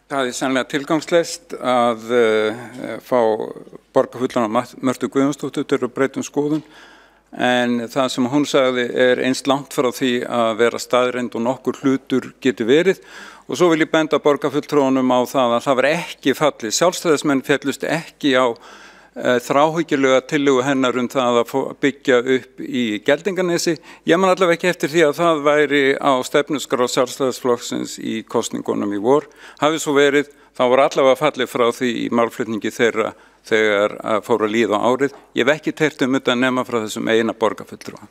Speaker 18: Það er sannlega tilgangslegt að fá borgarfulltrúana Mörtu Guðjónsdóttur til að breyta skoðun, en það sem hún sagði er eins langt frá því að vera staðreynd og nokkur hlutur getur verið. Og svo vil ég benda borgarfulltrúanum á það að það var ekki fallið. Sjálfstæðismenn féllust ekki á þráhyggjulega tillögu hennar það að byggja upp í Geldinganesi. Ég man allavega ekki eftir því að það væri á stefnuskrá Sjálfstæðisflokksins í kosningunum í vor. Hafi svo verið, þá var allavega fallið frá því í málflutningi þeirra þegar fóru að líða á árið. Ég hef ekki teyrt þetta nema frá þessum eina borgarfulltrúa.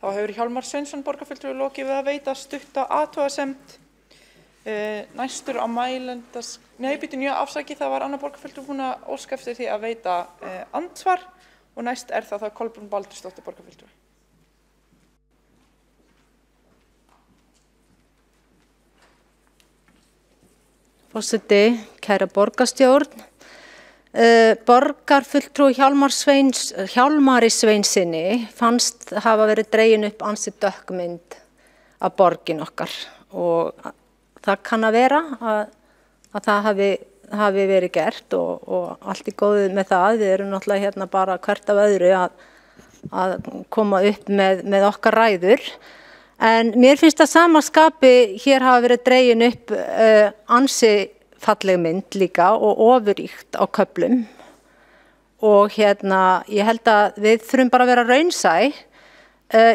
Speaker 1: Þá hefur Hjálmar Sveinsson borgarfulltrúi lokið við að veita stutta athugasemd. Næstur á mælendas, afsakið, það var annar borgarfulltrúi búin að óska eftir því að veita andsvar og næst er það Kolbrún Baldursdóttir borgarfulltrúi.
Speaker 10: Forseti, kæra borgarstjórn, borgarfulltrúi Hjálmari Sveinsinni fannst hafa verið dregin upp ansi dökk mynd af borgin okkar og það kann að vera að það hafi verið gert og allt í góðu með það. Við erum náttúrulega hérna bara hvert af öðru að koma upp með okkar ræður. En mér finnst að sama skapi hér hafa verið dregin upp ansi falleg mynd líka og ofuríkt á köflum. Og hérna, ég held að við þurfum bara að vera raunsæ.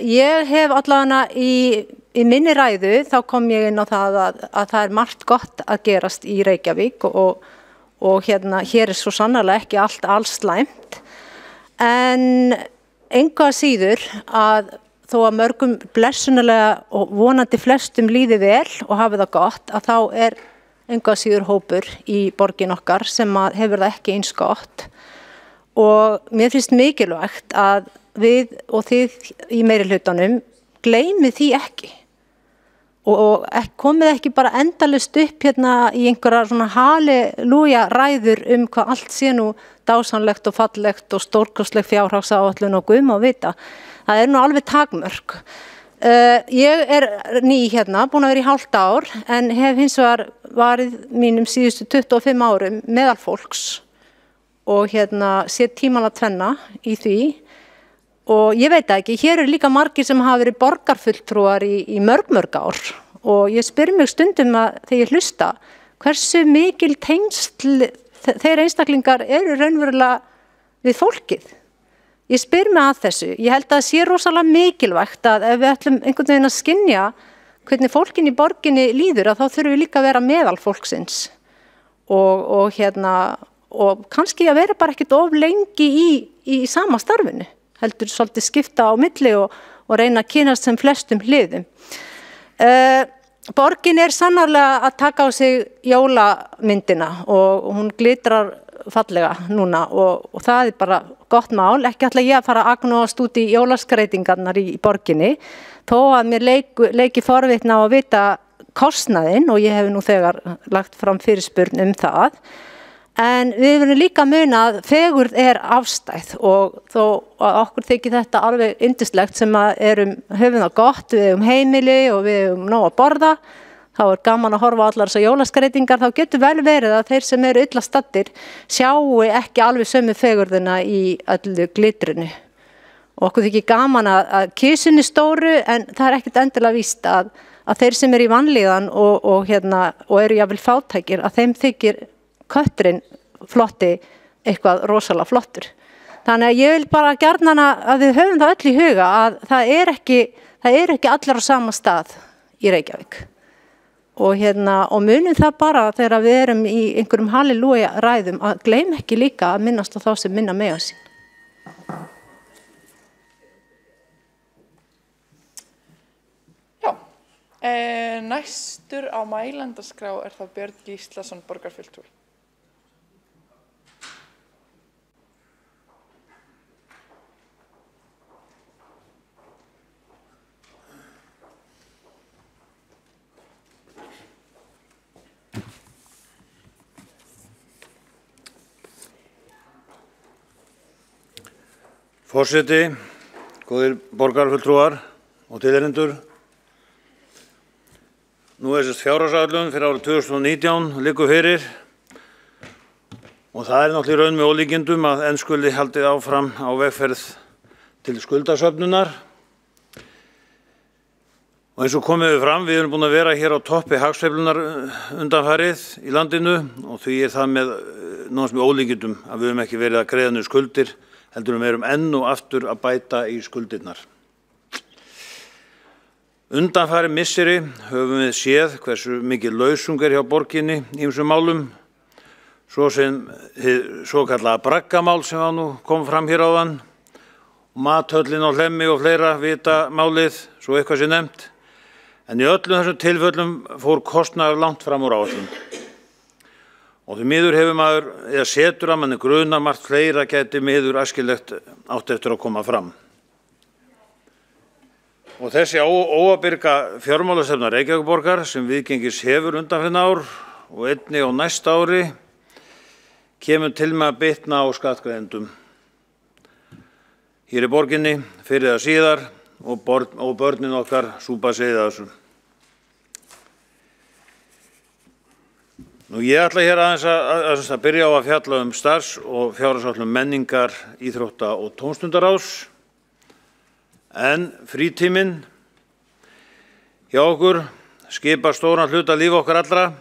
Speaker 10: Ég hef allavega í minni ræðu, þá kom ég inn á það að það er margt gott að gerast í Reykjavík og hérna, hér er svo sannarlega ekki alls slæmt. En engu að síður að þó að mörgum blessunarlega og vonandi flestum líði vel og hafi það gott, að þá er engu að síður hópur í borgin okkar sem hefur það ekki eins gott. Og mér finnst mikilvægt að við og þið í meirihlutanum gleymið því ekki og komið ekki bara endalaust upp hérna í einhverja svona halelúja ræður hvað allt sé nú dásamlegt og fallegt og stórkostleg fjárhagsáætlun og guð má vita. Það er nú alveg takmörk. Ég er ný hérna, búin að vera í hálft ár en hef hins vegar varið mínum síðustu 25 árum meðal fólks og hérna sé tímana tvenna í því. Og ég veit ekki, hér eru líka margir sem hafa verið borgarfulltrúar í mörg ár og ég spyr mig stundum þegar ég hlusta hversu mikil tengsl þeir einstaklingar eru raunverulega við fólkið. Ég spyr mig að þessu. Ég held að það sé rosalega mikilvægt að ef við ætlum einhvern veginn að skynja hvernig fólkin í borginni líður þá þurfum við líka að vera meðal fólksins og kannski að vera bara ekkert of lengi í sama starfinu. Heldur svolítið skipta á milli og reyna að kynast sem flestum hliðum. Borgin er sannarlega að taka á sig jólamyndina og hún glitrar fallega núna og það er bara gott mál. Ekki ætla ég að fara að agnóast út í jólaskreytingarnar í borginni þó að mér leiki forvitna á að vita kostnaðinn og ég hef nú þegar lagt fram fyrirspurn það. En við verðum líka að muna að fegurð er afstæð og þó að okkur þykir þetta alveg yndislegt sem höfum það gott, við hefum heimili og við hefum nóg að borða, þá er gaman að horfa á allar þessar jólaskreytingar, þá getur vel verið að þeir sem eru illa staddir sjáu ekki alveg sömu fegurðina í öllu glitrinu. Og okkur þykir gaman að kisunni stóru en það er ekkert endilega víst að þeir sem eru í vanlíðan og eru jafnvel fátækir að þeim þykir kötturinn flotti eitthvað rosalega flottur. Þannig að ég vil bara gjarnan að við höfum það öll í huga að það er ekki allir á sama stað í Reykjavík. og munum það bara þegar við erum í einhverjum halleluja ræðum að gleyma ekki líka að minnast á þá sem minna mega sín.
Speaker 1: Næstur á mælendaskrá þá Björn Gíslason, borgarfulltrúi.
Speaker 9: Forseti, góðir borgarfulltrúar og tilheyrendur. Nú þess fjárhagsáætlun fyrir árið 2019 liggur fyrir og það náttúrulega í raun með ólíkindum að enn skuli haldið áfram á vegferð til skuldasöfnunar. Og eins og komið við fram, við erum búin að vera hér á toppi hagsveiflunar undanfarið í landinu og því það með náttúrulega með ólíkindum að við höfum ekki verið að greiða niður skuldir, heldur við erum enn og aftur að bæta í skuldirnar. Undanfarið misseri höfum við séð hversu mikið lausung hjá borginni í ýmsum málum, svo sem svo kallaða braggamál sem nú kom fram hér áðan, mathöllin á Hlemmi og fleira vita málið, svo eitthvað sé nefnt, en í öllum þessum tilfellum fór kostnaður langt fram úr áætlun. Og því miður hefur maður, eða setur að manni gruna margt fleira gæti miður æskilegt átt eftir að koma fram. Og þessi óábyrga fjármálastefna Reykjavíkurborgar sem viðgengis hefur undanfarin ár og einnig á næsta ári kemur til með að bitna á skattgreiðendum hér í borginni fyrir það síðar og börnin okkar súpa sig í þessu. Nú ég ætla hér aðeins að byrja á að fjalla starfs- og fjárhagsáætlun menningar, íþrótta og tómstundaráðs. En frítíminn hjá okkur skipar stóran hluta líf okkar allra.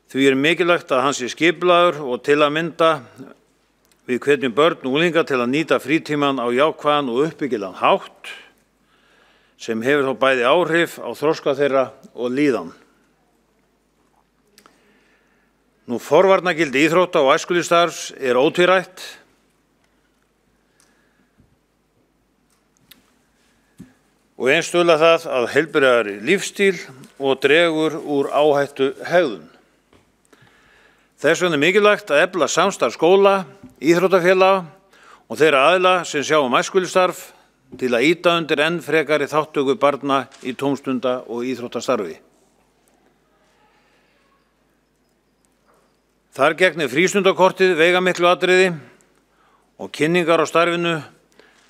Speaker 9: Því mikilvægt að hann sé skipulagður og til að mynda við hvetjum börn og unglinga til að nýta frítímann á jákvæðan og uppbyggilegan hátt sem hefur þá bæði áhrif á þroska þeirra og líðan. Nú forvarnagildi íþrótta og æskulýðsstarfs ótvírætt. Og eins stuðlar það að heilbrigðari lífstíl og dregur úr áhættu hegðun. Þess vegna mikilvægt að efla samstarf skóla, íþróttafélaga og þeirra aðila sem sjá æskulýðsstarf til að ýta undir enn frekari þátttöku barna í tómstunda- og íþróttastarfi. Þar gegnir frístundakortið veigamiklu atriði og kynningar á starfinu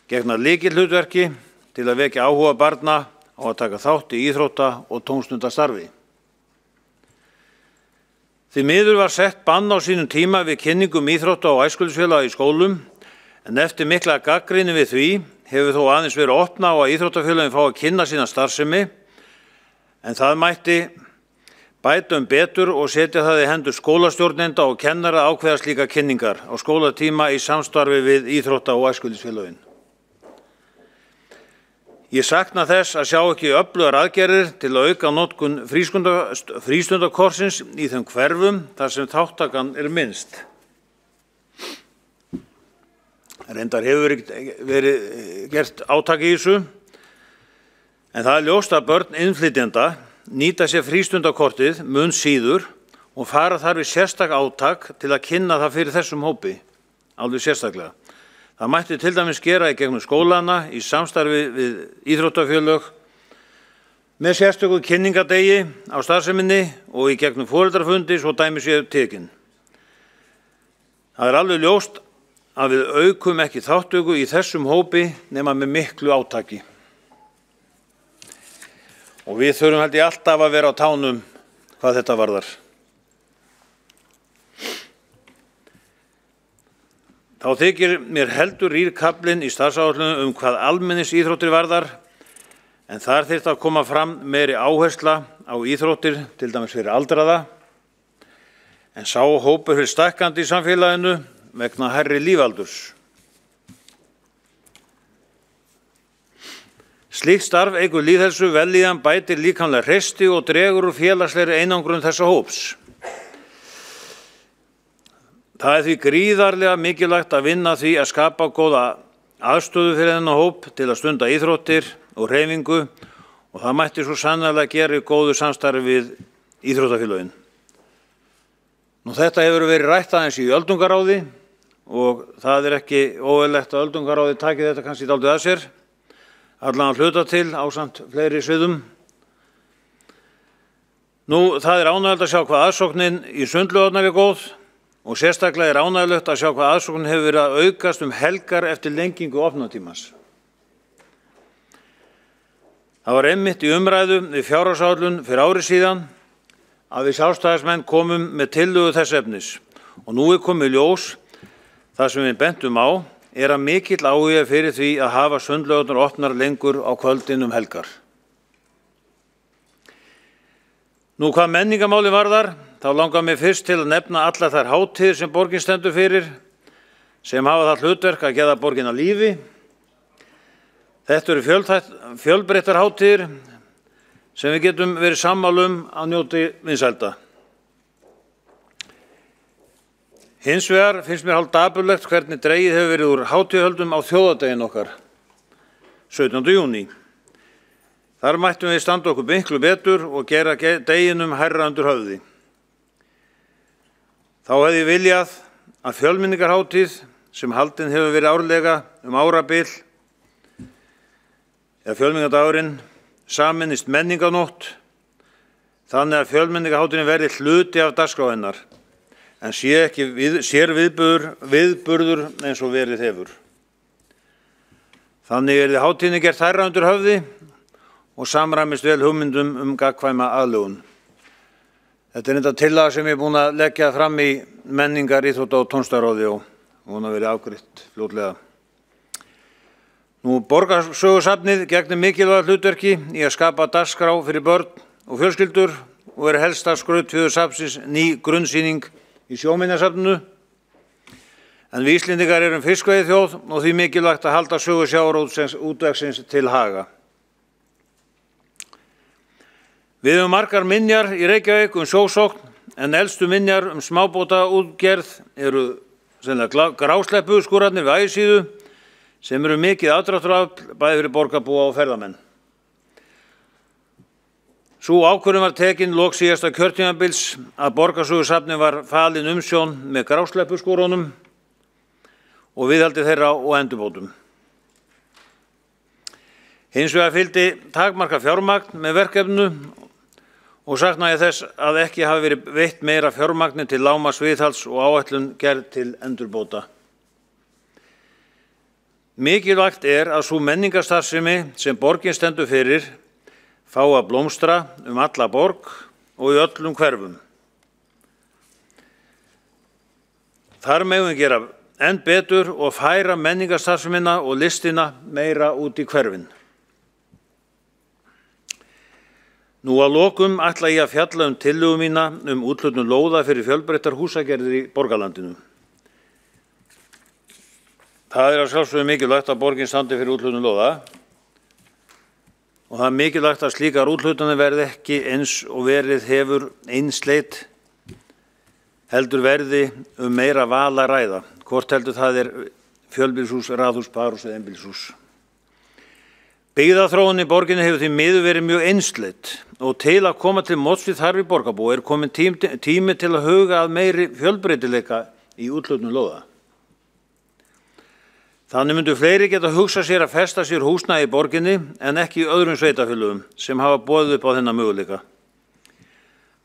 Speaker 9: gegna lykilhlutverki til að vekja áhuga barna á að taka þátt í íþrótta- og tómstundastarfi. Því miður var sett bann á sínum tíma við kynningum íþrótta- og æskulýðsfélaga í skólum, en eftir mikla gagnrýni við því hefur þó aðeins verið opna á að íþróttafélagin fá að kynna sína starfsemi, en það mætti bæta betur og setja það í hendur skólastjórnenda og kennara að ákveða slíka kynningar á skólatíma í samstarfi við íþrótta- og æskulýðsfélagin. Ég sakna þess að sjá ekki öflugar aðgerðir til að auka notkun frístundakortsins í þeim hverfum þar sem þátttakan minnst. Reyndar hefur verið gert átak í þessu, en það ljóst að börn innflytjenda nýta sér frístundakortið mun síður og fara þar við sérstak átak til að kynna það fyrir þessum hópi, alveg sérstaklega. Það mætti til dæmis gera í gegnum skólana í samstarfi við íþróttafélög með sérstöku kynningadegi á starfseminni og í gegnum foreldrafundi svo dæmi séu tekin. Það alveg ljóst að við aukum ekki þátttöku í þessum hópi nema með miklu átaki. Og við þurfum held ég alltaf að vera á tánum hvað þetta varðar. Þá þykir mér heldur rýr kaflinn í starfsáætlunum hvað almenningsíþróttir varðar, en þar þyrfti að koma fram meiri áhersla á íþróttir, til dæmis fyrir aldraða, en sá hópur fyrir stækkandi í samfélaginu vegna hærri lífaldurs. Slíkt starf eykur lýðheilsu, vellíðan, bætir líkamlega hreysti og dregur úr félagslegri einangrun þessa hóps. Það er því gríðarlega mikilvægt að vinna því að skapa góða aðstöðu fyrir þennan hóp til að stunda íþróttir og hreyfingu og það mætti svo sannarlega gera í góðu samstarfi við íþróttafélögin. Þetta hefur verið rætt aðeins í öldungaráði og það er ekki óeðlilegt að öldungaráði taki þetta kannski dálítið að sér, allan að hluta til ásamt fleiri sviðum. Það er ánægjulegt að sjá hvað aðsóknin í sundlaugarnar er góð og sérstaklega er ánægjulegt að sjá hvað aðsóknin hefur verið að aukast helgar eftir lengingu opnunartímans. Það var einmitt í umræðu við fjárhagsáætlun fyrir ári síðan að við sjálfstæðismenn komum með tillögu þess efnis og nú er komið í ljós það sem við bentum á að mikill áhugi fyrir því að hafa sundlaugarnar opnar lengur á kvöldin helgar. Hvað menningarmáli varðar, þá langar mig fyrst til að nefna allar þær hátíðir sem borgin stendur fyrir, sem hafa það hlutverk að gefa borgina lífi. Þetta eru fjölbreyttar hátíðir sem við getum verið sammála að njóti vinsælda. Hins vegar finnst mér hálf dapurlegt hvernig dregið hefur verið úr hátíðahöldum á þjóðardaginn okkar, 17. júní. Þar mættum við standa okkur miklu betur og gera deginum hærra undir höfði. Þá hefði ég viljað að fjölmenningarhátíð sem haldin hefur verið árlega árabil, eða fjölmenningardagurinn, sameinist menningarnótt, þannig að fjölmenningarhátíðin verði hluti af dagskrá hennar, en sé ekki viðburður eins og verið hefur. Þannig yrði hátíðinni gert hærra undir höfði og samræmist vel hugmyndum gagnkvæma aðlögun. Þetta er þetta tillaga sem ég er búin að leggja fram í menningar, íþrótta og tónlistarráði og vona að verið afgreitt fljótlega. Borgarsögusafnið gegnir mikilvæga hlutverki í að skapa dagskrá fyrir börn og fjölskyldur og er helsta skrautfjöður safnsins ný grunnsýning í sjóminjasafninu. En við Íslendingar erum fiskveiðiþjóð og því mikilvægt að halda sögu sjávarútvegsins til haga. Við höfum margar minjar í Reykjavík sjósókn, en elstu minjar smábátaútgerð eru grásleppuskúrarnir við Ægisíðu, sem eru mikið aðdráttarafl bæði fyrir borgarbúa og ferðamenn. Sú ákvörðun var tekin lok síðasta kjörtímabils að Borgarsögusafni var falin umsjón með grásleppuskúrunum og viðhaldi þeirra og endurbótum. Hins vegar fylgdi takmarkað fjármagn með verkefninu og sakna ég þess að ekki hafi verið veitt meira fjármagni til lágmarksviðhalds og áætlun gerð til endurbóta. Mikilvægt er að sú menningarstarfsemi sem borgin stendur fyrir fái að blómstra alla borg og í öllum hverfum. Þar megum við gera enn betur og færa menningarstarfsemina og listina meira út í hverfin. Að lokum ætla ég að fjalla tillögu mína úthlutun lóða fyrir fjölbreyttar húsagerðir í borgarlandinu. Það er að sjálfsögðu mikilvægt að borgin standi fyrir úthlutun lóða og það er mikilvægt að slíkar úthlutanir verði ekki eins og verið hefur einsleit, heldur verði meira val að ræða, hvort heldur það er fjölbýlishús, raðhús, parhús eða einbýlishús. Byggðaþróun í borginni hefur því miður verið mjög einsleit og til að koma til móts við þarfir borgarbúa er komin tími til að huga að meiri fjölbreytileika í úthlutun lóða. Þannig myndu fleiri geta hugsað sér að festa sér húsnæði í borginni en ekki í öðrum sveitarfélögum sem hafa boðið upp á þennan möguleika.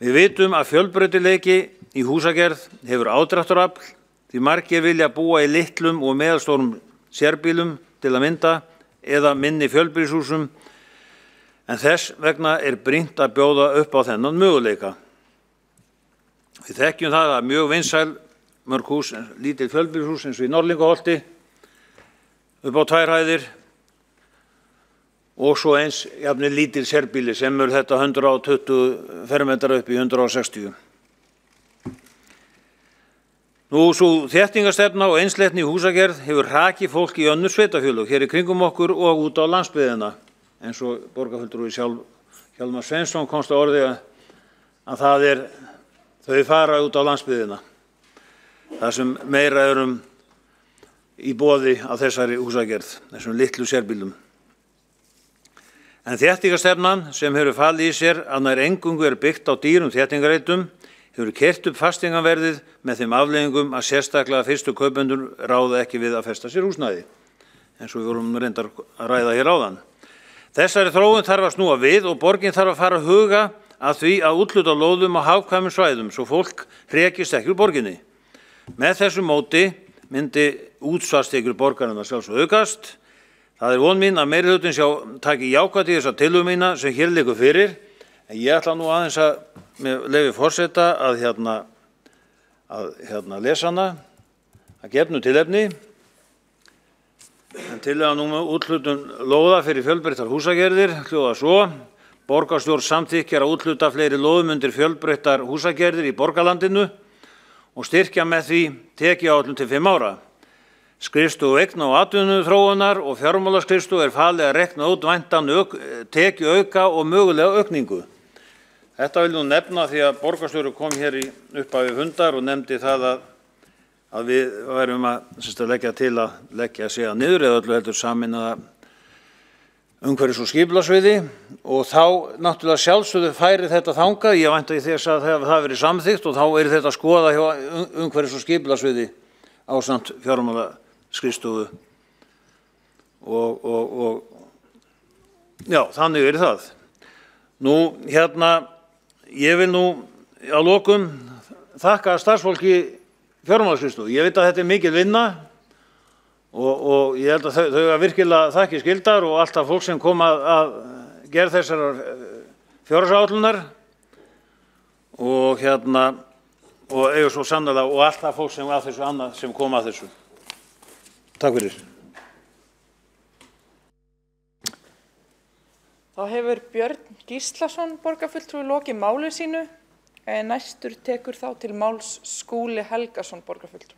Speaker 9: Við vitum að fjölbreytileiki í húsagerð hefur aðdráttarafl því margir vilja búa í litlum og meðalstórum sérbýlum til að mynda eða minni fjölbýlishúsum, en þess vegna er brýnt að bjóða upp á þennan möguleika. Við þekkjum það að mjög vinsæl mörg hús, lítil fjölbýlishús eins og í Norðlingaholti, upp á 2 hæðir og svo eins jafnvel lítil sérbýli sem er þetta 120 fermetra upp í 160. Sú þéttingarstefna og einsleitni í húsagerð hefur hrakið fólk í önnur sveitarfélög hér í kringum okkur og út á landsbyggðina eins og borgarfulltrúi Hjálmar Sveinsson komst að orði að þau fara út á landsbyggðina. Það sem meira í boði af þessari húsagerð, þessum litlu sérbýlum. En þéttingarstefnan sem hefur falið í sér að nær eingöngu byggt á dýrum þéttingareitum hefur keyrt upp fasteignaverðið með þeim afleiðingum að sérstaklega fyrstu kaupendur ráða ekki við að festa sér húsnæði, eins og við vorum reyndar að ræða hér áðan. Þessari þróun þarf að snúa við og borgin þarf að fara að huga að því að úthluta lóðum á hagkvæmum svæðum svo fólk hrekist ekki úr borginni. Með þessu móti myndi útsvarstekjur borgarinnar sjálfsögðu aukast. Það von mín að meirihlutinn taki jákvætt í þessa tillögu mína sem hér liggur fyrir. En ég ætla nú aðeins með leyfi forseta að lesa hana að gefnu tilefni. En tillagan um úthlutun lóða fyrir fjölbreyttar húsagerðir hljóðar svo: Borgarstjórn samþykkir að úthluta fleiri lóðum undir fjölbreyttar húsagerðir í borgarlandinu og styrkja með því tekjuáætlun til 5 ára. Skrifstofu eigna- og atvinnuþróunar og fjármálaskrifstofu falið að reikna út væntan tekjuauka og mögulega aukningu. Þetta vil nú nefna því að borgarstjóri kom hér í upphafi fundar og nefndi það að við værum að leggja til að leggja sig að niður eða öllu heldur sameinaða umhverfis- og skipulagssviði og þá náttúrulega sjálfsögðu færi þetta þangað. Ég vænti þess að það verið samþykkt og þá þetta skoða hjá umhverfis- og skipulagssviði ásamt fjármálaskrifstofu og já, þannig það. Nú ég vil nú að lokum þakka starfsfólki fjármálaskrifstofu. Ég veit að þetta mikil vinna og ég held að þau að virkilega þakki skildar og allt það fólk sem kom að gerð þessarar fjárhagsáætlunar og eiga svo sannlega og allt það fólk sem að þessu annað sem kom að þessu. Takk fyrir.
Speaker 1: Þá hefur Björn Gíslason borgarfulltrúi lokið máli sínu, en næstur tekur þá til máls Skúli Helgason borgarfulltrúi.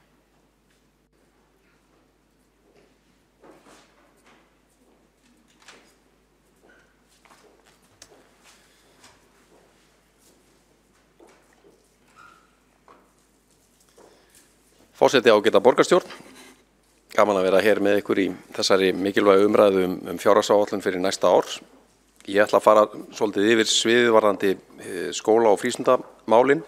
Speaker 19: Forseti ágæta borgarstjórn, gaman að vera hér með ykkur í þessari mikilvægu umræðu fjárhagsáætlun fyrir næsta ár. Ég ætla að fara svolítið yfir sviðið varðandi skóla- og frístundamálin.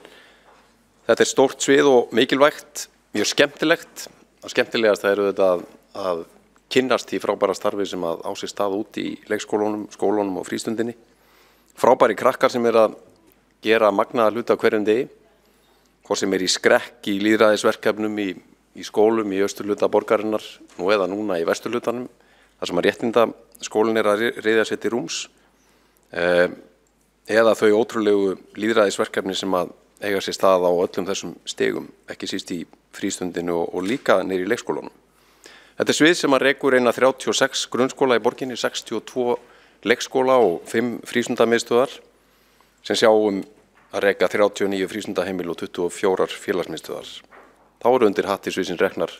Speaker 19: Þetta stórt svið og mikilvægt, mjög skemmtilegt. Það skemmtilegast eru þetta að kynnast í frábæra starfi sem á sér stað út í leikskólunum, skólunum og frístundinni. Frábæri krakkar sem að gera magnaða hluti á hverjum degi, hvort sem í skrekk í lýðræðisverkefnum í skólum í austurhluta borgarinnar nú eða núna í vesturhlutanum, þar sem að réttindaskólinn að ryðja sér til rúms, eða þau ótrúlegu lýðræðisverkefni sem að eiga sér stað á öllum þessum stigum, ekki síst í frístundinu og líka niður í leikskólunum. Þetta svið sem að rekur eina 36 grunnskóla í borginni, 62 leikskóla og 5 frístundamiðstöðvar sem sjá að reka 39 frístundaheimil og 24 félagsmiðstöðvar. Þá eru undir hatti sviðsins reknar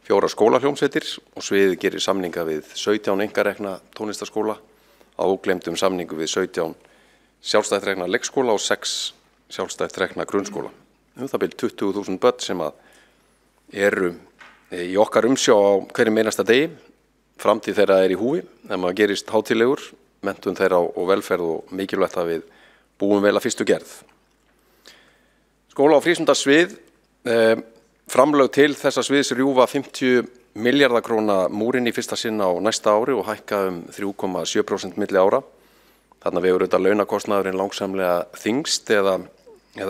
Speaker 19: 4 skólahljómsveitir og sviðið gerir samninga við 17 einkarekna tónlistarskóla, að ógleymdum samningu við 17 sjálfstætt rekna leikskóla og 6 sjálfstætt rekna grunnskóla. Það bil 20.000 börn sem að eru í okkar umsjá á hverjum einasta degi. Framtíð þeirra í húfi, þegar maður gerist hátíðlegur, menntun þeirra og velferð og mikilvægt að við búum vel að fyrstu gerð. Skóla- og frístundasvið, framlög til þessa sviðs rjúfa 50 milljarða króna múrin í fyrsta sinn á næsta ári og hækka 3,7% milli ára. Þarna vegur auðvitað launakostnaðurinn langsamlega þyngst eða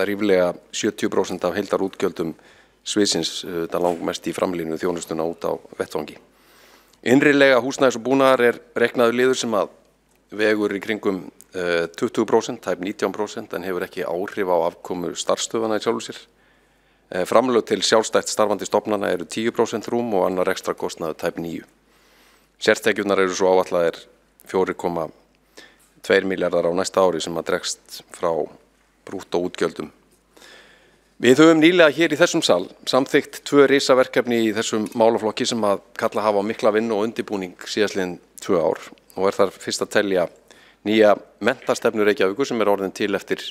Speaker 19: ríflega 70% af heildarútgjöldum sviðsins, þetta langmest í framlínu þjónustuna út á vettvangi. Innrilega húsnæðis og búnaðar reiknaður liður sem að vegur í kringum 20%, tæp 19% en hefur ekki áhrif á afkomu starfsstöðvanna í sjálfu sér. Framlög til sjálfstætt starfandi stofnana eru 10% rúm og annar ekstra kostnaður tæp 9. Sértekjurnar eru svo áætlaðir 4,2 milljarðar á næsta ári sem að dregst frá brúttóútgjöldum. Við höfum nýlega hér í þessum sal samþykkt 2 risaverkefni í þessum málaflokki sem að kalla hafa mikla vinnu og undirbúning síðastliðin 2 ár og þar fyrst að telja nýja menntastefnu Reykjavíkur sem orðin til eftir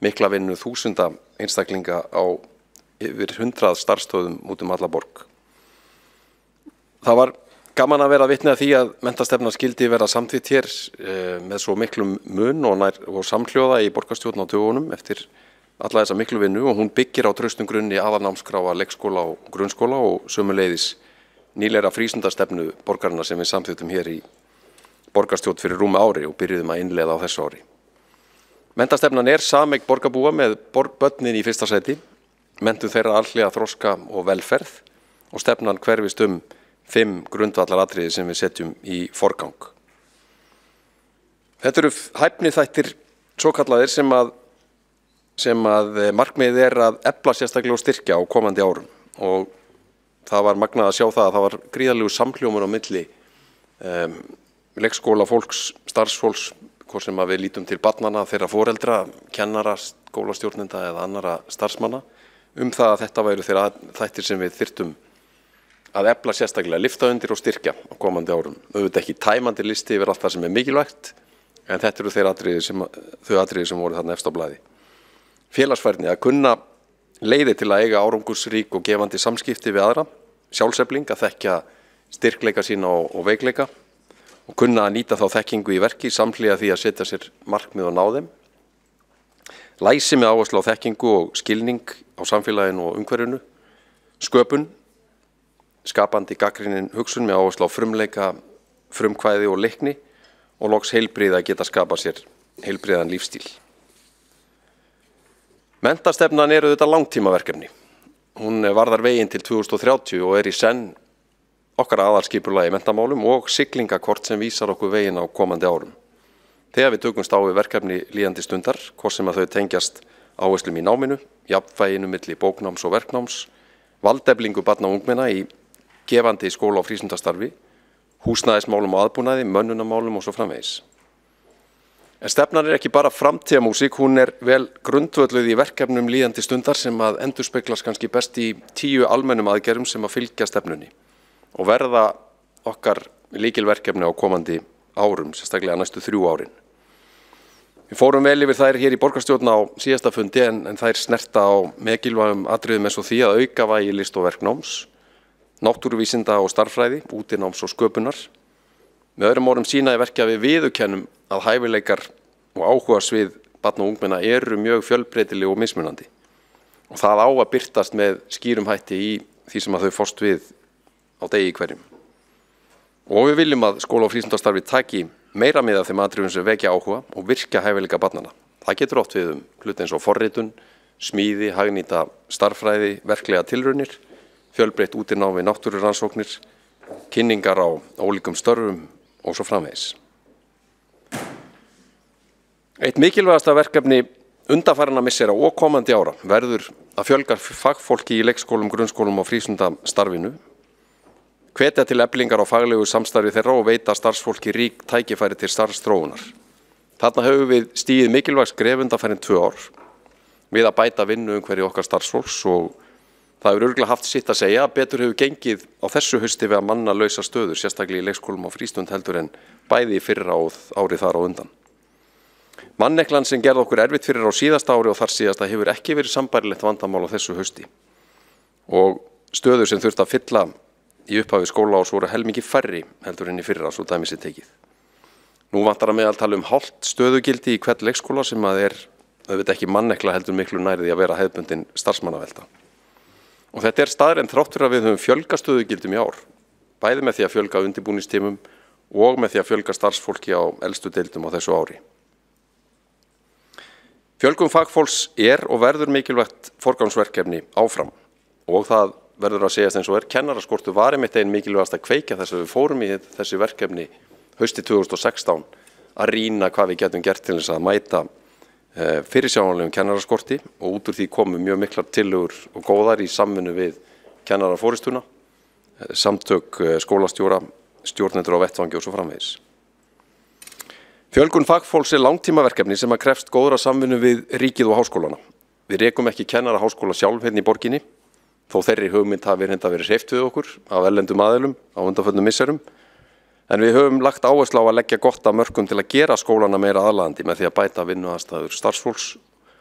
Speaker 19: mikla vinnu þúsunda einstaklinga á yfir 100 starfsstöðum út alla borg. Það var gaman að vera vitni að því að menntastefna skildi vera samþykkt hér með svo miklum mun og samhljóða í borgarstjórn á dögunum eftir alla þessa miklu vinnu og hún byggir á traustum grunni aðalnámskráa leikskóla og grunnskóla og sömuleiðis nýlegra frístundastefnu borgarinnar sem við samþyktum hér í borgarstjórn fyrir rúmi ári og byrjuðum að innleiða á þessu ári. Menntastefnan sameign borgarbúa með börnin í fyrsta sæti, menntun þeirra alhliða þroska og velferð og stefnan hverfist 5 grundvallaratriði sem við setjum í forgang. Þetta eru hæfniþættir svokallaðir sem að markmiðið að efla sérstaklega og styrkja á komandi árum og það var magnað að sjá það að það var gríðarlegur samhljómur á milli leikskóla fólks, starfsfólks, hvort sem við lítum til barnanna, þeirra foreldra, kennara, skólastjórnenda eða annara starfsmanna það að þetta væru þeirra þættir sem við þyrftum að efla sérstaklega, lyfta undir og styrkja á komandi árum. Auðvitað ekki tæmandi listi yfir allt það sem mikilvægt en þetta eru þau atriði sem voru þarna efst á blaði. Félagsfærni, að kunna leiði til að eiga árangursrík og gefandi samskipti við aðra, sjálfsefling, að þekkja styrkleika sína og veikleika og kunna að nýta þá þekkingu í verki samhliða því að setja sér markmið og ná þeim. Læsi með áherslu á þekkingu og skilning á samfélaginu og umhverfinu, sköpun, skapandi gagnrýnin hugsun með áherslu á frumleika, frumkvæði og leikni og loks heilbrigði að geta skapað sér heilbrigðan lífstíl. Menntastefnan auðvitað langtímaverkefni. Hún varðar veginn til 2030 og í senn okkar aðalskipulagi í menntamálum og siglingakort sem vísar okkur veginn á komandi árum. Þegar við tökumst á við verkefni líðandi stundar, hvort sem að þau tengjast áherslum í náminu, jafnvæginu milli bóknáms og verknáms, valdeflingu barna og ungmenna í gefandi skóla- og frístundastarfi, húsnæðismálum og aðbúnaði, mönnunarmálum og svo framvegis. En stefnan ekki bara framtíðamúsík, hún vel grundvölluð í verkefnum líðandi stundar sem að endurspeglast kannski best í 10 almennum aðgerðum sem að fylgja stefnunni og verða okkar lykilverkefni á komandi árum, sérstaklega næstu 3 árin. Við fórum vel yfir þær hér í borgarstjórn á síðasta fundi en þær snerta á mikilvægum atriðum eins og því að auka vægi list- og verknáms, náttúruvísinda og starffræði, útináms og sköpunar. Með öðrum orðum sýna í verki að við viðurkennum að hæfileikar og áhugasvið barna og ungmenna eru mjög fjölbreytileg og mismunandi. Og það á að birtast með skýrum hætti í því sem að þau fást við á degi hverjum. Og við viljum að skóla- og frístundastarfi taki meira með af þeim atriðum sem vekja áhuga og virka hæfileika barnanna. Það getur oft við hluti eins og forritun, smíði, hagnýta starffræði, verklega tilraunir, fjölbreytt útinám við náttúrurannsóknir, kynningar á ólíkum störfum og svo framvegis. Eitt mikilvægasta verkefni undanfarinna missera og komandi ára verður að fjölga fagfólki í leikskólum, grunnskólum og frístundastarfinu, hvetja til eflingar á faglegu samstarfi þeirra og veita starfsfólki rík tækifæri til starfsþróunar. Þarna höfum við stigið mikilvæg skref undanfarin 2 ár við að bæta vinnu umhverju okkar starfsfólks og það hefur örugglega haft sitt að segja að betur hefur gengið á þessu hausti við að manna lausa stöður, sérstaklega í leikskólum og frístund heldur en bæði í fyrra og árið þar á undan. Manneklan sem gerði okkur erfitt fyrir á síðasta ári og þar síðasta hefur ekki verið sambærilegt vandamál á þessu hausti og stöður sem þurft að fylla í upphafi skólaárs voru helmingi færri heldur en í fyrra, svo dæmi sé tekið. Nú vantar að meðaltali hálft stöðugildi í hvern leikskóla sem að auðvitað ekki mannekla heldur miklu nærði að vera hefðbundin starfsmannavelta. Og þetta staðreynd þrátt fyrir að við höfum fjölga stöðugildum í ár, bæði með því að fjölga undirbúningstímum og með því að fjölga starfsfólki á elstu deildum á þessu ári. Fjölgun fagfólks og verður mikilvægt forgangsverkefni áfram og það verður að segjast eins og kennaraskortur var einmitt ein mikilvægast að kveikja þess að við fórum í þessi verkefni hausti 2016 að rýna hvað við getum gert til þess að mæta fyrirsjáanlegum kennaraskorti og út úr því komu mjög miklar tillögur og góðar í samvinnu við kennaraforystuna, samtök skólastjóra, stjórnendur á vettvangi og svo framvegis. Fjölgun fagfólks langtímaverkefni sem að krefst góðra samvinnu við ríkið og háskólana. Við rekum ekki kennaraháskóla sjálf hérna í borginni, þó þeirri hugmynd hafi reynda verið hreyft við okkur af erlendum aðilum á undanförnum misserum, En við höfum lagt áherslu á að leggja gott af mörkum til að gera skólana meira aðlaðandi með því að bæta vinnuaðstæður starfsfólks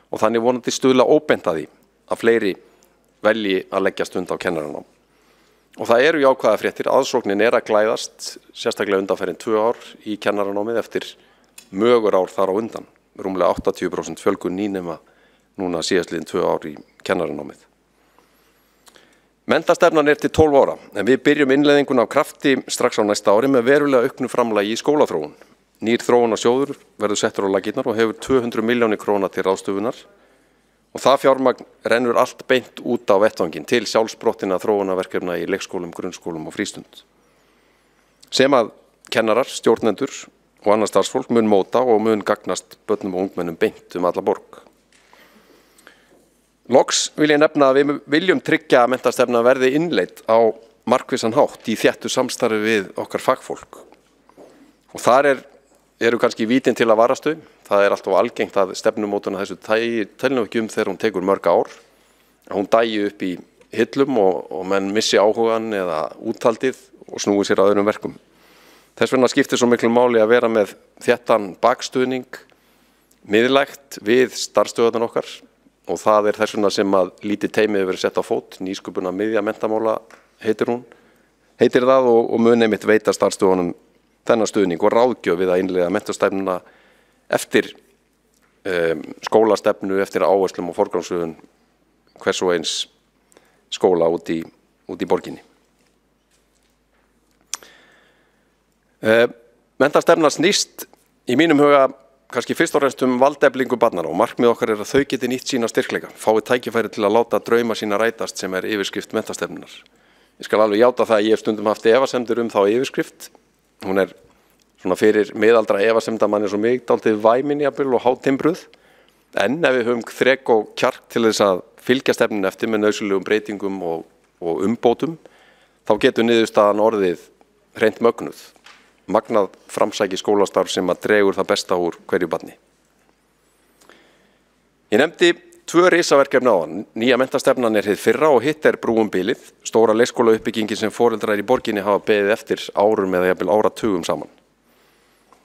Speaker 19: og þannig vonandi stuðla óbeint að því að fleiri velji að leggja stund á kennaranám. Og það eru jákvæða fréttir, aðsóknin að glæðast, sérstaklega undanfarin 2 ár í kennaranámið eftir mögur ár þar á undan. Rúmlega 80% fjölgun nýnema núna síðastliðin 2 ár í kennaranámið. Menntastefnan til 12 ára, en við byrjum innleiðinguna af krafti strax á næsta ári með verulega auknu framlagi í skólaþróun. Nýr þróunarsjóður verður settur á laggirnar og hefur 200 milljónir króna til ráðstöfunar og það fjármagn rennur allt beint út á vettvanginn til sjálfsprottinna þróunarverkefna í leikskólum, grunnskólum og frístund. Sem að kennarar, stjórnendur og annað starfsfólk mun móta og mun gagnast börnum og ungmennum beint alla borg. Loks vil ég nefna að við viljum tryggja að menntastefna verði innleidd á markvissan hátt í þéttu samstarfi við okkar fagfólk. Og þar eru kannski vítin til að varastu. Það alltaf algengt að stefnumótun þessu telnum ekki þegar hún tekur mörg ár. Að hún dægi upp í hillum og menn missi áhugan eða úthaldið og snúi sér að öðrum verkum. Þess vegna skiptir svo miklu máli að vera með þéttan bakstuðning, miðlægt við starfsstöðvarnar okkar. Og það þess vegna sem að lítið teymið verið sett á fót, nýsköpuna miðja menntamála heitir það og mun einmitt veita starfsstöðunum þennan stuðning og ráðgjöf við að innleiða menntastefnuna eftir skólastefnu, eftir áherslum og forgangsröðun hvers og eins skóla út í borginni. Menntastefna snýst í mínum huga kannski fyrst og fremst valdeflingu barnanna og markmið okkar að þau geti nýtt sína styrkleika, fái tækifæri til að láta drauma sína rætast sem yfirskrift menntastefnunar. Ég skal alveg játa það að ég hef stundum haft efasemdir þá yfirskrift. Hún svona fyrir miðaldra efasemdamann eins og mig, dálítið væmin jafnvel og hátimbruð. En ef við höfum þrek og kjark til þess að fylgja stefnunni eftir með nauðsynlegum breytingum og umbótum, þá getur niðurstaðan orðið hreint mögnuð. Magnað framsæki skólastarf sem að dregur það besta úr hverju barni. Ég nefndi 2 risaverkefni áðan. Nýja menntastefnan hið fyrra og hitt brúum bilið, stóra leikskólauppbyggingin sem foreldrar í borginni hafa beðið eftir árum eða jafnvel áratugum saman.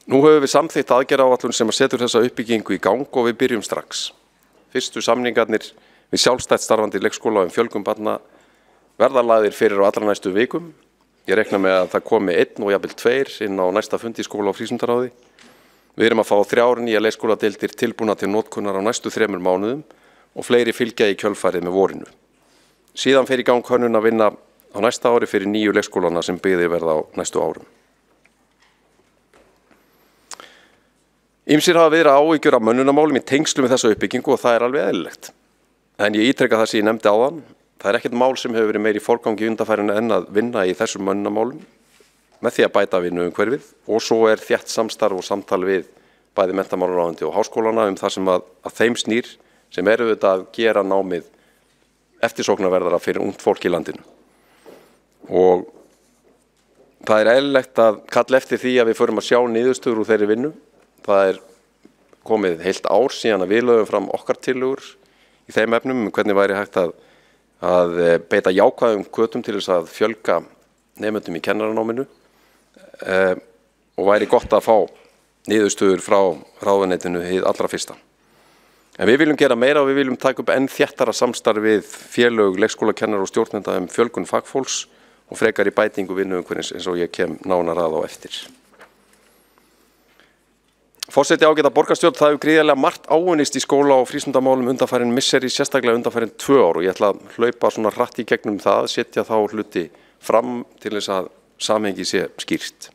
Speaker 19: Nú höfum við samþykkt aðgerðaáætlun sem að setur þessa uppbyggingu í gang og við byrjum strax. Fyrstu samningarnir við sjálfstætt starfandi leikskóla fjölgun barna verða lagðir fyrir á allra næstu vikum. Ég rekna með að það komi 1 og jafnvel 2 inn á næsta fundi í skóla- og frístundaráði. Við erum að fá 3 nýja leikskóladeildir tilbúna til notkunar á næstu 3 mánuðum og fleiri fylgja í kjölfarið með vorinu. Síðan fer í gang hönnun að vinna á næsta ári fyrir 9 leikskólana sem byggðir verða á næstu árum. Ýmsir hafa verið áhyggjur af mönnunarmálum í tengslum við þessa uppbyggingu og það alveg eðlilegt. En ég ítreka það sem ég nefndi áðan. Það ekkert mál sem hefur verið meiri forgangi undanfærin en að vinna í þessum mönnunarmálum með því að bæta vinnuumhverfið og svo þétt samstarf og samtal við bæði menntamálaráðuneyti og háskólana það sem að þeim snýr sem auðvitað að gera námið eftirsóknarverðara fyrir ungt fólk í landinu. Og það eðlilegt að kalla eftir því að við förum að sjá niðurstöður úr þeirri vinnu. Það komið heilt ár síðan að við lögum fram okkar tillögur í þeim efnum hvernig væri hægt að beita jákvæðum hvötum til þess að fjölga nemendum í kennaranáminu og væri gott að fá niðurstöður frá ráðuneytinu hið allra fyrsta. En við viljum gera meira og við viljum taka upp enn þéttara samstarf við félög, leikskólakennara og stjórnenda fjölgun fagfólks og frekar í bætingu vinnuumhverfis eins og ég kem nánar að á eftir. Forseti ágæta borgarstjórn, það hefur gríðarlega margt áunnist í skóla- og frístundamálum undanfarin misseri, sérstaklega undanfarin 2 ár og ég ætla að hlaupa svona hratt í gegnum það, setja þá hluti fram til þess að samhengi sé skýrt.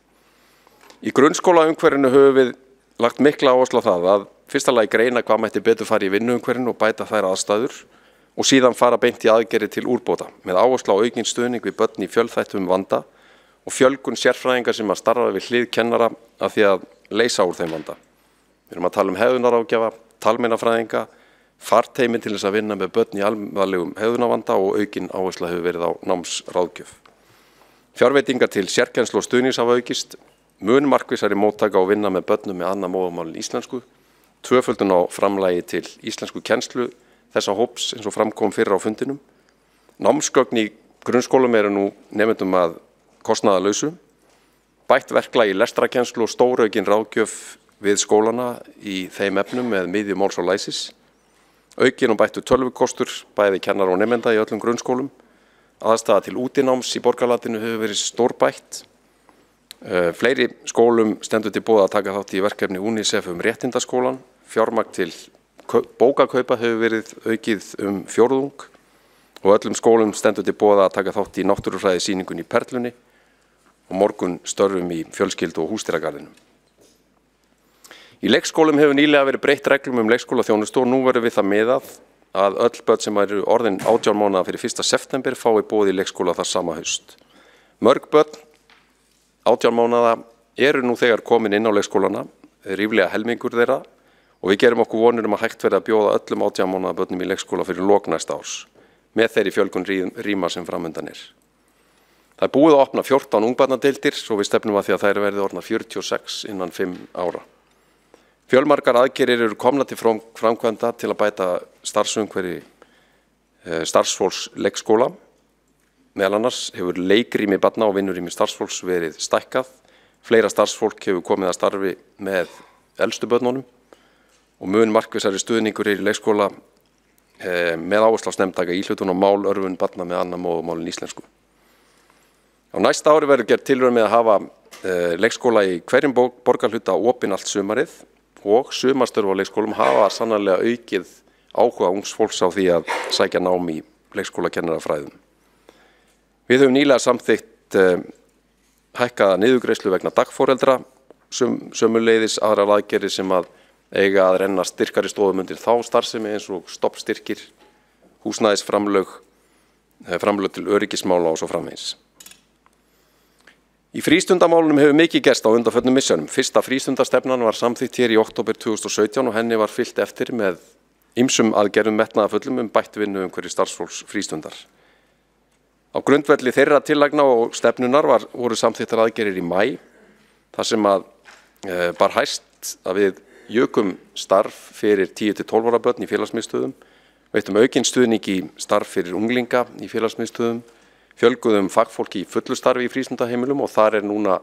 Speaker 19: Í grunnskólaumhverfinu höfum við lagt mikla áherslu á það að fyrsta lagi greina hvað mætti betur fara í vinnuumhverfinu og bæta þær aðstæður og síðan fara beint í aðgerðir til úrbóta með áherslu á aukinn stuðning við börn í fjölþættum vanda og fjölgun sérfræðinga sem að starfa við hlið kennara af því að leysa úr þeim vanda. Við erum að tala hegðunaráðgjafa, talmeinafræðinga, farteymi til þess að vinna með börn í alvarlegum hegðunarvanda og aukin áhersla hefur verið á námsráðgjöf. Fjárveitingar til sérkennslu og stuðnings hafa aukist, mun markvissari móttaka og vinna með börnum með annað móðurmál en íslensku, 2-földun á framlagi til íslensku kennslu þessa hóps eins og framkom fyrir á fundinum. Námsgögn í grunnskólum eru nú nemendum að kostnaðarlausu bætt verklag í lestrarkennslu og stóraukin ráðgjöf við skólana í þeim efnum með miðju máls og læsis. Aukin og bættu tölvukostur, bæði kennara og nemenda í öllum grunnskólum. Aðstaða til útináms í borgarlatinu hefur verið stórbætt. Fleiri skólum stendur til boða að taka þátt í verkefni UNICEF réttindaskólan. Fjármagn til bókakaupa hefur verið aukið 1/4 og öllum skólum stendur til boða að taka þátt í náttúrufræði sýningun í Perlunni og morgun störfum í fjölskyldu og húsdýragarðinum. Í leikskólum hefur nýlega verið breytt reglum leikskólaþjónustu og nú verður við það miðað að öll börn sem eru orðin 18 mánaða fyrir 1. september fái boð í leikskóla þar sama haust. Mörg börn 18 mánaða eru nú þegar komin inn á leikskólana, ríflega helmingur þeirra og við gerum okkur vonir að hægt verði að bjóða öllum 18 mánaða börnum í leikskóla fyrir lok næsta árs með þeirri fjölgun rýma sem framundan er. Það er búið að opna 14 ungbarnadeildir svo við stefnum að því að þær verði orðnar 46 innan 5 ára. Fjölmargar aðgerðir eru komnar til framkvæmda til að bæta starfsumhverfi starfsfólks leikskóla. Meðal annars hefur leikrými barna og vinnurými starfsfólks verið stækkað. Fleira starfsfólk hefur komið að starfi með elstu börnunum og mun markvissari stuðningur í leikskóla með áherslu á snemmtæka íhlutun og málörfun barna með annað móðurmál en íslensku. Á næsta ári verður gerð tilraun með að hafa leikskóla í hverjum borgarhluta opinn allt sumarið og sumarstörf á leikskólum hafa sannarlega aukið áhuga ungs fólks á því að sækja nám í leikskólakennarafræðum. Við höfum nýlega samþykkt hækkaða niðurgreiðslu vegna dagforeldra, sömuleiðis aðrar aðgerðir sem að eiga að renna styrkari stoðum undir þá starfsemi eins og stoppstyrkir, húsnæðisframlög, framlög til öryggismála og svo framvegis. Í frístundamálunum hefur mikið gerst á undanförnum misserum. Fyrsta frístundastefnan var samþykkt hér í október 2017 og henni var fylgt eftir með ýmsum aðgerðum metnaðarfullum bætt vinnu umhverfi starfsfólks frístundar. Á grundvelli þeirra tillagna og stefnunar voru samþykktar aðgerðir í maí, þar sem að bar hæst að við jukum starf fyrir 10-12 ára börn í félagsmiðstöðum, veittum aukinn stuðning í starf fyrir unglinga í félagsmiðstöðum, fjölguðum fagfólki í fullu starfi í frístundaheimilum og þar er núna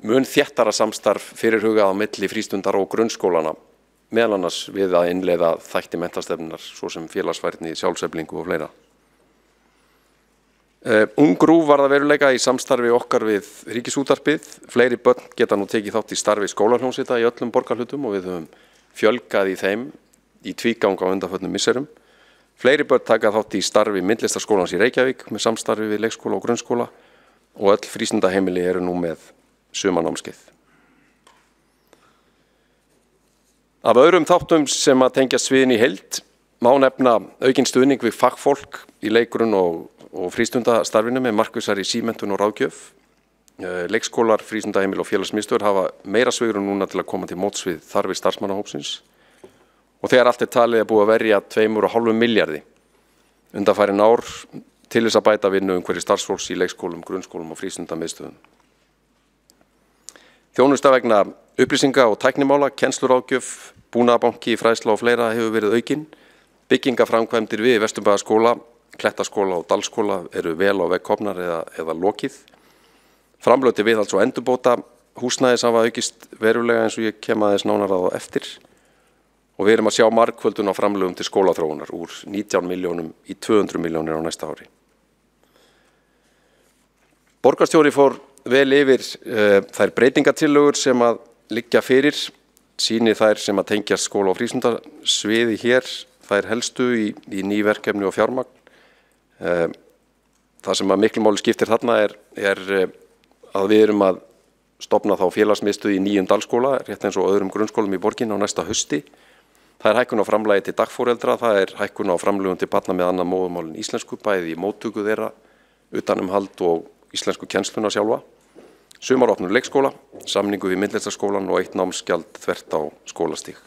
Speaker 19: mun þéttara samstarf fyrirhugað á milli frístundar og grunnskólana, meðal annars við að innleiða þætti menntastefnunar, svo sem félagsfærni, sjálfseflingu og fleira. Ungrúv var það veruleika í samstarfi okkar við Ríkisútvarpið. Fleiri börn geta nú tekið þátt í starfi skólahljómsveita í öllum borgarhlutum og við höfum fjölgað í þeim í tvígang á undanförnum misserum. Fleiri börn taka þátt í starfi myndlistarskólans í Reykjavík með samstarfi við leikskóla og grunnskóla og öll frístundaheimili eru nú með sumarnámskeið. Af öðrum þáttum sem að tengja sviðin í heild má nefna aukinn stuðning við fagfólk í leikgrunn og frístundastarfinu með markvissari símenntun og ráðgjöf. Leikskólar, frístundaheimili og félagsmiðstöðvar hafa meira svigrúm núna til að koma til móts við þarfir starfsmannahópsins. Og þegar allt talið búið að verja 2,5 milljarði undanfarin ár til þess að bæta vinnu umhverfi starfsfólks í leikskólum, grunnskólum og frístundamiðstöðum. Þjónusta vegna upplýsinga og tæknimála, kennsluráðgjöf, búnaðarbanki, fræðsla og fleira hefur verið aukinn. Byggingaframkvæmdir við Vesturbæjarskóla, Klettaskóla og Dalskóla eru vel á veg komnar eða lokið. Framlög til viðhalds og endurbóta húsnæðis hafa aukist verulega eins og ég kem aðeins nánar á eftir. Og við erum að sjá margföldun á framlögum til skólaþróunar úr 19 milljónum í 200 milljónir á næsta ári. Borgarstjóri fór vel yfir þær breytingatillögur sem að liggja fyrir, sýni þær sem að tengja skóla- og frístundasviði hér, þær helstu í ný verkefni og fjármagn. Það sem að miklu máli skiptir þarna er að við erum að stofna þá félagsmiðstöð í nýjum Dalskóla, rétt eins og öðrum grunnskólum í borginni á næsta hausti. Það er hækkun á framlagi til dagforeldra, það er hækkun á framlögum til barna með annað móðurmál en íslensku, bæði í móttöku þeirra, utanumhald og íslensku kennsluna sjálfa. Sumaropnun leikskóla, samningu við myndlistarskólan og 1 námsgjald þvert á skólastig.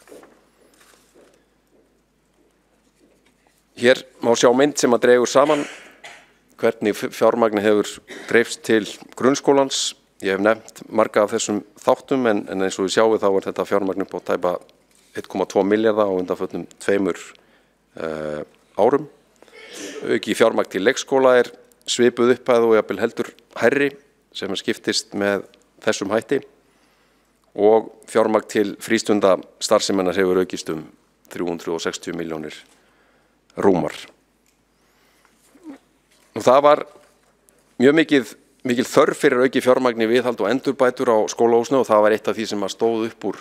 Speaker 19: Hér má sjá mynd sem að dregur saman hvernig fjármagni hefur dreifst til grunnskólans. Ég hef nefnt marga af þessum þáttum en eins og við sjáum þá er þetta fjármagn upp á tæpa 1,2 milljarða á undanförnum 2 árum. Auki fjármagn til leikskóla er svipuð upphæð og jafnvel heldur hærri sem skiptist með þessum hætti og fjármagn til frístunda starfseminnar hefur aukist 360 milljónir rúmar. Og það var mjög mikil þörf fyrir auki fjármagni viðhald og endurbætur á skólahúsinu og það var eitt af því sem stóð upp úr,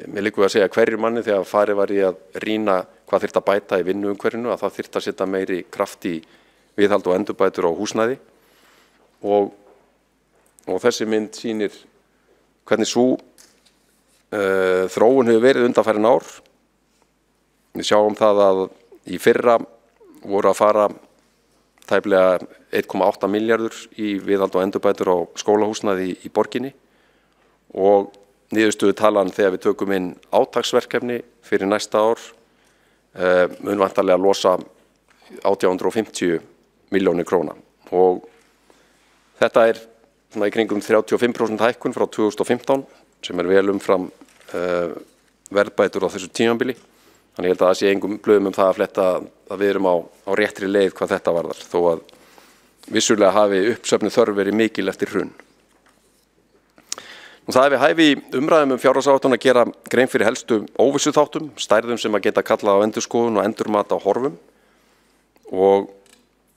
Speaker 19: mér liggur að segja hverju manni þegar farið var í að rýna hvað þyrfti að bæta í vinnuumhverfinu, að það þyrfti að setja meiri kraft í viðhald og endurbætur á húsnæði og þessi mynd sýnir hvernig sú þróun hefur verið undanfarin ár. Við sjáum það að í fyrra voru að fara tæplega 1,8 milljarður í viðhald og endurbætur á skólahúsnæði í borginni og niðurstöðu talan þegar við tökum inn átaksverkefni fyrir næsta ár mun vantarlega losa 850 milljónir króna og þetta er svona í kringum 35% hækkun frá 2015 sem er vel umfram verðbætur á þessu tímabili. Þannig ég held að það sé engum blöðum það að fletta að við erum á réttri leið hvað þetta varðar, þó að vissulega hafi uppsöfnuð þörf verið mikil eftir hrun. Það hefði hæfi í umræðum fjárhagsáætlun að gera grein fyrir helstu óvissuþáttum, stærðum sem að geta kallað á endurskoðun og endurmat á horfum og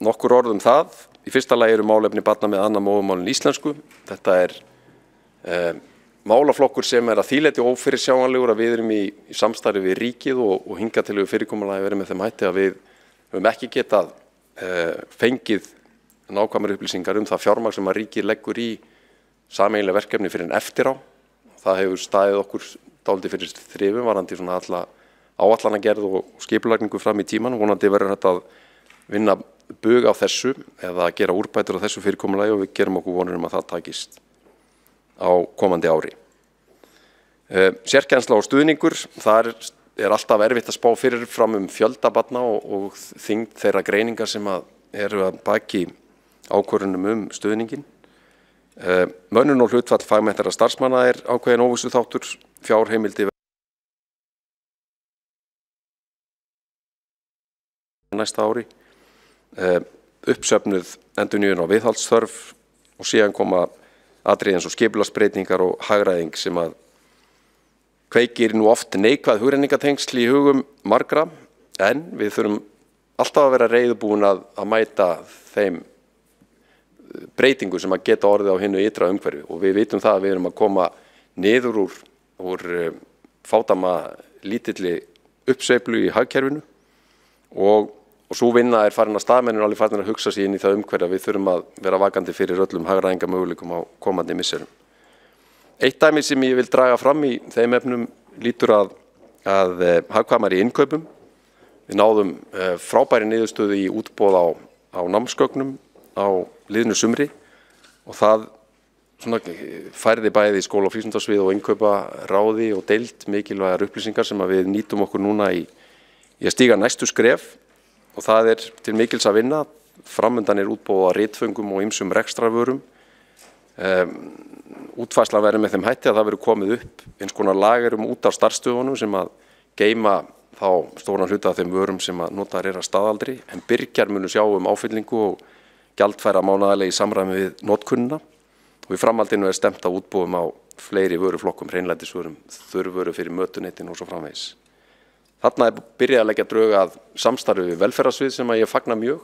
Speaker 19: nokkur orð það. Í fyrsta lagi eru málefni barna með annað móðurmál en íslensku. Þetta er málaflokkur sem að því leyti ófyrirsjáanlegur að við erum í samstarfi við ríkið og hingað til við fyrirkomulagi verið með þeim hætti að við höfum ekki getað fengið nákvæmar upplýsingar það fjármagn sem að ríkið leggur í sameiginlega verkefni fyrir en eftir á. Það hefur staðið okkur dálítið fyrir þrifum varðandi svona alla áætlanagerð og skipulagningu fram í tíman og vonandi verður þetta að vinna bug á þessu eða að gera úrbætur á þessu fyrirkomulagi og við gerum okkur vonur að það takist á komandi ári. Sérkennsla og stuðningur, þar er alltaf erfitt að spá fyrir fram fjölda barna og þyngd þeirra greiningar sem eru að baki ákvörðunum stuðningin. Mönnun og hlutfall fagmenntra starfsmanna er ákveðin óvissuþáttur, fjárheimildi næsta ári, uppsöfnuð endurnýjun á viðhaldsþörf og síðan koma atriði eins og skipulagsbreytingar og hagræðing sem að kveikir nú oft neikvæð hugrenningatengsl í hugum margra en við þurfum alltaf að vera reiðubúin að mæta þeim breytingu sem að geta orðið á hinnu ytra umhverfi og við vitum það að við erum að koma niður úr fádama lítilli uppsveiflu í hagkerfinu og svo vinna er farin að staðmennir alveg farin að hugsa sig inn í það umhverfi að við þurfum að vera vakandi fyrir öllum hagræðingamöguleikum á komandi misserum. Eitt dæmi sem ég vil draga fram í þeim efnum lítur að hagkvæmari innkaupum. Við náðum frábæri niðurstöðu í útboð á námsgögnum á liðnu sumri og það færði bæði skóla- og frístundasvið og innkauparáði og deild mikilvægar upplýsingar sem að við nýtum okkur núna í að stíga næstu skref. Og það er til mikils að vinna, framundan er útboð á ritföngum og ýmsum rekstrarvörum. Útfærslan verður með þeim hætti að það verður komið upp eins konar lagerum út af starfsstöðunum sem að geyma þá stóran hluta af þeim vörum sem að notaðar að staðaldri en birgjar munu sjá áfyllingu og gjaldfæra mánaðarlega í samræmi við notkunnina og í framhaldinu er stefnt að útboðum á fleiri vöruflokkum, hreinlætisvörum, þurrvöru fyrir mötuneytin og svo framvegis. Þarna er byrjað að leggja drög að samstarfi við velferðarsvið sem að ég fagna mjög.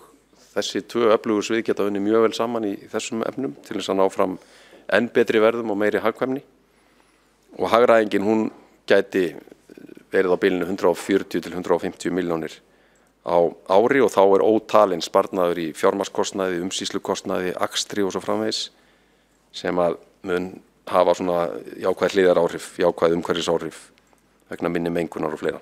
Speaker 19: Þessi tvö öflugu svið geta unnið mjög vel saman í þessum efnum til þess að ná fram enn betri verðum og meiri hagkvæmni. Og hagræðingin hún gæti verið á bilinu 140 til 150 milljónir á ári og þá er ótalinn sparnaður í fjármagnskostnaði, umsýslukostnaði, akstri og svo framvegis sem að mun hafa svona jákvæð hliðaráhrif, jákvæð umhverfisáhrif vegna minni mengunar og fleira.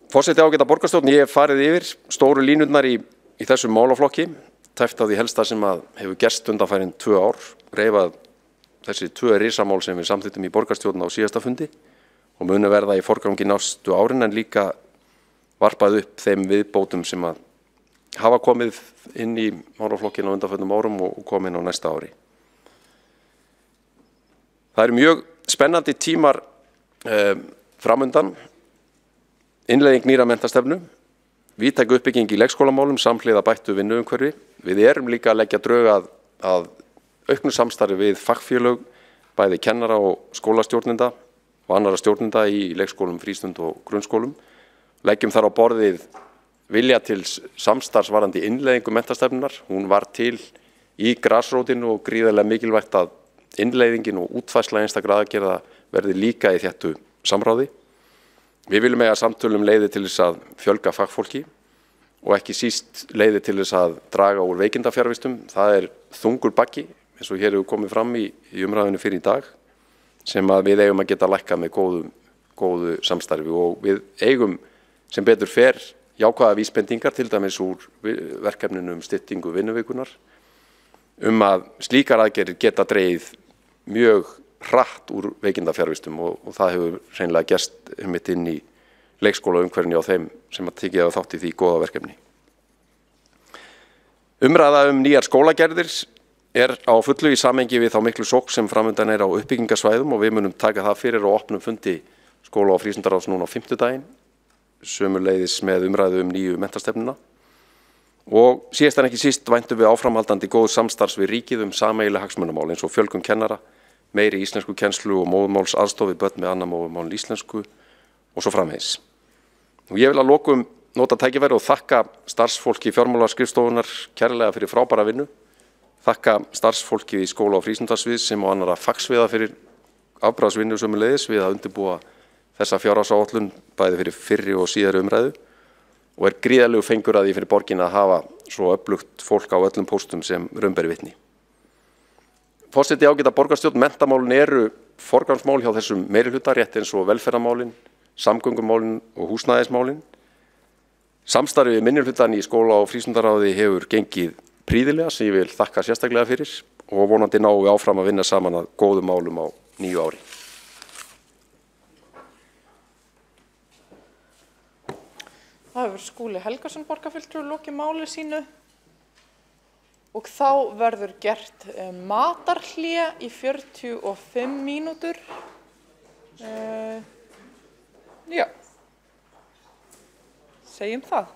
Speaker 19: Forseti ágæta borgarstjórn, ég hef farið yfir stóru línurnar í þessum málaflokki, tæft á því helsta sem að hefur gerst undanfærin 2 ár, reifað þessi 2 risamál sem við samþykktum í borgarstjórn á síðasta fundi og munu verða í forgangi næstu árin en líka varpað upp þeim viðbótum sem að hafa komið inn í málaflokkin á undanförnum árum og komið inn á næsta ári. Það eru mjög spennandi tímar framundan. Innleiðing nýra menntastefnu, víðtæk uppbygging í leikskólamálum, samhliða bættu vinnuumhverfi. Við erum líka að leggja drög að auknu samstarfi við fagfélög, bæði kennara og skólastjórnenda og annara stjórnenda í leikskólum, frístund og grunnskólum. Leggjum þar á borðið vilja til samstarfsvarandi innleiðingu menntastefnunar. Hún var til í grasrótinu og gríðarlega mikilvægt að innleiðingin og útfærsla einstakra aðgerða verði líka í þéttu samráði. Við viljum eiga samtölum leiði til þess að fjölga fagfólki og ekki síst leiði til þess að draga úr veikindafjarvistum. Það þungur baggi, eins og hér hefur komið fram í umræðinu fyrir í dag, sem að við eigum að geta lækkað með góðu samstarfi og við eigum sem betur fer jákvæða vísbendingar, til dæmis úr verkefninu styttingu vinnuvikunar, að slíkar aðgerðir geta dregið mjög hratt úr veikindafjarvistum og það hefur hreinlega gerst mitt inn í leikskólaumhverfinu á þeim sem að tekið hafa þátt í því góða verkefni. Umræða nýjar skólagerðir á fullu í samhengi við þá miklu sókn sem framundan á uppbyggingasvæðum og við munum taka það fyrir og opnum fundi skóla- og frístundaráðs núna á 5. daginn, sömuleiðis með umræðu nýju menntastefnuna. Og síðast en ekki síst væntum við áframhaldandi góð samstarfs við ríkið sameiginleg hagsmunamál eins og fjölgun kennara, meiri íslenskukennslu og móðurmálsaðstoð við börn með annað móðurmál en íslensku og svo framvegis. Og ég vil að lokum nota tækifæri og þakka starfsfólki fjármálaskrifstofunnar kærlega fyrir frábæra vinnu, þakka starfsfólki í skóla- og frístundarsviðs sem og annarra fagsviða fyrir afbragðsvinnu sömuleiðis við að undirbúa þessa fjárhagsáætlun bæði fyrir fyrri og síðari umræðu og gríðarlegu fengur að því fyrir borgina að hafa svo öflugt fólk á öllum póstum sem raun ber vitni. Forseti, ágæta borgarstjórn, menntamálin eru forgangsmál hjá þessum meirihluta, rétt eins og velferðarmálin, samgöngumálin og húsnæðismálin. Samstarfið við minnihlutan í skóla- og frístundaráði hefur gengið prýðilega sem ég vil þakka sérstaklega fyrir og vonandi náum við áfram að vinna saman að góðum málum á nýju ári.
Speaker 1: Það hefur Skúli Helgason borgarfulltrúi lokið máli sínu og þá verður gert matarhlé í 45 mínútur. Já, segjum það.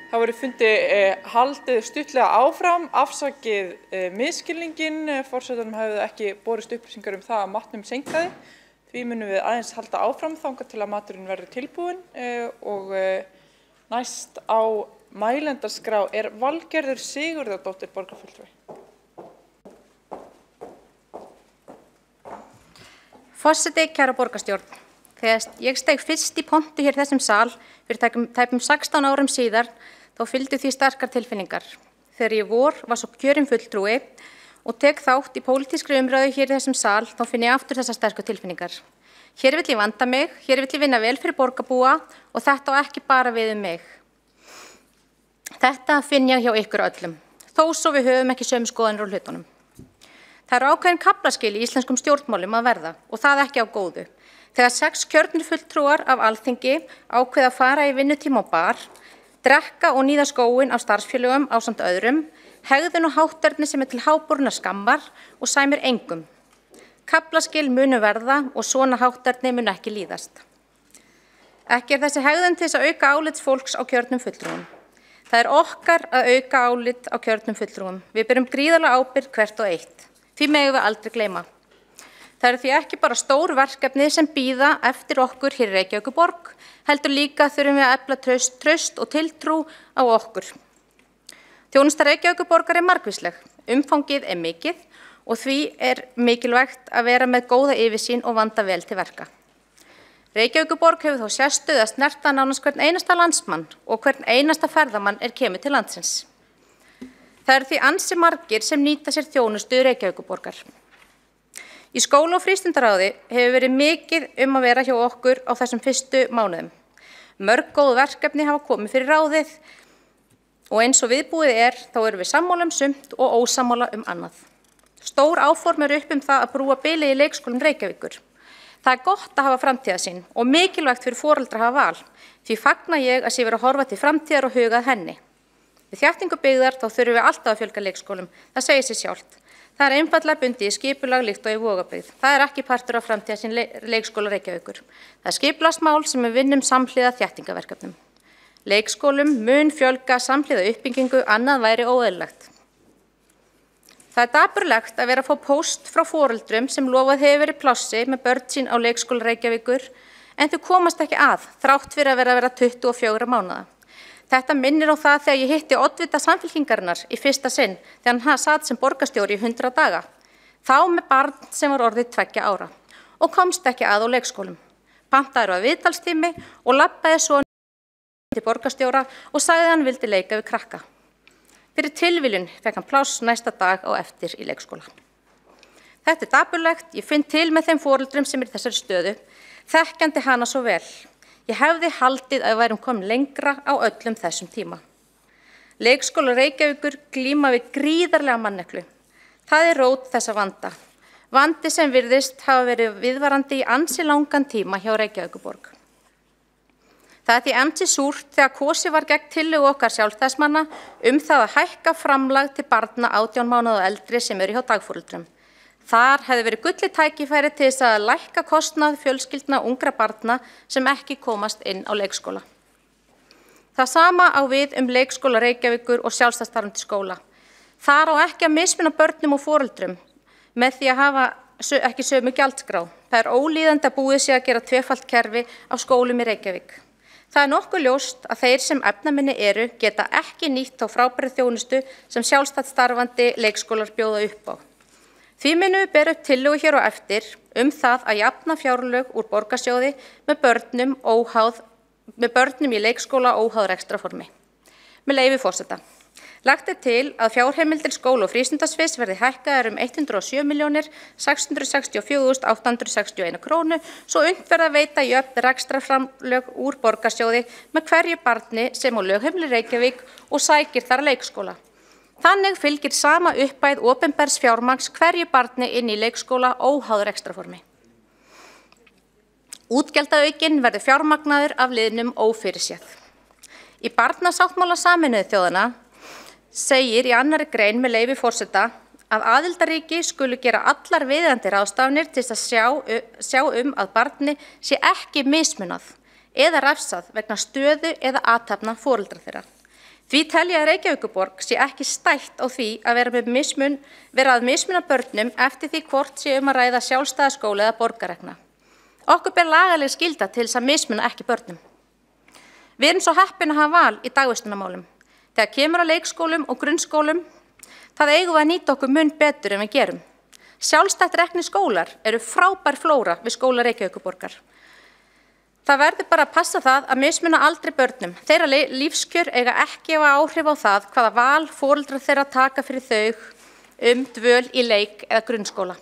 Speaker 1: Það verður fundi haldið stuttlega áfram, afsakið misskilningin, forsetanum hefði ekki borist upplýsingar það að matnum seinkaði. Því munum við aðeins halda áfram þangað til að maturinn verður tilbúinn og næst á mælendaskrá er Valgerður Sigurðardóttir borgarfulltrúi.
Speaker 20: Forseti, kæra borgarstjórn. Þegar ég steig fyrst í pontu hér í þessum sal fyrir tæpum 16 árum síðar, þá fylgdu því sterkar tilfinningar. Þegar ég var svo kjörinn fulltrúi og tek þátt í pólitískri umræðu hér í þessum sal, þá finn ég aftur þessar sterku tilfinningar. Hér vill ég vanda mig, hér vill ég vinna vel fyrir borgarbúa og þetta á ekki bara við mig. Þetta finn ég hjá ykkur öllum, þó svo við höfum ekki sömu skoðanir á hlutunum. Það eru ákveðin kaflaskil í íslenskum stjórnmálum að verða og það ekki á góðu. Þegar 6 kjörnir fulltrúar af Alþingi ákveða að fara í vinnutíma á bar, drekka og níða skóinn af starfsfélögum ásamt öðrum, hegðun og hátterni sem til háborna skammar og sæmir engum. Kaflaskil munu verða og svona hátterni mun ekki líðast. Ekki þessi hegðun til þess að auka álit fólks á kjörnum fulltrúum. Það okkar að auka álit á kjörnum fulltrúum. Við berum gríðarlega ábyrgð hvert og eitt. Því megum við aldrei gleyma. Það því ekki bara stór verkefni sem bíða eftir okkur hér í Reykjavíkurborg, heldur líka þurfum við að efla traust og tiltrú á okkur. Þjónusta Reykjavíkurborgar margvísleg, umfangið mikið og því mikilvægt að vera með góða yfirsýn og vanda vel til verka. Reykjavíkurborg hefur þó sérstöðu að snerta nánast hvern einasta landsmann og hvern einasta ferðamann kemur til landsins. Það því ansi margir sem nýta sér þjónustu Reykjavíkurborgar. Í skóla- og frístundaráði hefur verið mikið að vera hjá okkur á þessum fyrstu mánuðum. Mörg góð verkefni hafa komið fyrir ráðið og eins og viðbúið þá erum við sammála sumt og ósammála annað. Stór áform upp það að brúa bilið í leikskólum Reykjavíkur. Það gott að hafa framtíðarsýn og mikilvægt fyrir foreldra að hafa val, því fagna ég að sé verið að horfa til framtíðar og hugað henni. Við þéttingu byggðar þá þurfum við alltaf að fjölga leikskólum, það segir sig sjálft. Það einfaldlega bundið í skipulag líkt og í Vogabyggð. Það ekki partur af framtíðarsýn leikskóla Reykjavíkur. Það skipulagsmál sem við vinnum samhliða þéttingaverkefnum. Leikskólum mun fjölga samhliða uppbyggingu, annað væri óeðlilegt. Það dapurlegt að vera að fá póst frá foreldrum sem lofað hefur verið plássi með börn sín á leikskóla Reykjavíkur, en þau komast ekki þrátt fyrir að vera 24 mánaða. Þetta minnir á það þegar ég hitti oddvita Samfylkingarinnar í fyrsta sinn þegar hann sat sem borgarstjóri í 100 daga. Þá með barn sem var orðið 2 ára og komst ekki á leikskólum. Pantaður var viðtalstími og labbaði svo til borgarstjóra og sagði að hann vildi leika við krakka. Fyrir tilviljun fekk hann pláss næsta dag á eftir í leikskóla. Þetta dapurlegt, ég finn til með þeim foreldrum sem í þessari stöðu, þekkjandi hana svo vel. Ég hefði haldið að við værum komin lengra á öllum þessum tíma. Leikskóla Reykjavíkur glíma við gríðarlega manneklu. Það rót þessa vanda. Vandi sem virðist hafa verið viðvarandi í ansi langan tíma hjá Reykjavíkurborg. Það því ansi súrt þegar kosið var gegn tillögu okkar sjálfstæðismanna það að hækka framlag til barna 18 mánaða og eldri sem eru hjá dagforeldrum. Þar hefði verið gullið tækifæri til þess að lækka kostnað fjölskyldna ungra barna sem ekki komast inn á leikskóla. Það sama á við leikskóla Reykjavíkur og sjálfstætt skóla. Þar á ekki að mismuna börnum og foreldrum með því að hafa ekki sömu gjaldskrá. Það ólíðandi að búið sé að gera tvöfalt kerfi á skólum í Reykjavík. Það nokkuð ljóst að þeir sem efnaminni eru geta ekki nýtt þá frábæru þjónustu sem sjálfstætt starfandi leikskólar bjóða upp á. Því munum við bera upp tillögu hér á eftir það að jafna fjárlög úr borgarsjóði með börnum í leikskóla óháð rekstrarformi. Með leyfi forseta. Lagt til að fjárheimildir skóla- og frístundasviðs verði hækkaðar 107.664.861 krónu svo unnt verði að veita jöfn rekstrarframlög úr borgarsjóði með hverju barni sem á lögheimili Reykjavík og sækir þar leikskóla. Þannig fylgir sama uppæð opinbers fjármagns hverju barni inn í leikskóla óháð rekstrarformi. Útgjaldaaukinn verður fjármagnaður af liðnum ófyrirséð. Í barnasáttmála Sameinuðu þjóðanna segir í 2. grein með leyfi forseta að aðildarríki skulu gera allar viðeigandi ráðstafanir til að sjá að barni sé ekki mismunað eða refsað vegna stöðu eða athafna foreldra þeirra. Því telja að Reykjavíkurborg sé ekki stætt á því að vera að mismuna börnum eftir því hvort sé að ræða sjálfstæða skóla eða borgarregna. Okkur ber lagaleg skylda til þess að mismuna ekki börnum. Við erum svo heppin að hafa val í dagvistunarmálum. Þegar kemur að leikskólum og grunnskólum, það eigum við að nýta okkur mun betur en við gerum. Sjálfstætt reknir skólar eru frábær flóra við skóla Reykjavíkurborgar. Það verður bara að passa það að mismuna aldrei börnum. Þeirra lífskjör eiga ekki að áhrif á það hvaða val foreldrar þeirra taka fyrir þau dvöl í leik eða grunnskóla.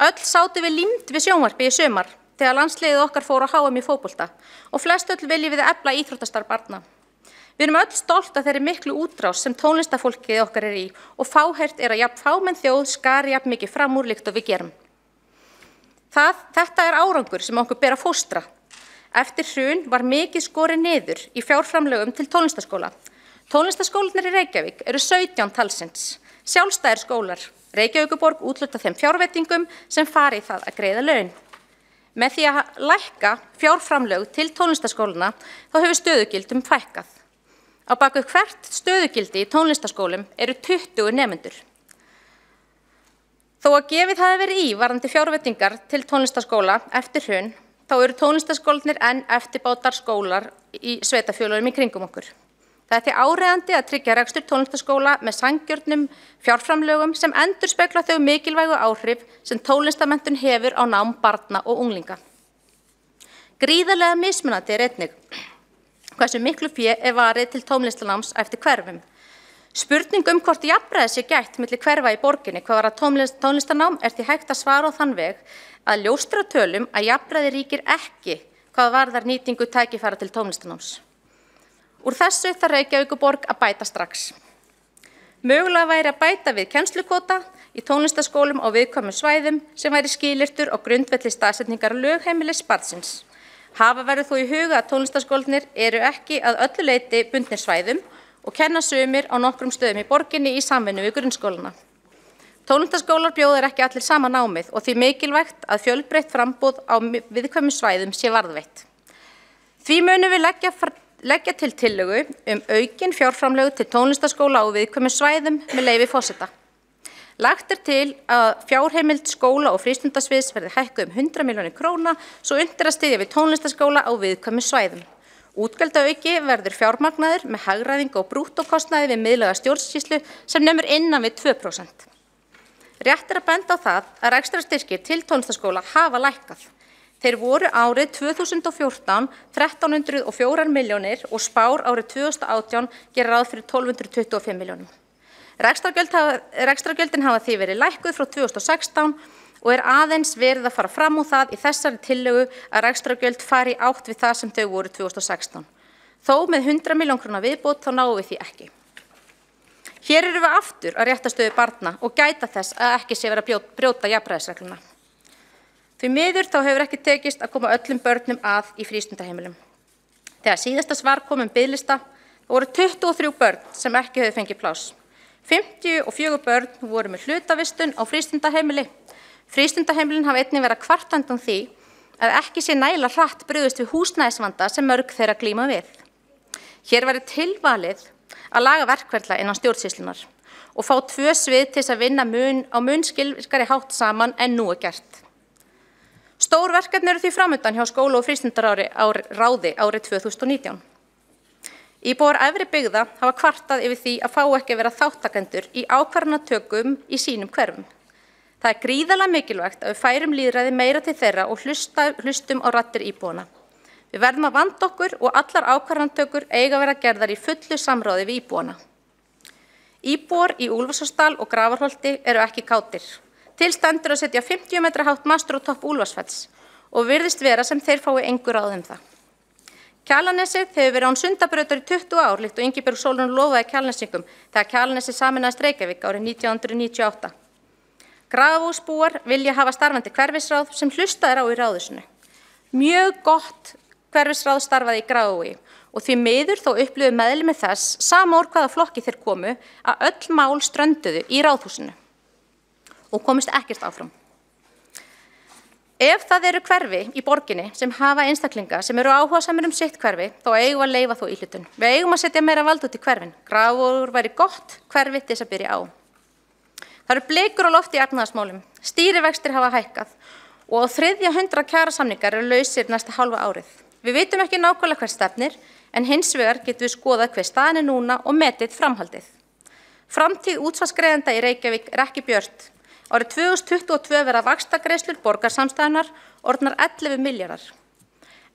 Speaker 20: Öll sátu við límt við sjónvarpi í sumar þegar landsliðið okkar fór á HM í fótbolta og flest öll viljum við efla íþróttastarf barna. Við erum öll stolt af þeirri miklu útrás sem tónlistafólkið okkar í og fáheyrt að jafn fámenn þjóð skari jafn mikið fram úr líkt og við gerum. Þetta árangur sem okkur ber að fóstra. Eftir hrun var mikið skorið niður í fjárframlögum til tónlistaskóla. Tónlistaskólarnir í Reykjavík eru 17 talsins. Sjálfstæðir skólar. Reykjavíkurborg útluta þeim fjárveitingum sem fari í það að greiða laun. Með því að lækka fjárframlög til tónlistaskólana þá hefur stöðugildum fækkað. Á baku hvert stöðugildi í tónlistaskólum eru 20 nemendur. Þó að gefið hafi verið í varðandi fjárveitingar til tónlistaskóla eftir hrun, þá eru tónlistaskólarnir enn eftirbátar skólar í sveitarfélögum í kringum okkur. Það er því áreiðandi að tryggja rekstur tónlistaskóla með sanngjörnum fjárframlögum sem endurspegla þau mikilvægu áhrif sem tónlistamenntun hefur á nám barna og unglinga. Gríðarlega mismunandi er einnig hversu miklu fé er varið til tónlistanáms eftir hverfum. Spurning hvort jafnræði sé gætt milli hverfa í borginni hvað varðar tónlistanám er því hægt að svara á þann veg að ljóst er á tölum að jafnræði ríkir ekki hvað varðar nýtingu tækifæra til tónlistanáms. Úr þessu þarf Reykjavíkurborg að bæta strax. Mögulega væri að bæta við kennslukvóta í tónlistaskólum á viðkvæmum svæðum sem væri skilyrtur á grundvelli staðsetningar lögheimilis barnsins. Hafa verður þó í huga að tónlistaskólarnir eru ekki að öllu leyti bundnir svæðum og kenna sumir á nokkrum stöðum í borginni í samvinnu við grunnskólana. Tónlistaskólar bjóðar ekki allir sama námið og því mikilvægt að fjölbreytt framboð á viðkvæmum svæðum sé varðveitt. Því munum við leggja til tillögu aukin fjárframlög til tónlistaskóla á viðkvæmum svæðum með leyfi forseta. Lagt er til að fjárheimild skóla og frístundasviðs verði hækkuð 100 milljónir króna svo unnt er að styðja við tónlistaskóla á viðkvæmum svæðum. Útgjaldaauki verður fjármagnaður með hagræðingu og brúttókostnaði við miðlæga stjórnsýslu sem nemur innan við 2%. Rétt er að benda á það að rekstrarstyrkir til tónlistaskóla hafa lækkað. Þeir voru árið 2014 1304 milljónir og spár árið 2018 gera ráð fyrir 1225 milljónum. Rekstrargjöldin hafa því verið lækkuð frá 2016 og er aðeins verið að fara fram úr það í þessari tillögu að rekstrargjöld fari í átt við það sem þau voru 2016. Þó með 100 milljón króna viðbót þá náum við því ekki. Hér erum við aftur að réttarstöðu barna og gæta þess að ekki sé verið að brjóta jafnræðisregluna. Því miður þá hefur ekki tekist að koma öllum börnum að í frístundaheimilum. Þegar síðasta svar kom biðlista voru 23 börn sem ekki höfðu fengið pláss. 54 börn voru með hlutavistun á frístundaheimili. Frístundaheimilin hafa einnig verið að kvarta undan því að ekki sé nægilega hratt brugðist við húsnæðisvanda sem mörg þeirra glíma við. Hér verið tilvalið að laga verkferla innan stjórnsýslunar og fá 2 svið til að vinna á mun skilvirkari hátt saman en nú er gert. Stór verkefni eru því framundan hjá skóla- og frístundaráði árið 2019. Íbúar efri byggða hafa kvartað yfir því að fá ekki að vera þáttakendur í ákvarðanatökum í sínum hverfum. Það er gríðarlega mikilvægt að við færum lýðræði meira til þeirra og hlustum á raddir íbúana. Við verðum að vanda okkur og allar ákvarðanatökur eiga að vera gerðar í fullu samráði við íbúana. Íbúar í Úlfarsárdal og Grafarholti eru ekki kátir. Til stendur að setja 50 metra hátt mastur á topp Úlfarsfells og virðist vera sem þeir fái engu ráð það. Kjalarnesið hefur verið án Sundabrautar í 20 ár líkt og Ingibjörg Sólrún lofaði Kjalarnesingum þegar Kjalarnesið sameinaðist Reykjavík árið 1998. Grafarvogsbúar vilja hafa starfandi hverfisráð sem hlustað á í ráðhúsinu. Mjög gott hverfisráð starfaði í Grafarvogi og því miður þó upplifðu meðlimir þess sama úr hvaða flokki þeir komu að öll mál strönduðu í ráðhúsinu og komist ekkert áfram. Ef það eru hverfi í borginni sem hafa einstaklinga sem eru áhugasamir sitt hverfi, þá eigum við að leyfa þó íhlutun. Við eigum að setja meira vald út í hverfin. Grafarvogur væri gott hverfi til þess að byrja á. Það eru blikur á lofti í efnahagsmálum. Stýrivextir hafa hækkað og á 300 kjarasamningar eru lausir næsta hálfa árið. Við vitum ekki nákvæmlega hvert stefnir, en hins vegar getum við skoðað hver staðan er núna og metið framhaldið. Framtíð útsvarsgreiðenda í Reykjavík er ekki björt. Árið 2022 verða vaxtagreiðslur borgarsamstæðunnar orðnar 11 milljarðar.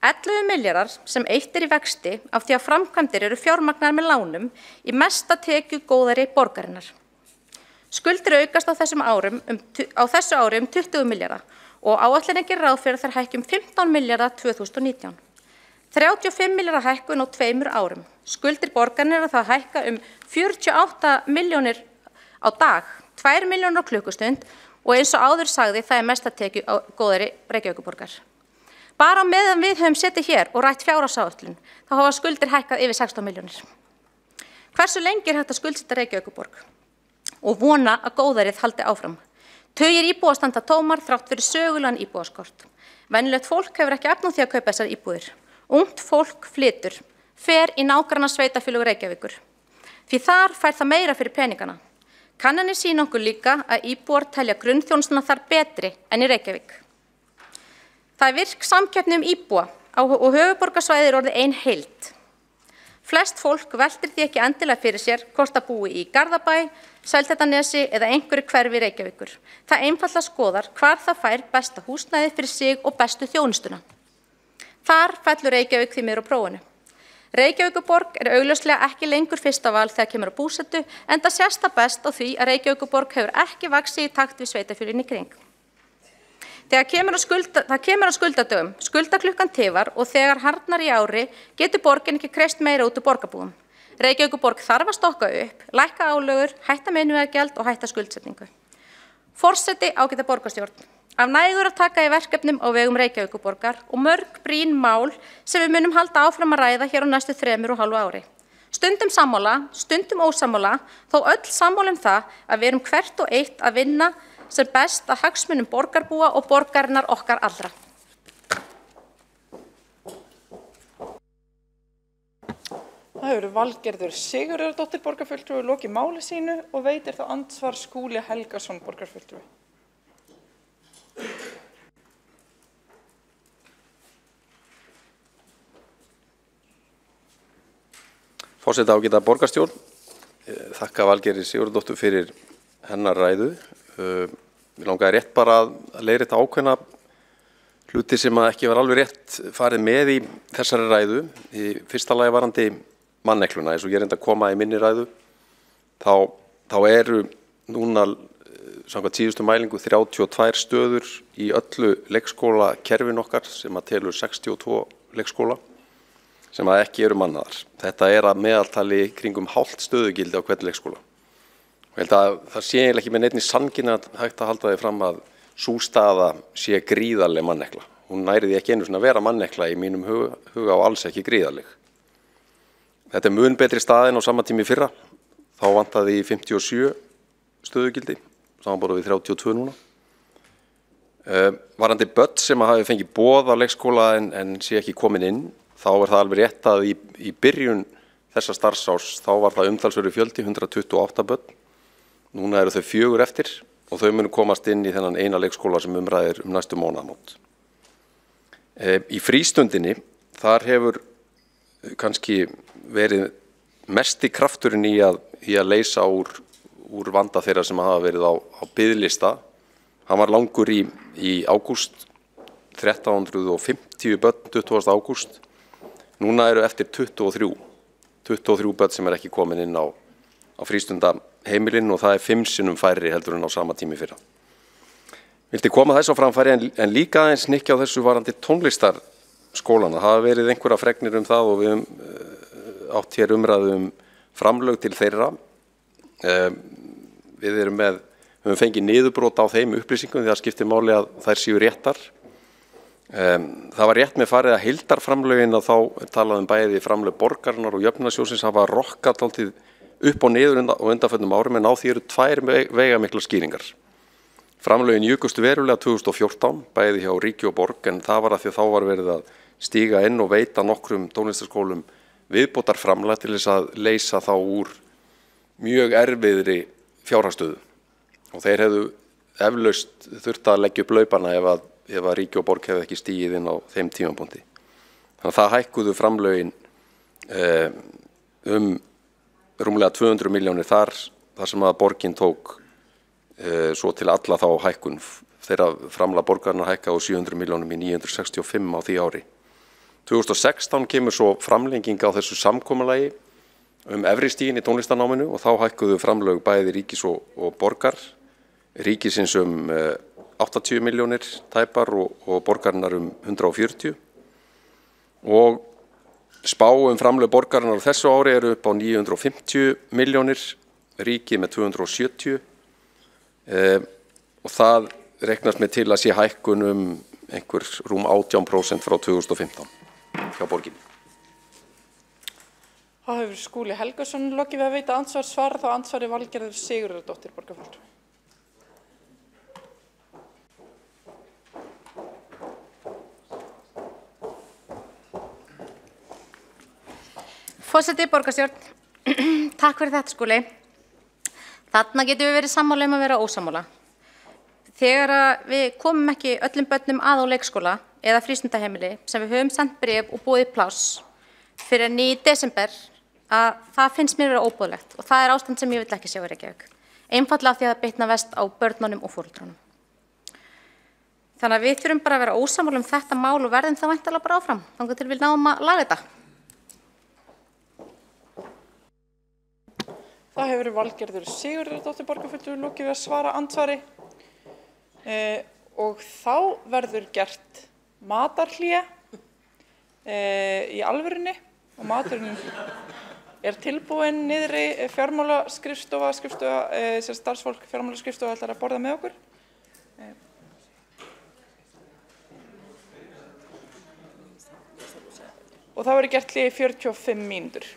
Speaker 20: 11 milljarðar sem eitt er í vexti af því að framkvæmdir eru fjármagnar með lánum í mesta tekju góðari borgarinnar. Skuldir aukast á þessu ári 20 milljarða og áætlunin gerir ráð fyrir þær hækki 15 milljarða 2019. 35 milljarða hækkun á 2 árum. Skuldir borgarinnar eru það hækka 48 milljónir á dag, 2 milljónir á klukkustund og eins og áður sagði það er mesta tekju á góðari Reykjavíkurborgar. Bara meðan við höfum setið hér og rætt fjárhagsáætlun, þá hafa skuldir hækkað yfir 16 milljónir. Hversu lengi er hægt að skuldsetta Reykjavíkurborg? Og vona að góðærið haldi áfram. Tugir íbúa standa tómar þrátt fyrir sögulegan íbúaskort. Venjulegt fólk hefur ekki efni á því að kaupa þessar íbúðir. Ungt fólk flytur, fer í nágranna sveitarfélög Reykjavíkur. Því þar fær það meira fyrir peningana. Kannanir sýna okkur líka að íbúar telja grunnþjónustuna þar betri en í Reykjavík. Það er virk samkeppni íbúa og höfuðborgarsvæðið er orðið ein heild. Flest fólk veltir því ekki endilega fyrir sér hvort það búi í Garðabæ, Seltjarnarnesi eða einhverju hverfi Reykjavíkur. Það einfaldlega skoðar hvar það fær besta húsnæði fyrir sig og bestu þjónustuna. Þar fellur Reykjavík því miður á prófinu. Reykjavíkurborg er augljóslega ekki lengur fyrsta val þegar kemur á búsetu, enda sést það best á því að Reykjavíkurborg hefur ekki vaxið í takt við sveitarfélögin í kring. Þegar kemur á skuldadögum, skuldaklukkan tifar og þegar harðnar í ári getur borgin ekki kreist meira út úr borgarbúum. Reykjavíkurborg þarf að stokka upp, lækka álögur, hætta minnivegagjald og hætta skuldsetningu. Forseti ágæta borgarstjórn. Af nægur að taka í verkefnum á vegum Reykjavíkurborgar og mörg brýn mál sem við munum halda áfram að ræða hér á næstu 3,5 ári. Stundum sammála, stundum ósammála, þó öll sammála það að við erum hvert og eitt að vinna sem best að hagsmunum borgarbúa og borgarinnar okkar allra.
Speaker 1: Það hefur Valgerður Sigurðardóttir borgarfulltrúi lokið máli sínu og veitir þá andsvar Skúli Helgason borgarfulltrúi.
Speaker 19: Forseti ágæta borgarstjórn, þakka Valgerði Sigurðardóttur fyrir hennar ræðu. Mér langaði rétt bara að leiðrétta ákveðna hluti sem ekki var alveg rétt farið með í þessari ræðu. Í fyrsta lagi varandi mannekluna, eins og ég reyndi að koma í minni ræðu, þá eru núna samkvæmt síðustu mælingu 32 stöður í öllu leikskólakerfin okkar sem að telur 62 leikskóla sem að ekki eru mannaðar. Þetta er að meðaltali kringum hálft stöðugildi á hvern leikskóla. Ég held að það sé eiginlega ekki með neinni sanngirni að hægt að halda því fram að sú staða sé gríðarleg mannekla. Hún næri því ekki einu svona að vera mannekla í mínum huga og alls ekki gríðarleg. Þetta er mun betri staðin á sama tími í fyrra. Þá vantaði í 57 stöðugildi, samanborið við 32 núna. Varandi börn sem hafi fengið boð á leikskóla en sé ekki komin inn, þá er það alveg rétt að í byrjun þessa starfsárs þá var það umtalsverður fjöldi, 128 börn. Núna eru þau 4 eftir og þau munu komast inn í þennan eina leikskóla sem umræðir næstu mánaðamót. Í frístundinni, þar hefur kannski verið mesti krafturinn í að leysa úr vanda þeirra sem hafa verið á biðlista. Hann var langur í ágúst, 1350 börn 20. ágúst. Núna eru eftir 23 börn sem ekki komin inn á frístundaheimilin og það er 5 sinnum færri heldur en á sama tími fyrra. Vildi koma þess á framfæri en líka aðeins hnykkja á þessu varandi tónlistarskólana. Það hafa verið einhverja fregnir það og við höfum átt hér umræðu framlög til þeirra. Við höfum fengið niðurbrot á þeim upplýsingum því að skiptir máli að þær séu réttar. Það var rétt með farið að heildarframlögin að þá talaðum bæði framlög borgarinnar og jöfnunarsjóðsins hafa rokkað dálítið upp og niður á undanförnum árum en á því eru 2 veigamiklar skýringar. Framlögin jukustu verulega 2014, bæði hjá ríki og borg en það var að því að þá var verið að stíga inn og veita nokkrum tónlistarskólum viðbótarframlag til þess að leysa þá úr mjög erfiðri fjárhagsstöðu. Og þeir hefðu eflaust þurft að leggja upp laupana ef að ríki og borg hefði ekki stigið inn á þeim tímapunkti. Þannig að það hækkuðu framlögin rúmlega 200 milljónir þar sem að borgin tók svo til alla þá hækkun. Þeirra framlag borgarna hækkaði úr 700 milljónum í 965 á því ári. 2016 kemur svo framlenging á þessu samkomulagi efri stigin í tónlistarnáminu og þá hækkuðu framlög bæði ríkis og borgar. Ríkisins 80 milljónir tæpar og borgarinnar 140. Og spá framlög borgarinnar á þessu ári eru upp á 950 milljónir, ríki með 270. Og það reiknast með til að sé hækkun einhver rúm 18% frá 2015 hjá borginni.
Speaker 1: Þá hefur Skúli Helgason lokið við að veita andsvar, þá andsvari Valgerður Sigurðardóttir, borgarfulltrúi.
Speaker 20: Forseti, borgarstjórn, takk fyrir þetta, Skúli. Þarna getum við verið sammála að vera ósammála. Þegar við komum ekki öllum börnum að á leikskóla eða frístundaheimili sem við höfum sendt bréf og boðið pláss fyrir enn í desember, að það finnst mér vera óboðlegt og það ástand sem ég vill ekki sjá í Reykjavík. Einfaldlega því að það bitna verst á börnunum og foreldrunum. Þannig að við þurfum bara að vera ósammála þetta mál og verðum það væntanlega bara áfram, þangað til við náum að laga þetta.
Speaker 1: Það hefur Valgerður Sigurðardóttir, borgarfulltrúi, lokið við að svara andsvari. Og þá verður gert matarhlé í alvörunni og maturinn tilbúinn niðri fjármálaskrifstofa, starfsfólk fjármálaskrifstofa ætlar að borða með okkur. Og það verður gert hlé í 45 mínútur.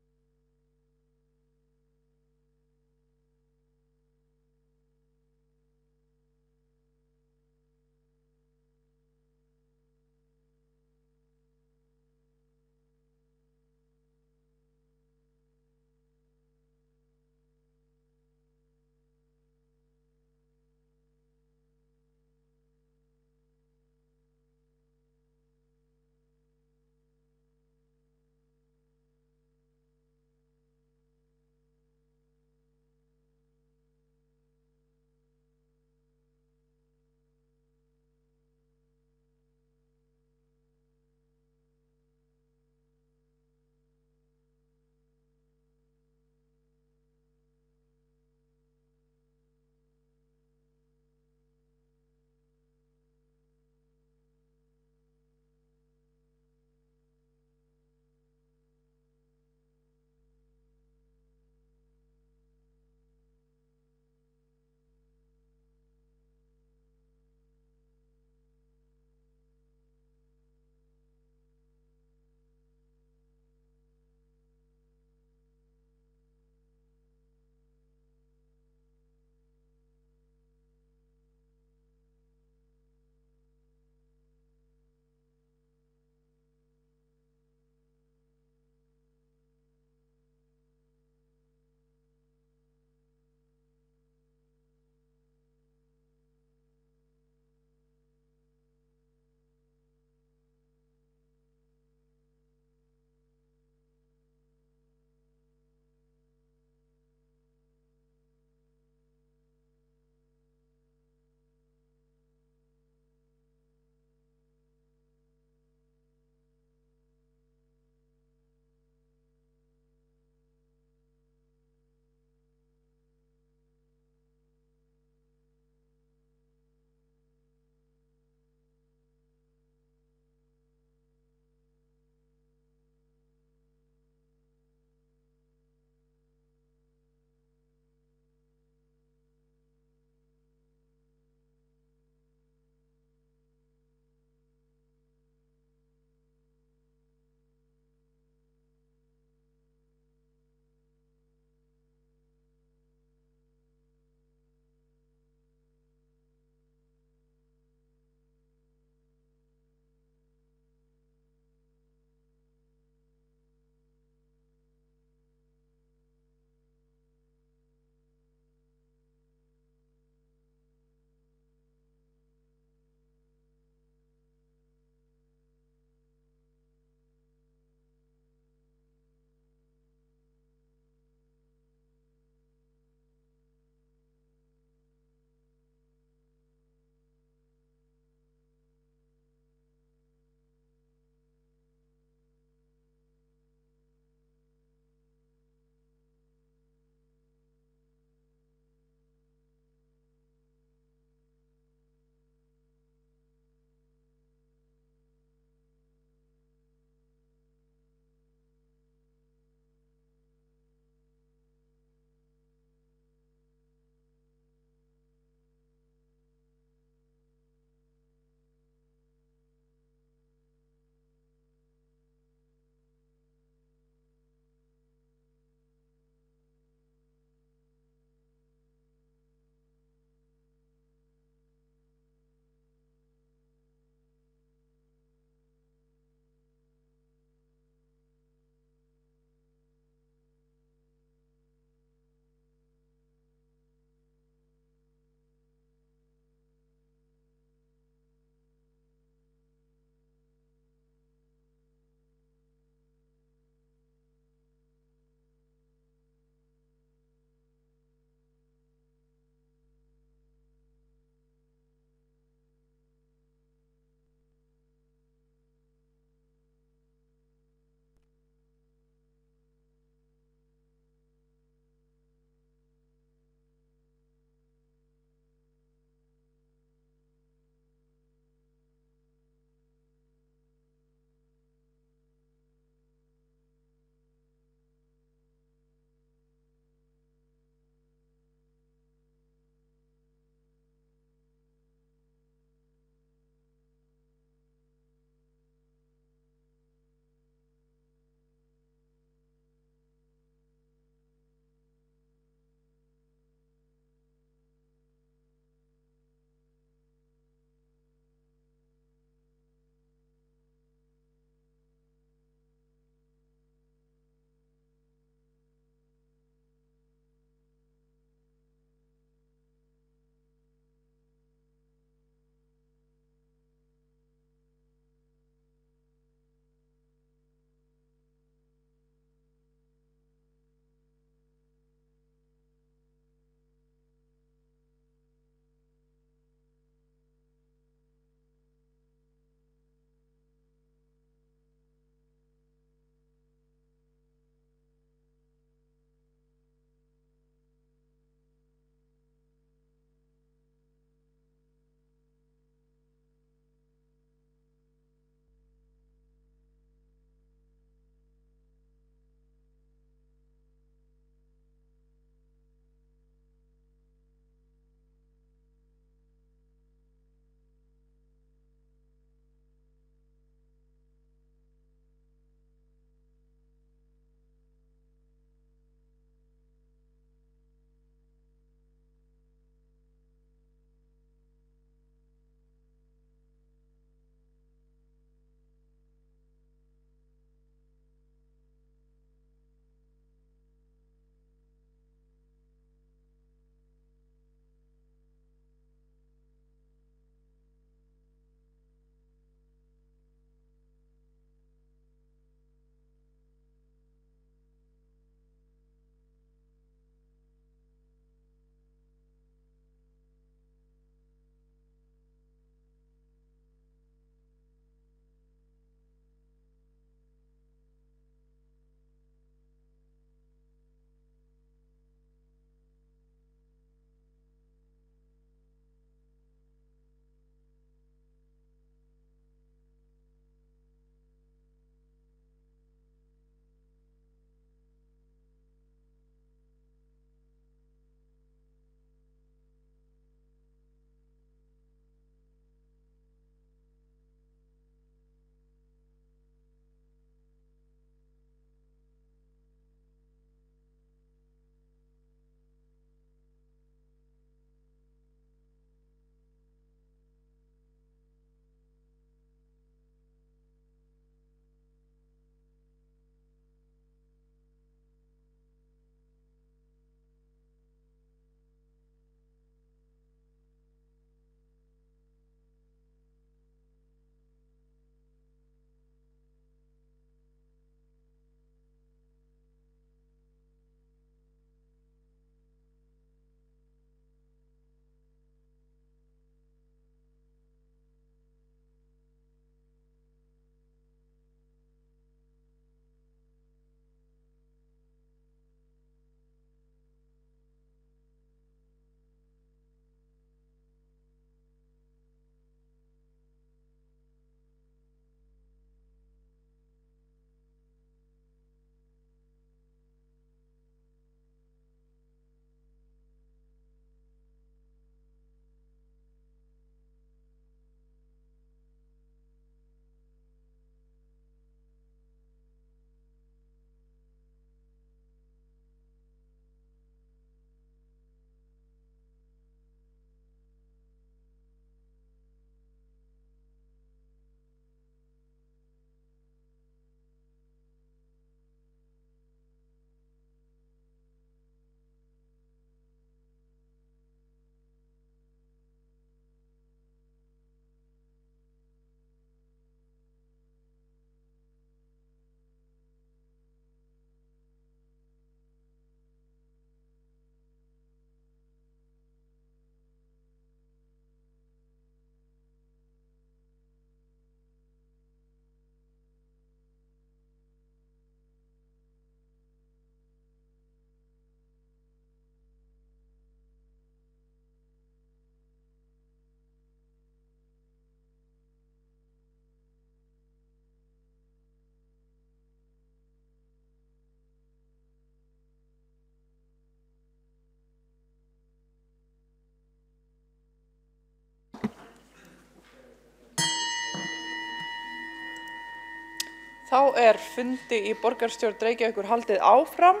Speaker 1: Þá fundi í borgarstjórn Reykjavíkur haldið áfram.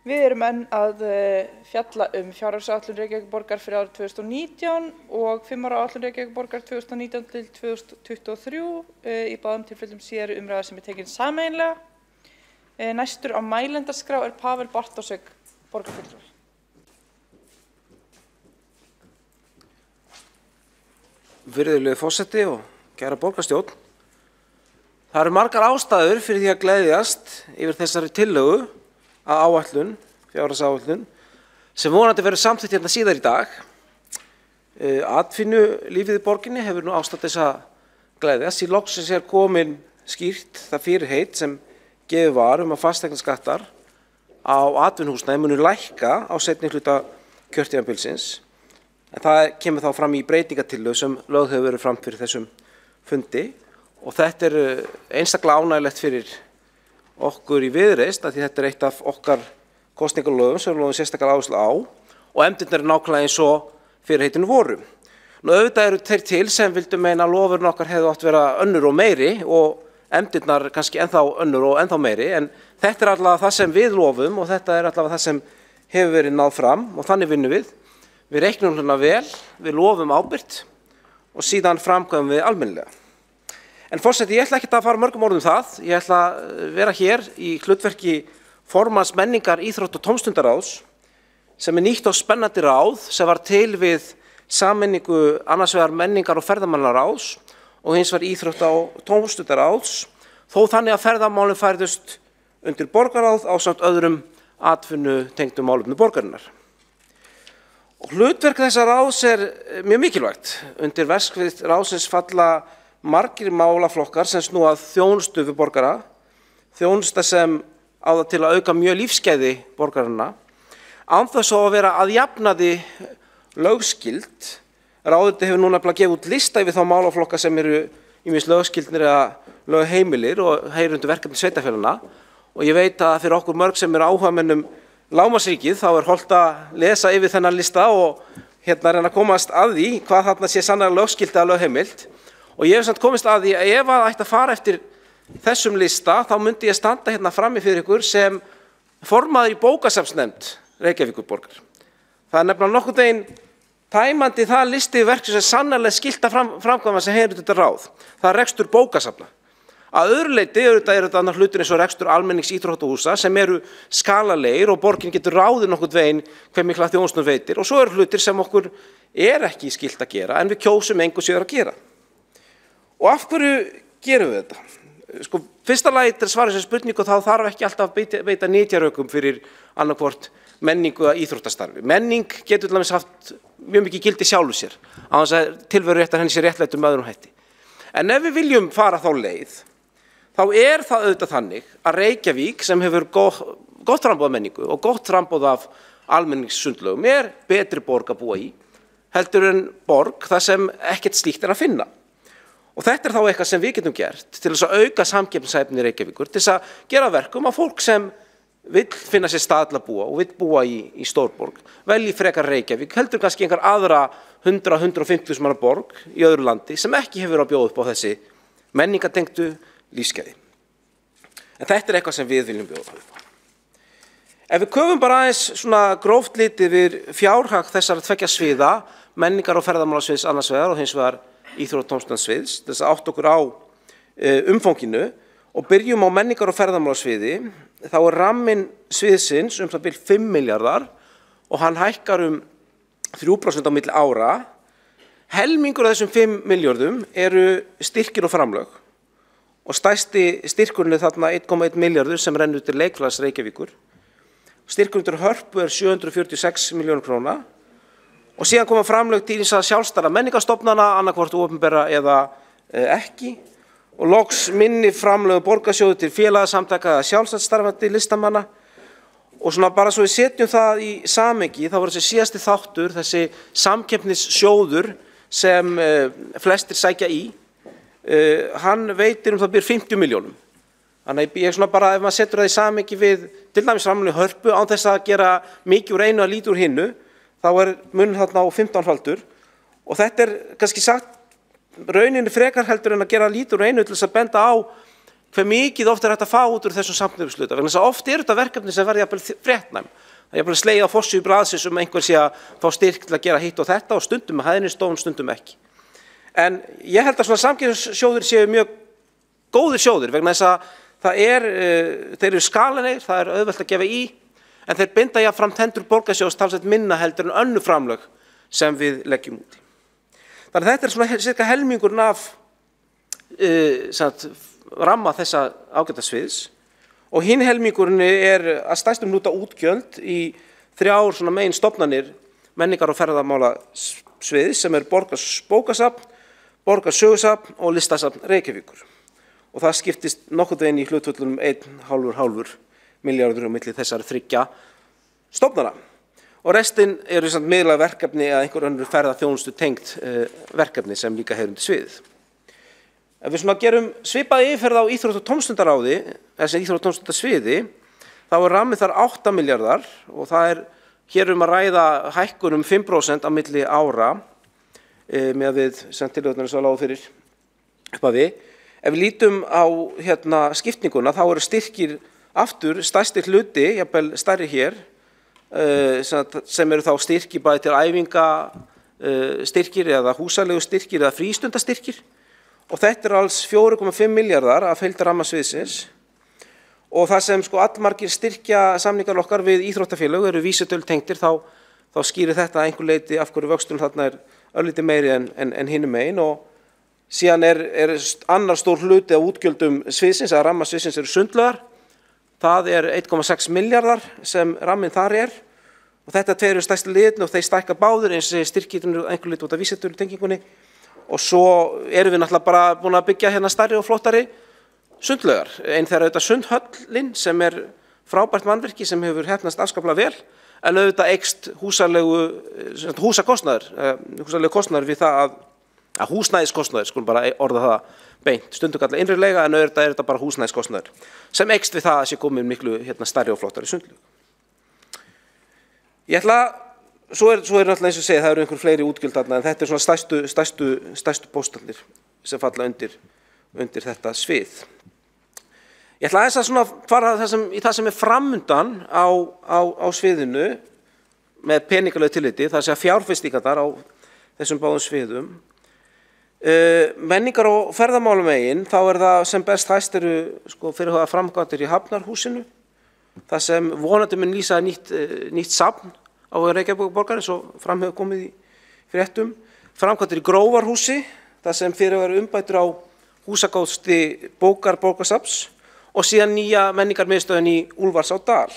Speaker 1: Við erum enn að fjalla fjárhagsáætlun Reykjavíkurborgar fyrir árið 2019 og 5 ára áætlun Reykjavíkurborgar 2019 til 2023. Í báðum tilfellum síðari umræða sem tekin sameiginlega. Næstur á mælendaskrá Pavel Bartósek, borgarfulltrúi.
Speaker 6: Virðulegi forseti og kæra borgarstjórn. Það eru margar ástæður fyrir því að gleðjast yfir þessari tillögu að áætlun, fjárhagsáætlun, sem vonandi verður samþykkt hérna síðar í dag. Atvinnulífið í borginni hefur nú ástætt þess að gleðjast. Í loksins komin skýrt það fyrirheit sem gefið var að fasteignaskattar á atvinnuhúsnæði munu lækka á seinni hluta kjörtímabilsins. En það kemur þá fram í breytingatillögu sem lögð hefur verið fram fyrir þessum fundi. Og þetta einstaklega ánægilegt fyrir okkur í Viðreisn, því þetta eitt af okkar kosningalögum sem við lögum sérstaklega áherslu á og efndirnar nákvæmlega eins og fyrirheitinu voru. Nú auðvitað eru þeir til sem vildu meina að lofurinn okkar hefðu átt vera önnur og meiri og efndirnar kannski ennþá önnur og ennþá meiri, en þetta allavega það sem við lofum og þetta allavega það sem hefur verið náð fram og þannig vinnum við. Við reiknum hérna vel, við lofum ábyrgt og síðan framkvæmum við almennilega. En forseti, ég ætla ekki að fara mörgum orðum það. Ég ætla að vera hér í hlutverki formanns menningar, íþrótt og tómstundaráðs sem nýtt og spennandi ráð sem var til við sameiningu annars vegar menningar- og ferðamannaráðs og hins vegar íþrótt og tómstundaráðs, þó þannig að ferðamálin færðust undir borgarráð ásamt öðrum atvinnutengdum málefnum borgarinnar. Og hlutverk þessa ráðs mjög mikilvægt. Undir verksvið ráðsins falla margir málaflokkar sem snúa að þjónustu við borgara, þjónusta sem á það til að auka mjög lífsgæði borgaranna, án þess að vera að jafnaði lögskild. Ráðuneyti hefur núna gefið út lista yfir þá málaflokka sem eru ýmist lögskildnir eða lögheimilir og heyra undir verkefni sveitarfélaganna. Og ég veit að fyrir okkur mörg sem eru áhugamenn lágmarksríkið þá hollt að lesa yfir þennan lista og reyna að komast að því hvað þarna sé sannlega lögskild eða lögheimild. Og ég hef samt komist að því að ef það ætti að fara eftir þessum lista, þá myndi ég standa hérna frammi fyrir ykkur sem formaður í bókasafnsnefnd Reykjavíkurborgar. Það nefnilega nokkurn veginn tæmandi það listi verk sem sannarlega skylt að framkvæma sem heyrir þetta ráð. Það rekstur bókasafna. Að öðru leyti þetta annar hlutur eins og rekstur almennings íþróttahúsa sem eru skalalegir og borgin getur ráðið nokkurn veginn hve mikla þjónustu veitir. Og svo eru hlutir sem okkur ekki skylt að gera en við kjósum engu síður að gera. Og af hverju gerum við þetta? Fyrsta lagi til að svara þessu spurningu þá þarf ekki alltaf að beita nytjaraukum fyrir annarkvort menningu eða íþróttastarfi. Menning getur til dæmis haft mjög mikið gildi sjálfu sér, á þess að tilveru réttar henni sér réttlætt öðrum hætti. En ef við viljum fara þá leið, þá það auðvitað þannig að Reykjavík sem hefur gott framboð af menningu og gott framboð af almenningssundlaugum betri borg að búa í, heldur en borg þar sem ekkert slíkt að finna. Og þetta þá eitthvað sem við getum gert til þess að auka samkeppnishæfni Reykjavíkur, til þess að gera verkum að fólk sem vill finna sér stað til að búa og vill búa í stórborg, velji frekar Reykjavík, heldur kannski einhver aðra 100-150 manna borg í öðru landi sem ekki hefur að bjóða upp á þessi menningartengdu lífsgæði. En þetta eitthvað sem við viljum bjóða upp á. Ef við köfum bara aðeins svona gróft litið við fjárhag þessara tveggja sviða, menningar- og ferðamálasviðs annars vegar og hins vegar íþrótt- og tómstundasviðs, þess að átt okkur á umfanginu og byrjum á menningar- og ferðamálasviði, þá ramminn sviðsins það bil 5 milljarðar og hann hækkar 3% á milli ára. Helmingur af þessum 5 milljörðum eru styrkir og framlög og stærsti styrkurinn þarna 1,1 milljarður sem rennur til Leikfélags Reykjavíkur. Styrkurinn til Hörpu 746 milljónir króna. Og síðan koma framlög til þess að sjálfstæðra menningarstofnana, annarkvort opinbera eða ekki. Og loks minni framlög borgarsjóði til félagasamtaka eða sjálfstætt starfandi listamanna. Og svona bara svo við setjum það í samhengi, þá var þessi síðasti þáttur, þessi samkeppnissjóður sem flestir sækja í, hann veitir það byrjur 50 milljónum. Þannig ég svona bara, ef maður setur það í samhengi við til dæmis framlög Hörpu án þess að gera mikið úr einu að lítið úr hinnu, þá munur þarna á 15-faldur og þetta kannski sagt rauninu frekar heldur en að gera lítið úr einu til þess að benda á hve mikið oft hægt að fá út úr þessum samtnefnisluta. Vegna þess að oft þetta verkefni sem verði jafnvel fréttnæm. Það er jafnvel slegið á forsíðu blaðsins einhver sé að fá styrk til að gera hitt og þetta og stundum með hæðnisstofn, stundum ekki. En ég held að svona samkeppnissjóðir séu mjög góðir sjóðir vegna þess að þeir eru skalanir, það er auðvelt að gefa í, en þeir binda jafnframt hendur borgarsjóðs talsvert minna heldur en önnur framlög sem við leggjum út í. Þannig að þetta svona cirka helmingurinn af ramma þessa ágæta sviðs og hinn helmingurinn að stærstum hluta útgjöld í 3 svona megin stofnanir menningar- og ferðamála sviðs sem borgarsbókasafn, borgarsögusafn og listasafn Reykjavíkur. Og það skiptist nokkuð veginn í hlutföllum 1,5 milljarður á milli þessar 3 stofnana. Og restin eru samt miðlæg verkefni eða einhver önnur ferðaþjónustu tengt verkefni sem líka heyra undir sviðið. Ef við svona gerum svipað yfirferð á íþrótta- og tómstundaráði, þessi íþrótta- og tómstundasviði, þá rammið þar 8 milljarðar og það hér að ræða hækkun 5% á milli ára með við sem tillögurnar svo lágu fyrir upphafi. Ef við lítum á skiptinguna þá eru styrkir aftur stærsti hluti, jafnvel stærri hér, sem eru þá styrkir bæði til æfinga styrkir eða húsalegu styrkir eða frístundastyrkir og þetta alls 4,5 milljarðar af heildarrammasviðsins og það sem allmargir styrkja samningar okkar við íþróttafélög eru vísitölutengdir þá skýrir þetta einhver leyti af hverju vöxturinn þarna örlítið meiri en hinum megin og síðan annar stór hluti af útgjöldum sviðsins að rammasviðsins eru sundlaugar. Það 1,6 milljarðar sem ramminn þar og þetta 2 stærstu liðin og þeir stækka báðir eins og styrkirnir einhver lit út af vísitölutengingunni og svo erum við náttúrulega bara búin að byggja hérna stærri og flottari sundlaugar. Einn þeirra auðvitað sundhöllin sem frábært mannvirki sem hefur heppnast afskaplega vel en auðvitað eykst húsakostnaður við það að húsnæðiskostnaður, skulum bara orða það beint, stundum kalla innri leiga en auðvitað þetta bara húsnæðiskostnaður sem eykst við það að sé komið miklu stærri og flottari sundlaug. Svo náttúrulega eins og segja, það eru einhver fleiri útgjöld þarna en þetta svona stærstu póstarnir sem falla undir þetta svið. Ég ætla aðeins að fara í það sem framundan á sviðinu með peningalegu tilliti, það sé að fjárfestingarnar á þessum báðum sviðum. Menningar- og ferðamálumegin, þá það sem best hæst eru fyrirhugaðar framkvæmdir í Hafnarhúsinu, það sem vonandi mun lýsa nýtt safn á Reykjavíkurborgar eins og fram hefur komið í fréttum, framkvæmdir í Grófarhúsi, það sem fyrirhugaðar umbætur á húsakosti borgarsafns og síðan nýja menningarmiðstöðin í Úlfarsárdal.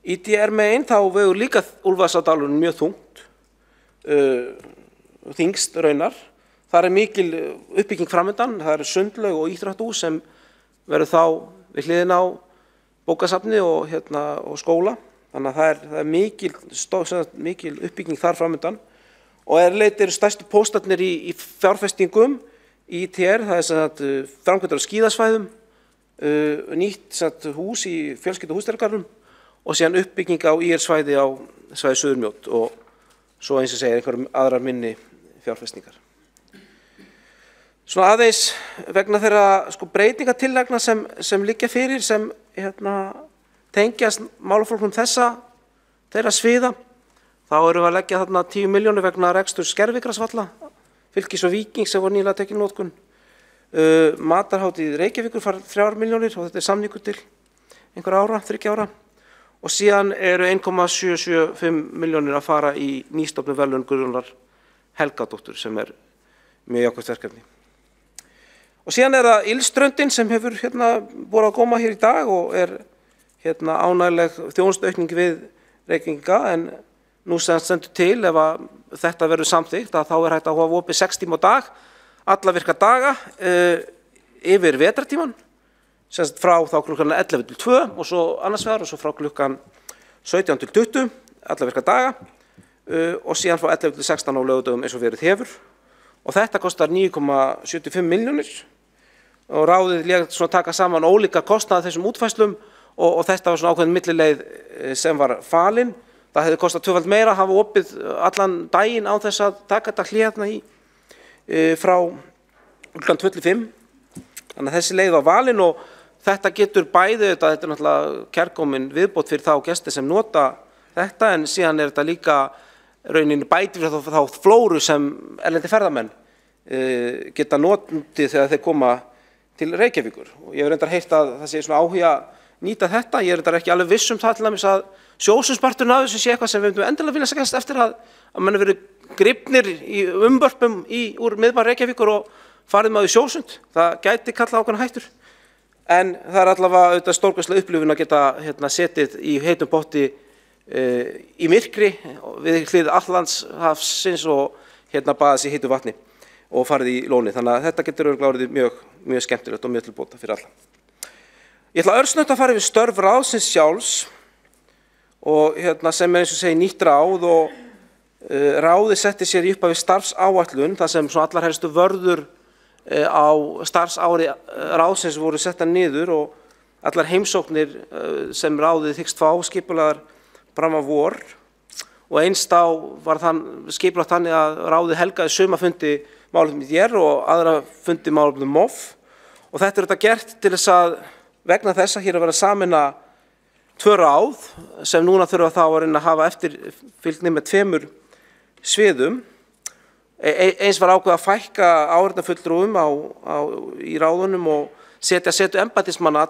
Speaker 6: Í DR megin þá vegur líka Úlfarsárdalurinn mjög þungt, þyngst raunar. Það mikil uppbygging framundan, það sundlaug og íþróttahús sem verður þá við hliðina á bókasafni og skóla. Þannig að það mikil uppbygging þar framundan og leitir stærstu póstarnir í fjárfestingum í TR, það framkvæmdir á skíðasvæðum, nýtt hús í fjölskylduhúsdýragarðinum og síðan uppbygging á IR-svæði á svæði Suðurmjót og svo eins og segja einhverjum aðrar minni fjárfestingar. Svona aðeins vegna þeirra breytingatillagna sem liggja fyrir sem tengjast málaflokkum þeirra sviða, þá erum við að leggja þarna 10 milljónir vegna rekstur Skervigrasvalla, Fylkis og Víking sem var nýlega tekin í notkun. Matarhátíð Reykjavíkur fær 3 milljónir og þetta samningur til einhver ára, 3 ára. Og síðan eru 1,775 milljónir að fara í nýstofnun verðlaun Guðrúnar Helgadóttur sem mjög jákvætt verkefni. Og síðan það Ylströndin sem hefur búið að koma hér í dag og ánægleg þjónustuaukning við Reykvíkinga en nú stendur til ef þetta verður samþykkt að þá hægt að hafa opið 6 tíma á dag, alla virka daga yfir vetrartíman, frá þá klukkan 11 til 2 og svo annars vegar og svo frá klukkan 17 til 20, alla virka daga og síðan frá 11 til 16 á laugardögum eins og verið hefur. Og þetta kostar 9,75 milljónir og ráðið lét taka saman ólíka kostnaði þessum útfærslum og þetta var svona ákveðin millileið sem var falin. Það hefði kostað 2-falt meira að hafa opið allan daginn á þess að taka þetta hlé frá klukkan 25 Þannig að þessi leið var valin og þetta getur bæði, þetta er náttúrulega kærkomin viðbót fyrir þá gesti sem nota þetta, en síðan þetta líka rauninni bæti fyrir þá flóru sem erlendi ferðamenn geta notið þegar þeir koma til Reykjavíkur. Og ég hef reyndar heyrt að það sé svona áhuga nýta þetta. Ég er reyndar ekki alveg viss það til dæmis að sjósunnsparturinn af þessu sé eitthvað sem við myndum endilega vilja segast eftir að menn verið gripnir í umbörpum úr miðbæ Reykjavíkur og farið með í sjósund. Það gæti kalla ákveðna hættur. En það er allavega auðvitað stórkostlega upplifun að geta setið í heitum potti í myrkri við hlið Atlantshafsins og baðast í heitu vatni og farið í lónið. Þannig að þetta getur örugglega orðið mjög skemmtilegt og mjög til bóta fyrir alla. Ég ætla örsnögt að fara yfir störf ráðsins sjálfs og sem eins og segi nýtt ráð og ráðið setti sér í upphafi starfsáætlun þar sem svona allar helstu vörður á starfsári ráðsins voru settar niður og allar heimsóknir sem ráðið hyggst fá skipulagðar fram á vor og eins þá var skipulagt þannig að ráðið helgaði sumafundi málefni þér og aðra fundi málefni MOF og þetta er þetta gert til þess að vegna þess að hér er verið að sameina 2 ráð sem núna þurfa þá að reyna að hafa eftirfylgni með 2 sviðum. Eins var ákveðið að fækka áheyrnarfulltrúum í ráðunum og setja embættismanna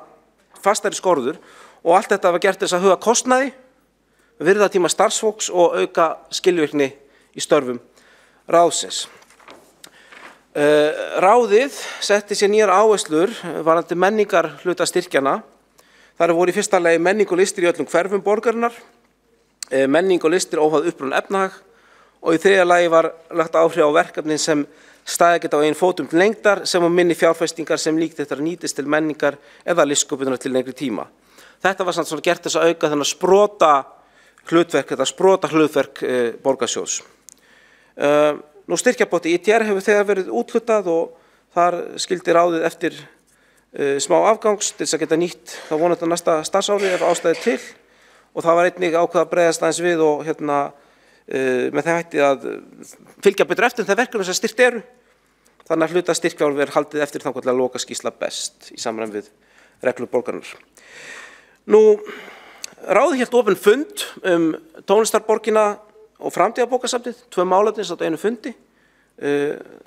Speaker 6: fastari skorður og allt þetta var gert til þess að huga kostnaði, virða tíma starfsfólks og auka skilvirkni í störfum ráðsins. Ráðið setti sér nýjar áherslur varðandi menningarhluta styrkjana. Þar voru í fyrsta lagi menning og listir í öllum hverfum borgarinnar, menning og listir óháð uppruna efnahag og í þriðja lagi var lagt áhrif á verkefnin sem staðið geta á eigin fótum til lengdar sem og minni fjárfestingar sem líkt þetta nýtist til menningar eða listsköpunar til lengri tíma. Þetta var samt svona gert þess að auka þennan sprota hlutverk borgarsjóðs. Nú styrkjapotti ITR hefur þegar verið úthlutað og þar skildi ráðið eftir smá afgangs til þess að geta nýtt þá vonandi næsta starfsári ef ástæði til og það var einnig ákveð að bregðast aðeins við og með það hætti að fylgja betur eftir það verkefni sem styrkt eru. Þannig að hluta styrkjár verið haldið eftir þannig að loka skýrsla best í samræmi við reglur borgarinnar. Nú, ráðið hélt opinn fund tónlistarborgina og framtíðarbókasafnið, 2 málefni á einu fundi.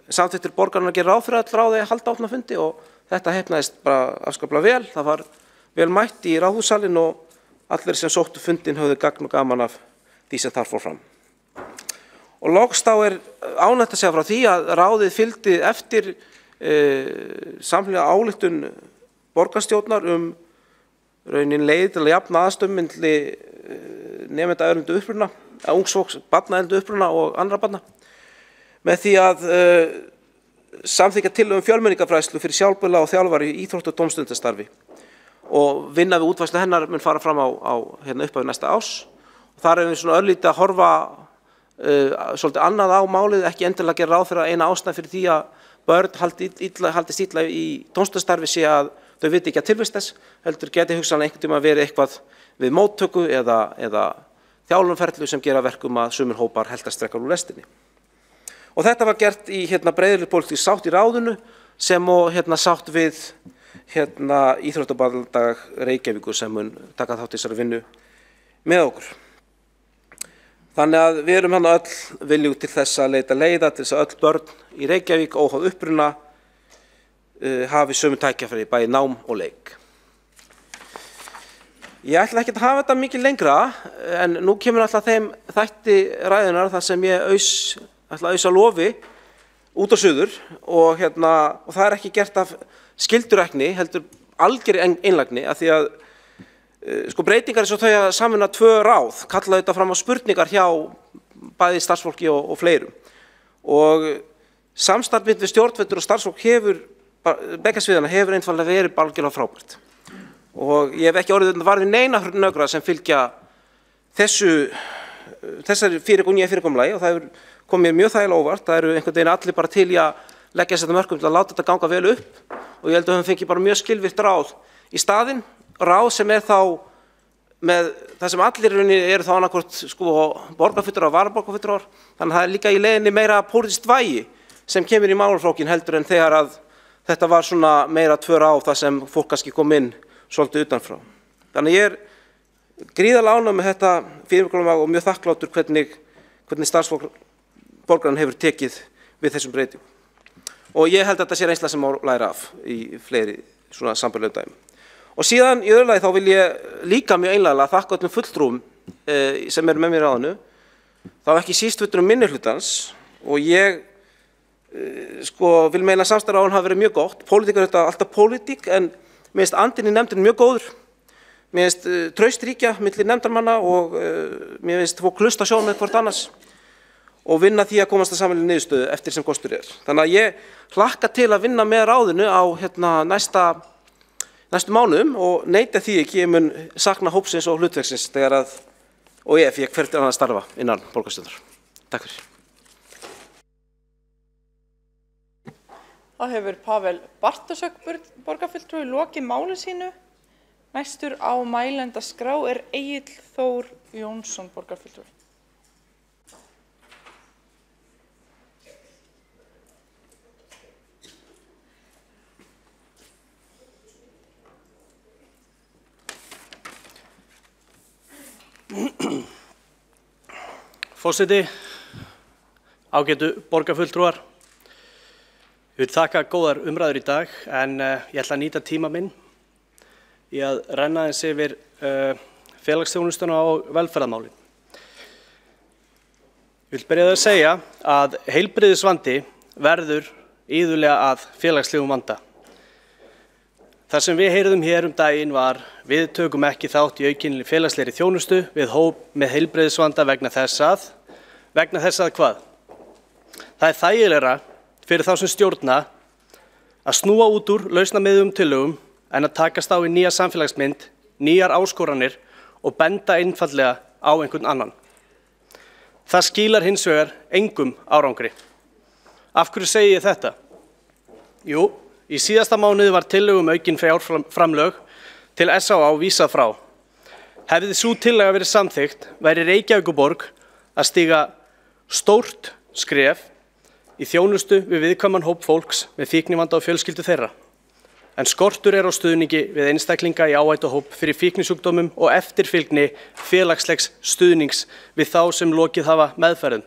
Speaker 6: Samþykktir borgarinnar gerir ráð fyrir all ráðið að halda opna fundi og þetta heppnaðist bara afskaplega vel. Það var vel mætt í ráðhússalinn og allir sem sóttu fundin höfðu gagn og gaman af því sem þar fór fram. Og loks þá er ánægt að segja frá því að ráðið fylgdi eftir samhliða ályktun borgarstjórnar raunin leið til að jafna aðstöðu milli nemenda erlendu uppruna, ungs fólks, barna erlendu uppruna og annarra barna, með því að samþykkja tillögu fjölmenningafræðslu fyrir sjálfboðaliða og þjálfara í íþrótta- og tómstundastarfi og vinna við útfærslu hennar mun fara fram á upphafi næsta árs. Þar erum við svona örlítið að horfa svolítið annað á málið, ekki endilega gera ráð fyrir að eina ástæða fyrir því að börn haldist illa í tómstundastarfi sé að þau viti ekki að tilvist þess, heldur geti hugsanlega einhvern tíma verið eitthvað við móttöku eða þjálfunarferli sem gera verkum að sumir hópar heltast frekar úr lestinni. Og þetta var gert í breiðri pólitísk sátt í ráðinu sem og sátt við Íþróttabandalag Reykjavíkur sem mun taka þátt í þessari vinnu með okkur. Þannig að við erum öll viljug til þess að leita leiða til þess að öll börn í Reykjavík óháð uppruna hafi sömu tækifæri bæði nám og leik. Ég ætla ekki að hafa þetta mikið lengra en nú kemur alltaf þeim þætti ræðunar þar sem ég ætla að ausa lofi út á suður og það er ekki gert af skyldurækni heldur algjörri einlægni af því að breytingar eins og þau að sameina 2 ráð kalla þetta fram á spurningar hjá bæði starfsfólki og fleirum og samstarf við stjórnvöldur og starfsfólk begge sviðana hefur einfaldlega verið algjörlega frábært og ég hef ekki orðið var við neina hnökra sem fylgja þessari fyrirkomulagi og það hefur komið mjög þægilega óvart. Það eru einhvern veginn allir bara til í að leggja sér þetta mörkum til að láta þetta ganga vel upp og ég held að við fengið bara mjög skilvirkt ráð í staðinn, ráð sem þá með það sem allir eru þá annarkvort borgarfulltrúar og varaborgarfulltrúar, þannig að það er líka í leiðinni meira pólitískt vægi sem kemur í málaflokkinn heldur en þegar að þetta var svona meira 2 ár það sem fólk kannski kom inn svolítið utanfrá. Þannig ég gríðarlega ánægður með þetta fyrirkomulag og mjög þakklátur hvernig starfsfólk borgarinnar hefur tekið við þessum breytingum. Og ég held að þetta sé reynsla sem má læra af í fleiri svona sambærilegum dæmum. Og síðan í öðru lagi þá vil ég líka mjög einlæglega þakka öllum fulltrúum sem eru með mér í ráðinu, þá ekki síst fulltrúum minnihlutans, og ég vil meina að samstarf á hann hafi verið mjög gott. Pólitík er þetta alltaf pólitík, en mér finnst andinn í nefndinni mjög góður. Mér finnst traust ríkja milli nefndarmanna og mér finnst fólk hlusta á sjónarmið hvort annars og vinna því að komast að sameiginlegri niðurstöðu eftir sem kostur er. Þannig að ég hlakka til að vinna með ráðinu á næstu mánuðum og neita því ekki ég mun sakna hópsins og hlutverksins þegar að ef ég fer til að starfa innan borgarstjórnar. Takk fyrir.
Speaker 1: Þá hefur Pavel Bartosek borgarfulltrúi lokið máli sínu. Næstur á mælendaskrá er Egill Þór Jónsson borgarfulltrúi.
Speaker 12: Forseti, ágætu borgarfulltrúar, ég vil þakka góðar umræður í dag en ég ætla að nýta tíma minn í að renna eins yfir félagsþjónustuna og velferðarmálin. Ég vil byrja að segja að heilbrigðisvandi verður iðulega að félagslegum vanda. Það sem við heyrðum hér daginn var við tökum ekki þátt í aukinni félagslegri þjónustu við hóp með heilbrigðisvanda vegna þess að hvað? Það er þægilegra fyrir þá sem stjórna að snúa út úr lausnamiðuðum tillögum en að takast á í nýja samfélagsmynd, nýjar áskoranir og benda einfaldlega á einhvern annan. Það skilar hins vegar engum árangri. Af hverju segi ég þetta? Jú, í síðasta mánuði var tillögum aukin fjárframlög til SÁÁ vísað frá. Hefði sú tillaga verið samþykkt, væri Reykjavíkurborg að stíga stórt skref í þjónustu við viðkvæman hóp fólks með fíknivanda og fjölskyldu þeirra. En skortur er á stuðningi við einstaklinga í áhættuhóp fyrir fíknisjúkdómum og eftirfylgni félagslegs stuðnings við þá sem lokið hafa meðferðum.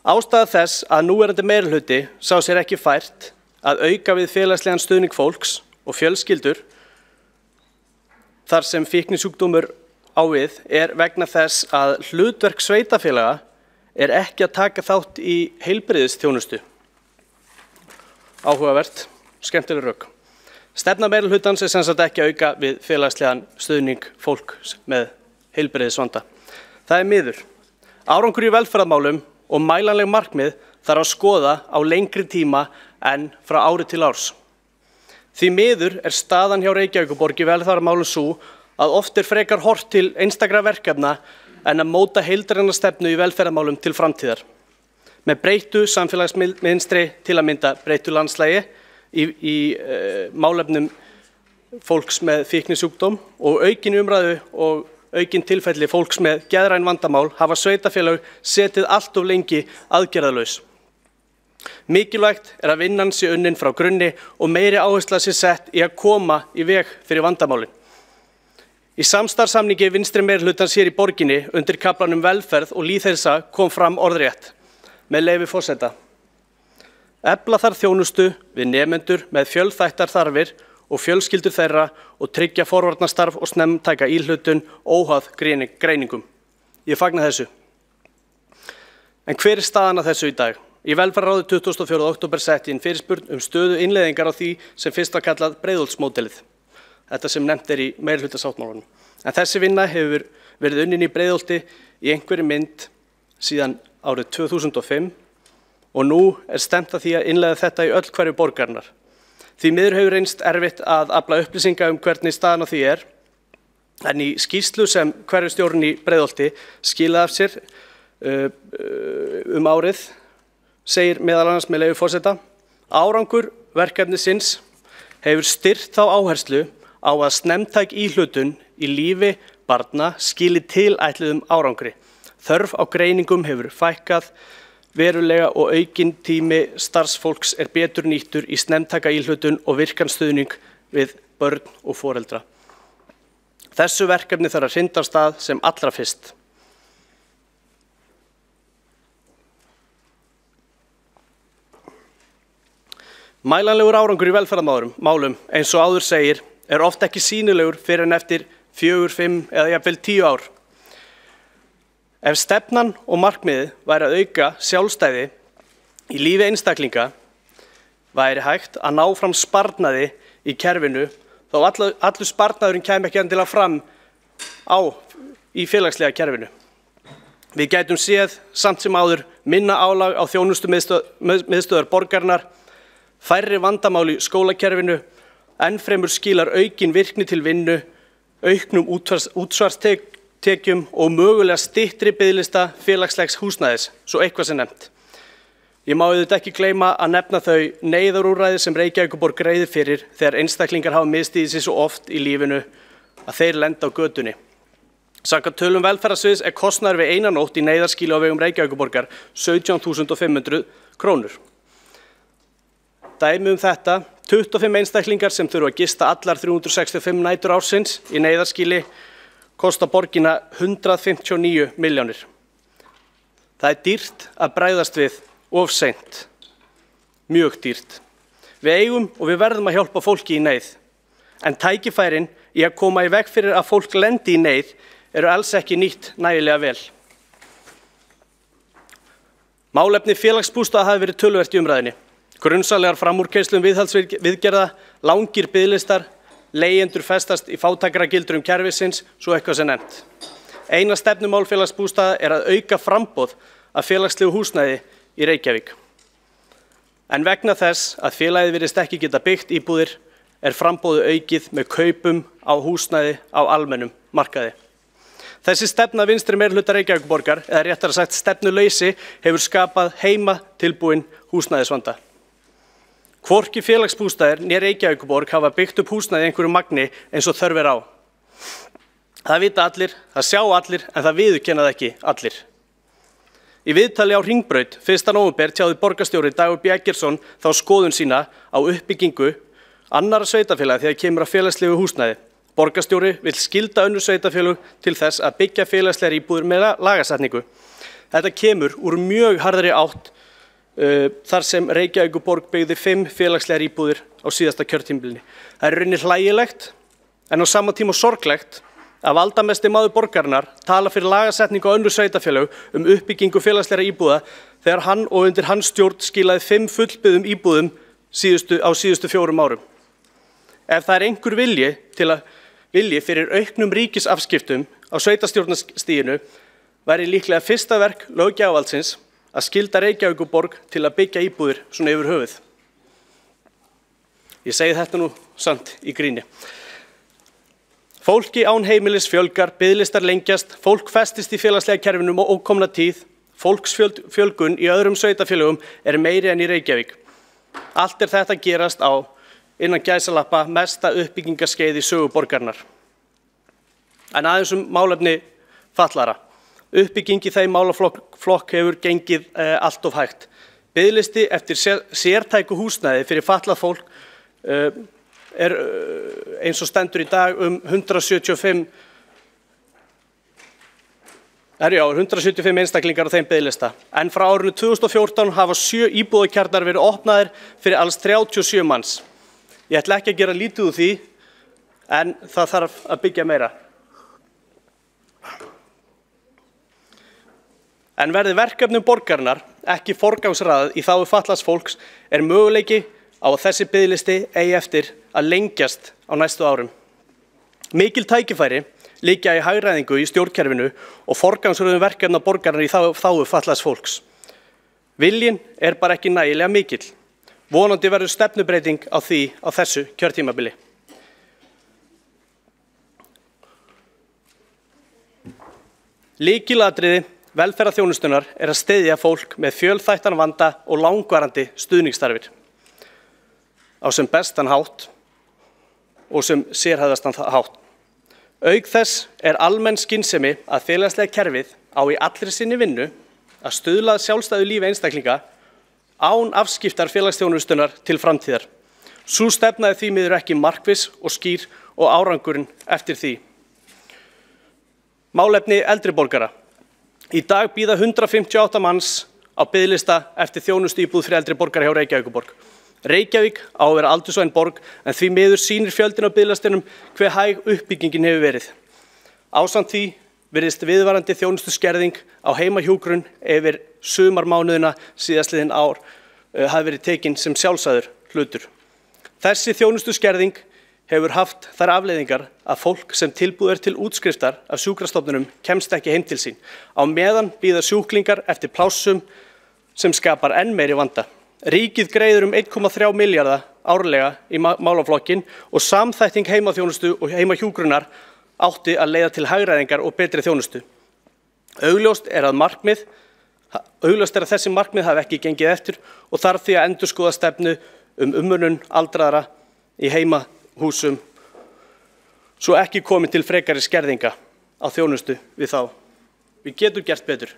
Speaker 12: Ástæða þess að núverandi meirihluti sá sér ekki fært að auka við félagslegan stuðning fólks og fjölskyldur þar sem fíknisjúkdómur á við er vegna þess að hlutverk sveitarfélaga er ekki að taka þátt í heilbrigðisþjónustu. Áhugavert, skemmtileg rök. Stefna meirihlutans er sem sagt ekki að auka við félagslegan stuðning fólks með heilbrigðisvanda. Það er miður. Árangur í velferðarmálum og mælanleg markmið þarf að skoða á lengri tíma en frá ári til árs. Því miður er staðan hjá Reykjavíkurborg í velferðarmálum svo að oft er frekar horft til einstakra verkefna en að móta heildræna stefnu í velferðarmálum til framtíðar. Með breyttu samfélagsmynstri til að mynda breyttu landslægi í málefnum fólks með fíknisjúkdóm og aukin umræðu og aukin tilfelli fólks með geðræn vandamál hafa sveitarfélög setið allt of lengi aðgerðalaus. Mikilvægt er að vinnan sé unnin frá grunni og meiri áhersla sé sett í að koma í veg fyrir vandamálin. Í samstarfssamningi vinstri meirihlutans hér í borginni undir kaflanum velferð og lýðheilsa kom fram orðrétt, með leyfi forseta. Efla þarf þjónustu við nemendur með fjölþættar þarfir og fjölskyldur þeirra og tryggja forvarnastarf og snemmtæka íhlutun óháð greiningum. Ég fagna þessu. En hver er staðan að þessu í dag? Í velferðarráði 24. október setti inn fyrirspurn stöðu innleiðingar á því sem fyrst var kallað Breiðholtsmódelið. Þetta sem nefnt er í meirihlutasáttmálanum. En þessi vinna hefur verið unnin í Breiðholti í einhverri mynd síðan árið 2005 og nú er stefnt að því að innleiða þetta í öll hverju borgarinnar. Því miður hefur reynst erfitt að afla upplýsinga hvernig staðan á því er, en í skýrslu sem hverfisstjórinn í Breiðholti skilaði af sér árið segir meðal annars með leyfi forseta: árangur verkefnisins hefur styrkt þá áherslu á að snemmtæk íhlutun í lífi barna skili tilætluðum árangri. Þörf á greiningum hefur fækkað verulega og aukinn tími starfsfólks er betur nýttur í snemmtaka íhlutun og virkan stuðning við börn og foreldra. Þessu verkefni þarf að hrinda af stað sem allra fyrst. Mælanlegur árangur í velferðarmálum, eins og áður segir, er oft ekki sýnilegur fyrir en eftir 4, 5 eða jafnvel 10 ár. Ef stefnan og markmiðið væri að auka sjálfstæði í lífi einstaklinga, væri hægt að ná fram sparnaði í kerfinu, þá allur sparnaðurinn kæmi ekki endilega fram í félagslega kerfinu. Við gætum séð samt sem áður minna álag á þjónustumiðstöðvar borgarinnar, færri vandamál í skólakerfinu, ennfremur skilar aukin virkni til vinnu, auknum útsvarstekjum og mögulega styttri biðlista félagslegs húsnæðis, svo eitthvað sem nefnt. Ég má auðvitað ekki gleyma að nefna þau neyðarúrræði sem Reykjavíkurborg greiðir fyrir þegar einstaklingar hafa misstigið sig svo oft í lífinu að þeir lenda á götunni. Samkvæmt tölum velferðarsviðs er kostnaður við eina nótt í neyðarskýli á vegum Reykjavíkurborgar 17.500 krónur. Dæmi þetta, 25 einstaklingar sem þurfa að gista allar 365 nætur ársins í neyðarskýli kosta borgina 159 milljónir. Það er dýrt að bregðast við of seint, mjög dýrt. Við eigum og við verðum að hjálpa fólki í neyð, en tækifærin í að koma í veg fyrir að fólk lendi í neyð eru alls ekki nýtt nægilega vel. Málefni félagsbústaða hafi verið töluvert í umræðinni. Grunsamlegar framúrkeyrslu viðgerða, langir biðlistar, leigjendur festast í fátækragildrum kerfisins, svo eitthvað sem nefnt. Eina stefnumál félagsbústaða er að auka framboð af félagslegu húsnæði í Reykjavík. En vegna þess að félagið virðist ekki geta byggt íbúðir er framboðu aukið með kaupum á húsnæði á almennum markaði. Þessi stefna vinstri meirihluta Reykjavíkurborgar, eða réttara sagt stefnuleysi, hefur skapað heima tilbúinn húsnæðisvanda. Hvorki félagsbústaðir né Reykjavíkurborg hafa byggt upp húsnæði í einhverju magni eins og þörf er á. Það vita allir, það sjá allir, en það viðurkenna það ekki allir. Í viðtali á Hringbraut 1. nóvember tjáði borgarstjóri Dagur B. Eggertsson þá skoðun sína á uppbyggingu annarra sveitarfélaga þegar kemur að félagslegu húsnæði. Borgarstjóri vill skylda önnur sveitarfélög til þess að byggja félagslegar íbúðir með lagasetningu. Þetta kemur úr mjög harðri átt þar sem Reykjavíkurborg byggði 5 félagslegar íbúðir á síðasta kjörtímabilinu. Það er rauninni hlægilegt en á sama tíma sorglegt að valdamesti maður borgarinnar tala fyrir lagasetningu á önnur sveitarfélög uppbyggingu félagslegra íbúða þegar hann og undir hans stjórn skilaði 5 fullbyggðum íbúðum á síðustu 4 árum. Ef það er einhver vilji fyrir auknum ríkisafskiptum á sveitarstjórnarstiginu væri líklega fyrsta verk löggjafarvaldsins að skylda Reykjavíkurborg til að byggja íbúðir svona yfir höfuð. Ég segi þetta nú samt í gríni. Fólki án heimilis fjölgar, biðlistar lengjast, fólk festist í félagslega kerfinum og ókomna tíð, fólksfjölgun í öðrum sveitarfélögum er meiri en í Reykjavík. Allt er þetta gerast á innan gæsalappa mesta uppbyggingarskeið í sögu borgarinnar. En aðeins málefni fatlara. Uppbygging í þeim málaflokk hefur gengið allt of hægt. Biðlisti eftir sértæku húsnæði fyrir fatlað fólk er eins og stendur í dag 175 einstaklingar á þeim biðlista. En frá árinu 2014 hafa 7 íbúðakjarnar verið opnaðir fyrir alls 37 manns. Ég ætla ekki að gera lítið úr því, en það þarf að byggja meira. En verði verkefnum borgarinnar ekki forgangsraðað í þágu fatlaðs fólks er möguleiki á að þessi biðlisti eigi eftir að lengjast á næstu árum. Mikil tækifæri liggja í hagræðingu í stjórnkerfinu og forgangsröðun verkefna borgarinnar í þágu fatlaðs fólks. Viljinn er bara ekki nægilega mikill. Vonandi verður stefnubreiting á þessu kjörtímabili. Lykilatriði velferðarþjónustunnar er að styðja fólk með fjölþættan vanda og langvarandi stuðningsþarfir á sem bestan hátt og sem sérhæfðastan hátt. Auk þess er almenn skynsemi að félagslega kerfið á í allri sinni vinnu að stuðla að sjálfstæðu lífi einstaklinga án afskiptar félagsþjónustunnar til framtíðar. Sú stefna er því miður ekki markviss og skýr og árangurinn eftir því. Málefni eldri borgara. Í dag bíða 158 manns á biðlista eftir þjónustuíbúð fyrir eldri borgara hjá Reykjavíkurborg. Reykjavík á að vera aldursvæn borg en því miður sýnir fjöldin á biðlistunum hve hæg uppbyggingin hefur verið. Ásamt því virðist viðvarandi þjónustuskerðing á heimahjúkrun yfir sumarmánuðina síðastliðin ár hafi verið tekin sem sjálfsagður hlutur. Þessi þjónustuskerðing hefur haft þær afleiðingar að fólk sem tilbúið til útskriftar af sjúkrastofnunum kemst ekki heim til sín. Á meðan bíða sjúklingar eftir plássum sem skapar enn meiri vanda. Ríkið greiðir 1,3 milljarða árlega í málaflokkin og samþætting heimaþjónustu og heimahjúkrunar átti að leiða til hagræðingar og betri þjónustu. Augljóst er að þessi markmið hafi ekki gengið eftir og þarf því að endurskoða stefnu umönnun aldraðra í heimahúsum svo ekki komi til frekari skerðinga á þjónustu við þá. Við getum gert betur.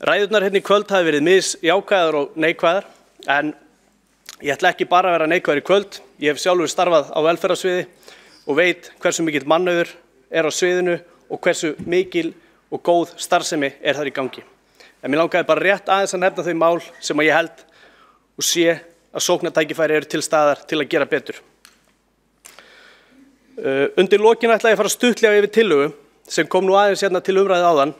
Speaker 12: Ræðurnar hérna í kvöld hafi verið misjákvæðar og neikvæðar en ég ætla ekki bara að vera neikvæður í kvöld. Ég hef sjálfur starfað á velferðarsviði og veit hversu mikill mannauður er á sviðinu og hversu mikil og góð starfsemi er þar í gangi. En mér langaði bara rétt aðeins að nefna þau mál sem ég held og sé að sóknartækifæri eru til staðar til að gera betur. Undir lokin ætla ég að fara stuttlega yfir tillögu sem kom nú aðeins hérna til umræðu áðan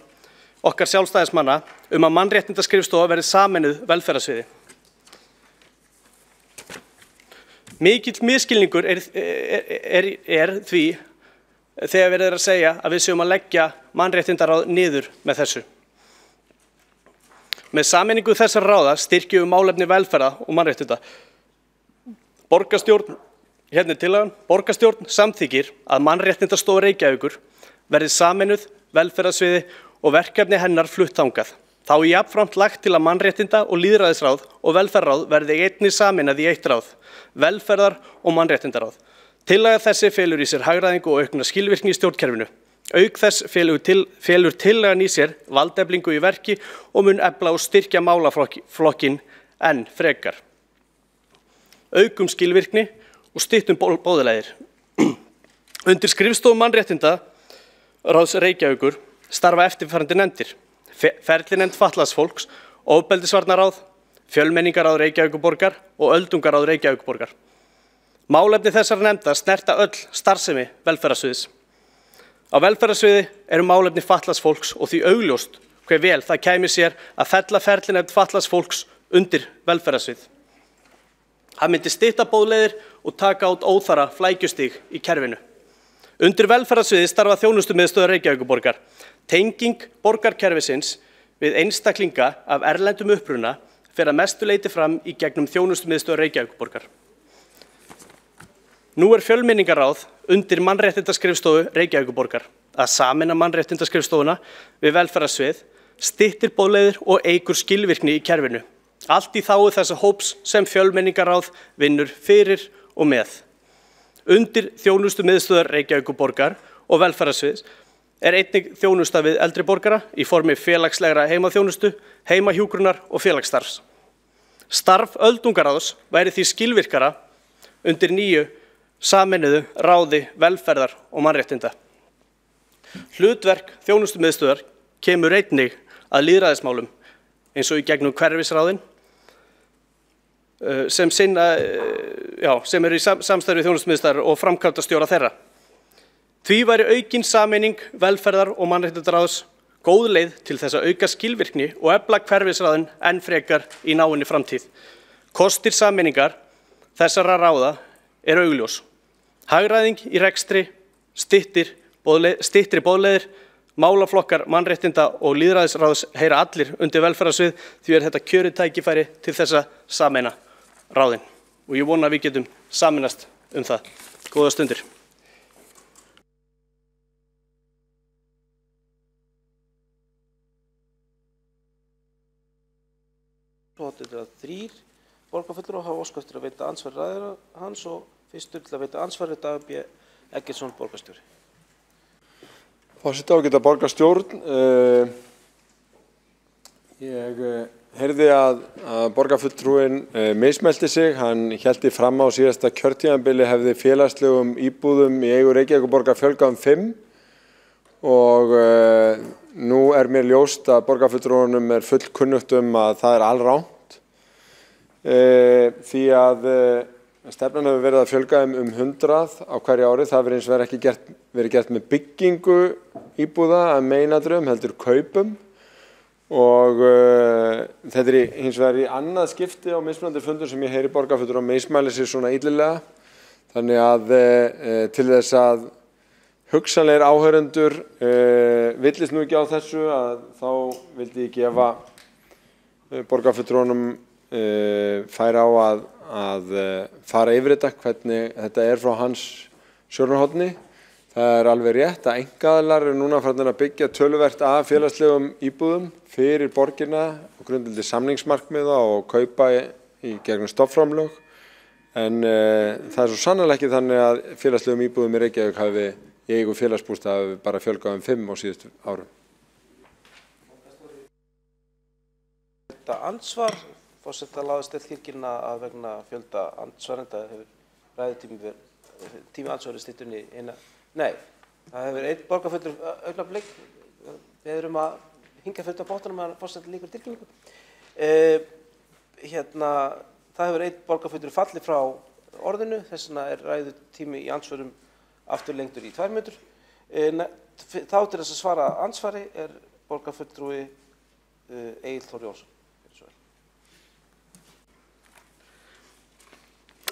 Speaker 12: okkar sjálfstæðismanna að mannréttindaskrifstofa verði sameinuð velferðarsviði. Mikill misskilningur er því þegar verið að segja að við séum að leggja mannréttindaráð niður með þessu. Með sameiningu þessar ráða styrkjum við málefni velferða og mannréttinda. Borgarstjórn, hérna er tillagan, borgarstjórn samþykir að mannréttindastofa Reykjavíkur verði sameinuð velferðarsviði og verkefni hennar flutt þangað. Þá er jafnframt lagt til að mannréttinda og lýðræðisráð og velferðarráð verði einnig sameinað í eitt ráð, velferðar- og mannréttindaráð. Tillaga þessi felur í sér hagræðingu og aukna skilvirkni í stjórnkerfinu. Auk þess felur tillagan í sér valdeflingu í verki og mun efla og styrkja málaflokkin enn frekar. Aukum skilvirkni og styttum boðleiðir. Undir skrifstofu mannréttindaráðs Reykjavíkur starfa eftirfarandi nefndir: ferlinefnd fatlaðs fólks, ofbeldisvarnaráð, fjölmenningaráð Reykjavíkurborgar og öldungaráð Reykjavíkurborgar. Málefni þessara nefnda snerta öll starfsemi velferðarsviðs. Á velferðarsviði eru málefni fatlaðs fólks og því augljóst hve vel það kæmi sér að fella ferlinefnd fatlaðs fólks undir velferðarsvið. Það myndi stytta boðleiðir og taka út óþarfa flækjustig í kerfinu. Undir velferðarsviði starfa þjónustumiðstöðvar Reykjavíkurborgar. Tenging borgarkerfisins við einstaklinga af erlendum uppruna fer að mestu leyti fram í gegnum þjónustumiðstöðvar Reykjavíkurborgar. Nú er fjölmenningaráð undir mannréttindaskrifstofu Reykjavíkurborgar. Að sameina mannréttindaskrifstofuna við velferðarsvið styttir boðleiðir og eykur skilvirkni í kerfinu. Allt í þágu þessa hóps sem fjölmenningaráð vinnur fyrir og með. Undir þjónustumiðstöðvar Reykjavíkurborgar og velferðarsviðs er einnig þjónusta við eldri borgara í formi félagslegra heimaþjónustu, heimahjúkrunar og félagsstarfs. Starf öldungaráðs væri því skilvirkara undir nýju sameinuðu ráði velferðar og mannréttinda. Hlutverk þjónustumiðstöðvar kemur einnig að lýðræðismálum eins og í gegnum hverfisráðin sem eru í samstarfi þjónustumiðstöðvar og framkvæmdastjóra þeirra. Því væri aukin sameining velferðar- og mannréttindaráðs góð leið til þess að auka skilvirkni og efla hverfisráðin enn frekar í náinni framtíð. Kostir sameiningar þessara ráða er augljós. Hagræðing í rekstri, styttri boðleiðir, málaflokkar mannréttinda og lýðræðisráðs heyra allir undir velferðarsvið, því er þetta kjörið tækifæri til þess að sameina ráðin. Og ég vona að við getum sameinast það. Góða stundir.
Speaker 6: Þetta 3 borgarfulltrúar hafa óskað eftir að veita andsvar ræðara hans og fyrstur til að veita andsvar er Dagur B. Eggertsson borgarstjóri.
Speaker 2: Forseti, ágæta borgarstjórn. Ég heyrði að borgarfulltrúinn mismælti sig. Hann héldi fram á síðasta kjörtímabili hefði félagslegum íbúðum í eigu Reykjavíkurborgar fjölgað 5 og nú mér ljóst að borgarfulltrúunum fullkunnugt að það alrangt. Því að stefnan hefur verið að fjölga 100 á hverju ári. Það hefur eins og ekki verið gert með byggingu íbúða að meginatriðum, heldur kaupum. Og þetta hins vegar í annað skipti á mismunandi fundum sem ég heyri borgarfulltrúa mismæli sig svona illilega. Þannig að til þess að hugsanlegir áheyrendur villist nú ekki á þessu að þá vildi ég gefa borgarfulltrúanum færa á að fara yfir þetta, hvernig þetta frá hans sjónarhorni. Það alveg rétt að einkaaðilar núna farnir að byggja töluvert af félagslegum íbúðum fyrir borgina á grundvelli samningsmarkmiða og kaupa í gegnum stofnframlög. En það svo sannarlega ekki þannig að félagslegum íbúðum í Reykjavík hafi í eigu félagsbústaða bara fjölgað 5 á síðustu árum.
Speaker 6: Þetta ansvar, forseta lagðist til kirkjuna að vegna fjölda andsvarenda hefur tími andsvarið styttunni eina. Nei, það hefur einn borgarfulltrúi augnablik. Við erum að hinga fullt á bóttanum að forseta líkur tilkynningu. Það hefur einn borgarfulltrúi fallið frá orðinu, þess vegna ræðutími í andsvörum aftur lengdur í 2 mínútur. Þá til þess að svara andsvari borgarfulltrúi Egill Þór Jónsson.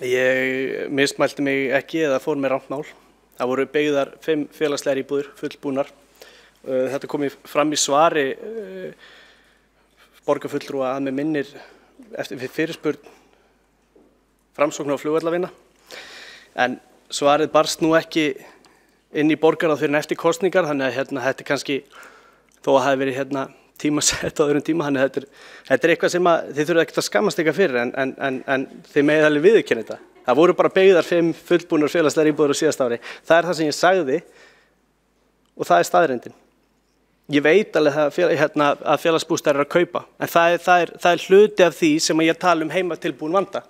Speaker 12: Ég mismælti mig ekki eða fór með rangt mál. Það voru byggðar 5 félagslegar íbúðir fullbúnar. Þetta kom fram í svari borgarfulltrúa að mig minnir eftir fyrirspurn Framsóknar og flugvallavinna. En svarið barst nú ekki inn í borgarráð fyrir eftir kosningar, þannig að þetta kannski, þó að það hafi verið tímasett á öðrum tíma, þannig að þetta eitthvað sem þið þurfið ekkert að skammast eitthvað fyrir, en þið megið alveg viðurkenna þetta. Það voru bara byggðar 5 fullbúnar félagslegar íbúðir á síðasta ári. Það það sem ég sagði og það staðreyndin. Ég veit alveg að félagsbústaðir að kaupa, en það hluti af því sem ég tala heimatilbúinn vanda.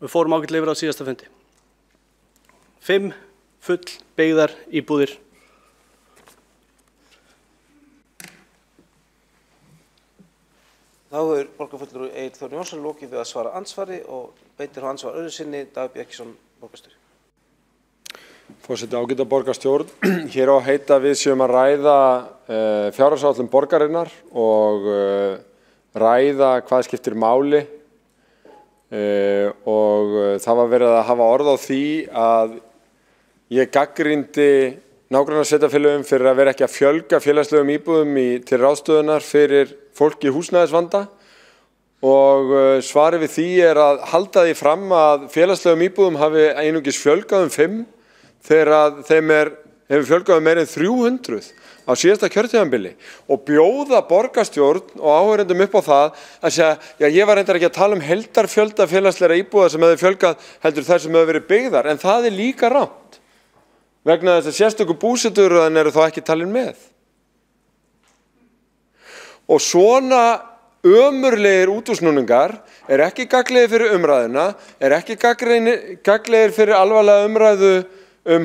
Speaker 12: Við fórum ágætlega yfir á síðasta fundi. 5 full byggðar íbúðir.
Speaker 6: Þá hefur borgarfulltrúi Egill Þór Jónsson lokið við að svara andsvari og beitir á ansvar öðru sinni Dagur Bjarkison, borgarstjóri.
Speaker 2: Forseti, ágæta borgarstjórn. Hér á heita við séum að ræða fjárhagsáætlun borgarinnar og ræða hvað skiptir máli og það var verið að hafa orð á því að ég gagnrýndi nágrannasveitarfélögum fyrir að vera ekki að fjölga félagslegum íbúðum til ráðstöfunar fyrir fólk í húsnæðisvanda og svarið við því að halda því fram að félagslegum íbúðum hafi einungis fjölgað 5 þegar þeim hefur fjölgað meira en 300 á síðasta kjörtímabili og bjóða borgarstjórn og áheyrendum upp á það að segja, já ég var reyndar ekki að tala heildarfjölda félagslegra íbúða sem hefði fjölgað heldur þær sem hefur verið byggðar, en það líka rangt vegna þess að sérstöku búsetuúrræðin eru þá ekki talin með. Og svona ömurlegir útúrsnúningar ekki gagnlegir fyrir umræðuna, ekki gagnlegir fyrir alvarlega umræðu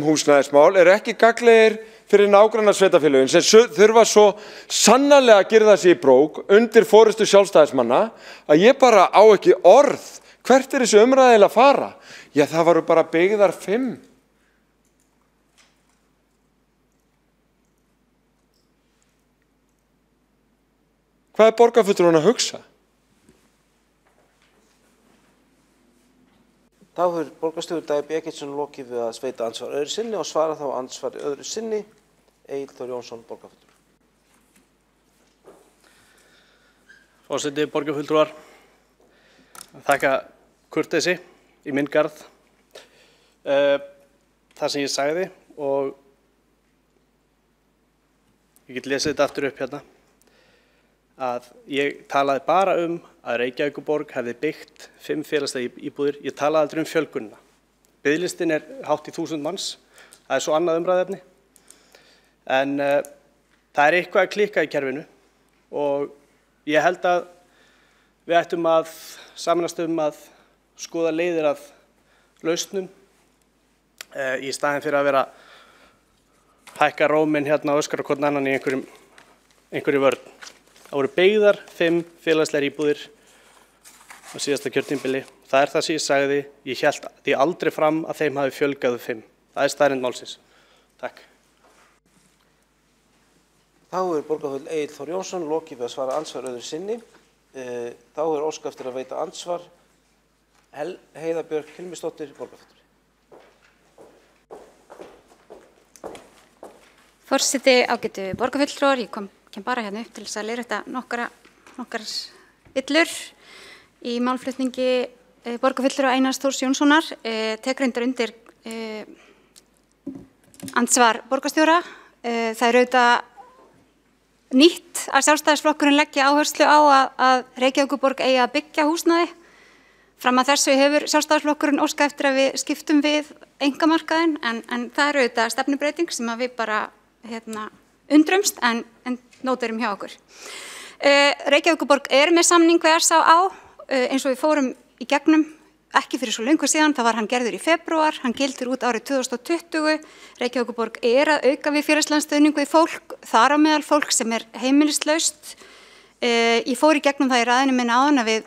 Speaker 2: húsnæðismál, ekki gagnlegir fyrir nágrannasveitarfélögin sem þurfa svo sannarlega að girða sig í brók undir forystu sjálfstæðismanna að ég bara á ekki orð. Hvert þessi umræða eiginlega að fara? Já, það voru bara byggðar 5. Hvað borgarfulltrúinn að hugsa?
Speaker 6: Þá hefur borgarstjóri Dagur Bjarkison lokið við að sveita ansvar öðru sinni og svara þá ansvari öðru sinni Egill Þór Jónsson, borgarfulltrúi.
Speaker 12: Forseti, borgarfulltrúar, þakka kurteisi í minn garð. Það sem ég sagði og ég get lesið þetta aftur upp hérna. Að ég talaði bara að Reykjavíkurborg hefði byggt 5 félagslegar íbúðir. Ég talaði aldrei fjölgunina. Biðlistin hátt í 1000 manns. Það svo annað umræðefni. En það eitthvað að klikka í kerfinu og ég held að við ættum að sameinast að skoða leiðir að lausnum í staðinn fyrir að vera hækka róminn hérna og öskra hvorn annan í einhverju vörn. Það voru byggðar 5 félagslegar íbúðir á síðasta kjörtímabili. Það það sem ég sagði. Ég hélt því aldrei fram að þeim hafi fjölgað 5. Það staðreynd málsins. Takk.
Speaker 6: Þá borgarfulltrúi Egill Þór Jónsson lokið við að svara andsvar öðru sinni. Þá óskað eftir að veita andsvar Heiða Björk Hilmisdóttir, borgarfulltrúi.
Speaker 8: Forseti, ágætu borgarfulltrúar, ég kem bara hérna upp til þess að leiðrétta nokkrar villur í málflutningi borgarfulltrúa Einars Þórs Jónssonar. Tek reyndar undir andsvar borgarstjóra. Það auðvitað nýtt að Sjálfstæðisflokkurinn leggja áherslu á að Reykjavíkurborg eigi að byggja húsnæði. Fram að þessu hefur Sjálfstæðisflokkurinn óskað eftir að við skiptum við einkamarkaðinn en það auðvitað stefnubreyting sem að við bara undrumst en nóturum hjá okkur. Reykjavíkurborg með samning við SÁÁ eins og við fórum í gegnum ekki fyrir svo löngu síðan, það var hann gerður í febrúar, hann gildir út árið 2020. Reykjavíkurborg að auka við félagslegan stuðning við fólk, þar á meðal fólk sem heimilislaust. Ég fór í gegnum það í ræðinu minni áðan að við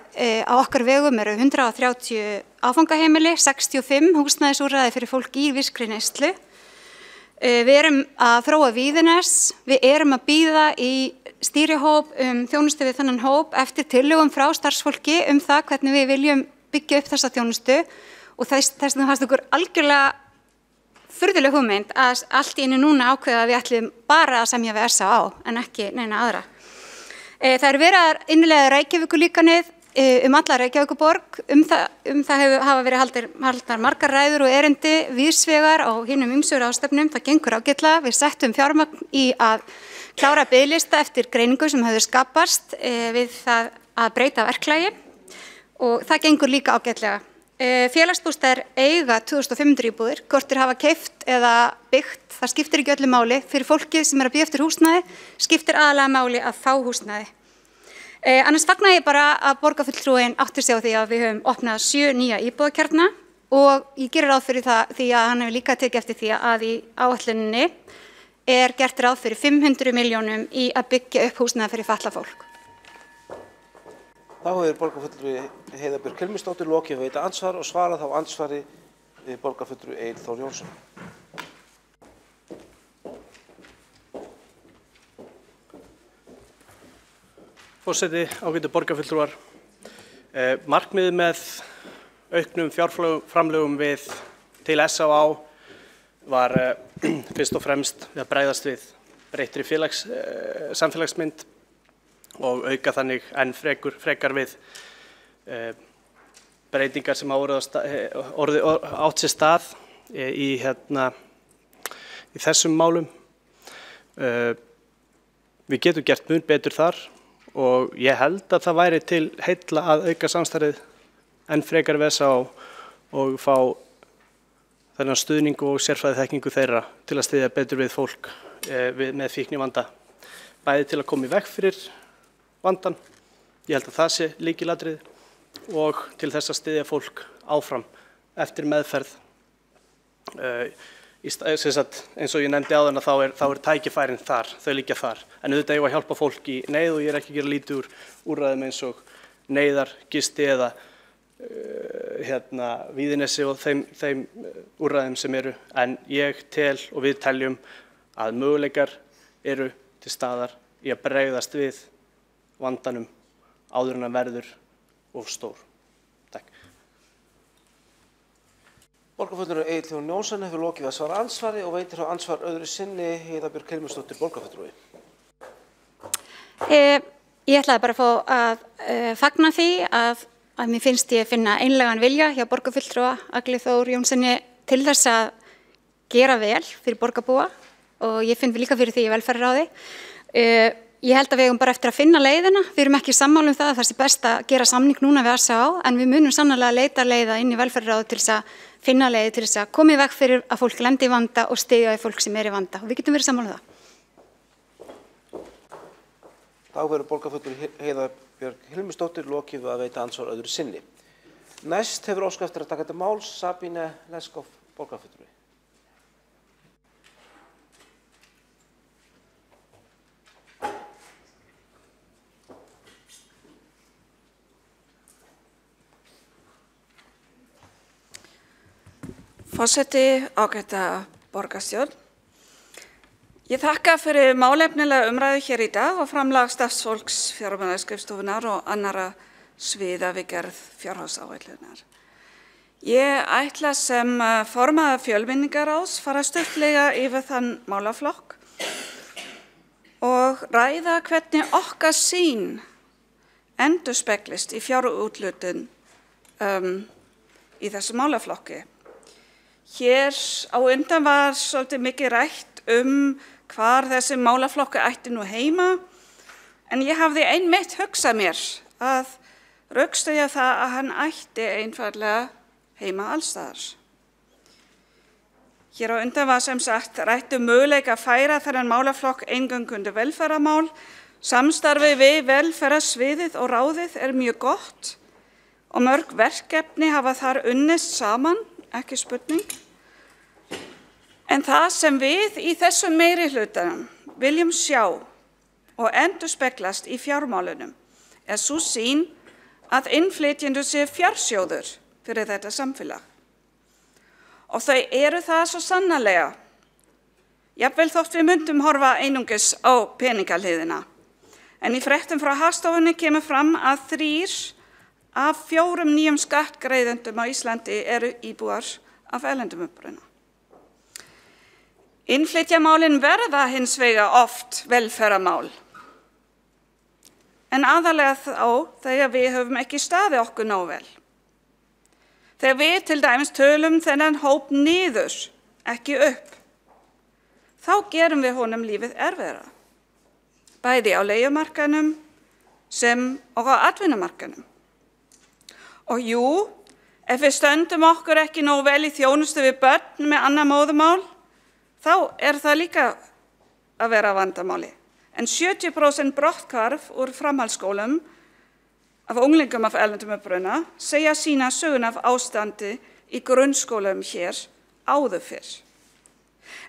Speaker 8: á okkar vegum 130 áfangaheimili, 65 húsnæðisúrræði fyrir fólk í vískri neyslu. Við að þróa Víðines, við að bíða í stýrihóp þjónustu við þennan hóp eftir tillögum frá starfsfólki það hvernig við viljum byggja upp þessa þjónustu og þess vegna fannst okkur algjörlega furðuleg hugmynd að allt í einu núna ákveða að við ætlum bara að semja við SÁÁ en ekki neina aðra. Það verið að innleiða Reykjavíkurlíkanið alla Reykjavíkurborg. Það hafa verið haldnar margar ræður og erindi víðsvegar á hinum ýmsu ráðstefnum. Það gengur ágætlega. Við settum fjármagn í að klára biðlista eftir greiningu sem hefur skapast við það að breyta verklagi og það gengur líka ágætlega. Félagsbústaðir eiga 2500 íbúðir, hvort þeir hafa keypt eða byggt, það skiptir ekki öllu máli. Fyrir fólkið sem að bíða eftir húsnæði, skiptir aðalega máli að fá húsnæði. Annars fagna ég bara að borgarfulltrúinn átti sig á því að við höfum opnað 7 nýja íbúðakjarna og ég gerir ráð fyrir það því að hann hefur líka tekið eftir því að í áætluninni gert ráð fyrir 500 milljónum í að byggja upp húsnæði fyrir fatlað fólk.
Speaker 6: Þá borgarfulltrúi Heiða Björk Hilmisdóttir lokið að veita andsvar og svara þá andsvari borgarfulltrúi Egill Þór Jónsson.
Speaker 12: Forseti, ágætu borgarfulltrúar. Markmiðið með auknum fjárframlögum til SÁÁ var fyrst og fremst við að bregðast við breyttri samfélagsmynd og auka þannig enn frekar við breytingar sem hafa átt sér stað í þessum málum. Við getum gert mun betur þar og ég held að það væri til heilla að auka samstarfið enn frekar við SÁÁ og fá þennan stuðning og sérfræðiþekkingu þeirra til að styðja betur við fólk með fíknivanda, bæði til að koma í veg fyrir vandan, ég held að það sé lykilatriði og til þess að styðja fólk áfram eftir meðferð. Eins og ég nefndi áðan að þá tækifærin þar, þau liggja þar. En auðvitað eigum að hjálpa fólk í neyð og ég ekki að gera lítið úr úrræðum eins og neyðargisti eða Víðinesi og þeim úrræðum sem eru. En ég tel og við teljum að möguleikar eru til staðar í að bregðast við vandanum áður en að verður of stór. Takk.
Speaker 6: Borgarfulltrúi Egill Þór Jónsson hefur lokið að svara andsvari og veitir á andsvar öðru sinni Heiða Björk Hilmisdóttir, borgarfulltrúi.
Speaker 8: Ég ætlaði bara að fá að fagna því að mér finnst ég finna einlægan vilja hjá borgarfulltrúa Agli Þór Jónssoni til þess að gera vel fyrir borgarbúa og ég finn líka fyrir því í velferðarráði. Ég held að við eigum bara eftir að finna leiðina. Við erum ekki sammála það sé best að gera samning núna við SÁÁ en við munum sannarlega leita leiða inn í velferðarráð til þess að finna leiðir til þess að koma í veg fyrir að fólk lendi í vanda og styðja við fólk sem er í vanda. Og við getum verið sammála það.
Speaker 6: Þá verður borgarfulltrúi Heiða Björg Hilmisdóttir lokið við að veita andsvar öðru sinni. Næst hefur óskað eftir að taka til máls Sabine Leskov, borgarfulltrúi.
Speaker 21: Forseti, ágæta borgarstjórn. Ég þakka fyrir málefnilega umræðu hér í dag og framlag starfsfólks fjármálaskrifstofunnar og annarra sviða við gerð fjárhagsáætlunar. Ég ætla sem formaður fjölmenningarráðs fara stuttlega yfir þann málaflokk og ræða hvernig okkar sýn endurspeglist í fjárúthlutun í þessu málaflokki. Hér á undan var svolítið mikið rætt hvar þessi málaflokkur ætti nú heima, en ég hafði einmitt hugsað mér að rökstyðja það að hann ætti einfaldlega heima allstaðar. Hér á undan var sem sagt rætt möguleika að færa þennan málaflokk eingöngu undir velferðarmál. Samstarfið við velferðarsviðið og ráðið er mjög gott og mörg verkefni hafa þar unnist saman, ekki spurning. En það sem við í þessum meirihlutanum viljum sjá og endurspeglast í fjármálunum er sú sýn að innflytjendur sé fjársjóður fyrir þetta samfélag. Og þau eru það svo sannarlega. Jafnvel þótt við myndum horfa einungis á peningahliðina. En í fréttum frá Hagstofunni kemur fram að 3 af 4 nýjum skattgreiðendum á Íslandi eru íbúar af erlendum uppruna. Innflytjamálin verða hins vegar oft velferðarmál. En aðalega þá þegar við höfum ekki staðið okkur nógu vel. Þegar við til dæmis tölum þennan hóp niður, ekki upp, þá gerum við honum lífið erfiðara. Bæði á leigumarkaðnum sem og á atvinnumarkaðnum. Og jú, ef við stöndum okkur ekki nógu vel í þjónustu við börn með annað móðurmál, þá er það líka að vera vandamáli. En 70% brotthvarf úr framhaldsskólum af unglingum af erlendum uppruna segja sína söguna af ástandi í grunnskólum hér áður fyrr.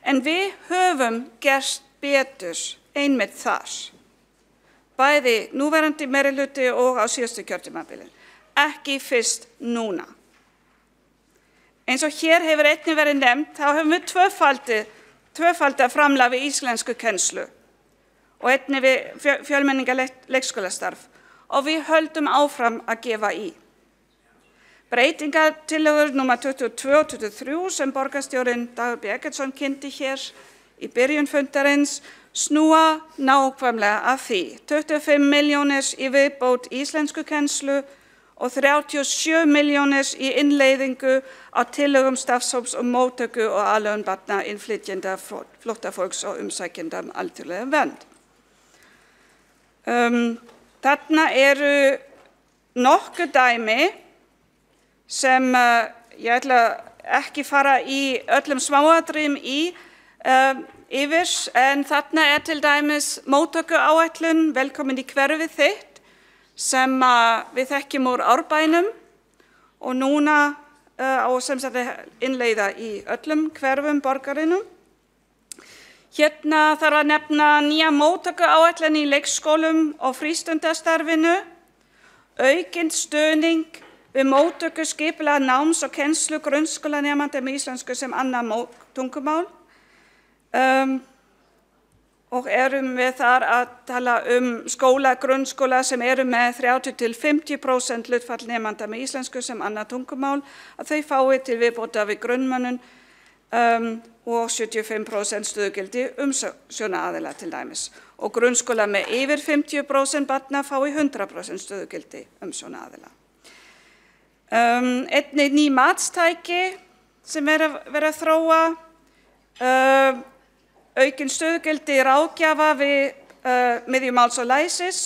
Speaker 21: En við höfum gert betur einmitt þar, bæði núverandi meirihluti og á síðustu kjörtímabili, ekki fyrst núna. Eins og hér hefur einnig verið nefnt, þá höfum við tvöfalda framlag við íslensku kennslu og einnig við fjölmenningarleikskólastarf og við höldum áfram að gefa í. Breytingartillögur nr. 22 og 23 sem borgarstjórinn Dagur B. Eggertsson kynnti hér í byrjun fundarins snúa nákvæmlega að því. 25 milljónir í viðbót íslenskukennslu og 37 milljónir í innleiðingu á tillögum starfshóps og móttöku og aðlögun barna innflytjenda, flóttafólks og umsækjenda alþjóðlega vernd. Þarna eru nokkur dæmi sem ég ætla ekki fara í öllum smáatriðum yfir, en þarna er til dæmis móttökuáætlun Velkomin í hverfið þitt sem við þekkjum úr Árbænum og núna á sem sagt innleiða í öllum hverfum borgarinum. Hérna þarf að nefna nýja móttökuáætlun í leikskólum og frístundastarfinu, aukinn stuðning við móttöku skipulega náms og kennslu grunnskólanemanda með íslensku sem annað tungumál. Og erum við þar að tala skóla, grunnskóla sem eru með 30–50% hlutfall nemanda með íslensku sem annað tungumál, að þau fái til viðbótar við grunnmönnun og 75% stöðugildi umsjónaraðila til dæmis. Og grunnskóla með yfir 50% barna fái 100% stöðugildi umsjónaraðila. Einnig ný matstæki sem verið að þróa, aukinn stöðugildi ráðgjafa við miðju máls og læsis,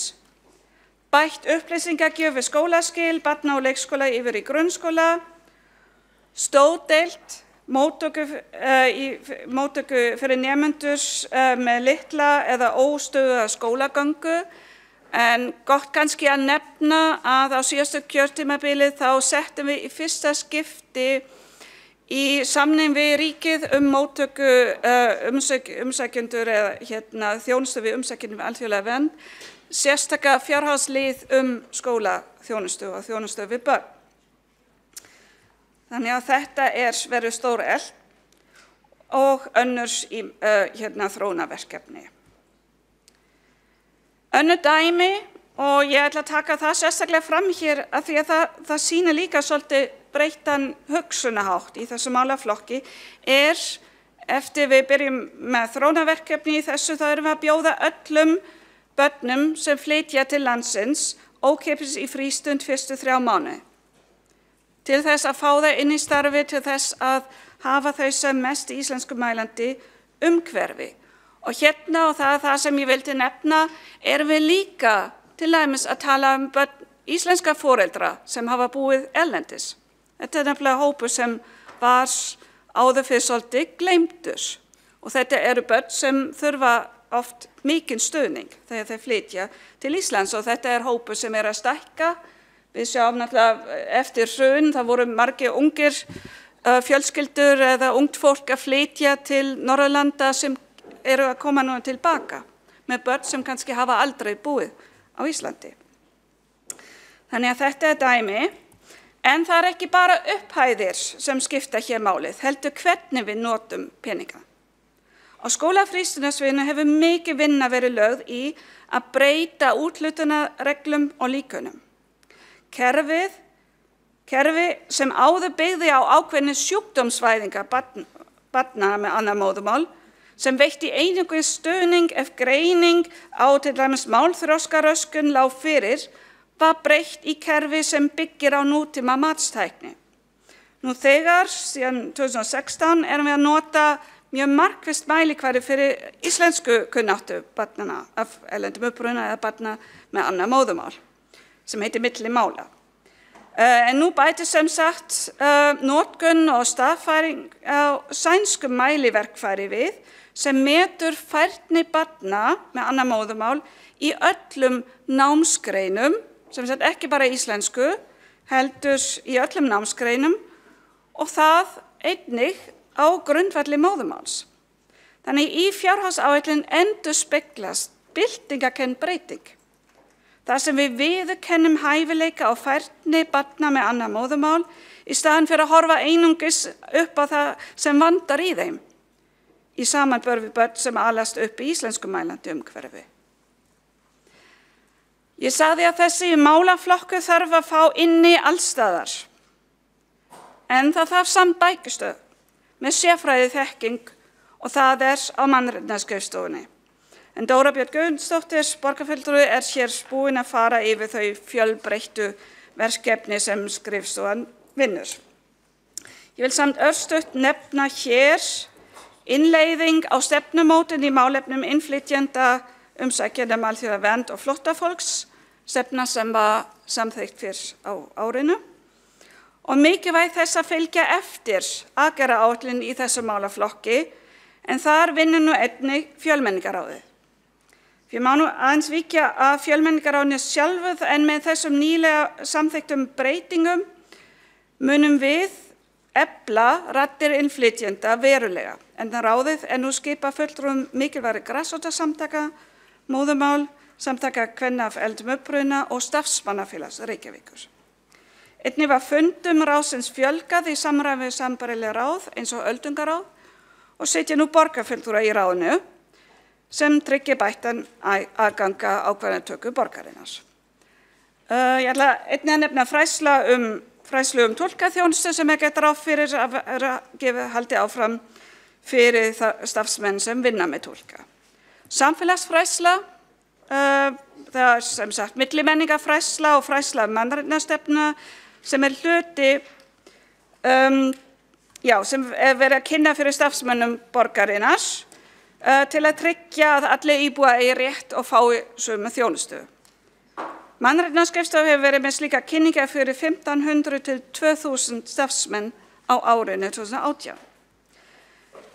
Speaker 21: bætt upplýsingagjöf við skólaskil, barna og leikskóla yfir í grunnskóla, stórdeilt móttöku fyrir nemendur með litla eða óstöðuga skólagöngu, en gott kannski að nefna að á síðastu kjörtímabili þá settum við í fyrsta skipti í samning við ríkið móttöku umsækjendur eða þjónustu við umsækjendur við alþjóðlega vernd, sérstaka fjárhagslið skólaþjónustu og þjónustu við börn. Þannig að þetta verður stóreflt og önnur þróunarverkefni. Önnur dæmi, og ég ætla að taka það sérstaklega fram hér af því að það sýnir líka svolítið breyttan hugsunarhátt í þessu málaflokki, eftir við byrjum með þróunarverkefni í þessu, þá erum við að bjóða öllum börnum sem flytja til landsins ókeypis í frístund fyrstu 3 mánuði. Til þess að fá það inn í starfi, til þess að hafa þau sem mest íslenskumælandi umhverfi. Og hérna, og það er það sem ég vildi nefna, erum við líka til dæmis að tala börn íslenska foreldra sem hafa búið erlendis. Þetta er nefnilega hópur sem var áður fyrir svolítið gleymdur. Og þetta eru börn sem þurfa oft mikinn stuðning þegar þeir flytja til Íslands, og þetta hópur sem að stækka. Við sjáum náttúrulega eftir hrun, það voru margir ungir fjölskyldur eða ungt fólk að flytja til Norðurlanda sem eru að koma nú tilbaka með börn sem kannski hafa aldrei búið á Íslandi. Þannig að þetta dæmi, en það ekki bara upphæðir sem skipta hér málið, heldur hvernig við notum peninga. Á skólafrístundarsviðinu hefur mikið vinna verið lögð í að breyta úthlutunarreglum og líkunum. Kerfi sem áður byggði á ákveðinni sjúkdómsvæðingar barna með annað móðurmál, sem veitti einungis stuðning ef greining á til dæmis málþroskaröskun lá fyrir, var breytt í kerfi sem byggir á nútíma matstækni. Nú þegar, síðan 2016, erum við að nota mjög markvisst mælikvarði fyrir íslensku kunnáttu barnanna af erlendum uppruna eða barna með annað móðurmál, sem heitir millimála. En nú bætist sem sagt notkun og staðfæring á sænsku mæliverkfæri við, sem metur færni barna með annað móðurmál í öllum námsgreinum, sem sagt ekki bara íslensku, heldur í öllum námsgreinum, og það einnig á grundvelli móðurmáls. Þannig í fjárhagsáætlun endurspeglast byltingakennd breyting. Það sem við viðurkennum hæfileika á færni barna með annað móðurmál í staðinn fyrir að horfa einungis upp á það sem vandar í þeim, í samanburði við börn sem alast upp í íslenskumælandi umhverfi. Ég sagði að þessi málaflokkur þarf að fá inni allstaðar, en það þarf samt bækistöð með sérfræði þekking, og það á mannréttindaskrifstofunni. En Dóra Björg Guðmundsdóttir, borgarfulltrúi, hér búin að fara yfir þau fjölbreyttu verkefni sem skrifstofan vinnur. Ég vil samt örstutt nefna hér innleiðing á stefnumótun í málefnum innflytjenda, umsækjenda um alþjóðlega vernd og flóttafólks, stefna sem var samþykkt fyrr á árinu. Og mikilvægt þess að fylgja eftir aðgerðaáætlun í þessu málaflokki, en þar vinnur nú einnig fjölmenningarráðið. Ég má nú aðeins víkja að fjölmenningarráðinu sjálfu, en með þessum nýlega samþykktum breytingum munum við efla raddir innflytjenda verulega, en ráðið nú skipað fulltrúum mikilvægri grasrótarsamtaka, móðurmál, samtaka kvenna af erlendum uppruna og starfsmannafélags Reykjavíkur. Einnig var fundum ráðsins fjölgað í samræmi við sambærileg ráð eins og öldungaráð, og sitja nú borgarfulltrúar í ráðinu sem tryggir bættan aðganga ákvarðanatöku borgarinnar. Ég ætla einnig að nefna fræðslu túlkaþjónustu sem gert ráð fyrir að haldi áfram fyrir starfsmenn sem vinna með túlka. Samfélagsfræðsla, það sem sagt millimenningarfræðsla og fræðsla mannréttindastefnu sem hluti sem verið að kynna fyrir starfsmönnum borgarinnar til að tryggja að allir íbúar eigi rétt og fái sömu þjónustu. Mannréttindaskrifstofa hefur verið með slíka kynningar fyrir 1500 til 2000 starfsmenn á árinu 2018.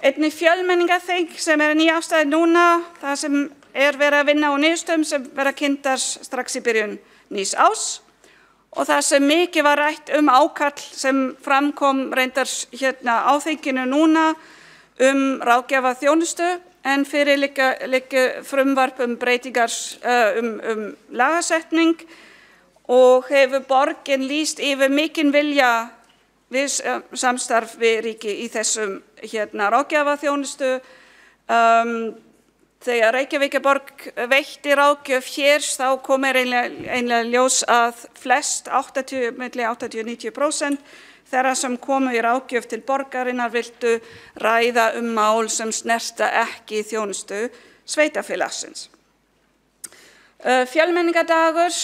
Speaker 21: Einnig fjölmenningarþing sem nýafstaðið núna, það sem verið að vinna á niðurstöðum sem verða kynntar strax í byrjun nýs árs og það sem mikið var rætt ákall sem framkom reyndar á þinginu núna ráðgjafaþjónustu en fyrir liggja frumvarp breytingar lagasetning og hefur borgin lýst yfir mikinn vilja við samstarf við ríki í þessum ráðgjafaþjónustu. Þegar Reykjavíkurborg veitti ráðgjöf hér þá kom einlega ljós að flest, milli 80–90% þeirra sem komu í ráðgjöf til borgarinnar vildu ræða mál sem snerta ekki þjónustu sveitarfélagsins. Fjölmenningadagur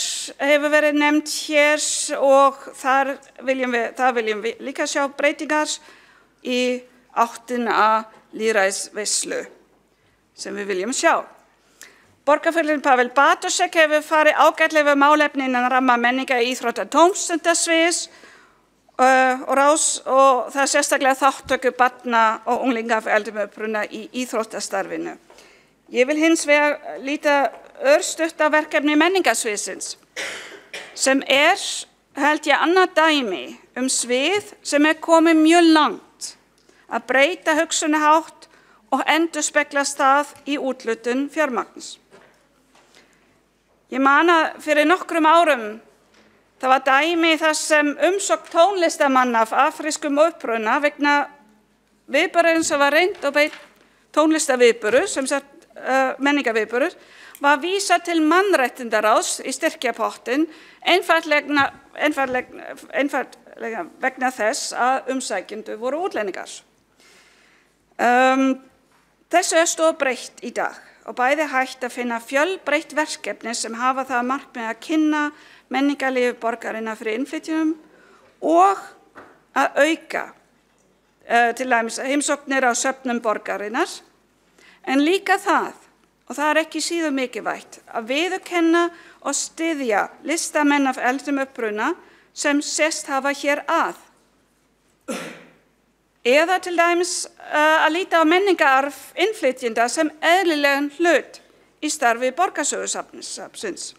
Speaker 21: hefur verið nefnt hér og þar viljum við líka sjá breytingar í áttina að lýðræðisveislu sem við viljum sjá. Borgarfulltrúinn Pavel Bartošek hefur farið ágætlega yfir málefni innan ramma menningar, íþrótta og tómstundasviðs og það sérstaklega þátttöku barna og unglinga af eldri uppruna í íþróttastarfinu. Ég vil hins vegar líta örstutt á verkefni menningarsviðsins sem held ég annað dæmi svið sem komið mjög langt að breyta hugsunarhátt og endurspeglast það í úthlutun fjármagns. Ég man að fyrir nokkrum árum það var dæmi þar sem umsókn tónlistarmanna af afrískum uppruna vegna viðburðarins sem var reynd og beitt tónlistarviðburður, sem sagt menningarviðburður, var vísað til mannréttindaráðs í styrkjapottin einfaldlega vegna þess að umsækjendur voru útlendingar. Þessu stórbreytt í dag og bæði hægt að finna fjölbreytt verkefni sem hafa það að markmiði að kynna menningarlíf borgarinnar fyrir innflytjendum og að auka til dæmis heimsóknir á söfnum borgarinnar, en líka það, og það ekki síður mikilvægt, að viðurkenna og styðja listamenn af eldri uppruna sem sést hafa hér að. Eða til dæmis að líta á menningararf innflytjenda sem eðlilegan hlut í starfi borgarsögusafnsins.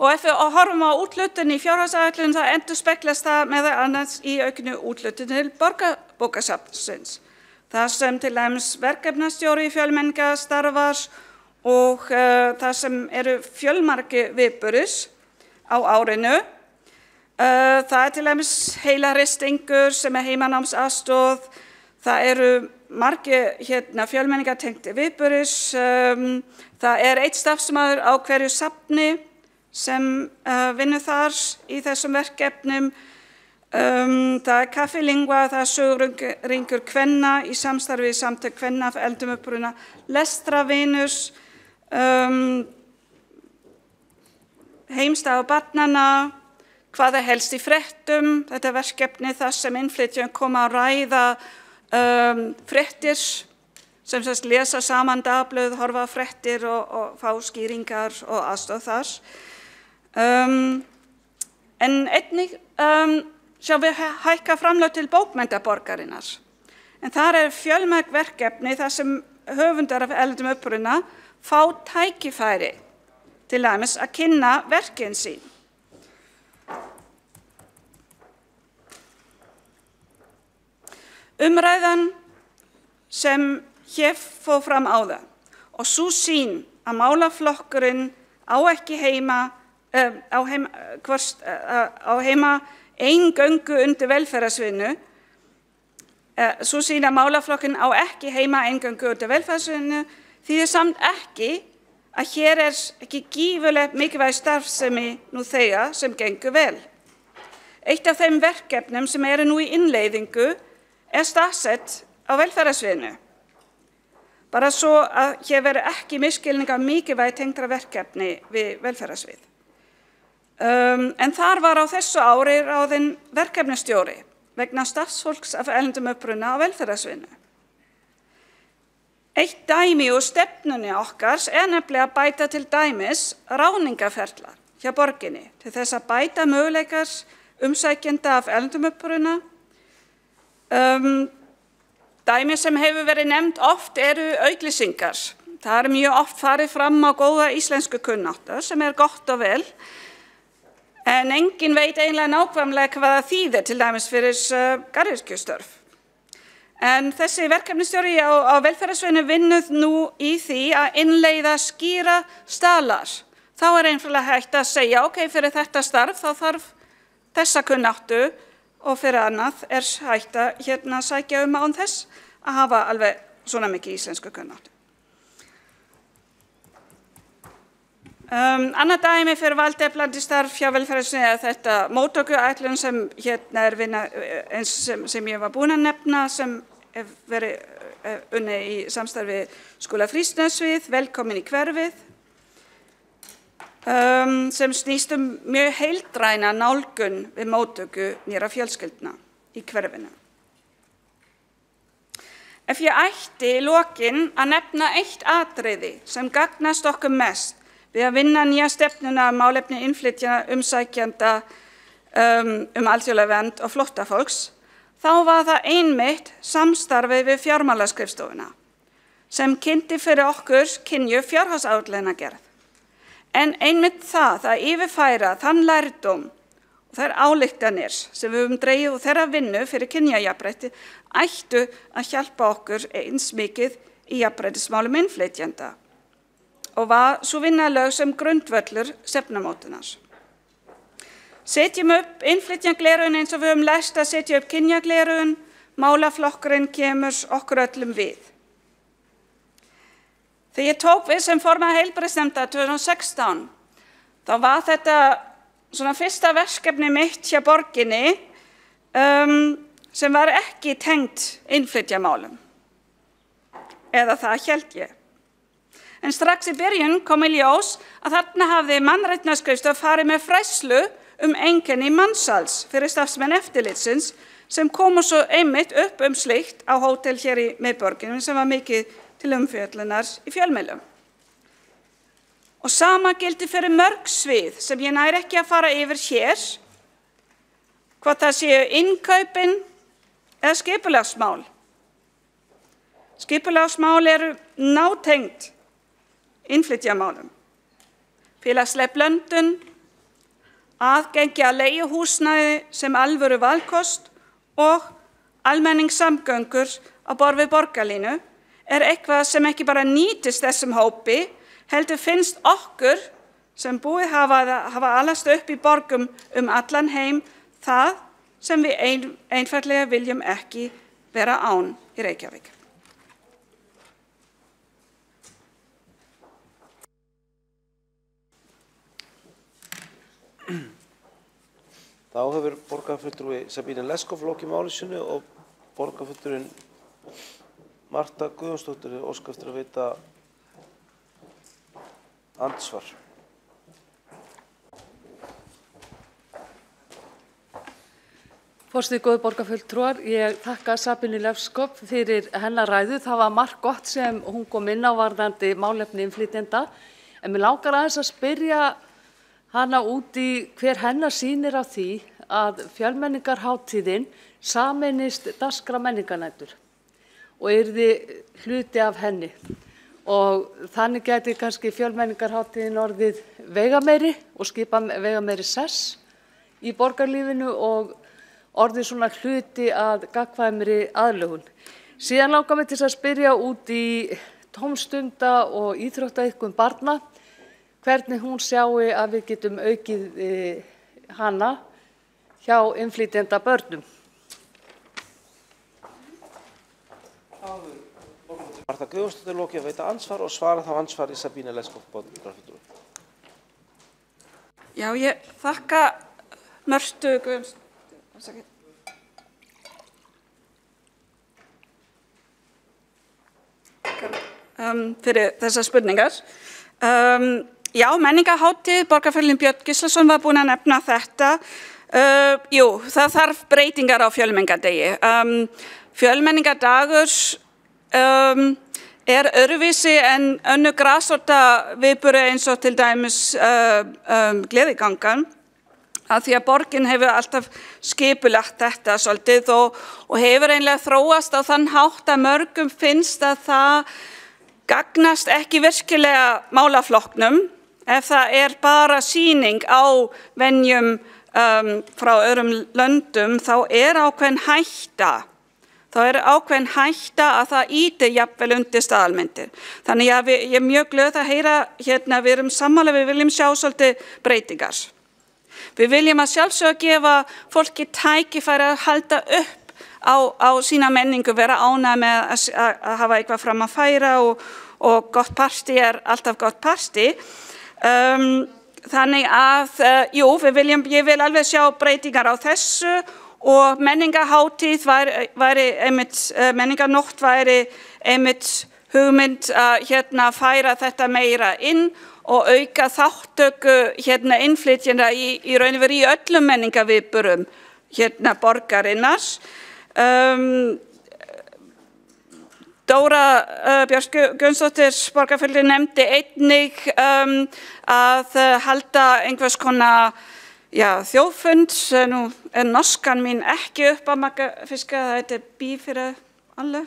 Speaker 21: Og ef við horfum á úthlutun í fjárhagsáætlun þá endurspeglast það meðal annars í auknu úthlutun til borgarbókasafnsins. Það sem til dæmis verkefnastjóri í fjölmenningar starfar og það sem eru fjölmargir viðburðir á árinu. Það til dæmis heilaristingur sem heimanámsaðstoð, það eru margir fjölmenningartengdir viðburðir, það einn starfsmaður á hverju safni sem vinnur þar í þessum verkefnum, það kaffilingva, það söguringur kvenna í samstarfi samtök kvenna af eldri uppruna, lestravinur, heimstaður barnanna, hvað helst í fréttum, þetta verkefni þar sem innflytjendur koma að ræða fréttir, sem sagt lesa saman dagblöð, horfa á fréttir og fá skýringar og aðstoð þar. En einnig sjáum við hækka framlög til bókmenntaborgarinnar. En þar fjölmörg verkefni þar sem höfundar af eldri uppruna fá tækifæri til dæmis að kynna verkin sín. Umræðan sem hér fór fram áðan og sú sýn að málaflokkurinn á ekki heima eingöngu undir velferðarsvinnu, sú sýn að málaflokkurinn á ekki heima eingöngu undir velferðarsvinnu þýðir samt ekki að hér ekki gífurlegt mikilvæg starfsemi nú þegar sem gengur vel. Eitt af þeim verkefnum sem nú í innleiðingu staðsett á velferðarsviðinu. Bara svo að hér verður ekki misskilning af mikilvægi tengdra verkefni við velferðarsvið. En þar var á þessu ári ráðinn verkefnastjóri vegna starfsfólks af erlendum uppruna á velferðarsviðinu. Eitt dæmi úr stefnunni okkar nefnilega að bæta til dæmis ráðningarferla hjá borginni til þess að bæta möguleikar umsækjenda af erlendum uppruna. Dæmi sem hefur verið nefnt oft eru auglýsingar. Það er mjög oft farið fram á góða íslensku kunnáttu sem gott og vel. En enginn veit eiginlega nákvæmlega hvað það þýðir til dæmis fyrir garðyrkjustörf. En þessi verkefnisstjóri á velferðarsviðinu vinnur nú í því að innleiða skýra staðlar. Þá einfaldlega hægt að segja, ok, fyrir þetta starf þá þarf þessa kunnáttu og fyrir annað hægt að sækja án þess að hafa alveg svona mikið íslensku kunnáttu. Annað dæmi fyrir valdeflandi starf hjá velferðarsviðinu er þetta móttökuætlun sem vinna sem ég var búin að nefna sem verið unnið í samstarfi skóla frístundasvið, velkomin í hverfið, sem snýst mjög heildræna nálgun við móttöku nýrra fjölskyldna í hverfinu. Ef ég ætti í lokin að nefna eitt atriði sem gagnast okkur mest við að vinna nýja stefnuna málefni innflytjenda umsækjenda alþjóðlega vernd og flóttafólks, þá var það einmitt samstarfið við fjármálaskrifstofuna sem kynnti fyrir okkur kynju fjárhagsáætlanagerð. En einmitt það að yfirfæra þann lærdóm og þær ályktanir sem við höfum dregið úr þeirra vinnu fyrir kynjajafnrétti ættu að hjálpa okkur eins mikið í jafnréttismálum innflytjenda og var sú vinna lögð sem grundvöllur stefnumótunar. Setjum upp innflytjendagleraugun eins og við höfum lært að setja upp kynjagleraugun, málaflokkurinn kemur okkur öllum við. Þegar ég tók við sem formaður heilbrigðisnefndar 2016, þá var þetta svona fyrsta verkefni mitt hjá borginni sem var ekki tengt innflytjamálum. Eða það hélt ég. En strax í byrjun kom í ljós að þarna hafði mannréttindaskrifstofa farið með fræðslu einkenni mansals fyrir starfsmenn eftirlitsins sem komu svo einmitt upp slíkt á hótel hér í miðborginni sem var mikið til umfjöllunar í fjölmiðlum. Og sama gildi fyrir mörg svið sem ég nær ekki að fara yfir hér, hvort það séu innkaupin eða skipulagsmál. Skipulagsmál eru nátengt innflytjamálum. Félagsleg blöndun, aðgengi að leiguhúsnæði sem alvöru valkost og almenningssamgöngur á borð við borgarlínu eitthvað sem ekki bara nýtist þessum hópi, heldur finnst okkur sem búið hafa alast upp í borgum allan heim það sem við einfaldlega viljum ekki vera án í Reykjavík.
Speaker 6: Þá hefur borgarfulltrúi Sabine Leskov lokið máli sínu og borgarfulltrúin Marta Guðjónsdóttir óskar eftir að veita andsvar.
Speaker 15: Forseti, góðir borgarfulltrúar, ég þakka Sabínu Leskov fyrir hennar ræðu. Það var margt gott sem hún kom inn á varðandi málefni innflytjenda, en mig langar aðeins að spyrja hana út í hver hennar sýnir á því að fjölmenningarhátíðin sameinist dagskrá menningarnætur og yrði hluti af henni. Og þannig gæti kannski fjölmenningarhátíðin orðið veigameiri og skipa veigameiri sess í borgarlífinu og orðið svona hluti að gagnkvæmri aðlögun. Síðan langar mig til að spyrja út í tómstunda og íþróttaiðkun barna, hvernig hún sjái að við getum aukið hana hjá innflytjenda börnum.
Speaker 6: Marta Guðjónsdóttir lokið að veita ansvar og svara þá ansvar í Sabínu Leskov borgarfulltrúi.
Speaker 21: Já, ég þakka Mörtu Guðjónsdóttur fyrir þessar spurningar. Já, menningarhátíð, borgarfulltrúinn Björn Gíslason var búinn að nefna þetta. Jú, það þarf breytingar á fjölmenningardegi. Fjölmenningardagur öðruvísi en önnur grasróta viðburði eins og til dæmis gleðigangan, að því að borgin hefur alltaf skipulagt þetta svolítið og hefur einlega þróast á þann hátt að mörgum finnst að það gagnast ekki virkilega málaflokknum ef það bara sýning á venjum frá öðrum löndum, þá ákveðin hætta. Þá ákveðin hætta að það ýti jafnvel undir staðalmyndir. Þannig að ég mjög glöð að heyra hérna, við sammála, við viljum sjá svolítið breytingar. Við viljum að sjálfsögðu gefa fólki tækifæri að halda upp á sína menningu, vera ánægð með að hafa eitthvað fram að færa og gott partí alltaf gott partí. Þannig að, jú, ég vil alveg sjá breytingar á þessu og menningarhátíð væri einmitt, menningarnótt væri einmitt hugmynd að færa þetta meira inn og auka þáttöku innflytjenda í raun og veru í öllum menningarviðburðum borgarinnar. Dóra Björk Gunnsdóttir borgarfulltrúi nefndi einnig að halda einhvers konar þjóðfund, nú norskan mín ekki upp á Magafiska, það heitir Bí fyrir alle,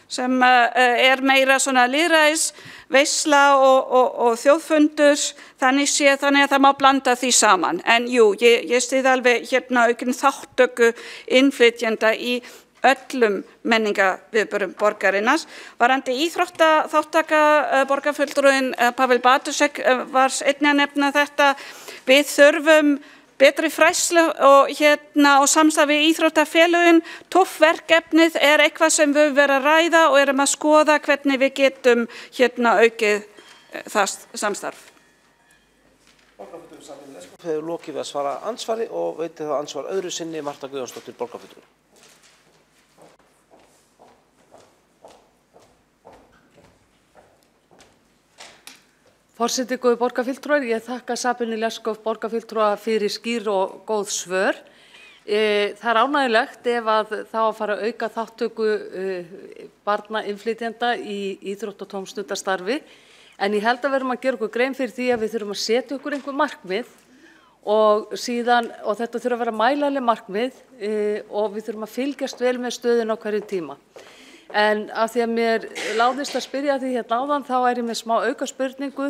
Speaker 21: sem meira svona lýðræðisveisla og þjóðfundur, þannig að það má blanda því saman. En jú, ég styð alveg aukin þáttöku innflytjenda í öllum menningarviðburðum borgarinnar. Varðandi íþróttaþátttaka borgarfulltrúinn Pavel Bartošek var einnig að nefna þetta. Við þurfum betri fræðslu og samstarf við íþróttafélögin. TUF-verkefnið eitthvað sem við verðum að ræða og erum að skoða hvernig við getum aukið það samstarf.
Speaker 6: Borgarfulltrúi Sabína Leskov hefur lokið við að svara andsvari og veitir þá ansvar öðru sinni Marta Guðjónsdóttir borgarfulltrúi.
Speaker 15: Forseti, góði borgarfulltrúar, ég þakka Sabínu Leskov borgarfulltrúa fyrir skýr og góð svör. Það ánægjulegt ef að það að fara að auka þáttöku barna innflytjenda í íþrótt- og tómstundastarfi, en ég held að verðum að gera okkur grein fyrir því að við þurfum að setja okkur einhver markmið og þetta þurfa að vera mælanleg markmið og við þurfum að fylgjast vel með stöðun á hverjum tíma. En af því að mér láðist að spyrja því hérna áðan, þá ég með smá aukaspurningu,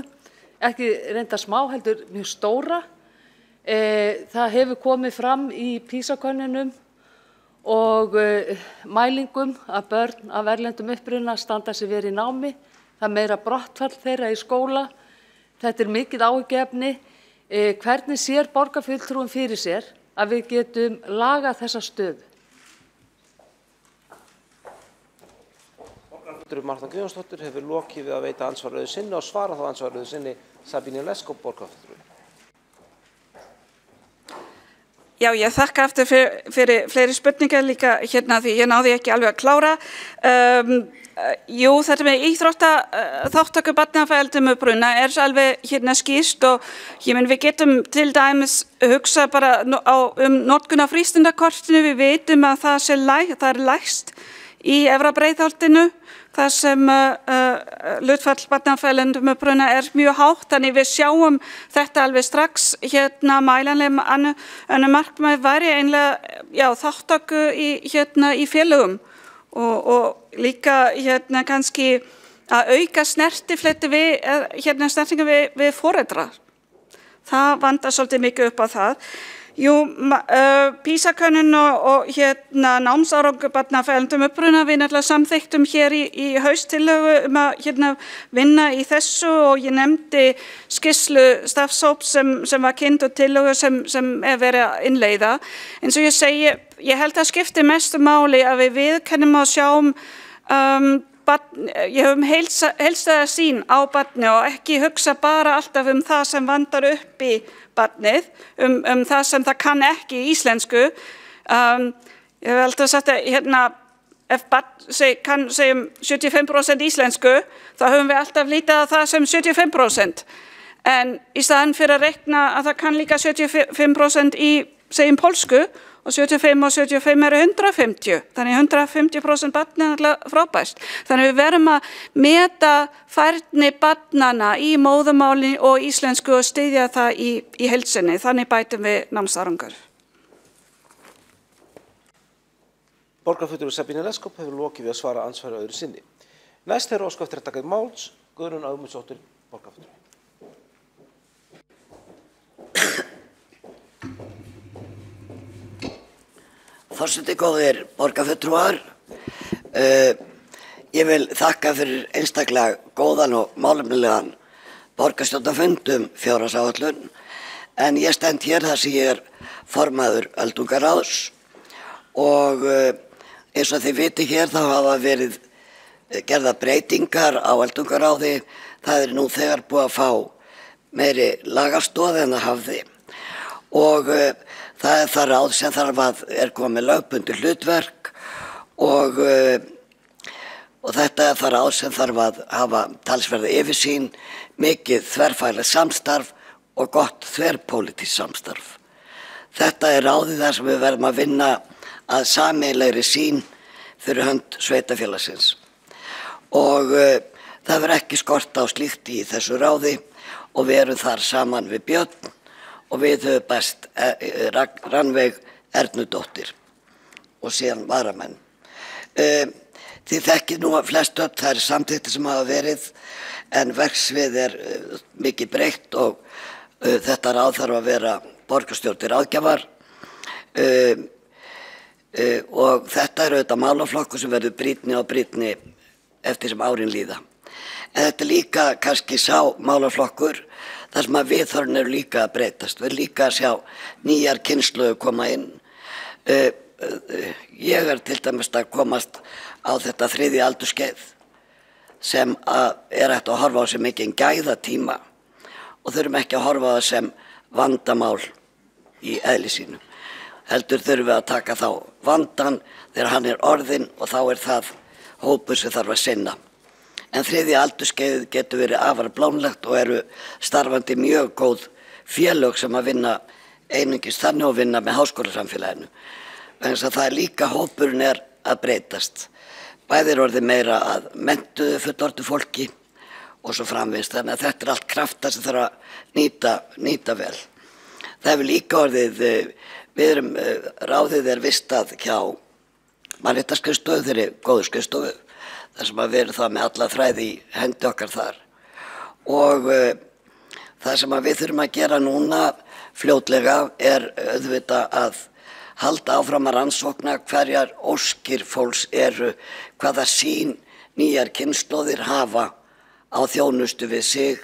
Speaker 15: ekki reynda smá, heldur mjög stóra. Það hefur komið fram í PISA-könnunum og mælingum að börn af erlendum uppruna standa sig vel í námi. Það meira brottfall þeirra í skóla. Þetta mikið áhyggjuefni. Hvernig sér borgarfulltrúinn fyrir sér að við getum lagað þessa stöðu?
Speaker 6: Marta Guðjónsdóttir hefur lokið við að veita ansvarauðu sinni og svara þá ansvarauðu sinni Sabínu Leskov borgarfulltrúi.
Speaker 21: Já, ég þakka aftur fyrir fleiri spurningar líka því ég náði ekki alveg að klára. Jú, þetta með íþróttaþáttöku barna af erlendum uppruna alveg skýrt og við getum til dæmis hugsa bara notkun á frístundakortinu. Við vitum að það lægst í efra Breiðholtinu, þar sem hlutfall barna af erlendum uppruna mjög hátt, þannig við sjáum þetta alveg strax mælanleg önnur markmið væri einlega þáttöku í félögum og líka kannski að auka snertifleti við foreldra. Það vantar svolítið mikið upp á það. Jú, PISA-könnun og námsárangur barna af erlendum uppruna við samþykktum hér í hausttillögu að vinna í þessu og ég nefndi skýrslu starfshóps sem var kynnt og tillögu sem verið að innleiða. Eins og ég segi, ég held að skipti mestu máli að við viðurkennum og sjáum ég höfum heildstæða sýn á barni og ekki hugsa bara alltaf það sem vandar upp í barnið, það sem það kann ekki í íslensku. Ég hef alltaf sagt að ef barn kann segjum 75% íslensku, þá höfum við alltaf lítið að það sem 75%. En í staðinn fyrir að reikna að það kann líka 75% í segjum pólsku og 75 og 75 eru 150, þannig 150% barna er alltaf frábært. Þannig við verum að meta færni barnana í móðumáli og íslensku og styðja það í heilsinni, þannig bætum við námsárangur.
Speaker 6: Borgarfulltrúi Sabine Leskop hefur lokið við að svara andsvari öðru sinni. Næst er óskað eftir að taka máls, Guðrún Ögmundsdóttir, borgarfulltrúi.
Speaker 3: Forseti góðir borgarfulltrúar, ég vil þakka fyrir einstaklega góðan og málefnilegan borgarstjórnarfund fjárhagsáætlun, en ég stend hér þar sem ég er formaður öldungaráðs og eins og þið viti hér þá hafa verið gerða breytingar á öldungaráði, það er nú þegar búið að fá meiri lagastoð en það hafði og það er það ráð sem er komið lögbundið hlutverk og þetta er það ráð sem þarf að hafa talsverða yfirsýn, mikið þverfælegt samstarf og gott þverpólitískt samstarf. Þetta er ráðið þar sem við verðum að vinna að sameiginlegri sýn fyrir hönd sveitarfélagsins. Og það verður ekki skort á slíkt í þessu ráði og við erum þar saman við Björn og við höfum best Rannveig Ernudóttir og síðan varamenn. Þið þekkið nú að flest öll, það er samþykktir sem hafa verið en verksvið er mikið breytt og þetta ráð þarf að vera borgarstjórnir ráðgjafar og þetta er auðvitað málaflokkur sem verður brýnni og brýnni eftir sem árin líða. En þetta er líka kannski sá málaflokkur þar sem að viðhorfin eru líka að breytast. Við erum líka að sjá nýjar kynslóðir koma inn. Ég er til dæmis að komast á þetta 3. aldurskeið sem er hægt að horfa á sem mikinn gæðatíma og þurfum ekki að horfa á það sem vandamál í eðli sínu. Heldur þurfum við að taka þá vandan þegar hann er orðinn og þá er það hópur sem þarf að sinna. En 3. aldurskeið getur verið afar blómlegt og eru starfandi mjög góð félög sem að vinna einungis þannig og vinna með háskólasamfélaginu. Þannig að það er líka hópurinn er að breytast. Bæði er orðið meira að menntuðu fullorðnu fólki og svo framvegis. Þannig að þetta er allt krafta sem þarf að nýta vel. Það hefur líka orðið, ráðið er vistað hjá mannréttindaskrifstofu, þeirri góðu skrifstofu, þar sem að vera það með alla þræði í hendi okkar þar. Og það sem að við þurfum að gera núna fljótlega er auðvitað að halda áfram að rannsókna hverjar óskir fólks eru, hvaða sýn nýjar kynslóðir hafa á þjónustu við sig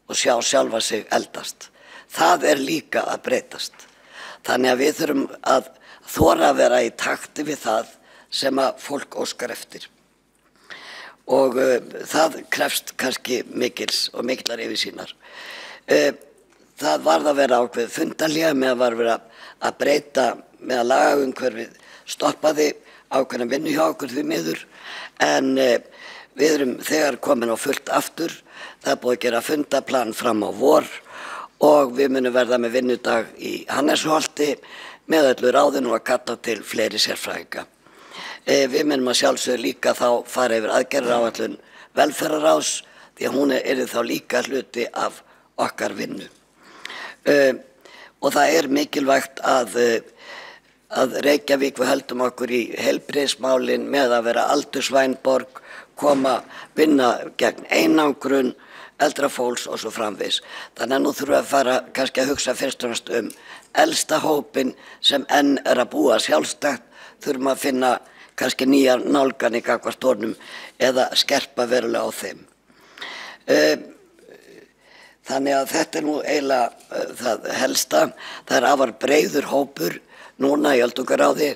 Speaker 3: og sjá sjálfa sig eldast. Það er líka að breytast. Þannig að við þurfum að þora að vera í takti við það sem að fólk óskar eftir. Og það krefst kannski mikils og miklar yfirsýnar. Það varð að vera ákveð fundarlega með að vera að breyta með að lagaumhverfið stoppaði ákveðna vinnu hjá okkur því miður en við erum þegar komin á fullt aftur. Það er búið að gera fundaplan fram á vor og við munum verða með vinnudag í Hannesholti með öllu ráðinu að kalla til fleiri sérfræðinga. Við munum að sjálfsögðu líka þá fara yfir aðgerðaráætlun velferðarráðs því að hún er þá líka hluti af okkar vinnu. Og það er mikilvægt að Reykjavík við höldum okkur í heilbrigðismálin með að vera aldursvæn borg, vinna gegn einangrun, eldra fólks og svo framvegis. Þannig að nú þurfum við að fara kannski að hugsa fyrst og fremst elsta hópin sem enn er að búa sjálfstætt, þurfum að finna kannski nýjar nálganir gagnvart honum eða skerpa verulega á þeim. Þannig að þetta er nú eiginlega það helsta. Það er afar breiður hópur núna í öldungaráði.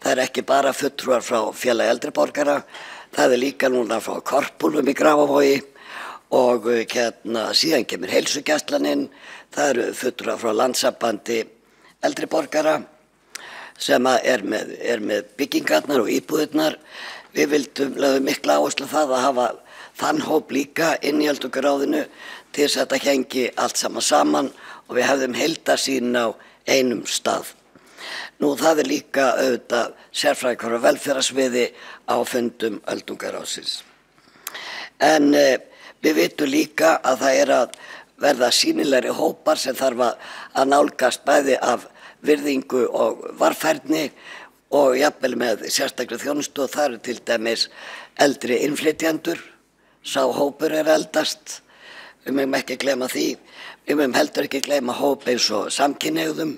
Speaker 3: Það er ekki bara fulltrúar frá Félagi eldri borgara, það er líka núna frá Korpúlfum í Grafarvogi og síðan kemur heilsugæslan inn. Það eru fulltrúar frá Landssambandi eldri borgara sem er með byggingarnar og íbúðirnar. Við lögðum mikla áherslu á það að hafa þann hóp líka inn í öldungaráðinu til þess að þetta hengi allt saman og við hefðum heildarsýn á einum stað. Nú það líka auðvitað sérfræðingar á velferðarsviði á fundum öldungaráðsins. En við vitum líka að það að verða sýnilegri hópar sem þarf að nálgast bæði af virðingu og varfærni og jafnvel með sérstakri þjónustu, og það til dæmis eldri innflytjendur. Sá hópur eldast. Við mögum ekki gleyma því. Við mögum heldur ekki gleyma hóp eins og samkynhneigðum.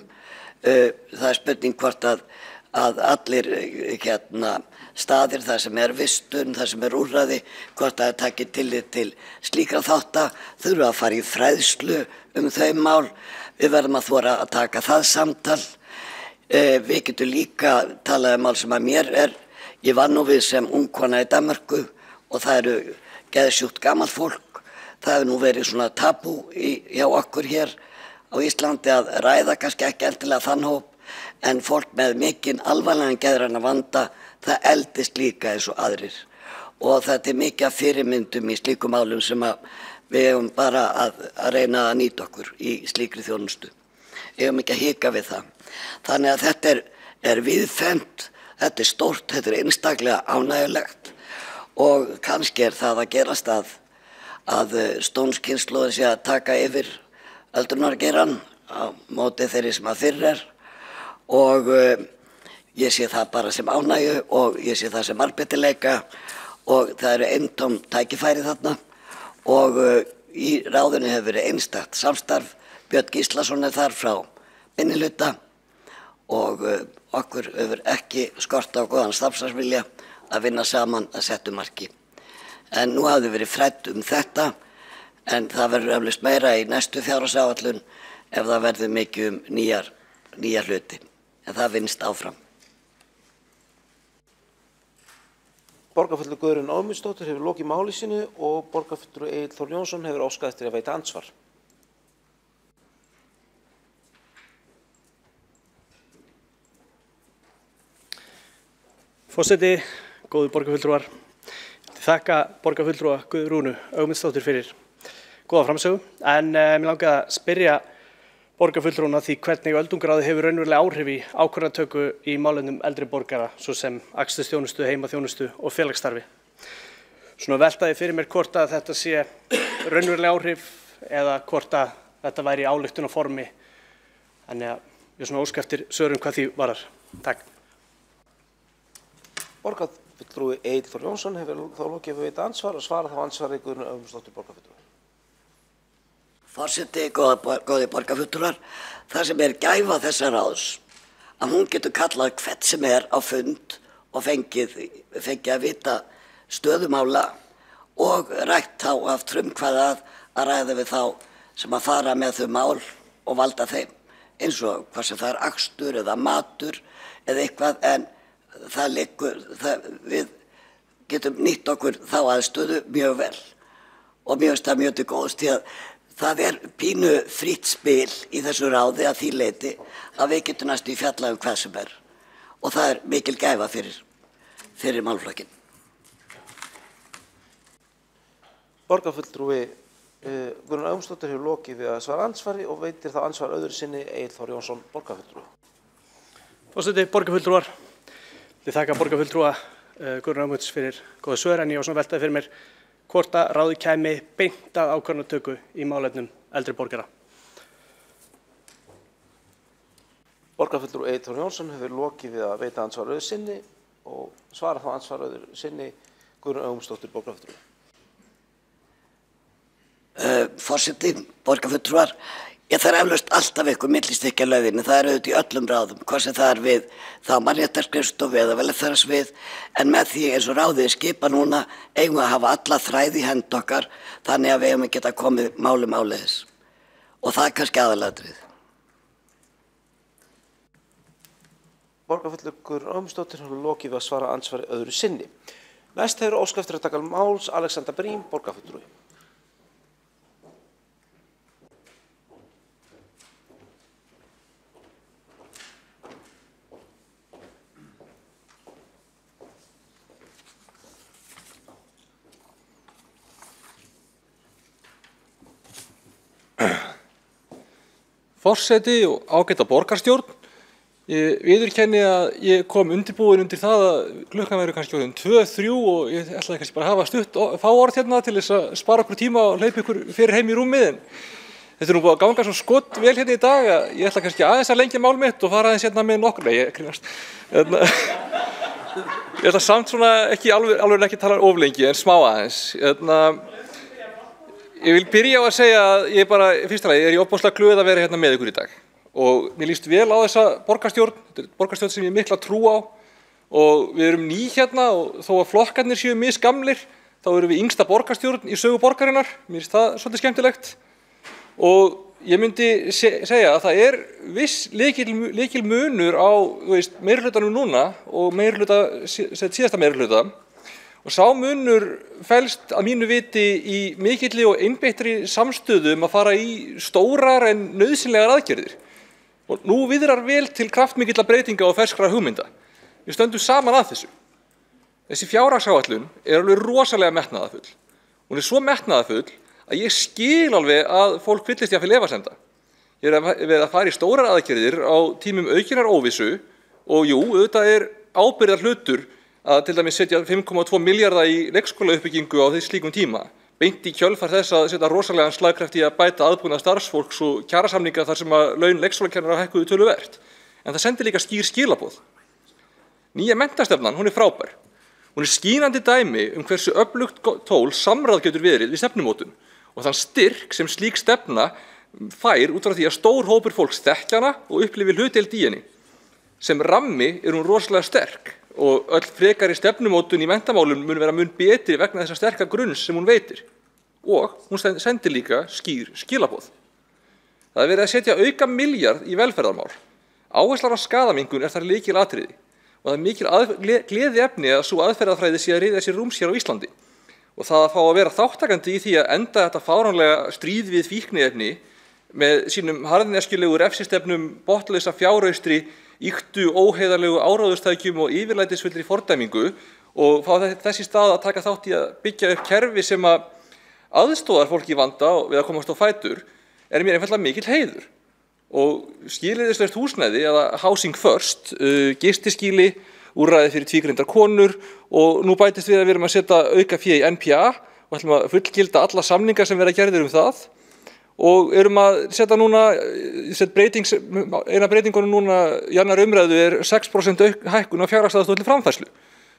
Speaker 3: Það spurning hvort að allir staðir, það sem vistun, það sem úrræði, hvort að það taki tillit til slíkra þátta, þurfa að fara í fræðslu þau mál. Við verðum að þora að taka það samtal. Við getum líka talað mál sem að mér ég var nú við sem ungkona í Danmörku og það geðsjúkt gamalt fólk. Það hefur nú verið svona tabú hjá okkur hér á Íslandi að ræða kannski ekki endilega þann hóp, en fólk með mikinn alvarlegan geðrænan vanda, það eldist líka eins og aðrir. Og þetta mikið af fyrirmyndum í slíkum málum sem við eigum bara að reyna að nýta okkur í slíkri þjónustu. Við eigum ekki að hika við það. Þannig að þetta viðfemt, þetta stórt, þetta einstaklega ánægjulegt, og kannski það að gerast að stónskynslóðin sé að taka yfir öldrunargeirann á móti þeirri sem að fyrr og ég sé það bara sem ánægju og ég sé það sem arbeidileika, og það eintóm tækifæri þarna, og í ráðinu hefur verið einstakt samstarf. Björn Gíslason þar frá minnihluta og okkur hefur ekki skort á góðan samstarfsvilja að vinna saman að settu marki. En nú hafði verið frædd þetta, en það verður eflaust meira í næstu fjárhagsáætlun ef það verður mikið nýjar hluti. En það vinnst áfram.
Speaker 6: Borgarfulltrúi Guðrún Ögmundsdóttir hefur lokið máli sínu og borgarfulltrúi Egill Þór Jónsson hefur óskað eftir að veita andsvar.
Speaker 12: Forseti, góðu borgarfulltrúar. Þakka borgarfulltrúa Guðrúnu Ögmundsdóttur fyrir góða framsögu, en mér langaði að spyrja borgarfulltrúna því hvernig öldungaráðið hefur raunverulega áhrif í ákvarðanatöku í málefnum eldri borgara, svo sem akstursþjónustu, heimaþjónustu og félagsstarfi. Svona veltaði fyrir mér hvort að þetta sé raunverulega áhrif eða hvort að þetta væri í ályktunarformi. Þannig að ég svona óska eftir svörum hvað því varðar. Takk.
Speaker 6: Borgarfulltrúi Egill Þór Jónsson hefur þá lokið að veita andsvar og svara þá ansvari Guðrúnu Ögmundsdóttur borgarfulltrúi.
Speaker 3: Forseti, góði borgarfulltrúar, það sem gæfa þessa ráðs, að hún getur kallað hvern sem á fund og fengið að vita stöðumála og rætt þá af frumkvæði að ræða við þá sem að fara með þau mál og valda þeim, eins og hvað sem það akstur eða matur eða eitthvað, en það liggur, við getum nýtt okkur þá aðstöðu mjög vel og mjög til góðs, því að það pínu frítt spil í þessu ráði að því leyti að við getum næstu í fjalla hvað sem og það mikil gæfa fyrir málflokkin.
Speaker 6: Borgarfulltrúi Guðrún Ögmundsdóttir hefur lokið við að svara andsvari og veitir þá ansvar öðru sinni Egill Þór Jónsson borgarfulltrúi.
Speaker 12: Forseti, borgarfulltrúar, ég þakka borgarfulltrúa Guðrún Ögmunds fyrir góða svör, en ég var svona veltaði fyrir mér hvort að ráðið kæmi beint að ákvarðanatöku í málefnum eldri borgara.
Speaker 6: Borgarfulltrúi Egill Þór Jónsson hefur lokið við að veita ansvar öðru sinni og svara þá ansvar öðru sinni Guðrún Ögmundsdóttir borgarfulltrúi.
Speaker 3: Forseti, borgarfulltrúar, ég þarf eflaust alltaf eitthvað millistykki að lauginni, það auðvitað í öllum ráðum, hvað sem það við þá mannréttarskrifstofu eða velferðarsvið, en með því eins og ráðið skipa núna eigum að hafa alla þræði í hend okkar, þannig að við eigum að geta komið málum áleiðis. Og það kannski aðalatriðið.
Speaker 6: Borgarfulltrúi Ögmundsdóttir hefur lokið við að svara andsvari öðru sinni. Næst hefur óskað eftir að taka máls Alexander Brím, borgarfulltrúi.
Speaker 5: Forseti og ágæta borgarstjórn, Ég viðurkenni að ég kom undirbúin undir það að klukkan verður kannski orðin 2-3 og ég ætlaði kannski bara að hafa stutt fá orð hérna til þess að spara okkur tíma og hleypa ykkur fyrir heim í rúmið. En þetta nú búið að ganga svo skott vel hérna í dag að ég ætla kannski aðeins að lengja mál mitt og fara aðeins hérna með nokkur. Nei, ég grínast. Ég ætla samt svona ekki alveg ekki tala of lengi en smá aðeins. Ég vil byrja á að segja að ég bara, fyrst af lagi, ég ofboðslega glöð að vera hérna með ykkur í dag. Og mér líst vel á þessa borgarstjórn, þetta er borgarstjórn sem ég mikla trú á og við erum ný hérna og þó að flokkarnir séu misgamlir þá erum við yngsta borgarstjórn í sögu borgarinnar, mér finnst það svolítið skemmtilegt og ég myndi segja að það er viss lykil munur á meirihlutanum núna og síðasta meirihluta og sá munur felst að mínu viti í mikilli og einbeittri samstöðu að fara í stórar en nauðsynlegar aðgerðir. Og nú viðrar vel til kraftmikilla breytinga og ferskra hugmynda. Við stöndum saman að þessu. Þessi fjárhagsáætlun er alveg rosalega metnaðarfull. Hún er svo metnaðarfull að ég skil alveg að fólk fyllist jafnvel efasemda. Ég er að fara í stórar aðgerðir á tímum aukinnar óvissu og jú, auðvitað er ábyrgðar hlutur að til dæmis setja 5,2 milljarða í leikskólauppbyggingu á þessi slíkum tíma. Beint í kjölfar þess að setja rosalegan slagkraft í að bæta aðbúnað starfsfólks og kjarasamninga þar sem að laun leikskólakennara hækkuðu töluvert. En það sendir líka skýr skilaboð. Nýja menntastefnan, hún er frábær. Hún er skínandi dæmi hversu öflugt tól samráð getur verið við stefnumótun og þann styrk sem slík stefna fær út frá því að stór hópur fólks þekkja hana og upplifi hlutdeild í henni. Sem rammi er hún rosalega sterk. Og öll frekari stefnumótun í menntamálum mun vera mun betri vegna þessa sterka grunns sem hún veitir. Og hún sendir líka skýr skilaboð. Það er verið að setja auka milljarð í velferðarmál. Áherslan á skaðaminnkun er þar lykilatriði. Og það er mikil gleðiefni að sú aðferðafræði sé að ryðja sér rúms hér á Íslandi. Og það að fá að vera þáttakandi í því að enda þetta fáránlega stríð við fíkniefni með sínum harðneskjulegu refsistefnum, botnlausa fjáraustri, ýktu óheiðarlegu áráðustækjum og yfirlætisfullri fordæmingu og fá þessi stað að taka þátt í að byggja upp kerfi sem að aðstoðar fólki í vanda við að komast á fætur er mér einfaldlega mikill heiður. Og skilyrðislaust húsnæði eða housing first, gistiskýli, úrræði fyrir tvígreindar konur og nú bætist við að við erum að setja auka fé í NPA og ætlum að fullgilda alla samningar sem vera gerðir það. Og erum að setja núna, eina breytingunum núna í annar umræðu er 6% hækkun á fjárhagsaðstoð til framfærslu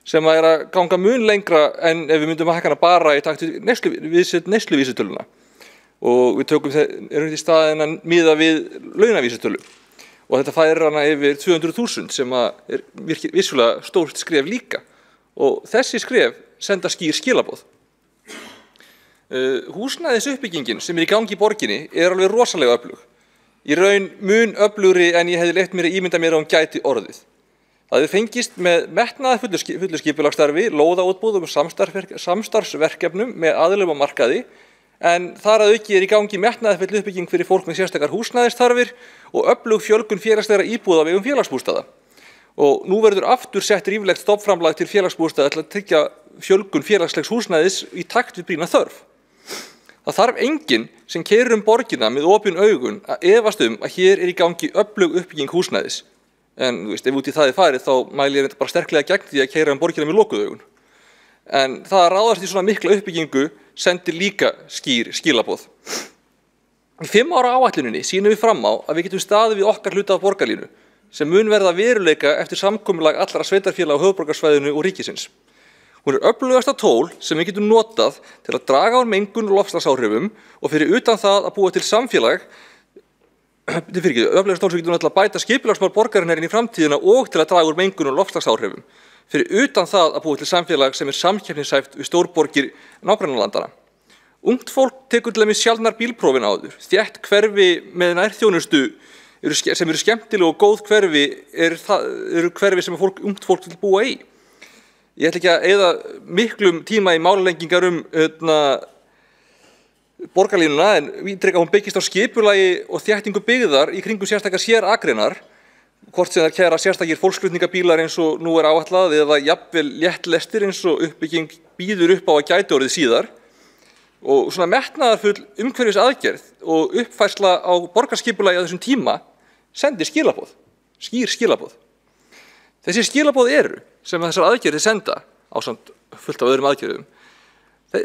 Speaker 5: sem er að ganga mun lengra en ef við myndum að hækka hana bara í takt við neysluvísitöluna. Og við erum í staðinn að miða við launavísitölu og þetta færir hana yfir 200.000 sem er vissulega stórt skref líka og þessi skref senda skýr skilaboð. Húsnæðisuppbyggingin sem er í gangi í borginni er alveg rosalega öflug. Í raun mun öflugri en ég hefði leyft mér að ímynda mér að hún gæti orðið. Það hefur fengist með metnaðarfullu skipulagsstarfi, lóðaútboðum og samstarfsverkefnum með aðilum á markaði, en þar að auki er í gangi metnaðarfull uppbygging fyrir fólk með sérstakar húsnæðisþarfir og öflug fjölgun félagslegra íbúða á vegum félagsbústaða. Og nú verður aftur sett ríflegt stofnframlag til félagsbústaða til að tryggja fjölgun félagslegs húsnæðis í takt við brýna þörf. Það þarf enginn sem keyrir borgina með opin augun að efast að hér er í gangi öflug uppbygging húsnæðis. En ef út í það er farið þá mæli ég bara sterklega gegn því að keyra borgina með lokuð augun. En það að ráðast í svona mikla uppbyggingu sendir líka skýr skilaboð. Í 5 ára áætluninni sýnum við fram á að við getum staðið við okkar hluta af borgarlínu sem mun verða veruleika eftir samkomulag allra sveitarfélaga á höfuðborgarsvæðinu og ríkisins. Hún er öflugasta tól sem við getum notað til að draga úr mengun og loftslagsáhrifum og fyrir utan það að búa til samfélag, öflugasta tól sem við getum notað til að bæta skipulagsmál borgarinnar inn í framtíðina og til að draga úr mengun og loftslagsáhrifum. Fyrir utan það að búa til samfélag sem er samkeppnishæft við stórborgir nágrannalandana. Ungt fólk tekur til dæmis sjaldnar bílprófin áður. Þétt hverfi með nærþjónustu sem eru skemmtileg og góð hverfi eru hverfi sem ungt fólk vil búa í. Ég ætla ekki að eyða miklum tíma í málalengingar borgarlínuna en ítreka hún byggist á skipulagi og þéttingu byggðar í kringum sérstakar sérakreinar, hvort sem þær kæra sérstakir fólksflutningabílar eins og nú er áætlað eða jafnvel léttlestir eins og uppbygging býður upp á að gæti orðið síðar. Og svona metnaðarfull umhverfis aðgerð og uppfærsla á borgarskipulagi á þessum tíma sendir skilaboð. skýr skilaboð. Þessi skilaboð eru sem þessar aðgerðir senda ásamt fullt af öðrum aðgerðum.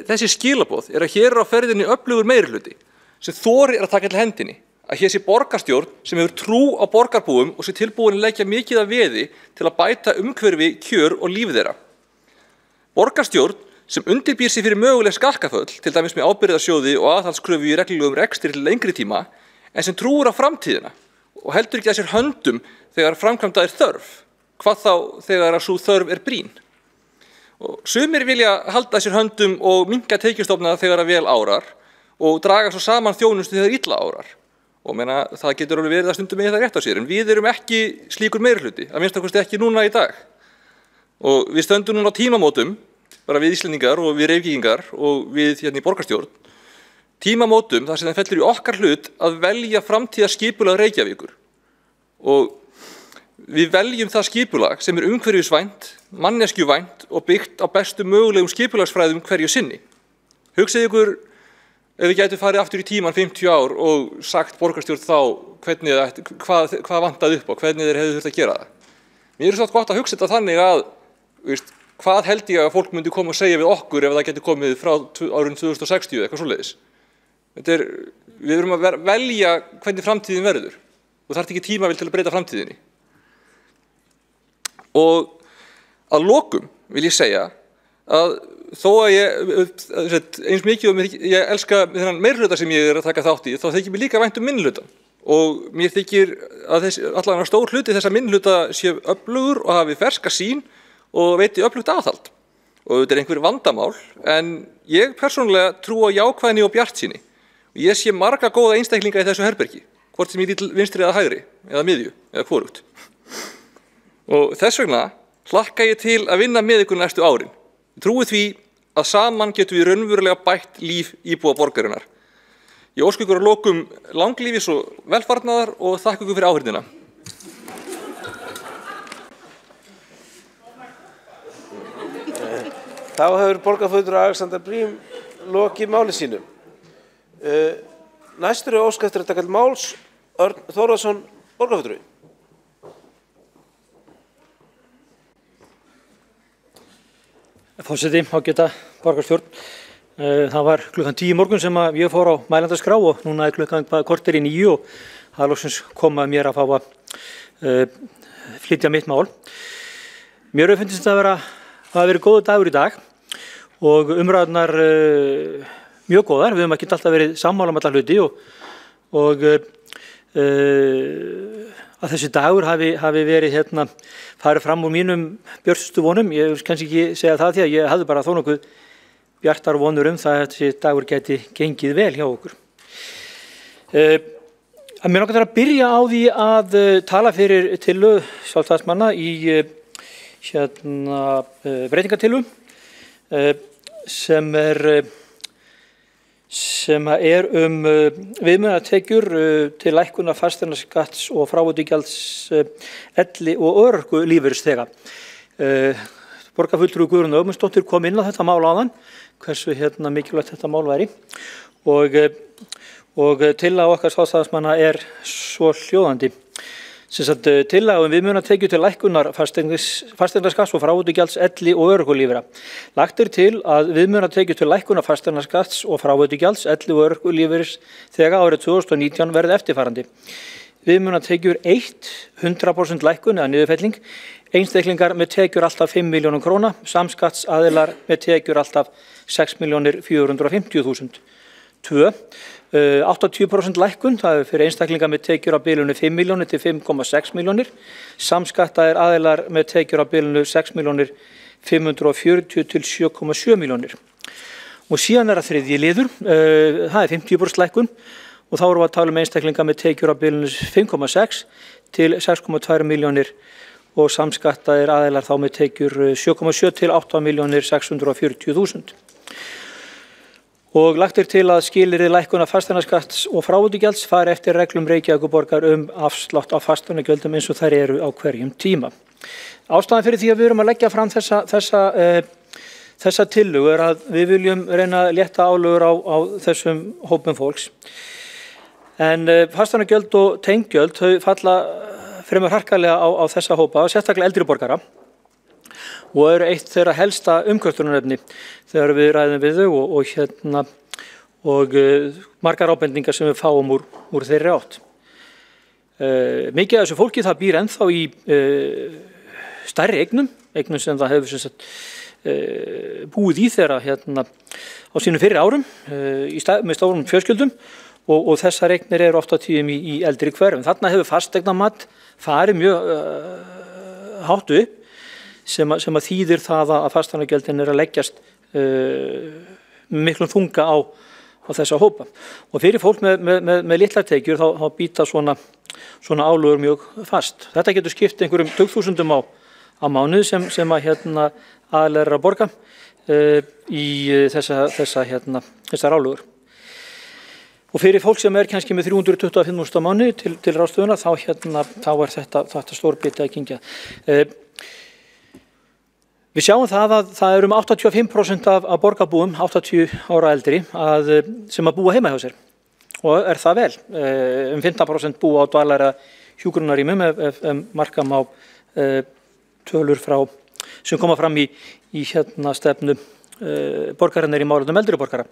Speaker 5: Þessi skilaboð að hér á ferðinni öflugur meirihluti sem þorir að taka til hendinni, að hér sé borgarstjórn sem hefur trú á borgarbúum og sé tilbúin að leggja mikið af veði til að bæta umhverfi, kjör og líf þeirra. Borgarstjórn sem undirbýr sig fyrir möguleg skakkaföll, til dæmis með ábyrgðarsjóði og aðhaldskröfu í reglulegum rekstri til lengri tíma, en sem trúir á framtíðina og heldur ekki að sér höndum þegar framkvæmda er þörf, hvað þá þegar að sú þörf er brýn. Og sumir vilja halda sér höndum og minnka tekjustofna þegar að vel árar og draga svo saman þjónustu þegar illa árar. Og það getur alveg verið að stundum með það rétt á sér, en við erum ekki slíkur meirihluti, að minnsta kosti ekki núna í dag. Og við stöndum núna á tímamótum, bara við Íslendingar og við Reykvíkingar og við hérna í borgarstjórn, tímamótum þar sem það fellur í okkar hlut að velja framtíðarskipulag Reykjavíkur. Og við veljum það skipulag sem er umhverfisvænt, manneskjuvænt og byggt á bestu mögulegum skipulagsfræðum hverju sinni. Hugsið ykkur ef við gætum farið aftur í tíman 50 ár og sagt borgarstjórn þá hvað vantaði upp á, hvernig þeir hefðu þurft að gera það. Mér er svo gott að hugsa þetta þannig að hvað held ég að fólk myndi koma og segja við okkur ef það getur komið frá árun 2060 eitthvað svoleiðis. Við verum að velja hvernig framtíðin verður og þarf ekki tímavél til að breyta framtíðinni. Og að lokum vil ég segja að þó að eins mikið og ég elska þennan meirihluta sem ég er að taka þátt í, þá þykir mér líka vænt minnihlutann. Og mér þykir að allavega stór hluti þessa minnihluta sé öflugur og hafi ferska sýn og veiti öflugt aðhald. Og þetta er einhver vandamál, en ég persónulega trú á jákvæðni og bjartsýni. Og ég sé marga góða einstaklinga í þessu herbergi, hvort sem ég til vinstri eða hægri, eða miðju, eða hvorugt. Og þess vegna hlakka ég til að vinna með ykkur næstu árin. Ég trúi því að saman getum við raunverulega bætt líf íbúa borgarinnar. Ég óska ykkur að lokum langlífis og velfarnaðar og þakka ykkur fyrir áheyrnina.
Speaker 6: Þá hefur borgarfulltrúi Alexander Briem lokið máli sínu. Næstur er óskað eftir að taka til máls Örn Þórðarson, borgarfulltrúi.
Speaker 11: Forseti, ágæta borgarstjórn. Það var klukkan 10 morgun sem ég fór á mælendaskrá og núna er klukkan korter í 9 og það er loksins komað mér að fá að flytja mitt mál. Mér hefur fundist að það hafi verið góður dagur í dag og umræðunar mjög góðar. Við höfum ekki alltaf verið sammála um alla hluti og að þessi dagur hafi verið farið fram úr mínum björtustu vonum. Ég vil kannski ekki segja það því að ég hafði bara þó nokkuð bjartar vonur um það að þessi dagur geti gengið vel hjá okkur. Mér langar að byrja á því að tala fyrir tillögu sjálfstæðismanna í breytingartillögu sem er viðmiðunartekjur til lækkunar fasteignaskatts og fráveitigjalds elli- og örorkulífeyrisþega. Borgarfulltrúi Guðrún Ögmundsdóttir kom inn á þetta mál áðan, hversu mikilvægt þetta mál væri og tillaga okkar sjálfstæðismanna er svo hljóðandi. Tillaga viðmiðunartekjur til lækkunar fasteignaskatts og fráveitigjalds elli- og örorkulífeyra. Lagt er til að viðmiðunartekjur til lækkunar fasteignaskatts og fráveitigjalds elli- og örorkulífeyrisþega árið 2019 verði eftirfarandi. Viðmiðunartekjur 100% lækkun eða niðurfelling, einstaklingar með tekjur alltaf 5 milljónum króna, samskattsaðilar með tekjur alltaf 6.450.000. 2. 80% lækkun, það er fyrir einstaklinga með tekjur á bilinu 5 milljónir til 5,6 milljónir, samskattaðir aðilar með tekjur á bilinu 6.540.000 til 7,7 milljónir. Og síðan er það þriðji liður, það er 50% lækkun og þá erum við að tala um einstaklinga með tekjur á bilinu 5,6 til 6,2 milljónir og samskattaðir aðilar þá með tekjur 7,7 til 8.640.000. Og lagt er til að skilyrði lækkunar fasteignaskatts og fráveitigjalds fari eftir reglum Reykjavíkurborgar afslátt á fasteignagjöldum eins og þær eru á hverjum tíma. Ástæðan fyrir því að við erum að leggja fram þessa tillögu er að við viljum reyna að létta álögur á þessum hópum fólks. En fasteignagjöld og tenggjöld þau falla fremur harkalega á þessa hópa, sérstaklega eldri borgara, og eru eitt þeirra helsta umkvörtunarefni þegar við ræðum við þau og margar ábendingar sem við fáum úr þeirri átt. Mikið af þessu fólki það býr ennþá í stærri eignum sem það hefur búið í þeirra á sínum fyrri árum með stórum fjölskyldum og þessar eignir eru oft á tíðum í eldri hverfum. Þarna hefur fasteignamat farið mjög hátt upp sem að þýðir það að fasteignagjöldin að leggjast miklum þunga á þessa hópa. Og fyrir fólk með litlar tekjur þá býta svona álögur mjög fast. Þetta getur skipt einhverjum tugþúsundum á mánuð sem að aðalega er að borga í þessar álögur. Og fyrir fólk sem er kannski með 325.000 á mánuði til ráðstöfunar þá er þetta stór biti að kyngja. Við sjáum það að það eru 85% af borgarbúum 80 ára eldri sem að búa heima hjá sér og er það vel. 15% búa á dvalar- eða hjúkrunarrýmum ef marka má tölur sem koma fram í stefnu borgarinnar í málefnum eldri borgara.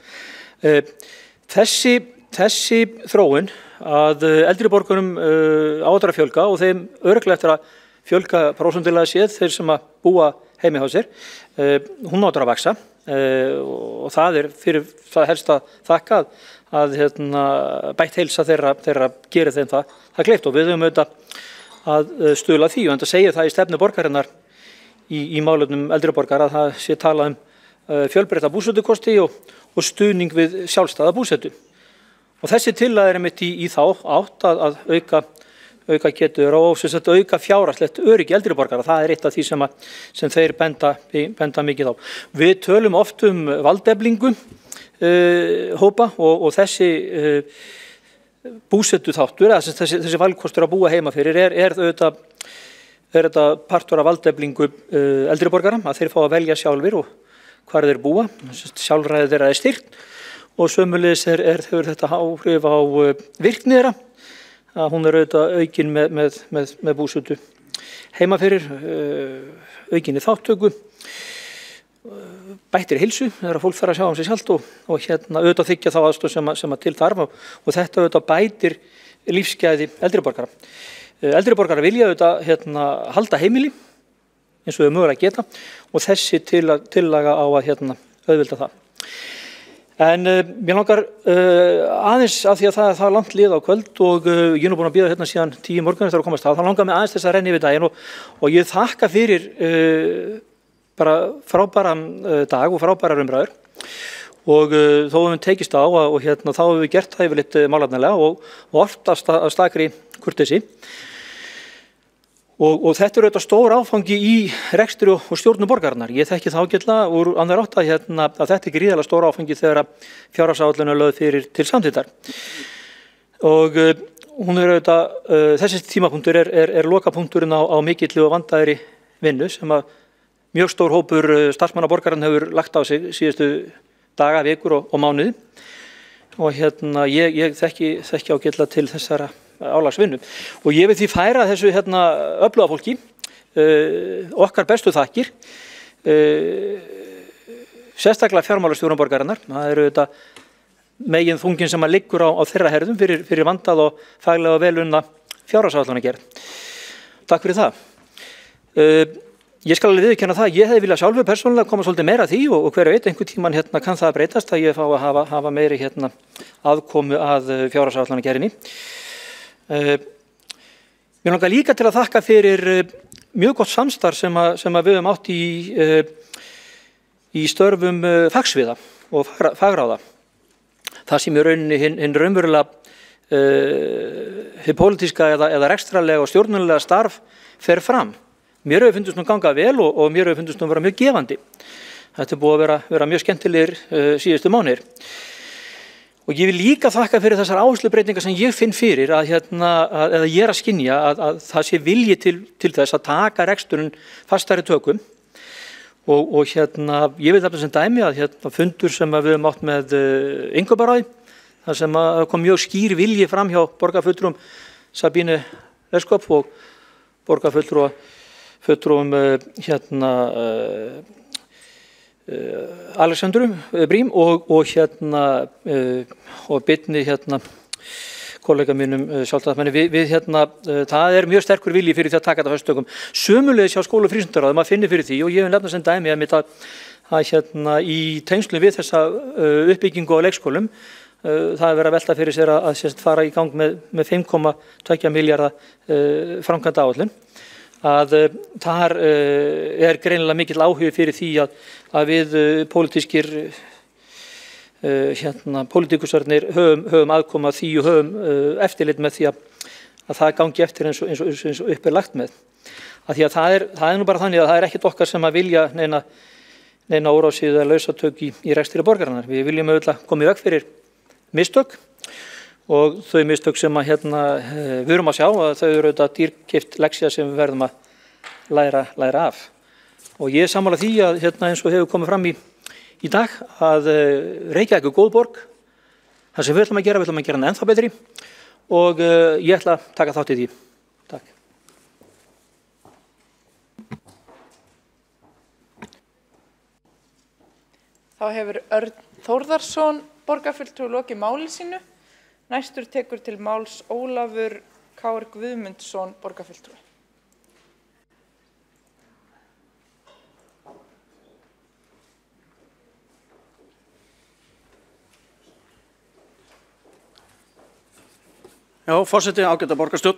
Speaker 11: Þessi þróun að eldri borgurum á að fjölga og þeim örugglega eftir að fjölga prósentulega séð þeir sem að búa heimi hjá sér, hún áttur að vaksa og það er fyrir það helst að þakka að bætt heilsa þeirra gerir þeim það kleift og við höfum auðvitað að stuðla því og enda segja það í stefnu borgarinnar í málefnum eldri borgara að það sé talað fjölbreytta búsetukosti og stuðning við sjálfstæða búsetu. Og þessi tillaga er einmitt í þá átt að auka getur og auka fjárhagslegt öryggi eldri borgara. Það er eitt af því sem þeir benda mikið á. Við tölum oft valdeflingu hópa og þessi búsetu þáttur, þessi valkostur að búa heima fyrir er þetta partur af valdeflingu eldri borgara, að þeir fá að velja sjálfir og hvar þeir búa, sjálfræði þeirra er styrkt og sömulegis hefur þetta áhrif á virkni þeirra. Hún er auðvitað aukin með búsetu heima fyrir, aukinni þáttöku, bættir heilsu, þegar fólk þarf að sjá sig sjálft og auðvitað þykja þá aðstoð sem að til þarf og þetta auðvitað bætir lífsgæði eldri borgara. Eldri borgara vilja auðvitað halda heimili eins og þau mögulega geta og þessi tillaga á að auðvelda það. En mér langar aðeins af því að það er langt lið á kvöld og ég er nú búin að bíða síðan 10 morgun eftir að komast þá langar mig aðeins þess að renna yfir daginn og ég þakka fyrir bara frábæran dag og frábærar umræður og þó við tekist á og þá hefur við gert það yfirleitt málefnalega og oft af stakri kurteisi. Og þetta er auðvitað stór áfangi í rekstri og stjórnum borgarinnar. Ég þekki það ágætlega úr annar átt að þetta er gríðarlega stór áfangi þegar fjárhagsáætlun er lögð fyrir til samþykktar. Og hún er auðvitað, þessi tímapunktur er lokapunkturinn á mikilli og vandaðri vinnu sem að mjög stór hópur starfsmanna borgarinn hefur lagt á sig síðustu daga, vikur og mánuði. Og ég þekki ágætlega til þessara álagsvinnu og ég vil því færa þessu öfluga fólki okkar bestu þakkir sérstaklega fjármálastjórum borgarinnar. Það eru þetta megin þungin sem að liggur á þeirra herðum fyrir vandað og faglega og velunna fjárhagsáætlanagerð. Takk fyrir það. Ég skal alveg viðurkenna það, ég hefði viljað sjálfur persónulega koma svolítið meira að því og hver veit einhvern tíman kann það að breytast að ég fá að hafa meiri aðkomu að fjárhagsáætlanagerðinni. Mér langar líka til að þakka fyrir mjög gott samstarf sem að við höfum átt í störfum fagsviða og fagráða. Það sem í rauninni hinn raunverulega hið pólitíska eða rekstralega og stjórnulega starf fer fram. Mér hefur fundist nú ganga vel og mér hefur fundist nú vera mjög gefandi. Þetta er búið að vera mjög skemmtilegir síðustu mánuðir. Og ég vil líka þakka fyrir þessar áherslubreytingar sem ég finn fyrir að eða ég er að skynja að það sé vilji til þess að taka reksturinn fastari tökum. Og ég vil þetta sem dæmi að fundur sem við höfum átt með innkauparáði, þar sem kom mjög skýr vilji fram hjá borgarfulltrúum Sabínu Leskop og borgarfulltrúum Alexandru Brím og Birni kollega mínum sjálfstæðismanni. Það mjög sterkur vilji fyrir því að taka þetta föstum tökum. Sömuleiðis hjá skóla- og frístundaráði, maður finnur fyrir því og ég vil nefna sem dæmi að í tengslum við þessa uppbyggingu á leikskólum það verið að velta fyrir sér að fara í gang með 5,2 milljarða framkvæmda áætlun. Að þar greinilega mikill áhugi fyrir því að við pólitískir pólitíkusarnir höfum aðkoma því og höfum eftirlit með því að það gangi eftir eins og upp lagt með. Því að það nú bara þannig að það ekkert okkar sem að vilja neina órásið eða lausatök í rekstri borgarinnar. Við viljum auðvitað koma í veg fyrir mistök og þau mistök sem að við erum að sjá að þau eru auðvitað dýrkeypt lexía sem við verðum að læra af. Og ég er sammála því að eins og hefur komið fram í dag að Reykjavík góð borg. Það sem við ætlum að gera hann ennþá betri og ég ætla að taka þátt í því. Takk.
Speaker 1: Þá hefur Örn Þórðarsson borgarfulltrúi lokið máli sínu. Næstur tekur til máls Ólafur K. Guðmundsson borgarfulltrúi.
Speaker 13: Já, forseti, ágæta borgarstjórn.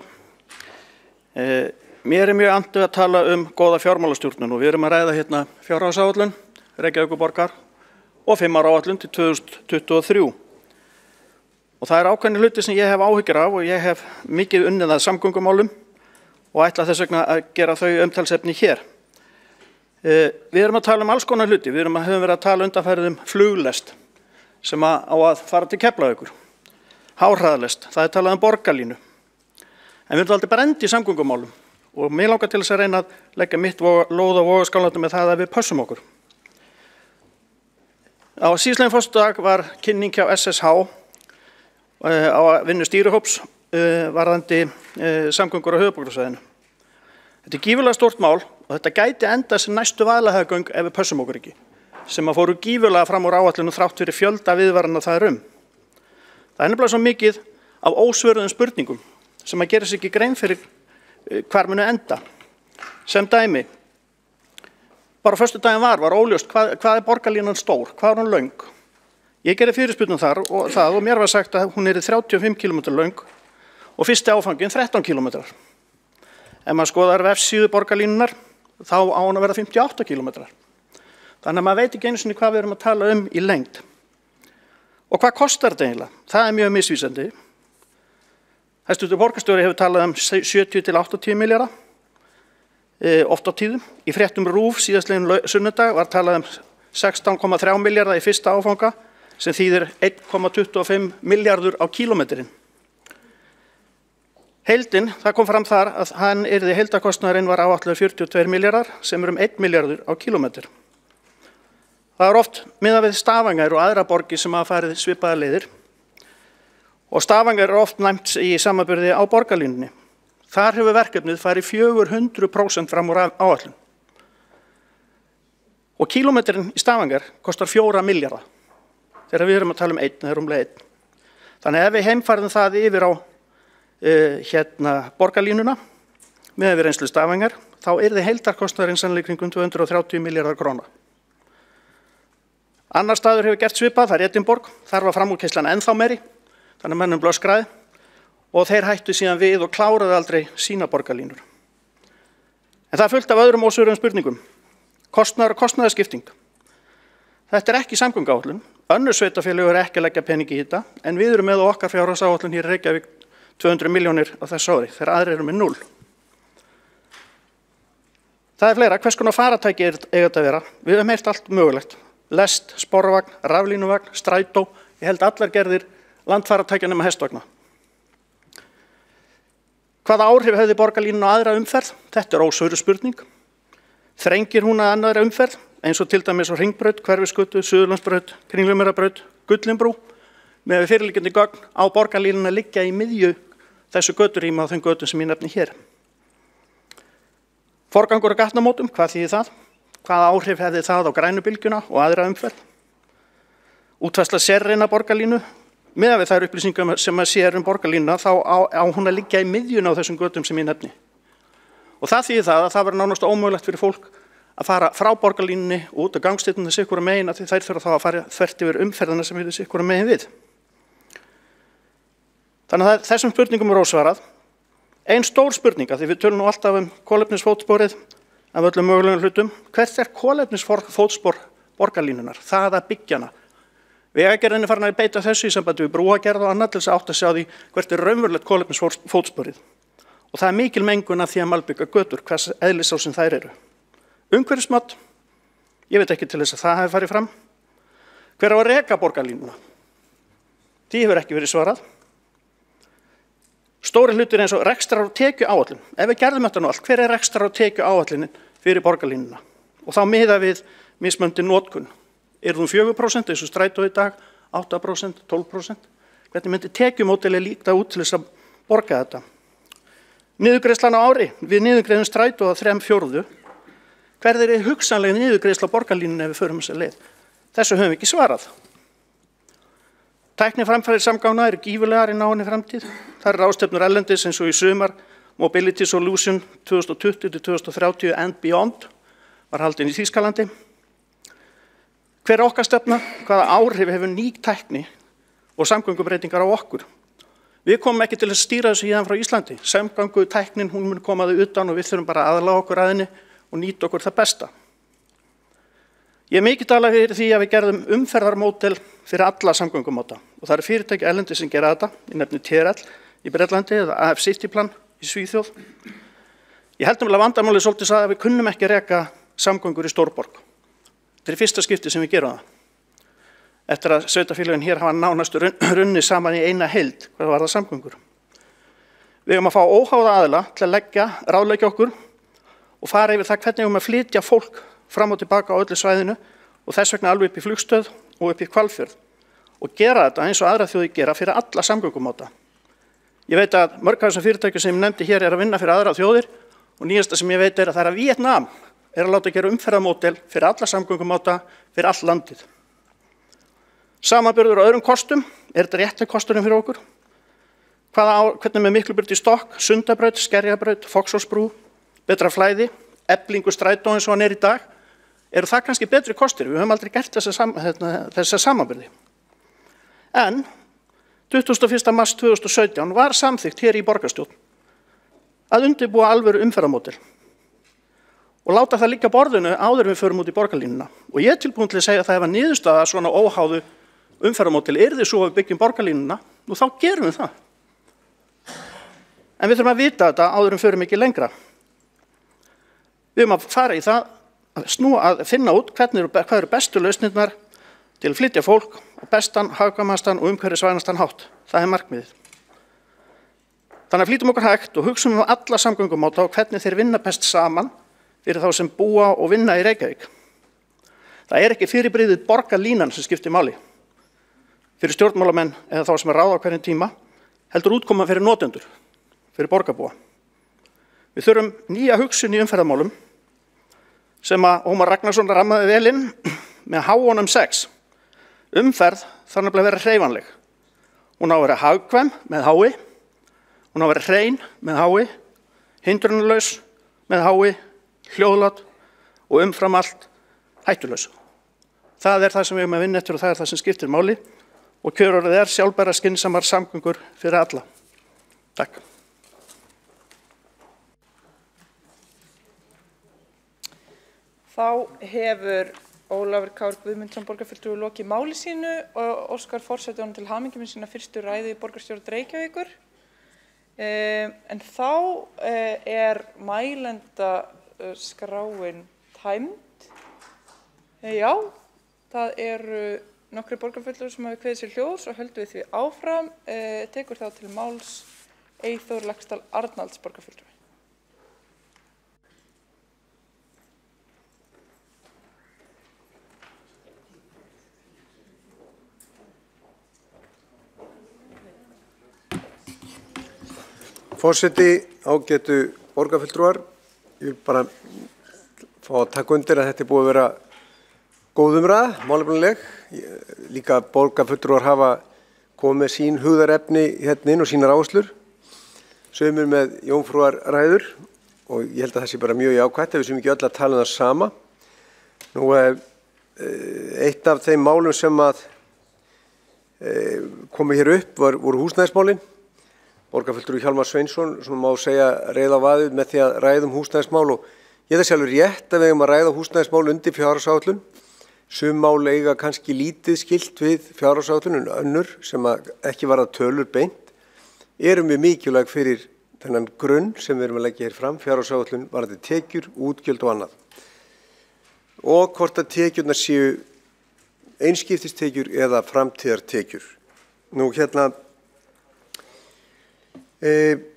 Speaker 13: Mér mjög andið að tala góða fjármálastjórnun og við erum að ræða fjárhagsáætlun Reykjavíkurborgar og 5 ára áætlun til 2023. Og það ákveðnir hluti sem ég hef áhyggjur af og ég hef mikið unnið að samgöngumálum og ætla þess vegna að gera þau umtalsefni hér. Við erum að tala alls konar hluti. Við höfum verið að tala undanfarið fluglest sem á að fara til Keflavíkur. Háhraðalest, það talað borgarlínu. En við erum aldrei bara endi í samgöngumálum og mér langar til þess að reyna að leggja mitt lóð á vogarskálarnar með það að við pössum okkur. Á síðastliðnum föstudag var kynning hjá SSH á vinnu stýrihóps varðandi samgöngur á höfuðborgarsvæðinu. Þetta gífurlega stórt mál og þetta gæti enda sem næstu Vaðlaheiðargöng ef við pössum okkur ekki, sem að fóru gífurlega fram úr áætlunum þrátt fyrir fjölda viðvarana það Það nefnilega svo mikið af ósvöruðum spurningum sem að gera sig ekki grein fyrir hvar munu enda. Sem dæmi, bara á föstudaginn var óljóst hvað borgarlínan stór, hvað hún löng. Ég gerði fyrirspurn þar og mér var sagt að hún 35 km löng og fyrsti áfanginn 13 km. Ef maður skoðar vefsíðu borgarlínunar þá á hún að vera 58 km. Þannig að maður veit ekki einu sinni hvað við erum að tala í lengd. Og hvað kostar þetta eiginlega? Það mjög misvísandi. Hæstvirtur borgarstjóri hefur talað 70 til 80 milljarða, oft á tíðum. Í fréttum RÚV síðastliðinn sunnudag var talað 16,3 milljarða í fyrsta áfanga, sem þýðir 1,25 milljarður á kílómetrin. Heildin, það kom fram þar að heildarkostnaðurinn var áætlaður 42 milljarðar, sem 1 milljarður á kílómetr. Það oft miðað við Stavanger og aðra borgir sem hafa farið svipaðar leiðir og Stavanger oft næmt í samanburði á borgarlínunni. Þar hefur verkefnið farið 400% fram úr áætlun. Og kílómetrin í Stavanger kostar 4 milljarða þegar við erum að tala 1 eða rúmlega 1. Þannig ef við heimfærðum það yfir á borgarlínuna miðað við reynslu Stavanger þá heildarkostnaðurinn sannlega kringum 230 milljarðar króna. Annar staður hefur gert svipað, það Edinborg, þar var framúrkeyrslan ennþá meiri, þannig að mönnum blöskraði og þeir hættu síðan við og kláraði aldrei sína borgarlínur. En það fullt af öðrum ósvöruðum spurningum. Kostnaður og kostnaðarskipting. Þetta ekki samgönguáætlun, önnur sveitarfélög eru ekki að leggja pening í þetta, en við erum með okkar fjárhagsáætlun hér í Reykjavík 200 milljónir á þessu ári, þegar aðrir eru með 0. Það fleira, hvers konar faratæki eiga þetta að vera? Við höfum heyrt allt mögulegt. Lest, sporvagn, raflínuvagn, strætó, ég held allar gerðir landfaratækja nema hestvagna. Hvaða áhrif hefði borgarlínan á aðra umferð? Þetta ósvöruð spurning. Þrengir hún að annarri umferð, eins og til dæmis á Hringbraut, Hverfisgötu, Suðurlandsbraut, Kringlumýrarbraut, Gullinbrú, með fyrirliggjandi gögn á borgarlínuna liggja í miðju þessu göturrými á þeim götum sem ég nefni hér. Forgangur á gatnamótum, hvað þýðir það? Hvaða áhrif hefði það á grænu bylgjuna og aðra umferð? Útfærsla sérreina borgarlínu, miðað við þær upplýsingar sem maður sér borgarlínuna, þá á hún að liggja í miðjunni á þessum götum sem ég nefni. Og það þýðir það að það verður nánast ómögulegt fyrir fólk að fara frá borgarlínunni og út á gangstéttina sikkura megin, af því þær þurfa þá að fara þvert yfir umferðina sem eru sikkura megin við. Þannig að þessum spurningum er ósvarað. Ein stór spurning, af því við tölum nú alltaf kolefnisfótsporið af öllum mögulegum hlutum. Hvert er kolefnisfótspor borgarlínunar? Það að byggja hana. Vegagerðin er farin að beita þessu í sambandi við brúagerð og annað til þess að átta sig á því hvert er raunverulegt kolefnisfótsporið. Og það er mikil mengun af því að malbygga götur, hvers eðlis á sem þær eru. Umhverfismat, ég veit ekki til þess að það hafi farið fram. Hver á að reka borgarlínuna? Því hefur ekki verið svarað. Stóri hlutir eins og rekstrar og tekjuáætlun. Ef við gerðum þetta nú allt, hver er rekstrar og tekjuáætlunin fyrir borgarlínuna? Og þá miða við mismunandi notkun. Er hún 4% eins og strætó í dag, 8%, 12%? Hvernig myndi tekjumódeli líta út til þess að borga þetta? Niðurgreiðslan á ári, við niðurgreiðum strætó að 3/4. Hver er hugsanlega niðurgreiðsla á borgarlínunni ef við förum þessa leið? Þessu höfum við ekki svarað. Tækniframfarir samgangna eru gífurlegar í náinni framtíð. Það eru ráðstefnur erlendis eins og í sumar Mobility Solution 2020-2030 and Beyond var haldin í Þýskalandi. Hver er okkar stefna? Hvaða áhrif hefur ný tækni og samgöngubreitingar á okkur? Við komum ekki til að stýra þessu héðan frá Íslandi. Samgöngutæknin, hún mun koma þau utan og við þurfum bara að aðlaga okkur að henni og nýta okkur það besta. Ég er mikið talað fyrir því að við gerðum umferðarmódel fyrir alla samgöngumáta og það eru fyrirtæki erlendis sem gera þetta, ég nefni TRL í Bretlandi eða AF Cityplan í Svíþjóð. Ég held að vandamálið svolítið að við kunnum ekki reka samgöngur í stórborg. Þetta er fyrsta skipti sem við gerum það. Eftir að sveitarfélögin hér hafa nánast runni saman í eina heild, hvað var það samgöngur. Við höfum að fá óháða aðila til að ráðleggja okkur og fara yfir það hvernig við höfum að flytja fólk fram og tilbaka á öllu svæðinu og þess vegna alveg upp í Flugstöð og upp í Hvalfjörð og gera þetta eins og aðra þjóðir gera fyrir alla samgöngumáta. Ég veit að mörg af þessum fyrirtækjum sem ég nefndi hér er að vinna fyrir aðra þjóðir og nýjasta sem ég veit er að það er að Víetnam er að láta gera umferðarmódel fyrir alla samgöngumáta fyrir all landið. Samanburður á öðrum kostum, er þetta rétti kosturinn fyrir okkur? Hvernig með Miklubraut í Stokk, Sundabraut, Skerjabraut, Foxhólsbrú, betra flæði, Eflingu strætó eins og hann er í dag, eru það kannski betri kostir? Við höfum aldrei gert þessa samanburði. En 21. mars 2017 var samþykkt hér í borgarstjórn að undirbúa alvöru umferðarmódel og láta það liggja á borðinu áður en við förum út í borgarlínuna. Og ég er tilbúin til að segja að það ef að niðurstaða svona óháðu umferðarmódel yrði svo að við byggjum borgarlínuna, og þá gerum við það. En við þurfum að vita þetta áður en við förum ekki lengra. Við höfum að fara í það að finna út hvað eru bestu lausnirnar til að flytja fólk á bestan, hagkvæmastan og umhverfisvænastan hátt. Það er markmiðið. Þannig að flýtum okkur hægt og hugsum alla samgöngumáta og hvernig þeir vinna best saman fyrir þá sem búa og vinna í Reykjavík. Það er ekki fyrirbrigðið borgarlínan sem skiptir máli fyrir stjórnmálamenn eða þá sem ráða á hverjum tíma, heldur útkoma fyrir notendur, fyrir borgarbúa. Við þurfum nýja hugsun í umferðarmálum sem að Ómar Ragnarsson rammaði vel inn með H-unum 6. Umferð þarf nefnilega að vera hreyfanleg. Hún á að vera hagkvæm með H-i, hún á að vera hrein með H-i, hindrunarlaus með H-i, hljóðlát og umfram allt hættulaus. Það er það sem við höfum að vinna eftir og það er það sem skiptir máli og kjörorðið er sjálfbæra skynsamar samgöngur fyrir alla. Takk.
Speaker 1: Þá hefur Ólafur Kár Guðmundsson borgarfulltrúi lokið máli sínu og óskar forseti honum til hamingju með sína fyrstu ræðu í borgarstjórn Reykjavíkur. En þá er mælendaskránin tæmd. Já, það eru nokkrir borgarfulltrúar sem hafa kveðið sér hljóðs og höldum við því áfram. Tekur þá til máls Eyþór Laxdal Arnalds borgarfulltrúi.
Speaker 4: Forseti, ágætu borgarfulltrúar, Ég vil bara fá að taka undir að þetta búið að vera góð umræða, málefnileg. Líka borgarfulltrúar hafa komið með sín hugðarefni hérna inn og sínar áherslur. Sumir með jómfrúarræður og ég held að það sé bara mjög jákvætt ef við séum ekki öll að tala um það sama. Nú, eitt af þeim málum sem að komið hér upp voru húsnæðismálin. Borgarfulltrúi Hjálmar Sveinsson, sem má segja, reið á vaðið með því að ræða húsnæðismál og ég það sjálfur rétt að við eigum að ræða húsnæðismál undir fjárhagsáætlun. Sum mál eiga kannski lítið skilt við fjárhagsáætlun en önnur sem ekki varða tölur beint eru mjög mikilvæg fyrir þennan grunn sem við erum að leggja hér fram, fjárhagsáætlun varðandi tekjur, útgjöld og annað. Og hvort að tekjurnar séu einskiptistekjur eða framtíðartekjur. Nú hérna,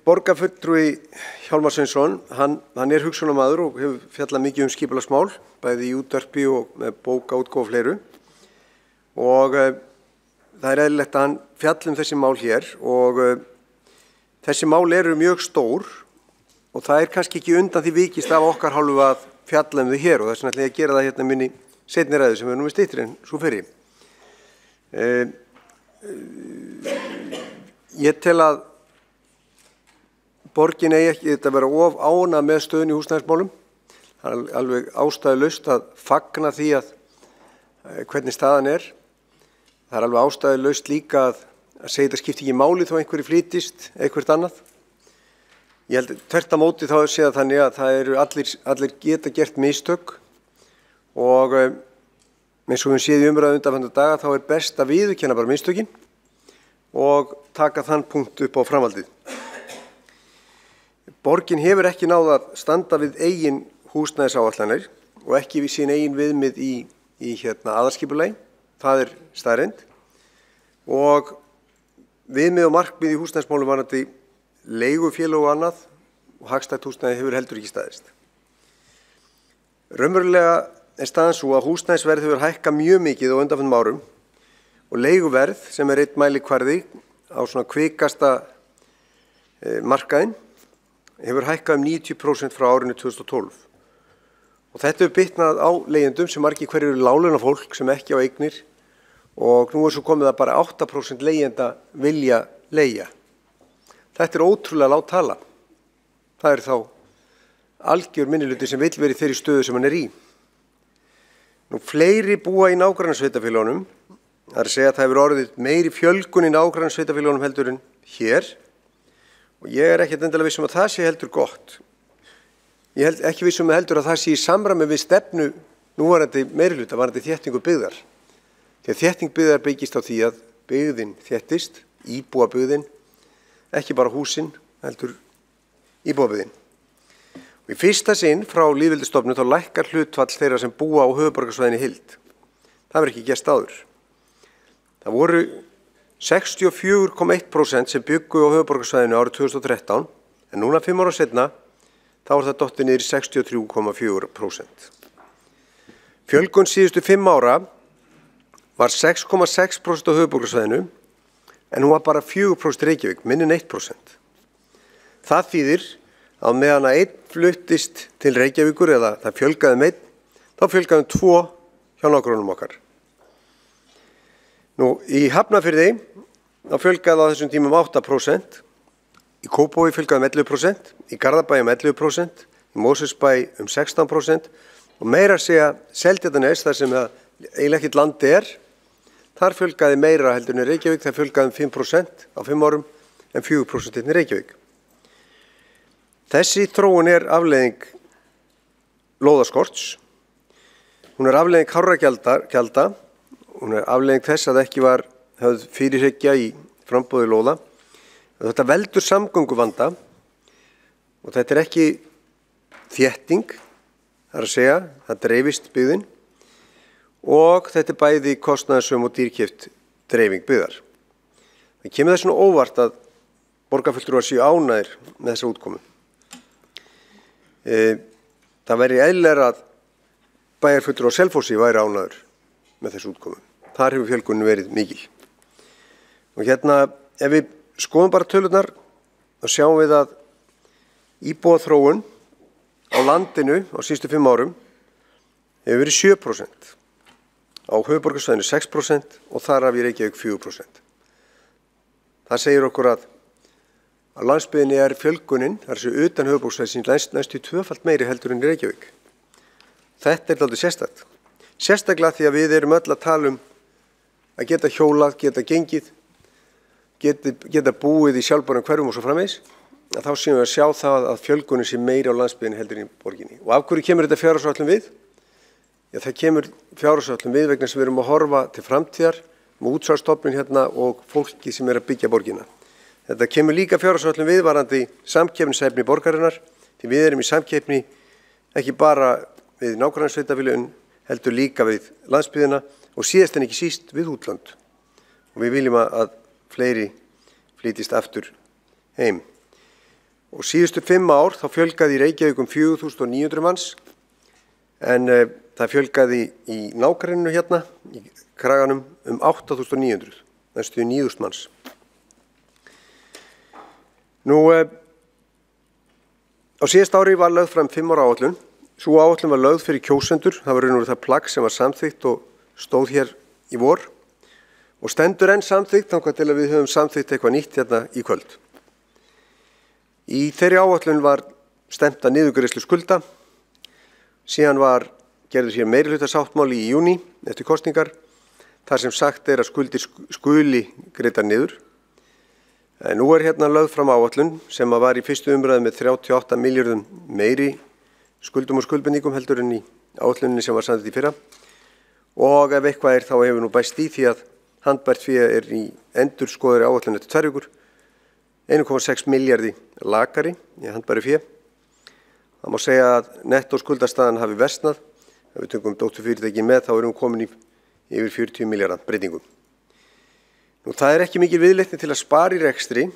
Speaker 4: borgarfulltrúi Hjálmar Sveinsson, hann er hugsjónamaður og hefur fjallað mikið skipulagsmál, bæði í útvarpi og með bókaútgáfu og fleiru. Og það er eðlilegt að hann fjalli þessi mál hér og þessi mál eru mjög stór og það er kannski ekki undan því vikist af okkar hálfu að fjalla þau hér og þess vegna ætla ég að gera það hérna minni seinni ræðu sem er nú styttri en svo fyrri. Ég tel að borgin eigi ekki þetta vera of ánægð með stöðunni í húsnæðismálum. Það er alveg ástæðulaust að fagna því að hvernig staðan er. Það er alveg ástæðulaust líka að segja þetta skipti ekki máli þó einhverju flytist eitthvert annað. Ég held þvert á móti þá sé það þannig að það eru allir geta gert mistök og eins og við séð í umræðu undanfarna daga þá er best að viðurkenna bara mistökin og taka þann punkt upp á framhaldið. Borgin hefur ekki náð að standa við eigin húsnæðisáætlanir og ekki við sín eigin viðmið í aðalskipulagi, það er staðreynd og viðmið og markmið í húsnæðismálum varðandi leigufélög og annað og hagstætt húsnæði hefur heldur ekki staðist. Raunverulega er staðan svo að húsnæðisverð hefur hækkað mjög mikið á undanfarnum árum og leiguverð sem er einn mælikvarði á svona kvikasta markaðinn hefur hækkað 90% frá árinu 2012. Og þetta hefur bitnað á leigjendum sem margir hverjir eru láglaunafólk sem ekki á eignir og nú er svo komið að bara 8% leigjenda vilja leigja. Þetta er ótrúlega lág tala. Það er þá algjör minnihluti sem vill verið þeirri stöðu sem hann er í. Nú fleiri búa í nágrannasveitarfélögunum, það er að segja að það hefur orðið meiri fjölgun í nágrannasveitarfélögunum heldur en hér og ég er ekkert endilega viss að það sé heldur gott. Ég held ekki viss heldur að það sé í samræmi við stefnu núvarandi meirihluta varðandi þéttingu byggðar. Því að þétting byggðar byggist á því að byggðin þéttist, íbúabyggðin, ekki bara húsin, heldur íbúabyggðin. Og í fyrsta sinn frá lýðveldisstofnun þá lækkar hlutfall þeirra sem búa á höfuðborgarsvæðinni í heild. Það verður ekki gerst áður. Það voru 64,1% sem byggu á höfuðborgarsvæðinu árið 2013 en núna 5 ára seinna þá er það dottið niður í 63,4%. Fjölgun síðustu 5 ára var 6,6% á höfuðborgarsvæðinu en hún var bara 4% Reykjavík, minni en 1%. Það þýðir að meðan að einn fluttist til Reykjavíkur eða það fjölgaði einn, þá fjölgaði 2 hjá nágrannum okkar. Nú, í Hafnarfirði þá fjölgaði á þessum tímum 8%, í Kópavogi fjölgaði 11%, í Garðabæ 11%, í Mosfellsbæ 16% og meira að segja Seltjarnarnes, þar sem eiginlega ekkert land er, þar fjölgaði meira heldur en Reykjavík, það fjölgaði 5% á 5 árum en 4% í Reykjavík. Þessi þróun er afleiðing lóðaskorts, hún er afleiðing hárra gjalda, hún er afleiðing þess að ekki var höfð fyrirhyggja í framboði lóða. Þetta veldur samgönguvanda og þetta er ekki þétting, það er að segja, það dreifist byggðin og þetta er bæði kostnaðarsöm og dýrkeypt dreifing byggðar. Það kemur þess svona óvart að borgarfulltrúar séu ánægðir með þessa útkomu. Það væri eðlilegra að bæjarfulltrúar á Selfossi væri ánægður með þessu útkomu. Þar hefur fjölgunin verið mikil. Og hérna, ef við skoðum bara tölurnar, þá sjáum við að íbúaþróun á landinu á síðustu 5 árum hefur verið 7%, á höfuðborgarsvæðinu 6% og þar af í Reykjavík 4%. Það segir okkur að á landsbyggðinni er fjölgunin, þar sem utan höfuðborgarsvæðisins næstu 2-falt meiri heldur en í Reykjavík. Þetta er dálítið sérstakt. Sérstaklega því að við erum öll að tala um að geta hjólað, geta gengið, geta búið í sjálfbærum hverfum og svo framvegis, að þá séum við að sjá það að fjölgunin sé meiri á landsbyggðinni heldur en í borginni. Og af hverju kemur þetta fjárhagsáætlun við? Já, það kemur fjárhagsáætlun við vegna sem við erum að horfa til framtíðar með útsvarsstofnun hérna og fólki sem er að byggja borgina. Þetta kemur líka fjárhagsáætlun við varðandi samkeppnishæfni borgarinnar, því við erum í samkeppni ekki bara við nágrannasveitarfélögin heldur líka við landsbyggðina og síðast en ekki síst við útlönd. Og við viljum að fleiri flytjist aftur heim. Og síðustu 5 ár þá fjölgaði í Reykjavík 4.900 manns, en það fjölgaði í nágranninu hérna, í kraganum 8.900, næstu 9.000 manns. Nú, á síðast ári var lögð fram 5 ára áætlun. Sú áætlun var lögð fyrir kjósendur, það var raun og veru það plagg sem var samþykkt og stóð hér í vor og stendur enn samþykkt þangað til að við höfum samþykkt eitthvað nýtt hérna í kvöld. Í þeirri áætlun var stefnt að niðurgreiðslu skulda, síðan var gerður hér meirihlutasáttmáli í júní eftir kosningar, þar sem sagt er að skuldir skuli greiddar niður. En nú er hérna lögð fram áætlun sem var í fyrstu umræðu með 38 milljörðum meiri skuldum og skuldbindingum heldur en í áætluninni sem var samþykkt í fyrra. Og ef eitthvað er þá hefur nú bæst í því að handbært fé er í endurskoðari áætlun eftir 2 vikur, 1,6 milljarði lakari í handbæru fé. Það má segja að nettó skuldastaðan hafi versnað. Ef við tökum dótturfyrirtæki með þá erum við komin í yfir 40 milljarða breytingum. Nú, það er ekki mikil viðleitni til að spara í rekstri,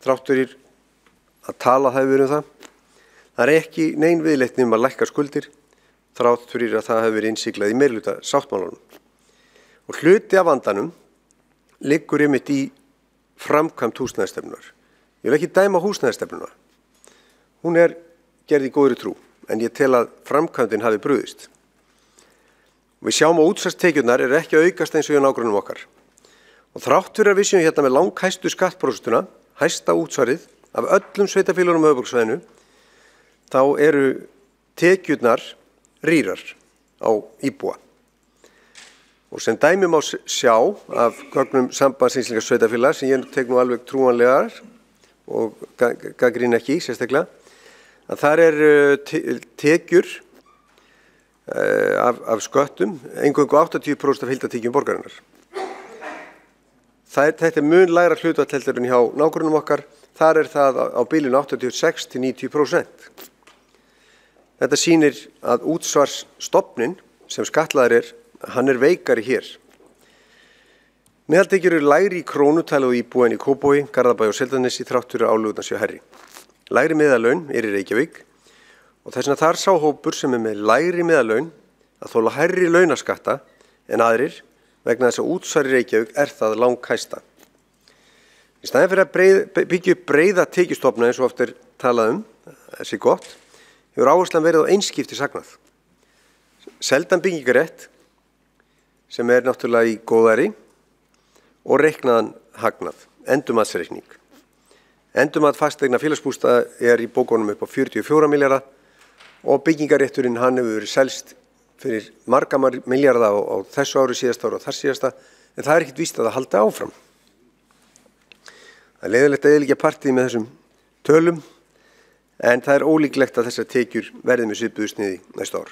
Speaker 4: þrátt fyrir að tala hefur verið það. Það er ekki nein viðleitni að lækka skuldir, þrátt fyrir að það hefur verið innsiglað í meirihluta-sáttmálanum. Og hluti af vandanum liggur einmitt í framkvæmd húsnæðisstefnunar. Ég vil ekki dæma húsnæðisstefnuna. Hún er gerð í góðri trú, en ég tel að framkvæmdin hafi brugðist. Við sjáum að útsvarstekjurnar eru ekki að aukast eins og hjá nágrannum okkar. Og þrátt fyrir að við séum hérna með langhæstu skattprósentuna, hæsta útsvarið af öllum sveitarfélögunum á höfuðborgarsvæðinu, þá eru tekjurnar rýrar á íbúa. Og sem dæmi má sjá af gögnum Sambands íslenskra sveitarfélaga sem ég tek nú alveg trúanlegar og gagnrýni ekki sérstaklega, að þar er tekjur af sköttum eingöngu 80% af heildartekjum borgarinnar. Þetta er mun lægra hlutfall heldur en hjá nágrannum okkar, þar er það á bilinu 86 til 90%. Þetta sýnir að útsvarsstofninn sem skattlagður er, hann er veikari hér. Meðaltekjur eru lægri í krónutali og íbúa en í Kópavogi, Garðabæ og Seltjarnarnesi þrátt fyrir að álögurnar séu hærri. Lægri meðallaun er í Reykjavík og þess vegna þar sá hópur sem er með lægri meðallaun að þola hærri launaskatta en aðrir vegna þess að útsvar í Reykjavík er það langhæsta. Í staðinn fyrir að byggja upp breiða tekjustofna eins og oft er talað þessi gott, hefur áherslan verið á einskipti sagnað. Seldan byggingarétt sem er náttúrulega í góðæri og reiknaðan hagnað, endurmatsreikning. Endurmat fasteigna félagsbústaða er í bókunum upp á 44 milljarða og byggingarétturinn hann hefur verið selst fyrir marga milljarða á þessu ári, síðasta ári og þar síðasta, en það er ekkert víst að það haldi áfram. Það er leiðilegt að eyðileggja partí með þessum tölum, en það er ólíklegt að þessar tekjur verði með svipuðu sniði næsta ár.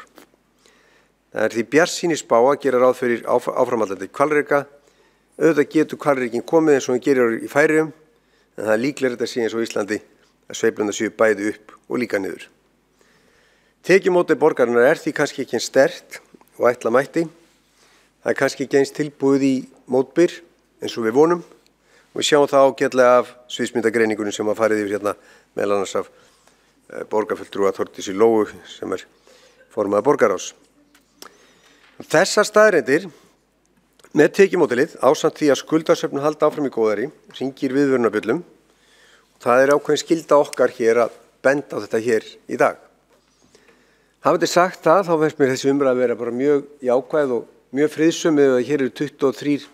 Speaker 4: Það er því bjartsýni spá að gera ráð fyrir áframhaldandi hvalreka. Auðvitað getur hvalrekin komið eins og hann gerir í Færeyjum, en það er líklega þetta sé eins og Íslandi að sveiflurnar séu bæði upp og líka niður. Tekjumóti borgarinnar er því kannski ekki eins sterkt og ætla mætti. Það er kannski ekki eins tilbúið í mótbyr eins og við vonum og við sjáum það ágætlega af sviðsmyndagreiningunum sem að farið yfir hérna meðal annars af borgarfulltrúa Þórdísi Lóu sem er formaður borgarráðs. Þessar staðreyndir með tekjumódelið ásamt því að skuldasöfnun halda áfram í góðæri hringir viðvörunarbjöllum. Það er ákveðin skylda okkar hér að benda á þetta hér í dag. Hafandi sagt það, þá finnst mér þessi umræða að vera bara mjög jákvæð og mjög friðsöm eða hér eru 23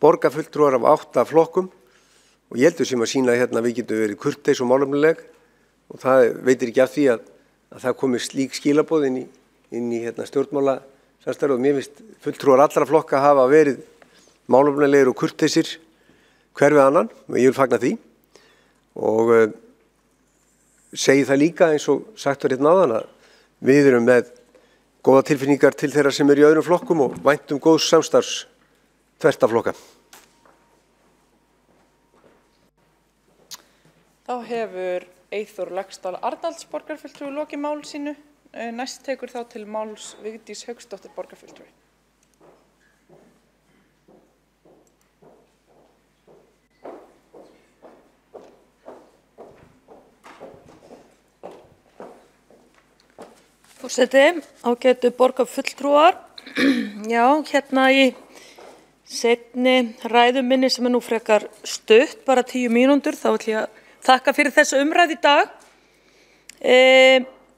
Speaker 4: borgarfulltrúar af 8 flokkum og ég heldur sem að sína hérna að við getum verið kurteis og málefnileg og það veitir ekki af því að það komi slík skilaboð inn í hérna stjórnmálasamstarf og mér finnst fulltrúar allra flokka hafa verið málefnilegir og kurteisir hver við annan og ég vil fagna því og segi það líka eins og sagt var hérna áðan að við erum með góða tilfinningar til þeirra sem eru í öðrum flokkum og væntum góðs samstarfs þvert af flokka.
Speaker 1: Þá hefur Eyþór Laxdal Arnalds borgarfulltrúi lokið máli sínu. Næst tekur þá til máls Vigdís Hauksdóttir borgarfulltrúi.
Speaker 7: Forseti, ágætu borgarfulltrúar. Já, hérna í seinni ræðu minni sem nú frekar stutt, bara 10 mínútur, þá ætlum ég að þakka fyrir þessa umræðu í dag.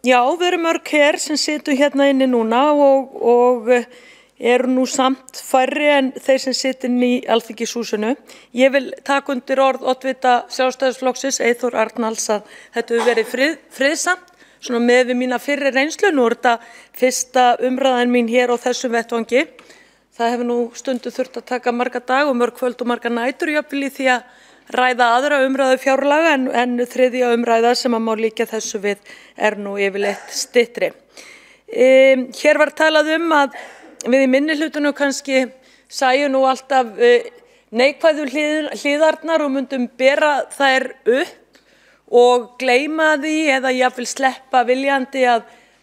Speaker 7: Já, við erum mörg hér sem situm hérna inni núna og eru nú samt færri en þeir sem sitin í Alþingishúsinu. Ég vil taka undir orð oddvita Sjálfstæðisflokksins, Eyþór Arnalds, að þetta hefur verið friðsamt. Svona með við mína fyrri reynslu, nú þetta fyrsta umræðan mín hér á þessum vettvangi. Það hefur nú stundu þurft að taka marga dag og mörg kvöld og marga nætur jafnvel í því að ræða aðra umræðu fjárlaga en þriðja umræða sem að má líka þessu við nú yfirleitt styttri. Hér var talað að við í minnihlutunum kannski sæju nú alltaf neikvæðu hliðarnar og myndum bera þær upp og gleyma því eða jafnvel sleppa viljandi að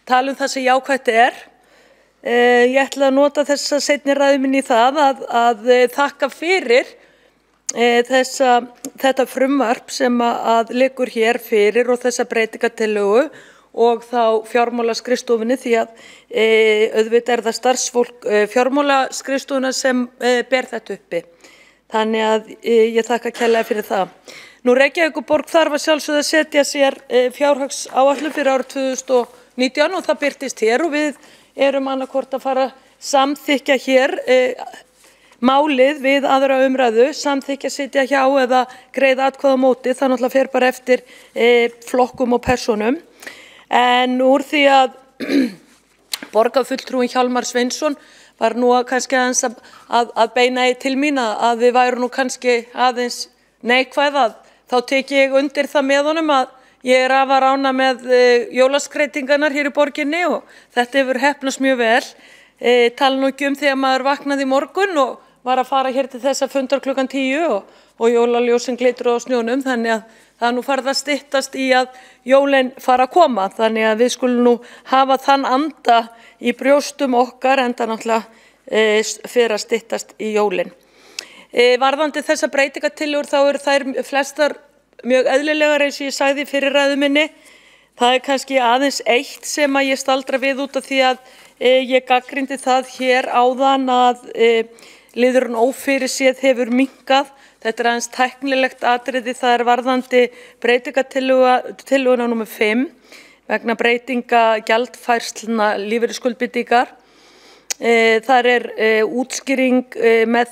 Speaker 7: tala það sem jákvætt Ég ætla að nota þessa seinni ræðu minni í það að þakka fyrir þetta frumvarp sem að liggur hér fyrir og þessa breytingatillögu og þá fjármálaskrifstofunni því að auðvitað það starfsfólk fjármálaskrifstofuna sem ber þetta uppi. Þannig að ég þakka kærlega fyrir það. Nú Reykjavíkurborg þarf að sjálfsögðu að setja sér fjárhagsáætlun fyrir árið 2019 og það birtist hér og við erum annaðhvort að fara að samþykkja hér málið við aðra umræðu, samþykkja sitja hjá eða greiða atkvæði á móti, það náttúrulega fer bara eftir flokkum og persónum. En úr því að borgarfulltrúinn Hjálmar Sveinsson var nú kannski aðeins að beina til mín að við væru nú kannski aðeins neikvæð þá tek ég undir það með honum að ég afar ánægð með jólaskreytingarnar hér í borginni og þetta hefur heppnast mjög vel. Tala nú ekki þegar maður vaknaði í morgun og var að fara hér til þessa fundar klukkan 10 og jólaljósin glitruðu á snjónum, þannig að það er nú farið að styttast í að jólin fara að koma, þannig að við skulum nú hafa þann anda í brjóstum okkar enda náttúrulega fyrir að styttast í jólin. Varðandi þessa breytingatillögur þá eru þær flestar mjög eðlilegar eins og ég sagði fyrir ræðu minni. Það kannski aðeins eitt sem að ég staldra við út af því að ég gagnrýndi það hér áðan að liðurinn ófyrirséð hefur minnkað. Þetta aðeins tæknilegt atriði, það varðandi breytingatillöguna númer 5 vegna breytinga gjaldfærslna lífeyrisskuldbindingar. Þar útskýring með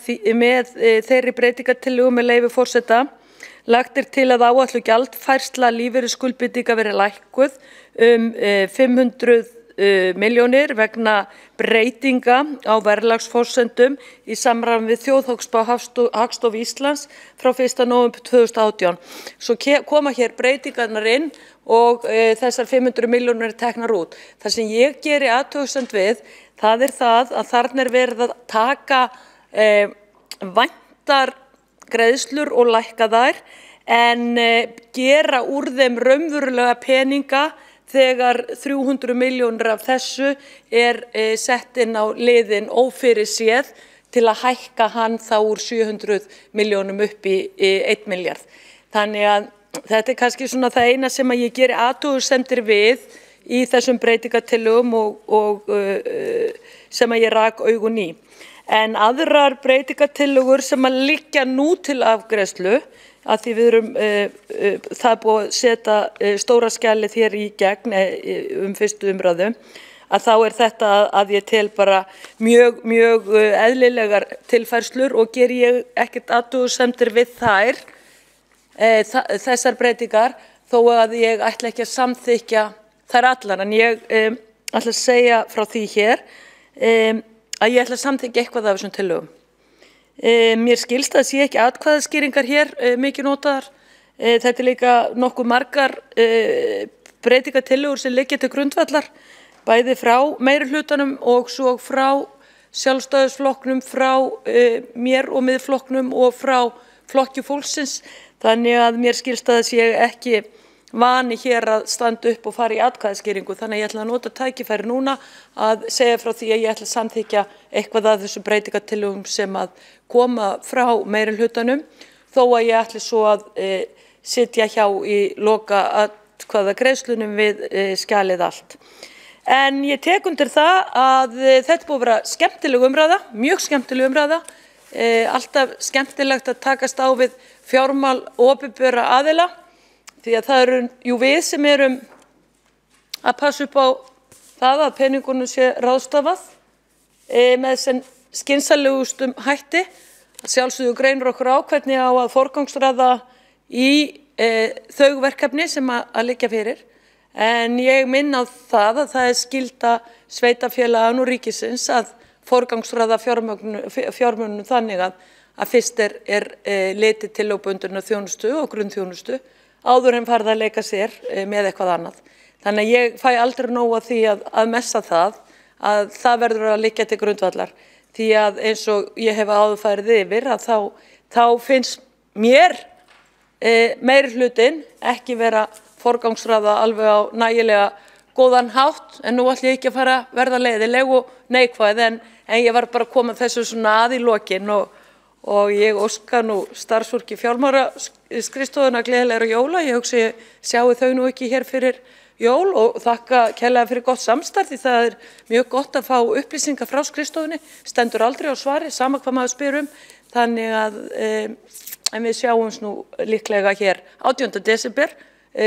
Speaker 7: þeirri breytingatillögu með leyfi forseta. Lagt til að áætluð gjaldfærsla lífeyrisskuldbindinga verði lækkuð 500 milljónir vegna breytinga á verðlagsforsendum í samræmi við þjóðhagsspá Hagstofu Íslands frá 1. nóvember 2018. Svo koma hér breytingarnar inn og þessar 500 milljónir teknar út. Það sem ég geri athugasemd við, það það að þarna verið að taka væntar greiðslur og lækka þær en gera úr þeim raunverulega peninga þegar 300 milljónir af þessu sett inn á liðinn ófyrirséð til að hækka hann þá úr 700 milljónum upp í 1 milljarð. Þannig að þetta kannski svona það eina sem að ég geri athugasemdir við í þessum breytingatillögum og sem að ég rak augun í. En aðrar breytingatillögur sem að liggja nú til afgreiðslu, að því við erum, það búið að setja stóra skjalið hér í gegn fyrstu umræðu, að þá þetta að ég tel bara mjög eðlilegar tilfærslur og ger ég ekkert athugasemdir við þessar breytingar þó að ég ætla ekki að samþykkja þær allar. En ég ætla að segja frá því hér að ég ætla að samþykkja eitthvað af þessum tillögum. Mér skilst að sé ekki atkvæðaskýringar hér mikið notaðar. Þetta líka nokkuð margar breytingatillögur sem liggja til grundvallar, bæði frá meirihlutanum og svo frá Sjálfstæðisflokknum, frá mér og Miðflokknum og frá Flokki fólksins. Þannig að mér skilst að það sé ekki vani hér að standa upp og fara í atkvæðaskýringu. Þannig að ég ætla að nota tækifæri núna að segja frá því að ég ætla að samþykkja eitthvað af þessum breytingatillögum sem að koma frá meirihlutanum, þó að ég ætli svo að sitja hjá í loka atkvæðagreiðslunum við skjalið allt. En ég tek undir það að þetta búið að vera skemmtileg umræða, mjög skemmtileg umræða, alltaf skemmtilegt að takast á við fjármál opinberra aðila, því að það eru við sem erum að passa upp á það að peningunum sé ráðstafað með sem skynsamlegustum hætti. Að sjálfsögðu greinir okkur á hvernig á að forgangsraða í þau verkefni sem að liggja fyrir. En ég minni á það að það er skylda sveitarfélaganna og ríkisins að forgangsraða fjármunum þannig að fyrst er litið til lögbundinnar þjónustu og grunnþjónustu áður en farið að leika sér með eitthvað annað. Þannig að ég fæ aldrei nóg að því að messa það, að það verður að liggja til grundvallar. Því að eins og ég hef áður farið yfir að þá finnst mér meirihlutinn ekki vera forgangsraða alveg á nægilega góðan hátt, en nú ætla ég ekki að fara að verða leiðileg og neikvæð, en ég var bara að koma þessu svona að í lokin og ég óska nú starfsfólki fjármálaskrifstofunnar gleðilegra jóla. Ég hugsa ég sjái þau nú ekki hér fyrir jól og þakka kærlega fyrir gott samstarf, því það er mjög gott að fá upplýsingar frá skrifstofunni, stendur aldrei á svari, sama hvað maður spyr þannig að en við sjáumst nú líklega hér 18. desember,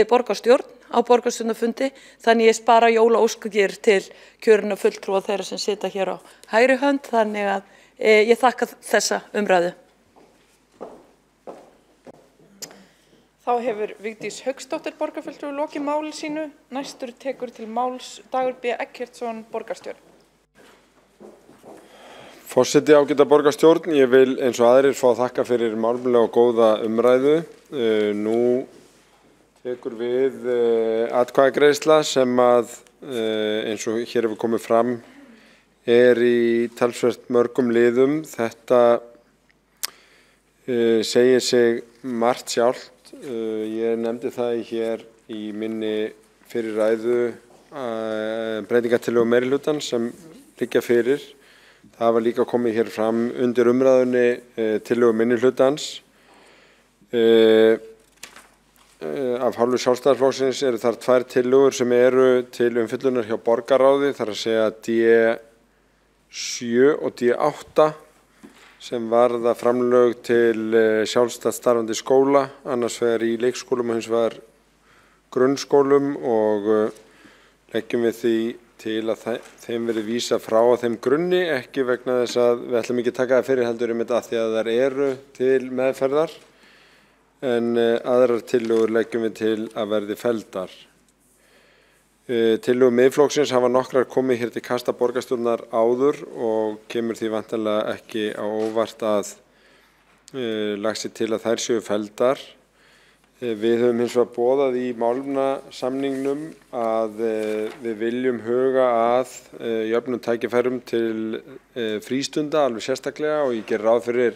Speaker 7: borgarstjórn á borgarstjórnarfundi, þannig ég spara jólaóskir til kjörinna fulltrúa þeirra sem sita hér á hægri hönd, þannig að ég þakka þessa umræðu.
Speaker 1: Þá hefur Vigdís Hauksdóttir borgarfulltrúi lokið máli sínu. Næstur tekur til máls Dagur B. Eggertsson, borgarstjórn.
Speaker 2: Forseti, ágæta borgarstjórn, ég vil eins og aðrir fá að þakka fyrir málefnalega og góða umræðu. Nú tekur við atkvæðagreiðsla sem að eins og hér hefur komið fram í talsvert mörgum liðum. Þetta segir sig margt sjálft. Ég nefndi það hér í minni fyrir ræðu breytingartillögu meirihlutans sem liggja fyrir. Það var líka komið hér fram undir umræðunni tillögu minnihlutans. Af hálfu Sjálfstæðisflokksins eru þar tvær tillögur sem eru til umfjöllunar hjá borgarráði, þar að segja D7 og D8 sem varða framlög til sjálfstætt starfandi skóla, annars vegar í leikskólum og hins vegar grunnskólum, og leggjum við því til að þeim verði vísað frá á þeim grunni, ekki vegna þess að við ætlum ekki að taka það fyrir heldur þetta af því að þær eru til meðferðar, en aðrar tillögur leggjum við til að verði felldar. Tillögur Miðflokksins hafa nokkrar komið hér til kasta borgarstjórnar áður og kemur því væntanlega ekki á óvart að lagt sér til að þær séu felldar. Við höfum hins vegar boðað í málefnasamningnum að við viljum huga að jöfnum tækifærum til frístunda alveg sérstaklega, og ég ger ráð fyrir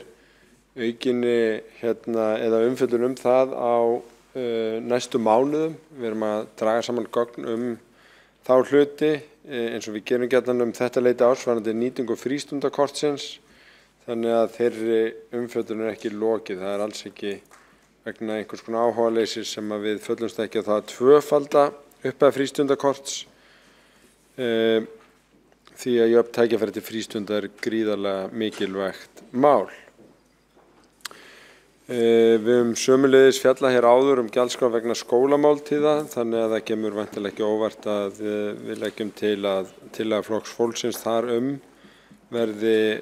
Speaker 2: aukinni eða umfjöllun það á næstu mánuðum. Við erum að draga saman gögn þá hluti eins og við gerum gjarnan þetta leyti árs varðandi nýtingu frístundakortsins, þannig að þeirri umfjöllun er ekki lokið. Það er alls ekki vegna einhvers konar áhugaleysis sem að við föllumst ekki á það að tvöfalda upphæð frístundakorts, því að jöfn tækifæri til frístunda er gríðarlega mikilvægt mál. Við höfum sömuleiðis fjallað hér áður gjaldskrá vegna skólamáltíða, þannig að það kemur væntanlega ekki óvart að við leggjum til að tillaga Flokks fólksins þar verði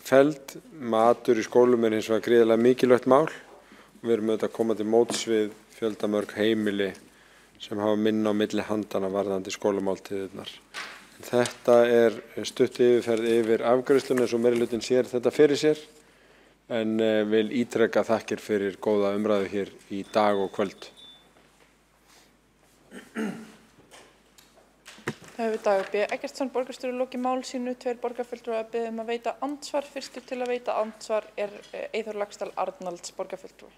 Speaker 2: felld. Matur í skólum hins vegar gríðarlega mikilvægt mál. Við erum auðvitað að koma til móts við fjöldamörg heimili sem hafa minna á milli handana varðandi skólamáltíðirnar. Þetta stutt yfirferð yfir afgreiðsluna eins og meirihlutinn sér þetta fyrir sér, en vil ítreka þakkir fyrir góða umræðu hér í dag og kvöld.
Speaker 1: Það hefur Dagur B. Eggertsson borgarstjóri lokið máli sínu. 2 borgarfulltrúar beðið að veita andsvar. Fyrstur til að veita andsvar Eyþór Laxdal Arnalds borgarfulltrúi.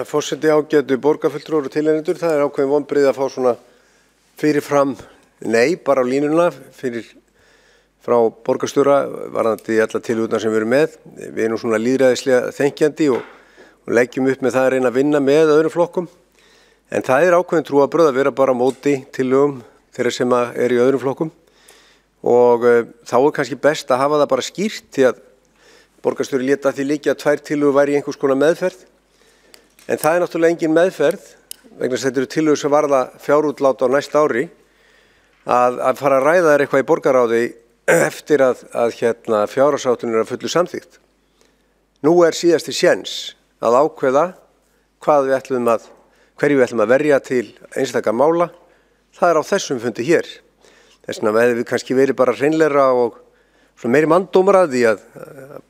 Speaker 4: Forseti, ágætu borgarfulltrúar og tilheyrendur, það ákveðin vonbrigði að fá svona fyrirfram nei bara á línuna frá borgarstjóra varðandi alla tilhugurnar sem við erum með. Við erum svona lýðræðislega þenkjandi og leggjum upp með það að reyna að vinna með öðrum flokkum. En það ákveðin trúarbrögð að vera bara á móti tillögum þeirra sem eru í öðrum flokkum. Og þá kannski best að hafa það bara skýrt, því að borgarstjóri lét að því liggja að 2 tillögur væri í einhvers konar meðferð. En það náttúrulega engin meðferð, vegna þess að þetta eru tillögur sem varða fjárútlát á næsta ári, að fara að ræða þær eitthvað í borgarráði eftir að fjárhagsáætlun að fullu samþykkt. Nú síðasti séns að ákveða hverju við ætlum að verja til einstaka mála. Það á þessum fundi hér. Þess vegna hefði við kannski verið bara hreinlegra og meiri manndómar að því að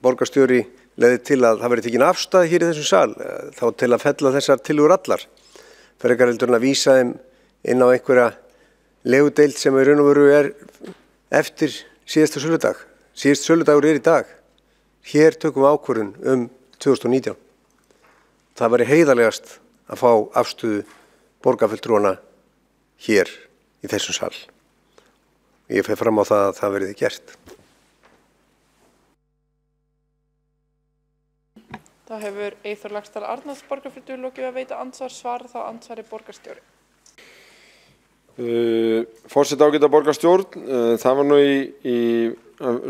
Speaker 4: borgarstjóri leiði til að það verið tekin afstæða hér í þessum sal, þá til að fella þessar tillögur allar. Frekar heldur en að vísa þeim inn á einhverja legudeild sem í raun og veru eftir síðasta söludag. Síðast söludagur í dag. Hér tökum við ákvörðun 2019. Það væri heiðarlegast að fá afstöðu borgarfulltrúanna hér í þessum sal. Ég fer fram á það að það verði gert.
Speaker 1: Þá hefur Eyþór Laxdal Arnalds borgarfulltrúi lokið að veita andsvar. Svara þá andsvari borgarstjóri.
Speaker 2: Forseti, ágæta borgarstjórn, það var nú í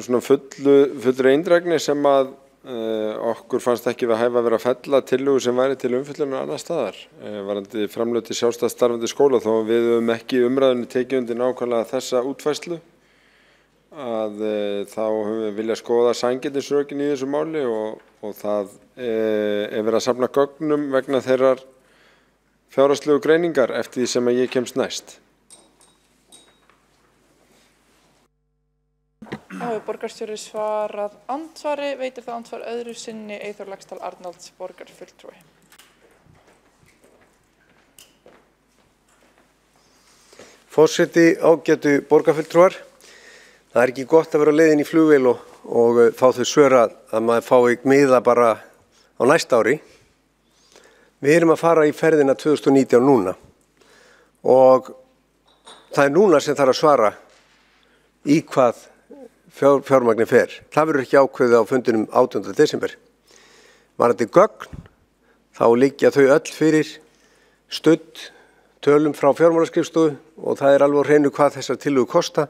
Speaker 2: svona fullri eindrægni sem að okkur fannst ekki við hæfa að vera að fella tillögu sem væri til umfjöllunar annar staðar varðandi framlög til sjálfstætt starfandi skóla, þó við höfum ekki umræðunni tekið undir nákvæmlega þessa útfærslu, að þá höfum við viljað skoða sanngirnisrökin í þessu máli og það verið að safna gögnum vegna þeirrar fjárhagslegu greiningar eftir því sem að ég kemst næst.
Speaker 1: Þá hefur borgarstjóri svarað andsvari. Veitir það andsvar öðru sinni Eyþór Laxdal Arnalds borgarfulltrúi.
Speaker 4: Forseti, ágætu borgarfulltrúar. Það ekki gott að vera á leiðin í flugvél og fá þau svör að maður fái miða bara á næsta ári. Við erum að fara í ferðina 2019 núna og það núna sem þarf að svara í hvað fjármagni fer. Það verður ekki ákveðið á fundinum 18. desember. Varðandi gögn, þá liggja þau öll fyrir studd tölum frá fjármálaskrifstofu og það alveg á hreinu hvað þessar tillögur kosta.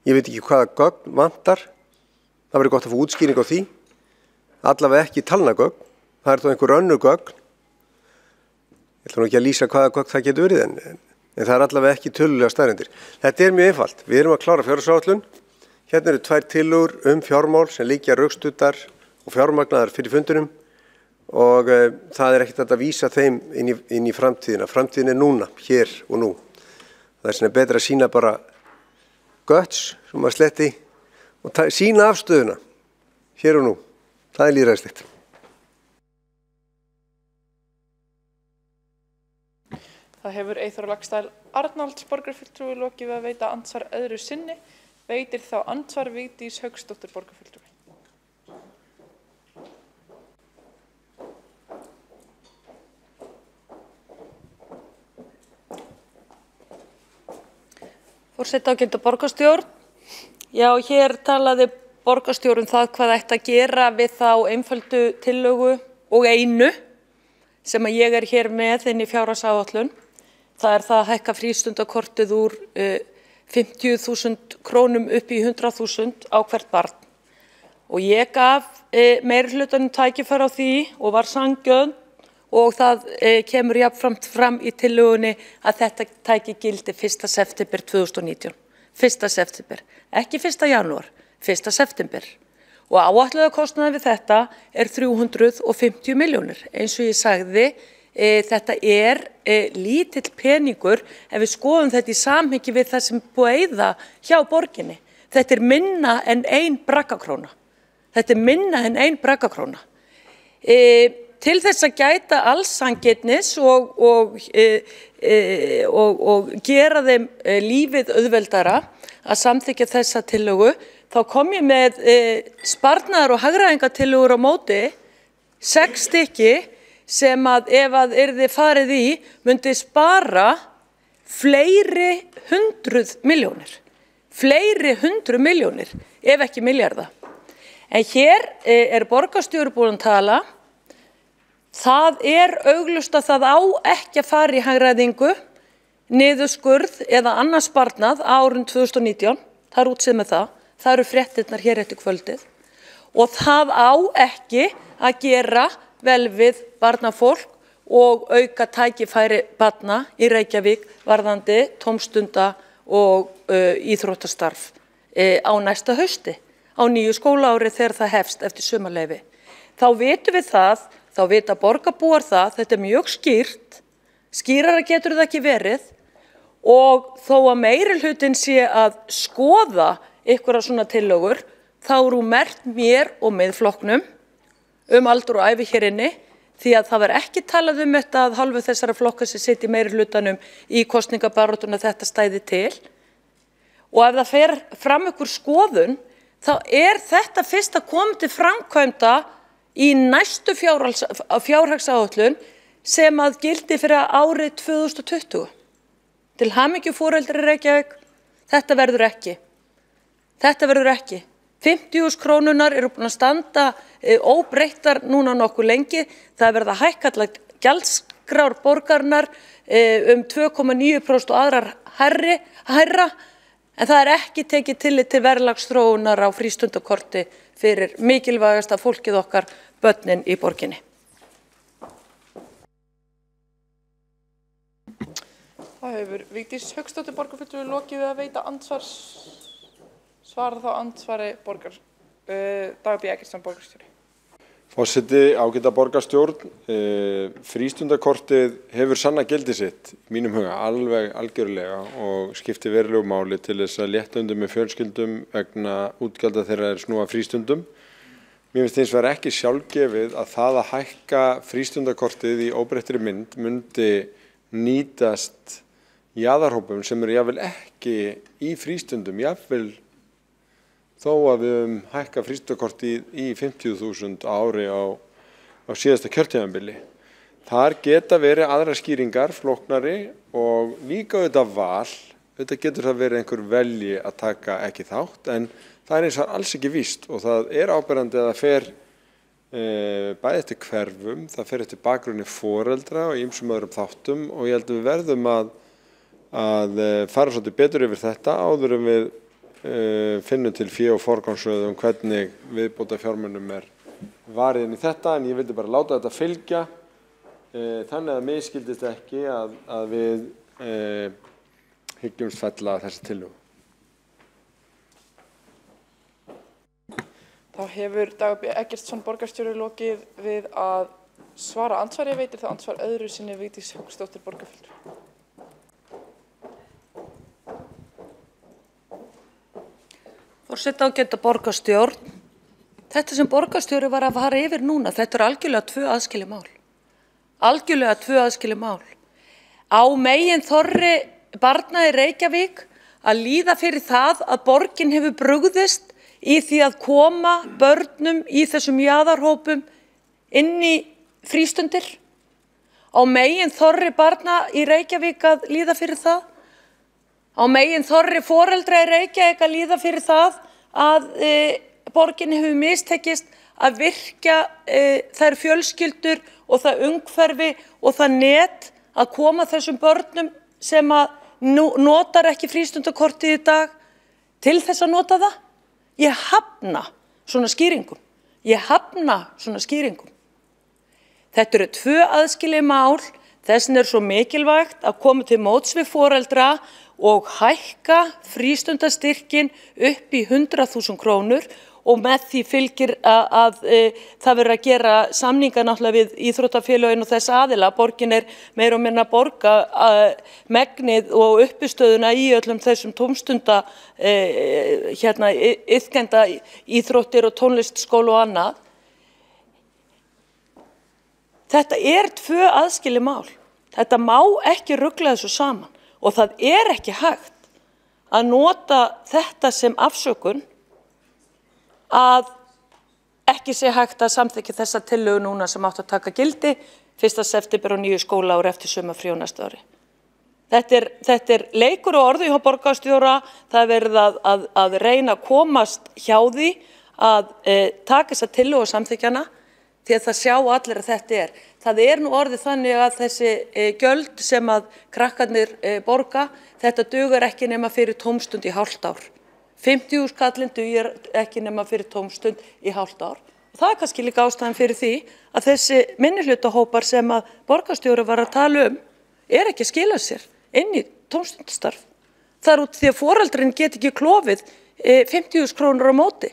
Speaker 4: Ég veit ekki hvaða gögn vantar. Það verður gott að fá útskýring á því. Allavega ekki talnagögn. Það þó einhver önnur gögn. Ég ætla nú ekki að lýsa hvaða gögn það getur verið en það allavega ekki tölulega staðreyndir. Þetta mjög einfalt. Við erum að klára fjárhagsáætlun. Hérna eru 2 tillögur fjármál sem liggja rökstuddar og fjármagnaðar fyrir fundinum og það ekkert hægt að vísa þeim inn í framtíðina. Framtíðin núna, hér og nú. Það betra að sýna bara guts, sem að sletti, og sýna afstöðuna, hér og nú. Það lýðræðislegt.
Speaker 1: Það hefur Eyþór Laxdal Arnalds borgarfulltrúi lokið að veita andsvar öðru sinni. Veitir þá andsvar Vigdís Hauksdóttir borgarfulltrúi.
Speaker 7: Forseti, ágæta borgarstjórn. Já, hér talaði borgarstjórn það hvað ætti að gera við þá einföldu tillögu og einu sem að ég hér með inn í fjárhagsáætlun. Það það að hækka frístundakortið úr 50.000 krónum upp í 100.000 á hvert barn. Og ég gaf meirihlutanum tækifæri á því og var sanngjörn og það kemur jafnframt fram í tillögunni að þetta tæki gildi 1. september 2019. 1. september, ekki 1. janúar, 1. september. Og áætlaða kostnaður við þetta 350 milljónir. Eins og ég sagði, þetta lítill peningur ef við skoðum þetta í samhengi við það sem búið að eyða hjá borginni. Þetta minna en 1 braggakróna. Þetta minna en 1 braggakróna. Til þess að gæta alls sanngirnis og gera þeim lífið auðveldara að samþykkja þessa tillögu, þá kom ég með sparnaðar- og hagræðingartillögur á móti, 6 stykki, sem að ef að yrði farið í, myndi spara fleiri 100 milljónir. Fleiri 100 milljónir, ef ekki milljarða. En hér borgarstjóri búinn að tala. Það augljóst að það á ekki að fara í hagræðingu, niðurskurð eða annars sparnað á árinu 2019. Það útséð með það. Það eru fréttirnar hér eftir kvöldið. Og það á ekki að gera vel við barnafólk og auka tækifæri barna í Reykjavík varðandi tómstunda og íþróttastarf á næsta hausti, á nýju skólaári þegar það hefst eftir sumarleyfi. Þá vitum við það, þá vita borgarbúar það, þetta mjög skýrt, skýrara getur það ekki verið, og þó að meirihlutinn sé að skoða einhverja svona tillögur, þá hún merkt mér og Miðflokknum aldur og ævi hér inni, því að það var ekki talað þetta að hálfu þessara flokka sem sitja í meirihlutanum í kosningabaráttuna þetta stæði til. Og ef það fer fram einhver skoðun, þá þetta fyrst að koma til framkvæmda í næstu fjárhagsáætlun sem að gildi fyrir árið 2020. Til hamingju foreldrar í Reykjavík, þetta verður ekki. Þetta verður ekki. 50.000 krónunar eru búin að standa óbreyttar núna nokkuð lengi. Það verða hækkað gjaldskrár borgarinnar 2,9% og aðrar hærra, en það ekki tekið tillit til verðlagsþróunar á frístundakorti fyrir mikilvægasta fólkið okkar, börnin í borginni.
Speaker 1: Það hefur Vigdís Hauksdóttir borgarfulltrúi lokið við að veita svara þá andsvari Dagur B. Eggertsson borgarstjóri.
Speaker 2: Forseti, ágæta borgarstjórn, frístundakortið hefur sanna gildi sitt, í mínum huga, alveg algjörlega, og skiptir verulegu máli til þess að létta undir með fjölskyldum vegna útgjalda þeirra snúa frístundum. Mér finnst hins vegar ekki sjálfgefið að það að hækka frístundakortið í óbreyttri mynd myndi nýtast jaðarhópum sem eru jafnvel ekki í frístundum, jafnvel þó að við höfum hækkað frístundakortið í 50.000 á ári á síðasta kjörtímabili. Þar geta verið aðrar skýringar, flóknari, og líka auðvitað val. Auðvitað getur það verið einhver velji að taka ekki þátt, en það eins og alls ekki víst, og það áberandi að það fer bæði eftir hverfum, það fer eftir bakgrunni foreldra og ýmsum öðrum þáttum, og ég held að við verðum að fara svolítið betur yfir þetta áður en við finnum til fé og forgangsröðum hvernig viðbóta fjármunum varið inn í þetta, en ég vildi bara láta þetta fylgja þannig að mig skildist ekki að við hyggjumst fella þessi tillögu.
Speaker 1: Þá hefur Dagur B. Eggertsson borgarstjóri lokið við að svara andsvari, veitir það andsvar öðru sinni Vigdís Hauksdóttir borgarfulltrúi.
Speaker 7: Forseti, ágæta borgarstjórn. Þetta sem borgarstjóri var að fara yfir núna, þetta algjörlega 2 aðskilin mál. Algjörlega 2 aðskilin mál. Á meginþorri barna í Reykjavík að líða fyrir það að borgin hefur brugðist í því að koma börnum í þessum jaðarhópum inn í frístundir? Á meginþorri barna í Reykjavík að líða fyrir það? Á meginþorri foreldra í Reykjavík að líða fyrir það að borgin hefur mistekist að virkja þær fjölskyldur og það umhverfi og það net að koma þessum börnum sem að
Speaker 16: notar ekki frístundakortið í dag til þess að nota það. Ég hafna svona skýringum. Þetta eru 2 aðskilin mál, þessin er svo mikilvægt að koma til móts við foreldra og hækka frístundastyrkin upp í 100.000 krónur og með því fylgir að það verður að gera samninga náttúrulega við íþróttafélögin og þess aðila. Borgin er meira og minna að borga megnið og uppistöðuna í öllum þessum tómstunda iðkenda íþróttir og tónlistskóla og annað. Þetta 2 aðskilin mál. Þetta má ekki rugla þessu saman og það ekki hægt að nota þetta sem afsökun að ekki sé hægt að samþykkja þessa tillögu núna sem átt að taka gildi 1. september og nýju skólaár eftir sumarfrí á næsta ári. Þetta er leikur og orði hjá borgarstjóra, það verið að reyna að komast hjá því að taka þessa tillögu og samþykkjana því að það sjá allir að þetta er. Það nú orðið þannig að þessi gjöld sem að krakkarnir borga, þetta dugar ekki nema fyrir tómstund í hálft ár. 50.000 kallinn dugir ekki nema fyrir tómstund í hálft ár. Og það kannski líka ástæðan fyrir því að þessi minnihlutahópar sem að borgarstjóri var að tala ekki að skila sér inn í tómstundastarf. Það út því að foreldrin get ekki klofið 50.000 krónur á móti.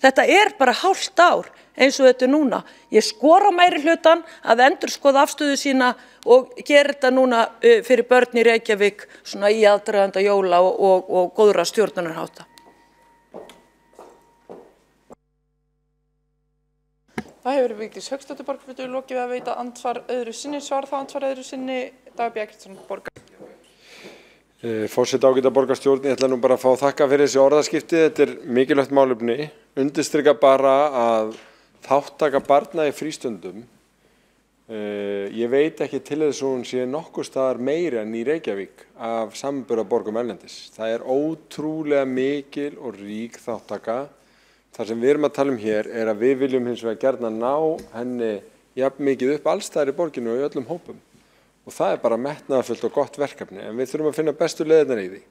Speaker 16: Þetta bara hálft ár eins og þetta núna. Ég skora meiri hlutan að endurskoða afstöðu sína og gera þetta núna fyrir börn í Reykjavík svona í aðdraganda jóla og góðra stjórnunarhátta.
Speaker 1: Það hefur Vigdís Hauksdóttir borgarfulltrúi lokið við að veita andsvar öðru sinni. Svar þá andsvar öðru sinni Dagur B. Eggertsson borgarstjóri.
Speaker 2: Forseti ágæta borgarstjórn, ég ætla nú bara að fá þakka fyrir þessi orðaskipti. Þetta er mikilvægt málefni. Undirstrika bara að þáttaka barna í frístundum. Ég veit ekki til þess að hún sé nokkuð staðar meiri en í Reykjavík af samanburðarborgum erlendis. Það ótrúlega mikil og rík þáttaka. Það sem við erum að tala hér að við viljum hins vegar gjarnan ná henni jafn mikið upp alls staðar í borginu og í öllum hópum. Og það bara metnaðarfullt og gott verkefni, en við þurfum að finna bestu leiðirnar í því.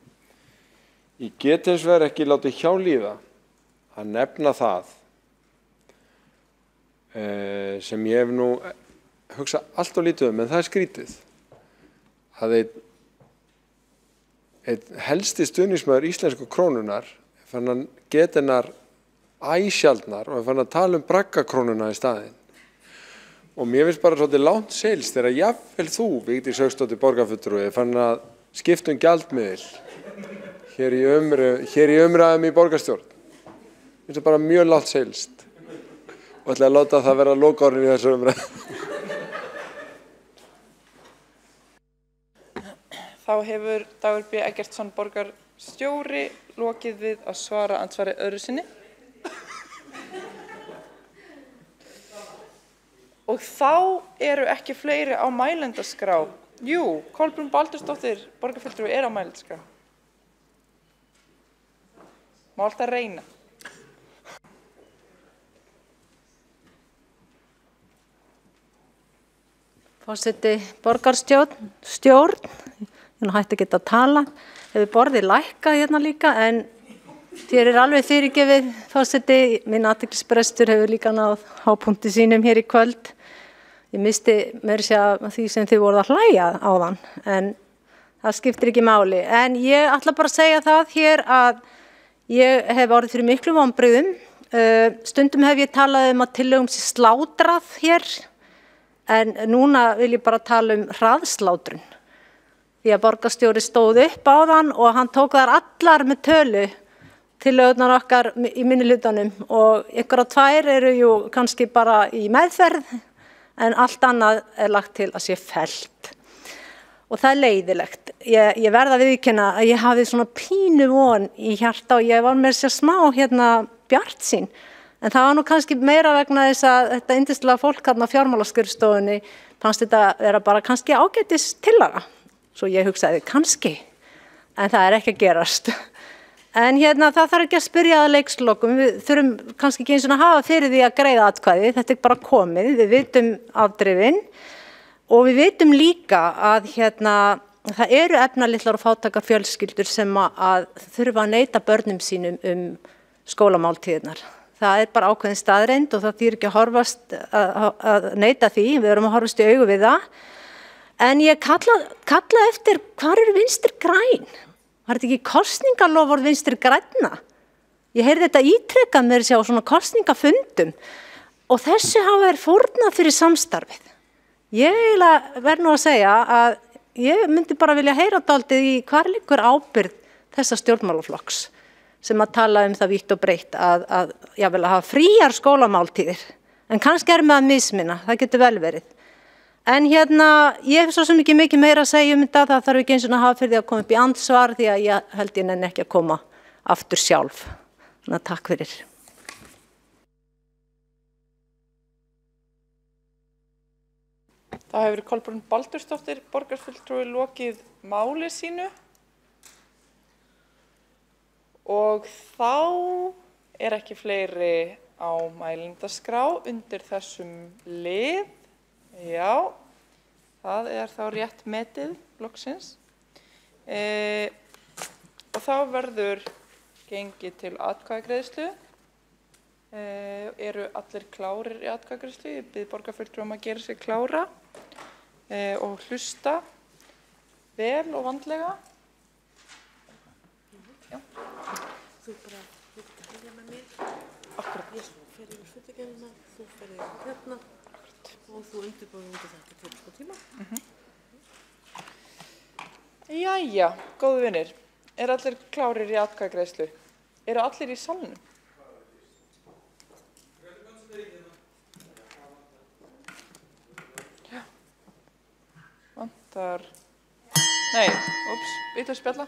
Speaker 2: Ég get hins vegar ekki látið hjá líða að nefna það sem ég hef nú hugsað allt og lítið en það skrítið. Að einn helsti stuðningsmaður íslensku krónunar fann að geta hennar æsjaldnar og fann að tala braggakrónuna í staðinn. Og mér finnst bara svolítið langt seilst þegar jafnvel þú, Vigdís Hauksdóttir borgarfulltrúi, fann að skipta gjaldmiðil hér í umræðum í borgarstjórn. Mér finnst bara mjög langt seilst og ætla að láta það vera lokaorðin í þessu umræðu.
Speaker 1: Þá hefur Dagur B. Eggertsson borgarstjóri lokið við að svara andsvari öðru sinni. Og þá eru ekki fleiri á mælendaskrá. Jú, Kolbrún Baldursdóttir, borgarfulltrúi, á mælendaskrá. Má alltaf reyna.
Speaker 10: Forseti borgarstjórn, ég hætti ekki að tala, hefur borðið lækkað hérna líka, en þér alveg fyrirgefið, forseti, minn athyglisbrestur hefur líka náð hápunkti sínum hér í kvöld. Ég misti meira að segja því sem þið voruð að hlæja áðan, en það skiptir ekki máli. En ég ætla bara að segja það hér að ég hef orðið fyrir miklu vonbrigðum. Stundum hef ég talað að tillögum sé slátrað hér, en núna vil ég bara tala hraðslátrun. Því að borgarstjóri stóð upp áðan og hann tók þar allar með tölu tillögurnar okkar í minnihlutanum og ykkur á 2 eru jú kannski bara í meðferð, en allt annað lagt til að sé fellt. Og það leiðilegt. Ég verð að viðurkenna að ég hafði svona pínu von í hjarta og ég var með sér smá bjartsýn. En það var nú kannski meira vegna þess að þetta yndislega fólk á fjármálaskrifstofunni fannst þetta vera bara kannski ágætis tillaga. Svo ég hugsaði kannski, en það ekki að gerast. En það þarf ekki að spyrja að leikslokum, við þurfum kannski ekki eins og að hafa fyrir því að greiða atkvæði, þetta bara komið, við vitum afdrifin og við vitum líka að það eru efnalitlar og fátækar fjölskyldur sem að þurfa að neita börnum sínum skólamáltíðirnar. Það bara ákveðin staðreind og það þýðir ekki að horfast að neita því, við erum að horfast í augu við það. En ég kalla eftir, hvar eru Vinstri græn? Var þetta ekki kosningaloforð Vinstri grænna? Ég heyrði þetta ítrekað með þessi á svona kosningafundum og þessu hafa verið fórnað fyrir samstarfið. Ég verð nú að segja að ég myndi bara vilja heyra dálítið í hvar liggur ábyrgð þessa stjórnmálaflokks sem að tala það vítt og breytt að hafa fríar skólamáltíðir. En kannski með að mismina, það getur vel verið. En ég hef svo sem ekki mikið meira að segja þetta, það þarf ekki eins og að hafa fyrir því að koma upp í andsvar því að ég held ég nenni ekki að koma aftur sjálf. Þannig að takk fyrir.
Speaker 1: Það hefur Kolbrún Baldursdóttir borgarfulltrúi lokið máli sínu og þá ekki fleiri á mælendaskrá undir þessum lið. Já, það þá rétt metið loksins. Og þá verður gengið til atkvæðagreiðslu. Eru allir klárir í atkvæðagreiðslu? Ég bið borgarfulltrúum að gera sig klára og hlusta vel og vandlega. Já.
Speaker 14: Þú bara hefja með mig.
Speaker 1: Akkurat.
Speaker 14: Ég fer yfir fundargerðina, þú fer yfir hérna og þú undirbúið undir þetta til sko tíma.
Speaker 1: Jæja, góðu vinir. Allir klárir í atkvæðagreiðslu? Eru allir í salnum? Já. Vantar... Nei, illa að spjalla.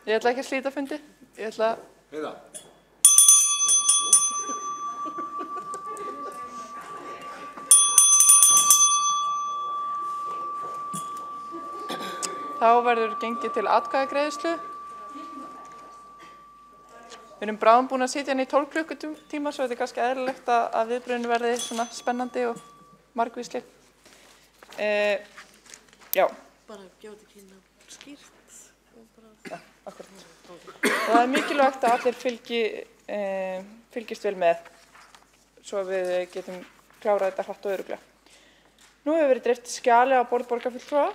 Speaker 1: Ég ætla ekki að slíta fundi. Ég ætla að...
Speaker 2: Heiða.
Speaker 1: Þá verður gengið til atkvæðagreiðslu. Við erum bráðum búin að sitja í 12 klukkutíma svo þetta er kannski eðlilegt að viðbrögðin verði svona spennandi og margvísleg. Já.
Speaker 14: Bara gefa þetta kynna skýrt.
Speaker 1: Já, akkurat. Það er mikilvægt að allir fylgist vel með svo við getum klárað þetta hratt og örugglega. Nú hefur verið dreift skjali á borð borgarfulltrúa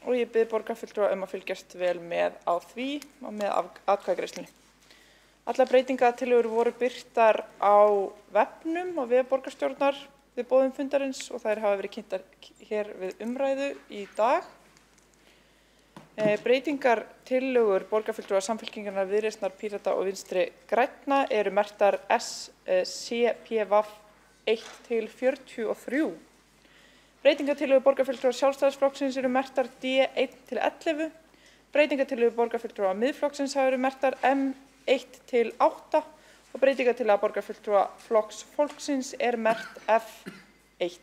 Speaker 1: og ég bið borgarfulltrúa að fylgjast vel með á því og með atkvæðagreiðslunni. Allar breytingatillögur voru birtar á vefnum og vef borgarstjórnar við boðun fundarins og þær hafa verið kynntar hér við umræðu í dag. Breytingartillögur borgarfulltrúa Samfylkingarinnar, Viðreisnar, Pírata og Vinstri grænna eru merktar SCPV 1-43. Breytingartillögur borgarfulltrúa Sjálfstæðisflokksins eru merktar D1-11. Breytingartillögur borgarfulltrúa Miðflokksins hafa verið merktar M1-8 og breytingartillaga borgarfulltrúa Flokks fólksins merkt F1.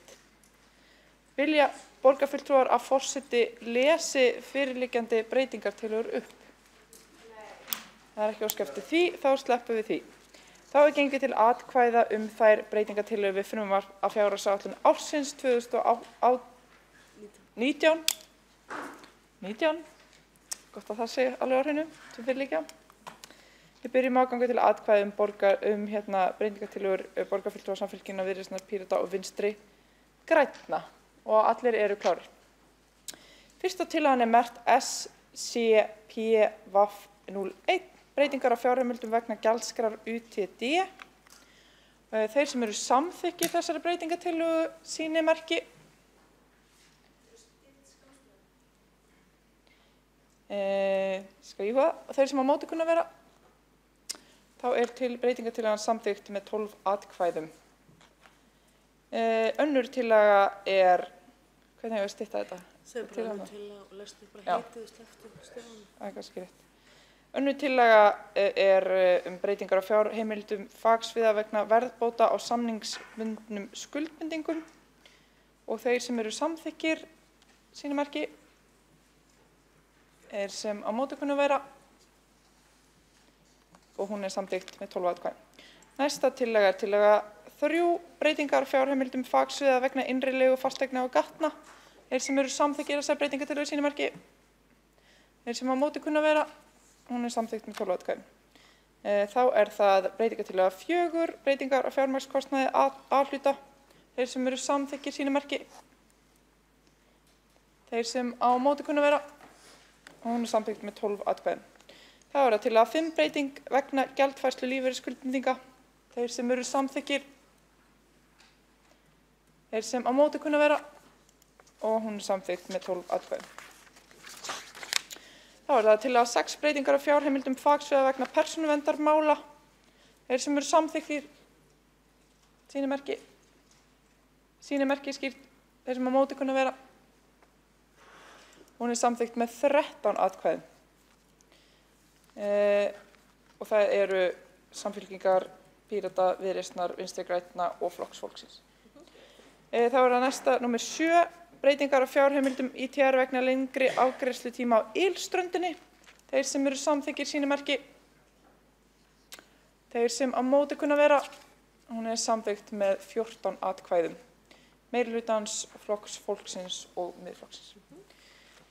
Speaker 1: Vilja borgarfulltrúar að forseti lesi fyrirliggjandi breytingartillögur upp? Það ekki óskað eftir því, þá sleppum við því. Þá gengið til atkvæða þær breytingartillögur við frumvarp að fjárhagsáætlun ársins 2019. Gott að það sé alveg á hreinu sem fyrirliggja. Við byrjum ágangu til atkvæða breytingartillögur borgarfulltrúa Samfylkingarinnar, Viðreisnar, Pírata og Vinstri grænna og allir eru klárir. Fyrsta tillagan merkt SCPV 01. Breytingar á fjárheimildum vegna gjaldskrár UTD. Þeir sem eru samþykkir þessari breytingartillögu sýni merki. Þeir sem á móti kunna vera. Þá til breytingartillagan samþykkt með 12 atkvæðum. Önnur tillaga hvernig hefur stytta þetta?
Speaker 14: Segðu bara önnur tillaga og lestu bara heitið og slepptu stefnum.
Speaker 1: Það kannski rétt. Önnur tillaga breytingar á fjárheimildum fagsviða vegna verðbóta á samningsbundnum skuldbindingum og þeir sem eru samþykkir sínu merki. Sem á móti kunna vera og hún samþykkt með 12 atkvæðum. Næsta tillaga tillaga 3, breytingar á fjárheimildum fagsviða vegna innri leigu fasteigna og gatna. Þeir sem eru samþykkir þessar breytingartillögu sínu merki. Þeir sem á móti kunna vera, hún samþykkt með 12 atkvæðum. Þá það breytingartillaga 4, breytingar á fjármagnskostnaði A-hluta. Þeir sem eru samþykkir sínu merki. Þeir sem á móti kunna vera, hún samþykkt með 12 atkvæðum. Þá það tillaga 5, breyting vegna gjaldfærslu lífeyrisskuldbindinga. Þeir sem eru samþykkir. Þeir sem á móti kunna vera og hún samþykkt með 12 atkvæðum. Þá það tillaga 6, breytingar á fjárheimildum fagsviða vegna persónuverndarmála. Þeir sem eru samþykkir sínu merki skýrt. Þeir sem á móti kunna vera. Hún samþykkt með 13 atkvæðum. Og það eru Samfylkingar, Pírata, Viðreisnar, Vinstri grænna og Flokks fólksins. Þá það næsta, númer 7, breytingar á fjárheimildum ITR vegna lengri afgreiðslutíma á Ylströndinni. Þeir sem eru samþykkir sínu merki. Þeir sem á móti kunna vera, hún samþykkt með 14 atkvæðum. Meirihlutans, Flokks fólksins og Miðflokksins.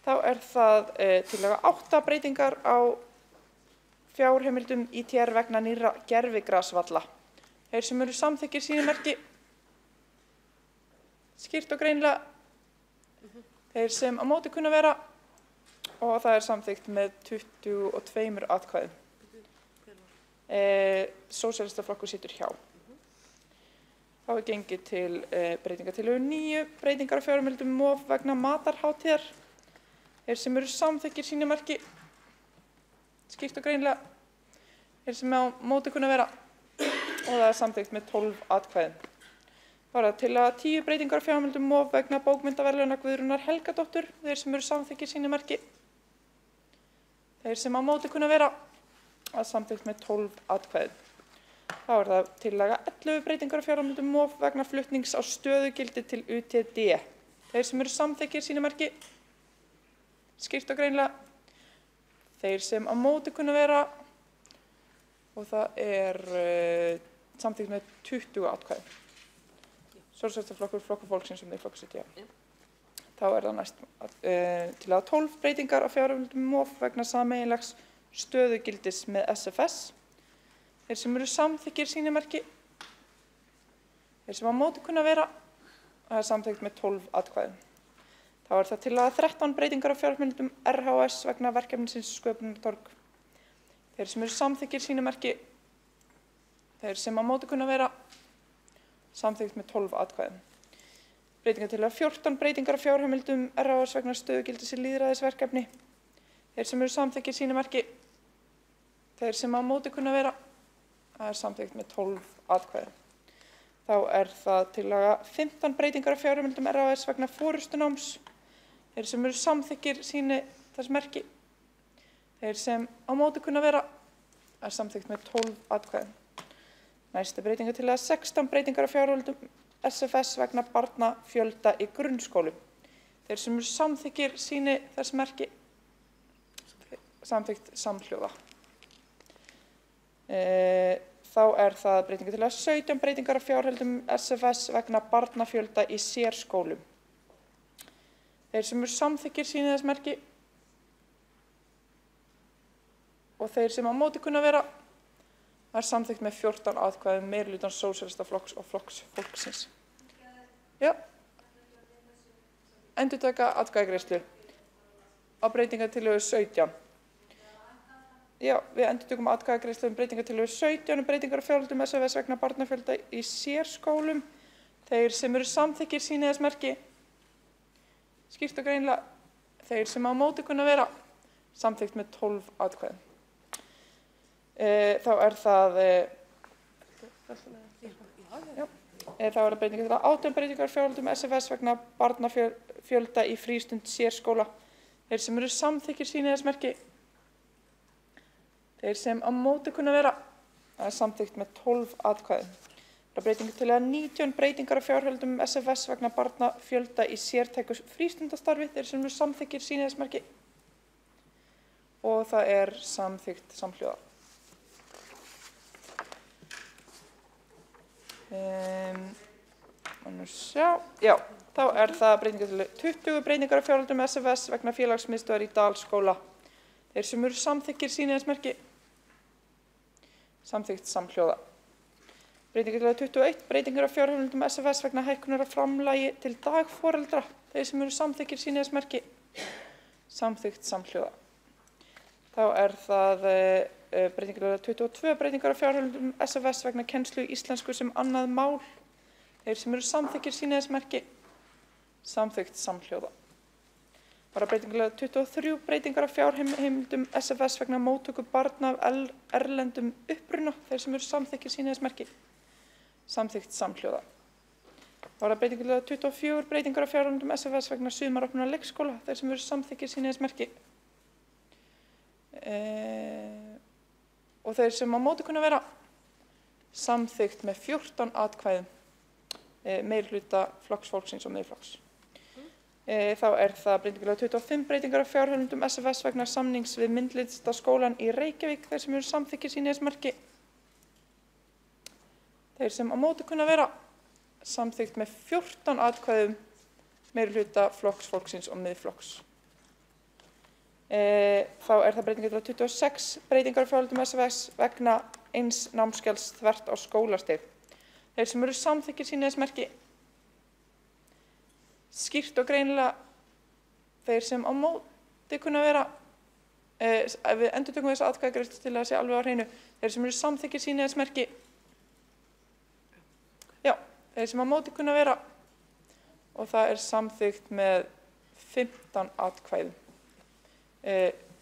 Speaker 1: Þá það tillaga 8, breytingar á fjárheimildum ITR vegna nýrra gervigrasvalla. Þeir sem eru samþykkir sínu merki. Skýrt og greinilega. Þeir sem á móti kunna vera og það samþykkt með 22 atkvæðum. Sósíalistaflokkur situr hjá. Þá gengið til breytingartillögu 9, breytingar á fjárheimildum MOF vegna matarhátíðar. Þeir sem eru samþykkir sínu merki. Skýrt og greinilega. Þeir sem á móti kunna vera og það samþykkt með 12 atkvæðum. Þá það tillaga 10, breytingar á fjárheimildum MOF vegna bókmenntaverðlauna Guðrúnar Helgadóttur. Þeir sem eru samþykkir sínu merki. Þeir sem á móti kunna vera að samþykkt með 12 atkvæðum. Þá það tillaga 11, breytingar á fjárheimildum MOF vegna flutnings á stöðugildi til UTD. Þeir sem eru samþykkir sínu merki. Skýrt og greinilega. Þeir sem á móti kunna vera og það samþykkt með 20 atkvæðum. Sósíalistaflokkur, Flokkur fólksins og Miðflokkur situr hjá. Þá það næst tillaga 12, breytingar á fjárheimildum MOF vegna sameiginlegs stöðugildis með SFS. Þeir sem eru samþykkir sínu merki. Þeir sem á móti kunna vera, það samþykkt með 12 atkvæðum. Þá það tillaga 13, breytingar á fjárheimildum RHS vegna verkefnisins Sköpunartorg. Þeir sem eru samþykkir sínu merki. Þeir sem á móti kunna vera, samþykkt með 12 atkvæðum. Breytingartillaga 14, breytingar á fjárheimildum RHS vegna stöðugildis í lýðræðisverkefni. Þeir sem eru samþykkir sínu merki. Þeir sem á móti kunna vera, það samþykkt með 12 atkvæðum. Þá það tillaga 15, breytingar á fjárheimildum RHS vegna forystunáms. Þeir sem eru samþykkir sínu þess merki. Þeir sem á móti kunna vera, það samþykkt með 12 atkvæðum. Næsta breytingartillaga 16, breytingar á fjárheimildum SFS vegna barnafjölda í grunnskólum. Þeir sem eru samþykkir sínu þess merki, samþykkt samhljóða. Þá það breytingartillaga 17, breytingar á fjárheimildum SFS vegna barnafjölda í sérskólum. Þeir sem eru samþykkir sínu þess merki og þeir sem á móti kunna vera, það samþykkt með 14 atkvæðum meirihlutans Sósíalistaflokks og Flokks fólksins. Já. Endurtaka atkvæðagreiðslu á breytingartillögu 17. Já, við endurtökum atkvæðagreiðslu breytingartillögu 17 breytingar á fjárheimildum SFS vegna barnafjölda í sérskólum. Þeir sem eru samþykkir sínu þess merki. Skýrt og greinilega. Þeir sem á móti kunna vera, samþykkt með 12 atkvæðum. Þá það breytingar 18, breytingar á fjárheimildum SFS vegna barnafjölda í frístund sérskóla. Þeir sem eru samþykkir sínu þess merki. Þeir sem á móti kunna vera, það samþykkt með 12 atkvæðum. Það breytingar til 19, breytingar á fjárheimildum SFS vegna barnafjölda í sértæku frístundastarfi. Þeir sem eru samþykkir sínu þess merki. Og það samþykkt samhljóða. Já, þá er það breytingartillögu 20, breytingar á fjárheimildum SFS vegna félagsmiðstöðvar í Dalskóla. Þeir sem eru samþykkir sýni þess merki. Samþykkt samhljóða. Breytingartillögu 21, breytingar á fjárheimildum SFS vegna hækkunar á framlagi til dagforeldra. Þeir sem eru samþykkir sýni þess merki. Samþykkt samhljóða. Þá er það breytingartillögu 22, breytingar á fjárheimildum SFS vegna kennslu í íslensku sem annað mál. Þeir sem eru samþykkir sýni þess merki. Samþykkt samhljóða. Breytingartillögu 23, breytingar á fjárheimildum SFS vegna móttöku barna af erlendum uppruna. Þeir sem eru samþykkir sýni þess merki. Samþykkt samhljóða. Breytingartillögu 24, breytingar á fjárheimildum SFS vegna sumaropnunar leikskóla. Þeir sem eru samþykkir sýni þess merki. Og þeir sem á móti kunna vera. Samþykkt með 14 atkvæðum. Meirihluta Flokks fólksins og Miðflokks. Þá er það breytingartillögu 25, breytingar á fjárheimildum SFS vegna samnings við Myndlistaskólann í Reykjavík. Þeir sem eru samþykkir sýni þess merki. Þeir sem á móti kunna vera. Samþykkt með 14 atkvæðum. Meirihluta Flokks fólksins og Miðflokks. Þá er það breytingartillögu 26, breytingar á fjárheimildum SFS vegna eins námskeiðs þvert á skólastig. Þeir sem eru samþykkir sýni þess merki. Skýrt og greinilega. Þeir sem á móti kunna vera. Við endurtökum þessa atkvæðagreiðslu til að sé alveg á hreinu. Þeir sem eru samþykkir sýni þess merki. Já, þeir sem á móti kunna vera. Og það er samþykkt með 15 atkvæðum.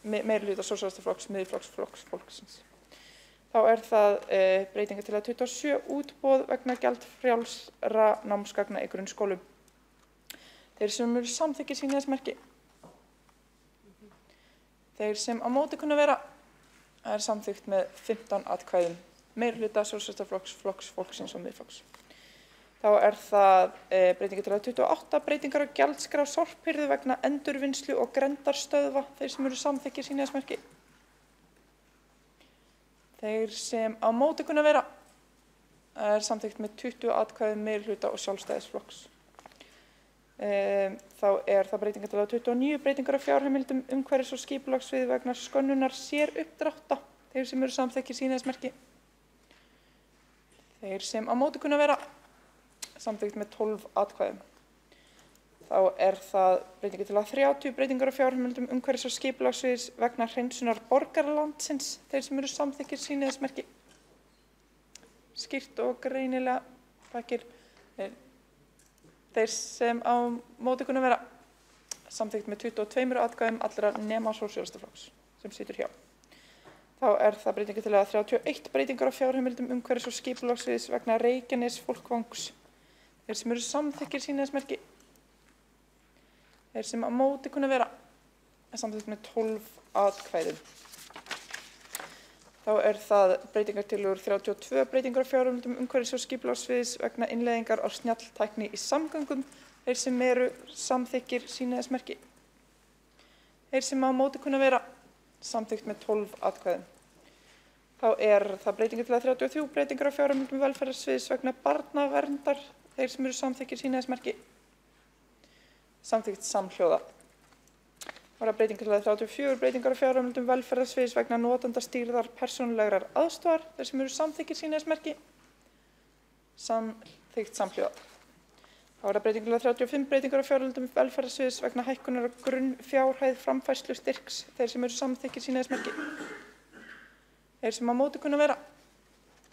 Speaker 1: Meirihluta Sósíalistaflokks, Miðflokks, Flokks fólksins. Þá er það breytingartillögu 27, útboð vegna gjaldfrjálsra námsgagna í grunnskólum. Þeir sem eru samþykkir sýni þess merki. Þeir sem á móti kunna vera. Það er samþykkt með 15 atkvæðum. Meirihluta Sósíalistaflokks, Flokks fólksins og Miðflokks. Þá er það breytingartillögu 28, breytingar á gjaldskrá sorphirðu vegna endurvinnslu og grenndarstöðva. Þeir sem eru samþykkir sýni þess merki. Þeir sem á móti kunna vera. Það er samþykkt með 20 atkvæðum meirihluta og Sjálfstæðisflokks. Þá er það breytingartillögu 29, breytingar á fjárheimildum umhverfis- og skipulagssviði vegna skönnunar séruppdrátta. Þeir sem eru samþykkir sýni þess merki. Þeir sem á móti kunna vera. Samþykkt með 12 atkvæðum. Þá er það breytingartillögu 30, breytingar á fjárheimildum umhverfis- og skipulagssviðs vegna hreinsunar borgarlandsins. Þeir sem eru samþykkir sýni þess merki. Skýrt og greinilega. Þakkir. Þeir sem á móti kunna vera. Samþykkt með 22 atkvæðum allra nema Sósíalistaflokks sem situr hjá. Þá er það breytingartillögu 31, breytingar á fjárheimildum umhverfis- og skipulagssviðs vegna Reykjanes fólkvangs. Þeir sem eru samþykkir sýni þess merki. Þeir sem á móti kunna vera. Samþykkt með 12 atkvæðum. Þá er það breytingartillögur 32, breytingar á fjárheimildum umhverfis- og skipulagssviðs vegna innleiðingar á snjalltækni í samgöngum. Þeir sem eru samþykkir sýni þess merki. Þeir sem á móti kunna vera. Samþykkt með 12 atkvæðum. Þá er það breytingartillögu 33, breytingar á fjárheimildum velferðarsviðs vegna barnaverndar. Þeir sem eru samþykkir sýni þess merki. Samþykkt samhljóða. Var það breytingartillögu 34, breytingar á fjárheimildum velferðarsviðs vegna notendastýrðar persónulegrar aðstoðar. Þeir sem eru samþykkir sýni þess merki. Samþykkt samhljóða. Var það breytingartillögu 35, breytingar á fjárheimildum velferðarsviðs vegna hækkunar á grunnfjárhæð framfærslustyrks. Þeir sem eru samþykkir sýni þess merki. Þeir sem á móti kunna vera.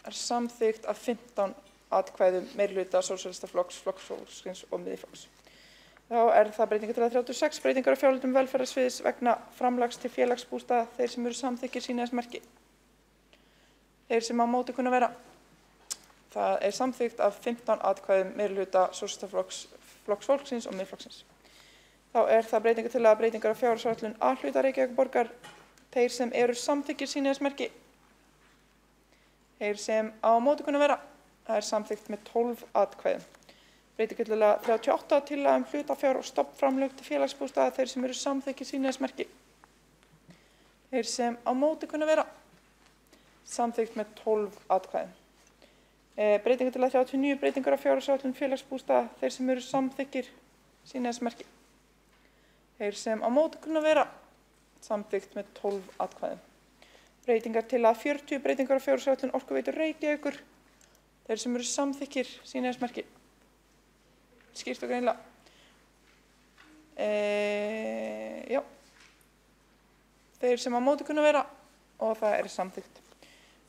Speaker 1: Er samþykkt af 15 atkvæðum meirihluta Sósíalistaflokks, Flokks fólksins og Miðflokks. Þá er það breytingartillögu 36, breytingar á fjárheimildum velferðarsviðs vegna framlags til félagsbústaða. Þeir sem eru samþykkir sýni þess merki. Þeir sem á móti kunna vera. Það er samþykkt af 15 atkvæðum meirihluta Sósíalistaflokks, Flokks fólksins og Miðflokksins. Þá er það breytingartillögu breytingar á fjárhagsáætlun A-hluta Reykjavíkurborgar. Þeir sem eru samþykkir sýni þess merki. Þeir sem á móti kunna vera. Það er samþykkt með 12 atkvæðum. Breytingartillögu 38, tillaga hlutafjár og stofnframlög til félagsbústaða. Þeir sem eru samþykkir sýni þess merki. Þeir sem á móti kunna vera. Samþykkt með 12 atkvæðum. Breytingartillaga 39, breytingar á fjárhagsáætlun félagsbústaða. Þeir sem eru samþykkir sýna þess merki. Þeir sem á móti kunna vera, samþykkt með 12 atkvæðum. Breytingartillaga 40, breytingar á fjárhagsáætlun Orkuveitu Reykjavíkur. Þeir sem eru samþykkir sýna þess merki. Skýrt og greinilega. Já. Þeir sem á móti kunna vera og það er samþykkt.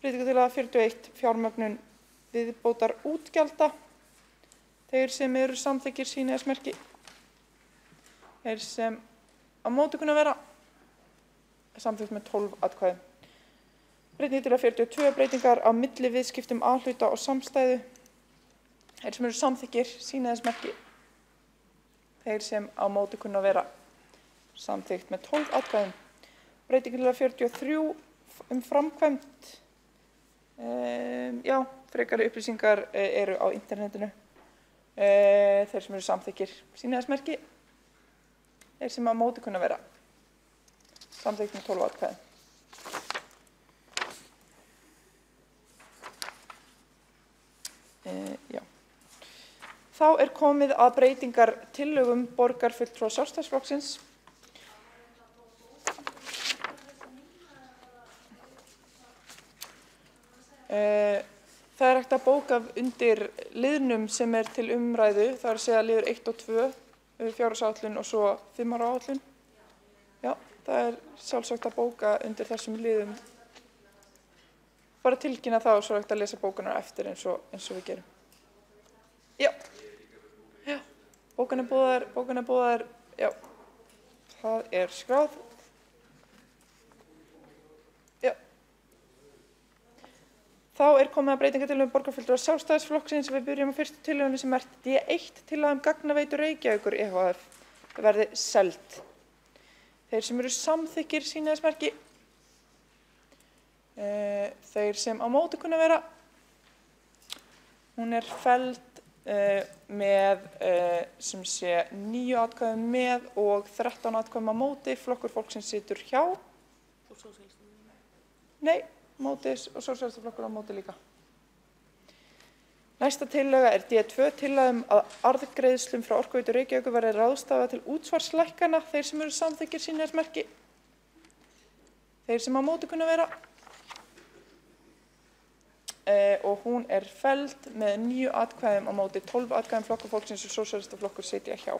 Speaker 1: Breytingartillaga 41, fjármögnun viðbótar útgjalda. Þeir sem eru samþykkir sýna þess merki. Þeir sem á móti kunna vera, samþykkt með 12 atkvæðum. Breytingartillaga 42, breytingar á milli viðskiptum A-hluta og samstæðu. Þeir sem eru samþykkir sýna þess merki. Þeir sem á móti kunna vera, samþykkt með 12 atkvæðum. Breytingartillaga 43 framkvæmd. Já, frekari upplýsingar eru á internetinu. Þeir sem eru samþykkir sýna þess merki. Þeir sem á móti kunna vera, samþykkt með 12 atkvæðum. Já. Þá er komið að breytingartillögum borgarfulltrúa Sjálfstæðisflokksins. Það er hægt að bóka undir liðnum sem er til umræðu, það er að segja liður 1 og 2, fjárhagsáætlun og svo 5 ára áætlun. Já, það er sjálfsagt að bóka undir þessum liðum. Bara tilkynna það og svo er hægt að lesa bókunar eftir eins og við gerum. Já. Já. Bókan er búðar, já. Það er skráð. Já. Þá er komið að breytingartillögum borgarfulltrúa Sjálfstæðisflokksins. Við byrjum á fyrstu tillögunni sem er D1, tillaga Gagnaveitu Reykjavíkur ehf. Verði seld. Þeir sem eru samþykkir sýna þess merki. Þeir sem á móti kunna vera, hún er felld með sem sé 9 atkvæðum með og 13 atkvæðum á móti. Flokkur fólksins situr hjá.
Speaker 15: Og sósíalistaflokkur?
Speaker 1: Nei, móti og sósíalistaflokkur á móti líka. Næsta tillaga er D2, tillaga að arðgreiðslum frá Orkuveitu Reykjavíkur verði ráðstafað til útsvarslækkana. Þeir sem eru samþykkir sýna þess merki. Þeir sem á móti kunna vera. Og hún er felld með 9 atkvæðum á móti, 12 atkvæðum flokkur fólksins og sósíalistaflokkur sitja hjá.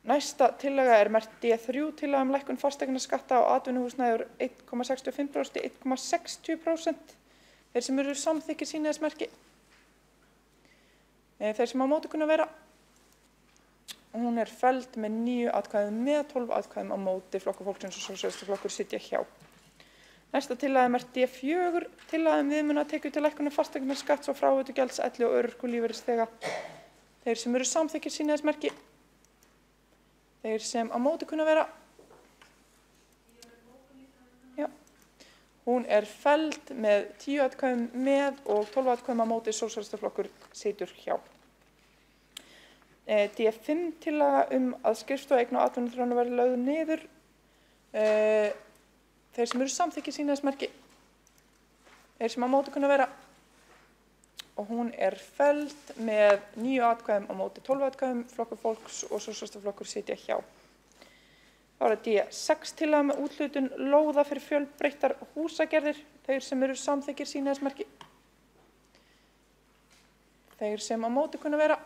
Speaker 1: Næsta tillaga er merkt D3, tillaga lækkun fasteignaskatta á atvinnuhúsnæði úr 1,65% í 1,60%. Þeir sem eru samþykkir sýna þess merki. Þeir sem á móti kunna vera. Hún er felld með 9 atkvæðum með, 12 atkvæðum á móti, flokkur fólksins og sósíalistaflokkur sitja hjá. Næsta tillaga er merkt D4, tillaga viðmunatekjur til lækkunar fasteignaskatts og fráveitu-gjalds elli- og örorkulífeyrisþega. Þeir sem eru samþykkir sýna þess merki. Þeir sem á móti kunna vera. Já. Hún er felld með 10 atkvæðum með og 12 atkvæðum á móti, sósíalistaflokkur situr hjá. D5, tillaga að skrifstofa eigna og atvinnuþróunar verði lögð niður. Þeir sem eru samþykkir sýna þess merki. Þeir sem á móti kunna vera. Og hún er felld með 9 atkvæðum á móti, 12 atkvæðum, flokkur fólks og sósíalistaflokkur sitja hjá. Þá er D6, tillaga með úthlutun lóða fyrir fjölbreyttar húsagerðir. Þeir sem eru samþykkir sýna þess merki. Þeir sem á móti kunna vera.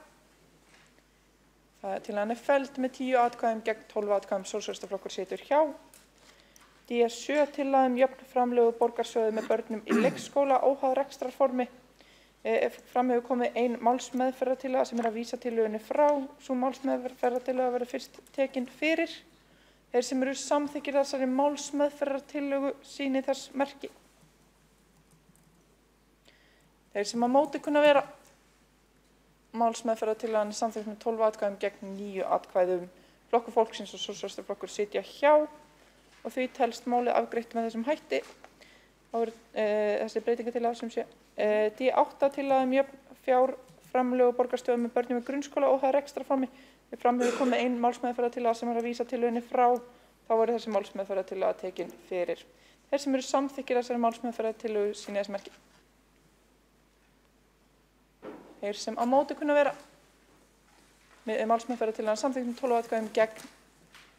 Speaker 1: Tillagan er felld með 10 atkvæðum gegn 12 atkvæðum, sósíalistaflokkur situr hjá. D7, tillaga jöfn framlögu borgarsjóði með börnum í leikskóla óháð rekstrarformi. Fram hefur komið ein málsmeðferðartillaga sem er að vísa tillögunni frá. Sú málsmeðferðartillaga verður fyrst tekin fyrir. Þeir sem eru samþykkir þessari málsmeðferðartillögu sýni þess merki. Þeir sem á móti kunna vera. Málsmeðferðartillagan er samþykkt með 12 atkvæðum gegn 9 atkvæðum. Flokkur fólksins og sósíalistaflokkur sitja hjá. Og því telst málið afgreitt með þessum hætti. Þá er þessi breytingartillaga sem sé. D8, tillaga jöfn fjárframlög borgarstjóða með börnum í grunnskóla óháð rekstrarformi. Fram hefur komið ein málsmeðferðartillaga sem er að vísa tillögunni frá. Þá verður þessi málsmeðferðartillaga tekin fyrir. Þeir sem eru samþykkir þessari málsmeðferðartillögu sýni þess merki. Þeir sem á móti kunna vera. Málsmeðferðartillagan samþykkt með 12 atkvæðum gegn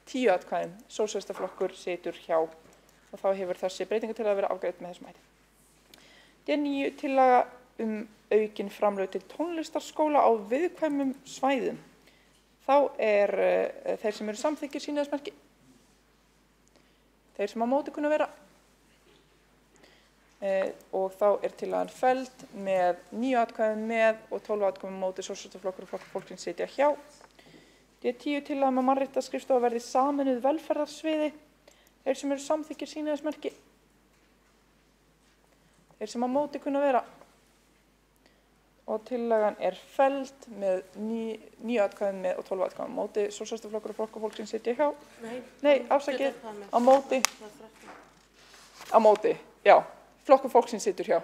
Speaker 1: 10 atkvæðum. Sósíalistaflokkur situr hjá og þá hefur þessi breytingartillaga verið afgreidd með þessum hætti. D9 tillaga aukin framlög til tónlistarskóla á viðkvæmum svæðum. Þá þeir sem eru samþykkir sýni þess merki. Þeir sem á móti kunna vera. Og þá tillagan felld með 9 atkvæðum með og 12 atkvæðum móti. Sósíalistaflokkur og Flokkur fólksins sitja hjá. D10 tillaga að mannréttindaskrifstofa verði sameinuð velferðarsviði. Þeir sem eru samþykkir sýni þess merki. Þeir sem á móti kunna vera. Og tillagan felld með 9 atkvæðum með og 12 atkvæðum móti. Sósíalistaflokkur og Flokkur fólksins sitja hjá. Nei, afsakið, á móti. Á móti, já. Flokkur fólksins situr hjá.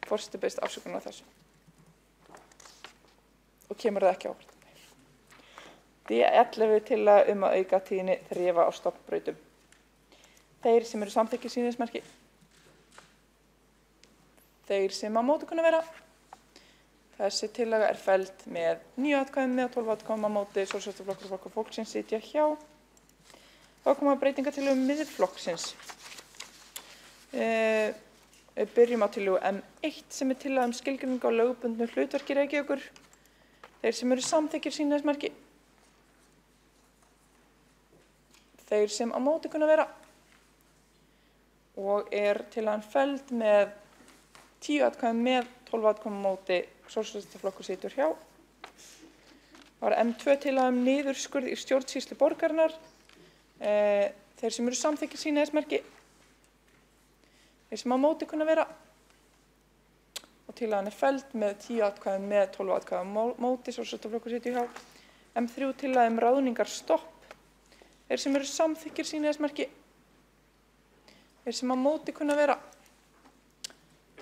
Speaker 1: Forseti biðst afsökunar á þessu. Og kemur það ekki á óvart. D11 tillaga að auka tíðni þrefa á stofnbrautum. Þeir sem eru samþykkir sýni þess merki. Þeir sem á móti kunna vera. Þessi tillaga felld með 9 atkvæðum með og 12 atkvæðum á móti. Sósíalistaflokkur og Flokkur fólksins sitja hjá. Þá koma breytingartillögu miðflokksins. Byrjum á tillögu M1 sem tillaga skilgreiningu á lögbundnu hlutverki Reykjavíkur. Þeir sem eru samþykkir sýni þess merki. Þeir sem á móti kunna vera. Og tillagan felld með 10 atkvæðum með 12 atkvæðum á móti. Sósíalistaflokkur situr hjá. Það var M2 tillaga niðurskurð í stjórnsýslu borgarinnar. Þeir sem eru samþykkir sýni þess merki. Þeir sem á móti kunna vera. Og tillagan felld með 10 atkvæðum með 12 atkvæðum á móti. Sósíalistaflokkur situr hjá. M3 tillaga ráðningarstopp. Þeir sem eru samþykkir sýni þess merki. Þeir sem á móti kunna vera.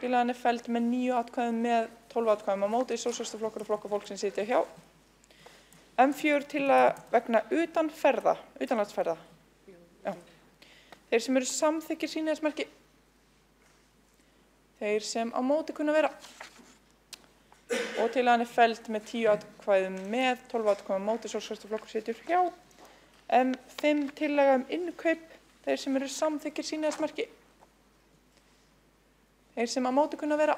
Speaker 1: Tillagan felld með 9 atkvæðum með 12 atkvæðum á móti. Sósíalistaflokkur og Flokkur fólksins sitja hjá. M4 tillaga vegna utanlandsferða. Já. Þeir sem eru samþykkir sýni þess merki. Þeir sem á móti kunna vera. Og tillagan felld með 10 atkvæðum með 12 atkvæðum á móti. Sósíalistaflokkur situr hjá. M5 tillaga innkaup. Þeir sem eru samþykkir sýni þess merki. Þeir sem á móti kunna vera.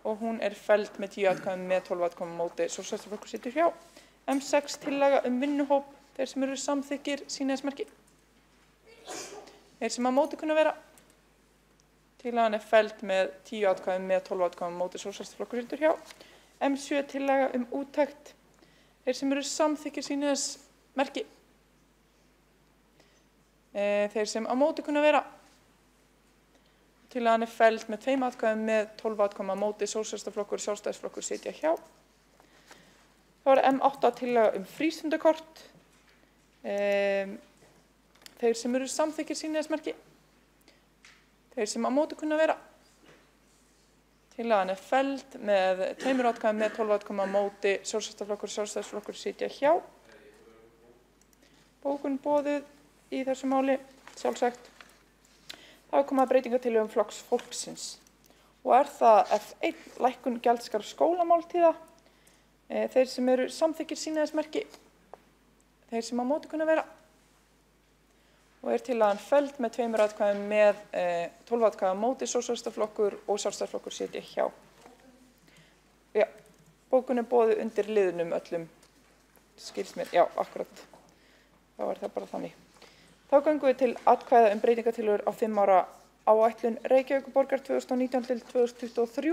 Speaker 1: Og hún felld með 10 atkvæðum með 12 atkvæðum á móti. Sósíalistaflokkur situr hjá. M6 tillaga vinnuhóp. Þeir sem eru samþykkir sýni þess merki. Þeir sem á móti kunna vera. Tillagan felld með 10 atkvæðum með 12 atkvæðum á móti. Sósíalistaflokkur situr hjá. M7 tillaga úttekt. Þeir sem eru samþykkir sýni þess merki. Þeir sem á móti kunna vera. Tillagan felld með 2 atkvæðum með 12 atkvæðum á móti. Sósíalistaflokkur og Sjálfstæðisflokkur sitja hjá. Það var M8 tillaga frístundakort. Þeir sem eru samþykkir sýni þess merki. Þeir sem á móti kunna vera. Tillagan felld með 2 atkvæðum með 12 atkvæðum á móti. Sósíalistaflokkur og Sjálfstæðisflokkur sitja hjá. Bókun boðuð í þessu máli, sjálfsagt. Það koma breytingartillögum Flokks fólksins. Og það F1 lækkun gjaldskráa skólamáltíða. Þeir sem eru samþykkir sýni þess merki. Þeir sem á móti kunna vera. Og tillagan felld með 2 atkvæðum með 12 atkvæðum á móti. Sósíalistaflokkur og Sjálfstæðisflokkur sitja hjá. Já, bókun boðuð undir liðunum öllum. Skilst mér, já, akkurat. Þá það bara þannig. Þá göngum við til atkvæða breytingartillögur á 5 ára áætlun Reykjavíkurborgar 2019 til 2023.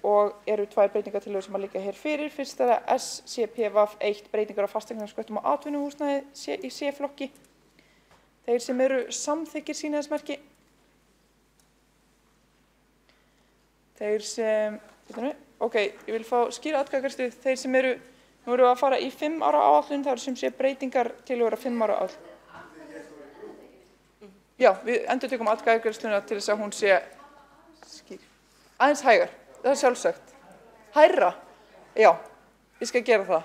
Speaker 1: Og eru 2 breytingartillögur sem liggja hér fyrir. Fyrst SCPV1 breytingar á fasteignasköttum og atvinnuhúsnæði í C-flokki. Þeir sem eru samþykkir sýni þess merki. Þeir sem, ok, ég vil fá skýra atkvæðagreiðslu. Þeir sem eru, nú erum við að fara í 5 ára áætlun, það eru sem sé breytingartillögur á 5 ára áætlun. Já, við endurtökum atkvæðagreiðsluna til þess að hún sé skýr. Aðeins hægar, það er sjálfsagt. Hærra, já, ég skal gera það.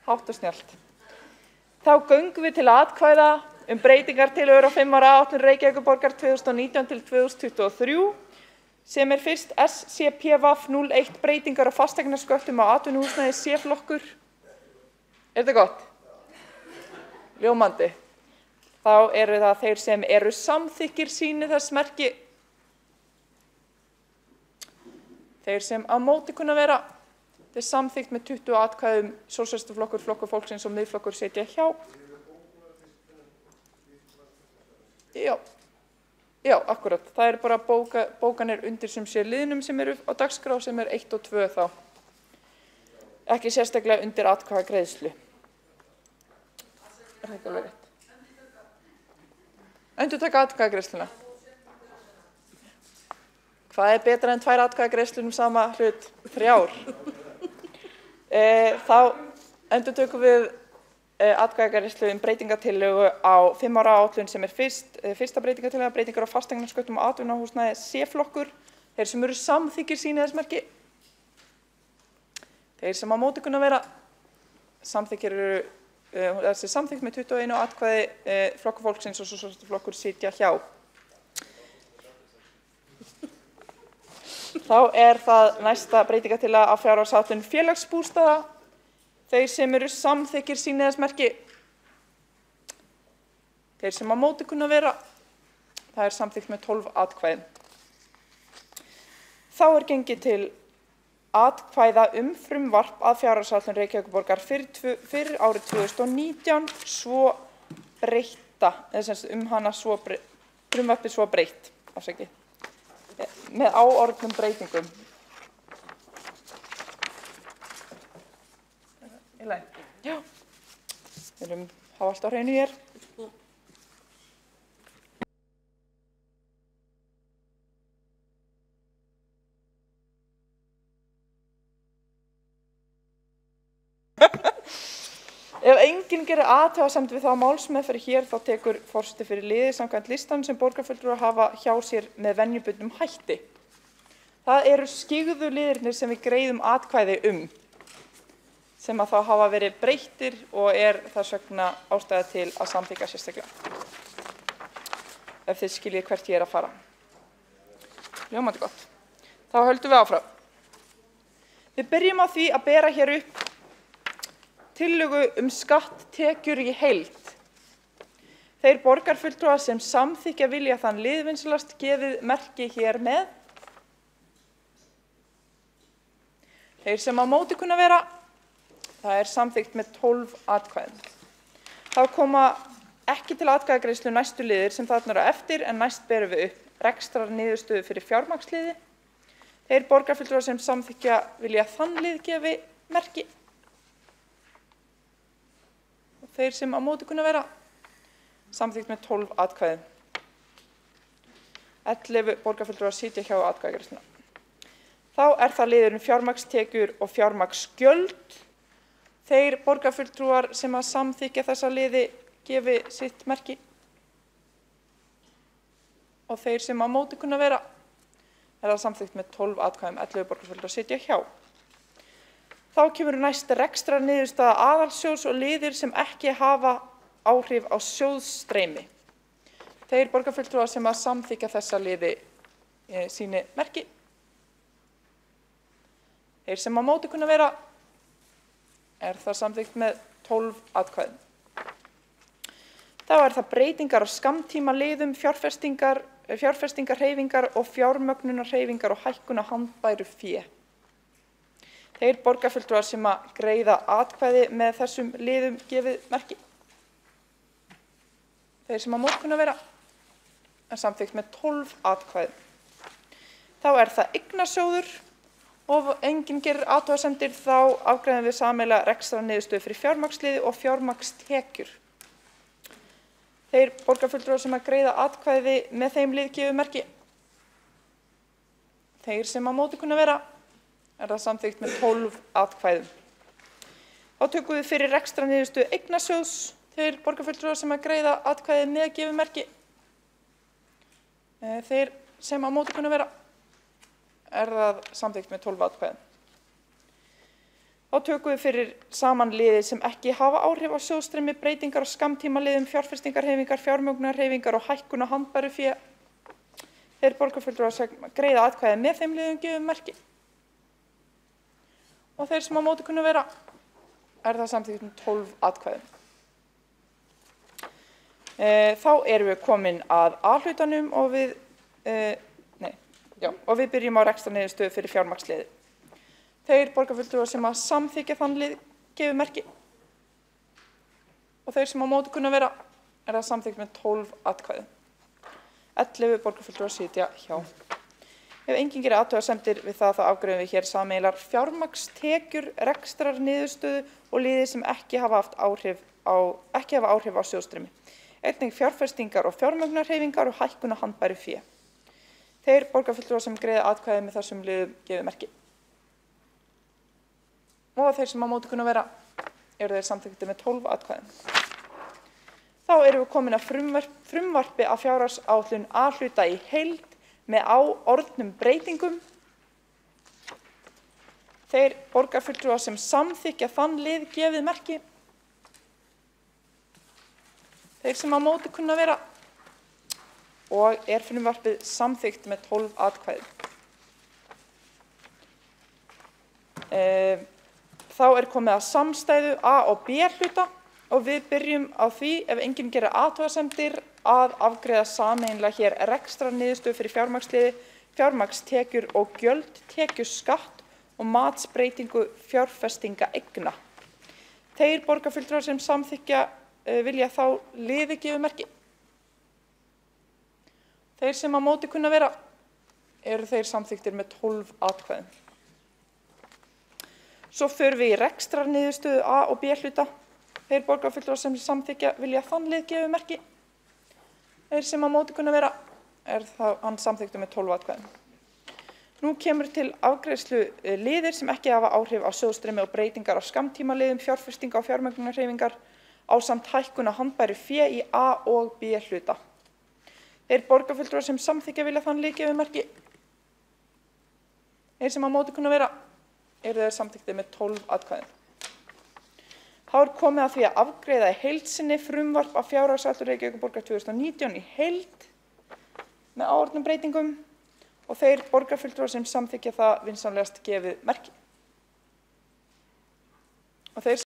Speaker 1: Hátt og snjallt. Þá göngum við til atkvæða breytingartillögur á 5 ára áætlun Reykjavíkurborgar 2019 til 2023 sem fyrst SCPVAF 01 breytingar á fasteignasköttum á atvinnuhúsnæði C-flokkur. Þetta gott? Ljómandi. Þá eru það þeir sem eru samþykkir sýni þess merki. Þeir sem á móti kunna vera. Þetta samþykkt með 20 atkvæðum, Sósíalistaflokkur, Flokkur fólksins og Miðflokkur sitja hjá. Já, akkurat. Það eru bara bókanir undir sem sé liðnum sem eru á dagskrá sem 1 og 2 þá. Ekki sérstaklega undir atkvæðagreiðslu. Það ekki alveg rétt? Endurtaka atkvæðagreiðsluna. Hvað betra en 2 atkvæðagreiðslur sama hlut? 3. Þá endurtökum við atkvæðagreiðslu breytingartillögu á 5 ára áætlun sem fyrsta breytingartillaga, breytingar á fasteignasköttum og atvinnuhúsnæði C-flokkur. Þeir sem eru samþykkir sýni þess merki. Þeir sem á móti kunna vera samþykkir eru þessi samþykkt með 21 atkvæði, Flokkur fólksins og Sósíalistaflokkur sitja hjá. Þá það næsta breytingartillaga á fjárhagsáætlun félagsbústaða. Þeir sem eru samþykkir sýni þess merki. Þeir sem á móti kunna vera, það samþykkt með 12 atkvæðum. Þá gengið til atkvæða frumvarp að fjárhagsáætlun Reykjavíkurborgar fyrir árið 2019 svo breytta, hana frumvarpið svo breytt, afsakið, með áorðnum breytingum. Í lagi. Já. Við erum hafa allt á hreinu hér. Ef enginn gerir athugasemd við þá málsmeðferð hér þá tekur forseti fyrir liði samkvæmt listanum sem borgarfulltrúar hafa hjá sér með venjubundnum hætti. Það eru skyggðu liðirnir sem við greiðum atkvæði sem að þá hafa verið breyttir og þess vegna ástæða til að samþykkja sérstaklega. Ef þið skiljið hvert ég að fara. Ljómandi gott. Þá höldum við áfram. Við byrjum á því að bera hér upp tillögu skatttekjur í heild. Þeir borgarfulltrúar sem samþykkja vilja þann liðvinnslast gefið merki hér með. Þeir sem á móti kunna vera, það samþykkt með 12 atkvæðum. Þá koma ekki til atkvæðagreiðslu næstu liðir sem þarna eru eftir en næst berum við upp rekstrar niðurstöðu fyrir fjármagnsliði. Þeir borgarfulltrúar sem samþykkja vilja þann lið gefi merki. Þeir sem á móti kunna vera, samþykkt með 12 atkvæðum. 11 borgarfulltrúar sitja hjá atkvæðagreiðsluna. Þá það liðurinn fjármagnstekjur og fjármagnsgjöld. Þeir borgarfulltrúar sem að samþykkja þessa liði gefi sitt merki. Og þeir sem á móti kunna vera, það samþykkt með 12 atkvæðum. 11 borgarfulltrúar sitja hjá. Þá kemur næst rekstrar niðurstaða aðalsjóðs og liðir sem ekki hafa áhrif á sjóðsstreymi. Þeir borgarfulltrúar sem að samþykkja þessa liði síni merki. Þeir sem á móti kunna vera, það samþykkt með 12 atkvæðum. Þá það breytingar á skammtímaliðum, fjárfestingarhreyfingar og fjármögnunarhreyfingar og hækkun á handbæru fé. Þeir borgarfulltrúar sem að greiða atkvæði með þessum liðum gefið merki. Þeir sem á móti kunna vera, samþykkt með 12 atkvæðum. Þá það eignasjóður og enginn gerir athugasemdir þá afgreiðum við sameiginlega rekstrarniðurstöðu fyrir fjármagnsliði og fjármagnstekjur. Þeir borgarfulltrúar sem að greiða atkvæði með þeim lið gefið merki. Þeir sem á móti kunna vera, það samþykkt með 12 atkvæðum. Þá tökum við fyrir rekstrarniðurstöðu eignasjóðs. Þeir borgarfulltrúar sem að greiða atkvæði með gefið merki. Þeir sem á móti kunna vera, það samþykkt með 12 atkvæðum. Þá tökum við fyrir saman liði sem ekki hafa áhrif á sjóðstreymi, breytingar á skammtímaliðum, fjárfestingarhreyfingar, fjármögnunarhreyfingar og hækkun á handbæru fé. Þeir borgarfulltrúar sem greiða atkvæði með þeim liðum gefur merki. Og þeir sem á móti kunna vera, það samþykkt með 12 atkvæðum. Þá erum við komin að A-hlutanum og við byrjum á rekstrarniðurstöðu fyrir fjármagnsliði. Þeir borgarfulltrúar sem að samþykja þann lið gefur merki. Og þeir sem á móti kunna vera, það samþykkt með 12 atkvæðum. 11 borgarfulltrúar sitja hjá. Ef enginn gerir athugasemdir við það, þá afgreiðum við hér sameiginlegar fjármagnstekjur, rekstrarniðurstöðu og liði sem ekki hafa áhrif á sjóðstreymi. Einnig fjárfestingar og fjármögnunarhreyfingar og hækkun á handbæru fé. Þeir borgarfulltrúar sem greiða atkvæði með þessum liðum gefur merki. Og þeir sem á móti kunna vera, þeir samþykktir með 12 atkvæðum. Þá erum við komin að frumvarpi af fjárhagsáætlun A-hluta í heild með áorðnum breytingum. Þeir borgarfulltrúar sem samþykkja þann lið gefið merki. Þeir sem á móti kunna vera, og frumvarpið samþykkt með 12 atkvæðum. Þá komið að samstæðu A- og B-hluta og við byrjum á því, ef enginn gerir athugasemdir, að afgreiða sameiginlega hér rekstrarniðurstöðu fyrir fjármagnsliði, fjármagnstekjur og gjöld, tekjuskatt og matsbreytingu fjárfestingaeigna. Þeir borgarfulltrúar sem samþykkja vilja þá liði gefur merki. Þeir sem á móti kunna vera, þeir samþykktir með 12 atkvæðum. Svo förum við í rekstrarniðurstöðu A- og B-hluta. Þeir borgarfulltrúar sem samþykkja vilja þann lið gefur merki. Þeir sem á móti kunna vera, hann samþykktur með 12 atkvæðum. Nú kemur til afgreiðslu liðir sem ekki hafa áhrif á sjóðstreymi og breytingar á skammtímaliðum, fjárfestinga og fjármögnunarhreyfingar ásamt hækkun á handbæru fé í A- og B-hluta. Þeir borgarfulltrúar sem samþykkja vilja þann lið gefur merki. Þeir sem á móti kunna vera, þeir samþykktir með 12 atkvæðum. Þá komið að því að afgreiða í heild sinni frumvarp af fjárhagsáætlun Reykjavíkurborgar 2019 í heild með áorðnum breytingum og þeir borgarfulltrúar sem samþykkja það vinsamlegast gefið merki. Og þeir